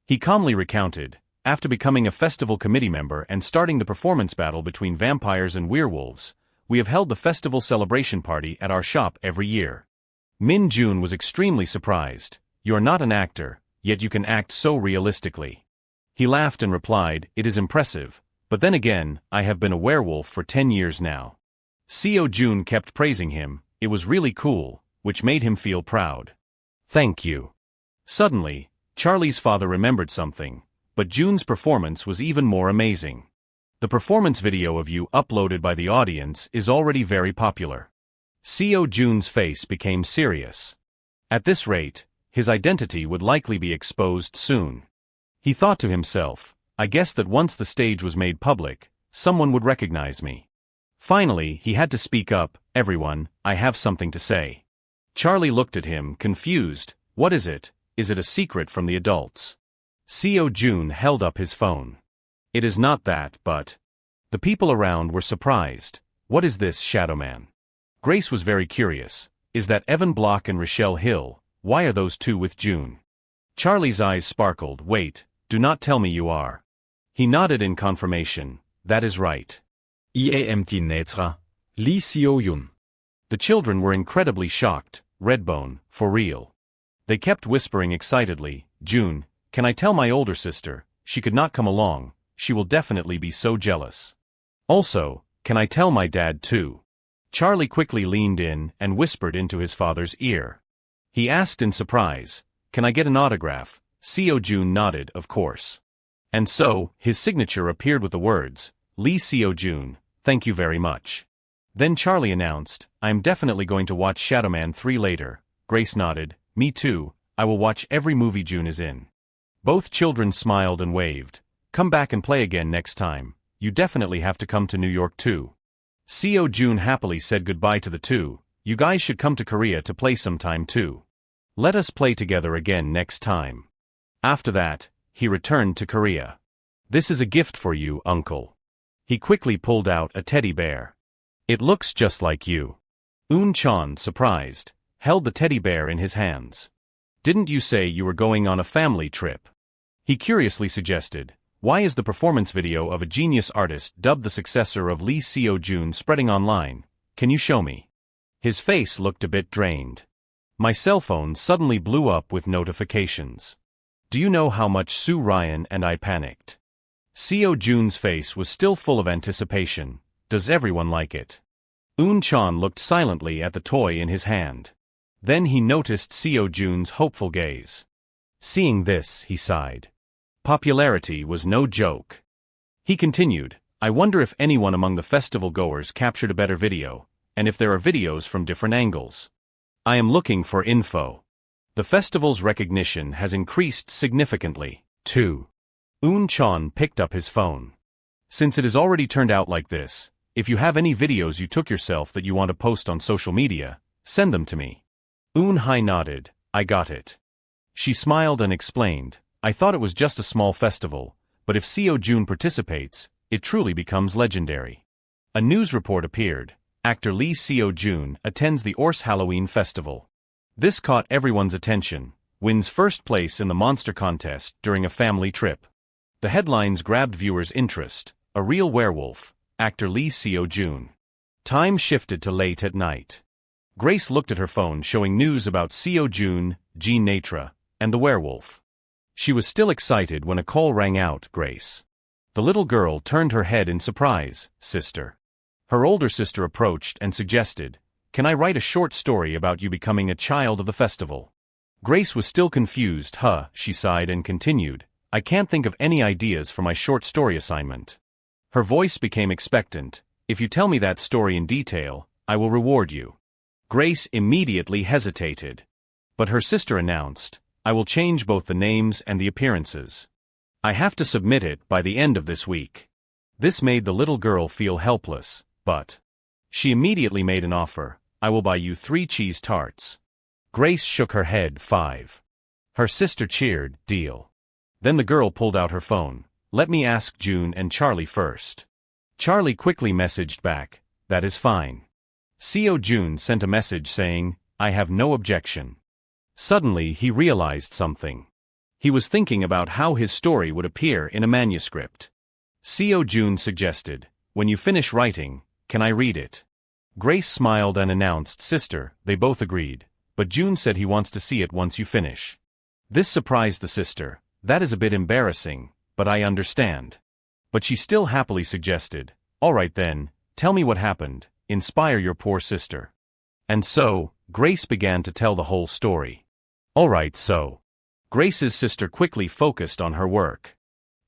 He calmly recounted, after becoming a festival committee member and starting the performance battle between vampires and werewolves, we have held the festival celebration party at our shop every year. Min Jun was extremely surprised, you are not an actor, yet you can act so realistically. He laughed and replied, it is impressive, but then again, I have been a werewolf for 10 years now. Seo Jun kept praising him, it was really cool, which made him feel proud. Thank you. Suddenly, Charlie's father remembered something, but Jun's performance was even more amazing. The performance video of you uploaded by the audience is already very popular. Seo Jun's face became serious. At this rate, his identity would likely be exposed soon. He thought to himself, I guess that once the stage was made public, someone would recognize me. Finally, he had to speak up. Everyone, I have something to say. Charlie looked at him, confused. What is it? Is it a secret from the adults? Seo Jun held up his phone. It is not that, but... The people around were surprised. What is this, Shadowman? Grace was very curious. Is that Evan Block and Rochelle Hill? Why are those two with June? Charlie's eyes sparkled. Wait, do not tell me you are. He nodded in confirmation. That is right. IAMT Netra, Lee Seo Yun. The children were incredibly shocked. Redbone, for real. They kept whispering excitedly, June, can I tell my older sister? She could not come along, she will definitely be so jealous. Also, can I tell my dad too? Charlie quickly leaned in and whispered into his father's ear. He asked in surprise, can I get an autograph? Seo Jun nodded, of course. And so, his signature appeared with the words, Lee Seo Jun, thank you very much. Then Charlie announced, I am definitely going to watch Shadowman 3 later. Grace nodded, me too, I will watch every movie June is in. Both children smiled and waved. Come back and play again next time. You definitely have to come to New York too. Seo Jun happily said goodbye to the two. You guys should come to Korea to play sometime too. Let us play together again next time. After that, he returned to Korea. This is a gift for you, uncle. He quickly pulled out a teddy bear. It looks just like you. Eun-chan, surprised, held the teddy bear in his hands. Didn't you say you were going on a family trip? He curiously suggested. Why is the performance video of a genius artist dubbed the successor of Lee Seo Jun spreading online? Can you show me? His face looked a bit drained. My cell phone suddenly blew up with notifications. Do you know how much Sue Ryan and I panicked? Seo Jun's face was still full of anticipation. Does everyone like it? Eun-chan looked silently at the toy in his hand. Then he noticed Seo Jun's hopeful gaze. Seeing this, he sighed. Popularity was no joke. He continued, I wonder if anyone among the festival goers captured a better video, and if there are videos from different angles. I am looking for info. The festival's recognition has increased significantly, too. Eun-chan picked up his phone. Since it has already turned out like this, if you have any videos you took yourself that you want to post on social media, send them to me. Eun-hai nodded, I got it. She smiled and explained, I thought it was just a small festival, but if Seo Jun participates, it truly becomes legendary. A news report appeared. Actor Lee Seo Jun attends the Ors Halloween Festival. This caught everyone's attention, wins first place in the monster contest during a family trip. The headlines grabbed viewers' interest. A real werewolf, actor Lee Seo Jun. Time shifted to late at night. Grace looked at her phone showing news about Seo Jun, Jean Natra, and the werewolf. She was still excited when a call rang out. Grace. The little girl turned her head in surprise. Sister. Her older sister approached and suggested, can I write a short story about you becoming a child of the festival? Grace was still confused. She sighed and continued, I can't think of any ideas for my short story assignment. Her voice became expectant. If you tell me that story in detail, I will reward you. Grace immediately hesitated. But her sister announced, I will change both the names and the appearances. I have to submit it by the end of this week. This made the little girl feel helpless, but she immediately made an offer. I will buy you 3 cheese tarts. Grace shook her head. 5. Her sister cheered. Deal. Then the girl pulled out her phone. Let me ask June and Charlie first. Charlie quickly messaged back, that is fine. Seo Jun sent a message saying, I have no objection. Suddenly he realized something. He was thinking about how his story would appear in a manuscript. Seo Jun suggested, when you finish writing, can I read it? Grace smiled and announced, sister. They both agreed, but Jun said he wants to see it once you finish. This surprised the sister. That is a bit embarrassing, but I understand. But she still happily suggested, all right then, tell me what happened, inspire your poor sister. And so, Grace began to tell the whole story. All right, so. Grace's sister quickly focused on her work.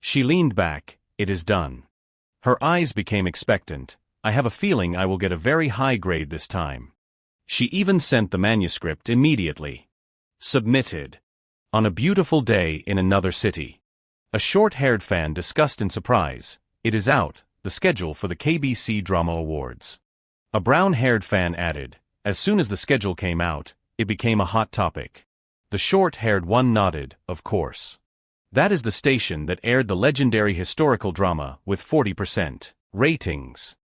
She leaned back, it is done. Her eyes became expectant. I have a feeling I will get a very high grade this time. She even sent the manuscript immediately. Submitted. On a beautiful day in another city. A short-haired fan discussed in surprise, it is out, the schedule for the KBC Drama Awards. A brown-haired fan added, as soon as the schedule came out, it became a hot topic. The short-haired one nodded, of course. That is the station that aired the legendary historical drama with 40% ratings.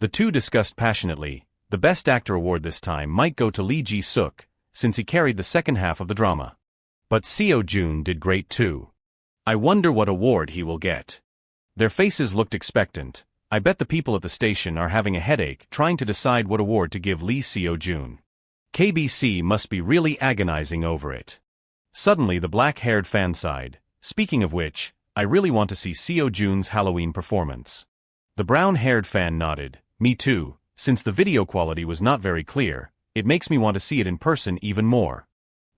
The two discussed passionately, the Best Actor award this time might go to Lee Ji-suk, since he carried the second half of the drama. But Seo-jun did great too. I wonder what award he will get. Their faces looked expectant. I bet the people at the station are having a headache trying to decide what award to give Lee Seo-jun. KBC must be really agonizing over it. Suddenly the black-haired fan sighed. Speaking of which, I really want to see Seo-jun's Halloween performance. The brown-haired fan nodded. Me too, since the video quality was not very clear, it makes me want to see it in person even more.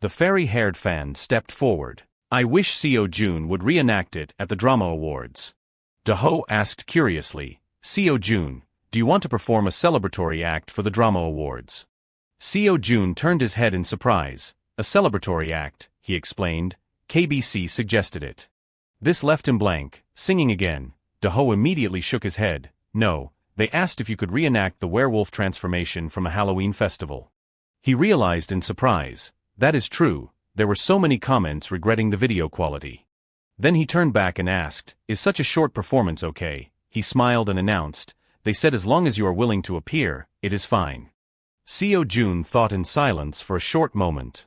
The fairy-haired fan stepped forward. I wish Seo-jun would reenact it at the Drama Awards. Do-ho asked curiously, Seo-jun, do you want to perform a celebratory act for the Drama Awards? Seo-jun turned his head in surprise. A celebratory act, he explained. KBC suggested it. This left him blank. Singing again, Do-ho immediately shook his head. No, they asked if you could reenact the werewolf transformation from a Halloween festival. He realized in surprise, that is true, there were so many comments regretting the video quality. Then he turned back and asked, is such a short performance okay? He smiled and announced, they said as long as you are willing to appear, it is fine. Seo-jun thought in silence for a short moment.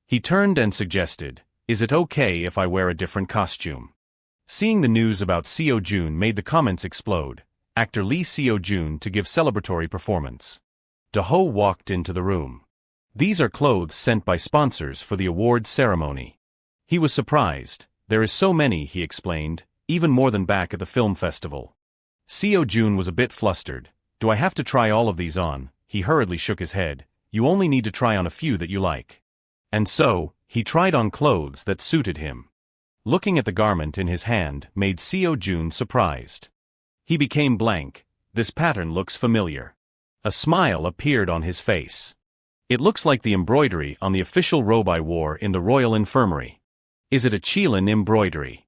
He turned and suggested, is it okay if I wear a different costume? Seeing the news about Seo-jun made the comments explode. Actor Lee Seo-jun to give celebratory performance. Do-ho walked into the room. These are clothes sent by sponsors for the awards ceremony. He was surprised. There is so many, he explained, even more than back at the film festival. Seo-jun was a bit flustered. Do I have to try all of these on? He hurriedly shook his head. You only need to try on a few that you like. And so, he tried on clothes that suited him. Looking at the garment in his hand made Seo-jun surprised. He became blank. This pattern looks familiar. A smile appeared on his face. It looks like the embroidery on the official robe I wore in the Royal Infirmary. Is it a Qilin embroidery?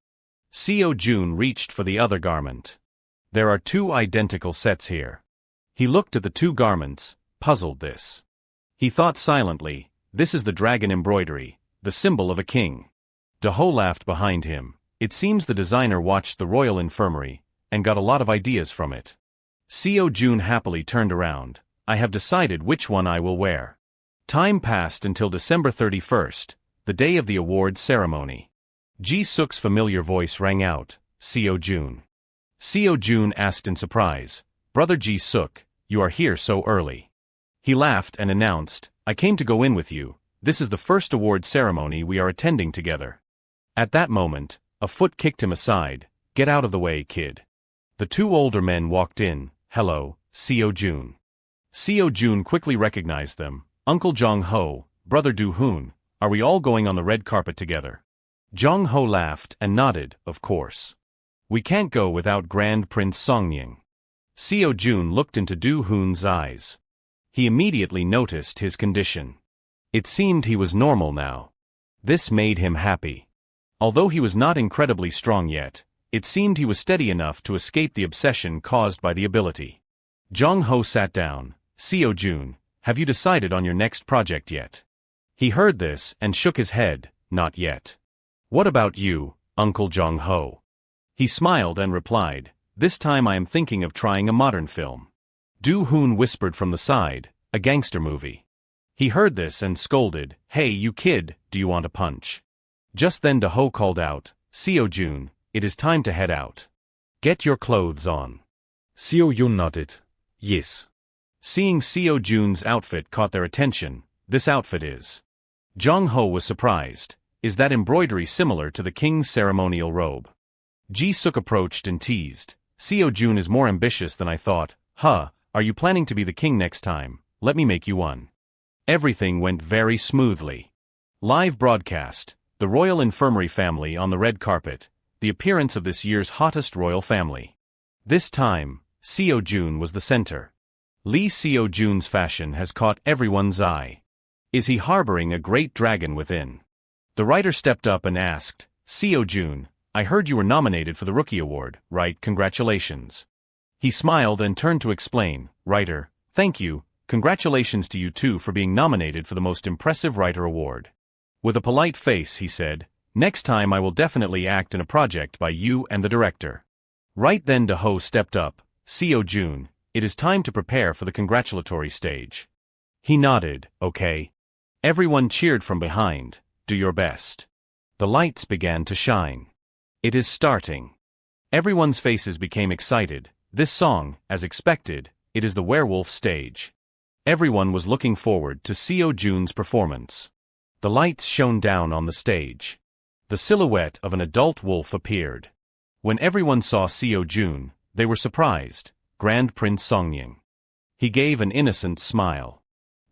Seo-jun reached for the other garment. There are two identical sets here. He looked at the two garments, puzzled this. He thought silently, this is the dragon embroidery, the symbol of a king. Do-ho laughed behind him. It seems the designer watched the Royal Infirmary and got a lot of ideas from it. Seo-jun happily turned around. I have decided which one I will wear. Time passed until December 31st, the day of the awards ceremony. Ji-suk's familiar voice rang out, Seo-jun. Seo-jun asked in surprise, Brother Ji-suk, you are here so early. He laughed and announced, I came to go in with you, this is the first award ceremony we are attending together. At that moment, a foot kicked him aside, get out of the way, kid. The two older men walked in, hello, Seo-jun. Seo-jun quickly recognized them, Uncle Jong-ho, Brother Do-hoon, are we all going on the red carpet together? Jong-ho laughed and nodded, of course. We can't go without Grand Prince Songying. Seo-jun looked into Do-hoon's eyes. He immediately noticed his condition. It seemed he was normal now. This made him happy. Although he was not incredibly strong yet, it seemed he was steady enough to escape the obsession caused by the ability. Jong-ho sat down. Seo-jun, have you decided on your next project yet? He heard this and shook his head, not yet. What about you, Uncle Jong-ho? He smiled and replied, this time I am thinking of trying a modern film. Do-hoon whispered from the side, a gangster movie. He heard this and scolded, hey you kid, do you want a punch? Just then Do-ho called out, Seo-jun, it is time to head out. Get your clothes on. Seo-jun nodded. Yes. Seeing Seo-jun's outfit caught their attention. This outfit is. Jong-ho was surprised. Is that embroidery similar to the king's ceremonial robe? Ji-suk approached and teased. Seo-jun is more ambitious than I thought. Huh, are you planning to be the king next time? Let me make you one. Everything went very smoothly. Live broadcast. The Royal Infirmary family on the red carpet. The appearance of this year's hottest royal family. This time, Seo-jun was the center. Lee Seo-jun's fashion has caught everyone's eye. Is he harboring a great dragon within? The writer stepped up and asked, Seo-jun, I heard you were nominated for the Rookie Award, right? Congratulations. He smiled and turned to explain, "Writer, thank you, congratulations to you too for being nominated for the Most Impressive Writer Award." With a polite face he said, "Next time I will definitely act in a project by you and the director." Right then Do-ho stepped up, "Seo-jun, it is time to prepare for the congratulatory stage." He nodded, "Okay." Everyone cheered from behind, "Do your best." The lights began to shine. "It is starting." Everyone's faces became excited. This song, as expected, it is the werewolf stage. Everyone was looking forward to Seo-jun's performance. The lights shone down on the stage. The silhouette of an adult wolf appeared. When everyone saw Seo-jun, they were surprised. Grand Prince Songying. He gave an innocent smile.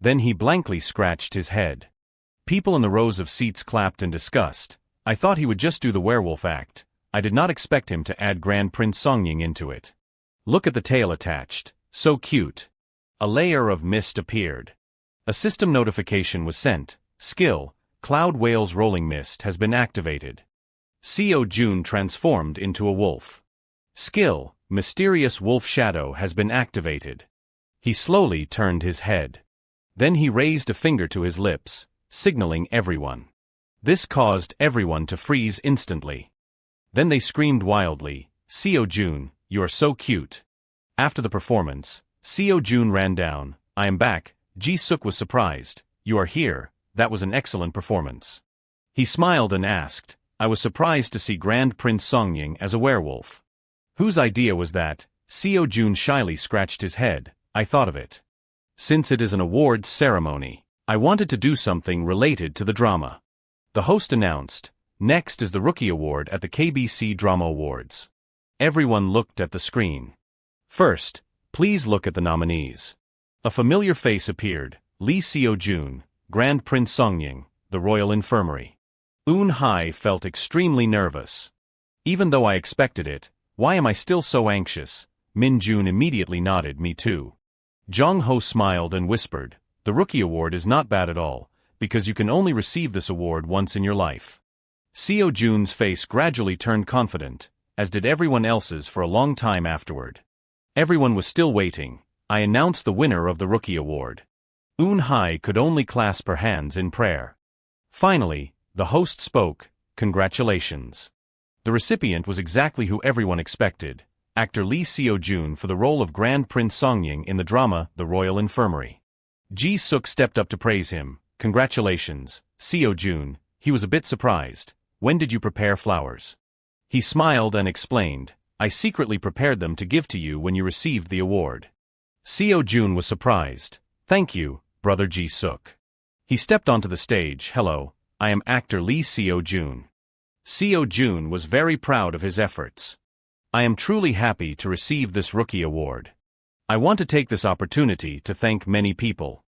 Then he blankly scratched his head. People in the rows of seats clapped in disgust. "I thought he would just do the werewolf act. I did not expect him to add Grand Prince Songying into it. Look at the tail attached. So cute." A layer of mist appeared. A system notification was sent. "Skill, Cloud Whale's Rolling Mist has been activated." Seo-jun transformed into a wolf. "Skill, Mysterious Wolf Shadow has been activated." He slowly turned his head. Then he raised a finger to his lips, signaling everyone. This caused everyone to freeze instantly. Then they screamed wildly, "Seo-jun, you are so cute." After the performance, Seo-jun ran down. "I am back." Ji-suk was surprised. "You are here, that was an excellent performance." He smiled and asked, "I was surprised to see Grand Prince Songying as a werewolf." "Whose idea was that?" Seo-jun shyly scratched his head. "I thought of it. Since it is an awards ceremony, I wanted to do something related to the drama." The host announced, "Next is the Rookie Award at the KBC Drama Awards." Everyone looked at the screen. "First, please look at the nominees." A familiar face appeared, Lee Seo-jun, Grand Prince Songying, The Royal Infirmary. Eun-hye felt extremely nervous. "Even though I expected it, why am I still so anxious?" Min-jun immediately nodded, "Me too." Jong-ho smiled and whispered, "The Rookie Award is not bad at all, because you can only receive this award once in your life." Seo-jun's face gradually turned confident, as did everyone else's for a long time afterward. Everyone was still waiting. I announced the winner of the Rookie Award. Eun-hye could only clasp her hands in prayer. Finally, the host spoke, "Congratulations." The recipient was exactly who everyone expected, actor Lee Seo-jun for the role of Grand Prince Songying in the drama The Royal Infirmary. Ji-suk stepped up to praise him. "Congratulations, Seo-jun." He was a bit surprised. "When did you prepare flowers?" He smiled and explained, "I secretly prepared them to give to you when you received the award." Seo-jun was surprised. "Thank you, brother Ji-suk." He stepped onto the stage. "Hello, I am actor Lee Seo-jun." Seo-jun was very proud of his efforts. "I am truly happy to receive this Rookie Award. I want to take this opportunity to thank many people."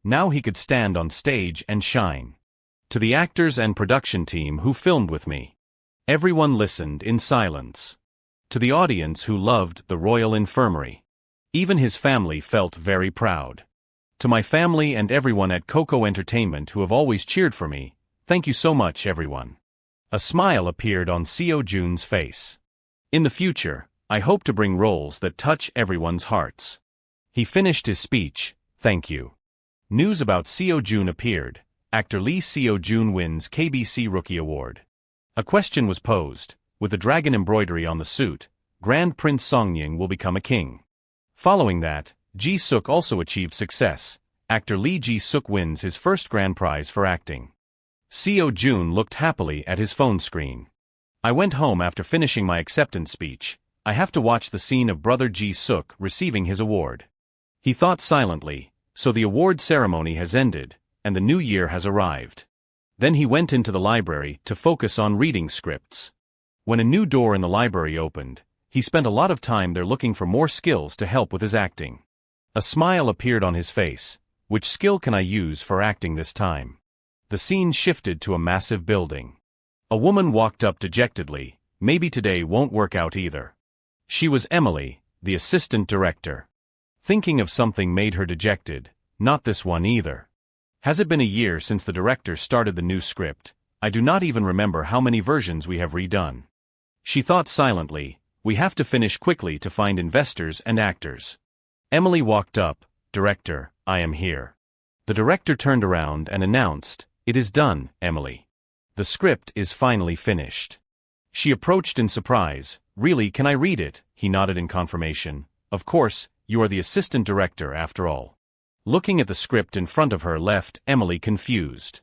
Now he could stand on stage and shine. "To the actors and production team who filmed with me." Everyone listened in silence. "To the audience who loved The Royal Infirmary." Even his family felt very proud. "To my family and everyone at Coco Entertainment who have always cheered for me, thank you so much, everyone." A smile appeared on Seo-jun's face. "In the future, I hope to bring roles that touch everyone's hearts." He finished his speech, "Thank you." News about Seo-jun appeared. Actor Lee Seo-jun wins KBC Rookie Award. A question was posed. With the dragon embroidery on the suit, Grand Prince Songying will become a king. Following that, Ji-suk also achieved success. Actor Lee Ji-suk wins his first grand prize for acting. Seo-jun looked happily at his phone screen. "I went home after finishing my acceptance speech. I have to watch the scene of brother Ji-suk receiving his award." He thought silently, so the award ceremony has ended, and the new year has arrived. Then he went into the library to focus on reading scripts. When a new door in the library opened, he spent a lot of time there looking for more skills to help with his acting. A smile appeared on his face. "Which skill can I use for acting this time?" The scene shifted to a massive building. A woman walked up dejectedly. "Maybe today won't work out either." She was Emily, the assistant director. Thinking of something made her dejected. "Not this one either. Has it been a year since the director started the new script? I do not even remember how many versions we have redone." She thought silently. We have to finish quickly to find investors and actors. Emily walked up. Director, I am here. The director turned around and announced, "It is done, Emily. The script is finally finished." She approached in surprise. "Really, can I read it?" He nodded in confirmation. "Of course, you are the assistant director after all." Looking at the script in front of her left Emily confused.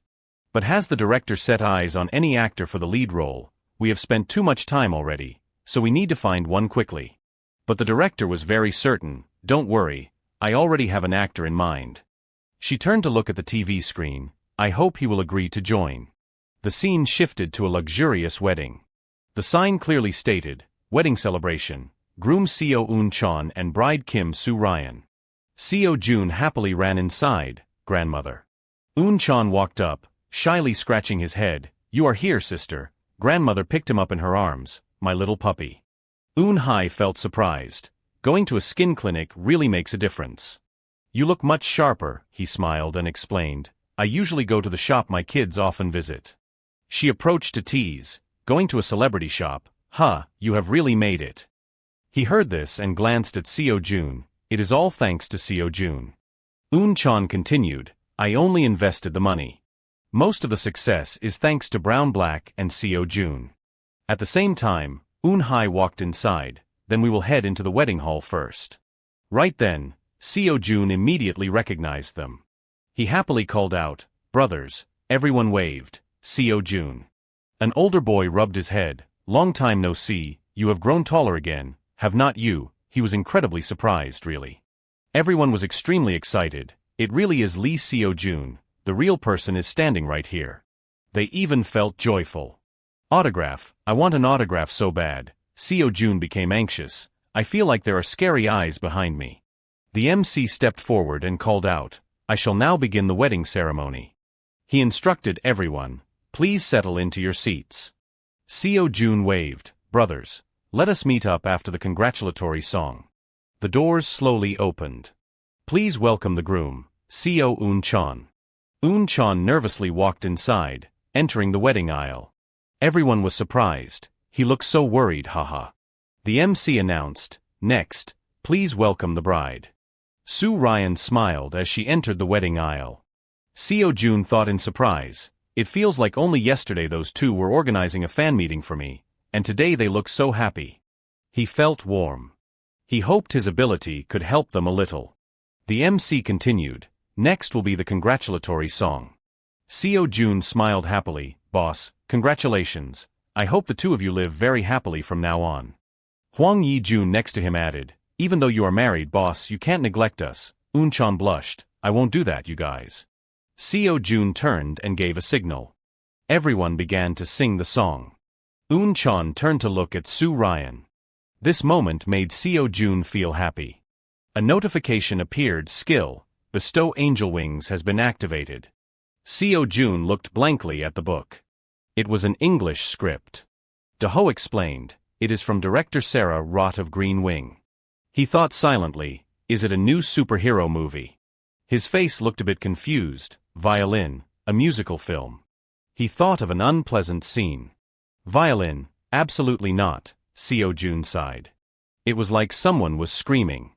"But has the director set eyes on any actor for the lead role? We have spent too much time already, so we need to find one quickly." But the director was very certain. "Don't worry, I already have an actor in mind." She turned to look at the TV screen. "I hope he will agree to join." The scene shifted to a luxurious wedding. The sign clearly stated, "Wedding Celebration, Groom Seo Eun-chan and Bride Kim Soo-ryan." Seo Jun happily ran inside. "Grandmother." Eun-chan walked up, shyly scratching his head. "You are here, sister." Grandmother picked him up in her arms. "My little puppy." Eun-hai felt surprised. Going to a skin clinic really makes a difference. "You look much sharper," he smiled and explained. "I usually go to the shop my kids often visit." She approached to tease. "Going to a celebrity shop? Huh, you have really made it." He heard this and glanced at Seo Jun. "It is all thanks to Seo Jun." Eun-chan continued, "I only invested the money. Most of the success is thanks to Brown Black and Seo Jun." At the same time, Eun-hai walked inside. "Then we will head into the wedding hall first." Right then, Seo Jun immediately recognized them. He happily called out, "Brothers." Everyone waved. Seo Jun. An older boy rubbed his head. "Long time no see, you have grown taller again, have not you?" He was incredibly surprised, really. Everyone was extremely excited. "It really is Lee Seo Jun, the real person is standing right here." They even felt joyful. "Autograph, I want an autograph so bad." Seo Jun became anxious. "I feel like there are scary eyes behind me." The MC stepped forward and called out, "I shall now begin the wedding ceremony." He instructed everyone, "Please settle into your seats." Seo Jun waved. "Brothers, let us meet up after the congratulatory song." The doors slowly opened. "Please welcome the groom, Seo Eun-chan." Eun-chan nervously walked inside, entering the wedding aisle. Everyone was surprised. He looked so worried, haha. The MC announced, "Next, please welcome the bride." Soo-ryan smiled as she entered the wedding aisle. Seo Jun thought in surprise, "It feels like only yesterday those two were organizing a fan meeting for me, and today they look so happy." He felt warm. He hoped his ability could help them a little. The MC continued, "Next will be the congratulatory song." Seo Jun smiled happily. "Boss, congratulations. I hope the two of you live very happily from now on." Hwang Yi-jun next to him added, "Even though you are married, boss, you can't neglect us." Eun-chan blushed. "I won't do that, you guys." Seo Jun turned and gave a signal. Everyone began to sing the song. Eun-chan turned to look at Soo-ryan. This moment made Seo Jun feel happy. A notification appeared. "Skill, Bestow Angel Wings has been activated." Seo Jun looked blankly at the book. It was an English script. Daho explained, "It is from director Sarah Rott of Green Wing." He thought silently, "Is it a new superhero movie?" His face looked a bit confused. Violin, a musical film. He thought of an unpleasant scene. Violin, absolutely not, Seo Jun sighed. It was like someone was screaming.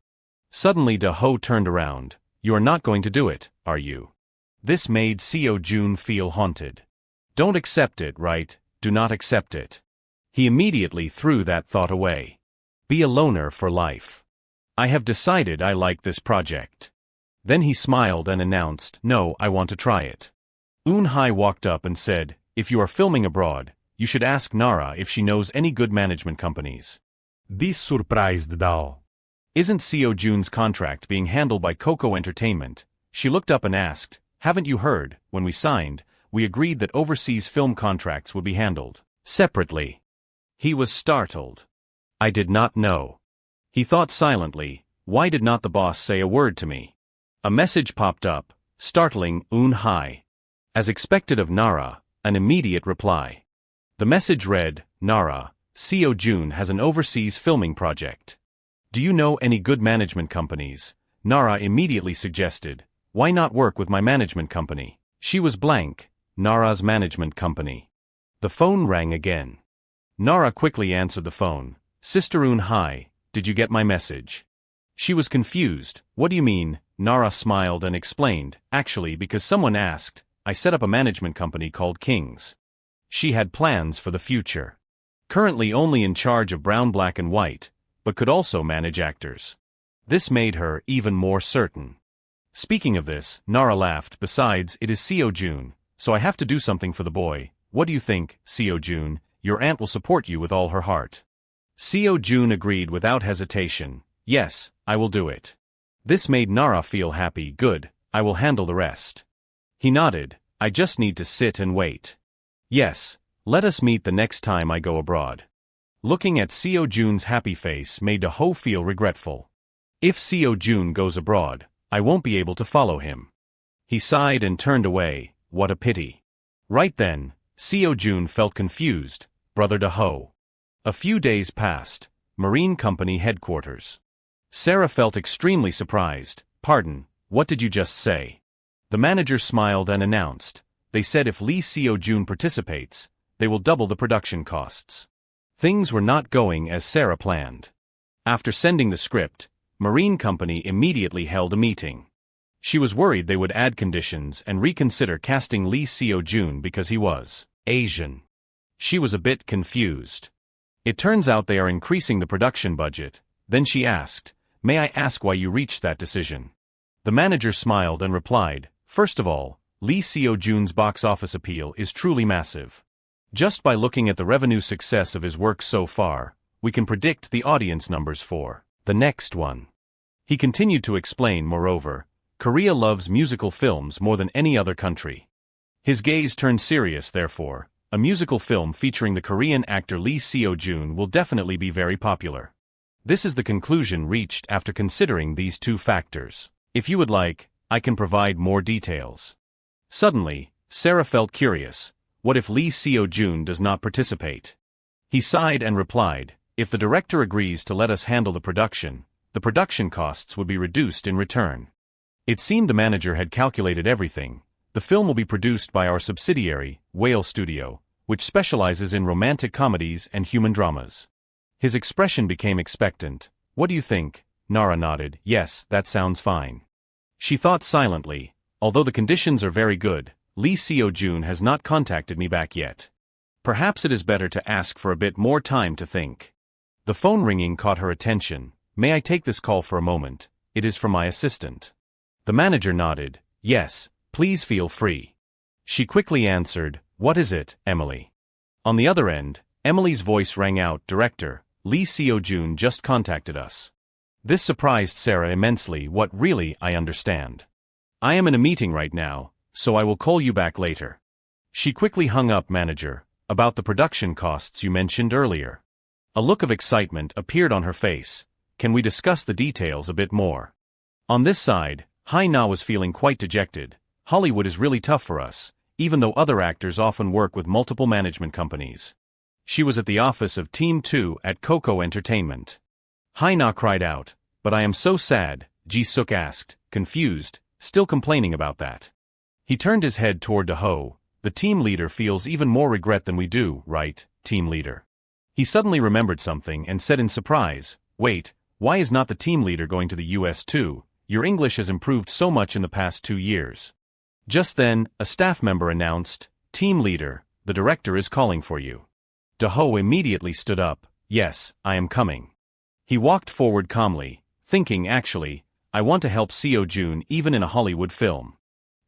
Suddenly Daho turned around. "You are not going to do it, are you?" This made Seo Jun feel haunted. "Don't accept it, right? Do not accept it." He immediately threw that thought away. Be a loner for life. "I have decided I like this project." Then he smiled and announced, "No, I want to try it." Eun-hai walked up and said, "If you are filming abroad, you should ask Nara if she knows any good management companies." This surprised Dao. "Isn't Seo Jun's contract being handled by Coco Entertainment?" She looked up and asked, "Haven't you heard, when we signed, we agreed that overseas film contracts would be handled separately." He was startled. "I did not know." He thought silently, "Why did not the boss say a word to me?" A message popped up, startling Eun-hai. As expected of Nara, an immediate reply. The message read, "Nara, Seo Jun has an overseas filming project. Do you know any good management companies?" Nara immediately suggested, "Why not work with my management company?" She was blank. Nara's management company. The phone rang again. Nara quickly answered the phone. Sister-un, hi, did you get my message? She was confused. What do you mean? Nara smiled and explained, actually because someone asked, I set up a management company called Kings. She had plans for the future. Currently only in charge of brown, black and white, but could also manage actors. This made her even more certain. Speaking of this, Nara laughed. Besides, it is Seo-jun, so I have to do something for the boy. What do you think, Seo-jun? Your aunt will support you with all her heart. Seo-jun agreed without hesitation. Yes, I will do it. This made Nara feel happy. Good, I will handle the rest. He nodded. I just need to sit and wait. Yes, let us meet the next time I go abroad. Looking at Seo-jun's happy face made Do-ho feel regretful. If Seo-jun goes abroad, I won't be able to follow him. He sighed and turned away. What a pity. Right then, Seo-jun felt confused. Brother Do-ho. A few days passed. Marine Company headquarters. Sarah felt extremely surprised. Pardon, what did you just say? The manager smiled and announced. They said if Lee Seo-jun participates, they will double the production costs. Things were not going as Sarah planned. After sending the script, Marine Company immediately held a meeting. She was worried they would add conditions and reconsider casting Lee Seo-jun because he was Asian. She was a bit confused. It turns out they are increasing the production budget. Then she asked, May I ask why you reached that decision? The manager smiled and replied, First of all, Lee Seo-jun's box office appeal is truly massive. Just by looking at the revenue success of his work so far, we can predict the audience numbers for the next one. He continued to explain, moreover, Korea loves musical films more than any other country. His gaze turned serious, therefore, a musical film featuring the Korean actor Lee Seo-jun will definitely be very popular. This is the conclusion reached after considering these two factors. If you would like, I can provide more details. Suddenly, Sarah felt curious. What if Lee Seo-jun does not participate? He sighed and replied, If the director agrees to let us handle the production costs would be reduced in return. It seemed the manager had calculated everything. The film will be produced by our subsidiary, Whale Studio, which specializes in romantic comedies and human dramas. His expression became expectant. What do you think? Nara nodded. Yes, that sounds fine. She thought silently, although the conditions are very good, Lee Seo-jun has not contacted me back yet. Perhaps it is better to ask for a bit more time to think. The phone ringing caught her attention. May I take this call for a moment? It is from my assistant. The manager nodded. Yes, please feel free. She quickly answered, What is it, Emily? On the other end, Emily's voice rang out. Director, Lee Seo-jun just contacted us. This surprised Sarah immensely. What really? I understand. I am in a meeting right now, so I will call you back later. She quickly hung up. Manager, about the production costs you mentioned earlier. A look of excitement appeared on her face. Can we discuss the details a bit more? On this side, Hai-na was feeling quite dejected. Hollywood is really tough for us, even though other actors often work with multiple management companies. She was at the office of Team 2 at Coco Entertainment. Hai-na cried out, But I am so sad, Ji-suk asked, confused, still complaining about that. He turned his head toward Do-ho. The team leader feels even more regret than we do, right, team leader? He suddenly remembered something and said in surprise, Wait, why is not the team leader going to the US too? Your English has improved so much in the past 2 years. Just then, a staff member announced, Team leader, the director is calling for you. Do-ho immediately stood up. Yes, I am coming. He walked forward calmly, thinking actually, I want to help Seo-jun even in a Hollywood film.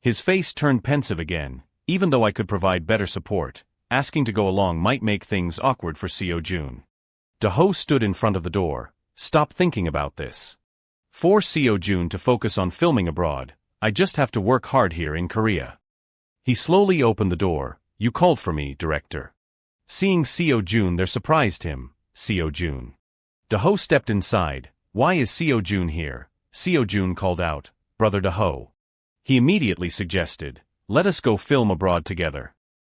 His face turned pensive again. Even though I could provide better support, asking to go along might make things awkward for Seo-jun. Do-ho stood in front of the door. Stop thinking about this. For Seo-jun to focus on filming abroad, I just have to work hard here in Korea. He slowly opened the door. You called for me, director. Seeing Seo-jun there surprised him. Seo-jun. Do-ho stepped inside. Why is Seo-jun here? Seo-jun called out, Brother Do-ho. He immediately suggested, let us go film abroad together.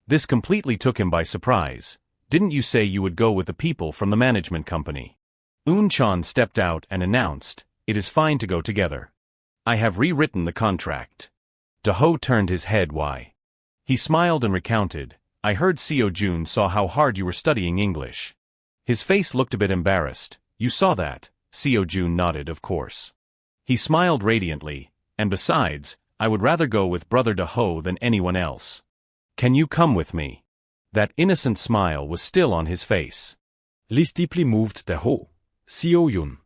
This completely took him by surprise. Didn't you say you would go with the people from the management company? Eun-chan stepped out and announced, it is fine to go together. I have rewritten the contract. Do-ho turned his head. Why? He smiled and recounted, I heard Seo-jun saw how hard you were studying English. His face looked a bit embarrassed. You saw that? Seo-jun nodded, of course. He smiled radiantly, and besides, I would rather go with Brother Do-ho than anyone else. Can you come with me? That innocent smile was still on his face. Lis deeply moved Do-ho. Seo-yun.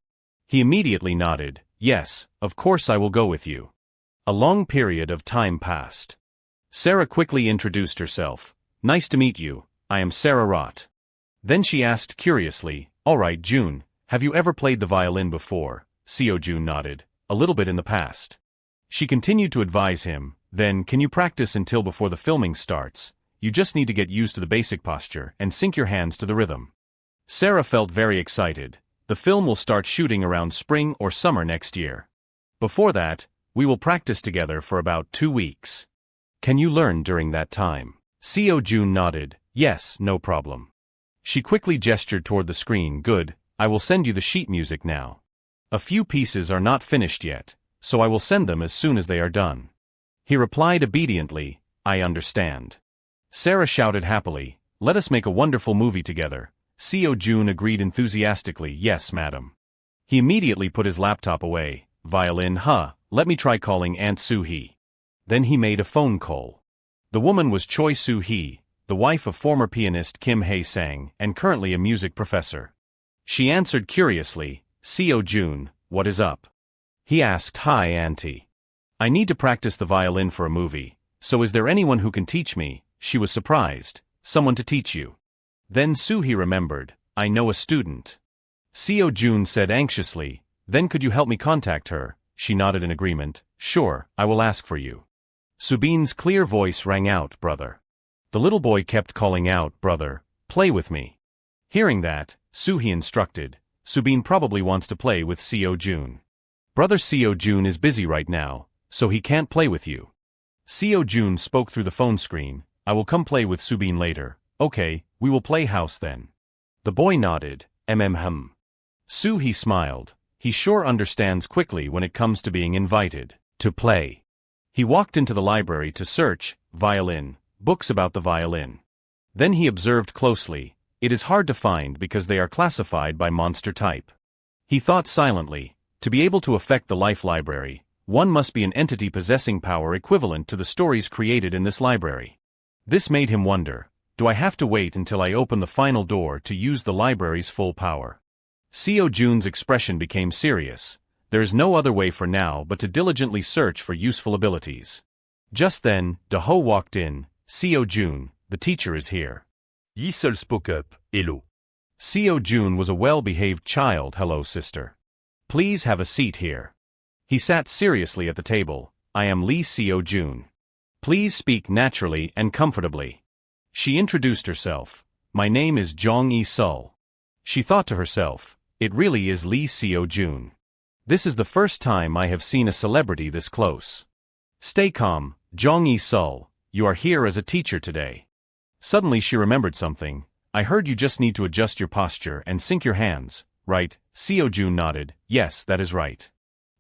He immediately nodded. Yes, of course I will go with you. A long period of time passed. Sarah quickly introduced herself. Nice to meet you, I am Sarah Rott. Then she asked curiously, Alright Jun, have you ever played the violin before? Seo-jun nodded, a little bit in the past. She continued to advise him, then can you practice until before the filming starts? You just need to get used to the basic posture and sync your hands to the rhythm. Sarah felt very excited. The film will start shooting around spring or summer next year. Before that, we will practice together for about 2 weeks. Can you learn during that time? Seo-jun nodded, yes, no problem. She quickly gestured toward the screen. Good, I will send you the sheet music now. A few pieces are not finished yet, so I will send them as soon as they are done. He replied obediently, I understand. Sarah shouted happily, let us make a wonderful movie together. Seo-jun agreed enthusiastically, yes madam. He immediately put his laptop away. Violin, let me try calling Aunt Soo-hee. Then he made a phone call. The woman was Choi Soo-hee, the wife of former pianist Kim Hae-sang and currently a music professor. She answered curiously, Seo-jun, what is up? He asked, Hi auntie. I need to practice the violin for a movie, so is there anyone who can teach me? She was surprised. Someone to teach you. Then Soo-hee remembered, I know a student. Seo-jun said anxiously, then could you help me contact her? She nodded in agreement, sure, I will ask for you. Subin's clear voice rang out, brother. The little boy kept calling out, brother, play with me. Hearing that, Soo-hee instructed, Subin probably wants to play with Seo-jun. Brother Seo-jun is busy right now, so he can't play with you. Seo-jun spoke through the phone screen, I will come play with Subin later. Okay, we will play house then. The boy nodded, Soo-hee smiled. He sure understands quickly when it comes to being invited to play. He walked into the library to search, violin, books about the violin. Then he observed closely. It is hard to find because they are classified by monster type. He thought silently, to be able to affect the life library, one must be an entity possessing power equivalent to the stories created in this library. This made him wonder, do I have to wait until I open the final door to use the library's full power? Seo-jun's expression became serious. There is no other way for now but to diligently search for useful abilities. Just then, Do-ho walked in. Seo-jun, the teacher is here. Yi-seul spoke up, hello. Seo-jun was a well-behaved child. Hello sister. Please have a seat here. He sat seriously at the table. I am Lee Seo-jun. Please speak naturally and comfortably. She introduced herself. My name is Jong Yi-seul. She thought to herself, it really is Lee Seo-jun. This is the first time I have seen a celebrity this close. Stay calm, Jong Yi-seul, you are here as a teacher today. Suddenly she remembered something. I heard you just need to adjust your posture and sync your hands, right? Seo-jun nodded, yes, that is right.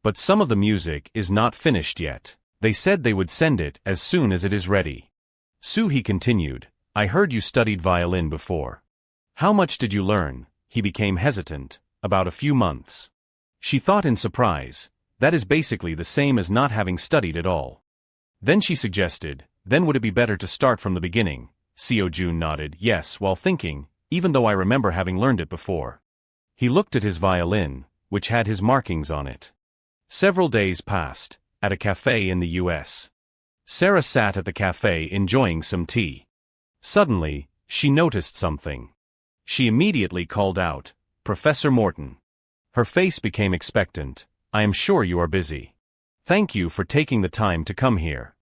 But some of the music is not finished yet. They said they would send it as soon as it is ready. Soo-hee continued, I heard you studied violin before. How much did you learn? He became hesitant. About a few months. She thought in surprise, that is basically the same as not having studied at all. Then she suggested, then would it be better to start from the beginning? Seo-jun nodded, yes, while thinking, even though I remember having learned it before. He looked at his violin, which had his markings on it. Several days passed, at a cafe in the US. Sarah sat at the cafe enjoying some tea. Suddenly, she noticed something. She immediately called out, Professor Morton. Her face became expectant. I am sure you are busy. Thank you for taking the time to come here.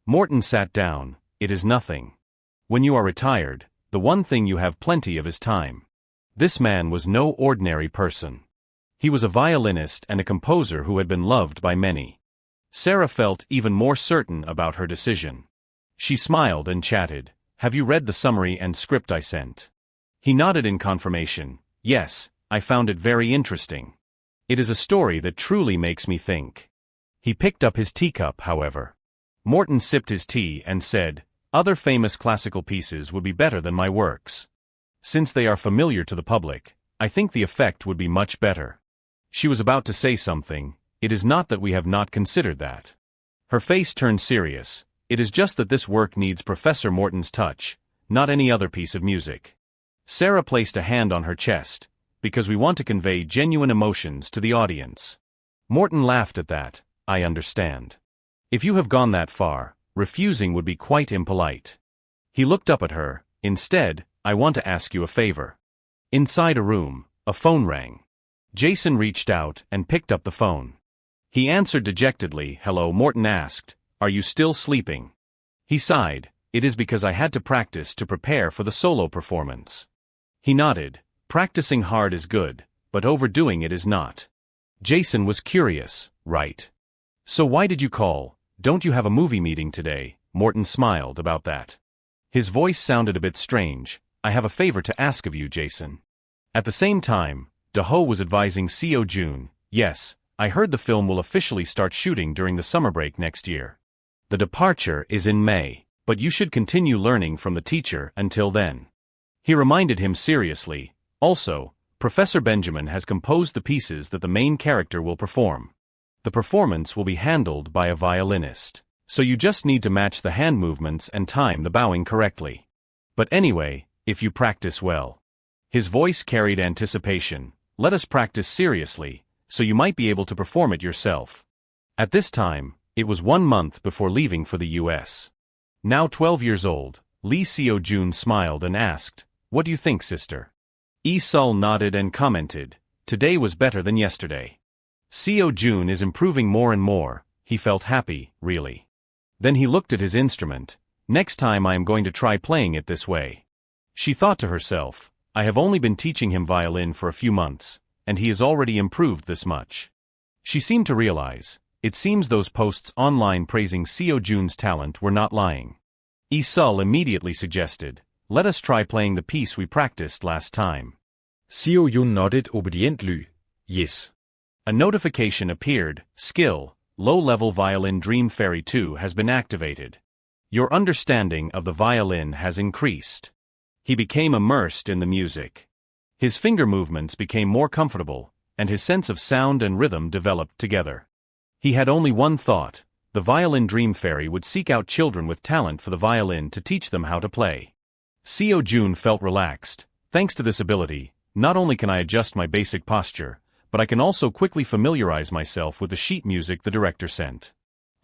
Morton sat down. It is nothing. When you are retired, the one thing you have plenty of is time. This man was no ordinary person. He was a violinist and a composer who had been loved by many. Sarah felt even more certain about her decision. She smiled and chatted. Have you read the summary and script I sent? He nodded in confirmation. Yes, I found it very interesting. It is a story that truly makes me think. He picked up his teacup, however. Morton sipped his tea and said, other famous classical pieces would be better than my works. Since they are familiar to the public, I think the effect would be much better. She was about to say something. It is not that we have not considered that. Her face turned serious. It is just that this work needs Professor Morton's touch, not any other piece of music. Sarah placed a hand on her chest, because we want to convey genuine emotions to the audience. Morton laughed at that. I understand. If you have gone that far, refusing would be quite impolite. He looked up at her. Instead, I want to ask you a favor. Inside a room, a phone rang. Jason reached out and picked up the phone. He answered dejectedly. Hello, Morton asked. Are you still sleeping? He sighed. It is because I had to practice to prepare for the solo performance. He nodded. Practicing hard is good, but overdoing it is not. Jason was curious, right? So why did you call? Don't you have a movie meeting today? Morton smiled about that. His voice sounded a bit strange. I have a favor to ask of you, Jason. At the same time, Do-ho was advising Seo Jun. Yes, I heard the film will officially start shooting during the summer break next year. The departure is in May, but you should continue learning from the teacher until then. He reminded him seriously. Also, Professor Benjamin has composed the pieces that the main character will perform. The performance will be handled by a violinist, so you just need to match the hand movements and time the bowing correctly. But anyway, if you practice well. His voice carried anticipation. Let us practice seriously, so you might be able to perform it yourself. At this time, it was 1 month before leaving for the US. Now 12 years old, Lee Seo Jun smiled and asked, What do you think, sister? Lee-sul nodded and commented, Today was better than yesterday. Seo Jun is improving more and more. He felt happy, really. Then he looked at his instrument. Next time I am going to try playing it this way. She thought to herself, I have only been teaching him violin for a few months, and he has already improved this much. She seemed to realize, it seems those posts online praising Seo Jun's talent were not lying. Lee-sul immediately suggested, Let us try playing the piece we practiced last time. Seo Jun nodded obediently. Yes. A notification appeared. Skill, low-level violin Dream Fairy 2 has been activated. Your understanding of the violin has increased. He became immersed in the music. His finger movements became more comfortable, and his sense of sound and rhythm developed together. He had only one thought. The violin Dream Fairy would seek out children with talent for the violin to teach them how to play. Seo Jun felt relaxed. Thanks to this ability, not only can I adjust my basic posture, but I can also quickly familiarize myself with the sheet music the director sent.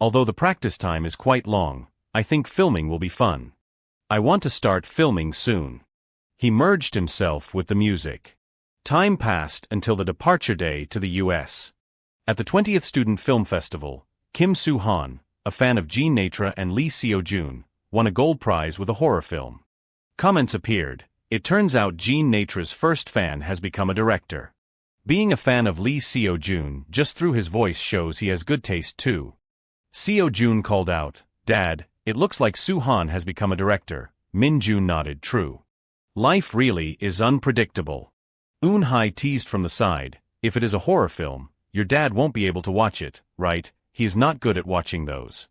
Although the practice time is quite long, I think filming will be fun. I want to start filming soon. He merged himself with the music. Time passed until the departure day to the US. At the 20th Student Film Festival, Kim Soo-han, a fan of Jean Naitra and Lee Seo Jun, won a gold prize with a horror film. Comments appeared. It turns out Jean Naitra's first fan has become a director. Being a fan of Lee Seo Jun just through his voice shows he has good taste too. Seo Jun called out, Dad, it looks like Soo-han has become a director. Min Jun nodded true. Life really is unpredictable. Eun-hye teased from the side, if it is a horror film, your dad won't be able to watch it, right? He is not good at watching those.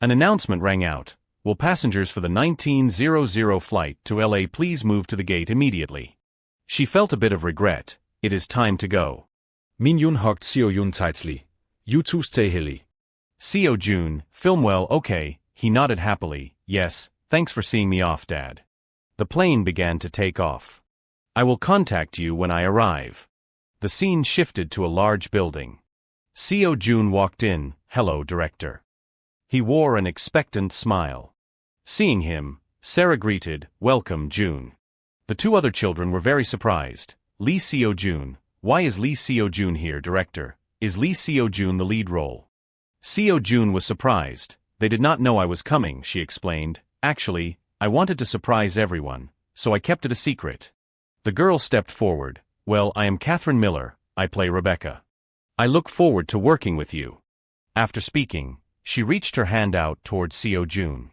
An announcement rang out. Will passengers for the 1900 flight to LA please move to the gate immediately? She felt a bit of regret. It is time to go. Min Jun hugged Seo Jun tightly. You two stay hilly. Seo Jun, film well, okay. He nodded happily. Yes, thanks for seeing me off, Dad. The plane began to take off. I will contact you when I arrive. The scene shifted to a large building. Seo Jun walked in. Hello, director. He wore an expectant smile. Seeing him, Sarah greeted, Welcome, Jun. The two other children were very surprised. Lee Seo Jun, why is Lee Seo Jun here, director? Is Lee Seo Jun the lead role? Seo Jun was surprised. They did not know I was coming, she explained. Actually, I wanted to surprise everyone, so I kept it a secret. The girl stepped forward. Well, I am Catherine Miller, I play Rebecca. I look forward to working with you. After speaking, she reached her hand out towards Seo Jun.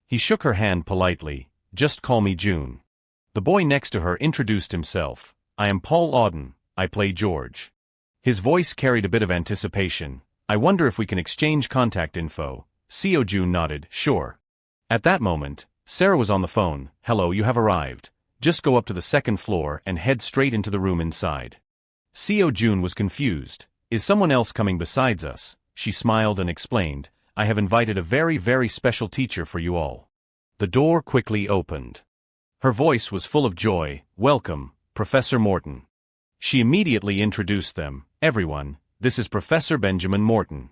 He shook her hand politely. Just call me Jun. The boy next to her introduced himself. I am Paul Auden, I play George. His voice carried a bit of anticipation. I wonder if we can exchange contact info. Seo Jun nodded, sure. At that moment, Sarah was on the phone. Hello, you have arrived. Just go up to the second floor and head straight into the room inside. Seo Jun was confused. Is someone else coming besides us? She smiled and explained, I have invited a very, very special teacher for you all. The door quickly opened. Her voice was full of joy. Welcome, Professor Morton. She immediately introduced them. Everyone, this is Professor Benjamin Morton.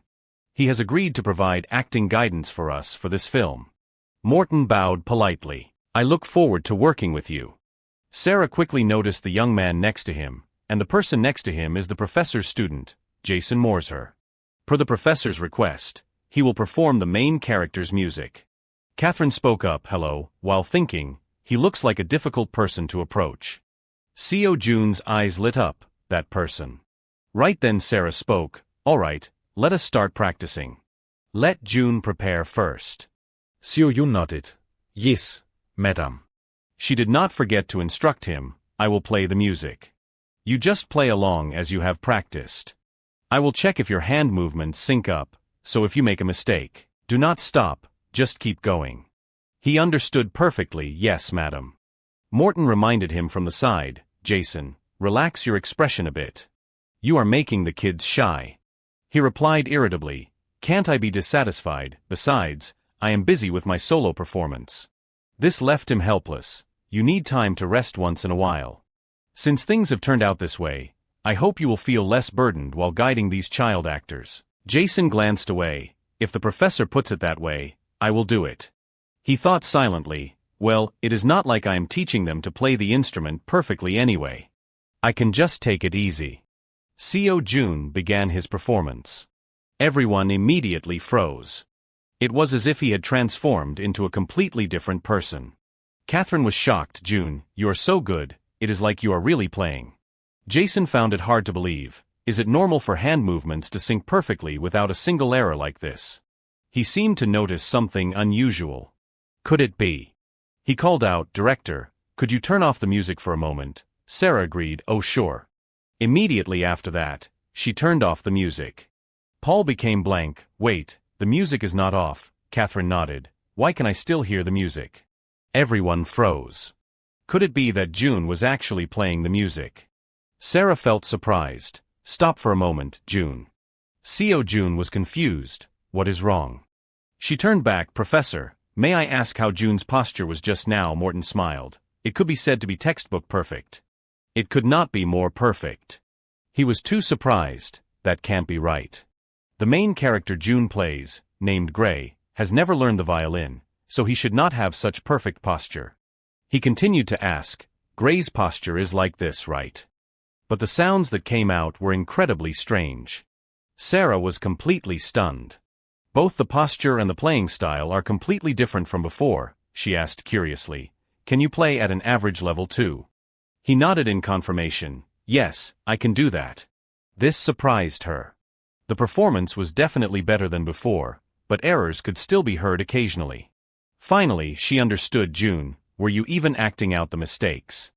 He has agreed to provide acting guidance for us for this film. Morton bowed politely. I look forward to working with you. Sarah quickly noticed the young man next to him, and the person next to him is the professor's student, Jason Morser. Per the professor's request, he will perform the main character's music. Catherine spoke up, hello, while thinking, he looks like a difficult person to approach. Seo Jun's eyes lit up, that person. Right then Sarah spoke, alright, let us start practicing. Let Jun prepare first. Seo Jun nodded. Yes, madam. She did not forget to instruct him, I will play the music. You just play along as you have practiced. I will check if your hand movements sync up, so if you make a mistake, do not stop, just keep going. He understood perfectly, yes madam. Morton reminded him from the side, Jason, relax your expression a bit. You are making the kids shy. He replied irritably, can't I be dissatisfied, besides, I am busy with my solo performance. This left him helpless, you need time to rest once in a while. Since things have turned out this way, I hope you will feel less burdened while guiding these child actors. Jason glanced away, if the professor puts it that way, I will do it. He thought silently, well, it is not like I am teaching them to play the instrument perfectly anyway. I can just take it easy. Seo Jun began his performance. Everyone immediately froze. It was as if he had transformed into a completely different person. Catherine was shocked. Jun, you are so good, it is like you are really playing. Jason found it hard to believe. Is it normal for hand movements to sync perfectly without a single error like this? He seemed to notice something unusual. Could it be? He called out, Director, could you turn off the music for a moment? Sarah agreed, oh sure. Immediately after that, she turned off the music. Paul became blank, wait, the music is not off, Catherine nodded, why can I still hear the music? Everyone froze. Could it be that Jun was actually playing the music? Sarah felt surprised. Stop for a moment, Jun. Seo Jun was confused. What is wrong? She turned back, Professor, may I ask how Jun's posture was just now? Morton smiled. It could be said to be textbook perfect. It could not be more perfect. He was too surprised. That can't be right. The main character Jun plays, named Gray, has never learned the violin, so he should not have such perfect posture. He continued to ask, Gray's posture is like this, right? But the sounds that came out were incredibly strange. Sarah was completely stunned. Both the posture and the playing style are completely different from before, she asked curiously. Can you play at an average level too? He nodded in confirmation. Yes, I can do that. This surprised her. The performance was definitely better than before, but errors could still be heard occasionally. Finally, she understood. Jun, were you even acting out the mistakes?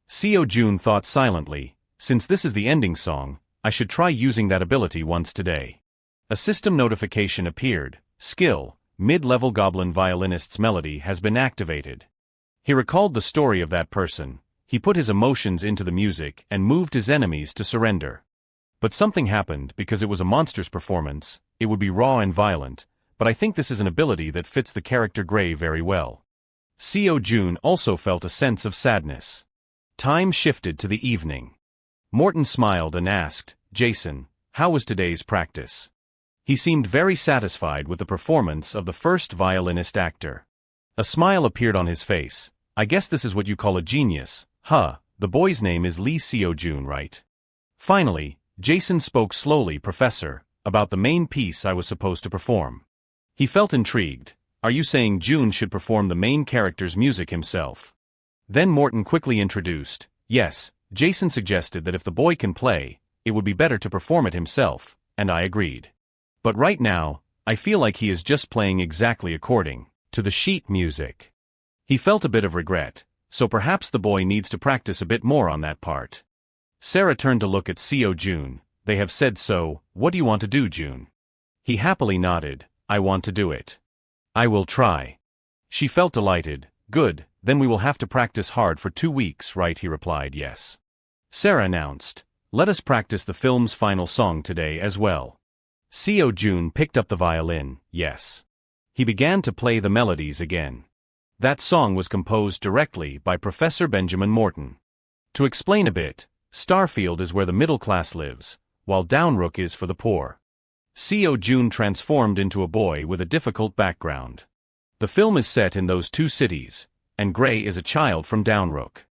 Seo Jun thought silently, since this is the ending song, I should try using that ability once today. A system notification appeared. Skill, mid-level goblin violinist's melody has been activated. He recalled the story of that person. He put his emotions into the music and moved his enemies to surrender. But something happened because it was a monster's performance. It would be raw and violent, but I think this is an ability that fits the character Gray very well. Seo Jun also felt a sense of sadness. Time shifted to the evening. Morton smiled and asked, Jason, how was today's practice? He seemed very satisfied with the performance of the first violinist actor. A smile appeared on his face. I guess this is what you call a genius, huh? The boy's name is Lee Seo Jun, right? Finally, Jason spoke slowly, Professor, about the main piece I was supposed to perform. He felt intrigued. Are you saying Jun should perform the main character's music himself? Then Morton quickly introduced, yes, Jason suggested that if the boy can play, it would be better to perform it himself, and I agreed. But right now, I feel like he is just playing exactly according to the sheet music. He felt a bit of regret, so perhaps the boy needs to practice a bit more on that part. Sarah turned to look at Seo Jun. They have said so, what do you want to do, Jun? He happily nodded, I want to do it. I will try. She felt delighted. Good, Then we will have to practice hard for 2 weeks, right? He replied, yes. Sarah announced, let us practice the film's final song today as well. Seo Jun picked up the violin, yes. He began to play the melodies again. That song was composed directly by Professor Benjamin Morton. To explain a bit, Starfield is where the middle class lives, while Downrook is for the poor. Seo Jun transformed into a boy with a difficult background. The film is set in those two cities, and Gray is a child from Downrook.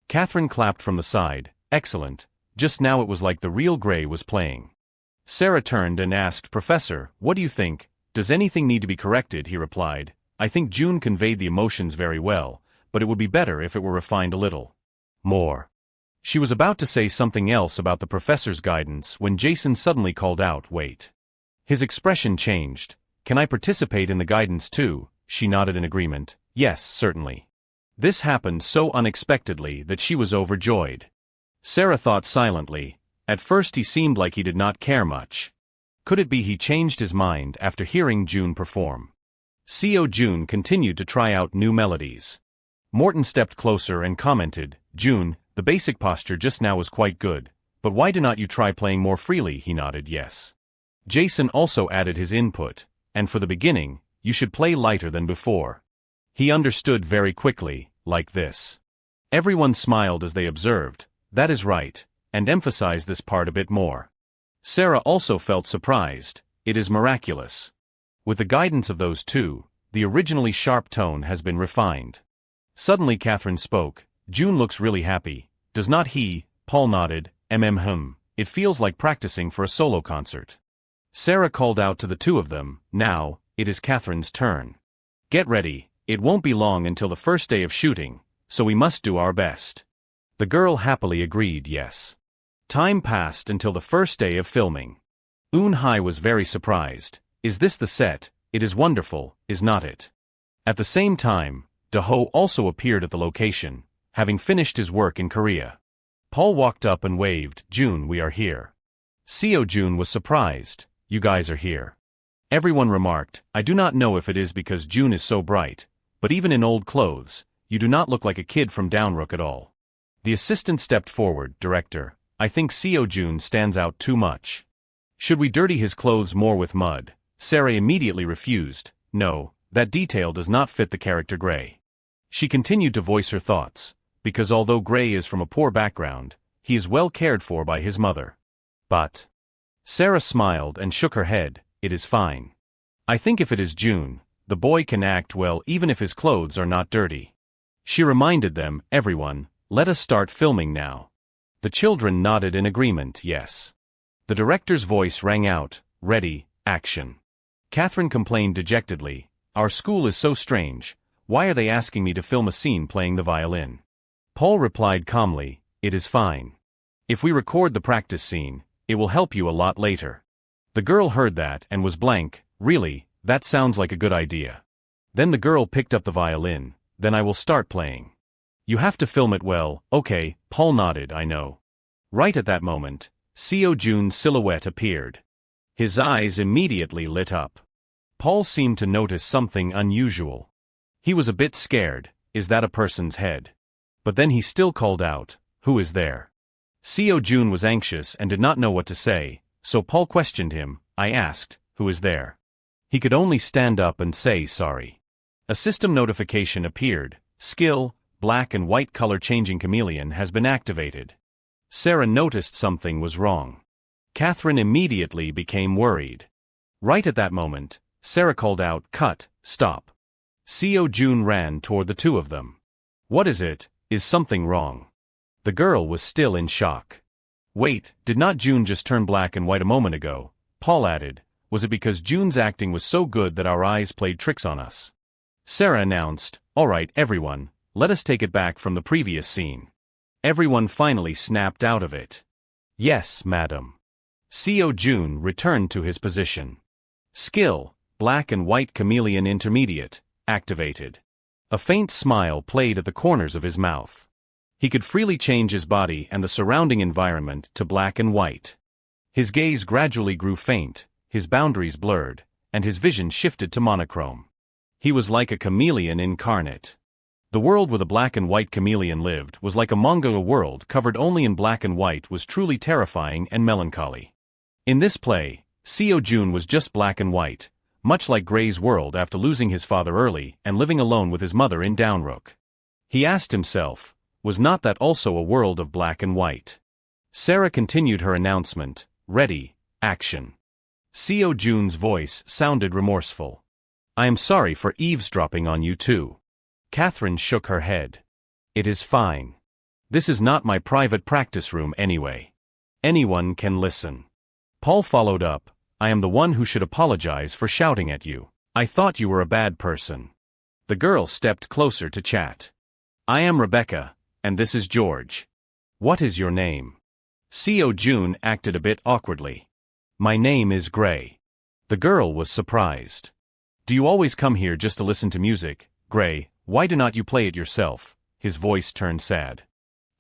Catherine clapped from the side, excellent, just now it was like the real Gray was playing. Sarah turned and asked, Professor, what do you think? Does anything need to be corrected? He replied, I think June conveyed the emotions very well, but it would be better if it were refined a little more. She was about to say something else about the professor's guidance when Jason suddenly called out, wait. His expression changed. Can I participate in the guidance too? She nodded in agreement. Yes, certainly. This happened so unexpectedly that she was overjoyed. Sarah thought silently. At first he seemed like he did not care much. Could it be he changed his mind after hearing June perform? Seo Jun continued to try out new melodies. Morton stepped closer and commented, June, the basic posture just now was quite good, but why do not you try playing more freely? He nodded yes. Jason also added his input, and for the beginning, you should play lighter than before. He understood very quickly, like this. Everyone smiled as they observed, that is right, and emphasized this part a bit more. Sarah also felt surprised, it is miraculous. With the guidance of those two, the originally sharp tone has been refined. Suddenly Catherine spoke, June looks really happy, does not he? Paul nodded, it feels like practicing for a solo concert. Sarah called out to the two of them, now, it is Catherine's turn. Get ready, it won't be long until the first day of shooting, so we must do our best. The girl happily agreed yes. Time passed until the first day of filming. Eun Hai was very surprised. Is this the set? It is wonderful, is not it? At the same time, Do-ho also appeared at the location, having finished his work in Korea. Paul walked up and waved, June, we are here. Seo Jun was surprised, you guys are here. Everyone remarked, I do not know if it is because June is so bright, but even in old clothes, you do not look like a kid from Downrook at all. The assistant stepped forward, Director, I think Seo Jun stands out too much. Should we dirty his clothes more with mud? Sarah immediately refused, no, that detail does not fit the character Gray. She continued to voice her thoughts, because although Gray is from a poor background, he is well cared for by his mother. But Sarah smiled and shook her head, it is fine. I think if it is June, the boy can act well even if his clothes are not dirty. She reminded them, everyone, let us start filming now. The children nodded in agreement, yes. The director's voice rang out, ready, action. Catherine complained dejectedly, our school is so strange, why are they asking me to film a scene playing the violin? Paul replied calmly, it is fine. If we record the practice scene, it will help you a lot later. The girl heard that and was blank, really, that sounds like a good idea. Then the girl picked up the violin, then I will start playing. You have to film it well, okay, Paul nodded, I know. Right at that moment, Seo Jun's silhouette appeared. His eyes immediately lit up. Paul seemed to notice something unusual. He was a bit scared, is that a person's head? But then he still called out, who is there? Seo Jun was anxious and did not know what to say, so Paul questioned him, I asked, who is there? He could only stand up and say sorry. A system notification appeared, skill, black and white color changing chameleon has been activated. Sarah noticed something was wrong. Catherine immediately became worried. Right at that moment, Sarah called out, cut, stop. Seo Jun ran toward the two of them. What is it? Is something wrong? The girl was still in shock. Wait, did not June just turn black and white a moment ago? Paul added, was it because June's acting was so good that our eyes played tricks on us? Sarah announced, all right everyone, let us take it back from the previous scene. Everyone finally snapped out of it. Yes, madam. Seo Jun returned to his position. Skill, black and white chameleon intermediate, activated. A faint smile played at the corners of his mouth. He could freely change his body and the surrounding environment to black and white. His gaze gradually grew faint, his boundaries blurred, and his vision shifted to monochrome. He was like a chameleon incarnate. The world where the black and white chameleon lived was like a manga world covered only in black and white was truly terrifying and melancholy. In this play, Seo Jun was just black and white, much like Gray's world after losing his father early and living alone with his mother in Downrook. He asked himself, was not that also a world of black and white? Sarah continued her announcement, ready, action. Seo Jun's voice sounded remorseful. I am sorry for eavesdropping on you too. Catherine shook her head. It is fine. This is not my private practice room anyway. Anyone can listen. Paul followed up, I am the one who should apologize for shouting at you. I thought you were a bad person. The girl stepped closer to chat. I am Rebecca, and this is George. What is your name? Seo Jun acted a bit awkwardly. My name is Gray. The girl was surprised. Do you always come here just to listen to music, Gray? Why do not you play it yourself? His voice turned sad.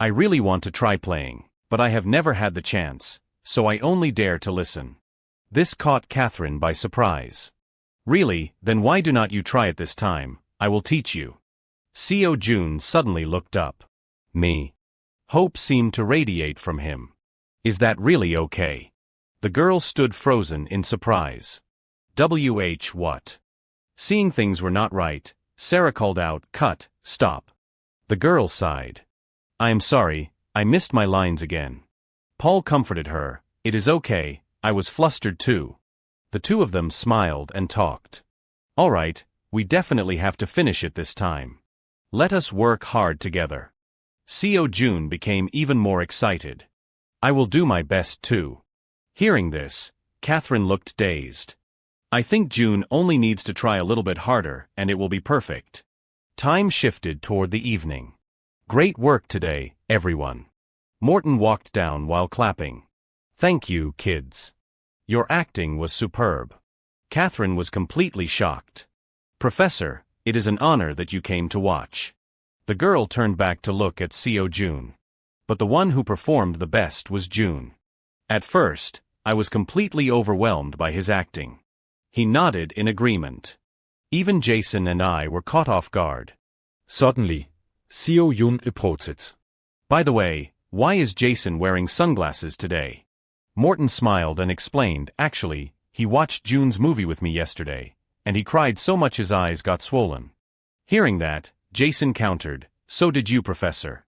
I really want to try playing, but I have never had the chance, so I only dare to listen. This caught Catherine by surprise. Really, then why do not you try it this time? I will teach you. Seo Jun suddenly looked up. Me. Hope seemed to radiate from him. Is that really okay? The girl stood frozen in surprise. What? Seeing things were not right, Sarah called out, cut, stop. The girl sighed. I am sorry, I missed my lines again. Paul comforted her, it is okay, I was flustered too. The two of them smiled and talked. All right, we definitely have to finish it this time. Let us work hard together. Seo Jun became even more excited. I will do my best too. Hearing this, Catherine looked dazed. I think June only needs to try a little bit harder and it will be perfect. Time shifted toward the evening. Great work today, everyone. Morton walked down while clapping. Thank you, kids. Your acting was superb. Catherine was completely shocked. Professor, it is an honor that you came to watch. The girl turned back to look at Seo Jun. But the one who performed the best was June. At first, I was completely overwhelmed by his acting. He nodded in agreement. Even Jason and I were caught off guard. Suddenly, Seo Jun approached it. By the way, why is Jason wearing sunglasses today? Morton smiled and explained, actually, he watched June's movie with me yesterday, and he cried so much his eyes got swollen. Hearing that, Jason countered, so did you, Professor.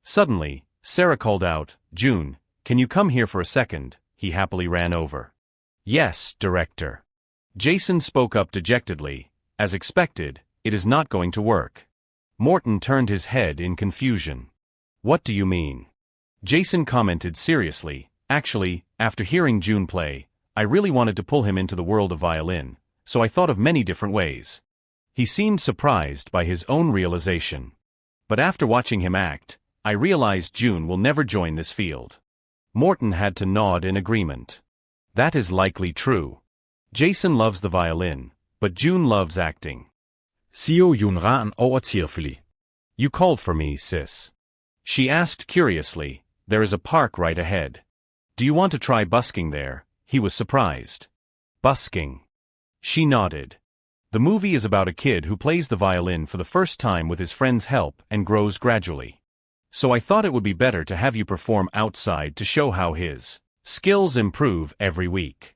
Suddenly, Sarah called out, June, can you come here for a second? He happily ran over. Yes, Director. Jason spoke up dejectedly, as expected, it is not going to work. Morton turned his head in confusion. What do you mean? Jason commented seriously, actually, after hearing June play, I really wanted to pull him into the world of violin, so I thought of many different ways. He seemed surprised by his own realization. But after watching him act, I realized June will never join this field. Morton had to nod in agreement. That is likely true. Jason loves the violin, but June loves acting. Seo Jun ran over tearfully. You called for me, sis. She asked curiously, there is a park right ahead. Do you want to try busking there? He was surprised. Busking. She nodded. The movie is about a kid who plays the violin for the first time with his friend's help and grows gradually. So I thought it would be better to have you perform outside to show how his skills improve every week.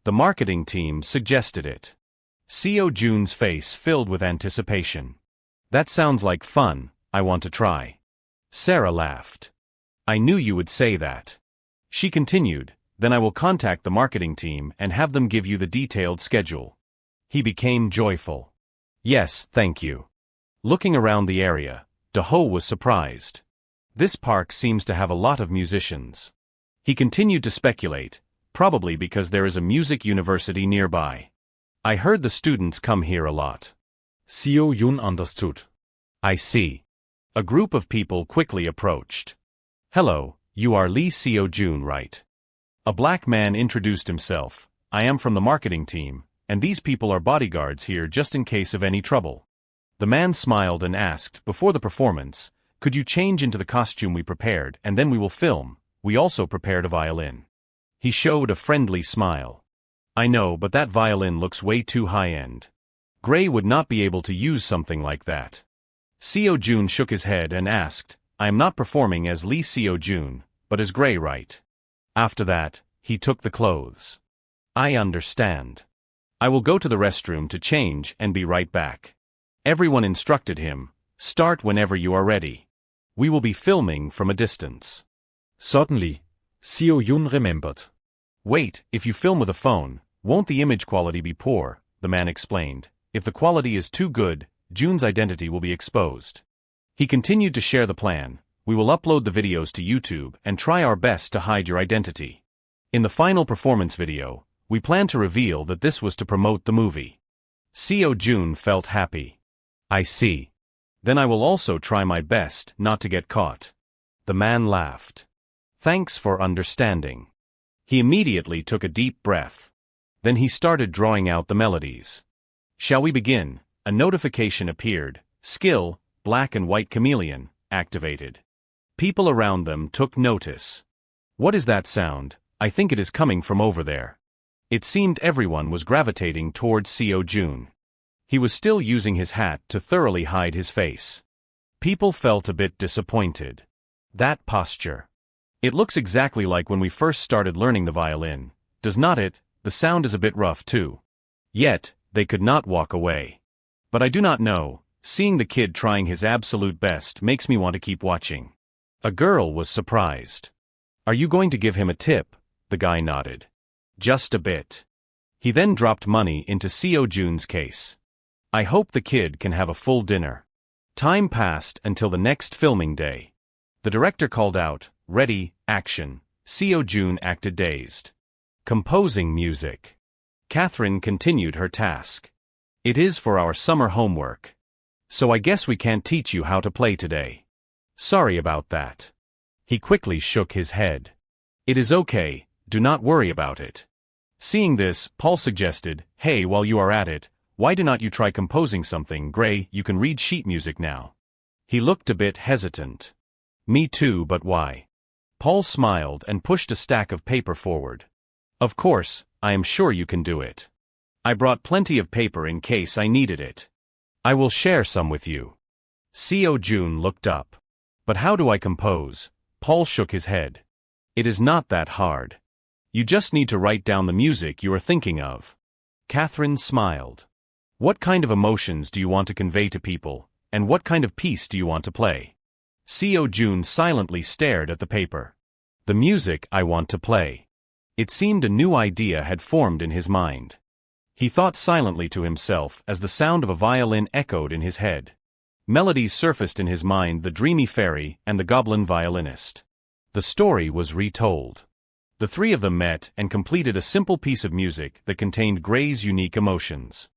The marketing team suggested it. Seo Jun's face filled with anticipation. That sounds like fun, I want to try. Sarah laughed. I knew you would say that. She continued, then I will contact the marketing team and have them give you the detailed schedule. He became joyful. Yes, thank you. Looking around the area, De-ho was surprised. This park seems to have a lot of musicians. He continued to speculate, probably because there is a music university nearby. I heard the students come here a lot. Seo Jun understood. I see. A group of people quickly approached. Hello, you are Lee Seo Jun, right? A black man introduced himself. I am from the marketing team, and these people are bodyguards here just in case of any trouble. The man smiled and asked, before the performance, could you change into the costume we prepared and then we will film? We also prepared a violin. He showed a friendly smile. I know, but that violin looks way too high-end. Gray would not be able to use something like that. Seo-jun shook his head and asked, I am not performing as Lee Seo-jun, but as Gray, right? After that, he took the clothes. I understand. I will go to the restroom to change and be right back. Everyone instructed him, start whenever you are ready. We will be filming from a distance. Suddenly, Seo-yun remembered. Wait, if you film with a phone, won't the image quality be poor? The man explained. If the quality is too good, Jun's identity will be exposed. He continued to share the plan. We will upload the videos to YouTube and try our best to hide your identity. In the final performance video, we plan to reveal that this was to promote the movie. Seo-jun felt happy. I see. Then I will also try my best not to get caught. The man laughed. Thanks for understanding. He immediately took a deep breath. Then he started drawing out the melodies. Shall we begin? A notification appeared. Skill, black and white chameleon, activated. People around them took notice. What is that sound? I think it is coming from over there. It seemed everyone was gravitating towards Seo-jun. He was still using his hat to thoroughly hide his face. People felt a bit disappointed. That posture. It looks exactly like when we first started learning the violin, does not it? The sound is a bit rough too. Yet, they could not walk away. But I do not know, seeing the kid trying his absolute best makes me want to keep watching. A girl was surprised. Are you going to give him a tip? The guy nodded. Just a bit. He then dropped money into Seo-jun's case. I hope the kid can have a full dinner. Time passed until the next filming day. The director called out, ready, action. Seo-jun acted dazed. Composing music. Catherine continued her task. It is for our summer homework. So I guess we can't teach you how to play today. Sorry about that. He quickly shook his head. It is okay, do not worry about it. Seeing this, Paul suggested, hey, while you are at it, why do not you try composing something? Gray, you can read sheet music now. He looked a bit hesitant. Me too, but why? Paul smiled and pushed a stack of paper forward. Of course, I am sure you can do it. I brought plenty of paper in case I needed it. I will share some with you. Seo-jun looked up. But how do I compose? Paul shook his head. It is not that hard. You just need to write down the music you are thinking of. Catherine smiled. What kind of emotions do you want to convey to people, and what kind of piece do you want to play? Seo-jun silently stared at the paper. The music I want to play. It seemed a new idea had formed in his mind. He thought silently to himself as the sound of a violin echoed in his head. Melodies surfaced in his mind: the dreamy fairy and the goblin violinist. The story was retold. The three of them met and completed a simple piece of music that contained Gray's unique emotions.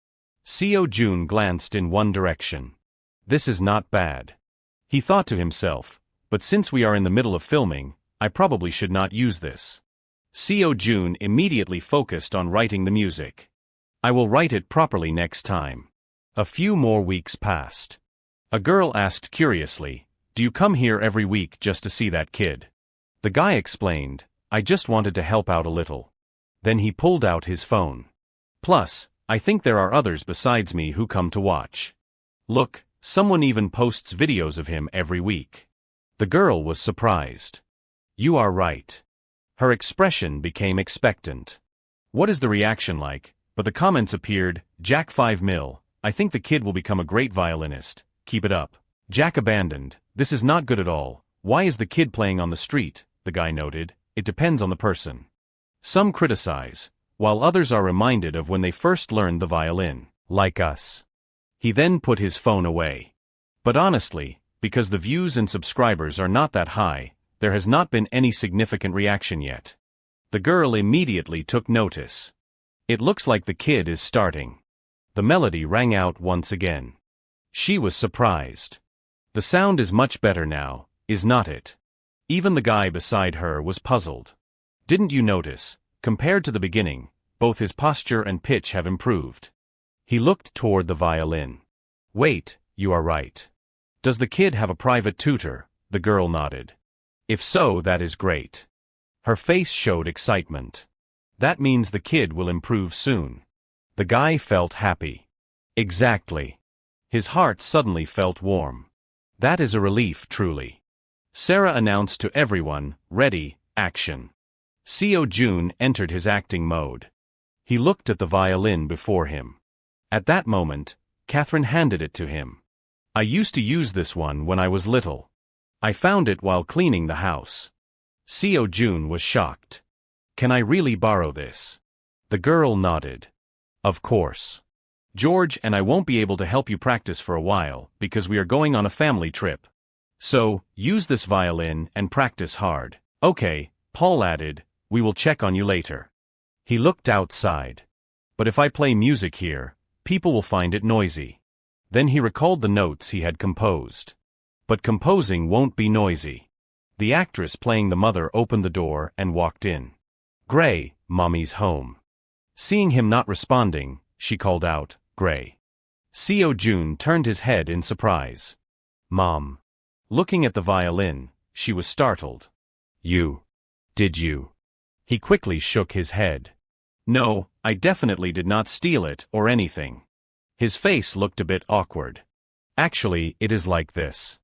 Seo-jun glanced in one direction. This is not bad. He thought to himself, but since we are in the middle of filming, I probably should not use this. Seo-jun immediately focused on writing the music. I will write it properly next time. A few more weeks passed. A girl asked curiously, do you come here every week just to see that kid? The guy explained, I just wanted to help out a little. Then he pulled out his phone. Plus, I think there are others besides me who come to watch. Look, someone even posts videos of him every week. The girl was surprised. You are right. Her expression became expectant. What is the reaction like? But the comments appeared, Jack 5 mil, I think the kid will become a great violinist, keep it up. Jack abandoned, this is not good at all, why is the kid playing on the street? The guy noted, it depends on the person. Some criticize, while others are reminded of when they first learned the violin, like us. He then put his phone away. But honestly, because the views and subscribers are not that high, there has not been any significant reaction yet. The girl immediately took notice. It looks like the kid is starting. The melody rang out once again. She was surprised. The sound is much better now, is not it? Even the guy beside her was puzzled. Didn't you notice, compared to the beginning, both his posture and pitch have improved? He looked toward the violin. Wait, you are right. Does the kid have a private tutor? The girl nodded. If so, that is great. Her face showed excitement. That means the kid will improve soon. The guy felt happy. Exactly. His heart suddenly felt warm. That is a relief, truly. Sarah announced to everyone, "Ready, action." Seo Jun entered his acting mode. He looked at the violin before him. At that moment, Catherine handed it to him. "I used to use this one when I was little. I found it while cleaning the house." Seo Jun was shocked. "Can I really borrow this?" The girl nodded. "Of course. George and I won't be able to help you practice for a while because we are going on a family trip. So, use this violin and practice hard." "Okay," Paul added, "we will check on you later." He looked outside. "But if I play music here, people will find it noisy." Then he recalled the notes he had composed. But composing won't be noisy. The actress playing the mother opened the door and walked in. "Gray, Mommy's home." Seeing him not responding, she called out, "Gray." Seo Jun turned his head in surprise. "Mom." Looking at the violin, she was startled. Did you? He quickly shook his head. "No, I definitely did not steal it or anything." His face looked a bit awkward. "Actually, it is like this."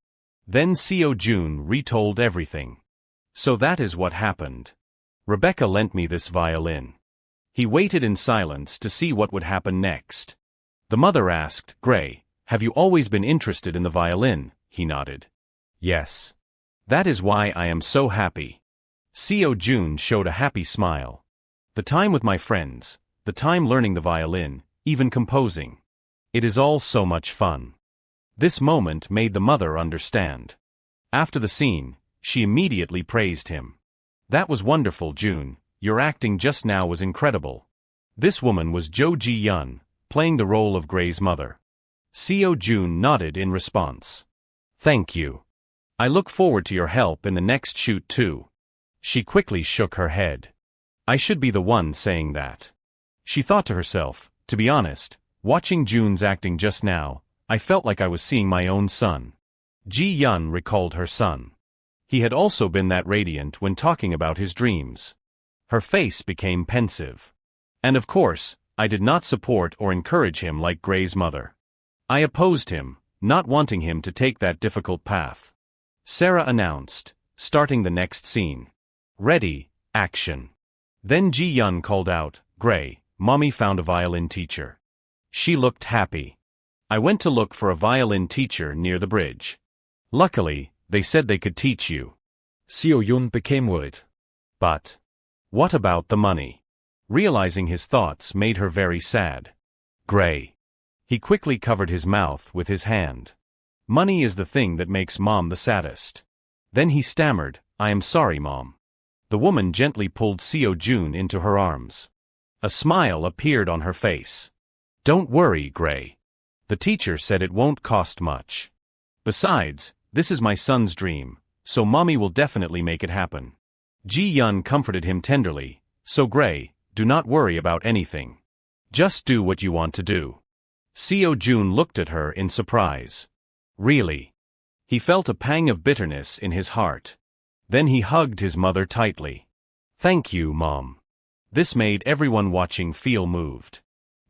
Then Seo Jun retold everything. "So that is what happened. Rebecca lent me this violin." He waited in silence to see what would happen next. The mother asked, "Gray, have you always been interested in the violin?" He nodded. "Yes. That is why I am so happy." Seo Jun showed a happy smile. "The time with my friends, the time learning the violin, even composing. It is all so much fun." This moment made the mother understand. After the scene, she immediately praised him. "That was wonderful, Jun. Your acting just now was incredible." This woman was Jo Ji-yeon, playing the role of Gray's mother. Seo Jun nodded in response. "Thank you. I look forward to your help in the next shoot too." She quickly shook her head. "I should be the one saying that." She thought to herself, "To be honest, watching Jun's acting just now, I felt like I was seeing my own son." Ji-yeon recalled her son. He had also been that radiant when talking about his dreams. Her face became pensive. "And of course, I did not support or encourage him like Gray's mother. I opposed him, not wanting him to take that difficult path." Sarah announced, starting the next scene. "Ready, action." Then Ji-yeon called out, "Gray, Mommy found a violin teacher." She looked happy. "I went to look for a violin teacher near the bridge. Luckily, they said they could teach you." Seo Jun became worried. "But what about the money?" Realizing his thoughts made her very sad. "Gray." He quickly covered his mouth with his hand. "Money is the thing that makes Mom the saddest." Then he stammered, "I am sorry, Mom." The woman gently pulled Seo Jun into her arms. A smile appeared on her face. "Don't worry, Gray. The teacher said it won't cost much. Besides, this is my son's dream, so Mommy will definitely make it happen." Ji-yeon comforted him tenderly, "So Gray, do not worry about anything. Just do what you want to do." Seo Jun looked at her in surprise. "Really?" He felt a pang of bitterness in his heart. Then he hugged his mother tightly. "Thank you, Mom." This made everyone watching feel moved.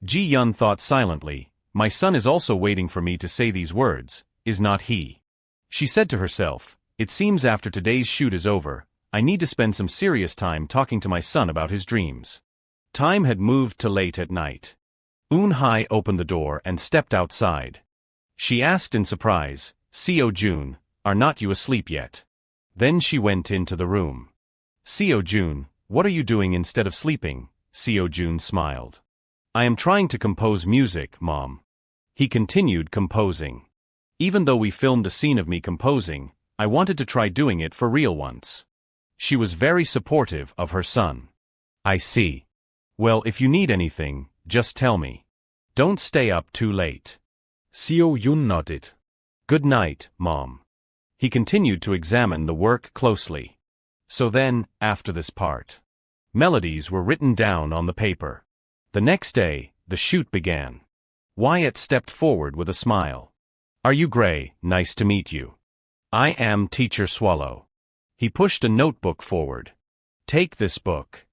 Ji-yeon thought silently, "My son is also waiting for me to say these words, is not he?" She said to herself, "It seems after today's shoot is over, I need to spend some serious time talking to my son about his dreams." Time had moved to late at night. Eun-hye opened the door and stepped outside. She asked in surprise, "Seo Jun, are not you asleep yet?" Then she went into the room. "Seo Jun, what are you doing instead of sleeping?" Seo Jun smiled. "I am trying to compose music, Mom." He continued composing. "Even though we filmed a scene of me composing, I wanted to try doing it for real once." She was very supportive of her son. "I see. Well, if you need anything, just tell me. Don't stay up too late." Seo Jun nodded. "Good night, Mom." He continued to examine the work closely. So then, after this part, melodies were written down on the paper. The next day, the shoot began. Wyatt stepped forward with a smile. "Are you Gray? Nice to meet you. I am Teacher Swallow." He pushed a notebook forward. "Take this book.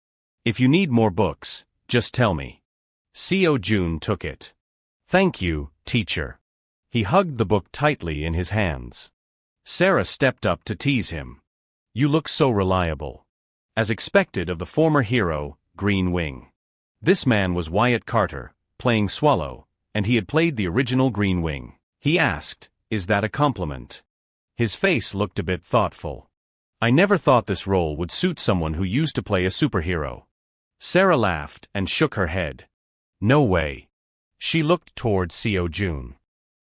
If you need more books, just tell me." Seo Jun took it. "Thank you, teacher." He hugged the book tightly in his hands. Sarah stepped up to tease him. You look so reliable. As expected of the former hero, Green Wing. This man was Wyatt Carter, playing Swallow, and he had played the original Green Wing. He asked, "Is that a compliment?" His face looked a bit thoughtful. I never thought this role would suit someone who used to play a superhero. Sarah laughed and shook her head. No way. She looked toward Seo Jun.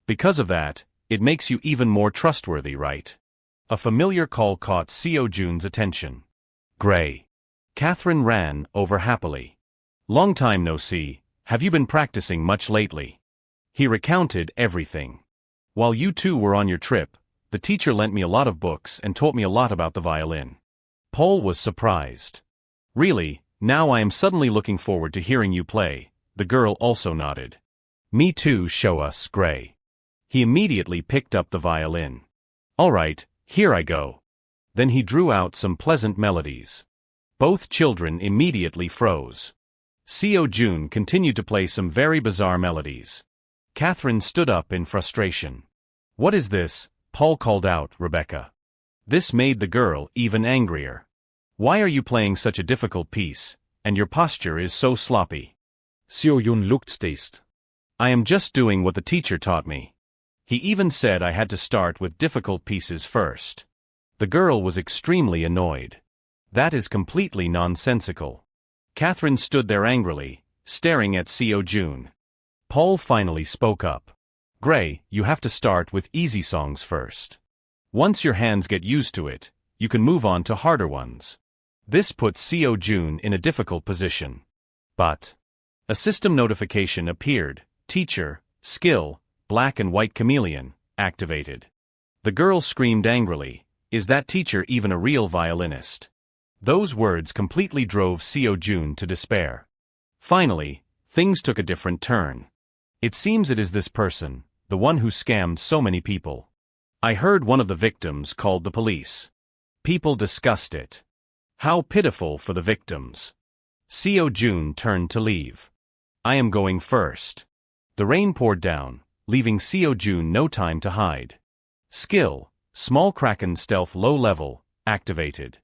Because of that, it makes you even more trustworthy, right? A familiar call caught Seo Jun's attention. Gray. Catherine ran over happily. Long time no see, have you been practicing much lately? He recounted everything. While you two were on your trip, the teacher lent me a lot of books and taught me a lot about the violin. Paul was surprised. Really, now I am suddenly looking forward to hearing you play. The girl also nodded. Me too, show us, Gray. He immediately picked up the violin. All right, here I go. Then he drew out some pleasant melodies. Both children immediately froze. Seo Jun continued to play some very bizarre melodies. Catherine stood up in frustration. What is this? Paul called out, Rebecca. This made the girl even angrier. Why are you playing such a difficult piece, and your posture is so sloppy? Seo Jun looked dazed. I am just doing what the teacher taught me. He even said I had to start with difficult pieces first. The girl was extremely annoyed. That is completely nonsensical. Catherine stood there angrily, staring at Seo Jun. Paul finally spoke up. Gray, you have to start with easy songs first. Once your hands get used to it, you can move on to harder ones. This puts Seo Jun in a difficult position. But a system notification appeared. Teacher, skill, black and white chameleon, activated. The girl screamed angrily, is that teacher even a real violinist? Those words completely drove Seo Jun to despair. Finally, things took a different turn. It seems it is this person, the one who scammed so many people. I heard one of the victims called the police. People discussed it. How pitiful for the victims. Seo Jun turned to leave. I am going first. The rain poured down, leaving Seo Jun no time to hide. Skill, small Kraken stealth low level, activated.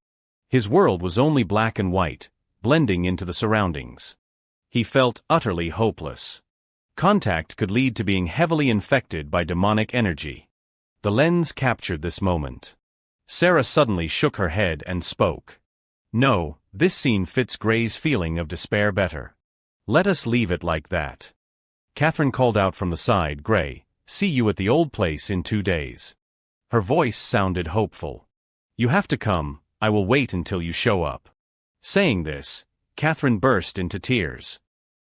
His world was only black and white, blending into the surroundings. He felt utterly hopeless. Contact could lead to being heavily infected by demonic energy. The lens captured this moment. Sarah suddenly shook her head and spoke. No, this scene fits Gray's feeling of despair better. Let us leave it like that. Catherine called out from the side, Gray, see you at the old place in 2 days. Her voice sounded hopeful. You have to come, I will wait until you show up. Saying this, Catherine burst into tears.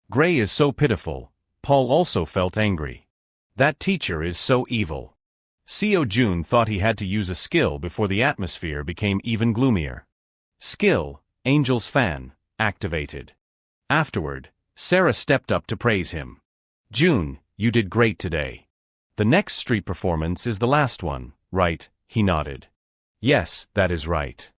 Gray is so pitiful. Paul also felt angry. That teacher is so evil. Seo Jun thought he had to use a skill before the atmosphere became even gloomier. Skill, Angel's Fan, activated. Afterward, Sarah stepped up to praise him. Jun, you did great today. The next street performance is the last one, right? He nodded. Yes, that is right.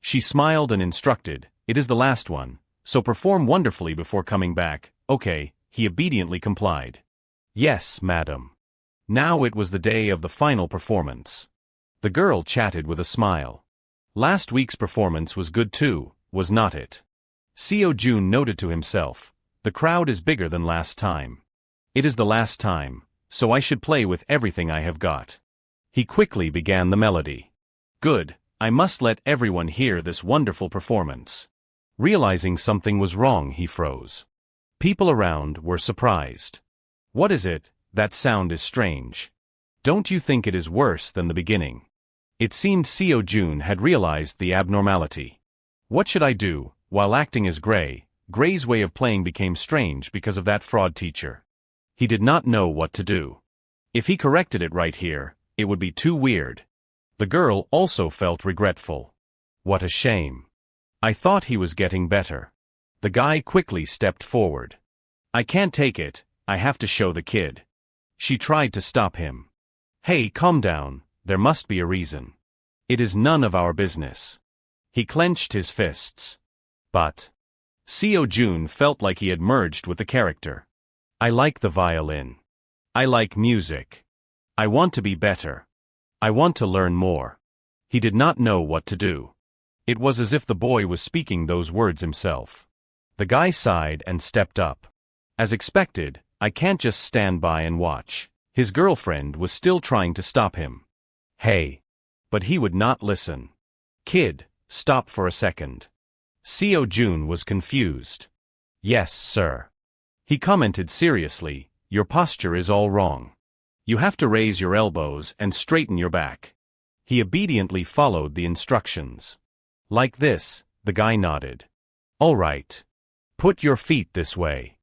She smiled and instructed, it is the last one, so perform wonderfully before coming back. Okay, he obediently complied. Yes, madam. Now it was the day of the final performance. The girl chatted with a smile. Last week's performance was good too, was not it? Seo Jun noted to himself, the crowd is bigger than last time. It is the last time, so I should play with everything I have got. He quickly began the melody. Good, I must let everyone hear this wonderful performance. Realizing something was wrong, he froze. People around were surprised. What is it? That sound is strange. Don't you think it is worse than the beginning? It seemed Seo Jun had realized the abnormality. What should I do? While acting as Gray, Gray's way of playing became strange because of that fraud teacher. He did not know what to do. If he corrected it right here, it would be too weird. The girl also felt regretful. What a shame. I thought he was getting better. The guy quickly stepped forward. I can't take it, I have to show the kid. She tried to stop him. Hey, calm down, there must be a reason. It is none of our business. He clenched his fists. But Seo Jun felt like he had merged with the character. I like the violin. I like music. I want to be better. I want to learn more. He did not know what to do. It was as if the boy was speaking those words himself. The guy sighed and stepped up. As expected, I can't just stand by and watch. His girlfriend was still trying to stop him. Hey. But he would not listen. Kid, stop for a second. Seo Jun was confused. Yes, sir. He commented seriously, your posture is all wrong. You have to raise your elbows and straighten your back. He obediently followed the instructions. Like this, the guy nodded. All right. Put your feet this way.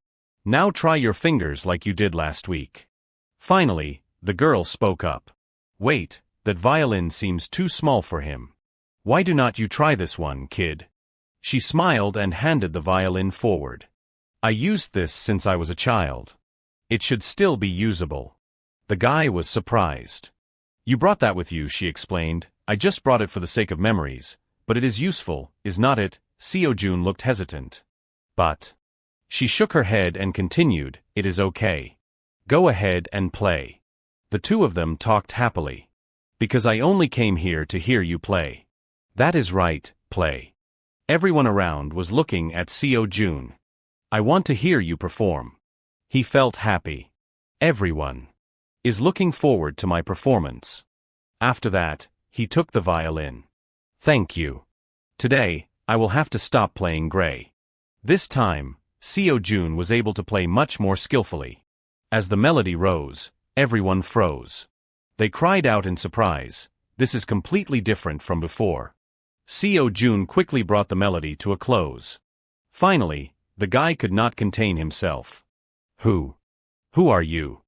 Now try your fingers like you did last week. Finally, the girl spoke up. Wait, that violin seems too small for him. Why do not you try this one, kid? She smiled and handed the violin forward. I used this since I was a child. It should still be usable. The guy was surprised. You brought that with you, she explained. I just brought it for the sake of memories, but it is useful, is not it? Seo Jun looked hesitant. But. She shook her head and continued, it is okay. Go ahead and play. The two of them talked happily. Because I only came here to hear you play. That is right, play. Everyone around was looking at Seo Jun. I want to hear you perform. He felt happy. Everyone is looking forward to my performance. After that, he took the violin. Thank you. Today, I will have to stop playing Gray. This time, Seo Jun was able to play much more skillfully. As the melody rose, everyone froze. They cried out in surprise, this is completely different from before. Seo Jun quickly brought the melody to a close. Finally, the guy could not contain himself. Who are you?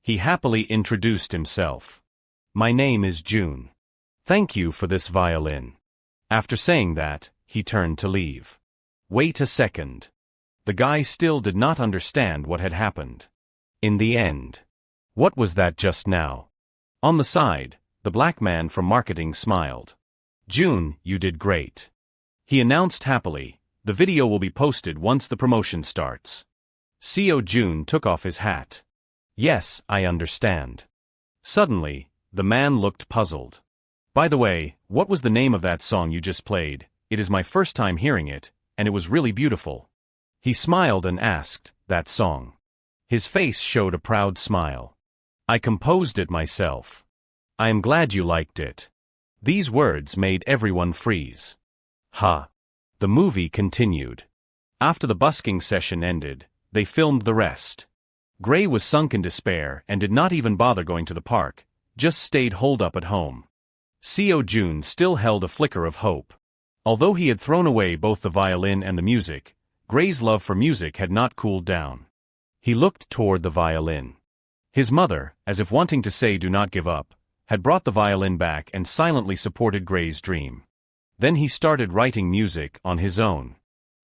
He happily introduced himself. My name is Jun. Thank you for this violin. After saying that, he turned to leave. Wait a second. The guy still did not understand what had happened. In the end. What was that just now? On the side, the black man from marketing smiled. Jun, you did great. He announced happily, the video will be posted once the promotion starts. Seo Jun took off his hat. Yes, I understand. Suddenly, the man looked puzzled. By the way, what was the name of that song you just played? It is my first time hearing it, and it was really beautiful. He smiled and asked, that song. His face showed a proud smile. I composed it myself. I am glad you liked it. These words made everyone freeze. Ha. The movie continued. After the busking session ended, they filmed the rest. Gray was sunk in despair and did not even bother going to the park, just stayed holed up at home. Seo Jun still held a flicker of hope. Although he had thrown away both the violin and the music, Gray's love for music had not cooled down. He looked toward the violin. His mother, as if wanting to say do not give up, had brought the violin back and silently supported Gray's dream. Then he started writing music on his own.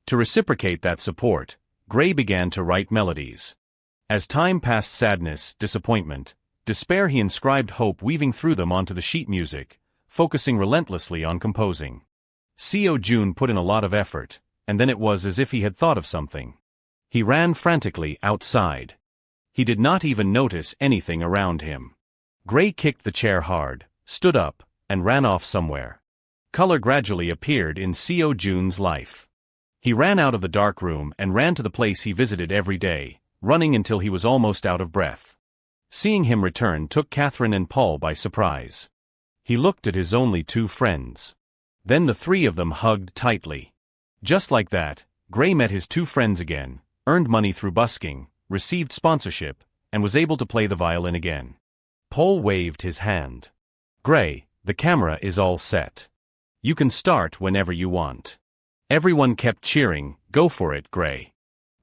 To reciprocate that support, Gray began to write melodies. As time passed, sadness, disappointment, despair, he inscribed hope weaving through them onto the sheet music, focusing relentlessly on composing. Seo Jun put in a lot of effort, and then it was as if he had thought of something. He ran frantically outside. He did not even notice anything around him. Gray kicked the chair hard, stood up, and ran off somewhere. Color gradually appeared in Seo Jun's life. He ran out of the dark room and ran to the place he visited every day, running until he was almost out of breath. Seeing him return took Catherine and Paul by surprise. He looked at his only two friends. Then the three of them hugged tightly. Just like that, Gray met his two friends again, earned money through busking, received sponsorship, and was able to play the violin again. Paul waved his hand. Gray, the camera is all set. You can start whenever you want. Everyone kept cheering, go for it, Gray.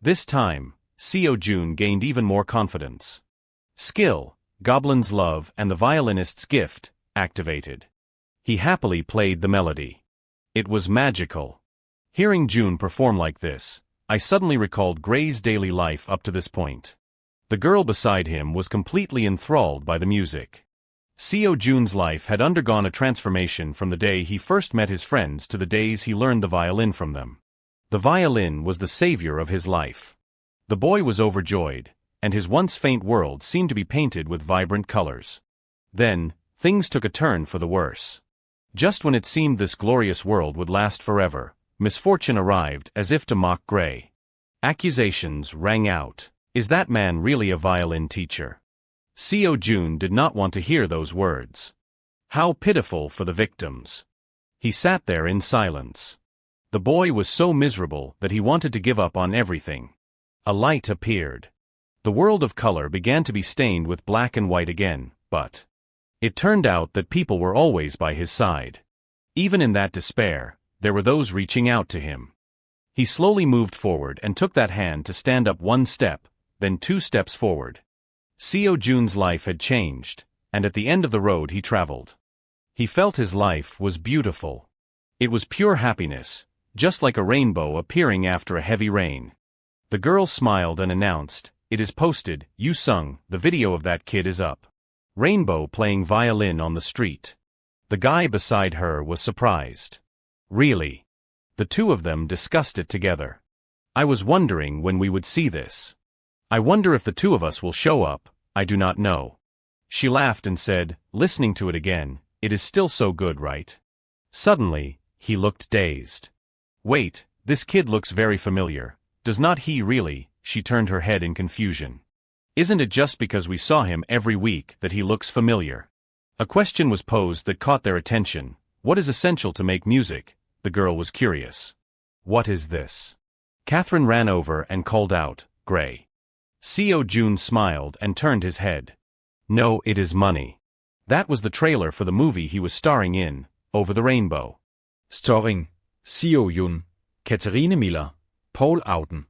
This time, Seo Jun gained even more confidence. Skill, Goblin's love and the violinist's gift, activated. He happily played the melody. It was magical. Hearing Jun perform like this, I suddenly recalled Gray's daily life up to this point. The girl beside him was completely enthralled by the music. Seo Jun's life had undergone a transformation from the day he first met his friends to the days he learned the violin from them. The violin was the savior of his life. The boy was overjoyed, and his once faint world seemed to be painted with vibrant colors. Then, things took a turn for the worse. Just when it seemed this glorious world would last forever, misfortune arrived as if to mock Gray. Accusations rang out. Is that man really a violin teacher? Seo Jun did not want to hear those words. How pitiful for the victims. He sat there in silence. The boy was so miserable that he wanted to give up on everything. A light appeared. The world of color began to be stained with black and white again, but it turned out that people were always by his side. Even in that despair, there were those reaching out to him. He slowly moved forward and took that hand to stand up one step, then 2 steps forward. Seo Jun's life had changed, and at the end of the road he traveled. He felt his life was beautiful. It was pure happiness, just like a rainbow appearing after a heavy rain. The girl smiled and announced, "It is posted, you sung, the video of that kid is up." Rainbow playing violin on the street. The guy beside her was surprised. Really? The two of them discussed it together. I was wondering when we would see this. I wonder if the two of us will show up, I do not know. She laughed and said, listening to it again, "It is still so good, right?" Suddenly, he looked dazed. "Wait, this kid looks very familiar. Does not he really?" She turned her head in confusion. "Isn't it just because we saw him every week that he looks familiar?" A question was posed that caught their attention. What is essential to make music? The girl was curious. What is this? Catherine ran over and called out, "Gray." Seo Jun smiled and turned his head. "No, it is money." That was the trailer for the movie he was starring in, Over the Rainbow. Starring Seo Jun, Katharine Miller, Paul Auden.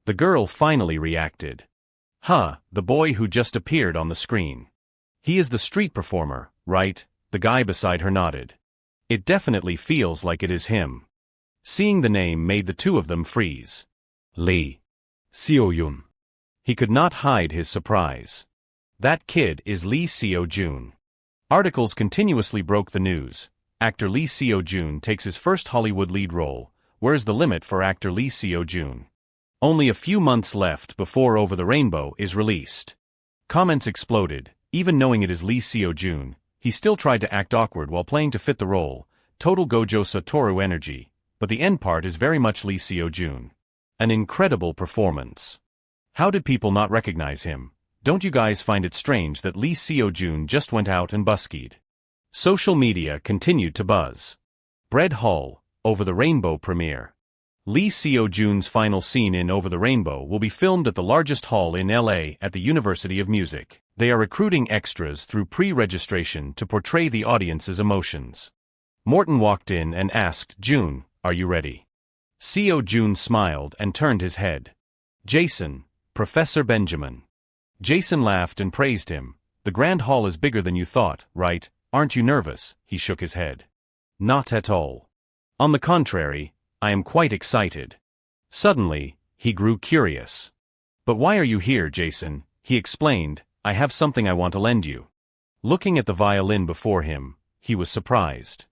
The girl finally reacted. The boy who just appeared on the screen. He is the street performer, right? The guy beside her nodded. It definitely feels like it is him. Seeing the name made the two of them freeze. Lee. Seo Jun. He could not hide his surprise. That kid is Lee Seo Jun. Articles continuously broke the news. Actor Lee Seo Jun takes his first Hollywood lead role. Where's the limit for actor Lee Seo Jun? Only a few months left before Over the Rainbow is released. Comments exploded. Even knowing it is Lee Seo Jun, he still tried to act awkward while playing to fit the role. Total Gojo Satoru energy, but the end part is very much Lee Seo Jun. An incredible performance. How did people not recognize him? Don't you guys find it strange that Lee Seo Jun just went out and buskied? Social media continued to buzz. Bread Hall, Over the Rainbow premiere. Lee Seo Jun's final scene in Over the Rainbow will be filmed at the largest hall in LA at the University of Music. They are recruiting extras through pre-registration to portray the audience's emotions. Morton walked in and asked, "Jun, are you ready?" Seo Jun smiled and turned his head. "Jason, Professor Benjamin." Jason laughed and praised him. "The Grand Hall is bigger than you thought, right? Aren't you nervous?" He shook his head. "Not at all. On the contrary, I am quite excited." Suddenly, he grew curious. "But why are you here, Jason?" He explained, "I have something I want to lend you." Looking at the violin before him, he was surprised.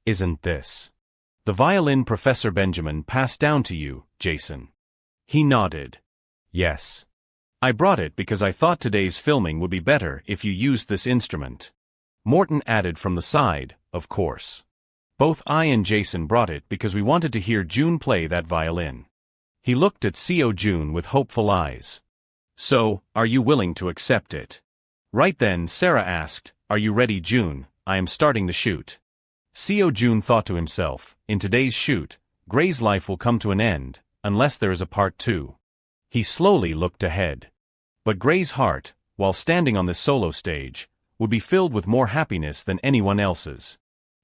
"Isn't this the violin Professor Benjamin passed down to you, Jason?" He nodded. "Yes. I brought it because I thought today's filming would be better if you used this instrument." Morton added from the side, "Of course. Both I and Jason brought it because we wanted to hear Jun play that violin." He looked at Seo Jun with hopeful eyes. "So, are you willing to accept it?" Right then Sarah asked, "Are you ready, Jun? I am starting the shoot." Seo Jun thought to himself, in today's shoot, Gray's life will come to an end, unless there is a part 2. He slowly looked ahead. But Gray's heart, while standing on this solo stage, would be filled with more happiness than anyone else's.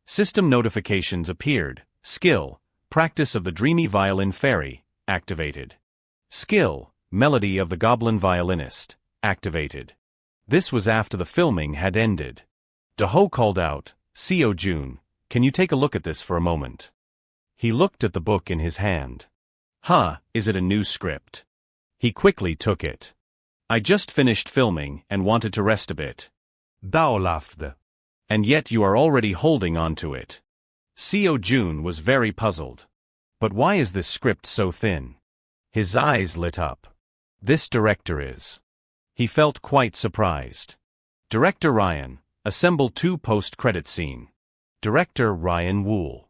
System notifications appeared. Skill, practice of the dreamy violin fairy, activated. Skill, melody of the goblin violinist, activated. This was after the filming had ended. Daho called out, "Seo Jun, can you take a look at this for a moment?" He looked at the book in his hand. Is it a new script?" He quickly took it. "I just finished filming and wanted to rest a bit." Dao laughed. "And yet you are already holding on to it." Seo Jun was very puzzled. "But why is this script so thin?" His eyes lit up. "This director is." He felt quite surprised. "Director Ryan, Assemble 2 post-credit scene. Director Ryan Wool.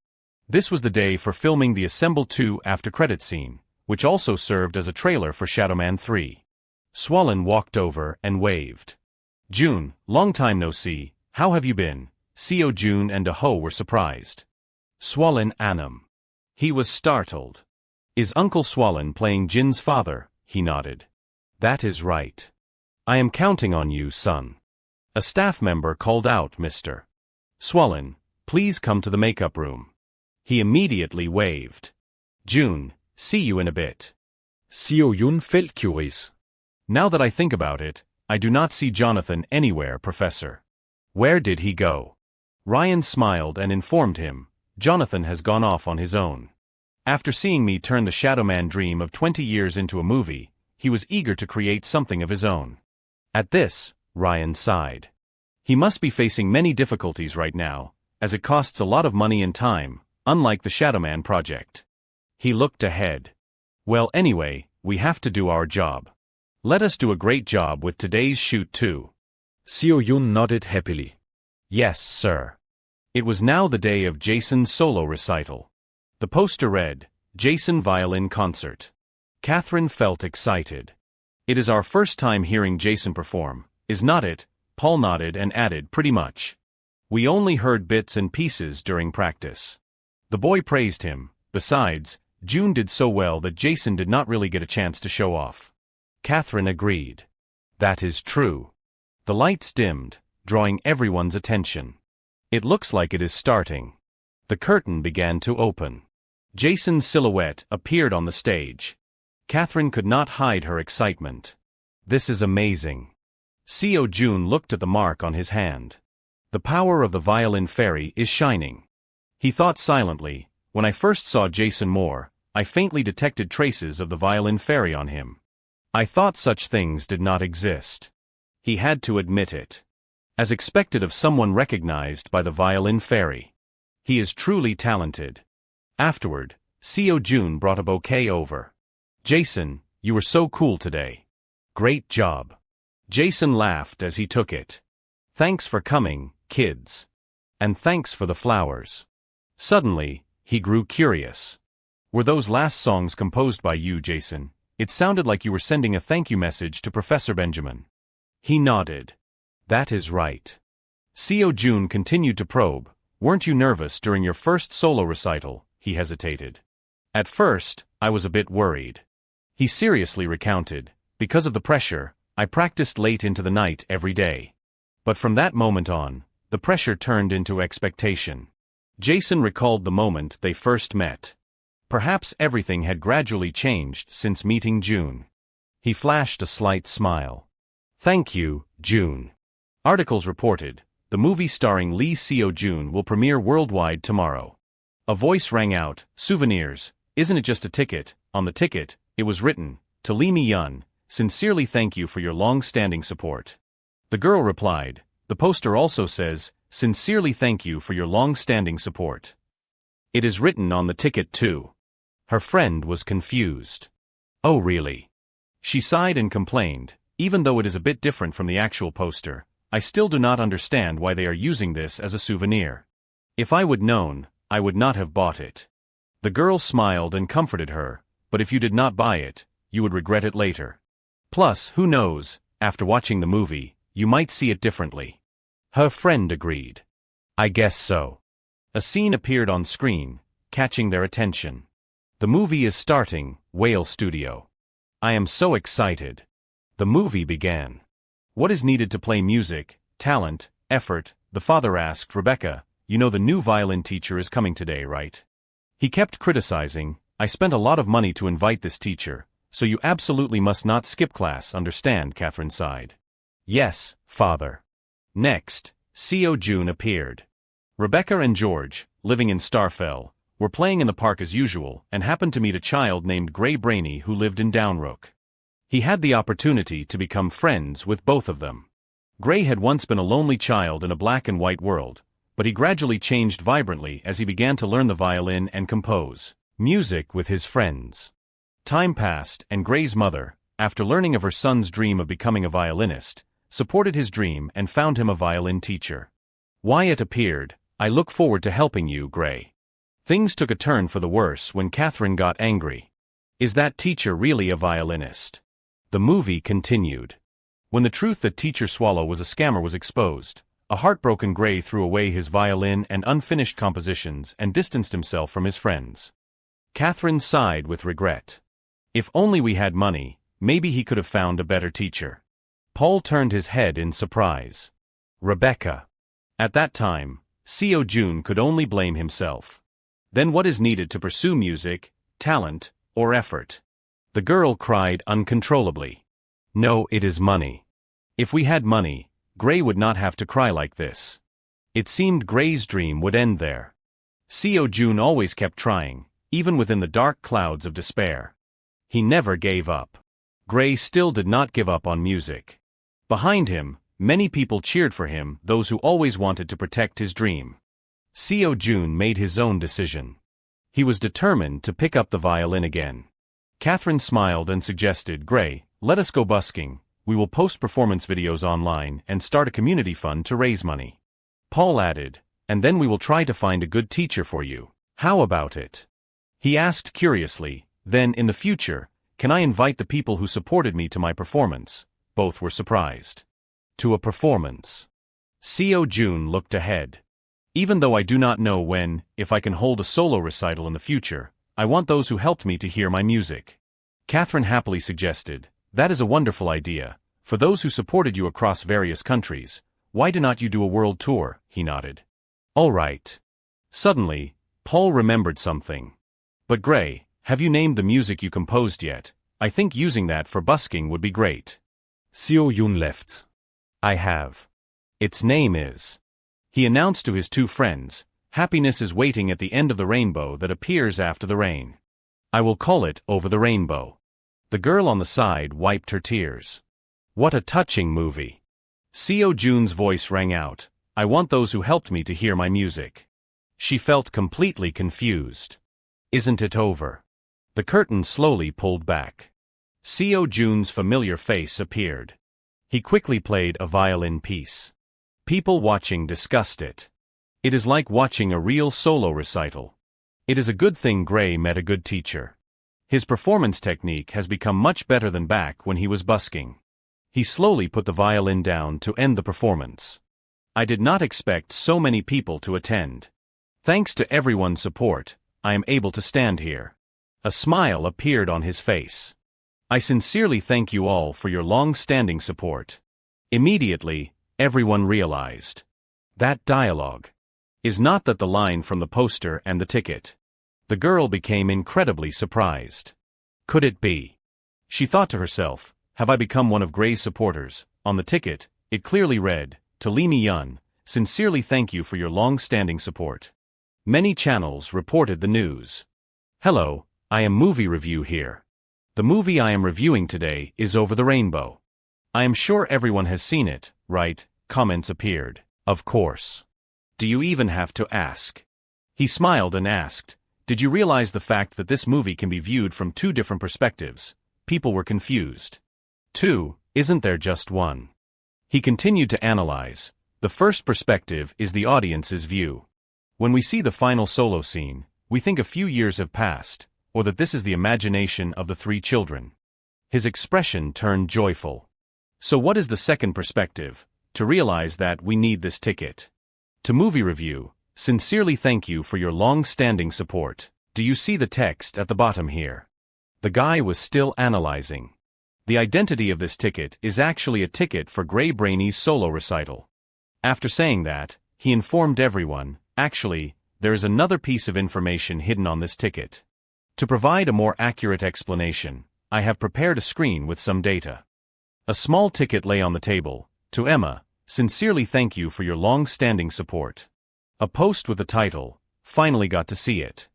This was the day for filming the Assemble 2 after-credit scene, which also served as a trailer for Shadowman 3. Swollen walked over and waved. June, long time no see, how have you been? Seo June and Aho were surprised. Swollen Anam. He was startled. Is Uncle Swollen playing Jin's father? He nodded. That is right. I am counting on you, son. A staff member called out, Mr. Swollen, please come to the makeup room. He immediately waved. June, see you in a bit. Seo Yun felt curious. Now that I think about it, I do not see Jonathan anywhere, Professor. Where did he go? Ryan smiled and informed him, Jonathan has gone off on his own. After seeing me turn the Shadowman dream of 20 years into a movie, he was eager to create something of his own. At this, Ryan sighed. He must be facing many difficulties right now, as it costs a lot of money and time, unlike the Shadowman project. He looked ahead. Well, anyway, we have to do our job. Let us do a great job with today's shoot too. Seo Yun nodded happily. Yes, sir. It was now the day of Jason's solo recital. The poster read, Jason Violin Concert. Catherine felt excited. It is our first time hearing Jason perform, is not it? Paul nodded and added, pretty much. We only heard bits and pieces during practice. The boy praised him. Besides, June did so well that Jason did not really get a chance to show off. Catherine agreed. That is true. The lights dimmed, drawing everyone's attention. It looks like it is starting. The curtain began to open. Jason's silhouette appeared on the stage. Catherine could not hide her excitement. This is amazing. Seo Jun looked at the mark on his hand. The power of the violin fairy is shining. He thought silently, when I first saw Jason Moore, I faintly detected traces of the violin fairy on him. I thought such things did not exist. He had to admit it. As expected of someone recognized by the violin fairy. He is truly talented. Afterward, Seo Jun brought a bouquet over. Jason, you were so cool today. Great job. Jason laughed as he took it. Thanks for coming, kids. And thanks for the flowers. Suddenly, he grew curious. Were those last songs composed by you, Jason? It sounded like you were sending a thank you message to Professor Benjamin. He nodded. That is right. Seo Jun continued to probe. Weren't you nervous during your first solo recital? He hesitated. At first, I was a bit worried. He seriously recounted. Because of the pressure, I practiced late into the night every day. But from that moment on, the pressure turned into expectation. Jason recalled the moment they first met. Perhaps everything had gradually changed since meeting June. He flashed a slight smile. Thank you, June. Articles reported, the movie starring Lee Seo Jun will premiere worldwide tomorrow. A voice rang out, souvenirs, isn't it just a ticket? On the ticket, it was written, to Lee Mi-yun, sincerely thank you for your long-standing support. The girl replied, the poster also says, sincerely thank you for your long-standing support. It is written on the ticket too. Her friend was confused. Oh really? She sighed and complained, even though it is a bit different from the actual poster, I still do not understand why they are using this as a souvenir. If I would known, I would not have bought it. The girl smiled and comforted her, but if you did not buy it, you would regret it later. Plus, who knows, after watching the movie, you might see it differently. Her friend agreed. I guess so. A scene appeared on screen, catching their attention. The movie is starting, Whale Studio. I am so excited. The movie began. What is needed to play music, talent, effort? The father asked Rebecca, you know the new violin teacher is coming today, right? He kept criticizing, I spent a lot of money to invite this teacher, so you absolutely must not skip class, understand? Catherine sighed. Yes, father. Next, Seo Jun appeared. Rebecca and George, living in Starfell, were playing in the park as usual and happened to meet a child named Gray Brainy who lived in Downrook. He had the opportunity to become friends with both of them. Gray had once been a lonely child in a black and white world, but he gradually changed vibrantly as he began to learn the violin and compose music with his friends. Time passed and Gray's mother, after learning of her son's dream of becoming a violinist, supported his dream and found him a violin teacher. Wyatt appeared. I look forward to helping you, Gray. Things took a turn for the worse when Catherine got angry. Is that teacher really a violinist? The movie continued. When the truth that Teacher Swallow was a scammer was exposed, a heartbroken Gray threw away his violin and unfinished compositions and distanced himself from his friends. Catherine sighed with regret. If only we had money, maybe he could have found a better teacher. Paul turned his head in surprise. Rebecca. At that time, Seo Jun could only blame himself. Then what is needed to pursue music, talent, or effort? The girl cried uncontrollably. No, it is money. If we had money, Gray would not have to cry like this. It seemed Gray's dream would end there. Seo Jun always kept trying, even within the dark clouds of despair. He never gave up. Gray still did not give up on music. Behind him, many people cheered for him, those who always wanted to protect his dream. Seo Jun made his own decision. He was determined to pick up the violin again. Catherine smiled and suggested, Gray, let us go busking. We will post performance videos online and start a community fund to raise money. Paul added, and then we will try to find a good teacher for you. How about it? He asked curiously, then in the future, can I invite the people who supported me to my performance? Both were surprised. To a performance. Seo Jun looked ahead. Even though I do not know when, if I can hold a solo recital in the future, I want those who helped me to hear my music. Catherine happily suggested, that is a wonderful idea. For those who supported you across various countries, why do not you do a world tour? He nodded. All right. Suddenly, Paul remembered something. But Gray, have you named the music you composed yet? I think using that for busking would be great. Seo Jun left. I have. Its name is. He announced to his two friends, happiness is waiting at the end of the rainbow that appears after the rain. I will call it Over the Rainbow. The girl on the side wiped her tears. What a touching movie. Seo Jun's voice rang out, I want those who helped me to hear my music. She felt completely confused. Isn't it over? The curtain slowly pulled back. Seo Jun's familiar face appeared. He quickly played a violin piece. People watching discussed it. It is like watching a real solo recital. It is a good thing Gray met a good teacher. His performance technique has become much better than back when he was busking. He slowly put the violin down to end the performance. I did not expect so many people to attend. Thanks to everyone's support, I am able to stand here. A smile appeared on his face. I sincerely thank you all for your long-standing support. Immediately, everyone realized. That dialogue. Is not that the line from the poster and the ticket? The girl became incredibly surprised. Could it be? She thought to herself, have I become one of Gray's supporters? On the ticket, it clearly read, to Lee Mi-yun, sincerely thank you for your long-standing support. Many channels reported the news. Hello, I am Movie Review here. The movie I am reviewing today is Over the Rainbow. I am sure everyone has seen it, right? Comments appeared. Of course. Do you even have to ask? He smiled and asked, did you realize the fact that this movie can be viewed from two different perspectives? People were confused. Two, isn't there just one? He continued to analyze. The first perspective is the audience's view. When we see the final solo scene, we think a few years have passed, or that this is the imagination of the three children. His expression turned joyful. So what is the second perspective? To realize that we need this ticket. To Movie Review, sincerely thank you for your long-standing support. Do you see the text at the bottom here? The guy was still analyzing. The identity of this ticket is actually a ticket for Gray Brainy's solo recital. After saying that, he informed everyone, actually, there is another piece of information hidden on this ticket. To provide a more accurate explanation, I have prepared a screen with some data. A small ticket lay on the table. To Emma, sincerely thank you for your long-standing support. A post with the title, finally got to see it.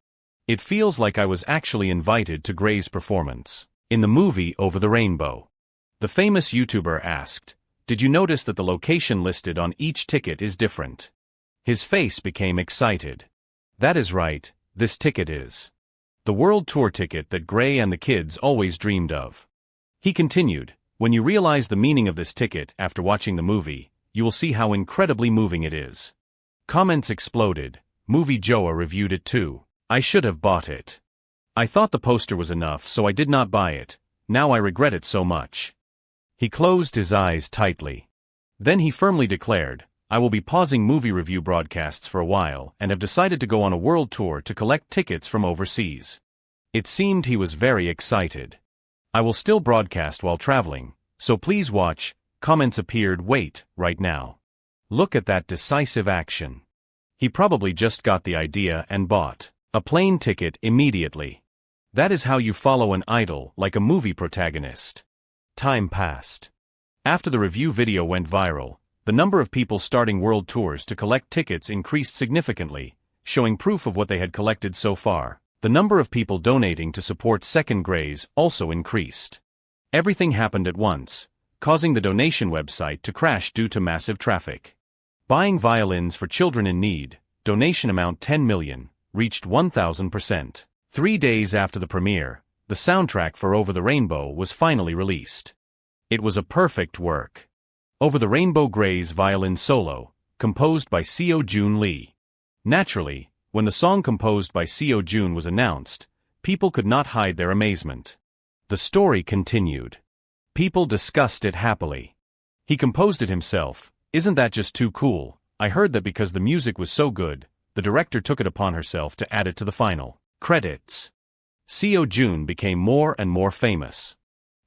It feels like I was actually invited to Gray's performance. In the movie Over the Rainbow. The famous YouTuber asked, did you notice that the location listed on each ticket is different? His face became excited. That is right, this ticket is the world tour ticket that Gray and the kids always dreamed of. He continued, When you realize the meaning of this ticket after watching the movie, you will see how incredibly moving it is. Comments exploded. Movie Joa reviewed it too. I should have bought it. I thought the poster was enough, so I did not buy it. Now I regret it so much. He closed his eyes tightly. Then he firmly declared, I will be pausing movie review broadcasts for a while and have decided to go on a world tour to collect tickets from overseas. It seemed he was very excited. I will still broadcast while traveling, so please watch. Comments appeared. Wait, right now. Look at that decisive action. He probably just got the idea and bought a plane ticket immediately. That is how you follow an idol, like a movie protagonist. Time passed. After the review video went viral, the number of people starting world tours to collect tickets increased significantly, showing proof of what they had collected so far. The number of people donating to support second grays also increased. Everything happened at once, causing the donation website to crash due to massive traffic. Buying violins for children in need, donation amount 10 million, reached 1,000%. 3 days after the premiere, the soundtrack for Over the Rainbow was finally released. It was a perfect work. Over the Rainbow Gray's violin solo, composed by Seo Joon Lee. Naturally, when the song composed by Seo Joon was announced, people could not hide their amazement. The story continued. People discussed it happily. He composed it himself. Isn't that just too cool? I heard that because the music was so good, the director took it upon herself to add it to the final credits. Seo Joon became more and more famous.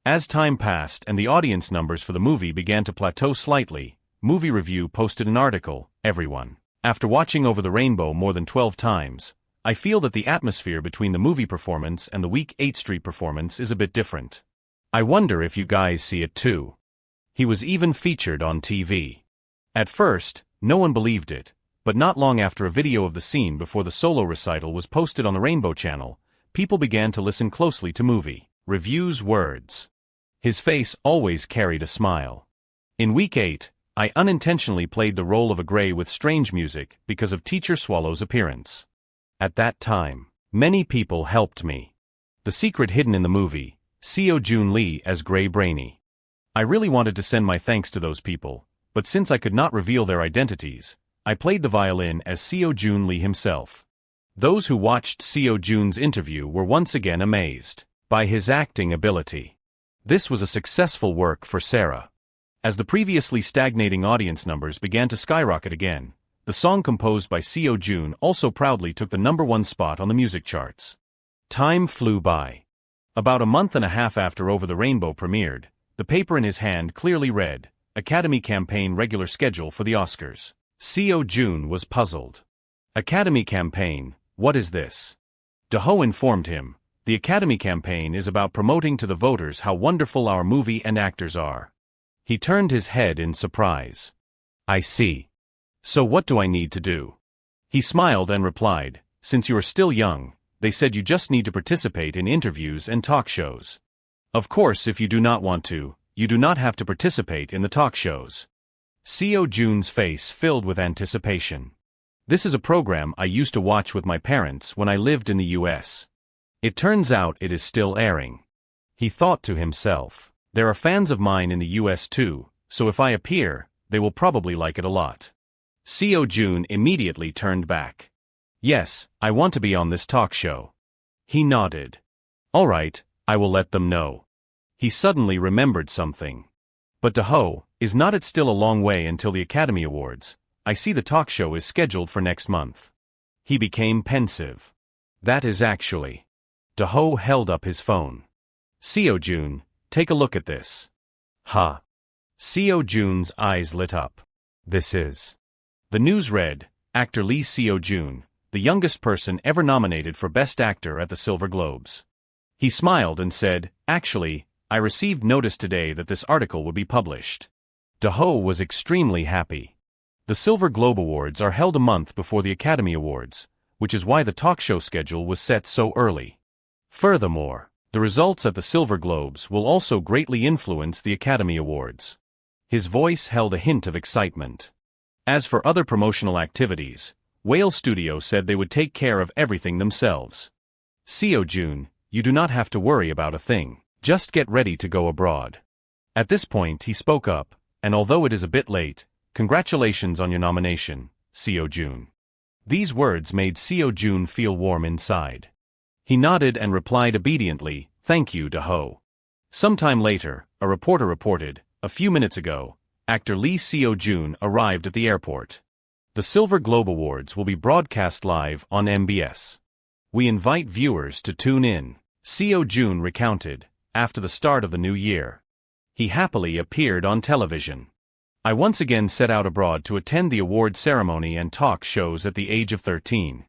As time passed and the audience numbers for the movie began to plateau slightly, Movie Review posted an article, Everyone. After watching Over the Rainbow more than 12 times, I feel that the atmosphere between the movie performance and the Week 8 Street performance is a bit different. I wonder if you guys see it too. He was even featured on TV. At first, no one believed it, but not long after a video of the scene before the solo recital was posted on the Rainbow Channel, people began to listen closely to Movie Review's words. His face always carried a smile. In Week 8, I unintentionally played the role of a gray with strange music because of Teacher Swallow's appearance. At that time, many people helped me. The secret hidden in the movie, Seo Joon Lee as Gray Brainy. I really wanted to send my thanks to those people, but since I could not reveal their identities, I played the violin as Seo Joon Lee himself. Those who watched Seo Joon's interview were once again amazed by his acting ability. This was a successful work for Sarah. As the previously stagnating audience numbers began to skyrocket again, the song composed by Seo Joon also proudly took the #1 spot on the music charts. Time flew by. About a month and a half after Over the Rainbow premiered, the paper in his hand clearly read, Academy Campaign Regular Schedule for the Oscars. Seo Joon was puzzled. Academy Campaign, what is this? Daho informed him, the Academy Campaign is about promoting to the voters how wonderful our movie and actors are. He turned his head in surprise. I see. So what do I need to do? He smiled and replied, since you are still young, they said you just need to participate in interviews and talk shows. Of course, if you do not want to, you do not have to participate in the talk shows. Seo Joon's face filled with anticipation. This is a program I used to watch with my parents when I lived in the US. It turns out it is still airing. He thought to himself, there are fans of mine in the US too, so if I appear, they will probably like it a lot. Seo Joon immediately turned back. Yes, I want to be on this talk show. He nodded. All right, I will let them know. He suddenly remembered something. But Daho, is not it still a long way until the Academy Awards? I see the talk show is scheduled for next month. He became pensive. That is actually. Daho held up his phone. Seo Joon, take a look at this. Ha. Seo Joon's eyes lit up. This is. The news read, actor Lee Seo Joon, the youngest person ever nominated for Best Actor at the Silver Globes. He smiled and said, actually, I received notice today that this article would be published. Daho was extremely happy. The Silver Globe Awards are held a month before the Academy Awards, which is why the talk show schedule was set so early. Furthermore, the results at the Silver Globes will also greatly influence the Academy Awards. His voice held a hint of excitement. As for other promotional activities, Whale Studio said they would take care of everything themselves. Seo Joon, you do not have to worry about a thing. Just get ready to go abroad. At this point he spoke up, and although it is a bit late, congratulations on your nomination, Seo Jun. These words made Seo Jun feel warm inside. He nodded and replied obediently, thank you Do-ho. Sometime later, a reporter reported, a few minutes ago, actor Lee Seo Jun arrived at the airport. The Silver Globe Awards will be broadcast live on MBS. We invite viewers to tune in, Seo Jun recounted, after the start of the new year. He happily appeared on television. I once again set out abroad to attend the award ceremony and talk shows at the age of 13.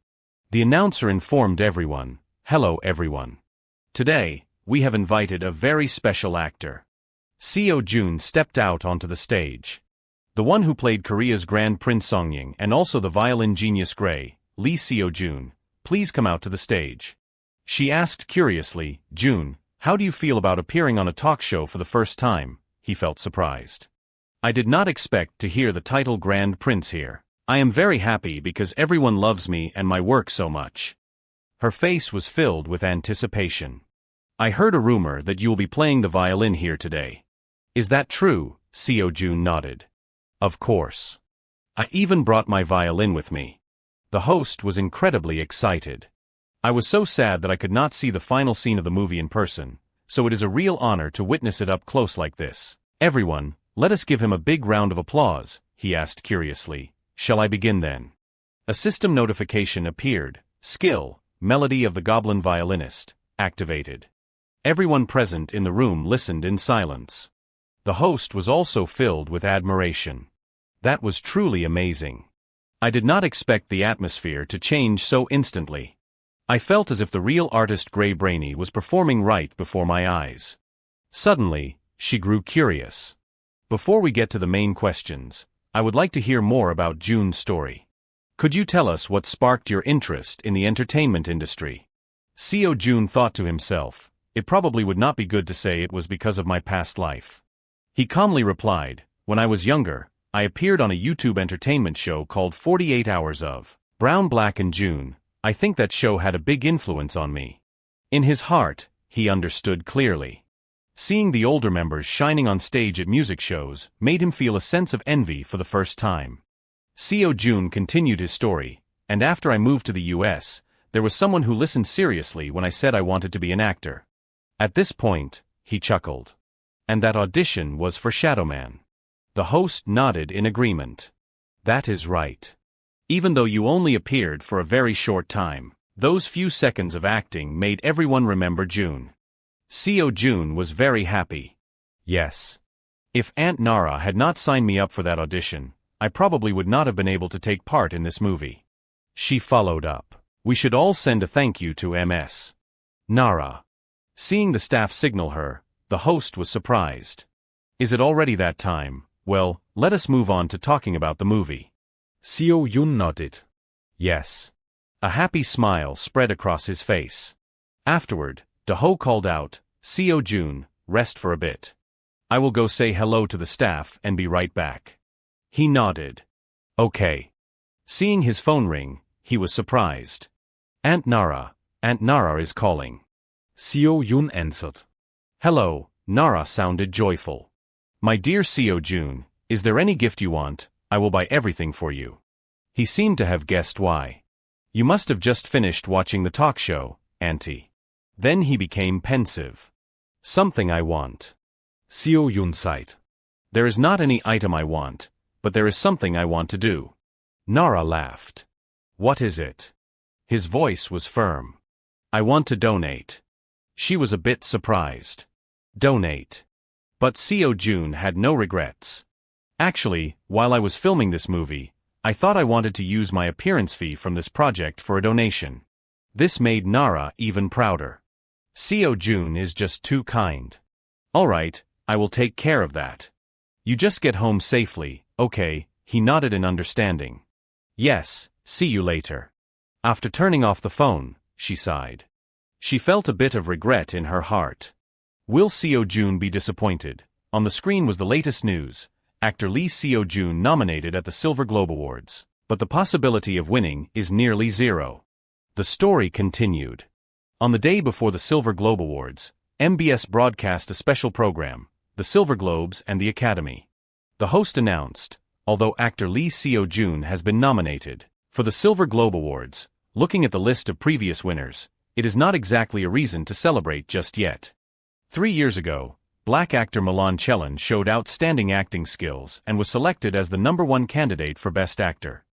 The announcer informed everyone, hello everyone. Today, we have invited a very special actor. Seo Jun stepped out onto the stage. The one who played Korea's Grand Prince Songying and also the violin genius Gray, Lee Seo Jun, please come out to the stage. She asked curiously, Jun, how do you feel about appearing on a talk show for the first time? He felt surprised. I did not expect to hear the title Grand Prince here. I am very happy because everyone loves me and my work so much. Her face was filled with anticipation. I heard a rumor that you will be playing the violin here today. Is that true? Seo Jun nodded. Of course. I even brought my violin with me. The host was incredibly excited. I was so sad that I could not see the final scene of the movie in person, so it is a real honor to witness it up close like this. Everyone, let us give him a big round of applause, he asked curiously. Shall I begin then? A system notification appeared. Skill, melody of the goblin violinist, activated. Everyone present in the room listened in silence. The host was also filled with admiration. That was truly amazing. I did not expect the atmosphere to change so instantly. I felt as if the real artist Gray Brainy was performing right before my eyes. Suddenly, she grew curious. Before we get to the main questions, I would like to hear more about Jun's story. Could you tell us what sparked your interest in the entertainment industry? Seo Jun thought to himself, it probably would not be good to say it was because of my past life. He calmly replied, when I was younger, I appeared on a YouTube entertainment show called 48 Hours of Brown, Black and June. I think that show had a big influence on me. In his heart, he understood clearly. Seeing the older members shining on stage at music shows made him feel a sense of envy for the first time. Seo Jun continued his story, and after I moved to the US, there was someone who listened seriously when I said I wanted to be an actor. At this point, he chuckled. And that audition was for Shadowman. The host nodded in agreement. That is right. Even though you only appeared for a very short time, those few seconds of acting made everyone remember Jun. Seo Jun was very happy. Yes. If Aunt Nara had not signed me up for that audition, I probably would not have been able to take part in this movie. She followed up. We should all send a thank you to Ms. Nara. Seeing the staff signal her, the host was surprised. Is it already that time? Well, let us move on to talking about the movie. Seo Jun nodded. Yes. A happy smile spread across his face. Afterward, Do-ho called out, Seo Jun, rest for a bit. I will go say hello to the staff and be right back. He nodded. Okay. Seeing his phone ring, he was surprised. Aunt Nara is calling. Seo Jun answered. Hello, Nara sounded joyful. My dear Seo Jun, is there any gift you want? I will buy everything for you. He seemed to have guessed why. You must have just finished watching the talk show, Auntie. Then he became pensive. Something I want. Seo Jun sighed. There is not any item I want, but there is something I want to do. Nara laughed. What is it? His voice was firm. I want to donate. She was a bit surprised. Donate. But Seo Jun had no regrets. Actually, while I was filming this movie, I thought I wanted to use my appearance fee from this project for a donation. This made Nara even prouder. Seo Jun is just too kind. Alright, I will take care of that. You just get home safely, okay? He nodded in understanding. Yes, see you later. After turning off the phone, she sighed. She felt a bit of regret in her heart. Will Seo Jun be disappointed? On the screen was the latest news. Actor Lee Seo Jun nominated at the Silver Globe Awards, but the possibility of winning is nearly zero. The story continued. On the day before the Silver Globe Awards, MBS broadcast a special program, The the Silver Globes and the Academy. The host announced, although actor Lee Seo-jun has been nominated for the Silver Globe Awards, looking at the list of previous winners, it is not exactly a reason to celebrate just yet. 3 years ago, black actor Milan Chelan showed outstanding acting skills and was selected as the #1 candidate for Best Actor.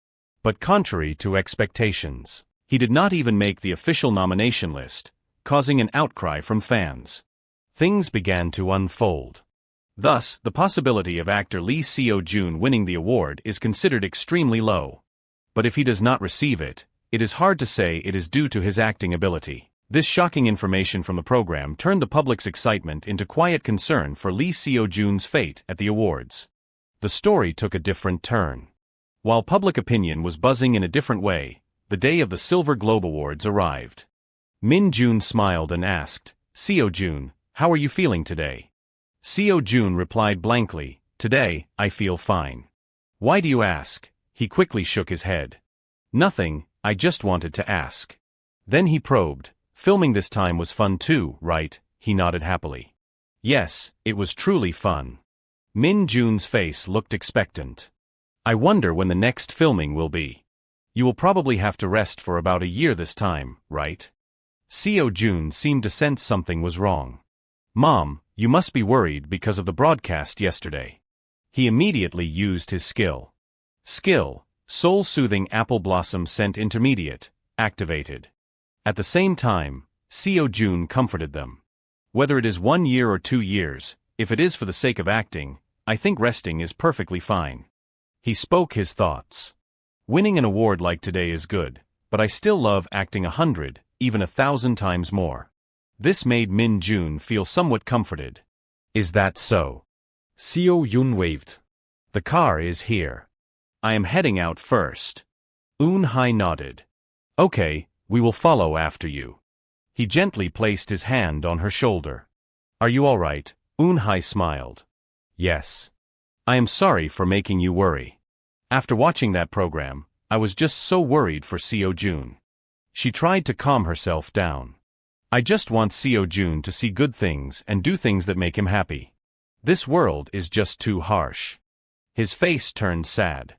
But contrary to expectations, he did not even make the official nomination list, causing an outcry from fans. Things began to unfold. Thus, the possibility of actor Lee Seo-jun winning the award is considered extremely low. But if he does not receive it, it is hard to say it is due to his acting ability. This shocking information from the program turned the public's excitement into quiet concern for Lee Seo-jun's fate at the awards. The story took a different turn. While public opinion was buzzing in a different way, the day of the Silver Globe Awards arrived. Min-jun smiled and asked, "Seo-jun, how are you feeling today?" Seo-jun replied blankly, "Today, I feel fine." "Why do you ask?" He quickly shook his head. "Nothing, I just wanted to ask." Then he probed, "Filming this time was fun too, right?" He nodded happily. "Yes, it was truly fun." Min-jun's face looked expectant. "I wonder when the next filming will be. You will probably have to rest for about a year this time, right?" Seo-jun seemed to sense something was wrong. "Mom, you must be worried because of the broadcast yesterday." He immediately used his skill. Soul-soothing apple blossom scent intermediate, activated. At the same time, Seo-jun comforted them. "Whether it is 1 year or 2 years, if it is for the sake of acting, I think resting is perfectly fine." He spoke his thoughts. "Winning an award like today is good, but I still love acting 100, even 1,000 times more." This made Min-jun feel somewhat comforted. "Is that so?" Seo-jun waved. "The car is here. I am heading out first." Eun-hye nodded. "Okay, we will follow after you." He gently placed his hand on her shoulder. "Are you all right?" Eun-hye smiled. "Yes. I am sorry for making you worry. After watching that program, I was just so worried for Seo-jun." She tried to calm herself down. "I just want Seo-jun to see good things and do things that make him happy. This world is just too harsh." His face turned sad.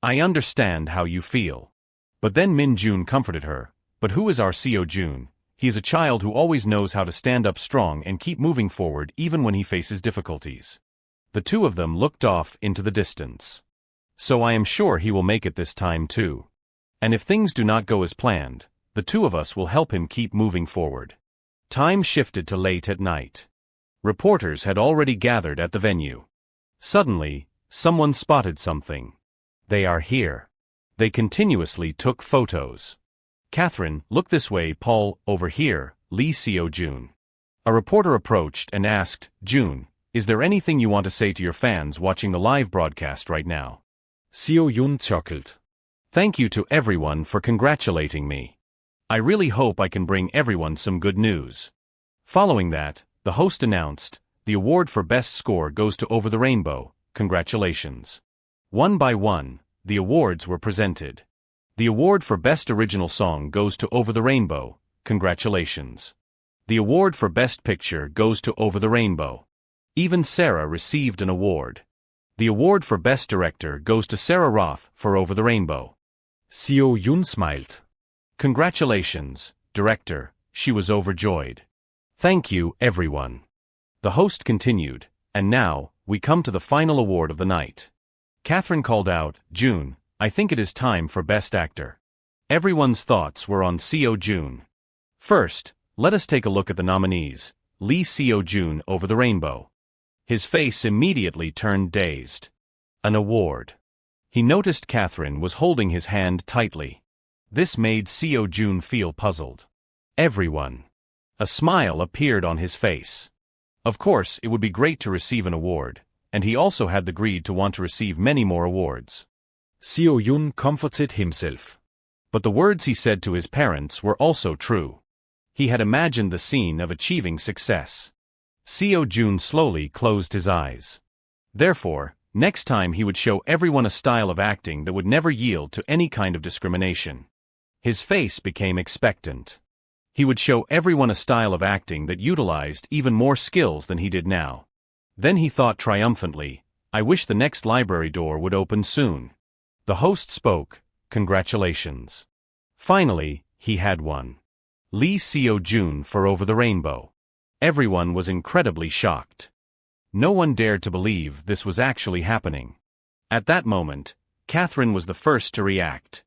"I understand how you feel." But then Min-jun comforted her. "But who is our Seo-jun? He is a child who always knows how to stand up strong and keep moving forward even when he faces difficulties." The two of them looked off into the distance. "So I am sure he will make it this time too. And if things do not go as planned, the two of us will help him keep moving forward." Time shifted to late at night. Reporters had already gathered at the venue. Suddenly, someone spotted something. "They are here." They continuously took photos. "Catherine, look this way. Paul, over here." Lee Seo-jun. A reporter approached and asked, "Jun, is there anything you want to say to your fans watching the live broadcast right now?" Seo-jun chuckled. "Thank you to everyone for congratulating me. I really hope I can bring everyone some good news." Following that, the host announced, "The award for Best Score goes to Over the Rainbow. Congratulations." One by one, the awards were presented. The award for Best Original Song goes to Over the Rainbow. Congratulations. The award for Best Picture goes to Over the Rainbow. Even Sarah received an award. The award for Best Director goes to Sarah Roth for Over the Rainbow. Seo-jun smiled. "Congratulations, director," she was overjoyed. "Thank you, everyone." The host continued, "And now, we come to the final award of the night." Catherine called out, "Jun, I think it is time for Best Actor." Everyone's thoughts were on Seo-jun. First, let us take a look at the nominees. Lee Seo-jun, Over the Rainbow. His face immediately turned dazed. An award. He noticed Catherine was holding his hand tightly. This made Seo-jun feel puzzled. Everyone. A smile appeared on his face. Of course, it would be great to receive an award, and he also had the greed to want to receive many more awards. Seo-jun comforted himself. But the words he said to his parents were also true. He had imagined the scene of achieving success. Seo-jun slowly closed his eyes. Therefore, next time he would show everyone a style of acting that would never yield to any kind of discrimination. His face became expectant. He would show everyone a style of acting that utilized even more skills than he did now. Then he thought triumphantly, I wish the next library door would open soon. The host spoke, congratulations. Finally, he had one. Lee Seo-jun for Over the Rainbow. Everyone was incredibly shocked. No one dared to believe this was actually happening. At that moment, Catherine was the first to react.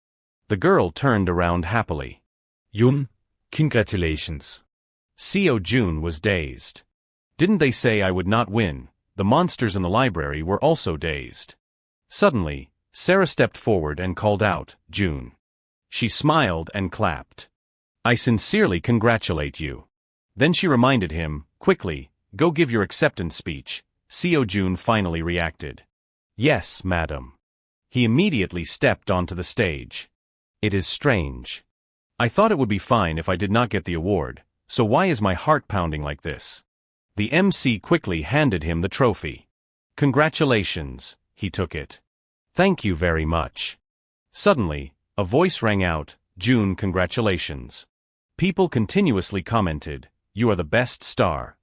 The girl turned around happily. Yun, congratulations. Seo-jun was dazed. Didn't they say I would not win? The monsters in the library were also dazed. Suddenly, Sarah stepped forward and called out, June. She smiled and clapped. I sincerely congratulate you. Then she reminded him, quickly, go give your acceptance speech. Seo-jun finally reacted. Yes, madam. He immediately stepped onto the stage. It is strange. I thought it would be fine if I did not get the award, so why is my heart pounding like this? The MC quickly handed him the trophy. Congratulations, he took it. Thank you very much. Suddenly, a voice rang out, June, congratulations. People continuously commented, you are the best star.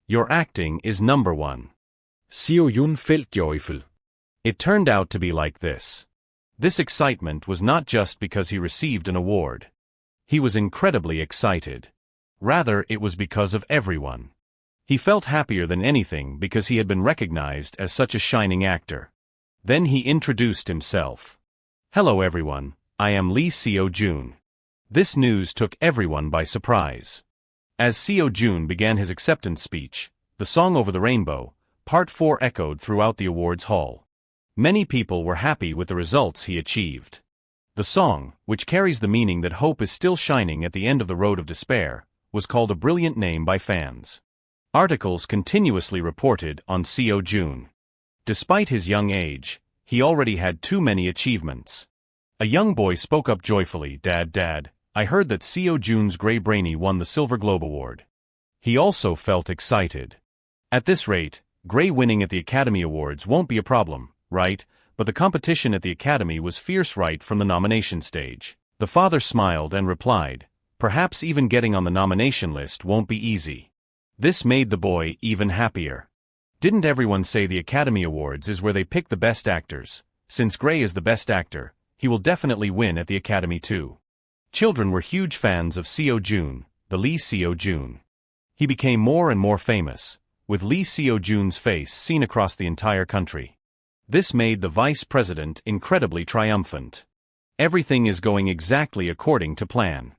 Your acting is number one. Seo-jun felt joyful. It turned out to be like this. This excitement was not just because he received an award. He was incredibly excited. Rather, it was because of everyone. He felt happier than anything because he had been recognized as such a shining actor. Then he introduced himself. Hello everyone, I am Lee Seo-jun. This news took everyone by surprise. As Seo-jun began his acceptance speech, the song Over the Rainbow, Part 4 echoed throughout the awards hall. Many people were happy with the results he achieved. The song, which carries the meaning that hope is still shining at the end of the road of despair, was called a brilliant name by fans. Articles continuously reported on Seo-jun. Despite his young age, he already had too many achievements. A young boy spoke up joyfully, Dad, I heard that Seo-jun's Grey Brainy won the Silver Globe Award. He also felt excited. At this rate, Grey winning at the Academy Awards won't be a problem, right? But the competition at the Academy was fierce right from the nomination stage. The father smiled and replied, perhaps even getting on the nomination list won't be easy. This made the boy even happier. Didn't everyone say the Academy Awards is where they pick the best actors? Since Grey is the best actor, he will definitely win at the Academy too. Children were huge fans of Seo-jun, the Lee Seo-jun. He became more and more famous, with Lee Seo-jun's face seen across the entire country. This made the vice president incredibly triumphant. Everything is going exactly according to plan.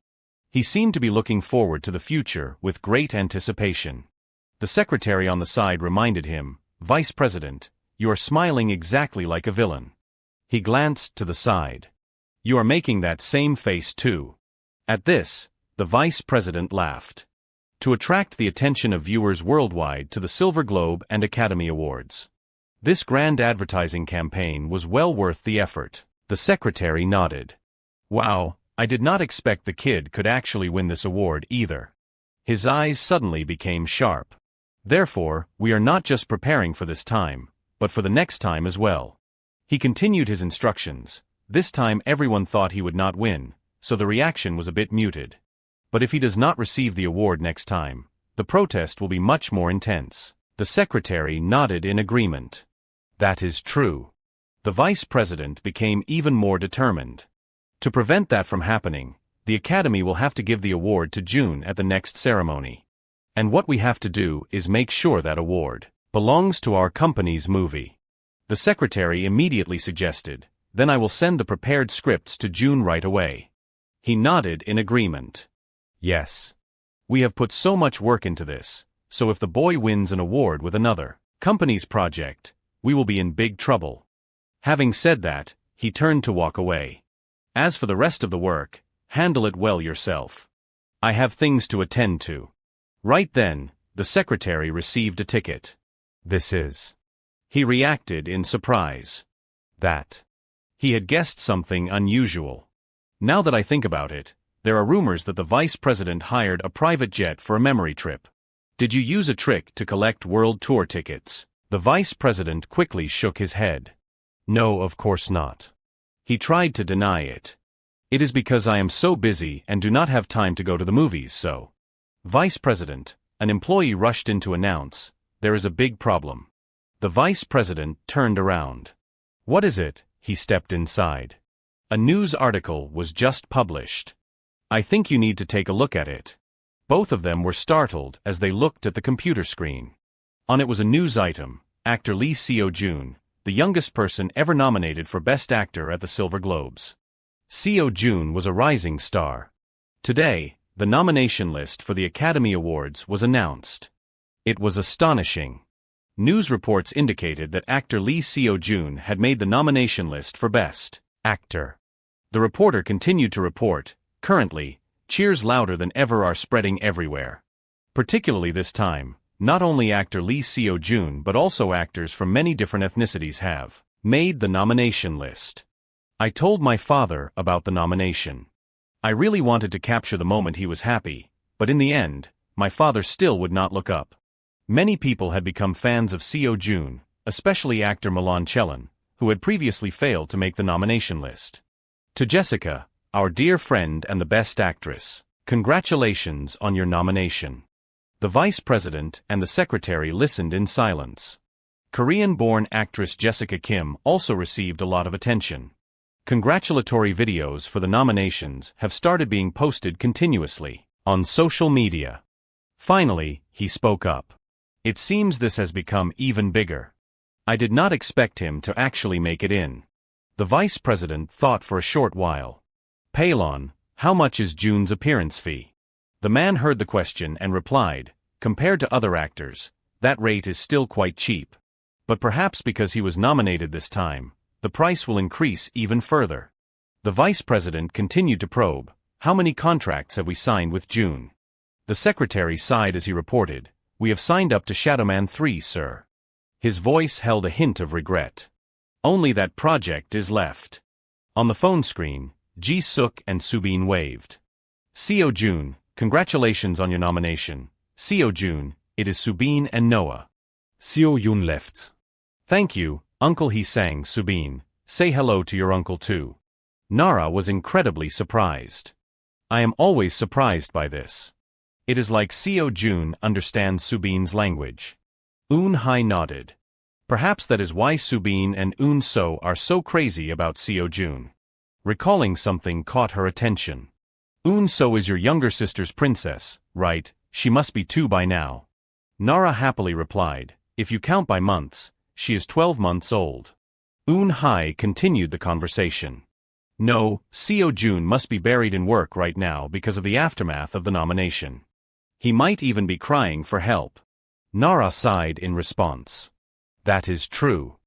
He seemed to be looking forward to the future with great anticipation. The secretary on the side reminded him, Vice President, you are smiling exactly like a villain. He glanced to the side. You are making that same face too. At this, the vice president laughed. To attract the attention of viewers worldwide to the Silver Globe and Academy Awards. This grand advertising campaign was well worth the effort. The secretary nodded. Wow, I did not expect the kid could actually win this award either. His eyes suddenly became sharp. Therefore, we are not just preparing for this time, but for the next time as well. He continued his instructions. This time everyone thought he would not win, so the reaction was a bit muted. But if he does not receive the award next time, the protest will be much more intense. The secretary nodded in agreement. That is true. The vice president became even more determined. To prevent that from happening, the Academy will have to give the award to June at the next ceremony. And what we have to do is make sure that award belongs to our company's movie. The secretary immediately suggested, then I will send the prepared scripts to June right away. He nodded in agreement. Yes. We have put so much work into this, so if the boy wins an award with another company's project, we will be in big trouble. Having said that, he turned to walk away. As for the rest of the work, handle it well yourself. I have things to attend to. Right then, the secretary received a ticket. This is. He reacted in surprise. That. He had guessed something unusual. Now that I think about it, there are rumors that the vice president hired a private jet for a memory trip. Did you use a trick to collect world tour tickets? The vice president quickly shook his head. No, of course not. He tried to deny it. It is because I am so busy and do not have time to go to the movies, so. Vice president, an employee rushed in to announce, there is a big problem. The vice president turned around. What is it? He stepped inside. A news article was just published. I think you need to take a look at it. Both of them were startled as they looked at the computer screen. On it was a news item: actor Lee Seo-joon, the youngest person ever nominated for Best Actor at the Silver Globes. Seo-joon was a rising star. Today, the nomination list for the Academy Awards was announced. It was astonishing. News reports indicated that actor Lee Seo-joon had made the nomination list for Best Actor. The reporter continued to report, currently, cheers louder than ever are spreading everywhere. Particularly this time, not only actor Lee Seo-joon but also actors from many different ethnicities have made the nomination list. I told my father about the nomination. I really wanted to capture the moment he was happy, but in the end, my father still would not look up. Many people had become fans of Seo-joon, especially actor Milan Chelan, who had previously failed to make the nomination list. To Jessica, our dear friend and the Best Actress, congratulations on your nomination. The vice president and the secretary listened in silence. Korean-born actress Jessica Kim also received a lot of attention. Congratulatory videos for the nominations have started being posted continuously on social media. Finally, he spoke up. It seems this has become even bigger. I did not expect him to actually make it in. The vice president thought for a short while. Palon, how much is June's appearance fee? The man heard the question and replied, compared to other actors, that rate is still quite cheap. But perhaps because he was nominated this time, the price will increase even further. The vice president continued to probe, how many contracts have we signed with June? The secretary sighed as he reported, we have signed up to Shadowman 3, sir. His voice held a hint of regret. Only that project is left. On the phone screen, Ji-suk and Subin waved. Seo-joon, congratulations on your nomination. Seo-joon, it is Subin and Noah. Seo-joon left. Thank you, uncle, he sang. Subin, say hello to your uncle too. Nara was incredibly surprised. I am always surprised by this. It is like Seo-joon understands Subin's language. Eun-hye nodded. Perhaps that is why Subin and Eun-so are so crazy about Seo-joon. Recalling something caught her attention. Eun-so is your younger sister's princess, right? She must be 2 by now. Nara happily replied, if you count by months, she is 12 months old. Eun-hye continued the conversation. No, Seo-joon must be buried in work right now because of the aftermath of the nomination. He might even be crying for help. Nara sighed in response. That is true.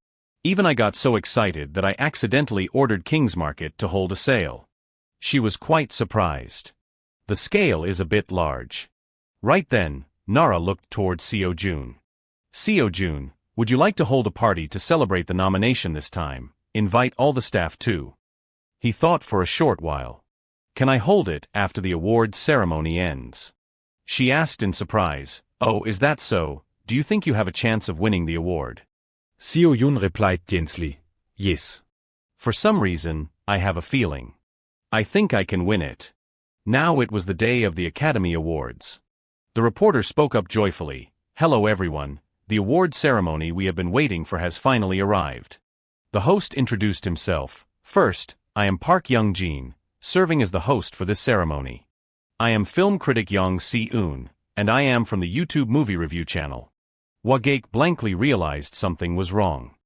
Even I got so excited that I accidentally ordered King's Market to hold a sale. She was quite surprised. The scale is a bit large. Right then, Nara looked towards Seo-joon. Seo-joon, would you like to hold a party to celebrate the nomination this time? Invite all the staff too. He thought for a short while. Can I hold it after the awards ceremony ends? She asked in surprise, oh, is that so? Do you think you have a chance of winning the award? Seo-joon replied tensely, yes. For some reason, I have a feeling. I think I can win it. Now it was the day of the Academy Awards. The reporter spoke up joyfully, hello everyone, the award ceremony we have been waiting for has finally arrived. The host introduced himself. First, I am Park Young-jin, serving as the host for this ceremony. I am film critic Young Si-eun, and I am from the YouTube movie review channel. Wagake blankly realized something was wrong.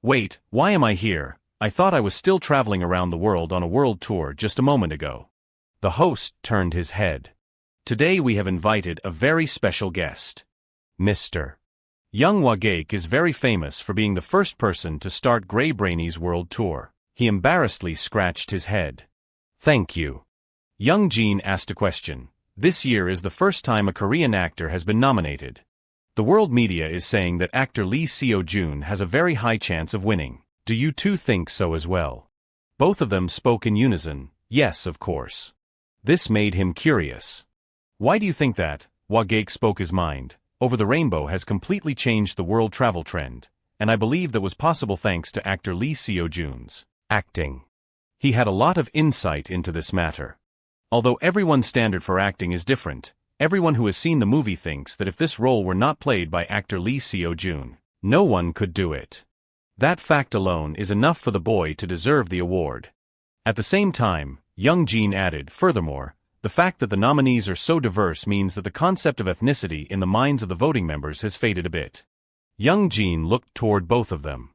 Wait, why am I here? I thought I was still traveling around the world on a world tour just a moment ago. The host turned his head. Today we have invited a very special guest. Mr. Young Wagake is very famous for being the first person to start Grey Brainy's world tour. He embarrassedly scratched his head. Thank you. Young Jin asked a question. This year is the first time a Korean actor has been nominated. The world media is saying that actor Lee Seo-joon has a very high chance of winning. Do you two think so as well? Both of them spoke in unison, yes of course. This made him curious. Why do you think that? Wagake spoke his mind. Over the Rainbow has completely changed the world travel trend, and I believe that was possible thanks to actor Lee Seo-joon's acting. He had a lot of insight into this matter. Although everyone's standard for acting is different, everyone who has seen the movie thinks that if this role were not played by actor Lee Seo-joon, No one could do it. That fact alone is enough for the boy to deserve the award. At the same time, young Jean added, furthermore, the fact that the nominees are so diverse means that the concept of ethnicity in the minds of the voting members has faded a bit. Young Jean looked toward both of them.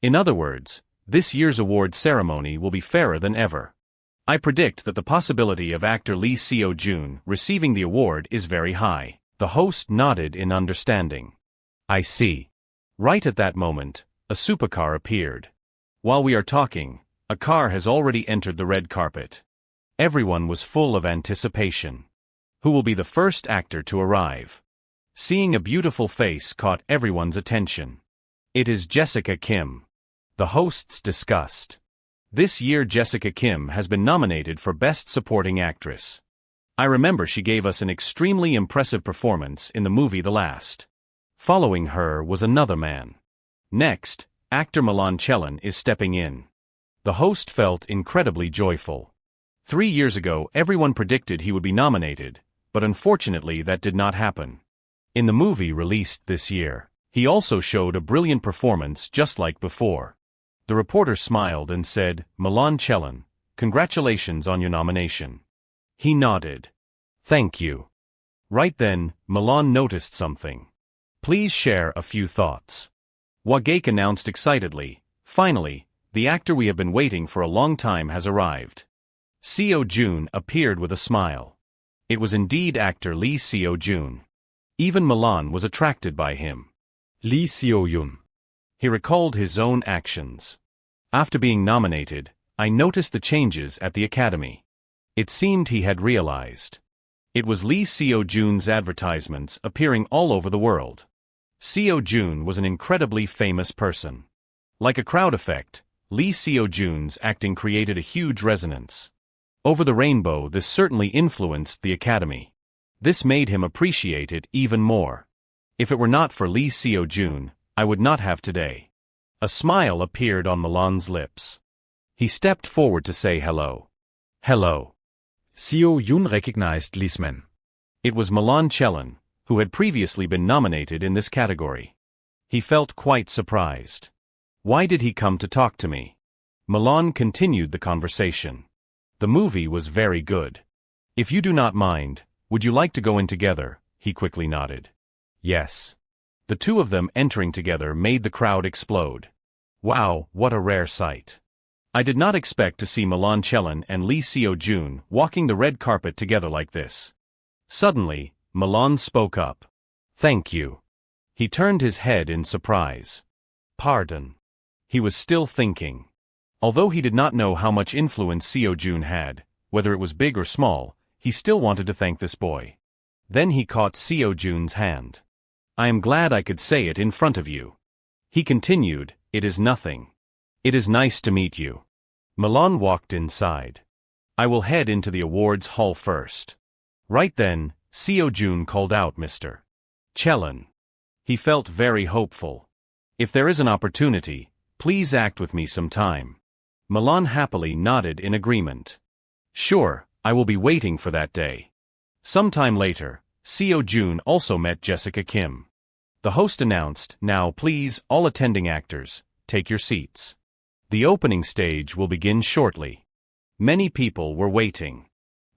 In other words, this year's award ceremony will be fairer than ever. I predict that the possibility of actor Lee Seo-jun receiving the award is very high. The host nodded in understanding. I see. Right at that moment, a supercar appeared. While we are talking, a car has already entered the red carpet. Everyone was full of anticipation. Who will be the first actor to arrive? Seeing a beautiful face caught everyone's attention. It is Jessica Kim. The hosts discussed. This year Jessica Kim has been nominated for Best Supporting Actress. I remember she gave us an extremely impressive performance in the movie The Last. Following her was another man. Next, actor Milan Chelan is stepping in. The host felt incredibly joyful. 3 years ago everyone predicted he would be nominated, but unfortunately that did not happen. In the movie released this year, he also showed a brilliant performance just like before. The reporter smiled and said, Milan Chelan, congratulations on your nomination. He nodded. Thank you. Right then, Milan noticed something. Please share a few thoughts. Wagake announced excitedly, finally, the actor we have been waiting for a long time has arrived. Seo-jun appeared with a smile. It was indeed actor Lee Seo-jun. Even Milan was attracted by him. Lee Seo-jun. He recalled his own actions. After being nominated, I noticed the changes at the Academy. It seemed he had realized. It was Lee Seo-jun's advertisements appearing all over the world. Seo-jun was an incredibly famous person. Like a crowd effect, Lee Seo-jun's acting created a huge resonance. Over the Rainbow, this certainly influenced the Academy. This made him appreciate it even more. If it were not for Lee Seo-jun, I would not have today. A smile appeared on Milan's lips. He stepped forward to say hello. Hello. Seo-jun recognized Lee's man. It was Milan Chelan, who had previously been nominated in this category. He felt quite surprised. Why did he come to talk to me? Milan continued the conversation. The movie was very good. If you do not mind, would you like to go in together? He quickly nodded. Yes. The two of them entering together made the crowd explode. Wow, what a rare sight. I did not expect to see Milan Chelan and Lee Seo-jun walking the red carpet together like this. Suddenly, Milan spoke up. Thank you. He turned his head in surprise. Pardon. He was still thinking. Although he did not know how much influence Seo-jun had, whether it was big or small, he still wanted to thank this boy. Then he caught Seo-jun's hand. I am glad I could say it in front of you. He continued, it is nothing. It is nice to meet you. Milan walked inside. I will head into the awards hall first. Right then, Seo-jun called out Mr. Chelan. He felt very hopeful. If there is an opportunity, please act with me sometime. Milan happily nodded in agreement. Sure, I will be waiting for that day. Sometime later, Seo-jun also met Jessica Kim. The host announced, now please, all attending actors, take your seats. The opening stage will begin shortly. Many people were waiting.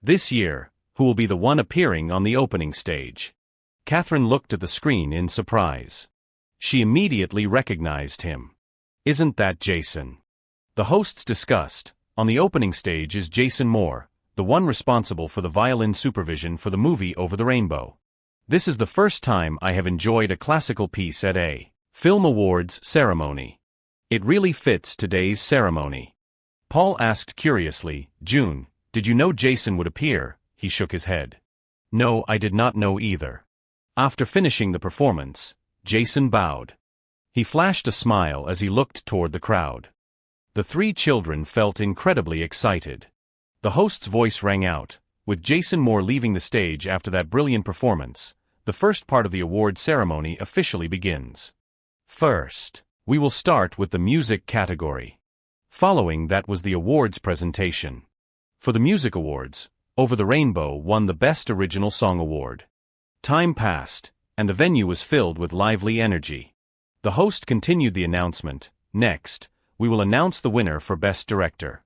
This year, who will be the one appearing on the opening stage? Catherine looked at the screen in surprise. She immediately recognized him. Isn't that Jason? The hosts discussed, on the opening stage is Jason Moore, the one responsible for the violin supervision for the movie Over the Rainbow. This is the first time I have enjoyed a classical piece at a film awards ceremony. It really fits today's ceremony. Paul asked curiously, June, did you know Jason would appear? He shook his head. No, I did not know either. After finishing the performance, Jason bowed. He flashed a smile as he looked toward the crowd. The three children felt incredibly excited. The host's voice rang out, with Jason Moore leaving the stage after that brilliant performance. The first part of the award ceremony officially begins. First, we will start with the music category. Following that was the awards presentation. For the music awards, Over the Rainbow won the Best Original Song award. Time passed, and the venue was filled with lively energy. The host continued the announcement. Next, we will announce the winner for Best Director.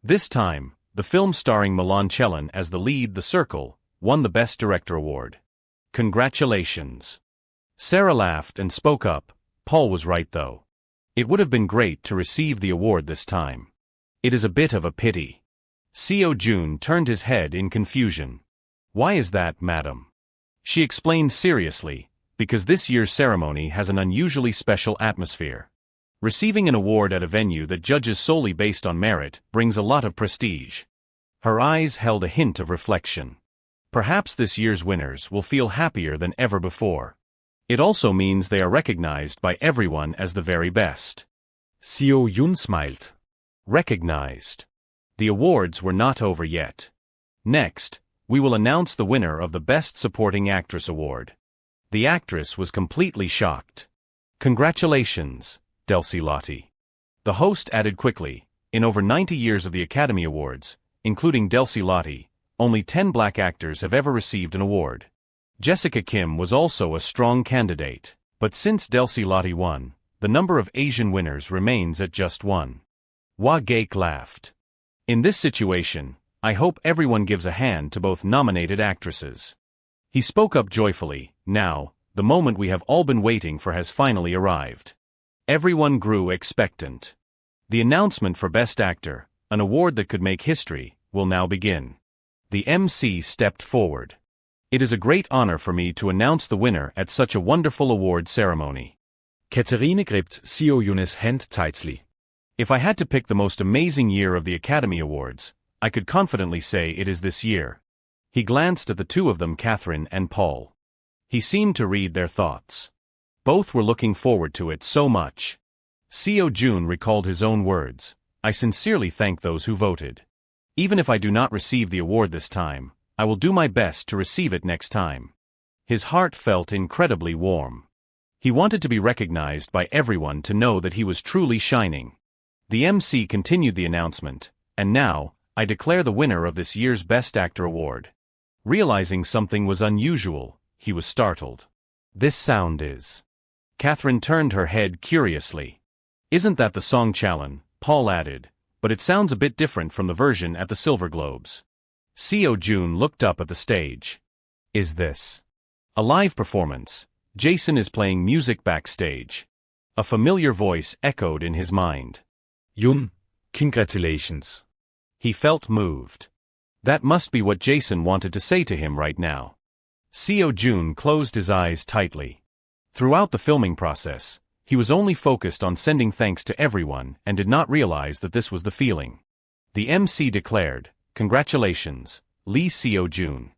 This time, the film starring Milan Chelan as the lead, The Circle, won the Best Director award. Congratulations. Sarah laughed and spoke up. Paul was right though. It would have been great to receive the award this time. It is a bit of a pity. Seo Jun turned his head in confusion. Why is that, madam? She explained seriously, because this year's ceremony has an unusually special atmosphere. Receiving an award at a venue that judges solely based on merit brings a lot of prestige. Her eyes held a hint of reflection. Perhaps this year's winners will feel happier than ever before. It also means they are recognized by everyone as the very best. Seo Yun smiled. Recognized. The awards were not over yet. Next, we will announce the winner of the Best Supporting Actress award. The actress was completely shocked. Congratulations, Delcy Lottie. The host added quickly, in over 90 years of the Academy Awards, including Delcy Lottie, only 10 black actors have ever received an award. Jessica Kim was also a strong candidate, but since Delcy Lottie won, the number of Asian winners remains at just one. Hwa Gaek laughed. In this situation, I hope everyone gives a hand to both nominated actresses. He spoke up joyfully. Now, the moment we have all been waiting for has finally arrived. Everyone grew expectant. The announcement for Best Actor, an award that could make history, will now begin. The MC stepped forward. It is a great honor for me to announce the winner at such a wonderful award ceremony. Katarine gripped Seo Yun's hand tightly. If I had to pick the most amazing year of the Academy Awards, I could confidently say it is this year. He glanced at the two of them, Catherine and Paul. He seemed to read their thoughts. Both were looking forward to it so much. Seo Jun recalled his own words. I sincerely thank those who voted. Even if I do not receive the award this time, I will do my best to receive it next time. His heart felt incredibly warm. He wanted to be recognized by everyone to know that he was truly shining. The MC continued the announcement, and now, I declare the winner of this year's Best Actor award. Realizing something was unusual, he was startled. This sound is... Catherine turned her head curiously. Isn't that the song Chelan? Paul added, but it sounds a bit different from the version at the Silver Globes. Seo Jun looked up at the stage. Is this a live performance? Jason is playing music backstage. A familiar voice echoed in his mind. Yun, congratulations. He felt moved. That must be what Jason wanted to say to him right now. Seo Jun closed his eyes tightly. Throughout the filming process, he was only focused on sending thanks to everyone and did not realize that this was the feeling. The MC declared, Congratulations, Lee Seo Jun.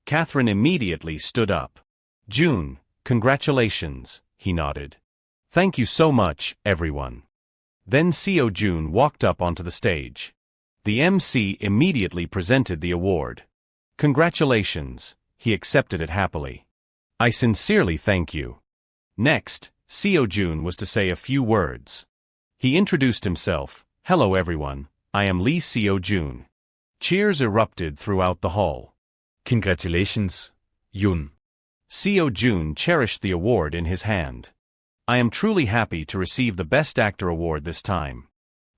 Catherine immediately stood up. Jun, congratulations, he nodded. Thank you so much, everyone. Then Seo Jun walked up onto the stage. The MC immediately presented the award. Congratulations, he accepted it happily. I sincerely thank you. Next, Seo Jun was to say a few words. He introduced himself. Hello everyone, I am Lee Seo Jun. Cheers erupted throughout the hall. Congratulations, Yun. Seo Jun cherished the award in his hand. I am truly happy to receive the Best Actor award this time.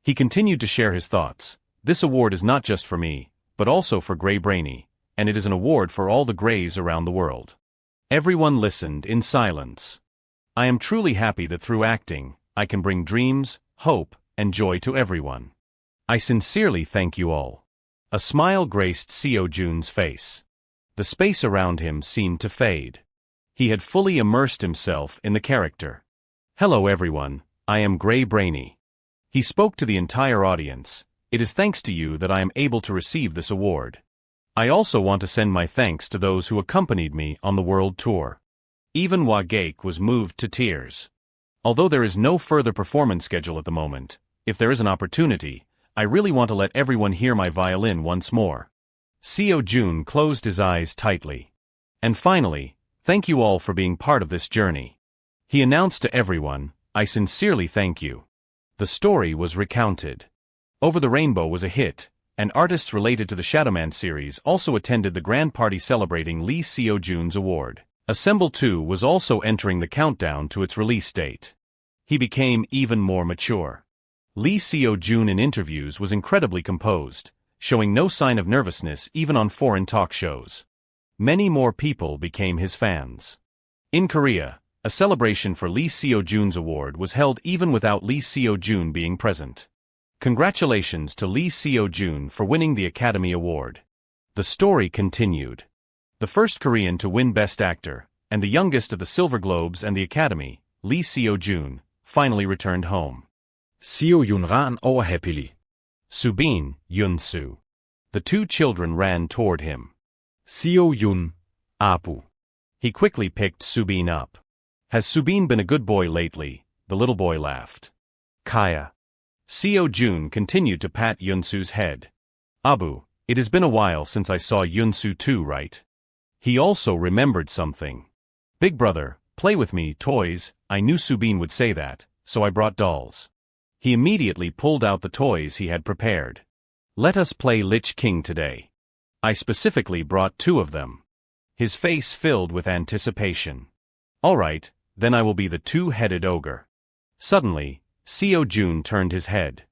He continued to share his thoughts. This award is not just for me, but also for Grey Brainy, and it is an award for all the Greys around the world. Everyone listened in silence. I am truly happy that through acting, I can bring dreams, hope, and joy to everyone. I sincerely thank you all. A smile graced Seo Jun's face. The space around him seemed to fade. He had fully immersed himself in the character. Hello everyone, I am Grey Brainy. He spoke to the entire audience. It is thanks to you that I am able to receive this award. I also want to send my thanks to those who accompanied me on the world tour. Even Hwa Gaek was moved to tears. Although there is no further performance schedule at the moment, if there is an opportunity, I really want to let everyone hear my violin once more. Seo Jun closed his eyes tightly. And finally, thank you all for being part of this journey. He announced to everyone, I sincerely thank you. The story was recounted. Over the Rainbow was a hit, and artists related to the Shadowman series also attended the grand party celebrating Lee Seo Jun's award. Assemble 2 was also entering the countdown to its release date. He became even more mature. Lee Seo-jun in interviews was incredibly composed, showing no sign of nervousness even on foreign talk shows. Many more people became his fans. In Korea, a celebration for Lee Seo-jun's award was held even without Lee Seo-jun being present. Congratulations to Lee Seo-jun for winning the Academy Award. The story continued. The first Korean to win Best Actor, and the youngest of the Silver Globes and the Academy, Lee Seo-jun, finally returned home. Seo-jun ran over happily. Subin, Yun-soo. The two children ran toward him. Seo-jun, Apu. He quickly picked Subin up. Has Subin been a good boy lately? The little boy laughed. Kaya. Seo-jun continued to pat Yun-soo's head. Abu, it has been a while since I saw Yun-soo too, right? He also remembered something. Big brother, play with me, toys. I knew Subin would say that, so I brought dolls. He immediately pulled out the toys he had prepared. Let us play Lich King today. I specifically brought 2 of them. His face filled with anticipation. All right, then I will be the 2-headed ogre. Suddenly, Seo-jun turned his head.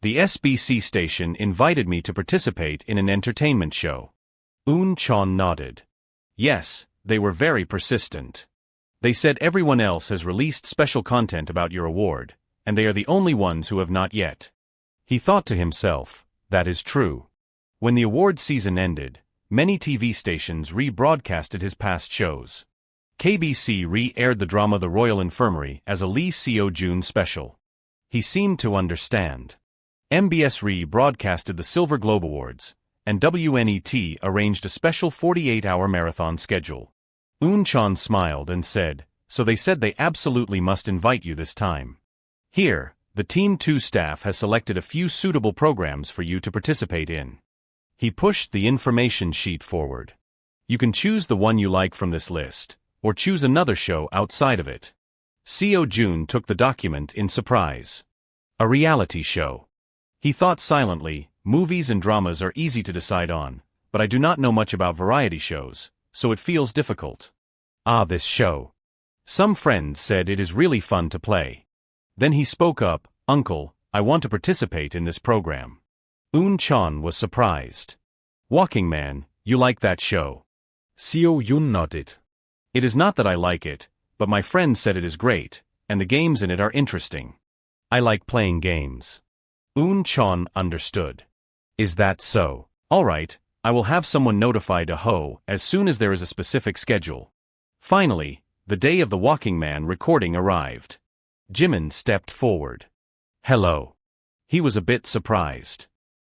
The SBC station invited me to participate in an entertainment show. Eun-chan nodded. Yes, they were very persistent. They said everyone else has released special content about your award, and they are the only ones who have not yet. He thought to himself, that is true. When the award season ended, many TV stations rebroadcasted his past shows. KBC re-aired the drama The Royal Infirmary as a Lee Seo-jun special. He seemed to understand. MBS rebroadcasted the Silver Globe Awards, and WNET arranged a special 48-hour marathon schedule. Eun-chan smiled and said, so they said they absolutely must invite you this time. Here, the Team 2 staff has selected a few suitable programs for you to participate in. He pushed the information sheet forward. You can choose the one you like from this list, or choose another show outside of it. Seo-jun took the document in surprise. A reality show. He thought silently, movies and dramas are easy to decide on, but I do not know much about variety shows, so it feels difficult. Ah, this show. Some friends said it is really fun to play. Then he spoke up, Uncle, I want to participate in this program. Eun-chan was surprised. Walking Man, you like that show? Seo-jun nodded. It is not that I like it, but my friends said it is great, and the games in it are interesting. I like playing games. Eun-chan understood. Is that so? All right, I will have someone notify Ho as soon as there is a specific schedule. Finally, the day of the Walking Man recording arrived. Jimin stepped forward. Hello. He was a bit surprised.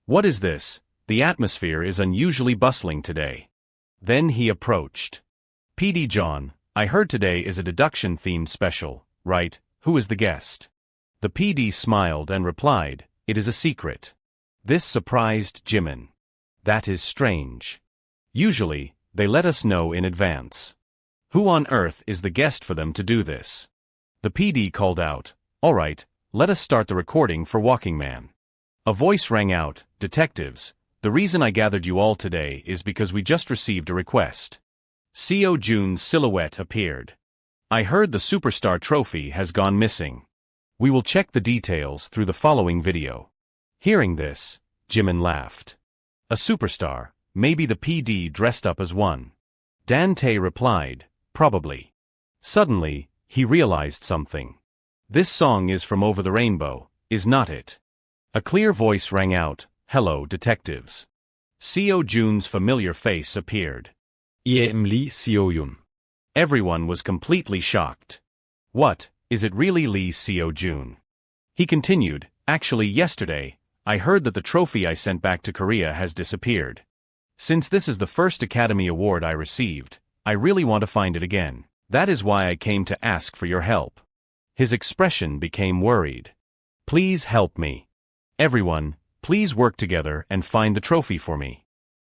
What is this? The atmosphere is unusually bustling today. Then he approached. PD John, I heard today is a deduction-themed special, right? Who is the guest? The PD smiled and replied, it is a secret. This surprised Jimin. That is strange. Usually, they let us know in advance. Who on earth is the guest for them to do this? The PD called out, all right, let us start the recording for Walking Man. A voice rang out, detectives, the reason I gathered you all today is because we just received a request. Seo-jun's silhouette appeared. I heard the superstar trophy has gone missing. We will check the details through the following video. Hearing this, Jimin laughed. A superstar, maybe the PD dressed up as one. Dante replied, probably. Suddenly, he realized something. This song is from Over the Rainbow, is not it? A clear voice rang out, hello detectives. Seo-jun's familiar face appeared. I am Lee Seo-jun. Everyone was completely shocked. What, is it really Lee Seo-jun? He continued, actually yesterday, I heard that the trophy I sent back to Korea has disappeared. Since this is the first Academy Award I received, I really want to find it again. That is why I came to ask for your help. His expression became worried. Please help me. Everyone, please work together and find the trophy for me.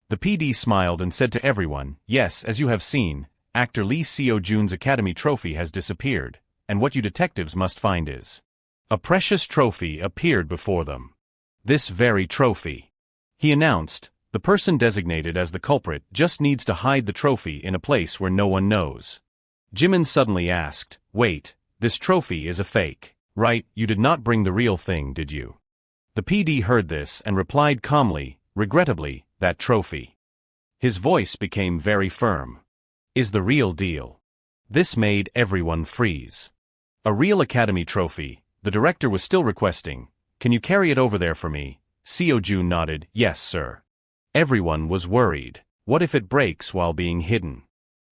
The PD smiled and said to everyone, yes, as you have seen, actor Lee Seo-jun's Academy trophy has disappeared, and what you detectives must find is. A precious trophy appeared before them. This very trophy. He announced, the person designated as the culprit just needs to hide the trophy in a place where no one knows. Jimin suddenly asked, wait, this trophy is a fake, Right, you did not bring the real thing, did you? The PD heard this and replied calmly, regrettably, that trophy. His voice became very firm. Is the real deal. This made everyone freeze. A real Academy trophy, the director was still requesting. Can you carry it over there for me? Seo-jun nodded, yes sir. Everyone was worried. What if it breaks while being hidden?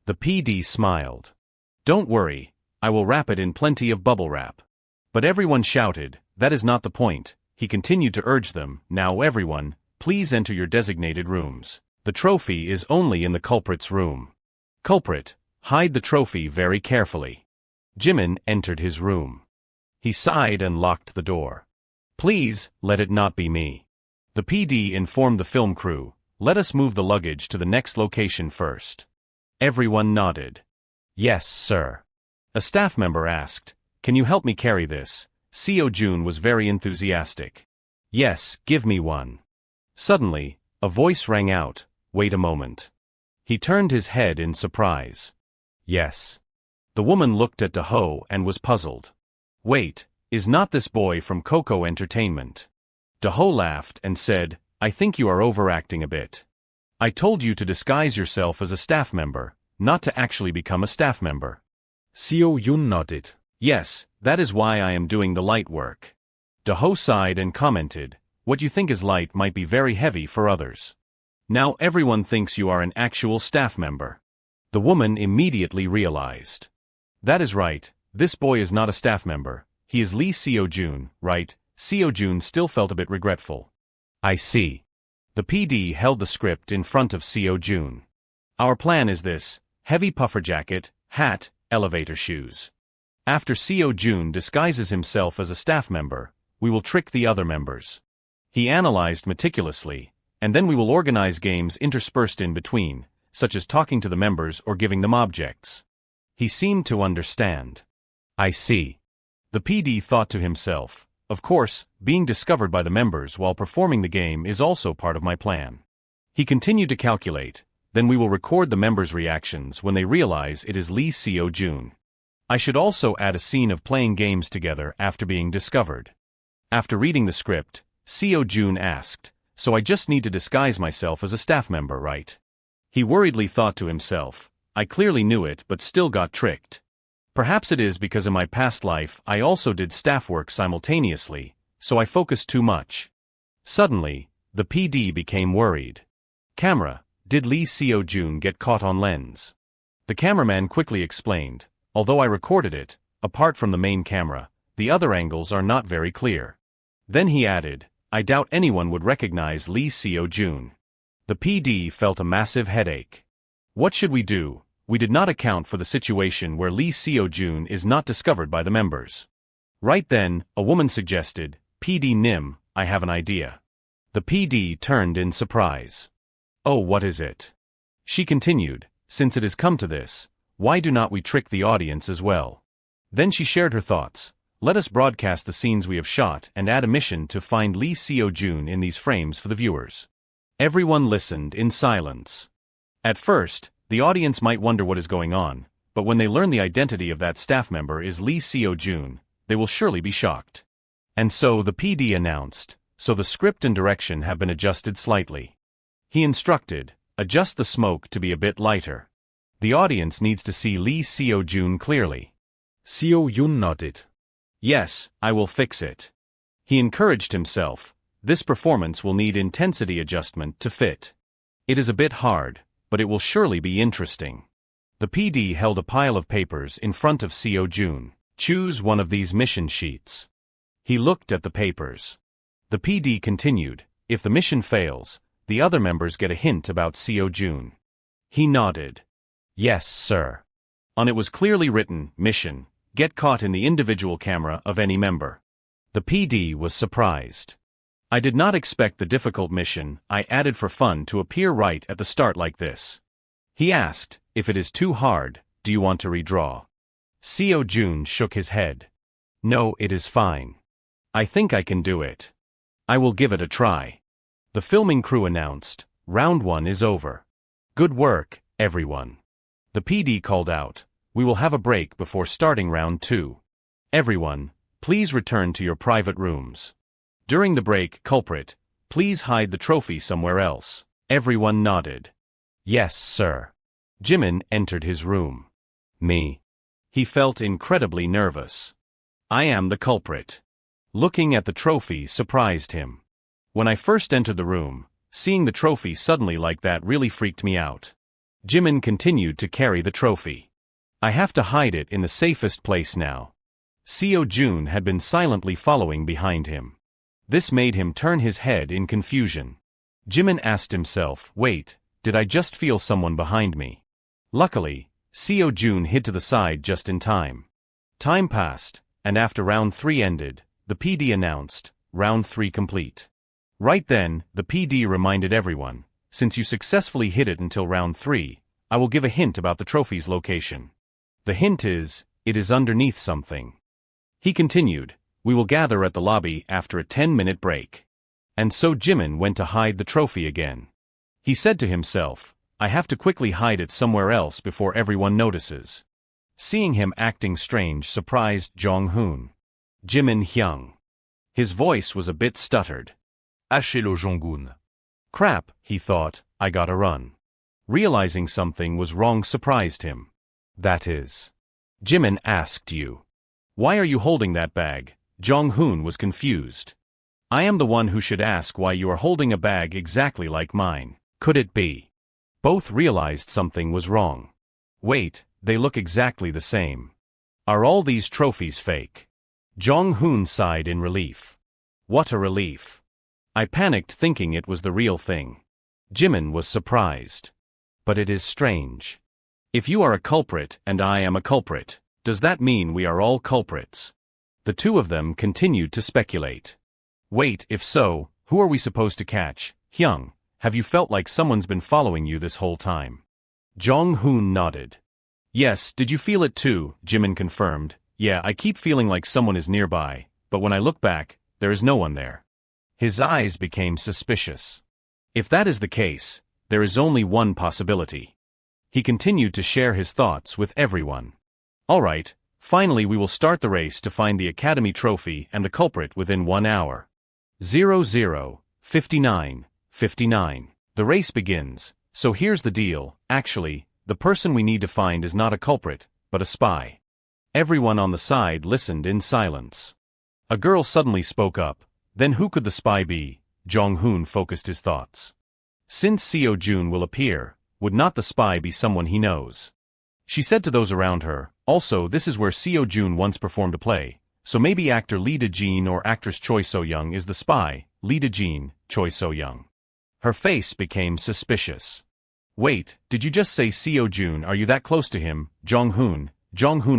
The PD smiled. Don't worry, I will wrap it in plenty of bubble wrap. But everyone shouted, that is not the point. He continued to urge them, now everyone, please enter your designated rooms. The trophy is only in the culprit's room. Culprit, hide the trophy very carefully. Jimin entered his room. He sighed and locked the door. Please, let it not be me. The PD informed the film crew, let us move the luggage to the next location first. Everyone nodded. Yes, sir. A staff member asked, can you help me carry this? Seo-jun was very enthusiastic. Yes, give me one. Suddenly, a voice rang out, wait a moment. He turned his head in surprise. Yes. The woman looked at Do-ho and was puzzled. Wait, is not this boy from Coco Entertainment? Do-ho laughed and said, I think you are overacting a bit. I told you to disguise yourself as a staff member, not to actually become a staff member. Seo-jun nodded. Yes, that is why I am doing the light work. Do-ho sighed and commented, what you think is light might be very heavy for others. Now everyone thinks you are an actual staff member. The woman immediately realized. That is right, this boy is not a staff member, he is Lee Seo-jun, right? Seo-jun still felt a bit regretful. I see. The PD held the script in front of Seo-jun. Our plan is this, heavy puffer jacket, hat, elevator shoes. After Seo-jun disguises himself as a staff member, we will trick the other members. He analyzed meticulously, and then we will organize games interspersed in between, such as talking to the members or giving them objects. He seemed to understand. I see. The PD thought to himself, of course, being discovered by the members while performing the game is also part of my plan. He continued to calculate, then we will record the members' reactions when they realize it is Lee Seo-jun. I should also add a scene of playing games together after being discovered. After reading the script, Seo-jun asked, so I just need to disguise myself as a staff member, right? He worriedly thought to himself, I clearly knew it but still got tricked. Perhaps it is because in my past life I also did staff work simultaneously, so I focused too much. Suddenly, the PD became worried. Camera, did Lee Seo-jun get caught on lens? The cameraman quickly explained, although I recorded it, apart from the main camera, the other angles are not very clear. Then he added, I doubt anyone would recognize Lee Seo-jun. The PD felt a massive headache. What should we do? We did not account for the situation where Lee Seo-jun is not discovered by the members. Right then, a woman suggested, PD Nim, I have an idea. The PD turned in surprise. Oh, what is it? She continued, since it has come to this, why do not we trick the audience as well? Then she shared her thoughts. Let us broadcast the scenes we have shot and add a mission to find Lee Seo-jun in these frames for the viewers. Everyone listened in silence. At first, the audience might wonder what is going on, but when they learn the identity of that staff member is Lee Seo-jun, they will surely be shocked. And so the PD announced, so the script and direction have been adjusted slightly. He instructed, adjust the smoke to be a bit lighter. The audience needs to see Lee Seo-jun clearly. Seo-jun nodded. Yes, I will fix it. He encouraged himself, this performance will need intensity adjustment to fit. It is a bit hard, but it will surely be interesting. The PD held a pile of papers in front of Seo-jun. Choose one of these mission sheets. He looked at the papers. The PD continued, if the mission fails, the other members get a hint about Seo-jun. He nodded. Yes, sir. On it was clearly written, mission, get caught in the individual camera of any member. The PD was surprised. I did not expect the difficult mission I added for fun to appear right at the start like this. He asked, if it is too hard, do you want to redraw? Seo-jun shook his head. No, it is fine. I think I can do it. I will give it a try. The filming crew announced, round 1 is over. Good work, everyone. The PD called out, we will have a break before starting round 2. Everyone, Please return to your private rooms. During the break, culprit, please hide the trophy somewhere else. Everyone nodded. Yes, sir. Jimin entered his room. Me. He felt incredibly nervous. I am the culprit. Looking at the trophy surprised him. When I first entered the room, seeing the trophy suddenly like that really freaked me out. Jimin continued to carry the trophy. I have to hide it in the safest place now. Seo Jun had been silently following behind him. This made him turn his head in confusion. Jimin asked himself, wait, did I just feel someone behind me? Luckily, Seo Jun hid to the side just in time. Time passed, and after round 3 ended, the PD announced, round 3 complete. Right then, the PD reminded everyone, since you successfully hid it until round 3, I will give a hint about the trophy's location. The hint is, it is underneath something. He continued, we will gather at the lobby after a 10-minute break. And so Jimin went to hide the trophy again. He said to himself, I have to quickly hide it somewhere else before everyone notices. Seeing him acting strange surprised Jong-hoon. Jimin Hyung. His voice was a bit stuttered. Hachez-le, Jong-hoon. Crap, he thought, I gotta run. Realizing something was wrong surprised him. That is. Jimin asked you. Why are you holding that bag? Jong-hoon was confused. I am the one who should ask why you are holding a bag exactly like mine. Could it be? Both realized something was wrong. Wait, they look exactly the same. Are all these trophies fake? Jong-hoon sighed in relief. What a relief. I panicked thinking it was the real thing. Jimin was surprised. But it is strange. If you are a culprit and I am a culprit, does that mean we are all culprits? The two of them continued to speculate. Wait, if so, who are we supposed to catch? Hyung, have you felt like someone's been following you this whole time? Jong-hoon nodded. Yes, did you feel it too? Jimin confirmed. Yeah, I keep feeling like someone is nearby, but when I look back, there is no one there. His eyes became suspicious. If that is the case, there is only one possibility. He continued to share his thoughts with everyone. All right, finally we will start the race to find the Academy trophy and the culprit within 1 hour. 00, 59, 59. The race begins, so here's the deal, actually, the person we need to find is not a culprit, but a spy. Everyone on the side listened in silence. A girl suddenly spoke up, then who could the spy be? Jong-hoon focused his thoughts. Since Seo Jun will appear, would not the spy be someone he knows? She said to those around her, also this is where Seo Jun once performed a play, so maybe actor Lee Da-jin or actress Choi So-young is the spy, Lee Da-jin, Choi So-young. Her face became suspicious. Wait, did you just say Seo Jun? Are you that close to him? Jong-hoon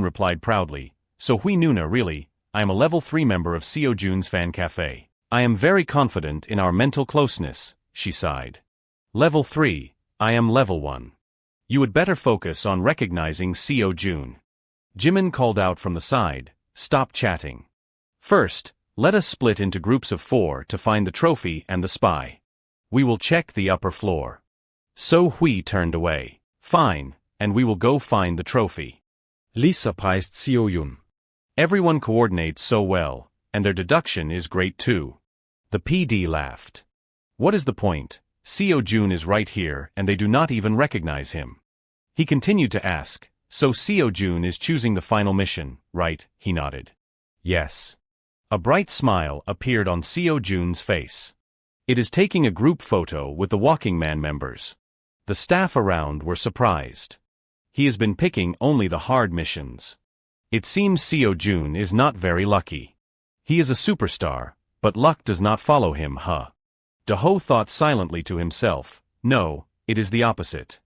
replied proudly, so Hui Nuna really, I am a level 3 member of Seo Jun's fan cafe. I am very confident in our mental closeness, she sighed. Level 3, I am level 1. You would better focus on recognizing Seo Jun. Jimin called out from the side, stop chatting. First, let us split into groups of 4 to find the trophy and the spy. We will check the upper floor. So Hui turned away. Fine, and we will go find the trophy. Lisa praised Seo Jun. Everyone coordinates so well, and their deduction is great too. The PD laughed. What is the point? Seo Jun is right here and they do not even recognize him. He continued to ask, so Seo Jun is choosing the final mission, right? He nodded. Yes. A bright smile appeared on Seo Jun's face. It is taking a group photo with the Walking Man members. The staff around were surprised. He has been picking only the hard missions. It seems Seo Jun is not very lucky. He is a superstar, but luck does not follow him, huh? Do-ho thought silently to himself, no, it is the opposite.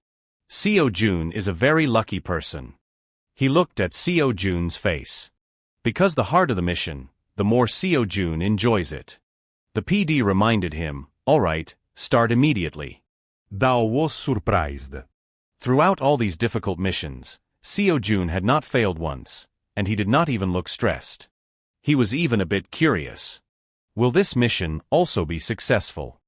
Seo Jun is a very lucky person. He looked at Seo Jun's face. Because the harder the mission, the more Seo Jun enjoys it. The PD reminded him, all right, start immediately. Dao was surprised. Throughout all these difficult missions, Seo Jun had not failed once, and he did not even look stressed. He was even a bit curious. Will this mission also be successful?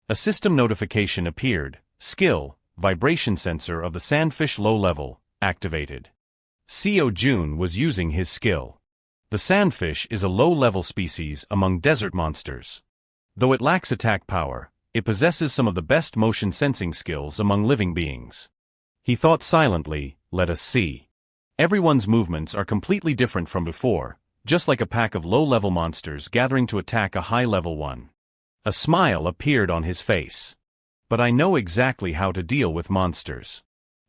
A system notification appeared, skill, vibration sensor of the sandfish low level, activated. Seo Jun was using his skill. The sandfish is a low-level species among desert monsters. Though it lacks attack power, it possesses some of the best motion sensing skills among living beings. He thought silently, let us see. Everyone's movements are completely different from before, just like a pack of low-level monsters gathering to attack a high-level one. A smile appeared on his face. But I know exactly how to deal with monsters.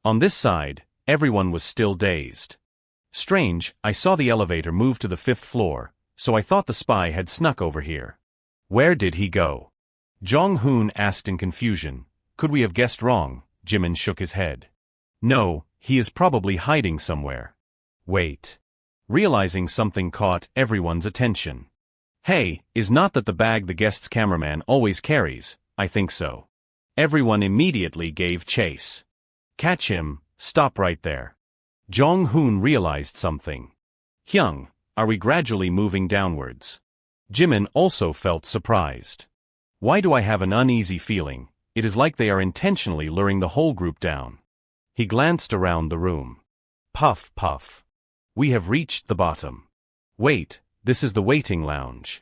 On this side, everyone was still dazed. Strange, I saw the elevator move to the 5th floor, so I thought the spy had snuck over here. Where did he go? Jong-hoon asked in confusion. Could we have guessed wrong? Jimin shook his head. No, he is probably hiding somewhere. Wait. Realizing something caught everyone's attention. Hey, is not that the bag the guest's cameraman always carries? I think so. Everyone immediately gave chase. Catch him, stop right there. Jong-hoon realized something. Hyung, are we gradually moving downwards? Jimin also felt surprised. Why do I have an uneasy feeling? It is like they are intentionally luring the whole group down. He glanced around the room. Puff, puff. We have reached the bottom. Wait, this is the waiting lounge.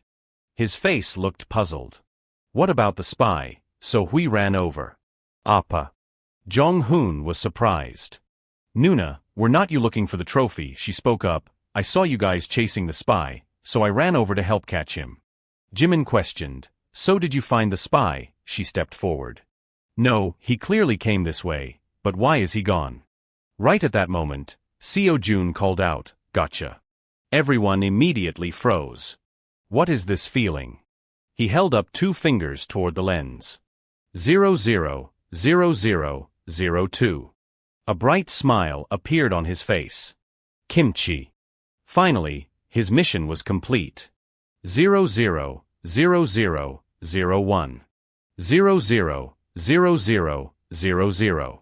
His face looked puzzled. What about the spy? So we ran over. Appa. Jong-hoon was surprised. Nuna, were not you looking for the trophy? She spoke up. I saw you guys chasing the spy, so I ran over to help catch him. Jimin questioned. So did you find the spy? She stepped forward. No, he clearly came this way, but why is he gone? Right at that moment, Seo-jun called out, gotcha. Everyone immediately froze. What is this feeling? He held up 2 fingers toward the lens. 000002. A bright smile appeared on his face. Kimchi. Finally, his mission was complete. 000001. 000000.